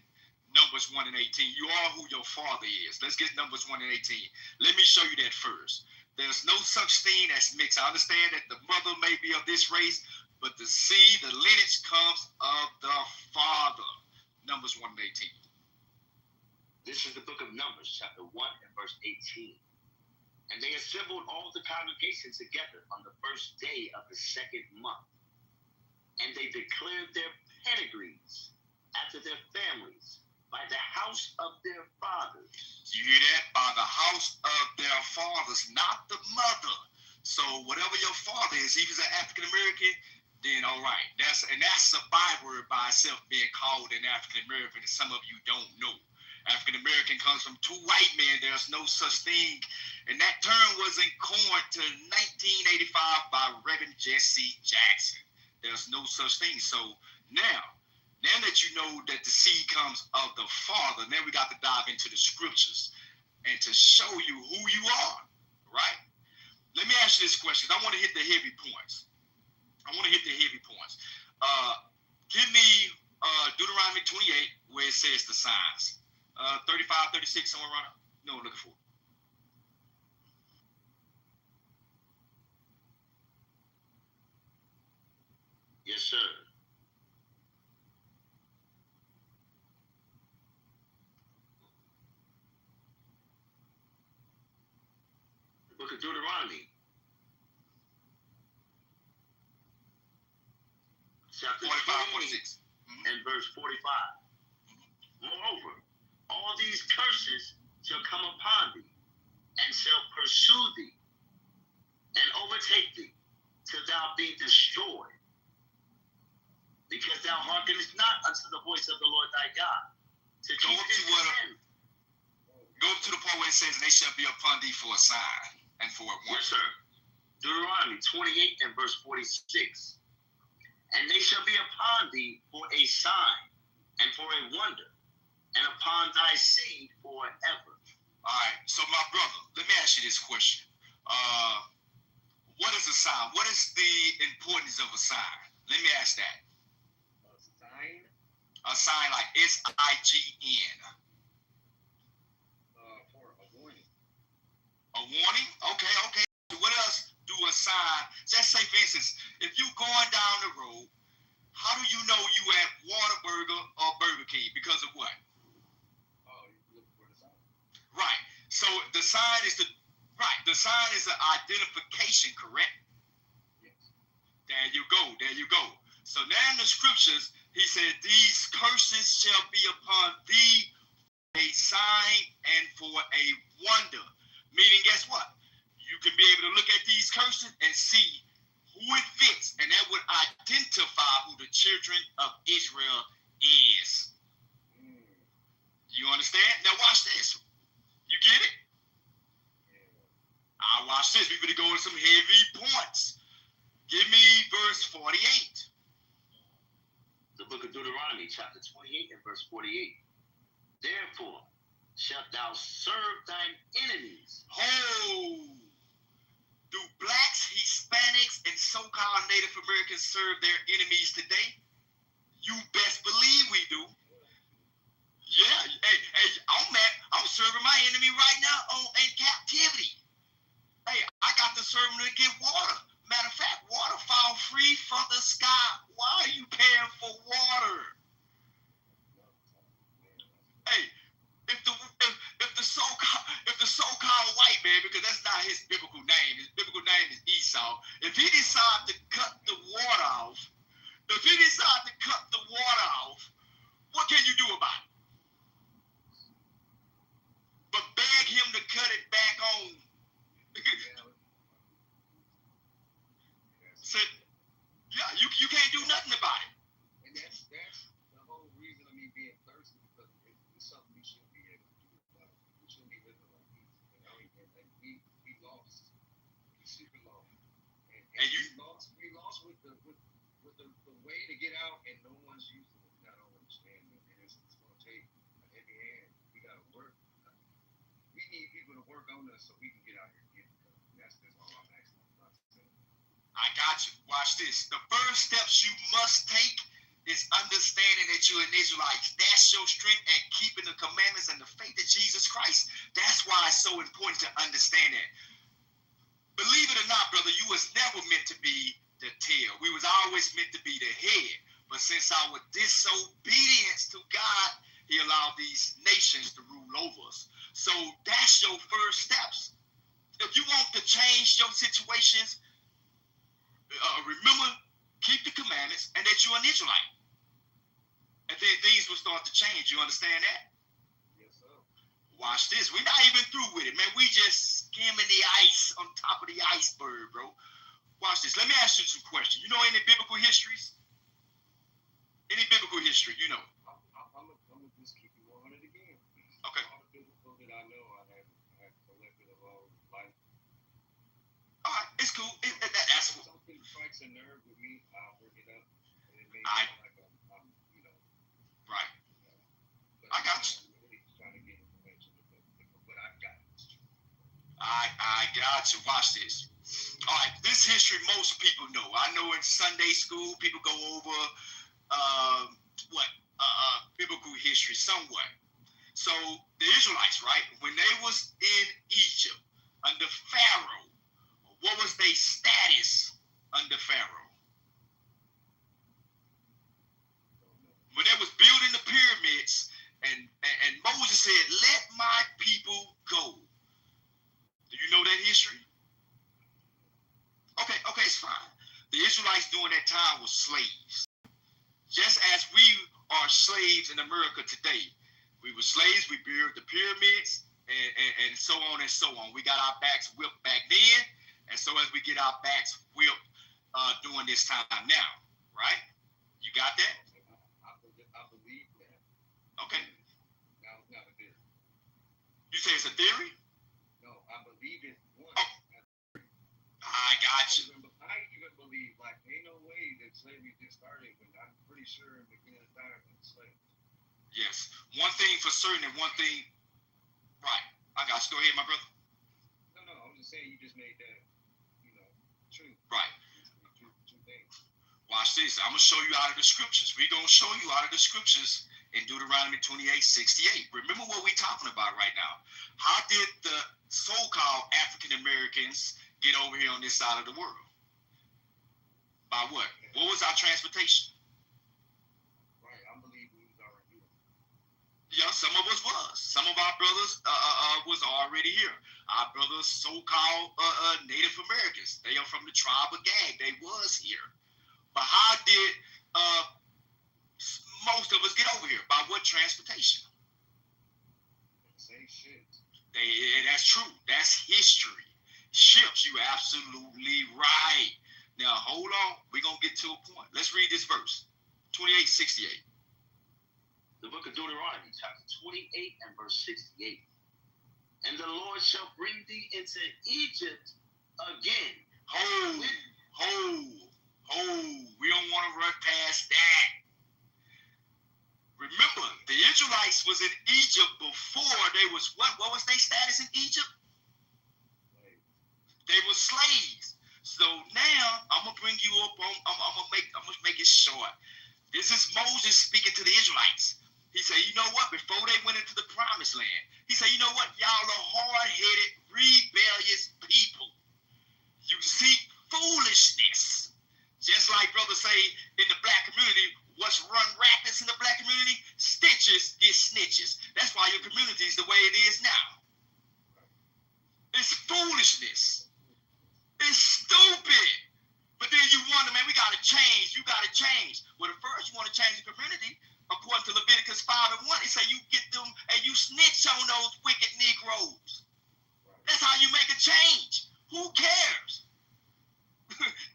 Numbers 1 and 18. You are who your father is. Let's get Numbers 1 and 18. Let me show you that first. There's no such thing as mixed. I understand that the mother may be of this race, but the seed, the lineage comes of the father. Numbers 1 and 18. This is the book of Numbers, chapter 1 and verse 18. And they assembled all the congregation together on the first day of the second month. And they declared their pedigrees after their families by the house of their fathers. You hear that? By the house of their fathers, not the mother. So whatever your father is, if he's an African American, then all right. That's a byword by itself, being called an African American, that some of you don't know. African American comes from two white men. There's no such thing. And that term wasn't coined to 1985 by Reverend Jesse Jackson. There's no such thing. So now that you know that the seed comes of the Father, now we got to dive into the scriptures and to show you who you are, right? Let me ask you this question. I want to hit the heavy points. Give me Deuteronomy 28, where it says the signs. 35, 36, somewhere around. No, looking for. Yes, sir. The book of Deuteronomy, chapter 45, 46. And verse 45. Moreover, all these curses shall come upon thee, and shall pursue thee, and overtake thee, till thou be destroyed, because thou hearkenest not unto the voice of the Lord thy God. To Go up to the part where it says, and they shall be upon thee for a sign and for a wonder. Yes, sir. Deuteronomy 28 and verse 46. And they shall be upon thee for a sign and for a wonder, and upon thy seed forever. All right. So, my brother, let me ask you this question. What is a sign? What is the importance of a sign? Let me ask that. A sign? A sign like S-I-G-N. For a warning. A warning? Okay. What else do a sign? Just say, for instance, if you going down the road, how do you know you at Whataburger or Burger King? Because of what? Oh, you look for the sign. Right. So the sign is the Right. The sign is an identification, correct? Yes. There you go. There you go. So now in the scriptures, he said, these curses shall be upon thee a sign and for a wonder. Meaning, guess what? You can be able to look at these curses and see who it fits, and that would identify who the children of Israel is. You understand? Now watch this. You get it? I'll watch this. We're going to go into some heavy points. Give me verse 48. The book of Deuteronomy, chapter 28 and verse 48. Therefore shalt thou serve thine enemies. Oh! Do blacks, Hispanics, and so-called Native Americans serve their enemies today? You best believe we do. Yeah, hey, I'm serving my enemy right now in captivity. Hey, I got to serve him to get water. Matter of fact, water fall free from the sky. Why are you paying for water? Hey, if the so-called white man, because that's not his biblical name. His biblical name is Esau. If he decides to cut the water off, what can you do about it? But beg him to cut it back on. So, yeah, you can't do nothing about it. And that's the whole reason of me being thirsty, because it's something we should be able to do about it. We shouldn't be living like this. And we lost. We super lost. And we lost with the way to get out, and no one's using it. And I don't understand it. And it's going to take a heavy hand. We got to work. We need people to work on us so we can get out here and get it. That's all I'm asking. I got you. Watch this. The first steps you must take is understanding that you're an Israelite. That's your strength and keeping the commandments and the faith of Jesus Christ. That's why it's so important to understand that. Believe it or not, brother, you was never meant to be the tail. We was always meant to be the head. But since our disobedience to God, he allowed these nations to rule over us. So that's your first steps. If you want to change your situations, remember, keep the commandments and that you're an Israelite. And then things will start to change. You understand that? Yes, sir. Watch this. We're not even through with it, man. We just skimming the ice on top of the iceberg, bro. Watch this. Let me ask you some questions. You know any biblical histories? Any biblical history, you know? I'm going to just keep you 100 again. Okay. All the biblical that I know, I have collected along life. All right, it's cool. That's what something strikes a nerve with me. I'll bring it up, and it may sound like I'm right. But I got you. I'm really trying to get information, but I got it. I got you. Watch this. All right, this history most people know. I know in Sunday school people go over biblical history somewhat. So the Israelites, right, when they was in Egypt under Pharaoh, what was their status under Pharaoh? When they was building the pyramids, and Moses said, "Let my people go." Do you know that history? Okay, it's fine. The Israelites during that time were slaves. Just as we are slaves in America today. We were slaves, we built the pyramids, and so on and so on. We got our backs whipped back then, and so as we get our backs whipped during this time now, right? You got that? I believe that. Okay. Now it's not a theory. You say it's a theory? No, I believe it. I got you. I even believe, like, ain't no way that slavery just started, when I'm pretty sure in the beginning of time it was slaves. Yes. One thing for certain and one thing, right. I got you. Go ahead, my brother. No, I'm just saying you just made that, true. Right. Two things. Watch this. I'm going to show you out of the scriptures. We're going to show you out of the scriptures in Deuteronomy 28:68. Remember what we're talking about right now. How did the so-called African Americans get over here on this side of the world? By what? What was our transportation? Right. I believe we was already here. Yeah, some of us was. Some of our brothers was already here. our brothers, so-called Native Americans. They are from the tribe of Gad. They was here. But how did most of us get over here? By what transportation? Same shit. That's true. That's history. Ships, you're absolutely right. Now, hold on. We're going to get to a point. Let's read this verse. 28:68. The book of Deuteronomy, chapter 28 and verse 68. And the Lord shall bring thee into Egypt again. We don't want to run past that. Remember, the Israelites was in Egypt before they was what? What was their status in Egypt? They were slaves. So now I'm gonna bring you up on. I'm gonna make it short. This is Moses speaking to the Israelites. He said, you know what? Before they went into the promised land, he said, you know what? Y'all are hard-headed, rebellious people. You seek foolishness. Just like brothers say in the black community, what's run rampant in the black community? Stitches get snitches. That's why your community is the way it is now. It's foolishness. It's stupid. But then you wonder, man, we got to change. You got to change. Well, at first, you want to change the community. According to Leviticus 5:1, it say you get them and you snitch on those wicked Negroes. That's how you make a change. Who cares?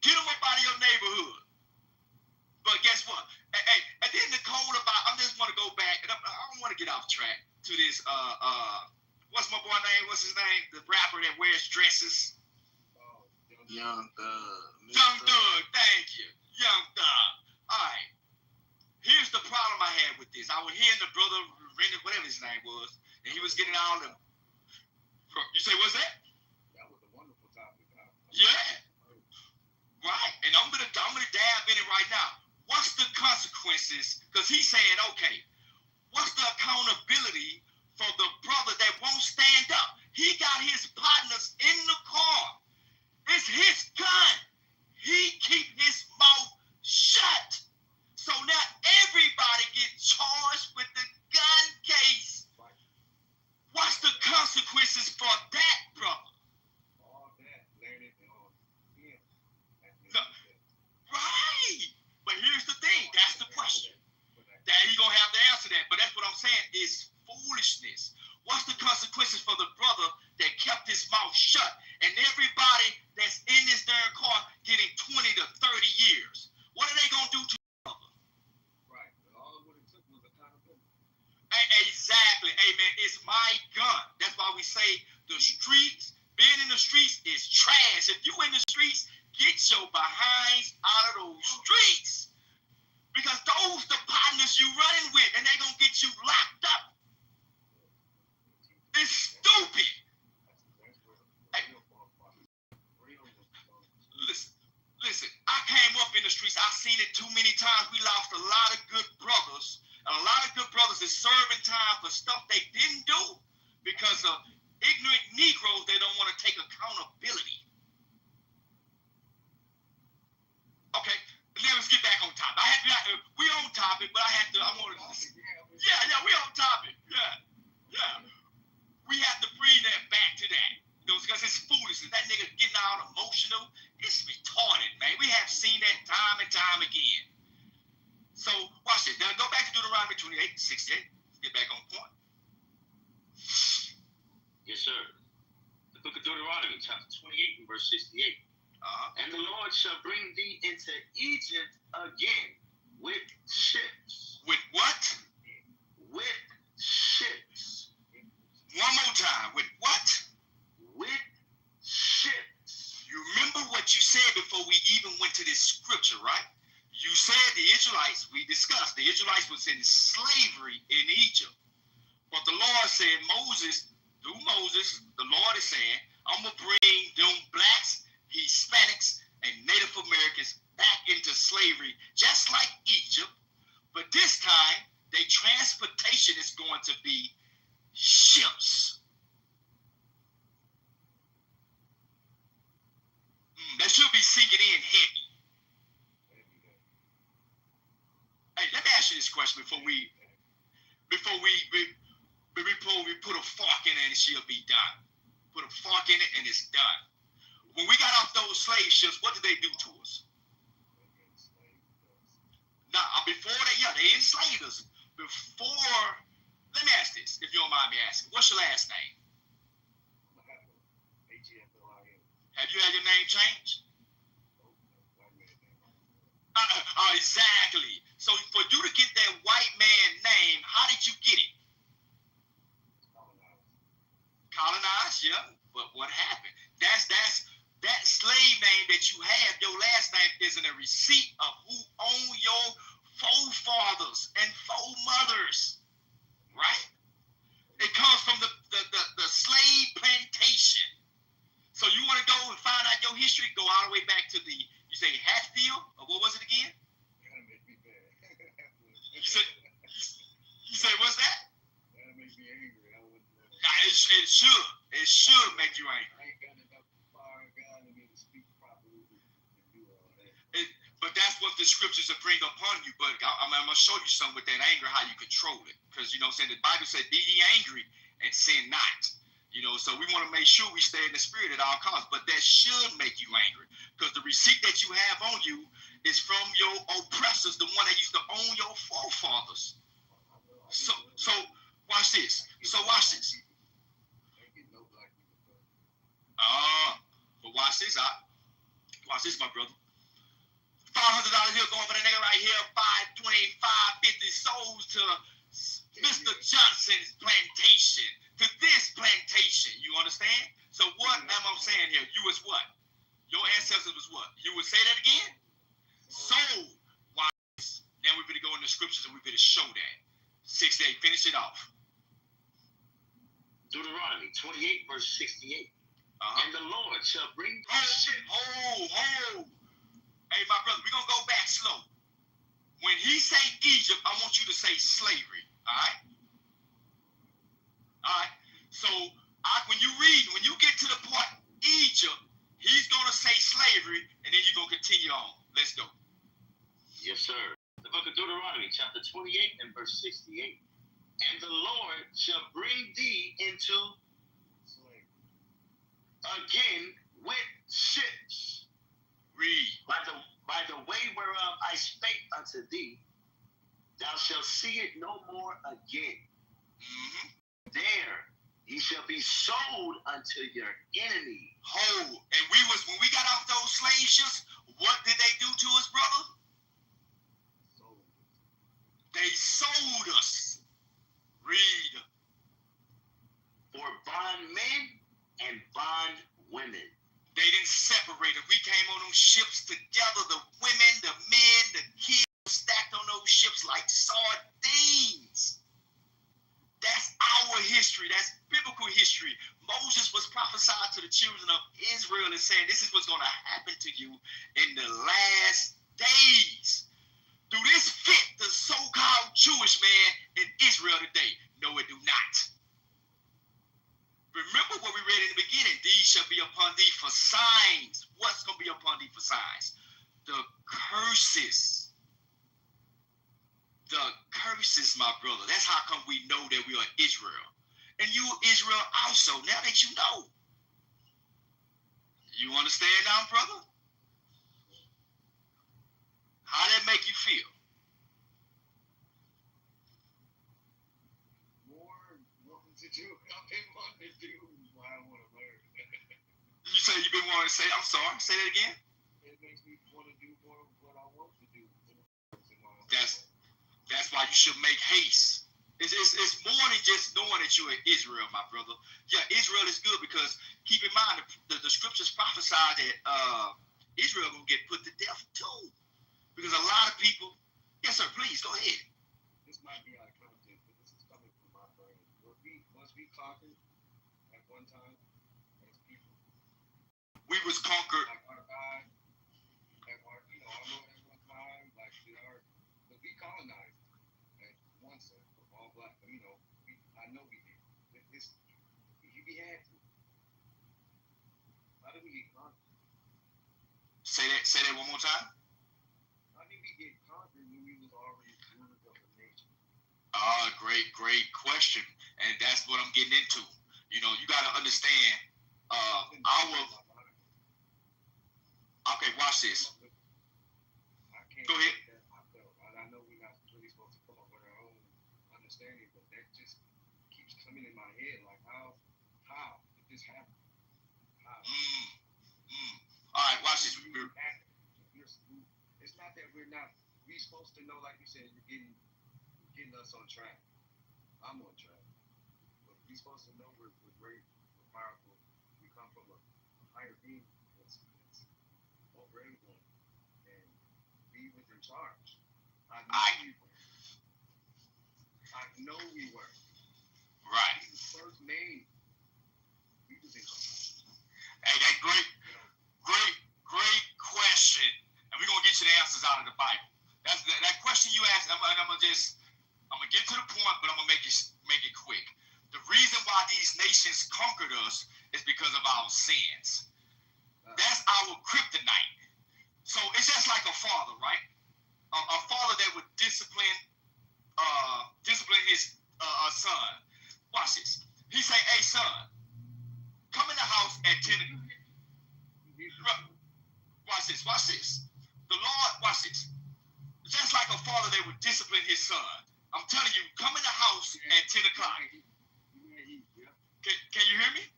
Get them up out of your neighborhood. But guess what? Hey, and then the code about, I just want to go back, and I don't want to get off track to this, what's my boy name? What's his name? The rapper that wears dresses. Young Thug. Young Thug, thank you. Young Thug. All right. Here's the problem I had with this. I was hearing the brother, whatever his name was, and he was getting all the. You say, what's that? That was a wonderful topic. Yeah. Right. And I'm gonna dab in it right now. What's the consequences? Because he's saying, okay, what's the accountability for the brother that won't stand up? He got his partners in the car. It's his gun. He keep his mouth shut. So now everybody gets charged with the gun case. What's the consequences for that, brother? All that landed on him. Right. But here's the thing. That's the question. That he gonna have to answer that. But that's what I'm saying. It's foolishness. What's the consequences for the brother that kept his mouth shut and everybody that's in this darn car getting 20 to 30 years? What are they gonna do to Exactly. Amen. It's my gun. That's why we say the streets, being in the streets is trash. If you in the streets, get your behinds out of those streets. Because those the partners you running with, and they gonna get you locked up. It's stupid. Hey. Listen, I came up in the streets. I seen it too many times. We lost a lot of good brothers. And a lot of good brothers is serving time for stuff they didn't do because of ignorant Negroes. They don't want to take accountability. Okay, let's get back on topic. We on topic, but I want to. Yeah, we on topic. Yeah. We have to bring that back to that because it's foolishness. That nigga getting all emotional. It's retarded, man. We have seen that time and time again. So, watch it. Now, go back to Deuteronomy 28:68. Get back on point. Yes, sir. The book of Deuteronomy, chapter 28 and verse 68. And the Lord shall bring thee into Egypt again with ships. With what? With ships. One more time. With what? With ships. You remember what you said before we even went to this scripture, right? You said the Israelites, we discussed, the Israelites was in slavery in Egypt. But the Lord said, through Moses, the Lord is saying, I'm going to bring them blacks, Hispanics, and Native Americans back into slavery, just like Egypt. But this time, their transportation is going to be ships. That should be sinking in heavy. Hey, let me ask you this question before we put a fork in it and she'll be done. put a fork in it, and it's done. When we got off those slave ships, what did they do to us? Now, before they enslaved us. Before, let me ask this, if you don't mind me asking. What's your last name? Have you had your name changed? Exactly. So for you to get that white man name, how did you get it? Colonized, yeah. But what happened? That slave name that you have, your last name isn't a receipt of who owned your forefathers and foremothers, right? It comes from the slave plantation. So you want to go and find out your history? Go all the way back to you say Hatfield, or what was it again? You say what's that? That makes me angry. It should make you angry. I ain't got enough fire God in me to speak properly and do all that. But that's what the scriptures will bring upon you. But I'm going to show you something with that anger, how you control it. Because, you know what I'm saying, the Bible said, be ye angry and sin not. You know, so we want to make sure we stay in the spirit at all costs. But that should make you angry. Because the receipt that you have on you is from your oppressors, the one that used to own your forefathers. So watch this. Watch this. But watch this, watch this, my brother. $500 here going for the nigga right here. 550 souls to Mr. Johnson's plantation. To this plantation. You understand? So what am I saying here? You was what? Your ancestors was what? You would say that again? Sold. Watch this. Now we're going to go in the scriptures and we're going to show that. 68. Finish it off. Deuteronomy 28, verse 68. And the Lord shall bring... Hold. Hey, my brother, we're going to go back slow. When he say Egypt, I want you to say slavery. All right? All right? So, when you get to the part Egypt, he's going to say slavery, and then you're going to continue on. Let's go. Yes, sir. The book of Deuteronomy, chapter 28 and verse 68. And the Lord shall bring thee into slavery again with ships. Read. By the way whereof I spake unto thee, thou shalt see it no more again. Mm-hmm. There ye shall be sold unto your enemy. And when we got off those slave ships, what did they do to us, brother? They sold us. Read. For bondmen and bondwomen. They didn't separate us. We came on those ships together. The women, the men, the kids stacked on those ships like sardines. That's our history. That's biblical history. Moses was prophesied to the children of Israel and saying, this is what's going to happen to you in the last days. Do this fit the so-called Jewish man in Israel today? No, it do not. Remember what we read in the beginning. These shall be upon thee for signs. What's going to be upon thee for signs? The curses. The curses, my brother. That's how come we know that we are Israel. And you Israel also, now that you know. You understand now, brother? How that make you feel? You say you've been wanting to say, I'm sorry, say that again? It makes me want to do more of what I want to do. That's why you should make haste. It's more than just knowing that you're in Israel, my brother. Yeah, Israel is good because keep in mind the scriptures prophesy that Israel will get put to death too. Because a lot of people, yes sir, please go ahead. This might be out of context, but this is coming from my brain. Was we conquered at one time as people? We was conquered. Like our God, at one time, like but we colonized at one set of all black. I know we did. We had to. How did we get conquered? Say that one more time. How did we get conquered when we was already rulers of the nation? Great question. And that's what I'm getting into. You got to understand Okay, watch this. Go ahead. I know we're not really supposed to come up with our own understanding, but that just keeps coming in my head. Like, how did this happen? How? All right, watch this. It's not that we're supposed to know, like you said, you're getting us on track. I'm on track. But we're supposed to know we're great, we're powerful. We come from a higher being that's over everyone. And we was in charge. I know we were. Right. We was first made. We was in charge. Hey, that great question. And we're gonna get you the answers out of the Bible. That's that question you asked. I'm gonna get to the point, but I'm gonna make it quick. The reason why these nations conquered us is because of our sins. That's our kryptonite. So it's just like a father, right? A father that would discipline his son. Watch this. He say, "Hey, son, come in the house at 10 o'clock." Watch this. The Lord, watch this. Just like a father that would discipline his son. I'm telling you, come in the house at 10 o'clock. Can you hear me?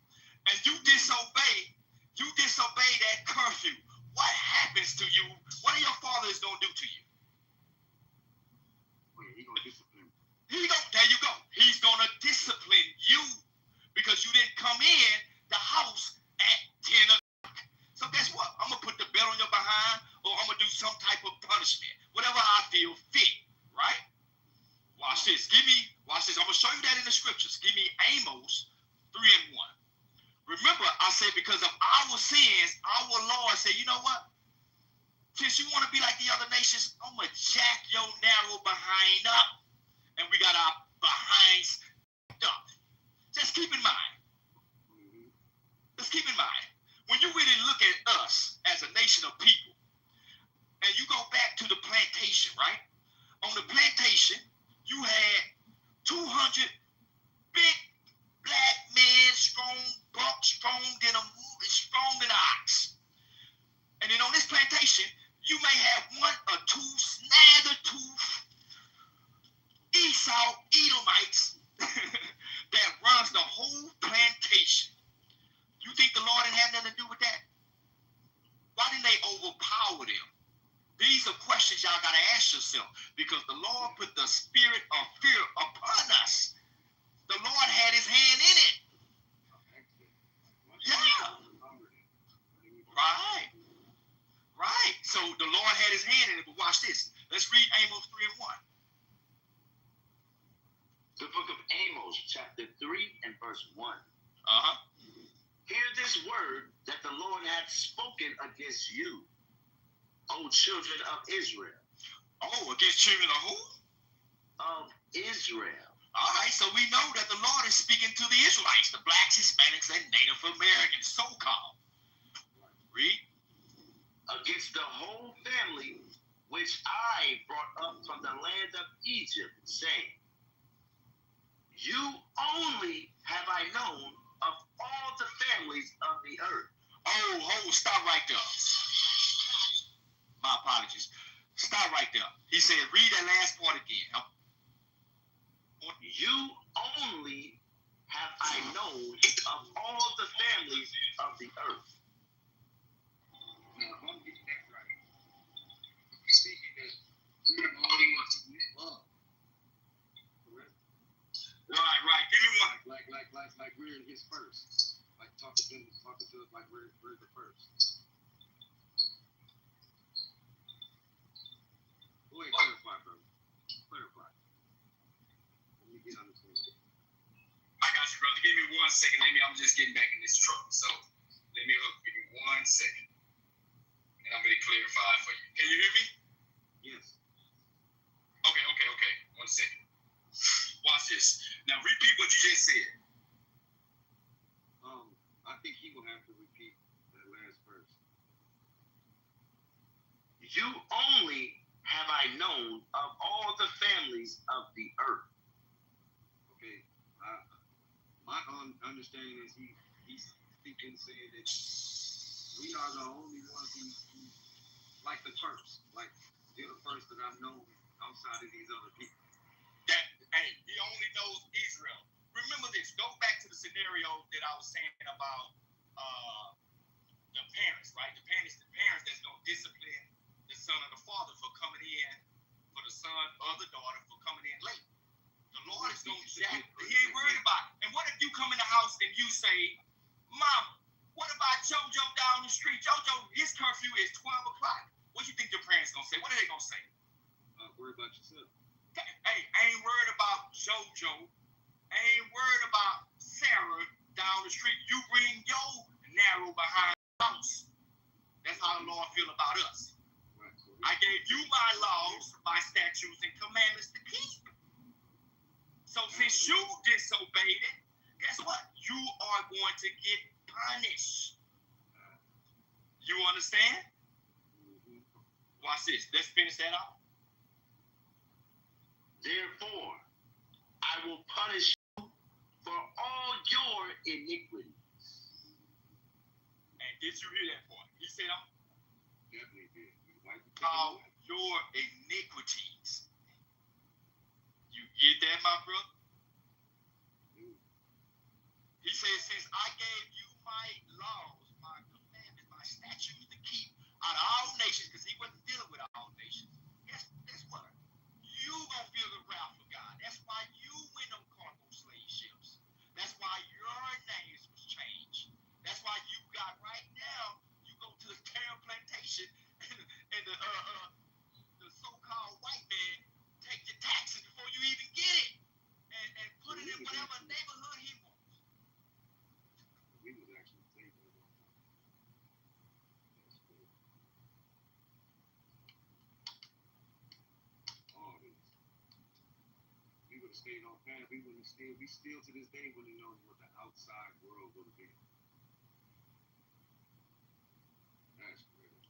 And you disobey that curfew. What happens to you? What are your fathers gonna do to you? He's gonna discipline. There you go. He's gonna discipline you because you didn't come in the house at 10 o'clock. So guess what? I'm gonna put the belt on your behind, or I'm gonna do some type of punishment, whatever I feel fit. Right? Watch this. Watch this. I'm gonna show you that in the scriptures. Give me Amos 3:1. Remember, I said because of our sins, our Lord said, you know what? Since you want to be like the other nations, I'm going to jack your narrow behind up. And we got our behinds up. Just keep in mind. When you really look at us as a nation of people, and you go back to the plantation, right? On the plantation, you had 200 big black men, strong buck, strong than an ox. And then on this plantation, you may have one or two snagger-tooth Esau Edomites that runs the whole plantation. You think the Lord didn't have nothing to do with that? Why didn't they overpower them? These are questions y'all got to ask yourself, because the Lord put the spirit of fear upon us. The Lord had his hand in it. Yeah. Right. So the Lord had his hand in it, but watch this. Let's read Amos 3:1. The book of Amos, chapter 3 and verse 1. Hear this word that the Lord hath spoken against you, O children of Israel. Oh, against children of who? Of Israel. All right, so we know that the Lord is speaking to the Israelites, the blacks, Hispanics, and Native Americans, so-called. Read. Against the whole family which I brought up from the land of Egypt, saying, you only have I known of all the families of the earth. Oh, stop right there. My apologies. Stop right there. He said, read that last part again. You only have I known of all the families of the earth. Now, if I'm getting that right, speaking that we're the only ones who love. Correct? Right. Give me one. Like we're in his first. Like talking to us like we're the first. Go ahead, clarify, brother. Clarify. Let me get understanding. I got you, brother. Give me 1 second. I'm just getting back in this truck. So give me 1 second. And I'm going to clarify for you. Can you hear me? Yes. Okay. 1 second. Watch this. Now repeat what you just said. I think he will have to repeat that last verse. You only have I known of all the families of the earth. Okay. My understanding is people saying that we are the only ones who like the first. Like, they're the first that I've known outside of these other people. That, hey, he only knows Israel. Remember this. Go back to the scenario that I was saying about the parents, right? The parents that's going to discipline the son or the father for coming in, for the son or the daughter for coming in late. The Lord is going to do that. He ain't worried about it. And what if you come in the house and you say, Mama, what about JoJo down the street? JoJo, his curfew is 12 o'clock. What do you think your parents going to say? What are they going to say? Worry about yourself. Hey, I ain't worried about JoJo. I ain't worried about Sarah down the street. You bring your narrow behind the house. That's how the Lord feel about us. Right. I gave you my laws, my statutes, and commandments to keep. So since you disobeyed it, guess what? You are going to get punished. You understand? Mm-hmm. Watch this. Let's finish that off. Therefore, I will punish you for all your iniquities. And did you hear that part? He said, I'm Definitely did. all your iniquities. You get that, my brother? He says, since I gave you my laws, my commandments, my statutes to keep out of all nations, because he wasn't dealing with all nations. Guess what? You gonna feel the wrath of God. That's why you went on cargo slave ships. That's why your names was changed. That's why you got right now, you go to the Terran plantation and the so-called white man take your taxes before you even get it. And put it in whatever neighborhood he wants. We was actually saved at one time. That's cool. All this. We would have stayed on path. We still to this day wouldn't know what the outside world would have been. That's crazy.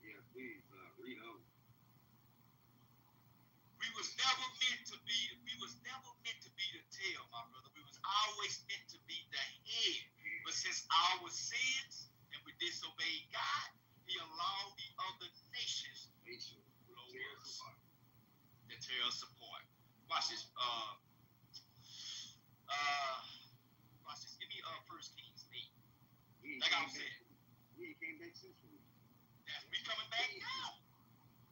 Yeah, please read over. We was never meant to be the tail, my brother. We was always meant to be the head. But since our sins and we disobeyed God, he allowed the other nations to tear us apart. Watch this. Watch this. Give me 1 Kings 8. Like I was saying. We came back since we. We coming back now.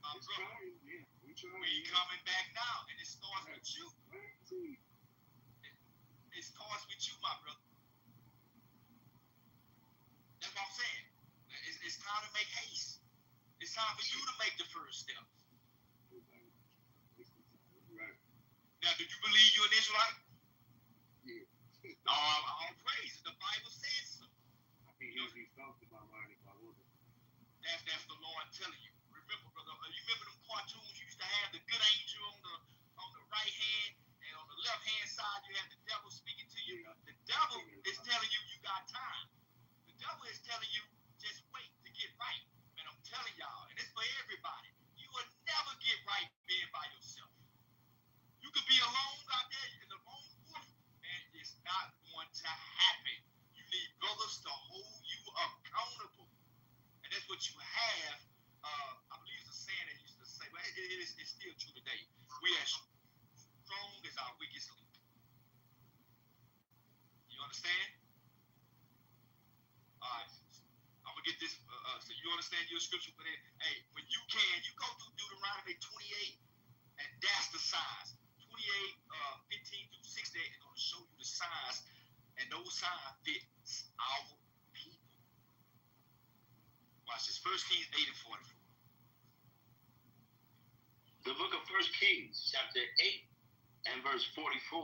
My brother. Yeah, we coming back now. And it starts with you. It starts with you, my brother. That's what I'm saying. It's time to make haste. It's time for you to make the first steps. Right. Now, do you believe you're an Israelite? Yeah. All praise. The Bible says so. I can't use these thoughts in my mind if I wasn't. That's the Lord telling you. Remember, brother, you remember them cartoons you used to have the good angel on the right hand, and on the left hand side you have the devil speaking to you. The devil is telling you got time. The devil is telling you just wait to get right. And I'm telling y'all, and it's for everybody, you will never get right being by yourself. You could be alone out there in the lone wolf, and it's not going to happen. You need brothers to hold you accountable. And that's what you have. I believe it's a saying they used to say, but it's still true today. We are strong as our weakest link. You understand? All right. I'm going to get this. So you understand your scripture? But hey, when you can, you go through Deuteronomy 28, and that's the signs. 28, 15 through 60 is going to show you the signs, and those signs fit our people. Watch this. 1 Kings 8 and 44. The book of 1 Kings, chapter 8 and verse 44.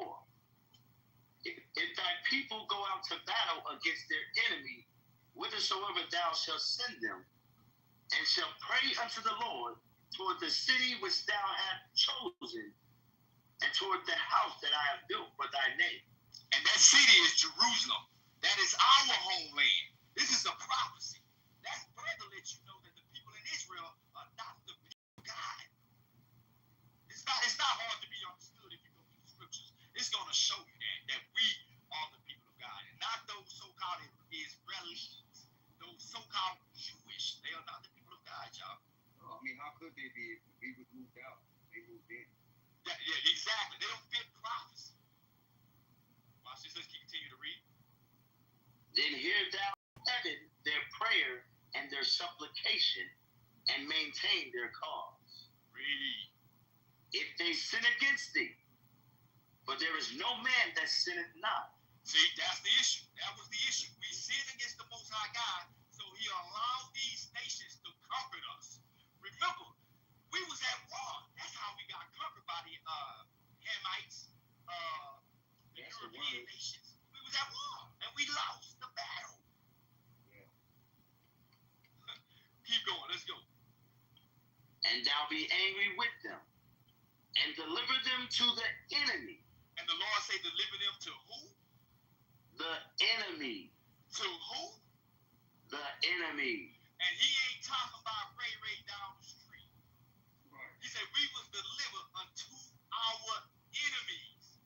If thy people go out to battle against their enemy, whithersoever thou shalt send them, and shall pray unto the Lord toward the city which thou hast chosen, and toward the house that I have built for thy name. And that city is Jerusalem. That is our homeland. This is a prophecy. That further lets you know that the people in Israel are not the people of God. It's not hard to be understood if you go through the scriptures. It's going to show you that we are the people of God, and not those so-called could they be if we was moved out? They moved in. Yeah, exactly. They don't fit prophecy. Watch this. Let's continue to read. Then hear thou in heaven their prayer and their supplication, and maintain their cause. Read. If they sin against thee, for there is no man that sinneth not. See, that's the issue. That was the issue. We sinned against the Most High God, so He allowed these nations to comfort us. Remember, we was at war. That's how we got conquered by the Hamites, the European nations. We was at war, and we lost the battle. Yeah. Keep going. Let's go. And thou be angry with them, and deliver them to the enemy. And the Lord say, deliver them to who? The enemy. To who? The enemy. And He ain't talking about Ray down the street. Right. He said, we was delivered unto our enemies.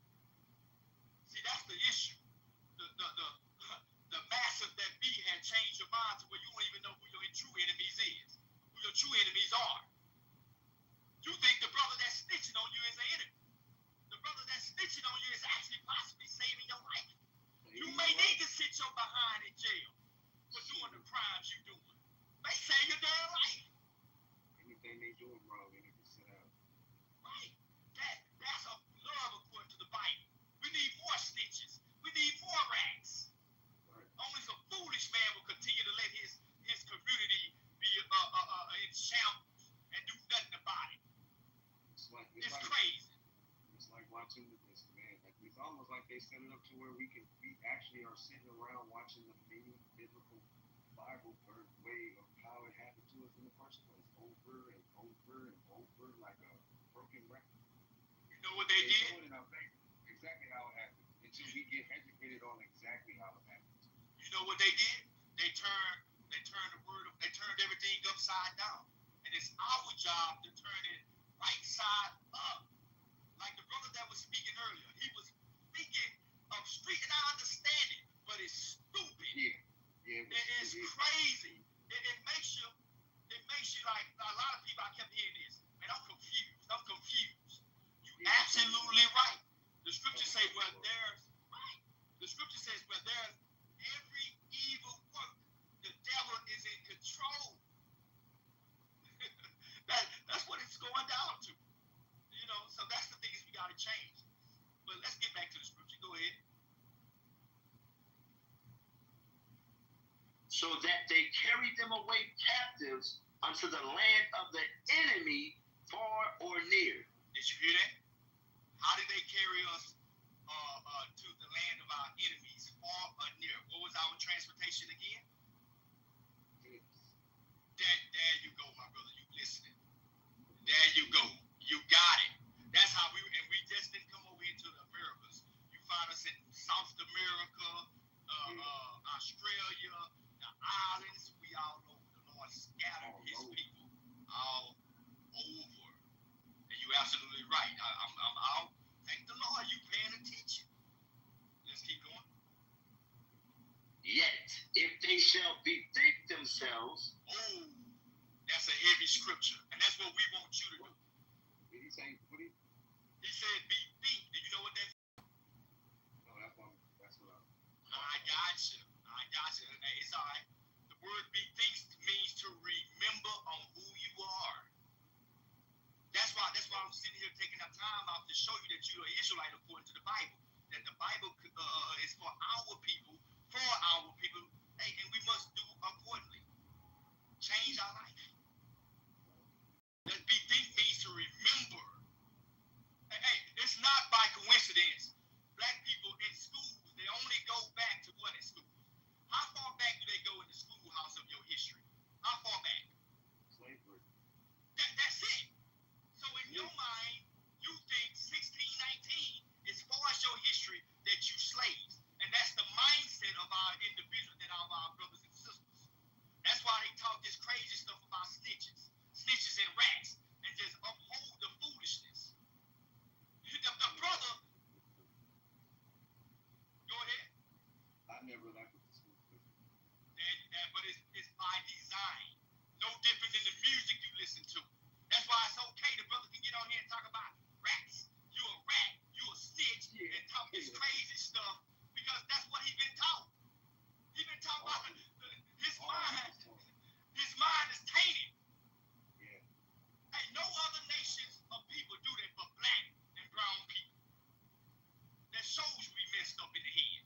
See, that's the issue. The massive that be had changed your mind to where you don't even know who your true enemies is. Who your true enemies are. You think the brother that's snitching on you is an enemy. The brother that's snitching on you is actually possibly saving your life. You may need to sit your behind in jail for doing the crimes you're doing. They save your damn life. Anything they doing wrong, they need to sit out. Right. That's a love according to the Bible. We need more snitches. We need more rats. Right. Only some foolish man will continue to let his community be in shambles and do nothing about it. It's crazy. It's like watching this, man. Like, it's almost like they set it up to where we actually are sitting around watching the mini biblical Bible way of how it happened to us in the first place, over and over and over, like a broken record. You know what they did? Doing it our favor, exactly how it happened, until we get educated on exactly how it happened. You know what they did? They turned everything upside down, and it's our job to turn it right side up. Like the brother that was speaking earlier, he was speaking of street, and I understand it, but it's stupid. Yeah. It's crazy. It makes you like a lot of people. I kept hearing this, man. I'm confused. You absolutely right. The scripture says where there's every evil work, the devil is in control. That's what it's going down to. You know, so that's the things we gotta change. But let's get back to the scripture. Go ahead. So that they carried them away captives unto the land of the enemy, far or near. Did you hear that? How did they carry us to the land of our enemies, far or near? What was our transportation again? There you go, my brother. You listening? There you go. You got it. That's how we just didn't come over here to the Americas. You find us in South America, Australia, the islands. We all over. The Lord scattered His people all over. And you're absolutely right. I'll thank the Lord. You paying attention. Let's keep going. Yet, if they shall bethink themselves. Oh, that's a heavy scripture. And that's what we want you to do. Did he say, He said bethink. Do you know what that means? No, that's what I got you. Hey, it's all right. The word bethink means to remember on who you are. That's why I'm sitting here taking that time out to show you that you're an Israelite according to the Bible. That the Bible is for our people, hey, and we must do accordingly. Change our life. That bethink means to remember. Hey, it's not by coincidence. Black people in schools, they only go back to what in schools? How far back do they go in the schoolhouse of your history? How far back? Slavery. That's it. So in your mind, you think 1619 as far as your history that you slaves. And that's the mindset of our individuals and our brothers and sisters. That's why they talk this crazy stuff about snitches and rats, and just uphold the foolishness. The brother, go ahead. I never liked the school system. But it's by design. No different than the music you listen to. get on here and talk about rats. You a rat, you a snitch, and talk this crazy stuff because that's what he been taught. He been taught about his mind is tainted. Hey, no other nations of people do that for black and brown people. That shows you we messed up in the head.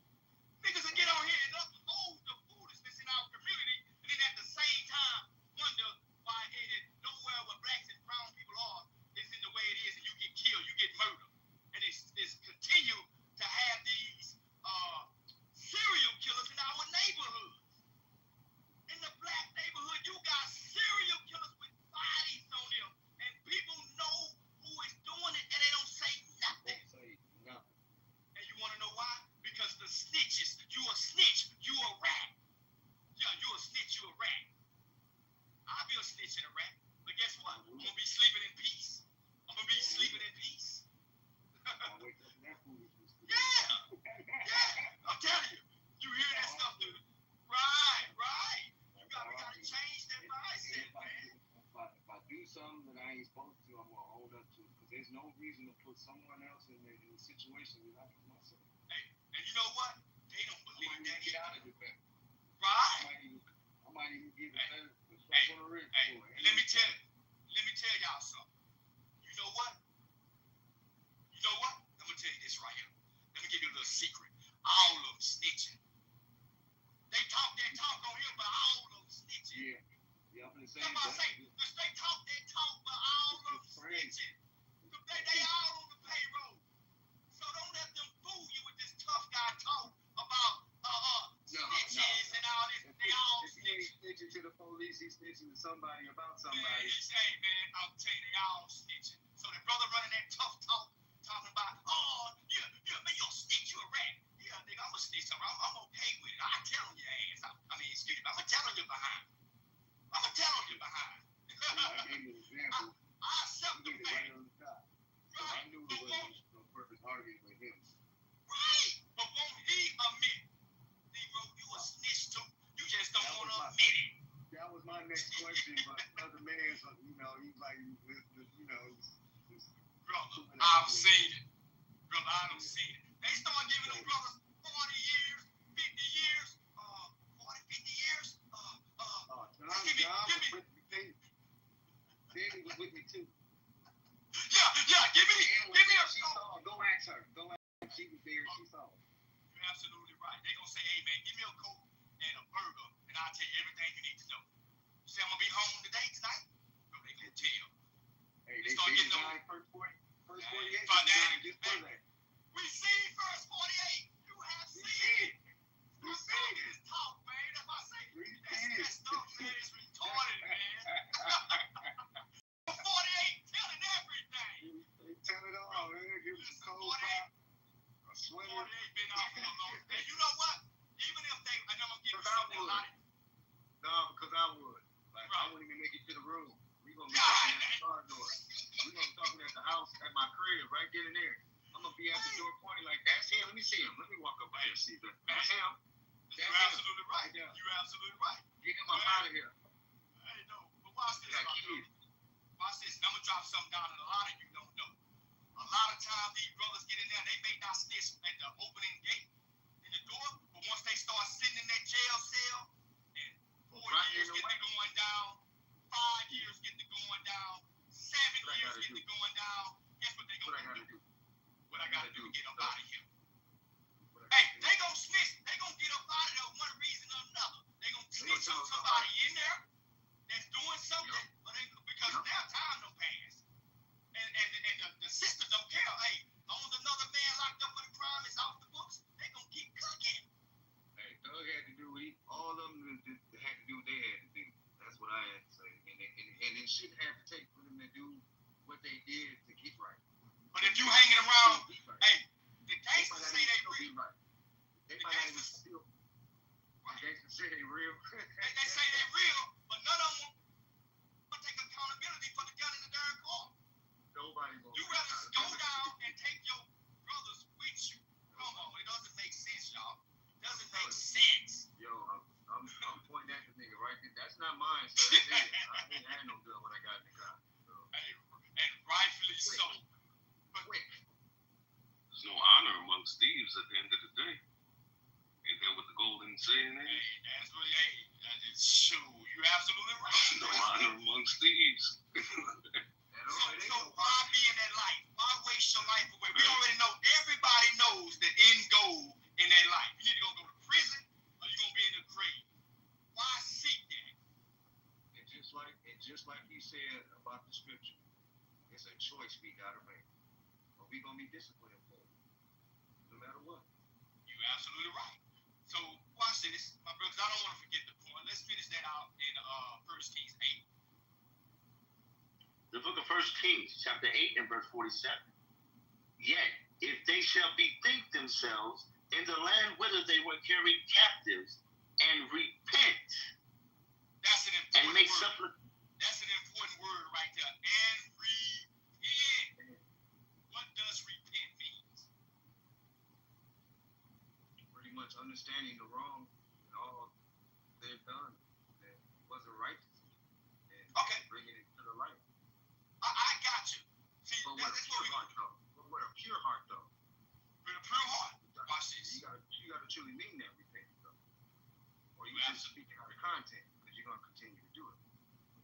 Niggas will get on here and uphold the foolishness in our community, and then at the same time wonder why it is nowhere where blacks and brown people are is in the way it is, and you get killed, you get murdered. And it's continue to have these serial killers in our neighborhoods. In the black neighborhood, you got serial killers with bodies on them, and people know who is doing it, and they don't say nothing. And you want to know why? Because the snitches, you a snitch, you a rat. Yeah, you a snitch, you a rat. I'll be a snitch and a rat, but guess what? I'm gonna be sleeping in peace. I'm gonna be sleeping in peace. Yeah, I'm telling you. You hear that stuff, dude? Right. We gotta change that mindset, man. If I do something that I ain't supposed to, I'm gonna hold up to it. Because there's no reason to put someone else in a situation that I put myself. Hey, and you know what? They don't believe that. Get out of it, man. Right. I might even give it better. Hey, let me tell y'all something. You know what? I'm gonna tell you this right here. Let me give you a little secret. All of them snitching. They talk on here, but all of them snitching. Yeah, I'm gonna say Somebody say, they talk, but all of them snitching. They all on the payroll. So don't let them fool you with this tough guy talk about snitches and all this. They all snitching. Snitching to the police, he's snitching to somebody about somebody. Man, I'll tell you, they all snitching. So the brother running that tough talk, talking about, man, you're a snitch, you a rat. Yeah, nigga, I'm a snitch. I'm okay with it. I tell on your ass. I'm gonna tell on your behind. I accept the fact. I knew it wasn't no purpose arguing with him. Right, but won't he admit, Negro, you a snitch too? You just don't want to admit it. That was my next question, but other man, he's like, brother, I've seen it. Brother, I done seen it. They start giving them brothers 40 years, 50 years, 40, 50 years. Give me. Danny was with me too. Yeah, give me a song. Go ask her. She was there. She saw it. You're absolutely right. They're going to say, hey, man, give me a Coke and a burger, and I'll tell you everything you need to know. You say I'm going to be home tonight? No, they going to tell. Hey, they start getting on first 48. We see first 48. You have seen it. You see this talk, man. That's why I say that stuff, man, is retarded, man. 48 telling everything. They tell it all, man. Give us a cold pop, a sweater. 48 been out for a long time. You know what? Even if they, and I'm going to give you something like it. No, because I would. Like, I wouldn't even make it to the room. We're going to be talking at the car door. We're going to be talking at the house, at my crib, right then and there. I'm going to be at the door pointing like, that's him. Let me see him. Let me walk up by here and see that. That's him. You're absolutely right. You're absolutely right. Get him up out of here. Hey, no. But watch this. Watch this. I'm going to drop something down that a lot of you don't know. A lot of times these brothers get in there, they may not snitch at the opening gate in the door, but once they start sitting in that jail cell, and 4 years get to going down, 5 years get to going down, 7 years get to going down, guess what they going to do? What I got to do to get up out of here. Hey, they going to snitch. They going to get up out of there one reason or another. They going to snitch on somebody in there that's doing something, because now time don't pass. And the sisters don't care. Hey, as long as another man locked up for the crime is off the books, they gonna keep cooking. Hey, Doug had to do all of them had to do what they had to do. That's what I had to say. And it shouldn't have to take for them to do what they did to get right. But if you hanging around, hey, the gangsters say they real. Right. They might not even steal. The gangsters say they real. They say they real, but none of them want to take accountability for the gun in the darn car. Nobody wants. You rather go down and take your brothers with you. Come on, it doesn't make sense, y'all. It doesn't make sense. Yo, I'm pointing at the nigga right there. That's not mine, sir. That's it. I didn't have no gun when I got in the car. So. Hey, and rightfully So, quick. There's no honor amongst thieves at the end of the day. Ain't that what the golden saying is? Hey, that's what, shoot, you're absolutely right. No honor amongst thieves. So why be in that life? Why waste your life away? We already know, everybody knows the end goal in that life. You're either going to go to prison or you're going to be in the grave. Why seek that? And just like he said about the scripture, it's a choice we got to make. Are we going to be disciplined for it? No matter what. You're absolutely right. So watch this, my brothers. I don't want to forget the point. Let's finish that out in 1 Kings 8. The book of 1 Kings, chapter 8 and verse 47. Yet, if they shall bethink themselves in the land whither they were carried captives, and repent, that's an important and make word. That's an important word right there. And repent. What does repent mean? Pretty much understanding the wrong and all they've done that wasn't righteous. And bringing it to the light. I got you. See, but with a pure heart, though. With a pure heart, though. With a pure heart. Watch this. You gotta truly mean that repent, though. Or you just speaking out of content, because you're gonna continue to do it.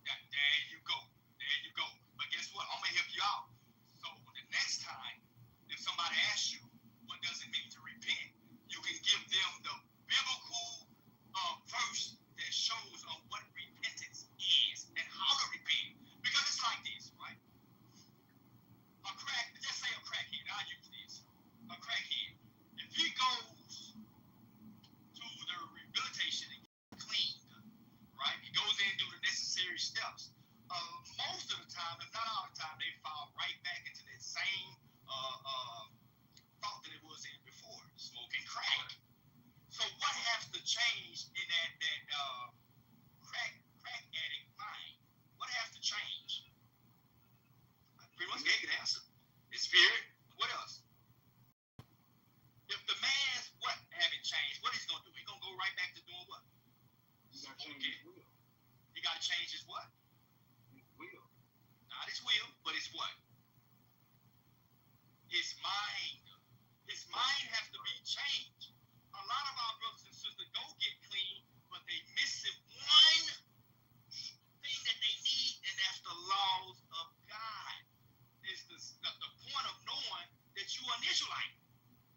There you go. There you go. But guess what? I'm gonna help you out. So the next time, if somebody asks you, what does it mean to repent? You can give them the biblical verse that shows on what repentance is and how to repent. Because it's like this, right? Let's say a crackhead, I'll use this. A crackhead, if he goes to the rehabilitation and gets cleaned, right? He goes in and do the necessary steps. Most of the time, if not all the time, they fall right back into that same thought that it was in before, smoking crack. So what has to change in that crack addict mind? What has to change? I pretty much gave you the answer. His spirit. What else? If the man's what haven't changed, what he's gonna do? He's gonna go right back to doing what? You gotta change his will. He gotta change his what? His will. Not his will, but his what? His mind. His mind has to be changed. A lot of our brothers and sisters go get clean, but they missing one thing that they need, and that's the laws of God. It's the point of knowing that you are an Israelite,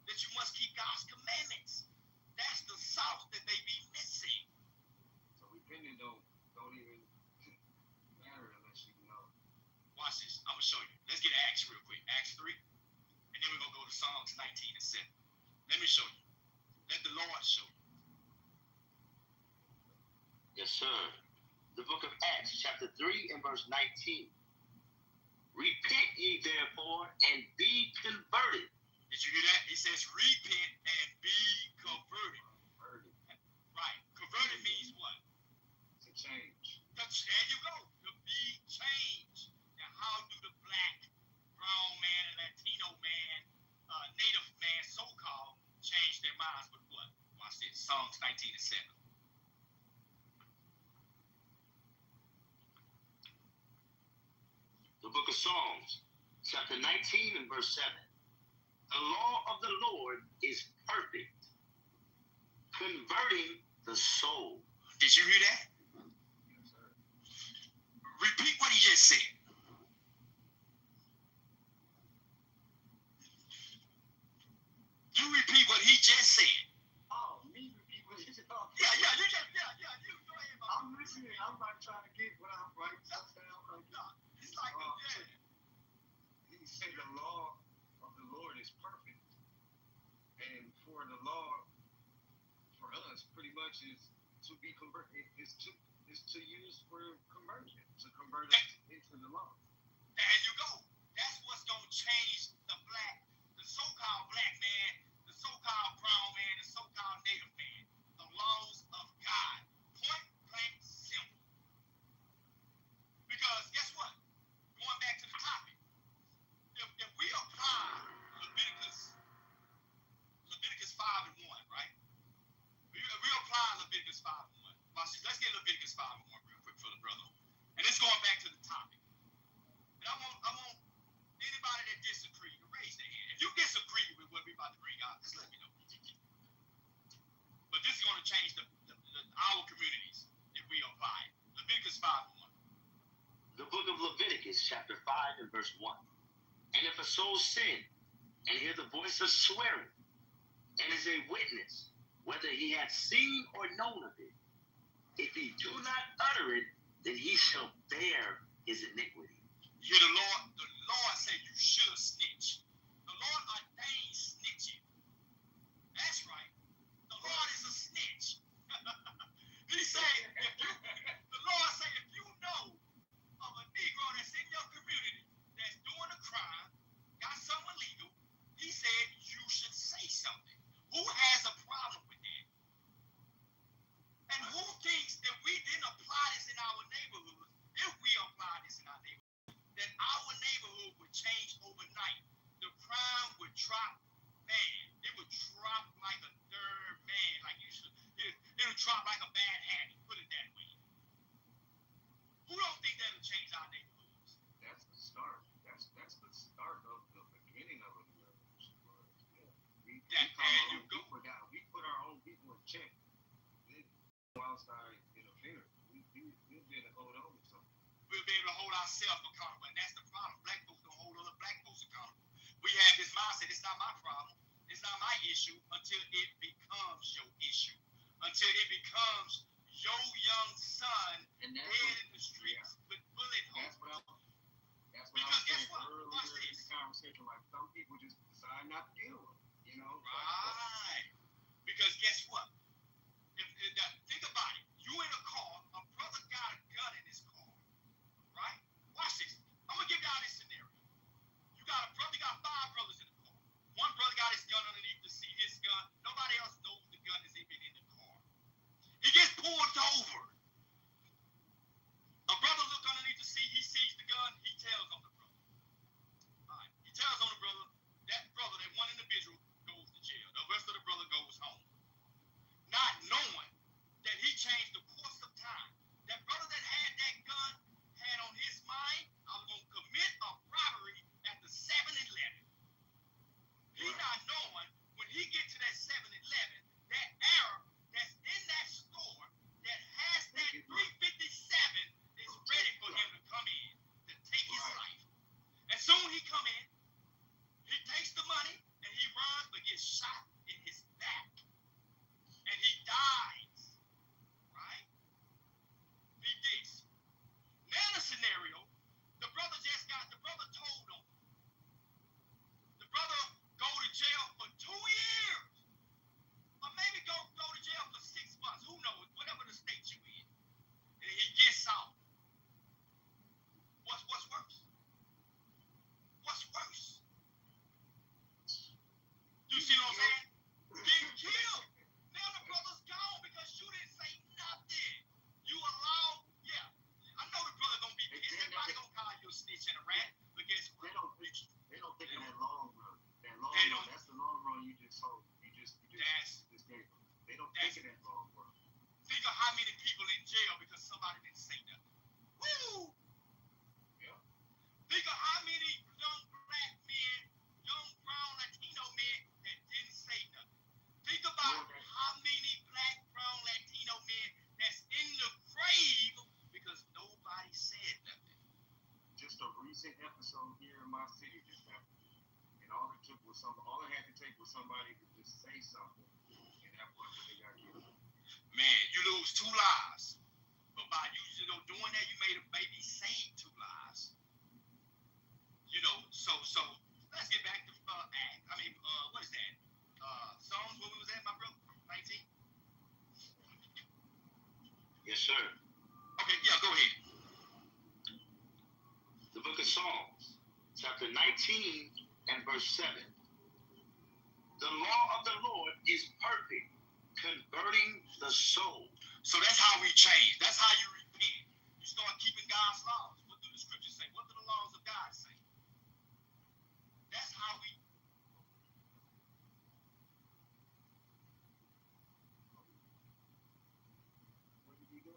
that you must keep God's commandments. That's the sauce that they be missing. So repenting don't even matter unless you know. Watch this. I'm gonna show you. Let's get Acts real quick. Acts 3, and then we're gonna go to Psalms 19 and 7. Let me show you. Let the Lord show you. Yes, sir. The book of Acts, chapter 3 and verse 19. Repent ye therefore and be converted. Did you hear that? It says repent and be converted. Right. Converted means what? To change. There you go. To be changed. Now, how do the black, brown man, and Latino man, native man, so-called, change their minds with what? Watch this. Psalms 19 and 7. The book of Psalms, chapter 19 and verse 7. The law of the Lord is perfect, converting the soul. Did you hear that? Yes, sir. Repeat what he just said. You repeat what he just said. Oh, me repeat what he said. Oh. Yeah, you go ahead. I'm listening. I'm not trying to get what I'm right. It's like he said the law of the Lord is perfect. And for the law, for us, pretty much is to be converted, is to use for conversion, to convert us into the law. There you go. That's what's gonna change the so-called black man, the so-called brown man, the so-called native man. The laws of God. Point blank simple. Because guess what? Going back to the topic. If we apply Leviticus 5 and 1, right? We apply Leviticus 5 and 1. Let's get Leviticus 5 and 1 real quick for the brother. And it's going back to the topic. And I want anybody Anybody that disagree, raise their hand. If you disagree with what we're about to bring out, just let me know. But this is going to change our communities if we apply it. Leviticus 5:1. The book of Leviticus, chapter 5 and verse 1. And if a soul sin and hear the voice of swearing, and is a witness, whether he hath seen or known of it, if he do not utter it, then he shall bear his iniquity. Hear the Lord said you should snitch. The Lord ordained snitching. That's right. The Lord is a snitch. He said, the Lord said, if you know of a Negro that's in your community that's doing a crime, got something illegal, he said you should say something. Who has a problem with that? And who thinks that we didn't apply this in our neighborhood? If we apply this in our neighborhood, that our neighborhood would change overnight. The crime would drop, man. It would drop like a third man, like you should. It would drop like a bad habit. Put it that way. Who don't think that'll change our neighborhoods? That's the start. That's the start of the beginning of a revolution. We put our own people in check. Then outside interfere. We'll be able to hold on to something. We'll be able to hold ourselves accountable, and that's the problem. Black folks don't hold other black folks accountable. We have this mindset, it's not my problem, it's not my issue, until it becomes your issue. Until it becomes your young son dead in the streets with bullet holes. That's what I was saying earlier in the conversation. Like, some people just decide not to deal with it, Right. Because guess what? Think about it. You in a car, a brother got a gun in his car, right? Watch this. I'm gonna give y'all this scenario. You got five brothers in the car. One brother got his gun underneath the seat, his gun. Nobody else knows the gun is even in the car. He gets pulled over. A brother look underneath the seat, he sees the gun, he tells on the brother. All right. He tells on the brother. That one individual goes to jail. The rest of the brother goes home. Not knowing that he changed the course of time. That brother that had that gun had on his mind, I was going to commit a robbery at the 7-Eleven. He not knowing when he get to that 7-Eleven, that Arab that's in that store that has that 357 is ready for him to come in to take his life. As soon as he come in, he takes the money and he runs but gets shot in his back. And he dies. Right? Read this. Now in the scenario, the brother told on. The brother go to jail for 2 years. Or maybe go to jail for 6 months. Who knows? Whatever the state you in. And he gets out. What's worse? What's worse? You see what I'm saying? Getting killed. Now the brother's gone because you didn't say nothing. You allowed, I know the brother gonna be pissed. Everybody gonna call you a snitch and a rat, but guess what? They don't think of that long run. That's the long run you just sold. You just gave them. They don't think of that long run. Think of how many people in jail because somebody didn't say nothing. Woo! Yeah. Think of how many young black men, young brown Latino men that didn't say nothing. Think about how many black, brown Latino men that's in the grave because nobody said nothing. Just a recent episode here in my city just happened. And all it had to take was somebody to just say something. And that was when they got killed. Man, you lose 2 lives. But by you doing that, you made a baby save 2 lives. So let's get back to what is that? Psalms, what was that, my brother? 19? Yes, sir. Okay, yeah, go ahead. The book of Psalms, chapter 19 and verse 7. The law of the Lord is perfect, converting the soul. So that's how we change. That's how you repent. You start keeping God's laws. What do the scriptures say? What do the laws of God say? That's how we. Where did he go?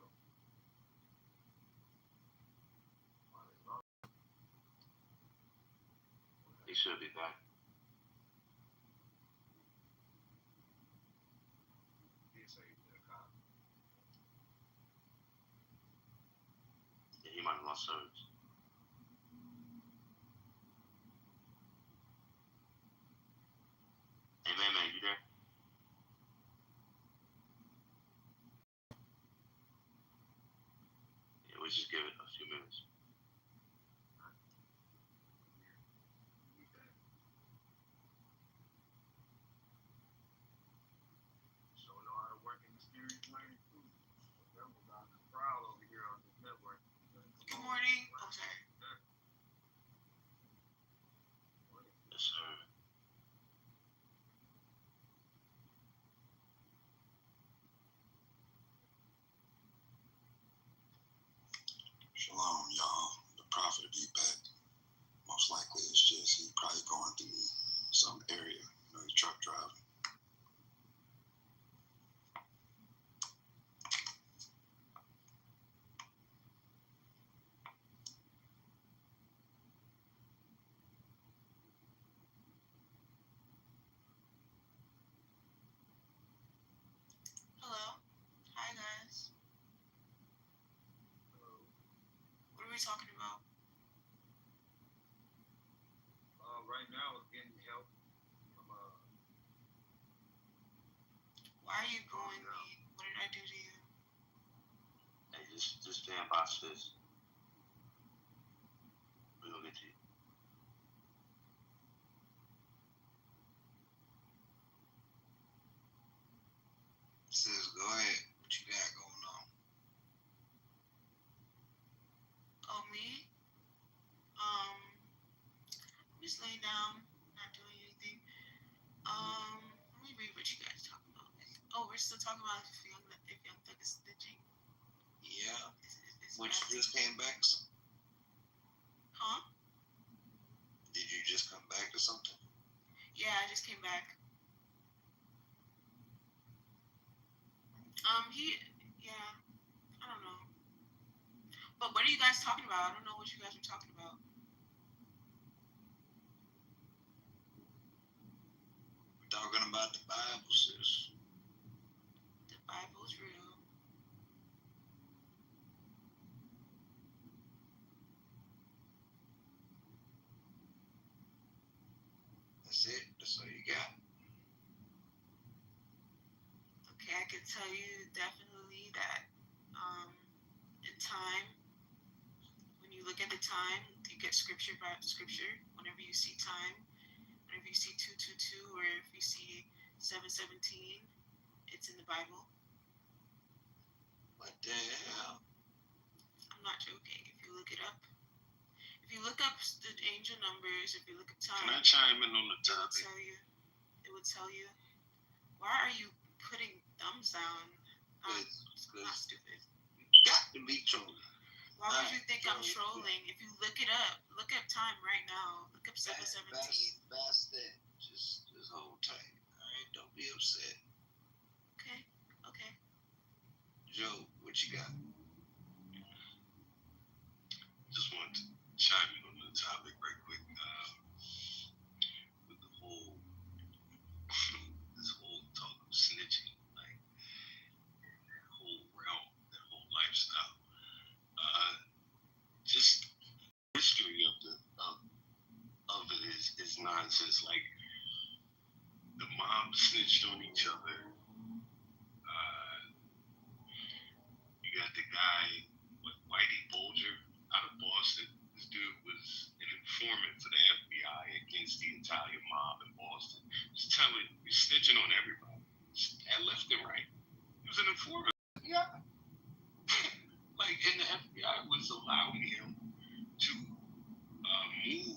should be back. Yeah, he might have lost service. Hey, man, you there? Yeah, we just give it a few minutes. Good morning. Oh, sorry. Yes, sir. Shalom, y'all. The prophet will be back. Most likely it's just he probably going through some area. You know, he's truck driving. Hello. Hi, guys. What are we talking about? Right now, it's getting help from Why are you going me? What did I do to you? Hey, just stand by, sis. We're gonna get to you. Sis, go ahead. What you got going on? Oh, me? I'm just laying down, not doing anything. Let me read what you guys are talking about. Oh, we're still talking about if Young Thug is snitching. Yeah. Is What you just came back? Huh? Did you just come back to something? Yeah, I just came back. Yeah, I don't know. But what are you guys talking about? I don't know what you guys are talking about. We're talking about the Bible, sis. The Bible's real. That's it. That's all you got. Okay, I can tell you definitely that in time, when you look at the time, you get scripture by scripture. Whenever you see time, whenever you see 222, or if you see 717, it's in the Bible. What the hell? I'm not joking. If you look it up, if you look up the angel numbers, if you look at time, Can I chime in on the topic? It would tell you. Why are you putting thumbs down? I'm not stupid. You got to be trolling. Why would you think I'm trolling? If you look it up, look up time right now. Look up 717. That's that. Just hold tight. All right, don't be upset. Okay. Joe, what you got? Just want to chime in on the topic right quick. With the whole this whole talk of snitching, like that whole realm, that whole lifestyle. Just history of it is nonsense. Like the mob snitched on each other. You got the guy, Whitey Bulger, out of Boston. This dude was an informant for the FBI against the Italian mob in Boston. Just telling, he's snitching on everybody, at left and right. He was an informant. Yeah. Like, and the FBI was allowing him to move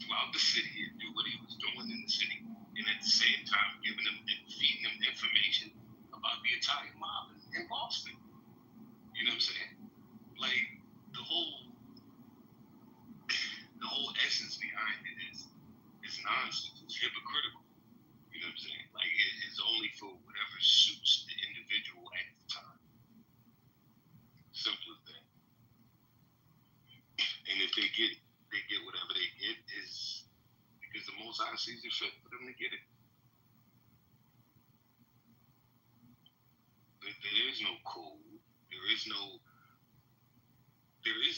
throughout the city and do what he was doing in the city, and at the same time giving him and feeding him information about the Italian mob in Boston. You know what I'm saying? Like the whole essence behind it is nonsense. It's hypocritical. You know what I'm saying? Like it's only for whatever suits the individual at the time. Simple as that. And if they get whatever they get is sees it fit for them to get it. There is no code. There is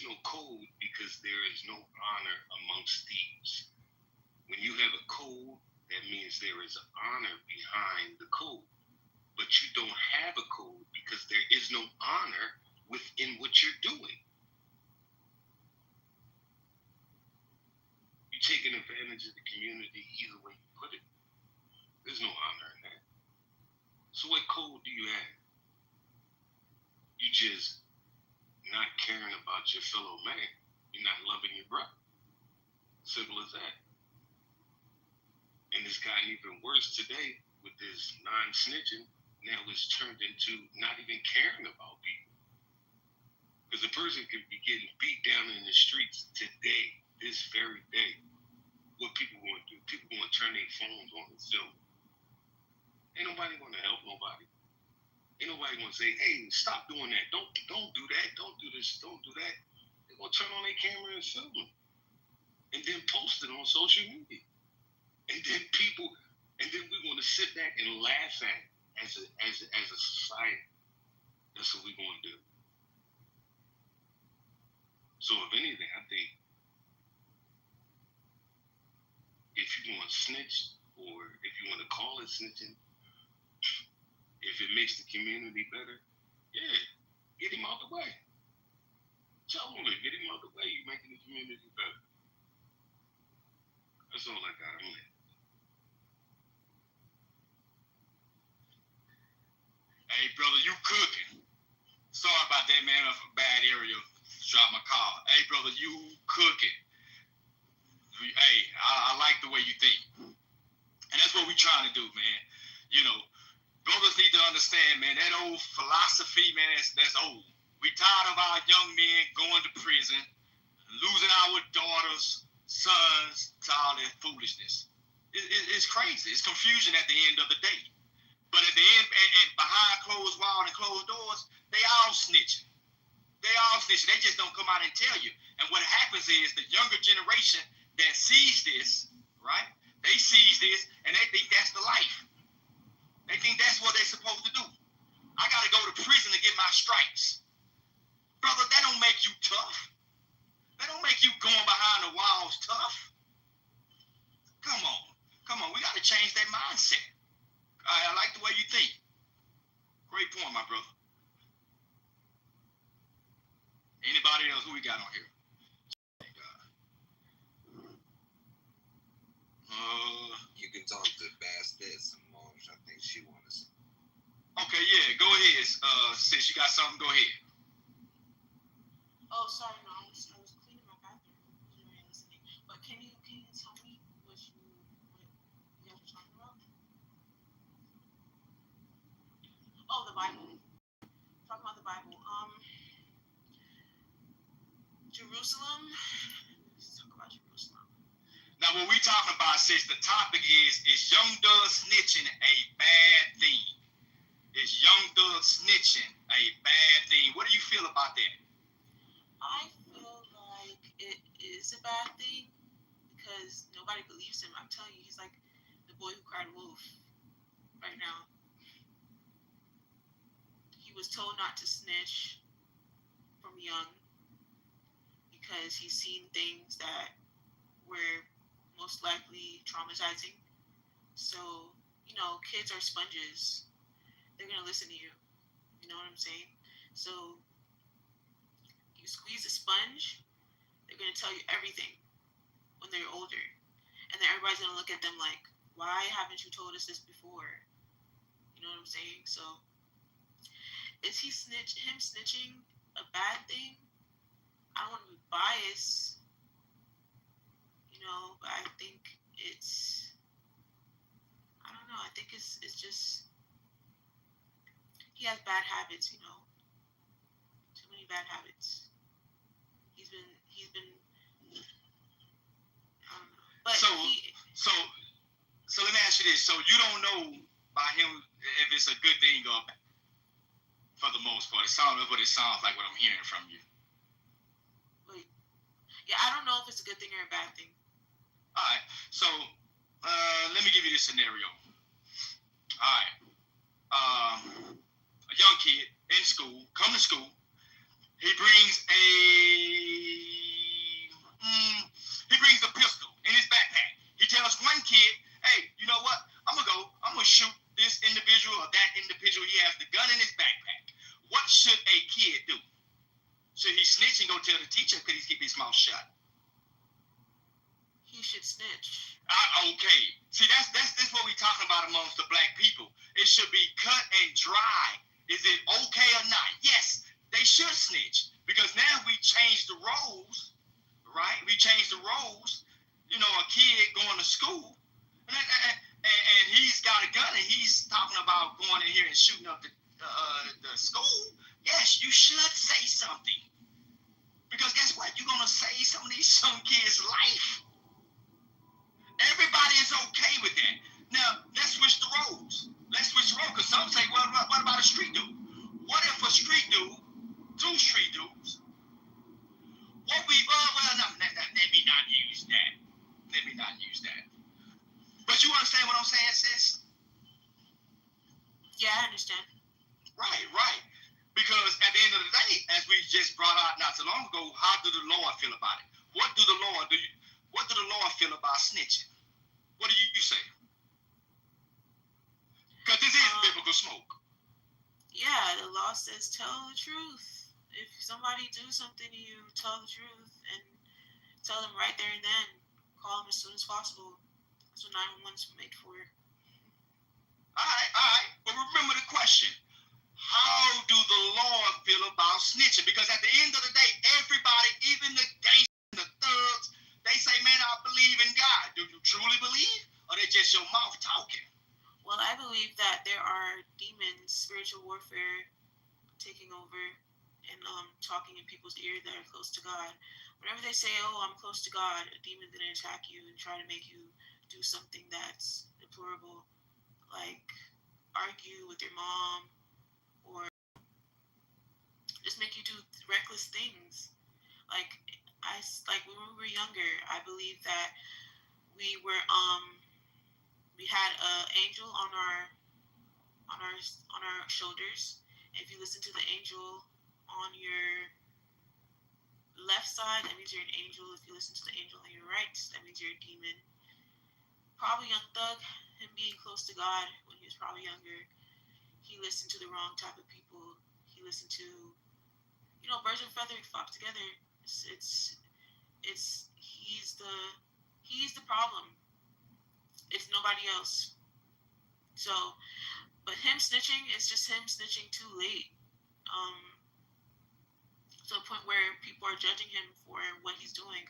no code because there is no honor amongst thieves. When you have a code, that means there is honor behind the code. But you don't have a code because there is no honor within what you're doing. You're taking advantage of the community either way you put it. There's no honor in that. So what code do you have? You just not caring about your fellow man. You're not loving your brother. Simple as that. And it's gotten even worse today with this non-snitching. Now it's turned into not even caring about people. Because a person could be getting beat down in the streets today, this very day. What people going to do? People going to turn their phones on and film. Ain't nobody going to help nobody. Ain't nobody going to say, hey, stop doing that. Don't do that. Don't do this. Don't do that. They're going to turn on their camera and film them. And then post it on social media. And then we're going to sit back and laugh at it as a society. That's what we're going to do. So if anything, I think if you want to snitch, or if you want to call it snitching, if it makes the community better, yeah, get him out the way. Tell him to get him out the way. You're making the community better. That's all I got. I'm like, hey, brother, you cooking. Sorry about that, man. I'm from a bad area. Drop my car. Hey, brother, you cooking. Hey, I like the way you think. And that's what we're trying to do, man. You know, brothers need to understand, man, that old philosophy, man, that's old. We tired of our young men going to prison, losing our daughters, sons to all that foolishness. It's crazy. It's confusion at the end of the day. But at the end, and behind closed walls and closed doors, they all snitching. They all snitching. They just don't come out and tell you. And what happens is the younger generation that sees this, right? They sees this, and they think that's the life. They think that's what they're supposed to do. I got to go to prison to get my stripes. Brother, that don't make you tough. That don't make you going behind the walls tough. Come on. We got to change that mindset. I like the way you think. Great point, my brother. Anybody else? Who we got on here? You can talk to Bastette some more. I think she wants. Okay, yeah, go ahead. Since you got something, go ahead. Oh, sorry, no, I was cleaning my bathroom. I wasn't really listening. But can you tell me what you guys were talking about? Oh, the Bible. Talking about the Bible. Jerusalem. Let's talk about Jerusalem. Now, what we talking about, sis, the topic is young does snitching a bad thing? Is young does snitching a bad thing? What do you feel about that? I feel like it is a bad thing because nobody believes him. I'm telling you, he's like the boy who cried wolf right now. He was told not to snitch from young because he's seen things that were most likely traumatizing. So, you know, kids are sponges. They're going to listen to you. You know what I'm saying? So, you squeeze a sponge, they're going to tell you everything when they're older. And then everybody's going to look at them like, why haven't you told us this before? You know what I'm saying? So, is him snitching a bad thing? I don't want to be biased, you know, but I think it's, I don't know, I think it's just, he has bad habits, you know, too many bad habits. He's been, I don't know. But so let me ask you this. So you don't know by him if it's a good thing or bad, for the most part. It sounds like what it sounds like what I'm hearing from you. Yeah, I don't know if it's a good thing or a bad thing. All right. So let me give you this scenario. All right. A young kid in school, come to school. He brings a pistol in his backpack. He tells one kid, hey, you know what? I'm going to shoot this individual or that individual. He has the gun in his backpack. What should a kid do? Should he snitch and go tell the teacher, or could he keep his mouth shut? He should snitch. Okay. See, that's what we're talking about amongst the black people. It should be cut and dry. Is it okay or not? Yes, they should snitch. Because now we changed the roles, right? We changed the roles. You know, a kid going to school, and he's got a gun, and he's talking about going in here and shooting up the school. Yes, you should say something. Because guess what? You're going to save some of these young kids' life. Everybody is okay with that. Now, let's switch the roles. Because some say, well, what about a street dude? What if a street dude, two street dudes, let me not use that. But you understand what I'm saying, sis? Yeah, I understand. Right. Because at the end of the day, as we just brought out not so long ago, how do the Lord feel about it? What do the Lord feel about snitching? What do you say? Because this is biblical smoke. Yeah, the law says tell the truth. If somebody do something to you, tell the truth and tell them right there and then. Call them as soon as possible. That's what 911's made for. All right. But remember the question. How do the Lord feel about snitching? Because at the end of the day, everybody, even the gangsters, the thugs, they say, man, I believe in God. Do you truly believe? Or they just your mouth talking? Well, I believe that there are demons, spiritual warfare taking over and talking in people's ear that are close to God. Whenever they say, oh, I'm close to God, a demon's going to attack you and try to make you do something that's deplorable, like argue with your mom or just make you do reckless things. Like when we were younger, I believe that we had an angel on our shoulders. If you listen to the angel on your left side, that means you're an angel. If you listen to the angel on your right, that means you're a demon. Probably young thug, him being close to God when he was probably younger, he listened to the wrong type of people. He listened to, birds of a feather flock together. He's the problem. It's nobody else. So, but him snitching is just him snitching too late. To a point where people are judging him for what he's doing.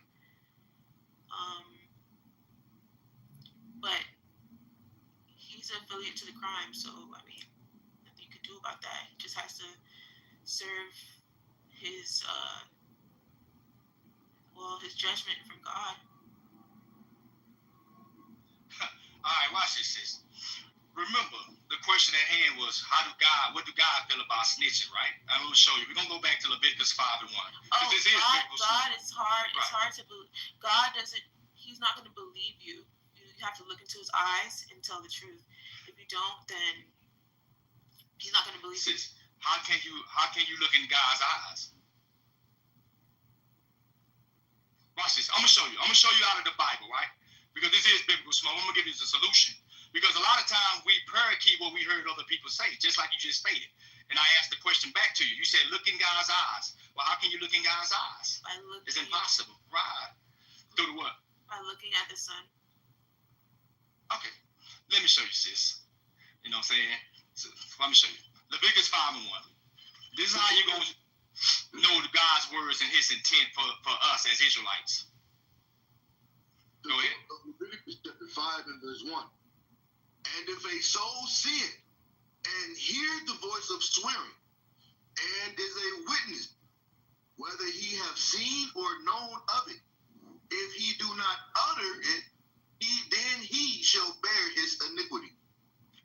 But he's affiliate to the crime, so nothing you can do about that. He just has to serve his judgment from God. All right, watch this, sis. Remember, the question at hand was, what do God feel about snitching, right? I'm going to show you. We're going to go back to Leviticus 5:1. God, it's hard. Right. It's hard to believe. God doesn't, he's not going to believe you. You have to look into his eyes and tell the truth. If you don't, then he's not going to believe you. How can you look in God's eyes? Watch this. I'm going to show you out of the Bible, right? Because this is biblical smoke. I'm going to give you the solution. Because a lot of times we parakeet what we heard other people say, just like you just stated. And I asked the question back to you. You said, look in God's eyes. Well, how can you look in God's eyes? It's impossible. Right. Through the what? By looking at the sun. Okay. Let me show you, sis. You know what I'm saying? So, let me show you. Leviticus 5:1. This is how you're going to know God's words and his intent for us as Israelites. Go ahead. Leviticus chapter 5 and verse 1. And if a soul sin and hear the voice of swearing, and is a witness, whether he have seen or known of it, if he do not utter it, then he shall bear his iniquity.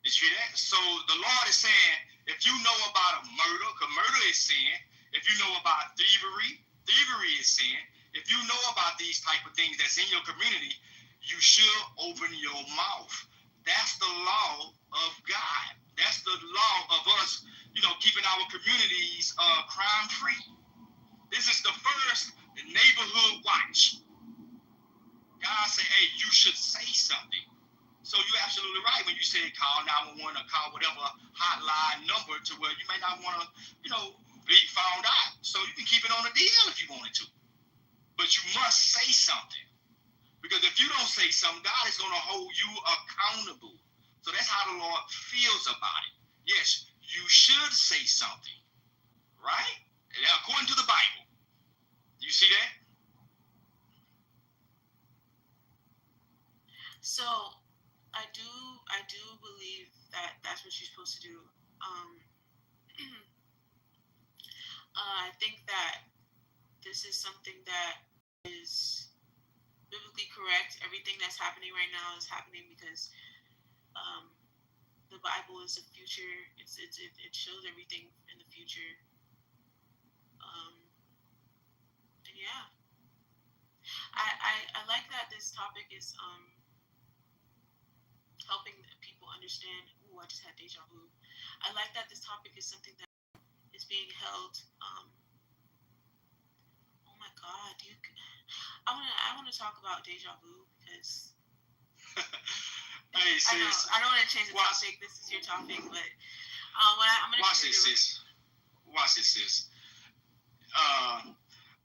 Did you hear that? So the Lord is saying, if you know about a murder, because murder is sin. If you know about thievery is sin. If you know about these type of things that's in your community, you should open your mouth. That's the law of God. That's the law of us, keeping our communities crime-free. This is the first neighborhood watch. God said, hey, you should say something. So you're absolutely right when you say call 911 or call whatever hotline number to where you may not want to, be found out. So you can keep it on the DL if you wanted to. But you must say something. Because if you don't say something, God is going to hold you accountable. So that's how the Lord feels about it. Yes, you should say something. Right? According to the Bible. You see that? So I do believe that that's what you're supposed to do. I think that this is something that is biblically correct. Everything that's happening right now is happening because the Bible is the future. It shows everything in the future. And yeah, I like that this topic is helping people understand. Ooh, I just had deja vu. I like that this topic is something that is being held. Oh my God, I want to talk about deja vu because hey, sis, I don't want to change the topic. This is your topic, but I'm gonna watch this, sis. Watch this, sis.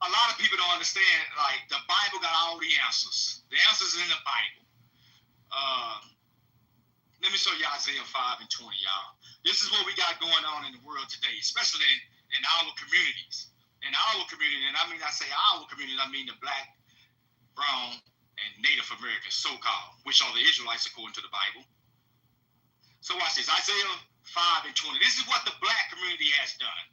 A lot of people don't understand. Like the Bible got all the answers. The answers in the Bible. Let me show you Isaiah 5 and 20, y'all. This is what we got going on in the world today, especially in our communities. In our community, and I say our community, I mean the Black, Brown, and Native Americans, so-called, which are the Israelites according to the Bible. So watch this, Isaiah 5 and 20. This is what the Black community has done.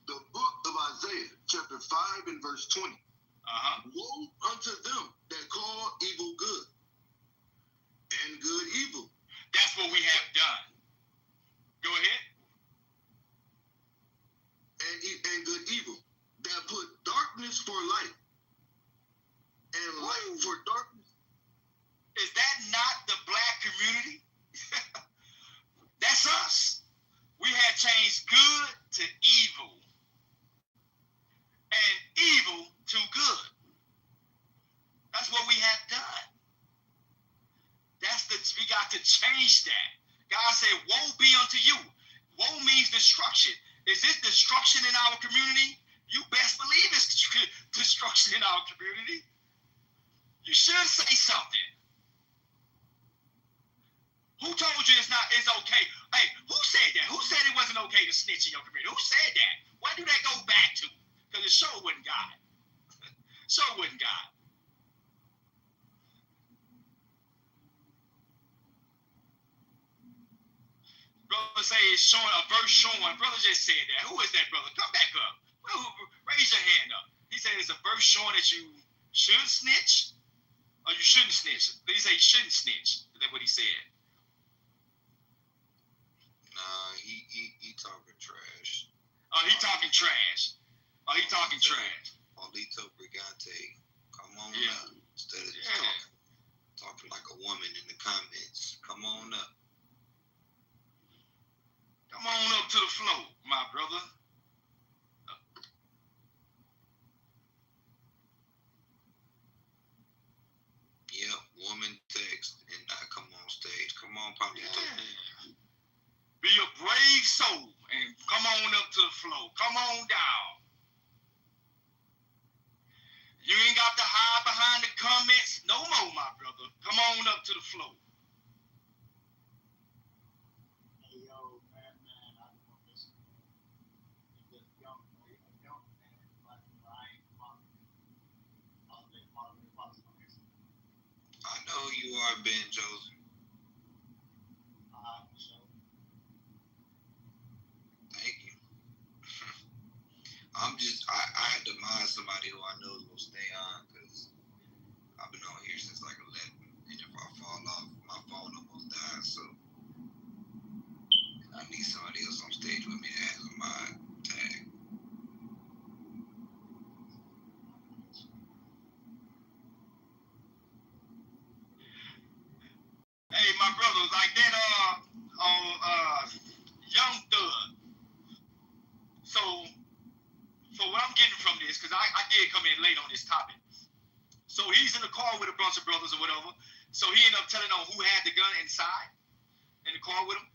The book of Isaiah, chapter 5 and verse 20. Woe unto them that call evil good, and good evil. That's what we have done. Go ahead. And good evil. That put darkness for light, and light for darkness. Is that not the Black community? That's us. We have changed good to evil, and evil to good. That's what we have done. We got to change that. God said, woe be unto you. Woe means destruction. Is this destruction in our community? You best believe it's destruction in our community. You should say something. Who told you it's okay? Hey, who said that? Who said it wasn't okay to snitch in your community? Who said that? Where do that go back to? Because it sure wasn't God. Sure wasn't God. Brother say it's showing a verse showing. Brother just said that. Who is that, brother? Come back up. Raise your hand up. He said it's a verse showing that you should snitch or you shouldn't snitch. Did he say you shouldn't snitch? Is that what he said? Nah, he talking trash. Oh, he talking trash. Oh, he talking trash. Paulito Brigante, come on up. Instead of just talking like a woman in the comments. Come on up. Come on up to the floor, my brother. Yep, woman text and not come on stage. Come on, Paulito. Be a brave soul and come on up to the floor. Come on down. You ain't got to hide behind the comments no more, my brother. Come on up to the floor. I know who you are, Ben Joseph. Thank you. I had to mind somebody who I know is going to stay on because I've been on here since like 11. And if I fall off, my phone almost died. So I need somebody else on stage with me that has a mind tag. because I did come in late on this topic. So he's in the car with a bunch of brothers or whatever. So he ended up telling on who had the gun inside in the car with him.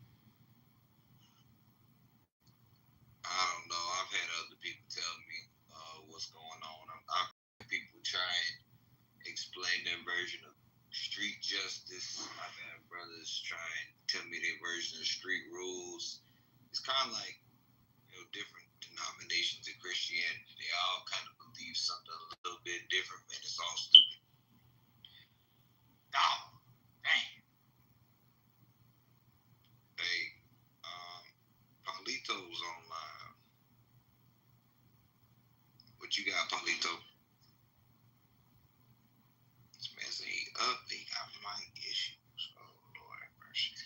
I don't know. I've had other people tell me what's going on. I've had people try and explain their version of street justice. I've had brothers try and tell me their version of street rules. It's kind of like, different denominations of Christianity. They all kind of believe something a little bit different, man. It's all stupid. Oh, dang. Hey, Paulito's online. What you got, Paulito? This man said he up, he got mic issues. Oh, Lord have mercy.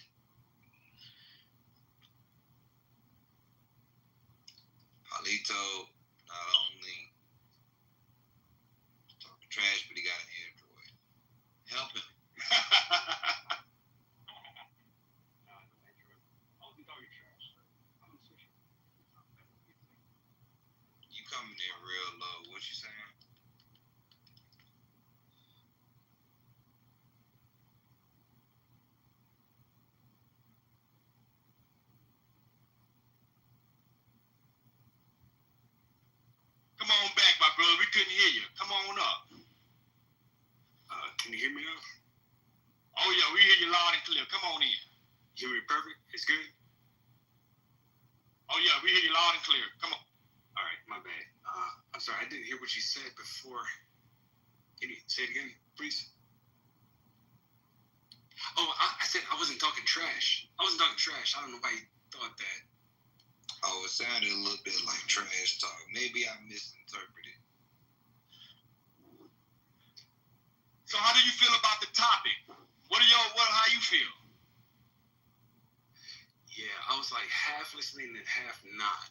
Paulito not only talking trash, but he got an Android. Help him. You coming in real low. What you saying? Come on back, my brother. We couldn't hear you. Come on up. Can you hear me now? Oh, yeah, we hear you loud and clear. Come on in. You hear me perfect? It's good? Oh, yeah, we hear you loud and clear. Come on. All right, my bad. I'm sorry, I didn't hear what you said before. Can you say it again, please? Oh, I said I wasn't talking trash. I wasn't talking trash. I don't know why you thought that. Oh, it sounded a little bit like trash talk. Maybe I misinterpreted. So how do you feel about the topic? How you feel? Yeah, I was like half listening and half not.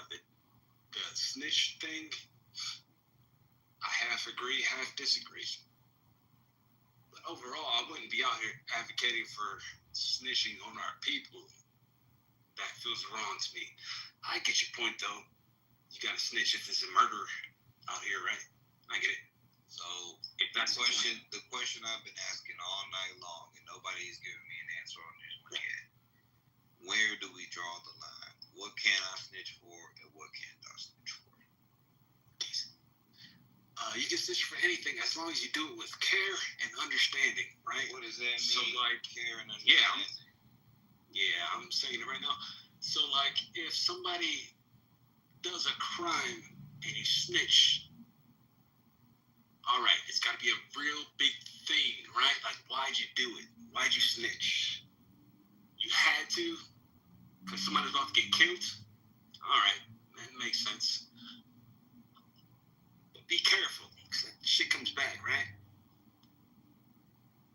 The snitch thing, I half agree, half disagree. But overall, I wouldn't be out here advocating for snitching on our people. That feels wrong to me. I get your point, though. You gotta snitch if there's a murder out here, right? I get it. So if that's the question I've been asking all night long, and nobody's giving me an answer on this one yet. Where do we draw the line? What can I snitch for, and what can't I snitch for? You can snitch for anything as long as you do it with care and understanding, right? What does that mean? So, like, care and understanding. I'm saying it right now. So, like, if somebody does a crime and you snitch, all right, it's got to be a real big thing, right? Like, why'd you do it? Why'd you snitch? You had to because somebody's about to get killed? All right, that makes sense. But be careful, because shit comes back, right?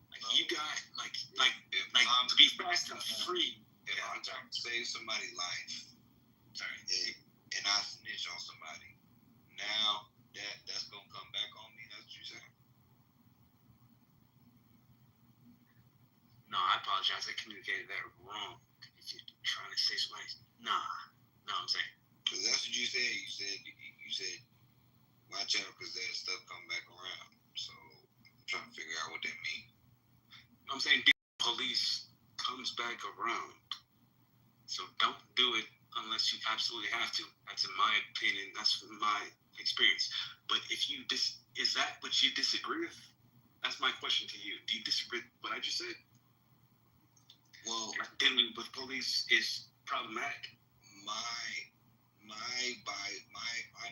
Like, you got, like to be fast and free. If I'm trying to save somebody's life, and I snitch on somebody, now that's gonna come back on me. That's what you're saying? No, I apologize. I communicated that wrong. If you're trying to say somebody, I'm saying. Because that's what you said. You said, watch out, because that stuff come back around. So I'm trying to figure out what that means. I'm saying police comes back around. So don't do it unless you absolutely have to. That's in my opinion. That's my experience. But if you is that what you disagree with? That's my question to you. Do you disagree with what I just said? Well, dealing with police is problematic. My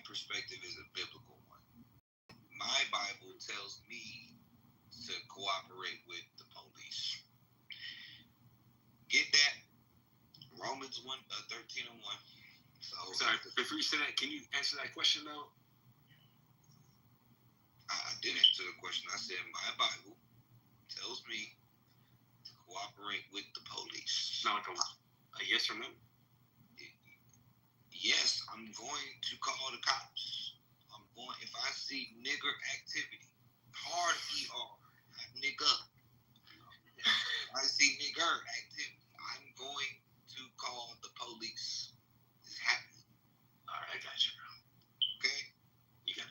perspective is a biblical one. My Bible tells me to cooperate with the police. Get that? Romans 13:1. So sorry, before you say that, can you answer that question though? I did answer the question. I said my Bible tells me to cooperate with the police. Not like a yes or no? Yes, I'm going to call the cops. If I see nigger activity, hard ER, not nigga. If I see nigger activity, I'm going to call the police. It's happening. All right, I got you, bro. Okay? You got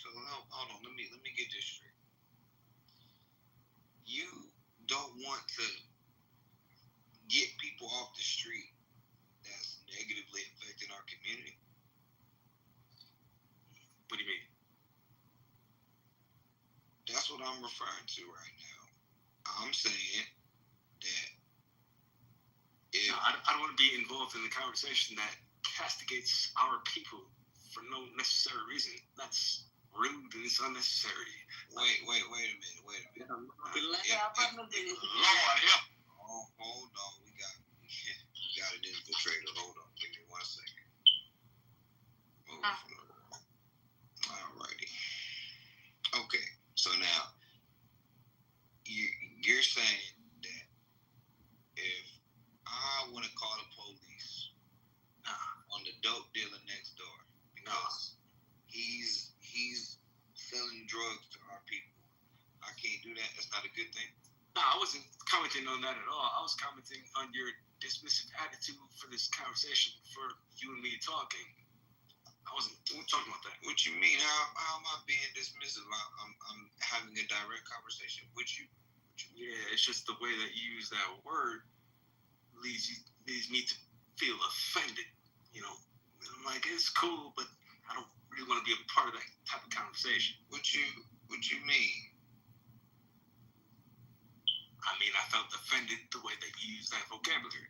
So hold on. Let me get this straight. You don't want to get people off the street that's negatively affecting our community. What do you mean? That's what I'm referring to right now. I'm saying that if I don't want to be involved in the conversation that castigates our people for no necessary reason. That's rude and it's unnecessary. Wait a minute. Lord, yeah. Oh, hold on. We got an infiltrator. Hold on. Give me 1 second. Alrighty. Okay. So now you're saying that if I want to call the police on the dope dealer next door because he's selling drugs to our people, I can't do that. That's not a good thing. No, I wasn't commenting on that at all. I was commenting on your dismissive attitude for this conversation, for you and me talking. I wasn't talking about that. What you mean? How am I being dismissive? I'm having a direct conversation with you. Yeah, it's just the way that you use that word leads me to feel offended. You know, I'm like, it's cool, but I don't really want to be a part of that type of conversation. What you mean? I mean, I felt offended the way that you use that vocabulary.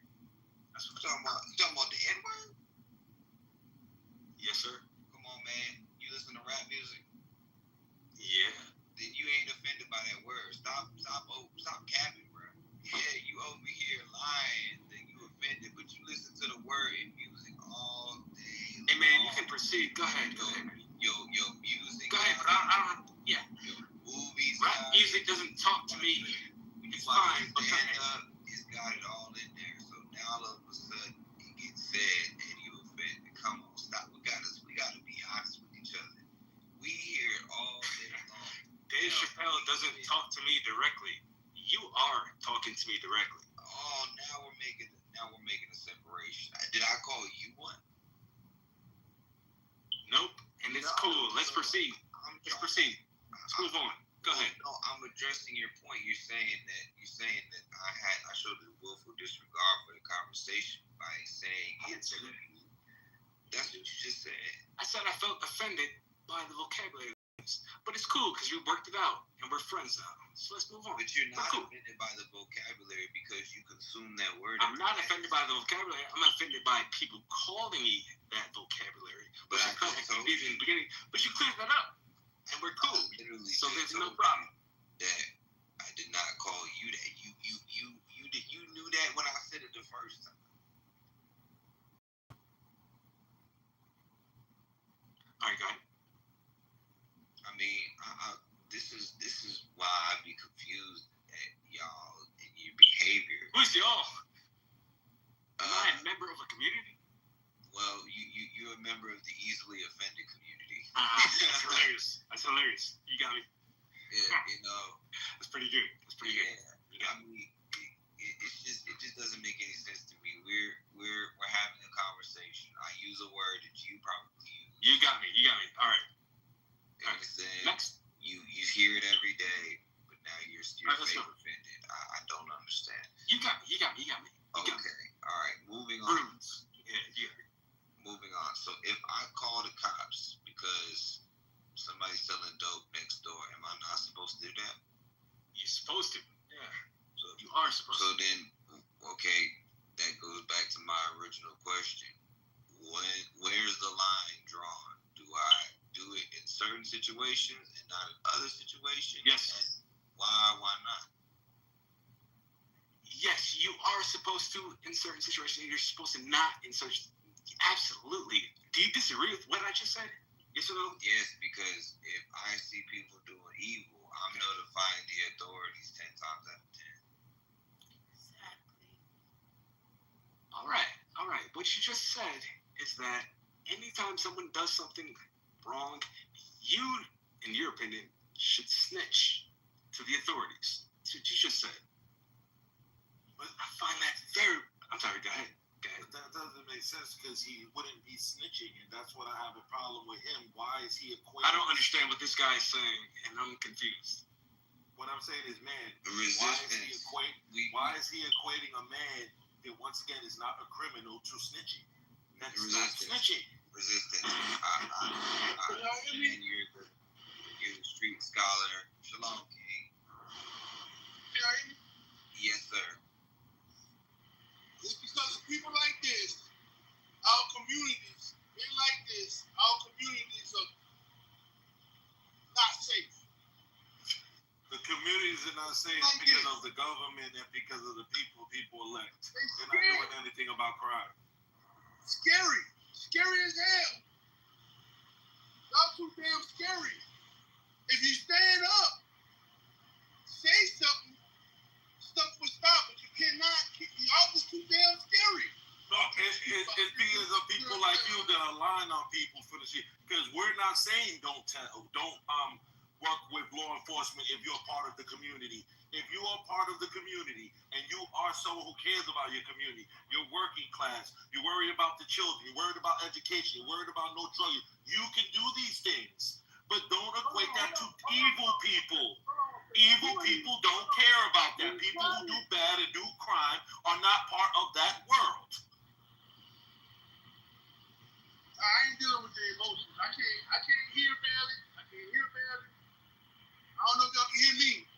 That's what You talking about the N-word? Yes, sir. Come on, man. You listen to rap music? Yeah. Then you ain't offended by that word. Stop capping, bro. Yeah, you over here lying that you offended, but you listen to the word in music all day long. Hey, man, you can proceed. Go ahead. Your music. Go ahead, but I don't. Yeah. Your movies. Rap music doesn't talk to me. It's fine, but stand up, it's got it all in there. So now all of a sudden it gets said and you offended. Come on, stop. We gotta be honest with each other. We hear it all day long. Dave Chappelle doesn't talk to me directly. You are talking to me directly. Oh, now we're making a separation. Did I call you one? Nope. And it's cool. Let's proceed. Let's move on. Go ahead. No, I'm addressing your point. You're saying that I showed a willful disregard for the conversation by saying it's. That's what you just said. I said I felt offended by the vocabulary, but it's cool because we worked it out and we're friends now. So let's move on. But you're not offended by the vocabulary because you consume that word. I'm not offended by the vocabulary. I'm offended by people calling me that vocabulary. But you in the beginning. But you cleared that up, and we're cool. So there's no problem. That I did not call you that. You knew that when I said it the first time. All right, go ahead. I mean, this is why I be confused at y'all and your behavior. Who's y'all? Am I a member of a community? Well, you're a member of the easily offended community. That's hilarious. That's hilarious. You got me. Yeah, you know. That's pretty good. Good. I mean, it just doesn't make any sense to me. We're having a conversation. I use a word that you probably use. You got me. All right. You understand? Next. You hear it every day, but now you're offended. I don't understand. You got me. Okay. All right. Moving on. Yeah. Moving on. So if I call the cops because somebody's selling dope next door, am I not supposed to do that? You're supposed to. Yeah. So you are supposed to. So then, okay, that goes back to my original question. Where's the line drawn? Do I do it in certain situations and not in other situations? Yes. And why not? Yes, you are supposed to in certain situations. You're supposed to not in certain. Absolutely. Do you disagree with what I just said? Yes or no? Yes, because if I see people doing evil, I'm notifying the authorities 10 times out of 10. Exactly. All right. What you just said is that anytime someone does something wrong, you, in your opinion, should snitch to the authorities. That's what you just said. But I find that very... I'm sorry, go ahead. But that doesn't make sense because he wouldn't be snitching, and that's what I have a problem with him. Why is he equating? I don't understand what this guy is saying, and I'm confused. What I'm saying is, man, Resistance. why is he equating a man that once again is not a criminal to snitching? That's not snitching. Resistance. And you're the street scholar. Shalom, King. Yes, sir. It's because of people like this, our communities, men like this, our communities are not safe. The communities are not safe because of the government and because of the people elect. They're not doing anything about crime. Scary. Scary as hell. Y'all too damn scary. If you stand up, say something, stuff will stop, but you cannot. Y'all just too damn scary. No, it's because of people like you that are lying on people for the shit. Because we're not saying don't work with law enforcement if you're part of the community. If you are part of the community and you are someone who cares about your community, you're working class, you're worried about the children, you're worried about education, you're worried about no drug use, you can do these things. But don't equate that to evil people. Evil people don't care about that. People who do bad and do crime are not part of that world. I ain't dealing with the emotions. I can't hear barely. I don't know if y'all can hear me.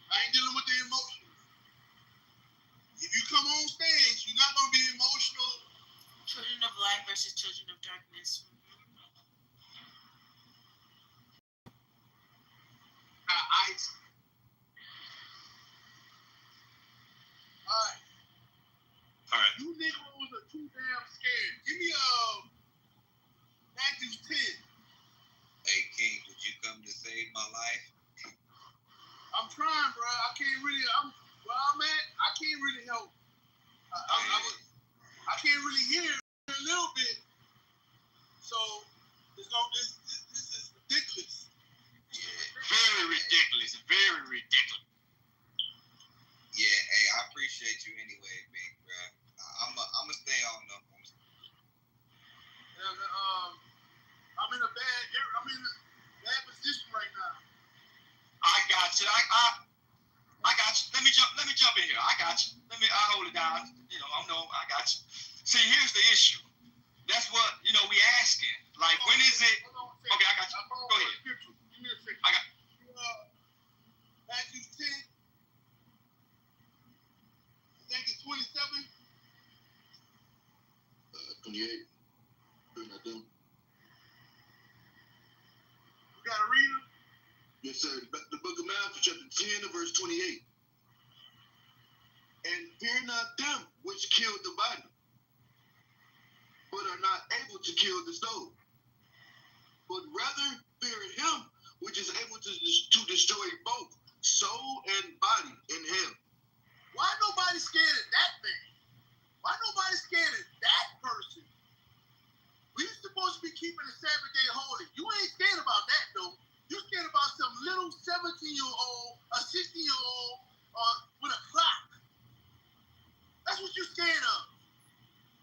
I ain't dealing with the emotions. If you come on stage, you're not gonna be emotional. Children of light versus children of darkness. All right. You niggas are too damn scared. Give me Matthew 10. Hey, King, would you come to save my life? I'm trying, bro. I can't really. Where I'm at, I can't really help. I can't really hear a little bit. So this is ridiculous. Very ridiculous. Very ridiculous. Yeah, hey, I appreciate you anyway, big bro. I'm gonna stay on them. I'm in a bad position right now. I got you. I got you. Let me jump in here. I got you. I hold it down. I got you. See, here's the issue. That's what, we asking. Like, when is it? Okay, I got you. Go ahead. Give me a second. I got Matthew 10. I think it's 27. 28. You got a reader? Yes, sir. The book of Matthew, chapter 10, and verse 28. And fear not them which kill the body, but are not able to kill the soul, but rather fear him which is able to destroy both soul and body in hell. Why nobody scared of that thing? Why nobody scared of that person? We supposed to be keeping the Sabbath day holy. You ain't scared about that, though. You scared about some little 17-year-old, a 60-year-old, with a clock. That's what you're scared of.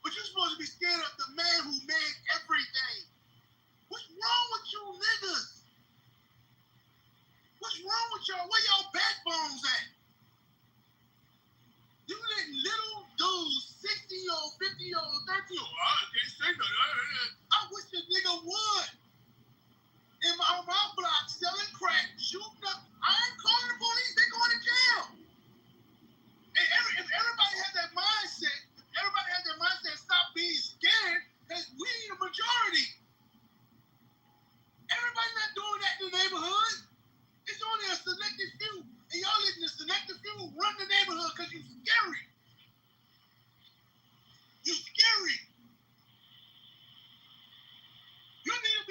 But you're supposed to be scared of the man who made everything. What's wrong with you niggas? What's wrong with y'all? Where y'all backbones at? You letting little dudes, 60-year-old, 50-year-old, 30-year-old, I can't say nothing. I wish a nigga would. On my block, selling crack, shooting up. I ain't calling the police. They going to jail. And if everybody has that mindset, stop being scared, because we need a majority. Everybody not doing that in the neighborhood. It's only a selected few. And y'all letting the selected few run the neighborhood because you scary. You scary. You need a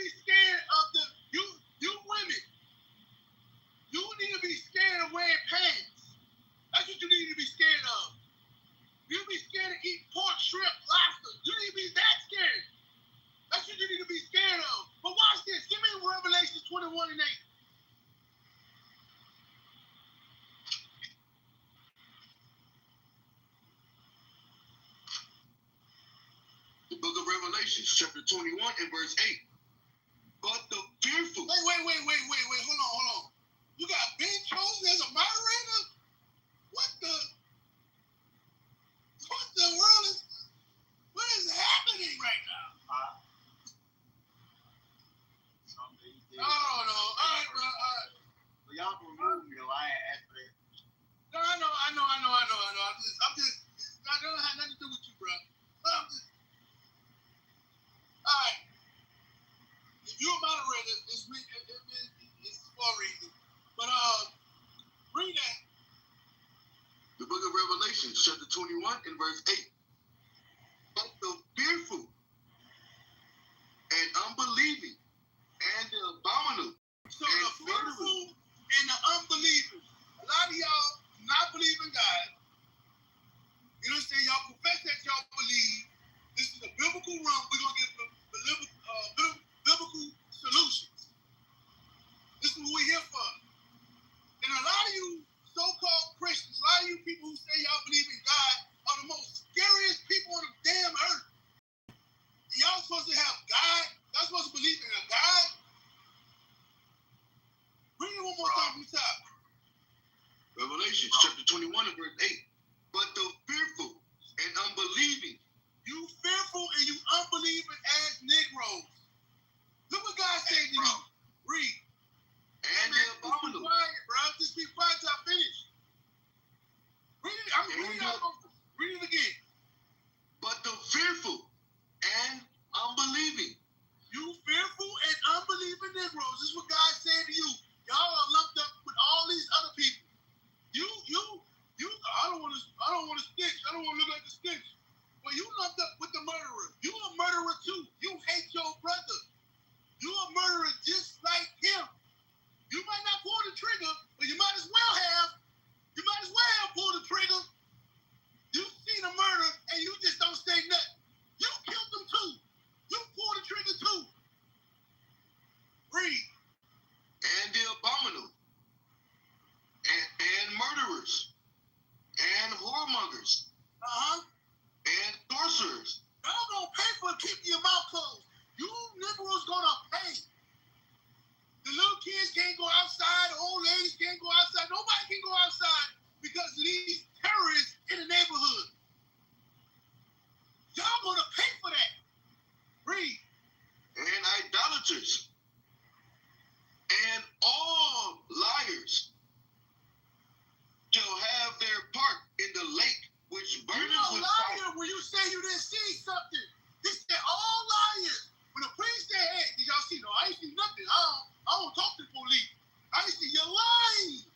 Revelations chapter 21 and verse 8. But the fearful. Wait. Hold on. You got Ben chosen as a moderator? What the world is? What is happening right now? I don't know. All right, bro. All right. So y'all can remove me though. I ain't asked for that. No, I know. I'm just. I don't have nothing to do with you, bro. I'm just. All right. If you're a moderator, it's for a reason. But read that. The book of Revelation, chapter 21 and verse 8. But the fearful and unbelieving and the abominable. So the fearful and the unbelievers. A lot of y'all do not believe in God. You know what I'm saying? Y'all profess that y'all believe. This is a biblical realm. We're going to get biblical solutions. This is what we're here for. And a lot of you so-called Christians, a lot of you people who say y'all believe in God are the most scariest people on the damn earth. And y'all supposed to have God. Y'all supposed to believe in a God. Read it one more time from the top. Revelation chapter 21 and verse 8. But the fearful and unbelieving. You fearful and you unbelieving ass Negroes. Look what God said to you. Read. And the abominable. Just be quiet, bro. Just be quiet till I finish. Read it. Read it again. But the fearful and unbelieving. You fearful and unbelieving Negroes. This is what God said to you. Y'all are lumped up with all these other people. I don't want to snitch. I don't want to look like a snitch. But you lumped up with the murderer. You a murderer too. You hate your brother. You a murderer just like him. You might not pull the trigger, but you might as well have. You might as well have pulled the trigger. You've seen a murder and you just don't say nothing. You killed them too. You pulled the trigger too. Read. And the abominable. And murderers. And whoremongers. And sorcerers. Y'all gonna pay for keeping your mouth closed. You Negroes gonna pay. The little kids can't go outside. The old ladies can't go outside. Nobody can go outside because of these terrorists in the neighborhood. Y'all gonna pay for that. Read. And idolaters. And all liars shall have their part in the lake which burneth with fire. When you say you didn't see something, he said all liars. When the police say, hey, did y'all see? No, I ain't see nothing. I don't talk to the police. I see you're lying.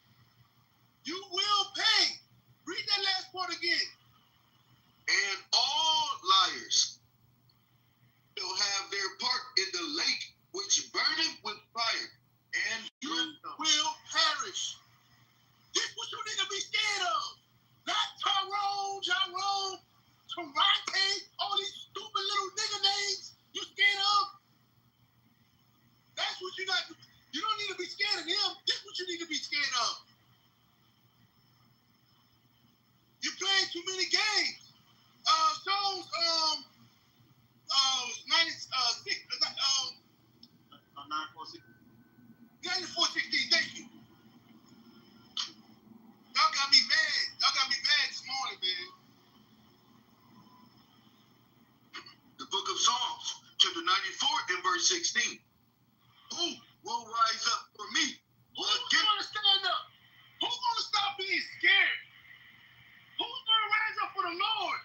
You will pay. Read that last part again. And all liars shall have their part in the lake which burneth with fire. And you will perish. This is what you need to be scared of. Not Tyrone, Tarante, all these stupid little nigga names you scared of. That's what you got. You don't need to be scared of them. This is what you need to be scared of. You're playing too many games. 9416. Thank you. Y'all got me mad. Y'all got me mad this morning, man. The book of Psalms, chapter 94 and verse 16. Who will rise up for me? Who's going to stand up? Who's going to stop being scared? Who's going to rise up for the Lord?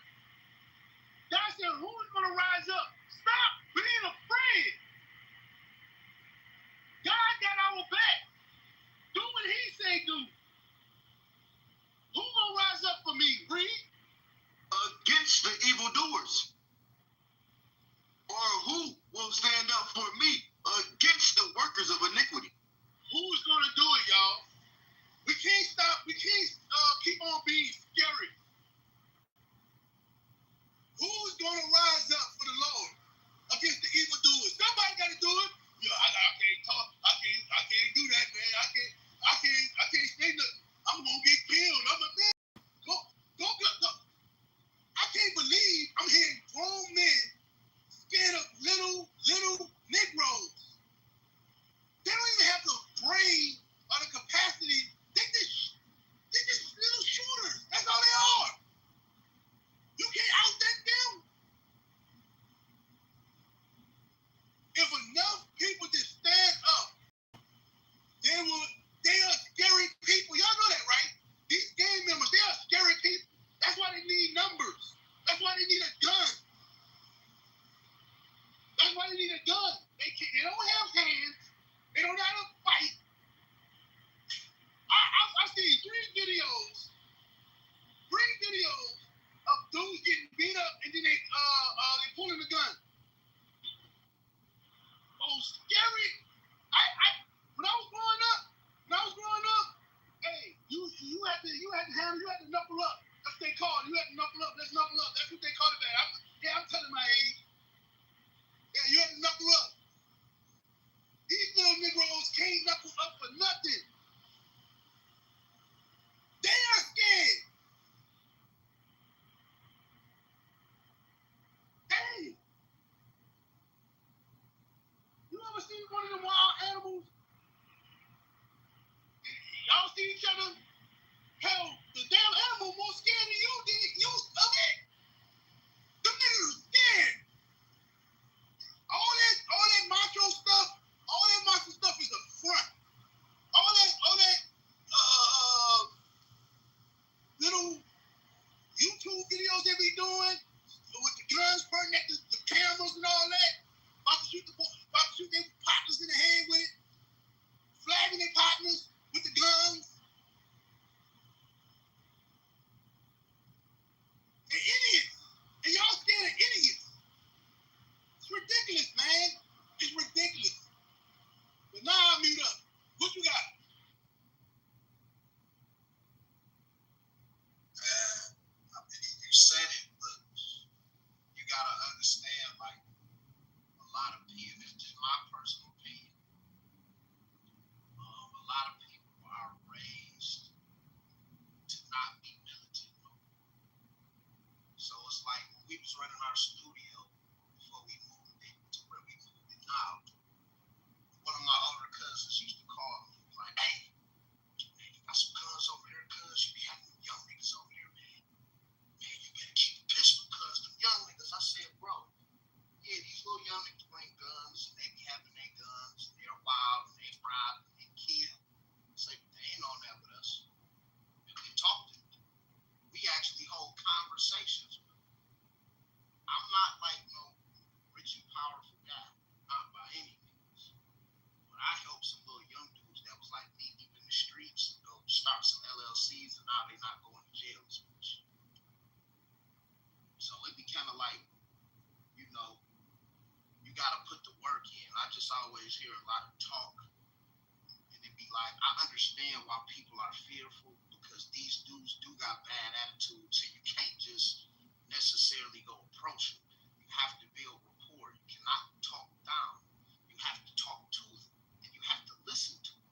God said, who's going to rise up? Stop being afraid. God got our back. Do what he say do. Who going to rise up for me? Read. Against the evildoers. Or who will stand up for me videos of dudes getting beat up and then they pulling the gun. Oh, scary! When I was growing up, hey, you had to knuckle up. That's what they call it. You had to knuckle up. Let's knuckle up. That's what they call it back. I'm telling my age. Yeah, you had to knuckle up. These little Negroes can't knuckle up for nothing. They are scared. Hey, you ever seen one of them wild animals? Y'all see each other? Hell, the damn animal more scared than you did. You of it. Them niggas are scared. All that macho stuff is a front. All that little YouTube videos they be doing with the guns pointing at the cameras and all that, about to shoot their partners in the head with it, flagging their partners with the guns. They're idiots. And y'all scared of idiots. It's ridiculous, man. It's ridiculous. But now I'll mute up. What you got? You said it, but you gotta understand, like, a lot of people, it's just my personal opinion. A lot of people are raised to not be militant. So it's like when we was running our studio before we moved it to where we moved it now, one of my older cousins used to call me like, hey, man, you got some guns over there, cuz you be having them young niggas over there, man. Man, you better keep a pistol, cuz them young niggas. I said, bro, yeah, these little young niggas bring guns, and they be having their guns, and they're wild, and they rob, and they kill. It's like, they ain't on that with us. We can talk to them. We actually hold conversations with them. I'm not like no rich and powerful guy, not by any means. But I helped some little young dudes that was like knee deep in the streets, go start some LLCs, and now they not going to jail as much. So it be kind of like, you know, you got to put the work in. I just always hear a lot of talk, and it be like, I understand why people are fearful, because these dudes do got bad attitudes, so you can't just necessarily go approach them. You have to build rapport. You cannot talk down. You have to talk to them, and you have to listen to them.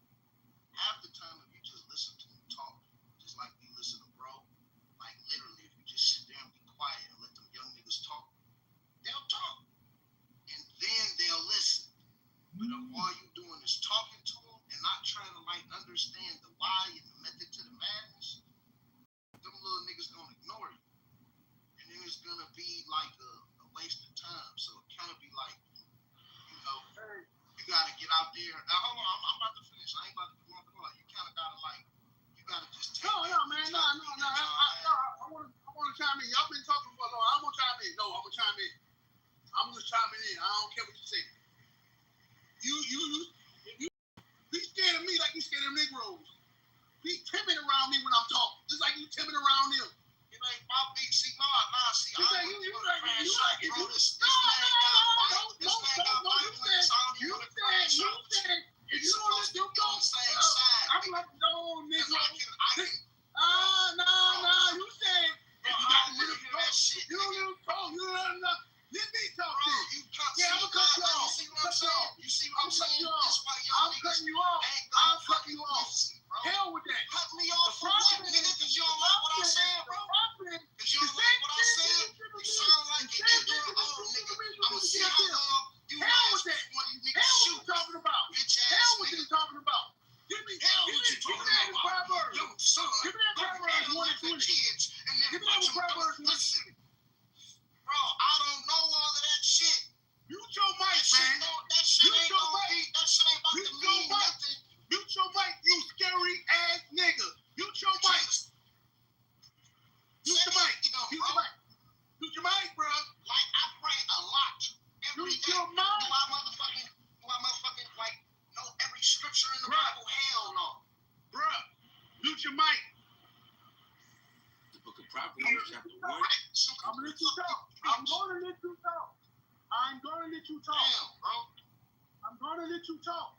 Half the time, if you just listen to them talk, just like we listen to bro, like literally, if you just sit there and be quiet and let them young niggas talk, they'll talk, and then they'll listen. But if all you doing is talking to them and not trying to like understand the why and the method to the madness, them little niggas gonna ignore you. And then it's gonna be like a waste of time. So it kind of be like, you know, you gotta get out there. Now, hold on, I'm about to finish. I ain't about to go on the call. You kind of gotta like, you gotta just take. No, man, no. I want to chime in. Y'all been talking for a long. I'm gonna chime in. No, I'm gonna chime in. I'm just chiming in. I don't care what you say. You be scared of me like you scared of Negroes. Be timid around me when I'm talking, just like you timid around them. You ain't my big see, nah, see, I ain't you said if you don't let them go, I'm like, no, nigga. You said if you got to let them go, you don't let them talk, you don't let them know. Let me talk to you. Yeah, I'm gonna cut you off. You see what I'm saying? I'm cutting you off. I'm cutting you off. Hell with that. Cut me off for what, nigga? Because you don't like what I said, bro. Because you don't like what I said. You sound like an ignorant old nigga. I'm gonna see how long you last before you niggas shoot. Hell with what you talking about. Bitch ass. Hell with you talking about. Give me Proverbs. Yo, son. Give me that Proverbs 1 and 20. Give me that Proverbs 1 and 20. Bro, I don't know all of that shit. Mute your mic, man. That shit ain't about to mean nothing. Mute your mic, you scary ass nigga. Mute your mic. Mute your mic. Mute your mic, bro. Like, I pray a lot every day. Your mic. Do I motherfucking like know every scripture in the Bible? Hell no. Bruh, mute your mic. The book of Proverbs chapter 1. I'm gonna let you talk. I'm gonna let you talk. I'm gonna let you talk. Damn, bro. I'm gonna let you talk.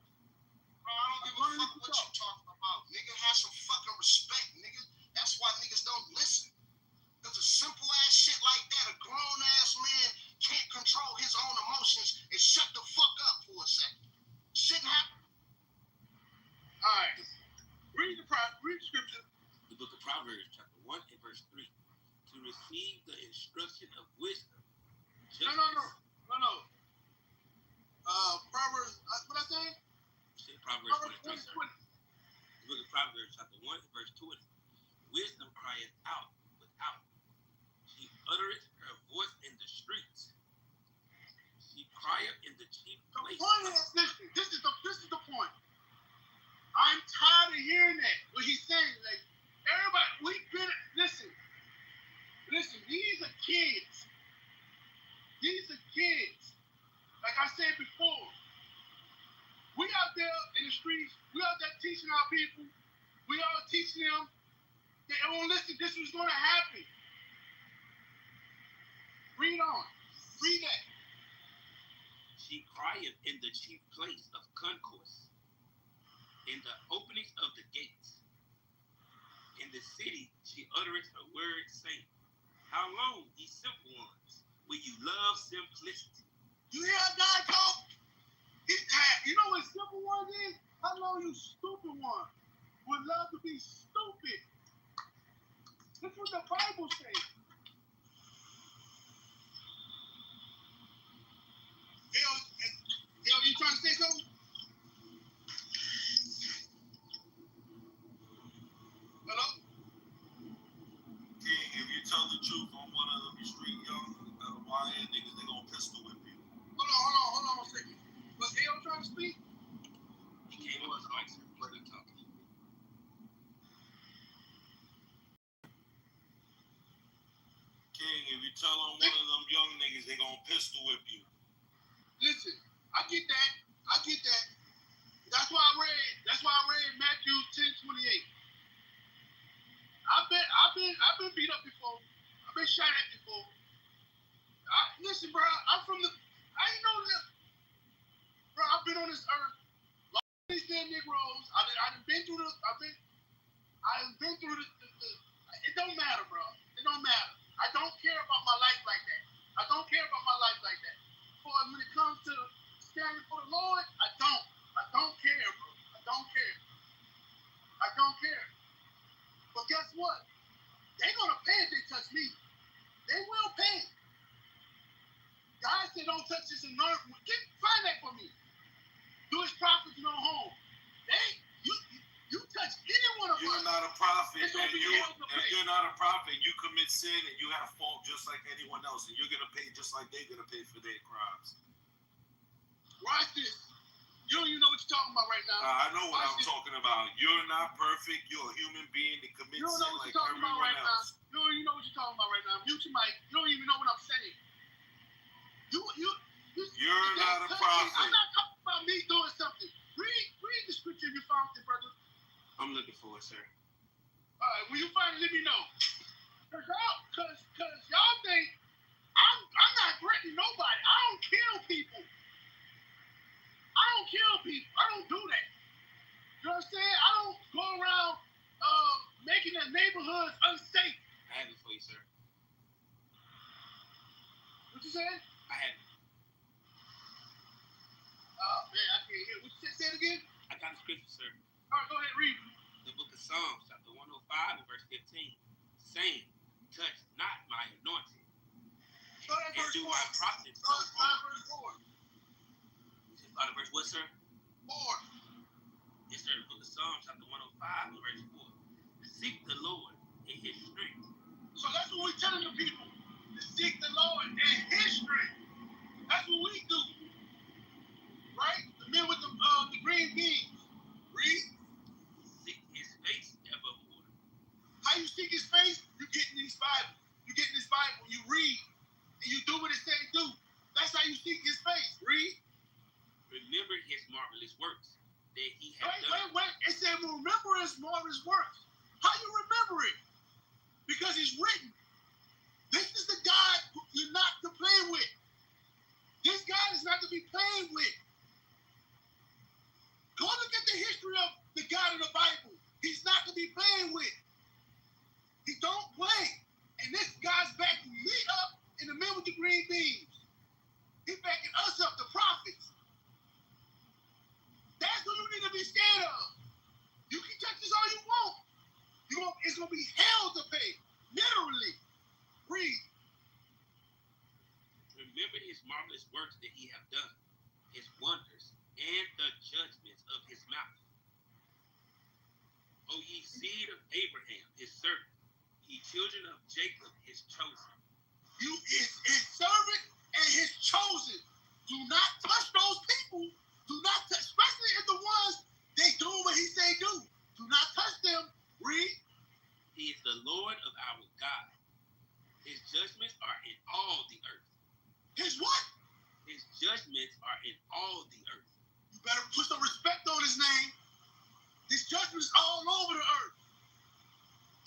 Bro, I don't give a fuck what you talking about. Nigga, have some fucking respect, nigga. That's why niggas don't listen. Because a simple ass shit like that, a grown ass man can't control his own emotions and shut the fuck up for a second. Shouldn't happen. Alright. Read the scripture. The book of Proverbs chapter 1 and verse 3. To receive the instruction of wisdom. No. Proverbs, what I say? You said Proverbs 23, sir. The book of Proverbs chapter 1 and verse 20. Wisdom crieth out without. She uttereth her voice in the streets. She crieth in the chief place. This is the point. I'm tired of hearing that. What he's saying, like, everybody, we've been, listen, these are kids. Like I said before, we out there in the streets, we out there teaching our people, we all teaching them that, oh, listen, this was going to happen. Read on. Read that. She crieth in the chief place of concourse, in the openings of the gates. In the city she uttereth her word, saying, how long, ye simple ones, will you love simplicity? You hear a guy talk? You know what simple one is? How long you stupid one would love to be stupid? That's what the Bible says. Yo, you trying to say something? Hello? King, if you tell the truth on one of them street young YN niggas, they gonna pistol whip you. Hold on a second. Was L trying to speak? He came up with Mike's brother talking. King, if you tell on one of them young niggas, they gonna pistol whip you. Listen, I get that. That's why I read Matthew 10:28. I've been beat up before. I've been shot at before. Listen, bro, I ain't know that. Bro, I've been on this earth. Like these damn Negroes. I've been through the. It don't matter, bro. It don't matter. I don't care about my life like that. For when it comes to standing for the Lord, I don't care, bro. I don't care. But guess what? They're gonna pay if they touch me. They will pay. God said, don't touch this anointing. Find that for me. Do his prophets no harm. You touch any one of us. You're not a prophet, and you're not a prophet. You commit sin and you have fault just like anyone else, and you're gonna pay just like they're gonna pay for their crimes. Watch this. You don't even know what you're talking about right now. I know what I'm talking about. You're not perfect. You're a human being that commits sin like everyone else. You don't even know what you're talking about right now. Mute your mic. You don't even know what I'm saying. You're not a prophet. I'm not talking about me doing something. Read the scripture you found it, brother. I'm looking for it, sir. All right, when you find it, let me know. Cause y'all think I'm not threatening nobody. I don't kill people. I don't do that. You know what I'm saying? I don't go around making the neighborhoods unsafe. I have it for you, sir. What you saying? I have it. Oh, man, I can't hear. What you say it again? I got the scripture, sir. All right, go ahead, read. The book of Psalms, chapter 105 and verse 15, saying, touch not my anointing, and do my prophets no harm. Start at verse what, sir? 4. Yes, sir. The book of Psalms, chapter 105 and verse 4. Seek the Lord in his strength. So that's what we're telling the people. To seek the Lord in his strength. That's what we do. Right? The men with the green beans. Read. Seek his face evermore. How you seek his face? You get in this Bible. You read. And you do what it says do. That's how you seek his face. Read. Remember his marvelous works that he has done. Wait. It said remember his marvelous works. How you remember it? Because he's written. This is the God you're not to play with. This God is not to be played with. Go look at the history of the God of the Bible. He's not to be played with. He don't play. And this guy's backing me up in the middle with the green beans. He's backing us up, the prophets. That's what you need to be scared of. You can touch this all you want. It's going to be hell to pay. Literally. Read. Remember his marvelous works that he have done, his wonders, and the judgments of his mouth. O ye seed of Abraham, his servant, ye children of Jacob, his chosen. You is his servant and his chosen. Do not touch those people. Do not touch, especially if the ones they do what he say do. Do not touch them. Read. He is the Lord of our God. His judgments are in all the earth. His what? His judgments are in all the earth. You better put some respect on his name. His judgments all over the earth.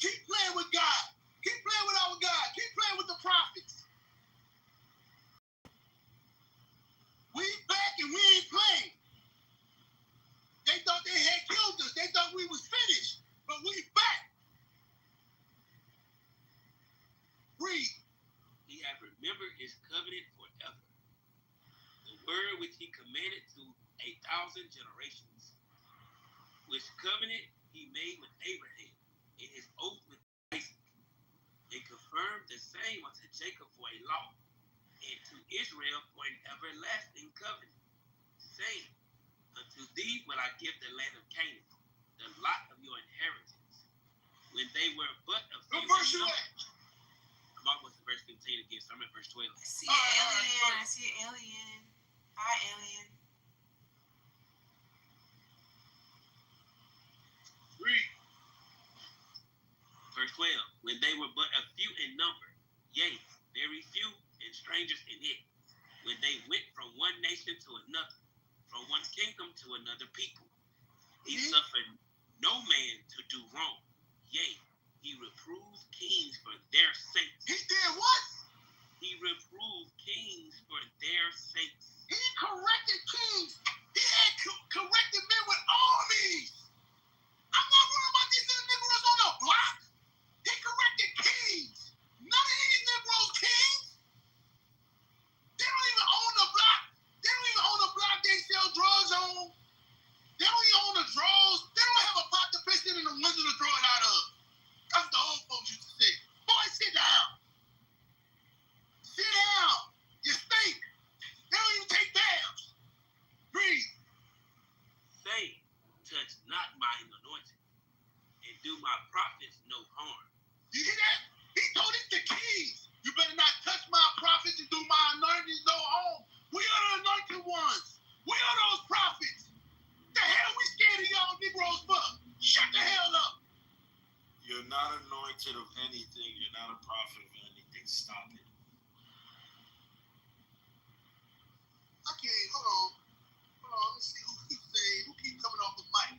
Keep playing with God. Keep playing with our God. Keep playing with the prophets. We back and we ain't playing. They thought they had killed us. They thought we was finished. But we back. Read. He hath remembered his covenant forever. The word which he commanded to 1,000 generations. Which covenant he made with Abraham in his oath with Isaac, and confirmed the same unto Jacob for a law, and to Israel for an everlasting covenant, saying, unto thee will I give the land of Canaan, the lot of your inheritance. When they were but a few. What verse you at? I'm almost at verse 15 again, so I'm at verse 12. I see an alien. I see an alien. Hi, alien. Read. Verse 12. When they were but a few in number, yea, very few, and strangers in it, when they went from one nation to another, from one kingdom to another people, he suffered no man to do wrong. Yea, he reproved kings for their sakes. He did what? He reproved kings for their sakes. He corrected kings. He had corrected men with armies. I'm not worried about these little Negroes on the block. He corrected kings. None of these Negroes kings. They don't even own the block. They don't even own the block they sell drugs on. They don't even own the draws. They don't have a pot to piss in and the window to throw it out of. That's the old folks used to say. Boy, sit down. Sit down. You stink. They don't even take baths. Breathe. Say, touch not mine anointed, and do my prophets no harm. You hear that? He told it to kings. You better not touch my prophets and do my anointing no harm. We are the anointed ones. We are those prophets. The hell we scared of y'all Negroes for? Shut the hell up. You're not anointed of anything. You're not a prophet of anything. Stop it. Okay, hold on. Let's see who keeps saying, who keeps coming off the mic.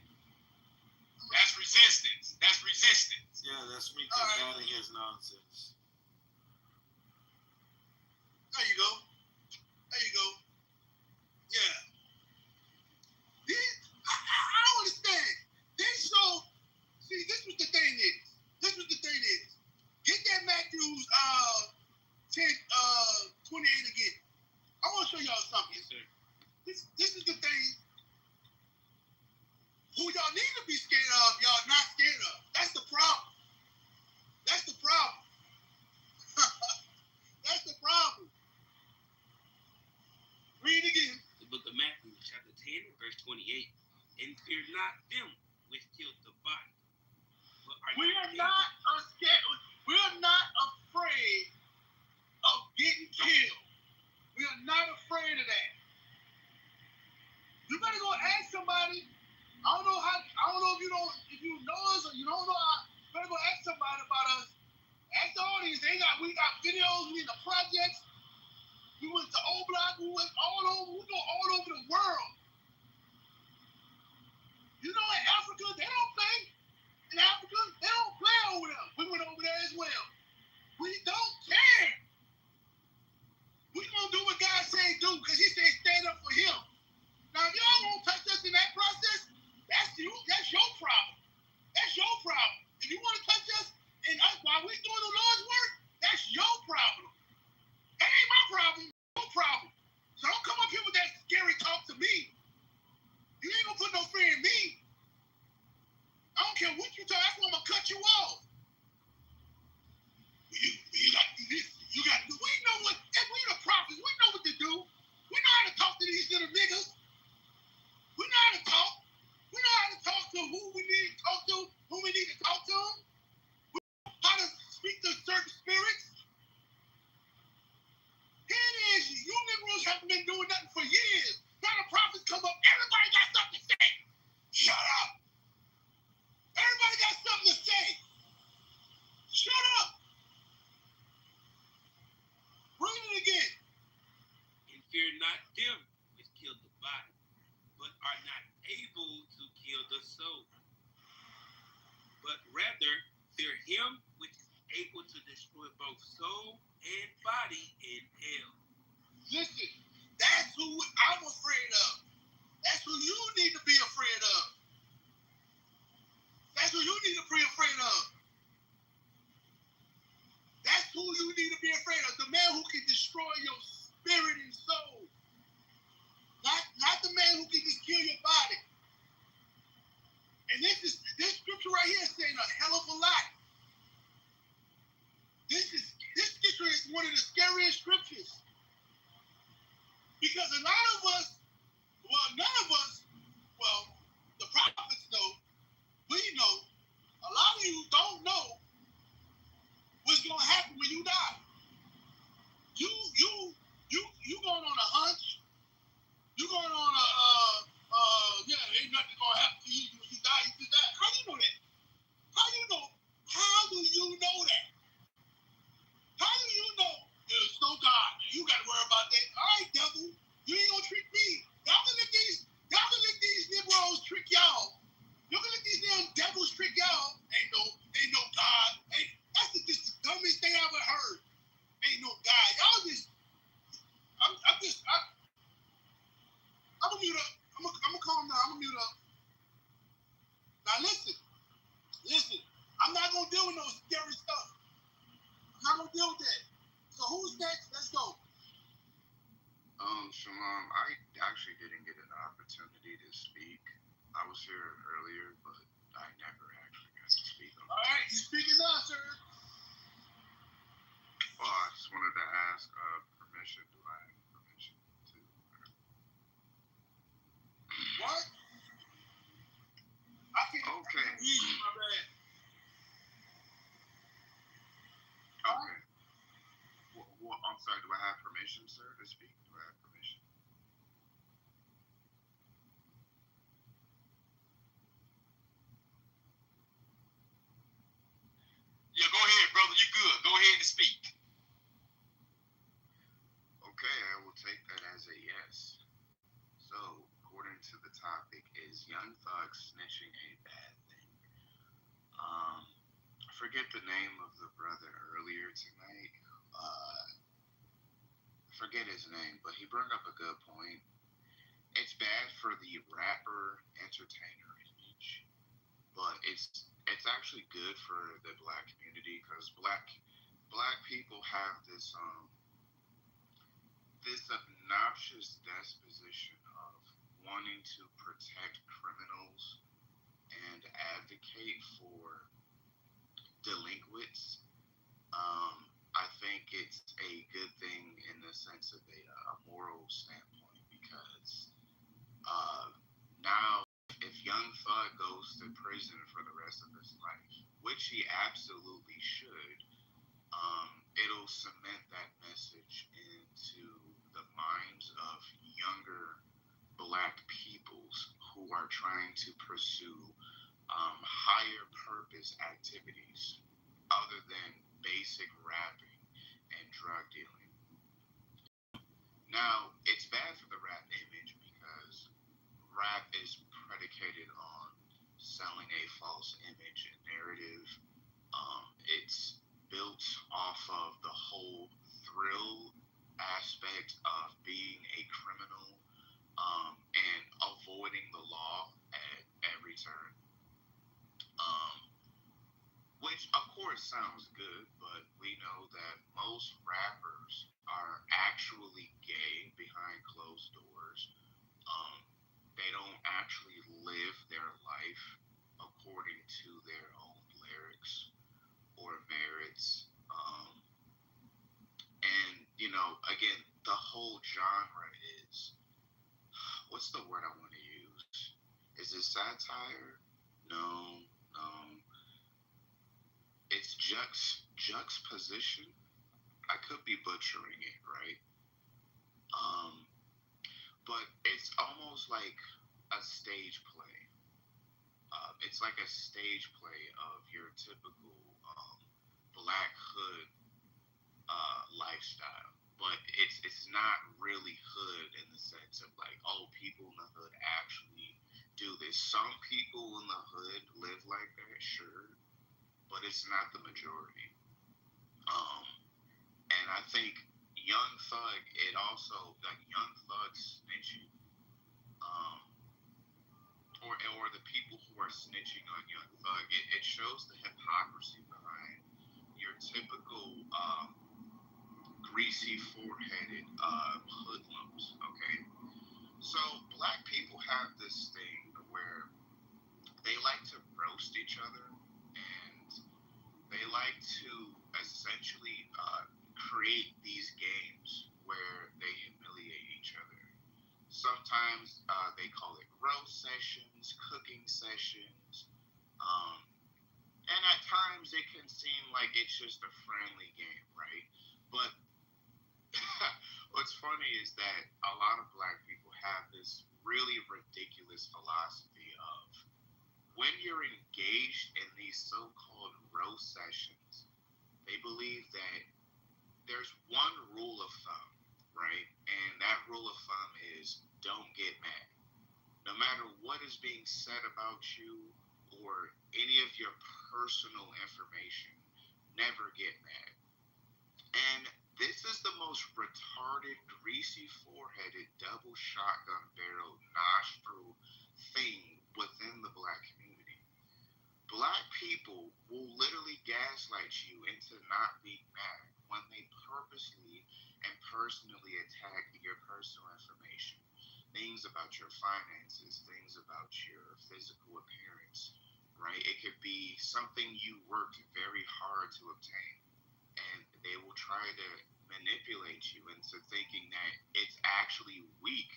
That's resistance. That's resistance. Yeah, that's me combating his nonsense. There you go. There you go. Yeah. I don't understand. They show, see, this was the thing is. Get that Matthews 10:28 again. I want to show y'all something. Yes, sir. This is the thing. Who y'all need to be scared of, y'all not scared of. That's the problem. That's the problem. That's the problem. Read again. The book of Matthew, chapter 10, verse 28. And fear not them which killed the body. We are not scared. We are not afraid of getting killed. We are not afraid of that. You better go ask somebody. I don't know if you know us or you don't know us. You better go ask somebody about us. Ask the audience. We got videos. We in the projects. We went to O Block. We went all over. We go all over the world. You know what care what you talk. That's why I'm gonna cut you off. You got this. You got. We know what. And we the prophets. We know what to do. We know how to talk to these little niggas. We know how to talk. We know how to talk to who we need to talk to. Who we need to talk to. We know how to speak to certain spirits. Here it is. You Negroes haven't been doing nothing for years. Now the prophets come up. Everybody got something to say. Shut up. Everybody got something to say. Shut up. Read it again. And fear not them which kill the body, but are not able to kill the soul. But rather fear him which is able to destroy both soul and body in hell. Listen, that's who I'm afraid of. That's who you need to be afraid of. That's who you need to be afraid of. That's who you need to be afraid of. The man who can destroy your spirit and soul. Not the man who can just kill your body. And this scripture right here is saying a hell of a lot. This scripture is one of the scariest scriptures. Because a lot of us, none of us, the prophets know, we know, a lot of you don't know what's going to happen when you die. You going on a hunch. You going on ain't nothing going to happen to you when you die. You do that. How do you know that? How do you know? How do you know that? How do you know there's no God? You got to worry about that. All right, devil, you ain't going to trick me. Y'all can let these Negroes trick y'all. Y'all can let these damn devils trick y'all. Ain't no God. That's the dumbest thing I ever heard. Ain't no God. Y'all just, I'm gonna mute up. I'm gonna calm down. I'm gonna mute up. Now listen. I'm not gonna deal with no scary stuff. I'm not gonna deal with that. So who's next? Let's go. Shalom. I actually didn't get an opportunity to speak. I was here earlier, but I never actually got to speak. All right, you speaking now, sir. Well, I just wanted to ask permission. Do I have permission to? What? I can't Okay. read you, my bad. Okay. Well, I'm sorry. Do I have permission, sir, to speak? Do I have permission? Yeah, go ahead, brother. You good. Go ahead and speak. Okay, I will take that as a yes. So, according to the topic, is Young Thug snitching a bad thing? I forget the name of the brother earlier tonight. Forget his name, but he brought up a good point. It's bad for the rapper entertainer image, but it's actually good for the black community because black people have this obnoxious disposition of wanting to protect criminals and advocate for delinquents. I think it's a good thing in the sense of a moral standpoint because now if Young Thug goes to prison for the rest of his life, which he absolutely should, it'll cement that message into the minds of younger black peoples who are trying to pursue higher purpose activities other than basic rapping and drug dealing. Now, it's bad for the rap image because rap is predicated on selling a false image and narrative. It's built off of the whole thrill aspect of being a criminal and avoiding the law at every turn. Which, of course, sounds good, but we know that most rappers are actually gay behind closed doors. They don't actually live their life according to their own lyrics or merits. And, again, the whole genre is, what's the word I want to use? Is it satire? No, no. It's juxtaposition. I could be butchering it, right? But it's almost like a stage play. It's like a stage play of your typical black hood lifestyle, but it's not really hood in the sense of like, oh, people in the hood actually do this. Some people in the hood live like that, sure, but it's not the majority. And I think Young Thug, it also like Young Thug snitching, um, or the people who are snitching on Young Thug, it shows the hypocrisy behind your typical greasy foreheaded hoodlums. Okay, so black people have this thing where they like to roast each other, and they like to essentially create these games where they humiliate each other. Sometimes they call it roast sessions, cooking sessions, um, and at times it can seem like it's just a friendly game, right? But what's funny is that a lot of black people have this really ridiculous philosophy of when you're engaged in these so-called roast sessions, they believe that there's one rule of thumb, right? And that rule of thumb is don't get mad. No matter what is being said about you or any of your personal information, never get mad. And this is the most retarded, greasy foreheaded, double shotgun barrel nostril thing within the black community. Black people will literally gaslight you into not being mad when they purposely and personally attack your personal information. Things about your finances, things about your physical appearance, right? It could be something you worked very hard to obtain, and they will try to manipulate you into thinking that it's actually weak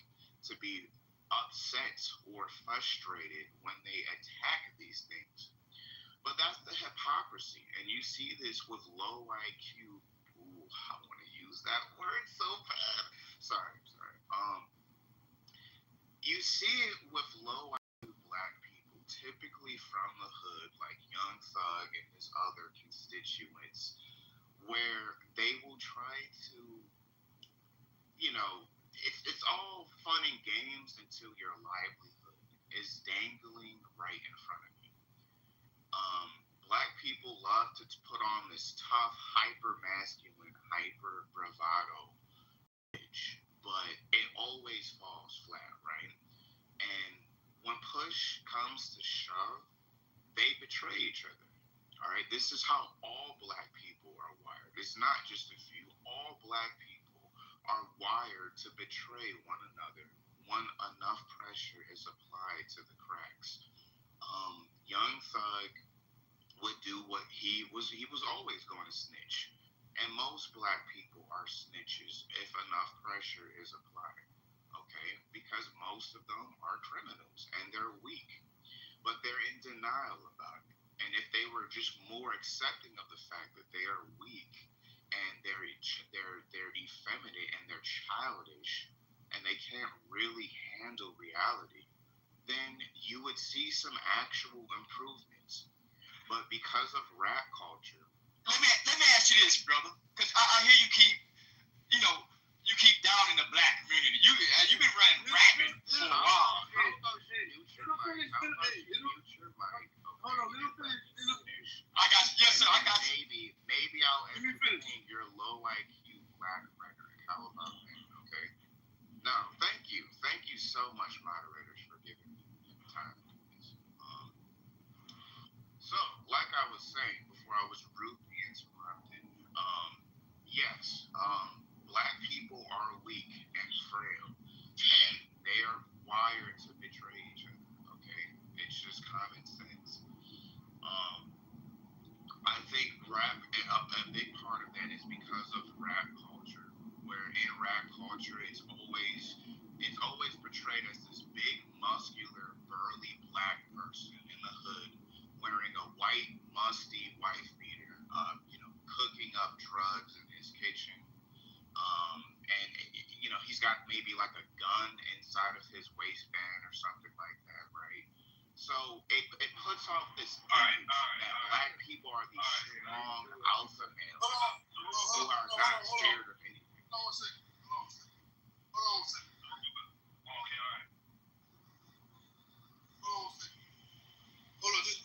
to be upset or frustrated when they attack these things. But that's the hypocrisy, and you see this with low IQ. Ooh, I want to use that word so bad. Sorry. You see it with low IQ black people, typically from the hood, like Young Thug and his other constituents, where they will try to, it's all fun and games until your livelihood is dangling right in front of you. Black people love to put on this tough, hyper masculine, hyper bravado image, but it always falls flat, right? And when push comes to shove, they betray each other. All right, this is how all black people are wired. It's not just a few. All black people are wired to betray one another when enough pressure is applied to the cracks. Young Thug would do what he was always going to snitch. And most black people are snitches if enough pressure is applied. Okay? Because most of them are criminals and they're weak, but they're in denial about it. And if they were just more accepting of the fact that they are weak and they're effeminate and they're childish and they can't really handle reality, then you would see some actual improvements. But because of rap culture, let me ask you this, brother, because I hear you keep, you keep down in the black community. You've been running rapid for a while. I got you. Yes, sir. I got you. Maybe I'll entertain your low IQ black rhetoric. How about that? Okay. No, thank you so much, moderators, for giving me time to do this. So, like I was saying before, I was rudely interrupted. Yes, black people are weak and frail, and they are wired to betray each other. Okay, it's just common sense. a big part of that is because of rap culture, where in rap culture it's always portrayed as this big, muscular, burly black person in the hood wearing a white, musty wife beater, cooking up drugs in his kitchen. And he's got maybe like a gun inside of his waistband or something like that, right? So it puts off this image that black people are these strong alpha males who are not scared of anything. Hold on a second. Okay, all right. Hold on a second. Hold on, just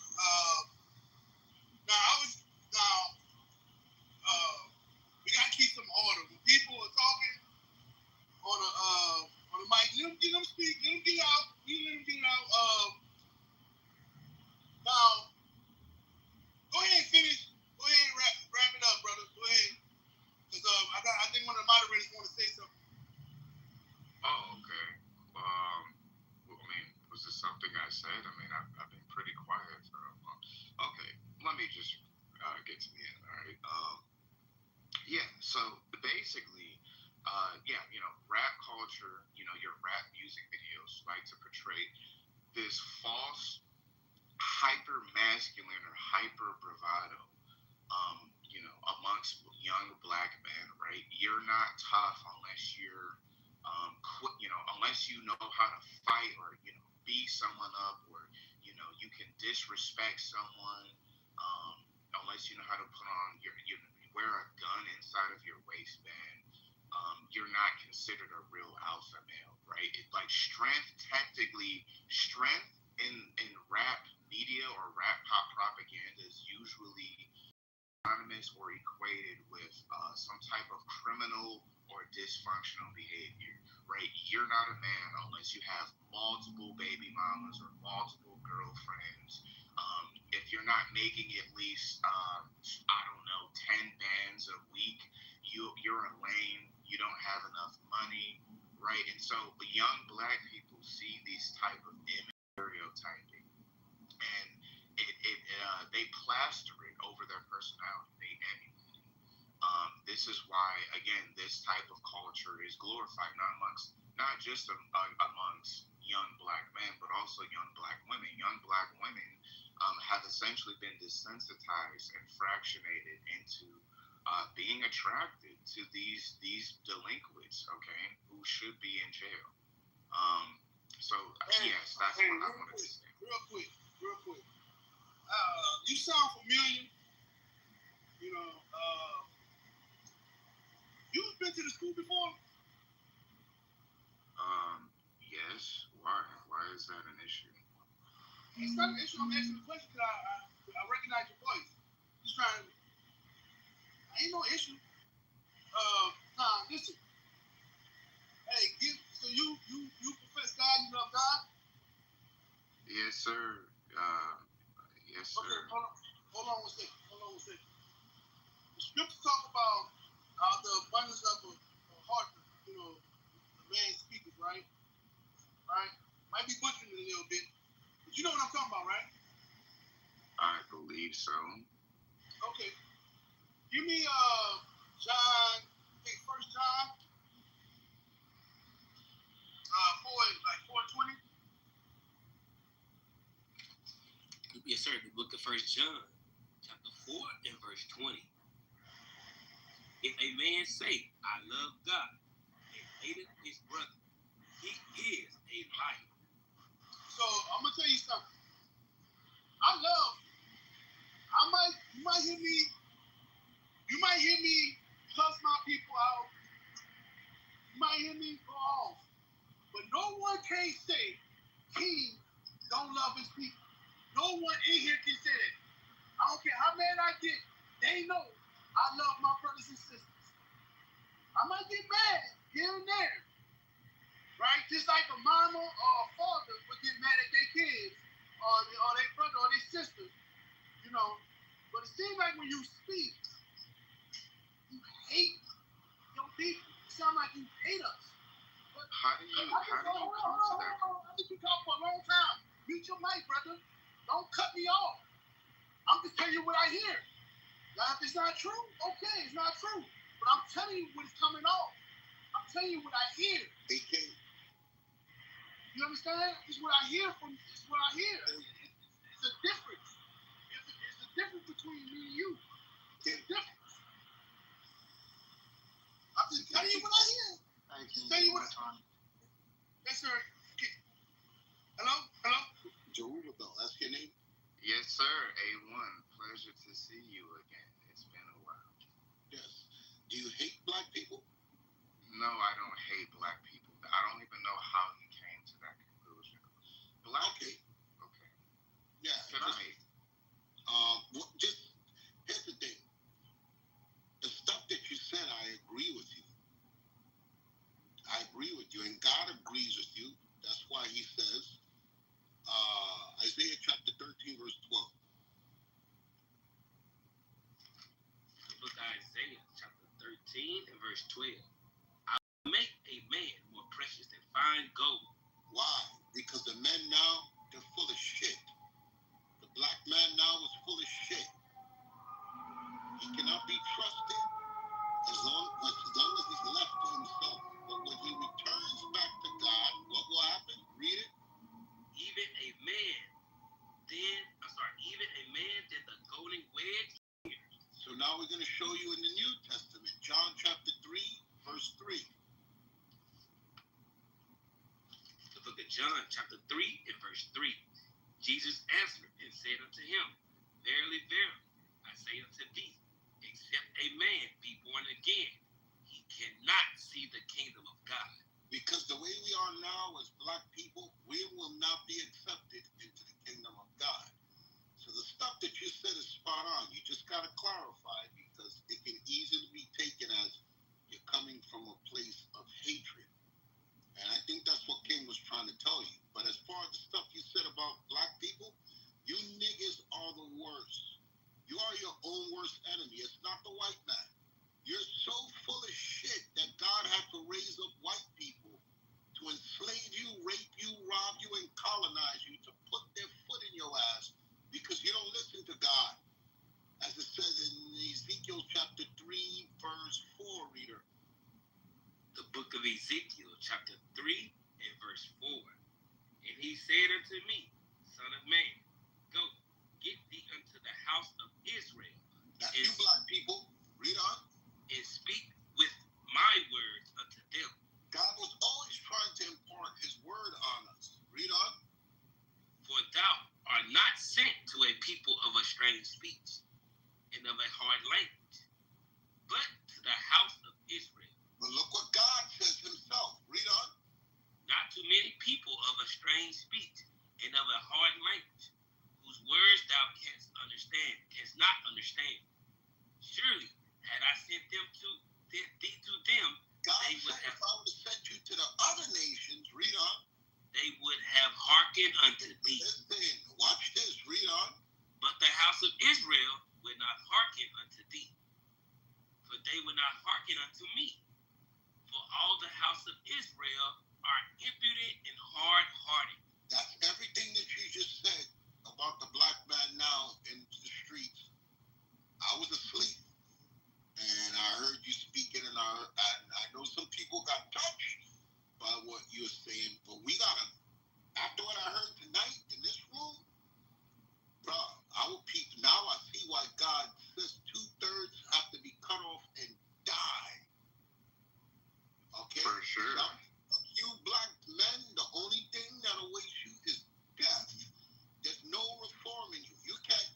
we gotta keep some order. When people are talking on the mic, let them speak, let them get out. Now, go ahead and finish. Go ahead and wrap it up, brother. Go ahead. Because I think one of the moderators want to say something. Oh, okay. Was this something I said? I've been pretty quiet for a while. Okay, let me just get to the end, all right? So basically, rap culture, your rap music videos like to portray this false hyper-masculine or hyper-bravado, amongst young black men, right? You're not tough unless you're, unless you know how to fight or, beat someone up or, you can disrespect someone, unless you know how to put on wear a gun inside of your waistband. You're not considered a real alpha male, right? Strength in rap media or rap pop propaganda is usually synonymous or equated with some type of criminal or dysfunctional behavior, right? You're not a man unless you have multiple baby mamas or multiple girlfriends. If you're not making at least, 10 bands a week, you're a lame, you don't have enough money, right? And so young black people see these type of image stereotyping, and they plaster it over their personality. They emulate it. This is why, again, this type of culture is glorified, not just amongst young black men, but also young black women. Young black women have essentially been desensitized and fractionated into being attracted to these delinquents, okay, who should be in jail. Yes, that's what I wanted to say. Real quick. You sound familiar. You've been to the school before? Yes. Why? Why is that an issue? It's not an issue. I'm asking the question because I recognize your voice. Just trying to. Ain't no issue. Listen. Hey, so you profess God, you love God? Yes, sir. Yes, sir. Okay, hold on one second. The scriptures talk about the abundance of a heart, the man speaks, right? Right? Might be butchering it a little bit, but you know what I'm talking about, right? I believe so. Okay. Give me John, I think 1 John 4:20. Yes, sir. The book of 1 John, chapter 4 and verse 20. If a man say, I love God, and hateth his brother, he is a liar. So I'm gonna tell you something. You might hear me cuss my people out. You might hear me go off. But no one can say King don't love his people. No one in here can say that. I don't care how mad I get. They know I love my brothers and sisters. I might get mad here and there. Right? Just like a mama or a father would get mad at their kids or their brother or their sister. But it seems like when you speak, you hate your people. It sounds like you hate us. But how do you come to that? I think you talked for a long time. Mute your mic, brother. Don't cut me off. I'm just telling you what I hear. Now, if it's not true, okay, it's not true. But I'm telling you what's coming off. I'm telling you what I hear. AK. You understand? It's what I hear from. It's what I hear. It's a difference. It's a difference between me and you. It's a difference. I'm just telling you what I hear. Tell you what. Yes, sir. Hello? Hello? Jerubal, that's your name? Yes, sir. A1. Pleasure to see you again. It's been a while. Yes. Do you hate black people? No, I don't hate black people. I don't even know how you came to that conclusion. Black people. Okay. Yeah. Can I? Just here's the thing. The stuff that you said, I agree with you. I agree with you, and God agrees with you. That's why He says, Isaiah chapter 13, verse 12. The book of Isaiah, chapter 13 and verse 12. I'll make a man more precious than fine gold. Why? Because the men now, they're full of shit. The black man now is full of shit. He cannot be trusted as long as he's left to himself. But when he returns back to God, what will happen? Read it. Even a man did the golden wedge. So now we're going to show you in the New Testament, John chapter 3, verse 3. The book of John chapter 3 and verse 3. Jesus answered and said unto him, Verily, verily, I say unto thee, except a man be born again, he cannot see the kingdom of God. Because the way we are now as black people, we will not be accepted into the kingdom of God. So the stuff that you said is spot on. You just got to clarify, because it can easily be taken as you're coming from a place of hatred. And I think that's what King was trying to tell you. But as far as the stuff you said about black people, you niggas are the worst. You are your own worst enemy. It's not the white man. You're so full of shit that God had to raise up white people to enslave you, rape you, rob you, and colonize you, to put their foot in your ass because you don't listen to God. As it says in Ezekiel chapter 3, verse 4, reader. The book of Ezekiel chapter 3 and verse 4. And he said unto me, Son of man, go, get thee unto the house of Israel. That's you black people. Read on. And speak with my words unto them. God was always trying to impart his word on us. Read on. For thou art not sent to a people of a strange speech and of a hard language, but to the house of Israel. But look what God says himself. Read on. Not too many people of a strange speech and of a hard language, whose words thou canst not understand. Surely, had I sent thee to them, God said, if I would have sent you to the other nations, read on. They would have hearkened unto thee. Listen, watch this, read on. But the house of Israel would not hearken unto thee, for they would not hearken unto me. For all the house of Israel are impudent and hard-hearted. That's everything that you just said about the black man now in the streets. I was asleep, and I heard you speaking, and I know some people got touched by what you're saying, but we gotta, after what I heard tonight in this room, bro, I will peep. Now I see why God says 2/3 have to be cut off and die. Okay? For sure. So, you black men, the only thing that awaits you is death. There's no reform in you.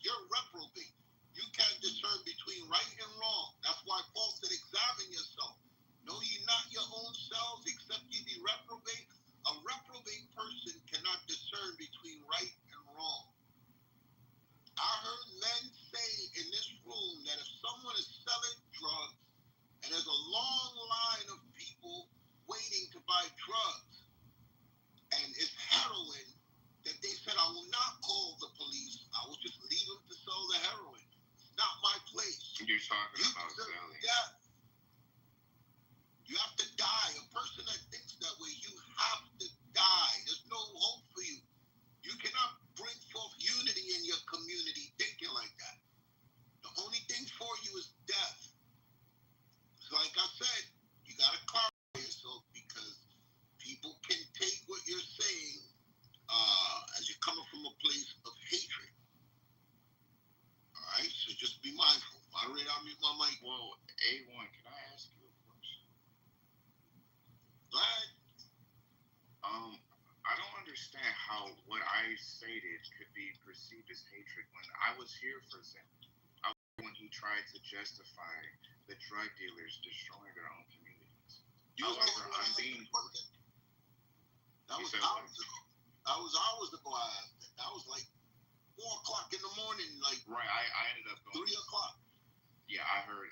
You're reprobate. You can't discern between right and wrong. That's why Paul said, examine yourself. Know ye not your own selves, except ye be reprobate. A reprobate person cannot discern between right and wrong. I heard men say in this room that if someone is selling drugs and there's a long line of people waiting to buy drugs and it's heroin, that they said, I will not call the police. I will just leave them to sell the heroin. It's not my place. You're talking about selling. Death. You have to die. A person that thinks that way, you have to die. There's no hope for you. You cannot bring forth unity in your community thinking like that. The only thing for mute my mic. Well, A1, can I ask you a question? Go ahead. I don't understand how what I stated could be perceived as hatred when I was here for Zim. When he tried to justify the drug dealers destroying their own communities. However, I'm being... That was hours ago. That was hours ago. That was like 4 o'clock in the morning. Like right, I ended up going 3 o'clock. Yeah, I heard,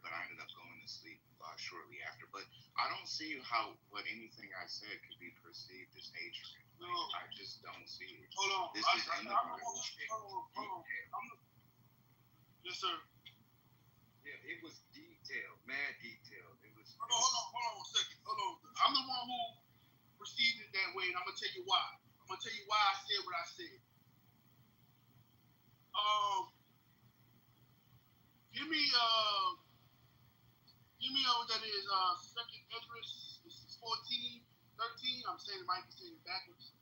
but I ended up going to sleep shortly after. But I don't see how what anything I said could be perceived as hatred. Like, no. I just don't see it. Hold on. This is in the Bible. Hold on. Yes, sir. Yeah, it was detailed, mad detailed. It was. Hold on a second. Hold on. I'm the one who perceived it that way, and I'm gonna tell you why. I'm gonna tell you why I said what I said. Give me what that is. Second Esdras. This is 14, 13. I'm saying it might be saying it backwards.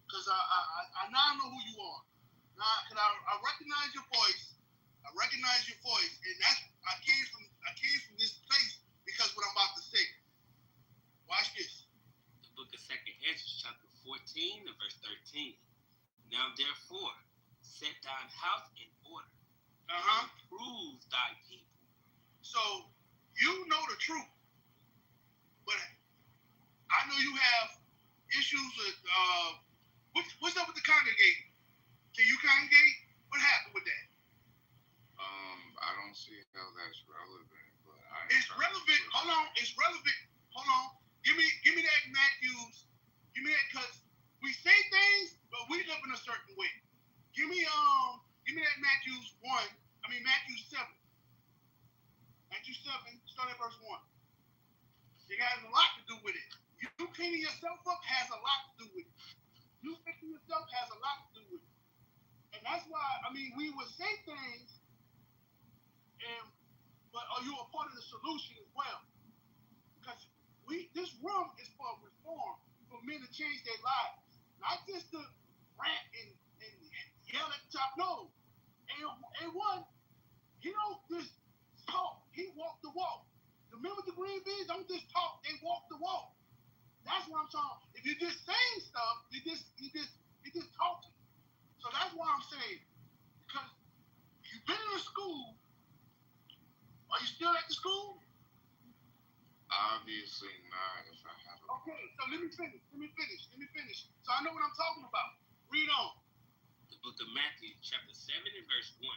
Cause I now know who you are. Now, cause I recognize your voice. And I came from this place because what I'm about to say. Watch this. The book of Second Esdras, chapter 14 and verse 13. Now therefore, set thine house in order. Prove thy people. So you know the truth, but I know you have issues with what's up with the congregate? Can you congregate? What happened with that? I don't see how that's relevant, but it's relevant. Hold on, it's relevant. Hold on. Give me that Matthews. Give me that, cause we say things, but we live in a certain way. Give me that Matthews 7. Matthew 7, start at verse 1. It has a lot to do with it. You cleaning yourself up has a lot to do with it. You fixing yourself has a lot to do with it. And that's why, we would say things, but are you a part of the solution as well? Because this room is for reform, for men to change their lives. Not just to rant and yell at the top. No. A1, he don't just talk. He walked the walk. The members of the Green Beans don't just talk, they walk the walk. That's what I'm talking. If you're just saying stuff, you're just talking. So that's why I'm saying, because you've been in a school. Are you still at the school? Obviously not. If I have Okay, so let me finish. So I know what I'm talking about. Read on. The book of Matthew, chapter 7 and verse 1.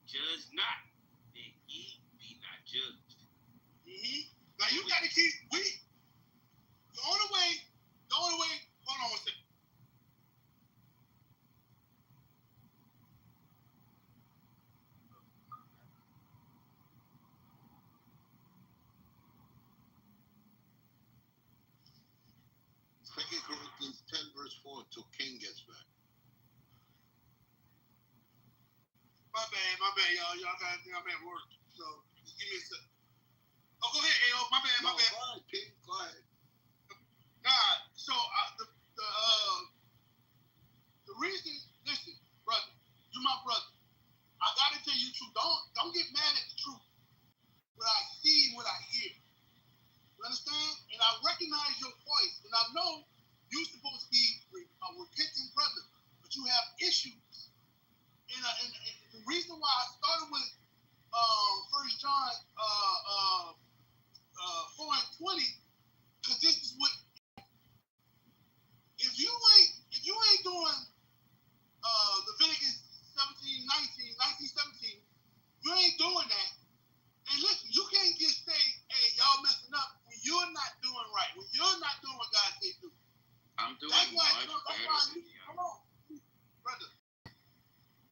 Judge not, that ye be not judged. Now you got to keep the only way, hold on one second. Second Corinthians 10 verse 4 until King gets back. My bad, y'all. Y'all gotta think I'm at work. So just give me a second. Oh, go ahead, AO. My bad. Go ahead, King. Go ahead. Nah, so the reason, listen, brother, you're my brother. I gotta tell you the truth. Don't get mad at the truth. What I see, what I hear. You understand? And I recognize your voice, and I know you're supposed to be a repentant brother, but you have issues. And the reason why I started with 1 John 4 and 20, because this is what, if you ain't doing Leviticus 19:17, you ain't doing that. And listen, you can't just say, hey, y'all messing up when you're not doing right, when you're not doing what God said do. I'm doing much better than you. Come on, brother.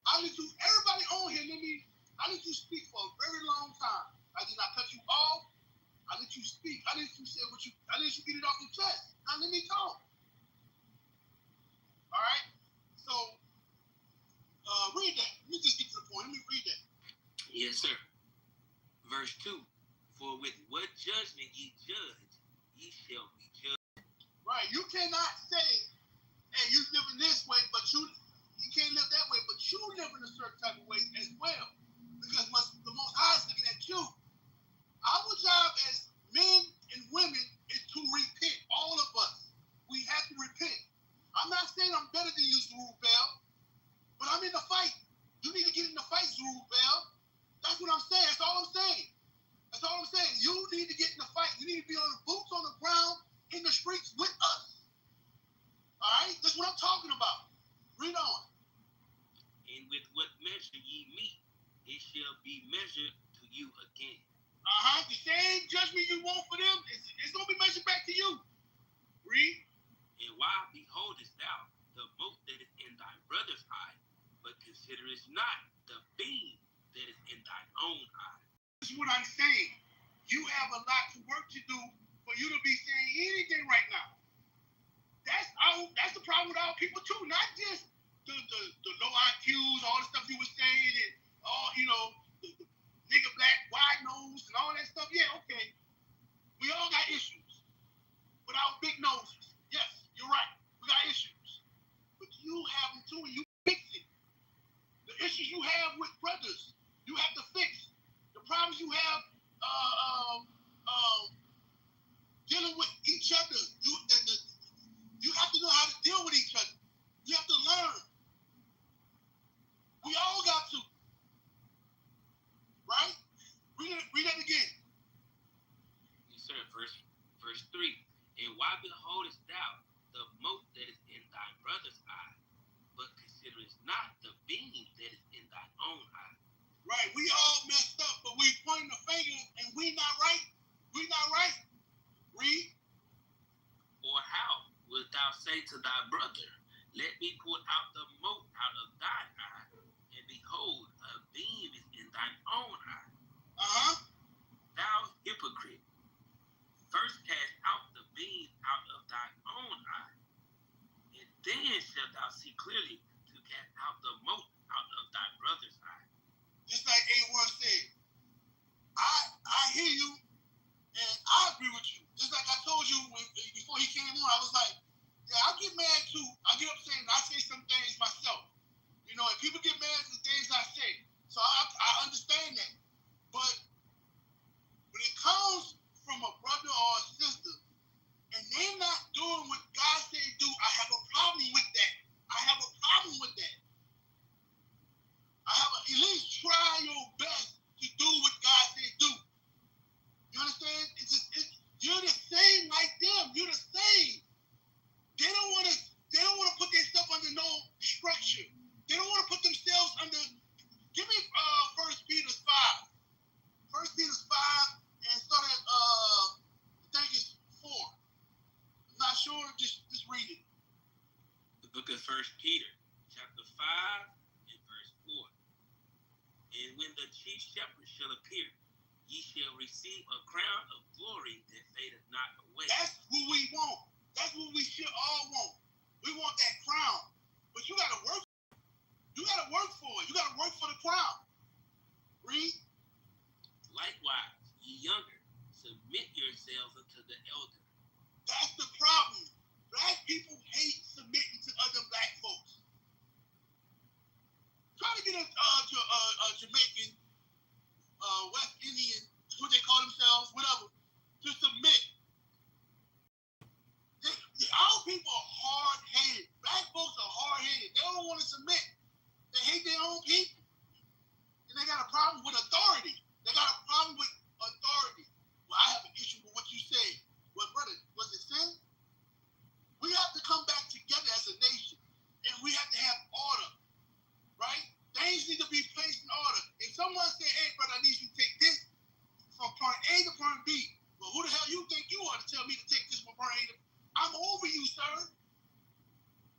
I let you, everybody on here, I let you speak for a very long time. I did not cut you off. I let you speak. I let you say I let you get it off your chest. Now let me talk. All right? So, read that. Let me just get to the point. Let me read that. Yes, sir. Verse 2. For with what judgment ye judge, ye shall be judged. Right. You cannot say, hey, you living this way, but you can't live that way, but you live in a certain type of way as well. Because once the Most High is looking at you, our job as men and women is to repent. All of us. We have to repent. I'm not saying I'm better than you, Zerubbabel, but I'm in the fight. You need to get in the fight, Zerubbabel. That's what I'm saying. That's all I'm saying. That's all I'm saying. You need to get in the fight. You need to be on the boots on the ground in the streets with us. All right? That's what I'm talking about. Read on. And with what measure ye meet, it shall be measured to you again. The same judgment you want for them, it's going to be measured back to you. Read. And why beholdest thou the mote that is in thy brother's eye, but considerest not the beam that is in thine own eye? This is what I'm saying. You have a lot of work to do for you to be saying anything right now. That's the problem with our people too. Not just the low IQs, all the stuff you were saying, and all the nigga black, wide nose, and all that stuff. Yeah, okay. We all got issues with our big noses. Yes, you're right. We got issues, but you have them too, and you fix it. The issues you have with brothers, you have to fix. The problems you have dealing with each other, you have to know how to deal with each other. You have to learn. We all got to. Right? Read that again. Yes, sir. Verse 3. And why beholdest thou the mote that is in thy brother's eye, but considerest not the beam that is in thine own eye? Right. We all messed up, but we pointing the finger and we not right. We not right. Read. Or how wilt thou say to thy brother, let me pull out the mote out of thine eye, and behold, a beam is in thine own eye? Thou hypocrite, first cast out the beam out of thine own eye, and then shalt thou see clearly to cast out the mote out of thy brother's eye. Just like A1 said, I hear you, and I agree with you. Just like I told you before he came on, I was like, yeah, I get mad too. I get upset and I say some things myself. And people get mad at the things I say. So I understand that. But when it comes from a brother or a sister, and they're not doing what God said do, I have a problem with that. At least try your best to do what God said do. You understand? You're the same like them. You're the same. They don't want to put their stuff under no structure. They don't want to put themselves under. Give me 1 Peter 5. 1 Peter 5 and start at I think it's 4. I'm not sure. Just read it. The book of 1 Peter, chapter 5 and verse 4. And when the chief shepherd shall appear, ye shall receive a crown of glory that fadeth not away. That's what we want. That's what we should all want. We want that crown. But you got to work. You got to work for it. You got to work for the crown. Read. Likewise, ye younger, submit yourselves unto the elder. That's the problem. Black people hate submitting to other black folks. Try to get a Jamaican, West Indian, that's what they call themselves, whatever, to submit. Our people are hard-headed. Black folks are hard-headed. They don't want to submit. They hate their own people. And they got a problem with authority. They got a problem with authority. Well, I have an issue with what you say. Well, brother, was it sin? We have to come back together as a nation. And we have to have order. Right? Things need to be placed in order. If someone say, hey, brother, I need you to take this from point A to point B. Well, who the hell you think you are to tell me to take this from point A to B? I'm over you, sir.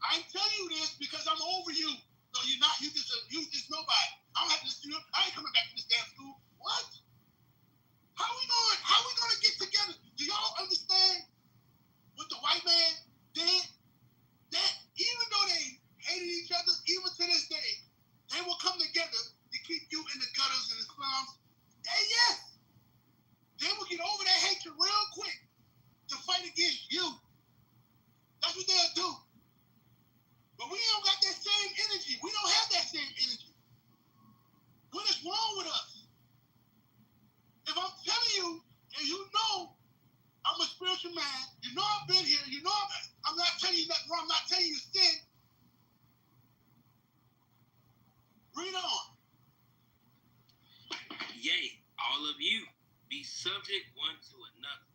I ain't telling you this because I'm over you. No, you're not. You just nobody. I don't have to listen to you. I ain't coming back to this damn school. What? How we going to get together? Do y'all understand what the white man did? That even though they hated each other, even to this day, they will come together to keep you in the gutters and the slums. Yes. They will get over that hatred real quick to fight against you. That's what they'll do. But we don't got that same energy. We don't have that same energy. What is wrong with us? of you be subject one to another.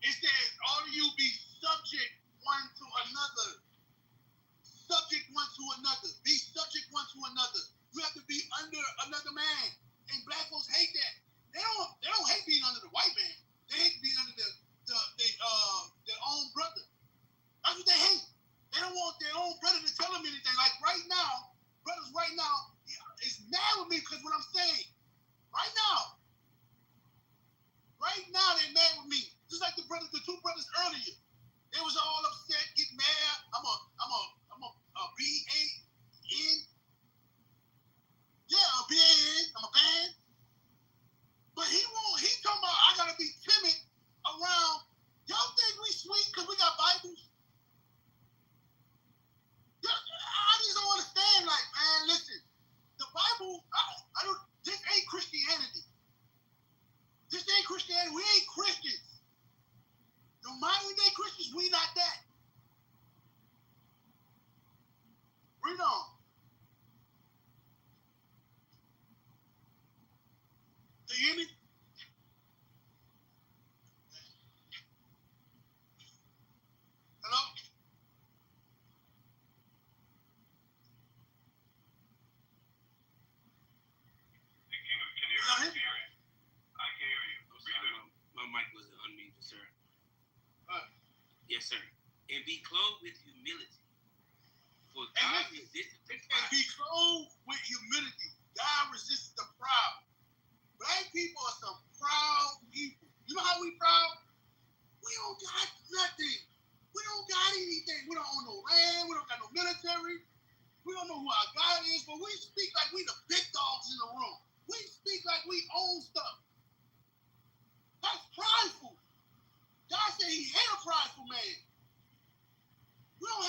It says, all of you be subject one to another. Subject one to another. Be subject one to another. You have to be under another man. And black folks hate that. They don't hate being under the white man. They hate being under their own brother. That's what they hate. They don't want their own brother to tell them anything. Like right now, brothers right now is mad with me because what I'm saying. Right now they're mad with me. Just like the two brothers earlier. They was all upset, get mad. I'm a B-A-N. Yeah, a B-A-N. I'm a ban. But he talking about I gotta be timid around. Y'all think we sweet because we got Bibles? I just don't understand. Like, man, listen, the Bible. I don't. This ain't Christianity. This ain't Christianity. We ain't Christians. The modern day Christians, we not that. Read on. Do you hear me? Hello? I can hear you. My mic wasn't unmuted, sir. Yes, sir. And be clothed with humility. For God resists the proud. And be clothed with humility. God resists the proud. Black people are some proud people. You know how we proud? We don't got nothing. We don't got anything. We don't own no land. We don't got no military. We don't know who our God is, but we speak like we the big dogs in the room. We speak like we own stuff. That's prideful. God said he hate a prideful man. We don't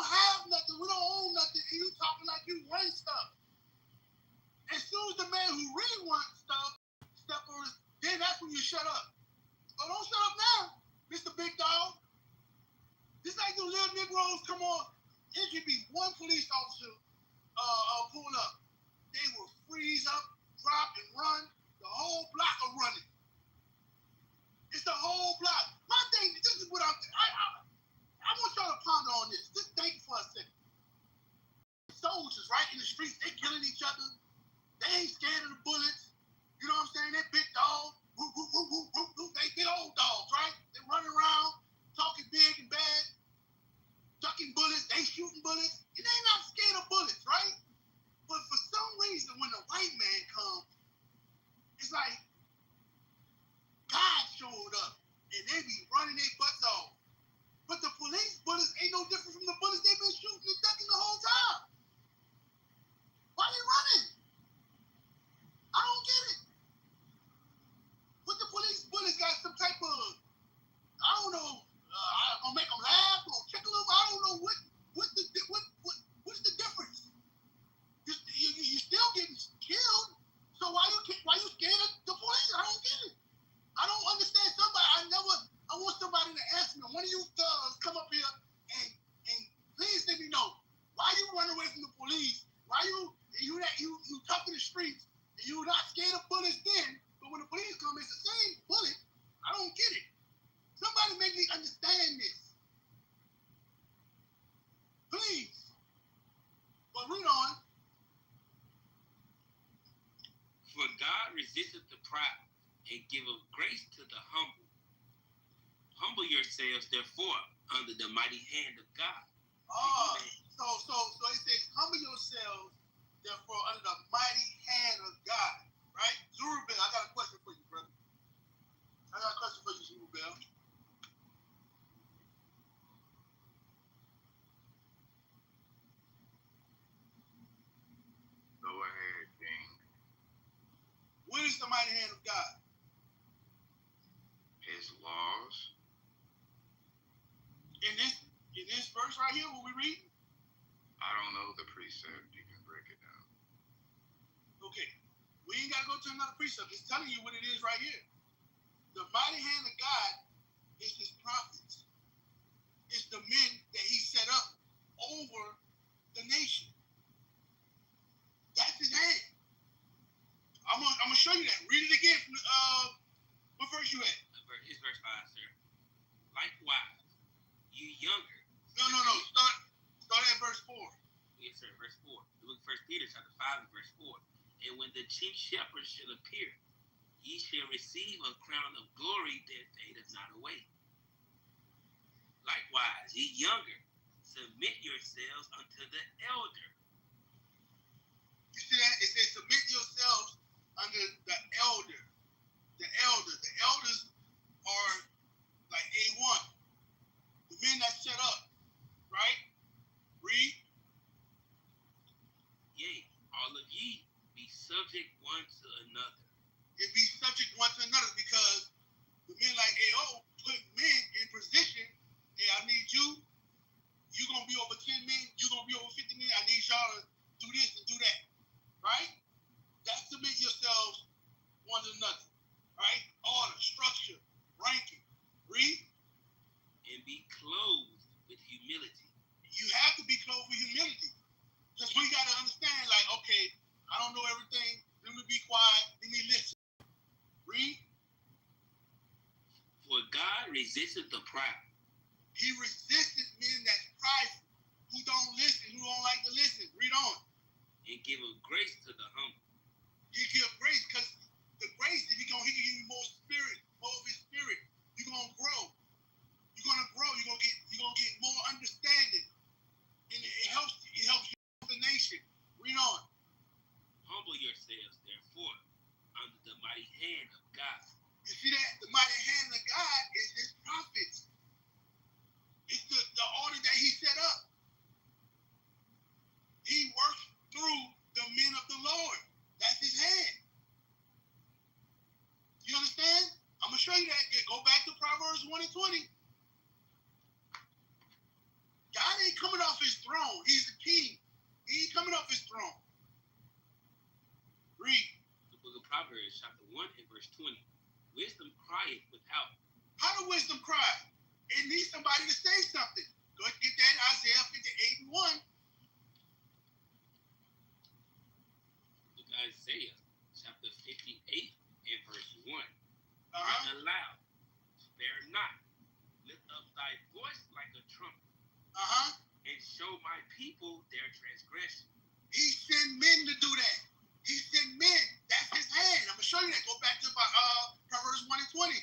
have nothing. We don't own nothing. And you talking like you run stuff. As soon as the man who really wants stuff step on his, then that's when you shut up. Oh, don't shut up now, Mr. Big Dog. Just like the little Negroes come on. It could be one police officer pull up. They will freeze up, drop, and run. The whole block are running. It's the whole block. My thing, this is what I want y'all to ponder on this. Just think for a second. Soldiers, right, in the streets, they killing each other. They ain't scared of the bullets. You know what I'm saying? They big dogs. Whoop, whoop, whoop, whoop, whoop, whoop. They big old dogs, right? They running around, talking big and bad, ducking bullets. They shooting bullets. And they not scared of bullets, right? But for some reason, when the white man comes, it's like God showed up. And they be running their butts off. But the police bullets ain't no different from the bullets they've been shooting and ducking the whole time. Why they running? I don't get it. But the police bullets got some type of, I don't know, I'm gonna make them laugh or tickle them. I don't know what's the difference. You still getting killed. So why you scared of the police? I don't get it. I don't understand I want somebody to ask me, one of you thugs come up here and please let me know why you run away from the police. Why you tough in the streets and you not scared of bullets then, but when the police come, it's the same bullet. I don't get it. Somebody make me understand this. Please. But read on. For God resisteth the proud and giveth grace to the humble. Humble yourselves, therefore, under the mighty hand of God. So it says, humble yourselves, therefore, under the mighty hand of God. Right? Zurubel, I got a question for you, brother. Zurubel. Go ahead, King. What is the mighty hand of God? His laws. In this verse right here, what we read? I don't know the precept. You can break it down. Okay. We ain't got to go to another precept. It's telling you what it is right here. The mighty hand of God is his prophets. It's the men that he set up over the nation. That's his hand. I'm gonna gonna show you that. Read it again from what verse you at? It's verse 5, sir. Likewise, you younger. No. Start at verse 4. Yes, sir. Verse 4. Look, 1 Peter chapter 5 and verse 4. And when the chief shepherd shall appear, ye shall receive a crown of glory that fadeth not away. Likewise, ye younger, submit yourselves unto the elder. You see that? It says, submit yourselves under the elder. The elders are like A1. The men that set up, right? Read. Yea, all of ye be subject one to another. It be subject one to another because the men like AO put men in position. Hey, I need you. You gonna be over 10 men. You gonna be over 50 men. I need y'all to do this and do that. Right? That's submit yourselves one to another. Right? Order, structure, ranking. Read. And be clothed with humility. You have to be clothed with humility. Because we got to understand, like, okay, I don't know everything. Let me be quiet. Let me listen. Read. For God resisted the proud. He resisted men that's prideful, who don't listen, who don't like to listen. Read on. And give a grace to the humble. He give grace because the grace that he can give you more spirit, more of his spirit. You're gonna grow. You're gonna grow. You're gonna get more understanding. And it helps you the nation. Read on. Humble yourselves, therefore, under the mighty hand of God. You see that? The mighty hand of God is his prophets. It's the order that he set up. He works through the men of the Lord. That's his hand. You understand? I'm going to show you that. Go back to Proverbs 1 and 20. God ain't coming off his throne. He's the king. He ain't coming off his throne. Read. The book of Proverbs, chapter 1 and verse 20. Wisdom crieth without. How does wisdom cry? It needs somebody to say something. Go ahead and get that Isaiah 58 and 1. Book of Isaiah, chapter 58 and verse 1. Cry aloud, spare not. Lift up thy voice like a trumpet. And show my people their transgression. He sent men to do that. He sent men. That's his hand. I'm going to show you that. Go back to Proverbs 1 and 20.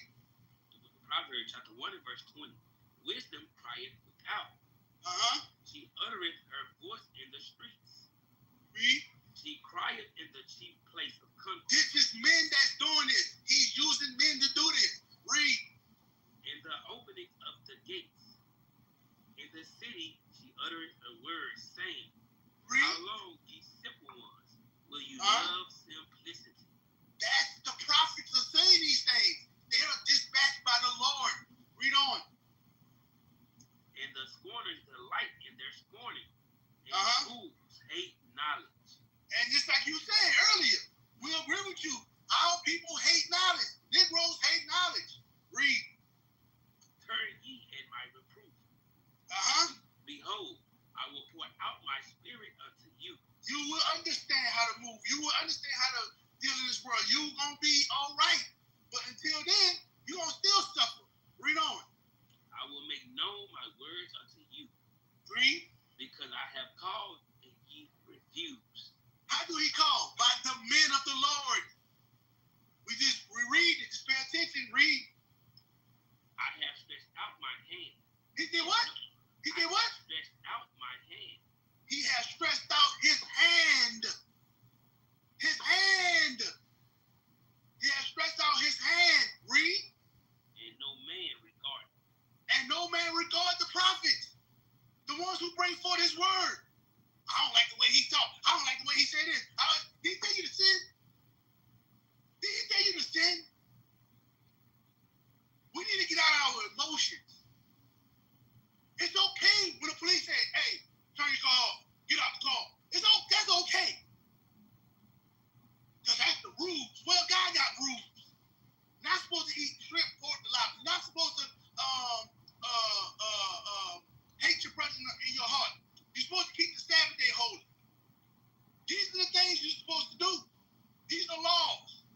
The book of Proverbs, chapter 1 and verse 20. Wisdom crieth without. She uttereth her voice in the streets. Read. She crieth in the chief place of country. This is men that's doing this. He's using men to do this. Read. In the opening of the gates. In the city, she uttereth her words, saying, Read. How long, ye simple ones, will you love simplicity? That's the prophets are saying these things. They are dispatched by the Lord. Read on. And the scorners delight in their scorning. And fools hate knowledge. And just like you said earlier, we agree with you. Our people hate knowledge. Negroes hate knowledge. Read. Turn ye at my reproof. Behold, I will pour out my spirit unto you. You will understand how to move. You will understand how to deal in this world. You're going to be all right. But until then, you're going to still suffer. Read on. I will make known my words unto you. Read. Because I have called and ye refused. How do he call? By the men of the Lord. We read it. Just pay attention. Read. I have stretched out my hand. He did what? He did what? Stretched out my hand. He has stretched out his hand. His hand. He has stretched out his hand. Read. And no man regard. And no man regard the prophets. The ones who bring forth his word. I don't like the way he talked. I don't like the way he said this. Did he tell you to sin? Did he tell you to sin? We need to get out of our emotions. It's okay when the police say, hey, turn your car off. Get out the car. That's okay. Because that's the rules. Well, God got rules. Not supposed to eat shrimp, pork, and lobster. Not supposed to hate your brother in your heart. You're supposed to keep the Sabbath day holy. These are the things you're supposed to do. These are laws.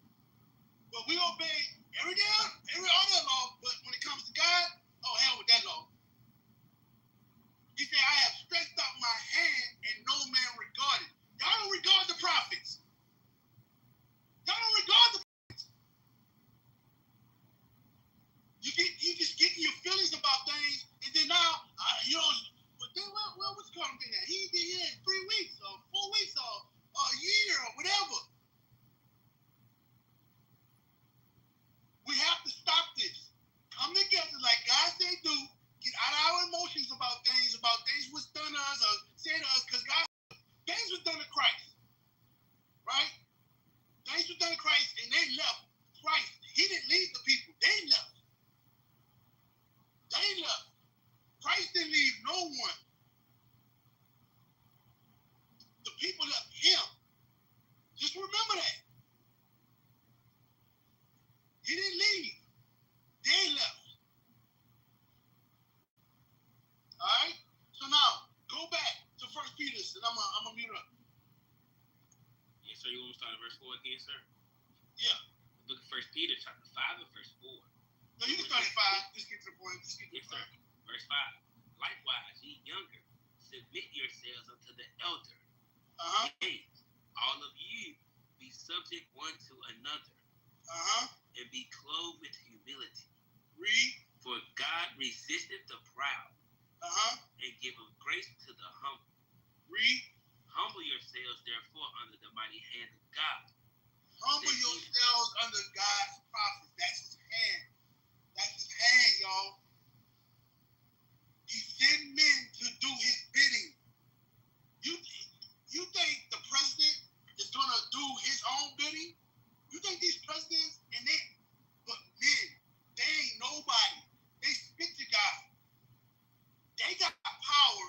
sir, you want me to start at verse 4 again, sir? Yeah. The book of 1 Peter, chapter 5 and verse 4. No, you can start at 5. Just get to the point. Just get to Yes, the sir. point. Verse 5. Likewise, ye younger, submit yourselves unto the elder. Yea, all of you be subject one to another. And be clothed with humility. Read. For God resisteth the proud. And giveth grace to the humble. Read. Humble yourselves, therefore, under the mighty hand of God. Humble yourselves under God's prophets. That's his hand. That's his hand, y'all. He sent men to do his bidding. You think the president is going to do his own bidding? You think these presidents and but men, they ain't nobody. They spit to God. They got power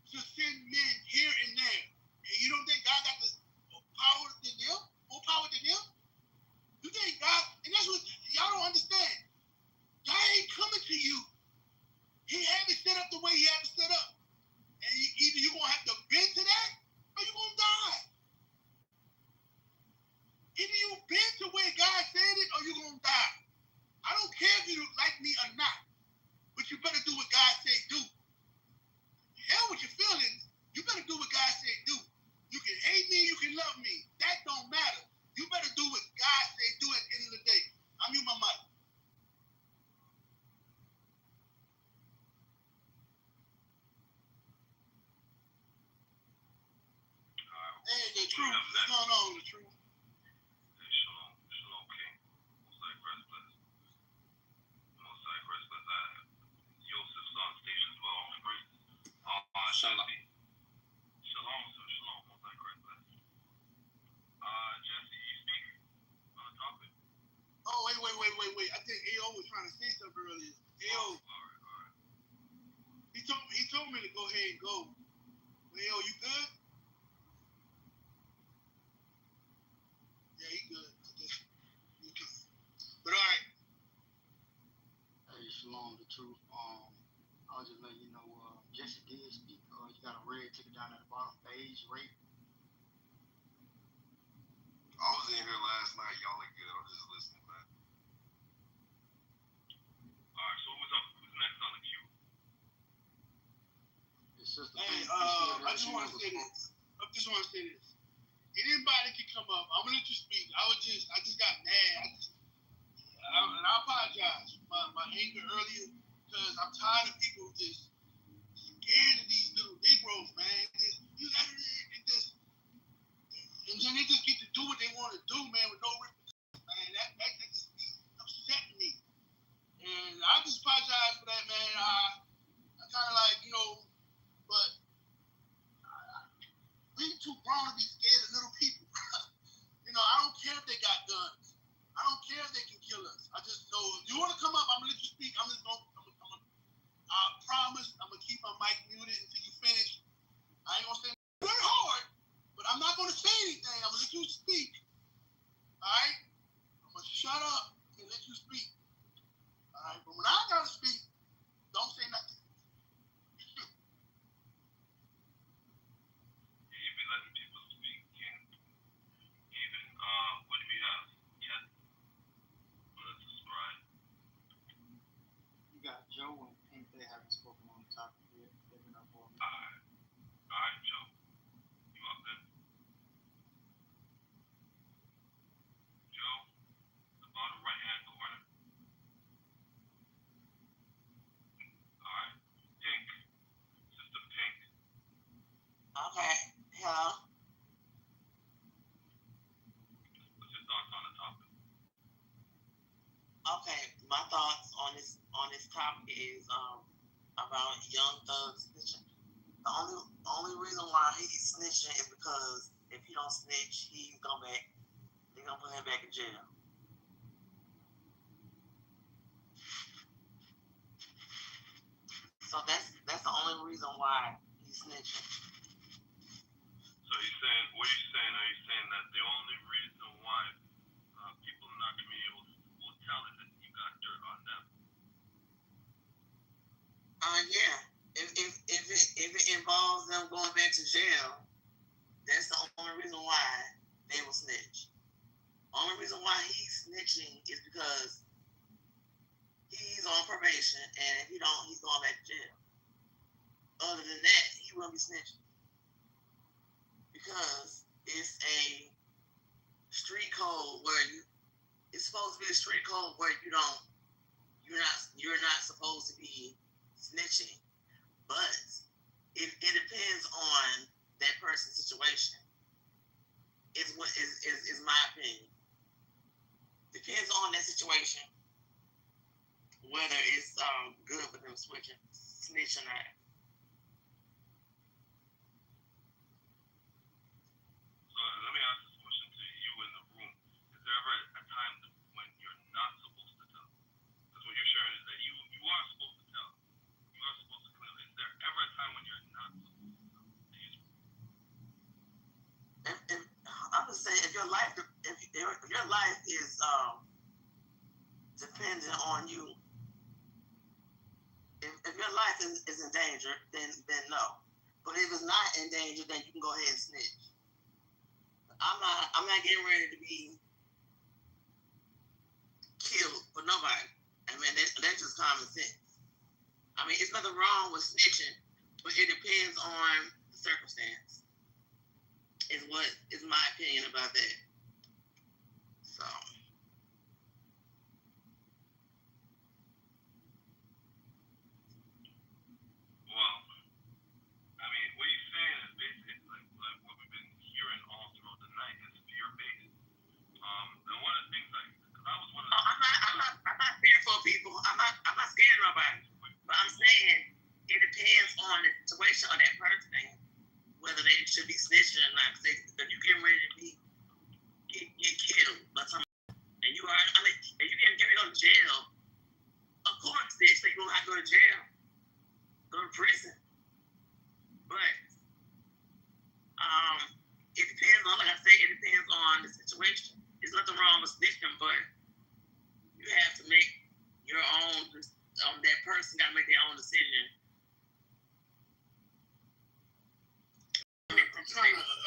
to send men here and there. And you don't think God got the power than them? More power than them? You think God, and that's what y'all don't understand. God ain't coming to you. He had it set up the way he had it set up. And either you're going to have to bend to that, or you're going to die. Either you bend to where God said it, or you're going to die. I don't care if you like me or not, but you better do what God said do. Hell with your feelings, you better do what God said do. You can hate me, you can love me. That don't matter. You better do what God said do at the end of the day. I'm you, my mic. Hey, the truth. What's going on, the truth? Hey, shalom, King. Most High Christ bless. Most High Christ bless. Joseph's on station 12 on grace. Shalom. Shalom, sir. Shalom, Most High Christ bless. Jesse, you speak on the topic? Oh, wait. I think AO was trying to say something earlier. AO. All right. He told me to go ahead and go. AO, you good? Yeah, he good. But all right. Hey, shalom, the truth. I was just letting you know, Jesse did speak. You got a red ticket down at the bottom, beige, rate. I was in here last night. Y'all are good. I'm just listening, man. All right, so who's next on the queue? It's Sister Hey, I just want to say this. Anybody can come up. I'm gonna let you speak. I just got mad. And I apologize for my anger earlier because I'm tired of people just scared of these little Negroes, man. And then they just get to do what they want to do, man, with no repercussions, man. That just upset me. And I just apologize for that, man. I kind of like, but we too grown to be scared of little people. I don't care if they got guns. I don't care if they can kill us. I just know if you want to come up, I'm gonna let you speak. I promise I'm gonna keep my mic muted until you finish. I ain't gonna say very hard, but I'm not gonna say anything. I'm gonna let you speak. All right? I'm gonna shut up and let you speak. All right? But when I gotta speak, don't say nothing. You be letting people speak, King. Even, what do we have? Yes. Let's subscribe. You got Joe and Pink. They haven't spoken on the topic yet. They've been up all All right, Joe. You up there? Joe, the bottom right-hand corner. All right. Pink. Sister Pink. Okay. Hello. What's your thoughts on the topic? Okay. My thoughts on this topic is about Young Thug snitching. The only reason why he's snitching is because if he don't snitch, they're gonna put him back in jail. So that's the only reason why he's snitching. So he's saying, what are you saying? Are you saying that the only reason why people in our community will tell it that you got dirt on them? Yeah. If it involves them going back to jail, that's the only reason why they snitching is because he's on probation, and if he don't, he's going back to jail. Other than that, he won't be snitching because it's a street code where it's supposed to be a street code where you're not supposed to be snitching, but it depends on that person's situation. Is my opinion. Depends on that situation whether it's good for them snitching or not. So let me ask this question to you in the room. Is there ever a time when you're not supposed to tell? Because what you're sharing is that you are supposed to tell. You are supposed to clear. Is there ever a time when you're not supposed to tell? I'm just saying, if your life is dependent on you, if your life is in danger, then no. But if it's not in danger, then you can go ahead and snitch. I'm not getting ready to be killed for nobody. I mean, that's just common sense. I mean, it's nothing wrong with snitching, but it depends on the circumstance. Is my opinion about that. So. Well, I mean, what you're saying is basically like what we've been hearing all throughout the night is fear-based. And one of the things, because I was one of the... I'm not fearful of people. I'm not scared of nobody. But I'm saying it depends on the situation of that person, whether they should be snitching or not. Because if you getting ready to get killed by somebody, and you are, I mean, if you getting ready to go to jail, of course, snitch, so you don't have to go to jail. Go to prison. But it depends on, like I say, it depends on the situation. There's nothing wrong with snitching, but you have to make your own, that person got to make their own decision. I'm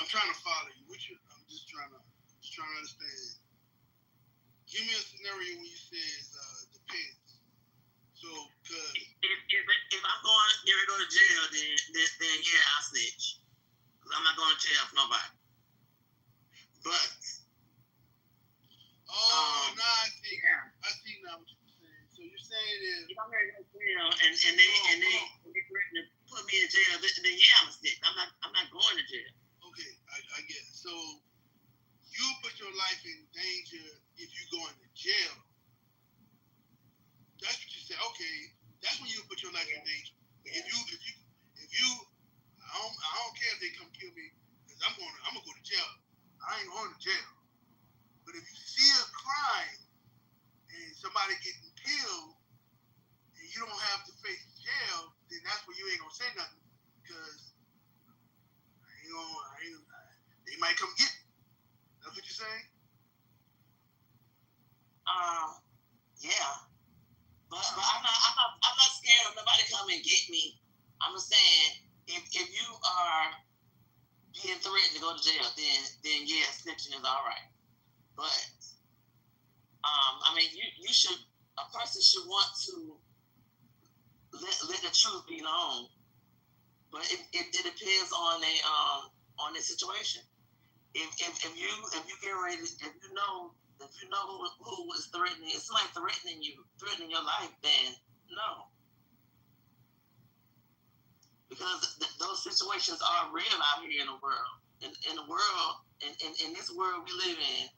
trying to follow you. I'm just trying to understand. Give me a scenario when you say it depends. So, cause if I'm going to go to jail, then yeah, I'll snitch. Because I'm not going to jail for nobody. But I see. Yeah. I see now what you're saying. So you're saying if I'm going to go to jail and they threaten to put me in jail, then yeah, I'm a snitch. I'm not going to jail. Okay, I get it. So you put your life in danger if you go into jail. That's what you say. Okay, that's when you put your life in danger. Yeah. If you, I don't care if they come kill me, because I'm gonna go to jail. I ain't going to jail. But if you see a crime and somebody getting killed and you don't have to face jail, then that's when you ain't gonna say nothing, because they might come get me. That's what you're saying? Yeah. But I'm not scared of nobody come and get me. I'm just saying, if you are being threatened to go to jail, then yeah, snitching is all right. But I mean, a person should want to let the truth be known. But it depends on the situation. If you get ready, if you know who is threatening, it's like threatening your life, then no. Because those situations are real out here in the world. In the world, in this world we live in,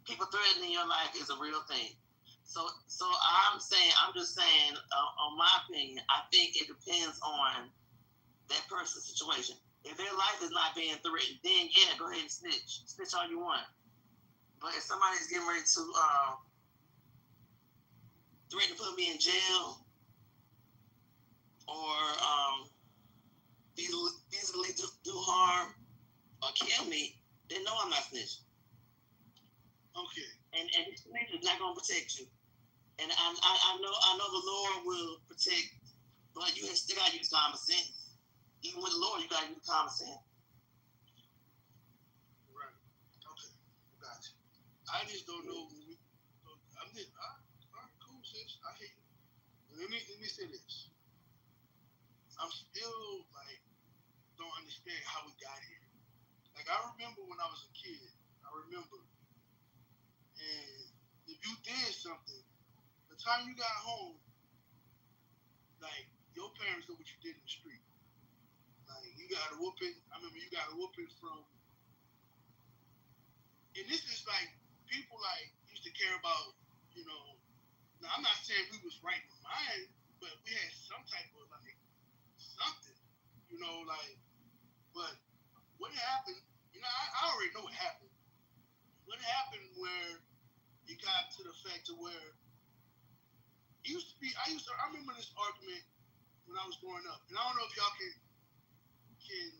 people threatening your life is a real thing. So I'm just saying, on my opinion, I think it depends on that person's situation. If their life is not being threatened, then yeah, go ahead and snitch. Snitch all you want. But if somebody's getting ready to threaten to put me in jail or easily do harm or kill me, then no, I'm not snitching. Okay. And snitch is not gonna protect you. And I know the Lord will protect, but you still gotta use common sense. Even with the Lord, you gotta use common sense. Right. Okay. Gotcha. I just don't know I'm just, all right, cool, sis. I hate you. Let me say this. I'm still like don't understand how we got here. Like I remember when I was a kid. I remember, and if you did something, the time you got home, like your parents know what you did in the street. Like you got a whooping. I remember you got a whooping from, and this is like people like used to care about, you know. Now I'm not saying we was right in mind, but we had some type of like something, you know, like. But what happened? You know, I already know what happened. What happened where it got to the fact to where it used to be. I remember this argument when I was growing up, and I don't know if y'all can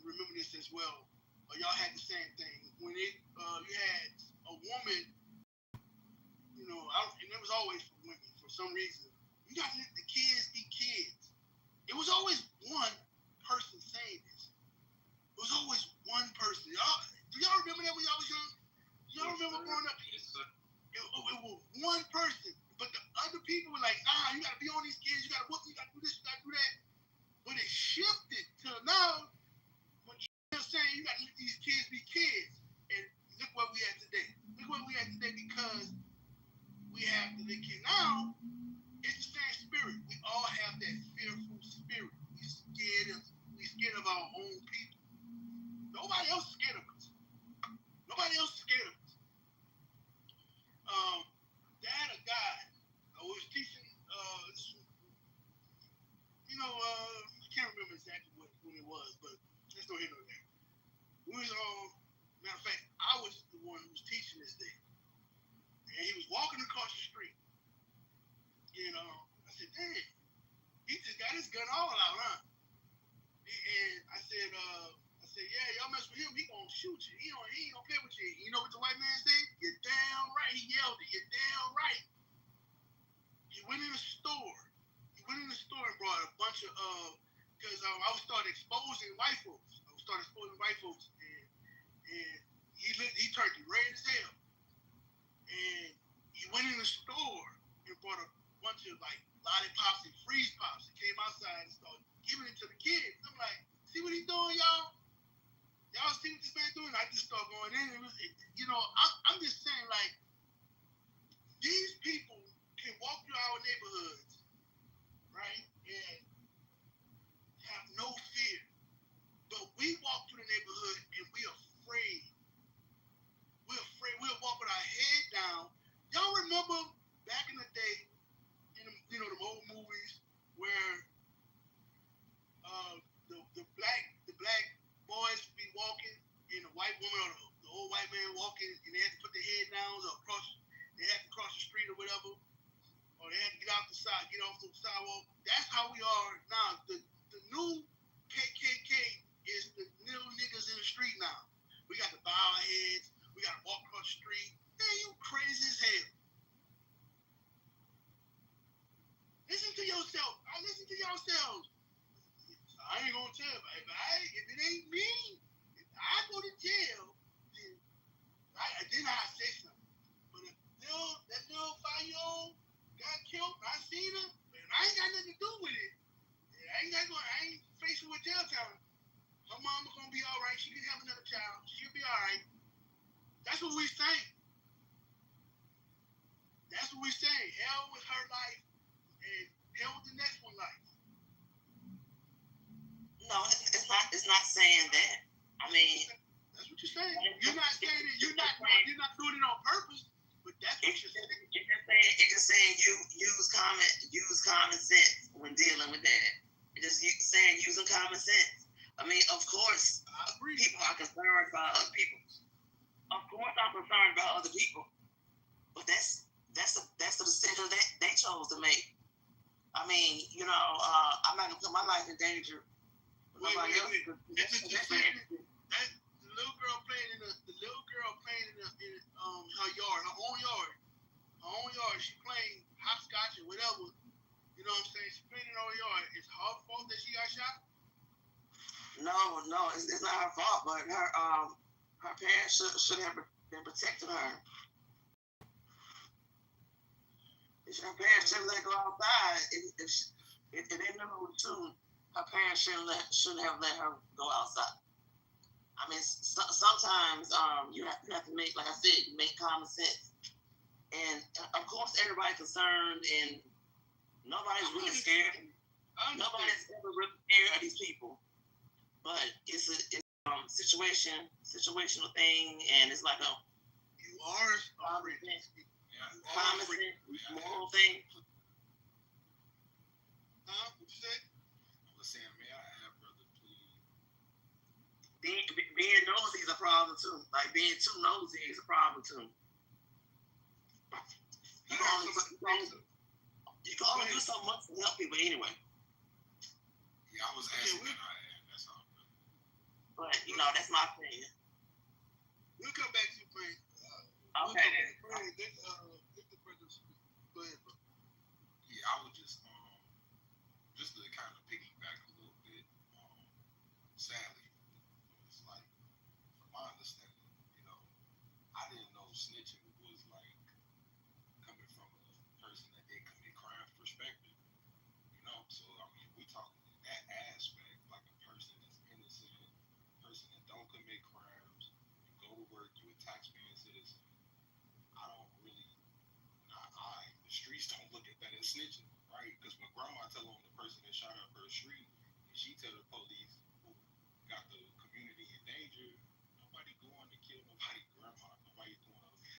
remember this as well, or y'all had the same thing when you had a woman. You know, and it was always for women for some reason. You got to let the kids be kids. It was always one person saying this. It was always one person. Do y'all remember that when y'all was young? Y'all remember growing up? Yes, sir. It was one person, but the other people were like, you got to be on these kids. You got to whoop. You got to do this. You got to do that. But it shifted to now when you're saying you got to let these kids be kids. And look what we at today. Look what we at today because we have to let kids. Now, it's the same spirit. We all have that fearful spirit. We scared of our own people. Nobody else is scared of us. Nobody else is scared of us. They had a guy who was teaching, I can't remember exactly when it was, but let's go here or there. We was matter of fact, I was the one who was teaching this day. And he was walking across the street. You know, I said, dang, he just got his gun all out, huh? And I said, yeah, y'all mess with him, he gonna shoot you. He ain't gonna play with you. You know what the white man said? You're damn right. He yelled it. You're damn right. He went in the store. And brought a bunch of, because I was starting exposing white folks. And he turned red as hell. And he went in the store and brought a bunch of like lollipops and freeze pops. He came outside and started giving it to the kids. I'm like, see what he's doing, y'all? Y'all see what this man doing? I just started going in. I'm just saying, like, these people can walk through our neighborhoods, right, and have no fear. But we walk through the neighborhood and we're afraid. We'll walk with our head down. Y'all remember back in the day, in the old movies where the black boys would be walking and the white woman or the old white man walking and they had to put their head down or they had to cross the street or whatever, or they had to get off the sidewalk. That's how we are now. The new KKK is the new niggas in the street now. We got to bow our heads. We got to walk across the street. Man, you crazy as hell. Listen to yourself. Listen to yourselves. I ain't gonna tell. If it ain't me, if I go to jail, then I say something. But if that little 5-year-old got killed, I seen her, man, I ain't got nothing to do with it. I ain't facing with jail time. Her mama gonna be all right. She can have another child. She'll be all right. That's what we say. Hell with her life and hell with the next one life. No, it's not saying that. I mean, that's what you're saying. You're not saying it. You're not doing it on purpose. But that's what you're saying. It's just saying use common sense when dealing with that. It's just saying using common sense. I mean, of course, people are concerned about other people. Of course, I'm concerned about other people. But that's the decision that they chose to make. I mean, I'm not gonna put my life in danger. Wait. That's the little girl playing in her yard, her own yard. She playing hopscotch or whatever. You know what I'm saying? She playing in her own yard. It's her fault that she got shot? No, it's not her fault. But her parents should have been protecting her. Her parents shouldn't let her go outside. If they knew her was two, her parents shouldn't have let her go outside. I mean, sometimes you have to make, like I said, make common sense. And of course, everybody's concerned, and nobody's really scared. Nobody's ever really scared of these people. But it's a situational thing, and it's like a common sense, moral thing. What you say? I was saying, may I have, brother, please? Being nosy is a problem too. Like being too nosy is a problem too. You can only do so much to help people anyway. Yeah, I was asking that. That's all. But that's my opinion. We'll come back to you, Frank. Okay. Go ahead, bro. Yeah, I would just to kind of piggyback a little bit. Sadly, it's like, from my understanding, I didn't know snitching was like coming from a person that did commit crimes perspective. So I mean, we talking in that aspect, like a person that's innocent, a person that don't commit crimes, you go to work, you a taxpaying citizen. The streets don't look at that as snitching, right? Because when grandma tell on the person that shot up her street, and she tell the police who got the community in danger, nobody going to kill nobody, grandma. Nobody going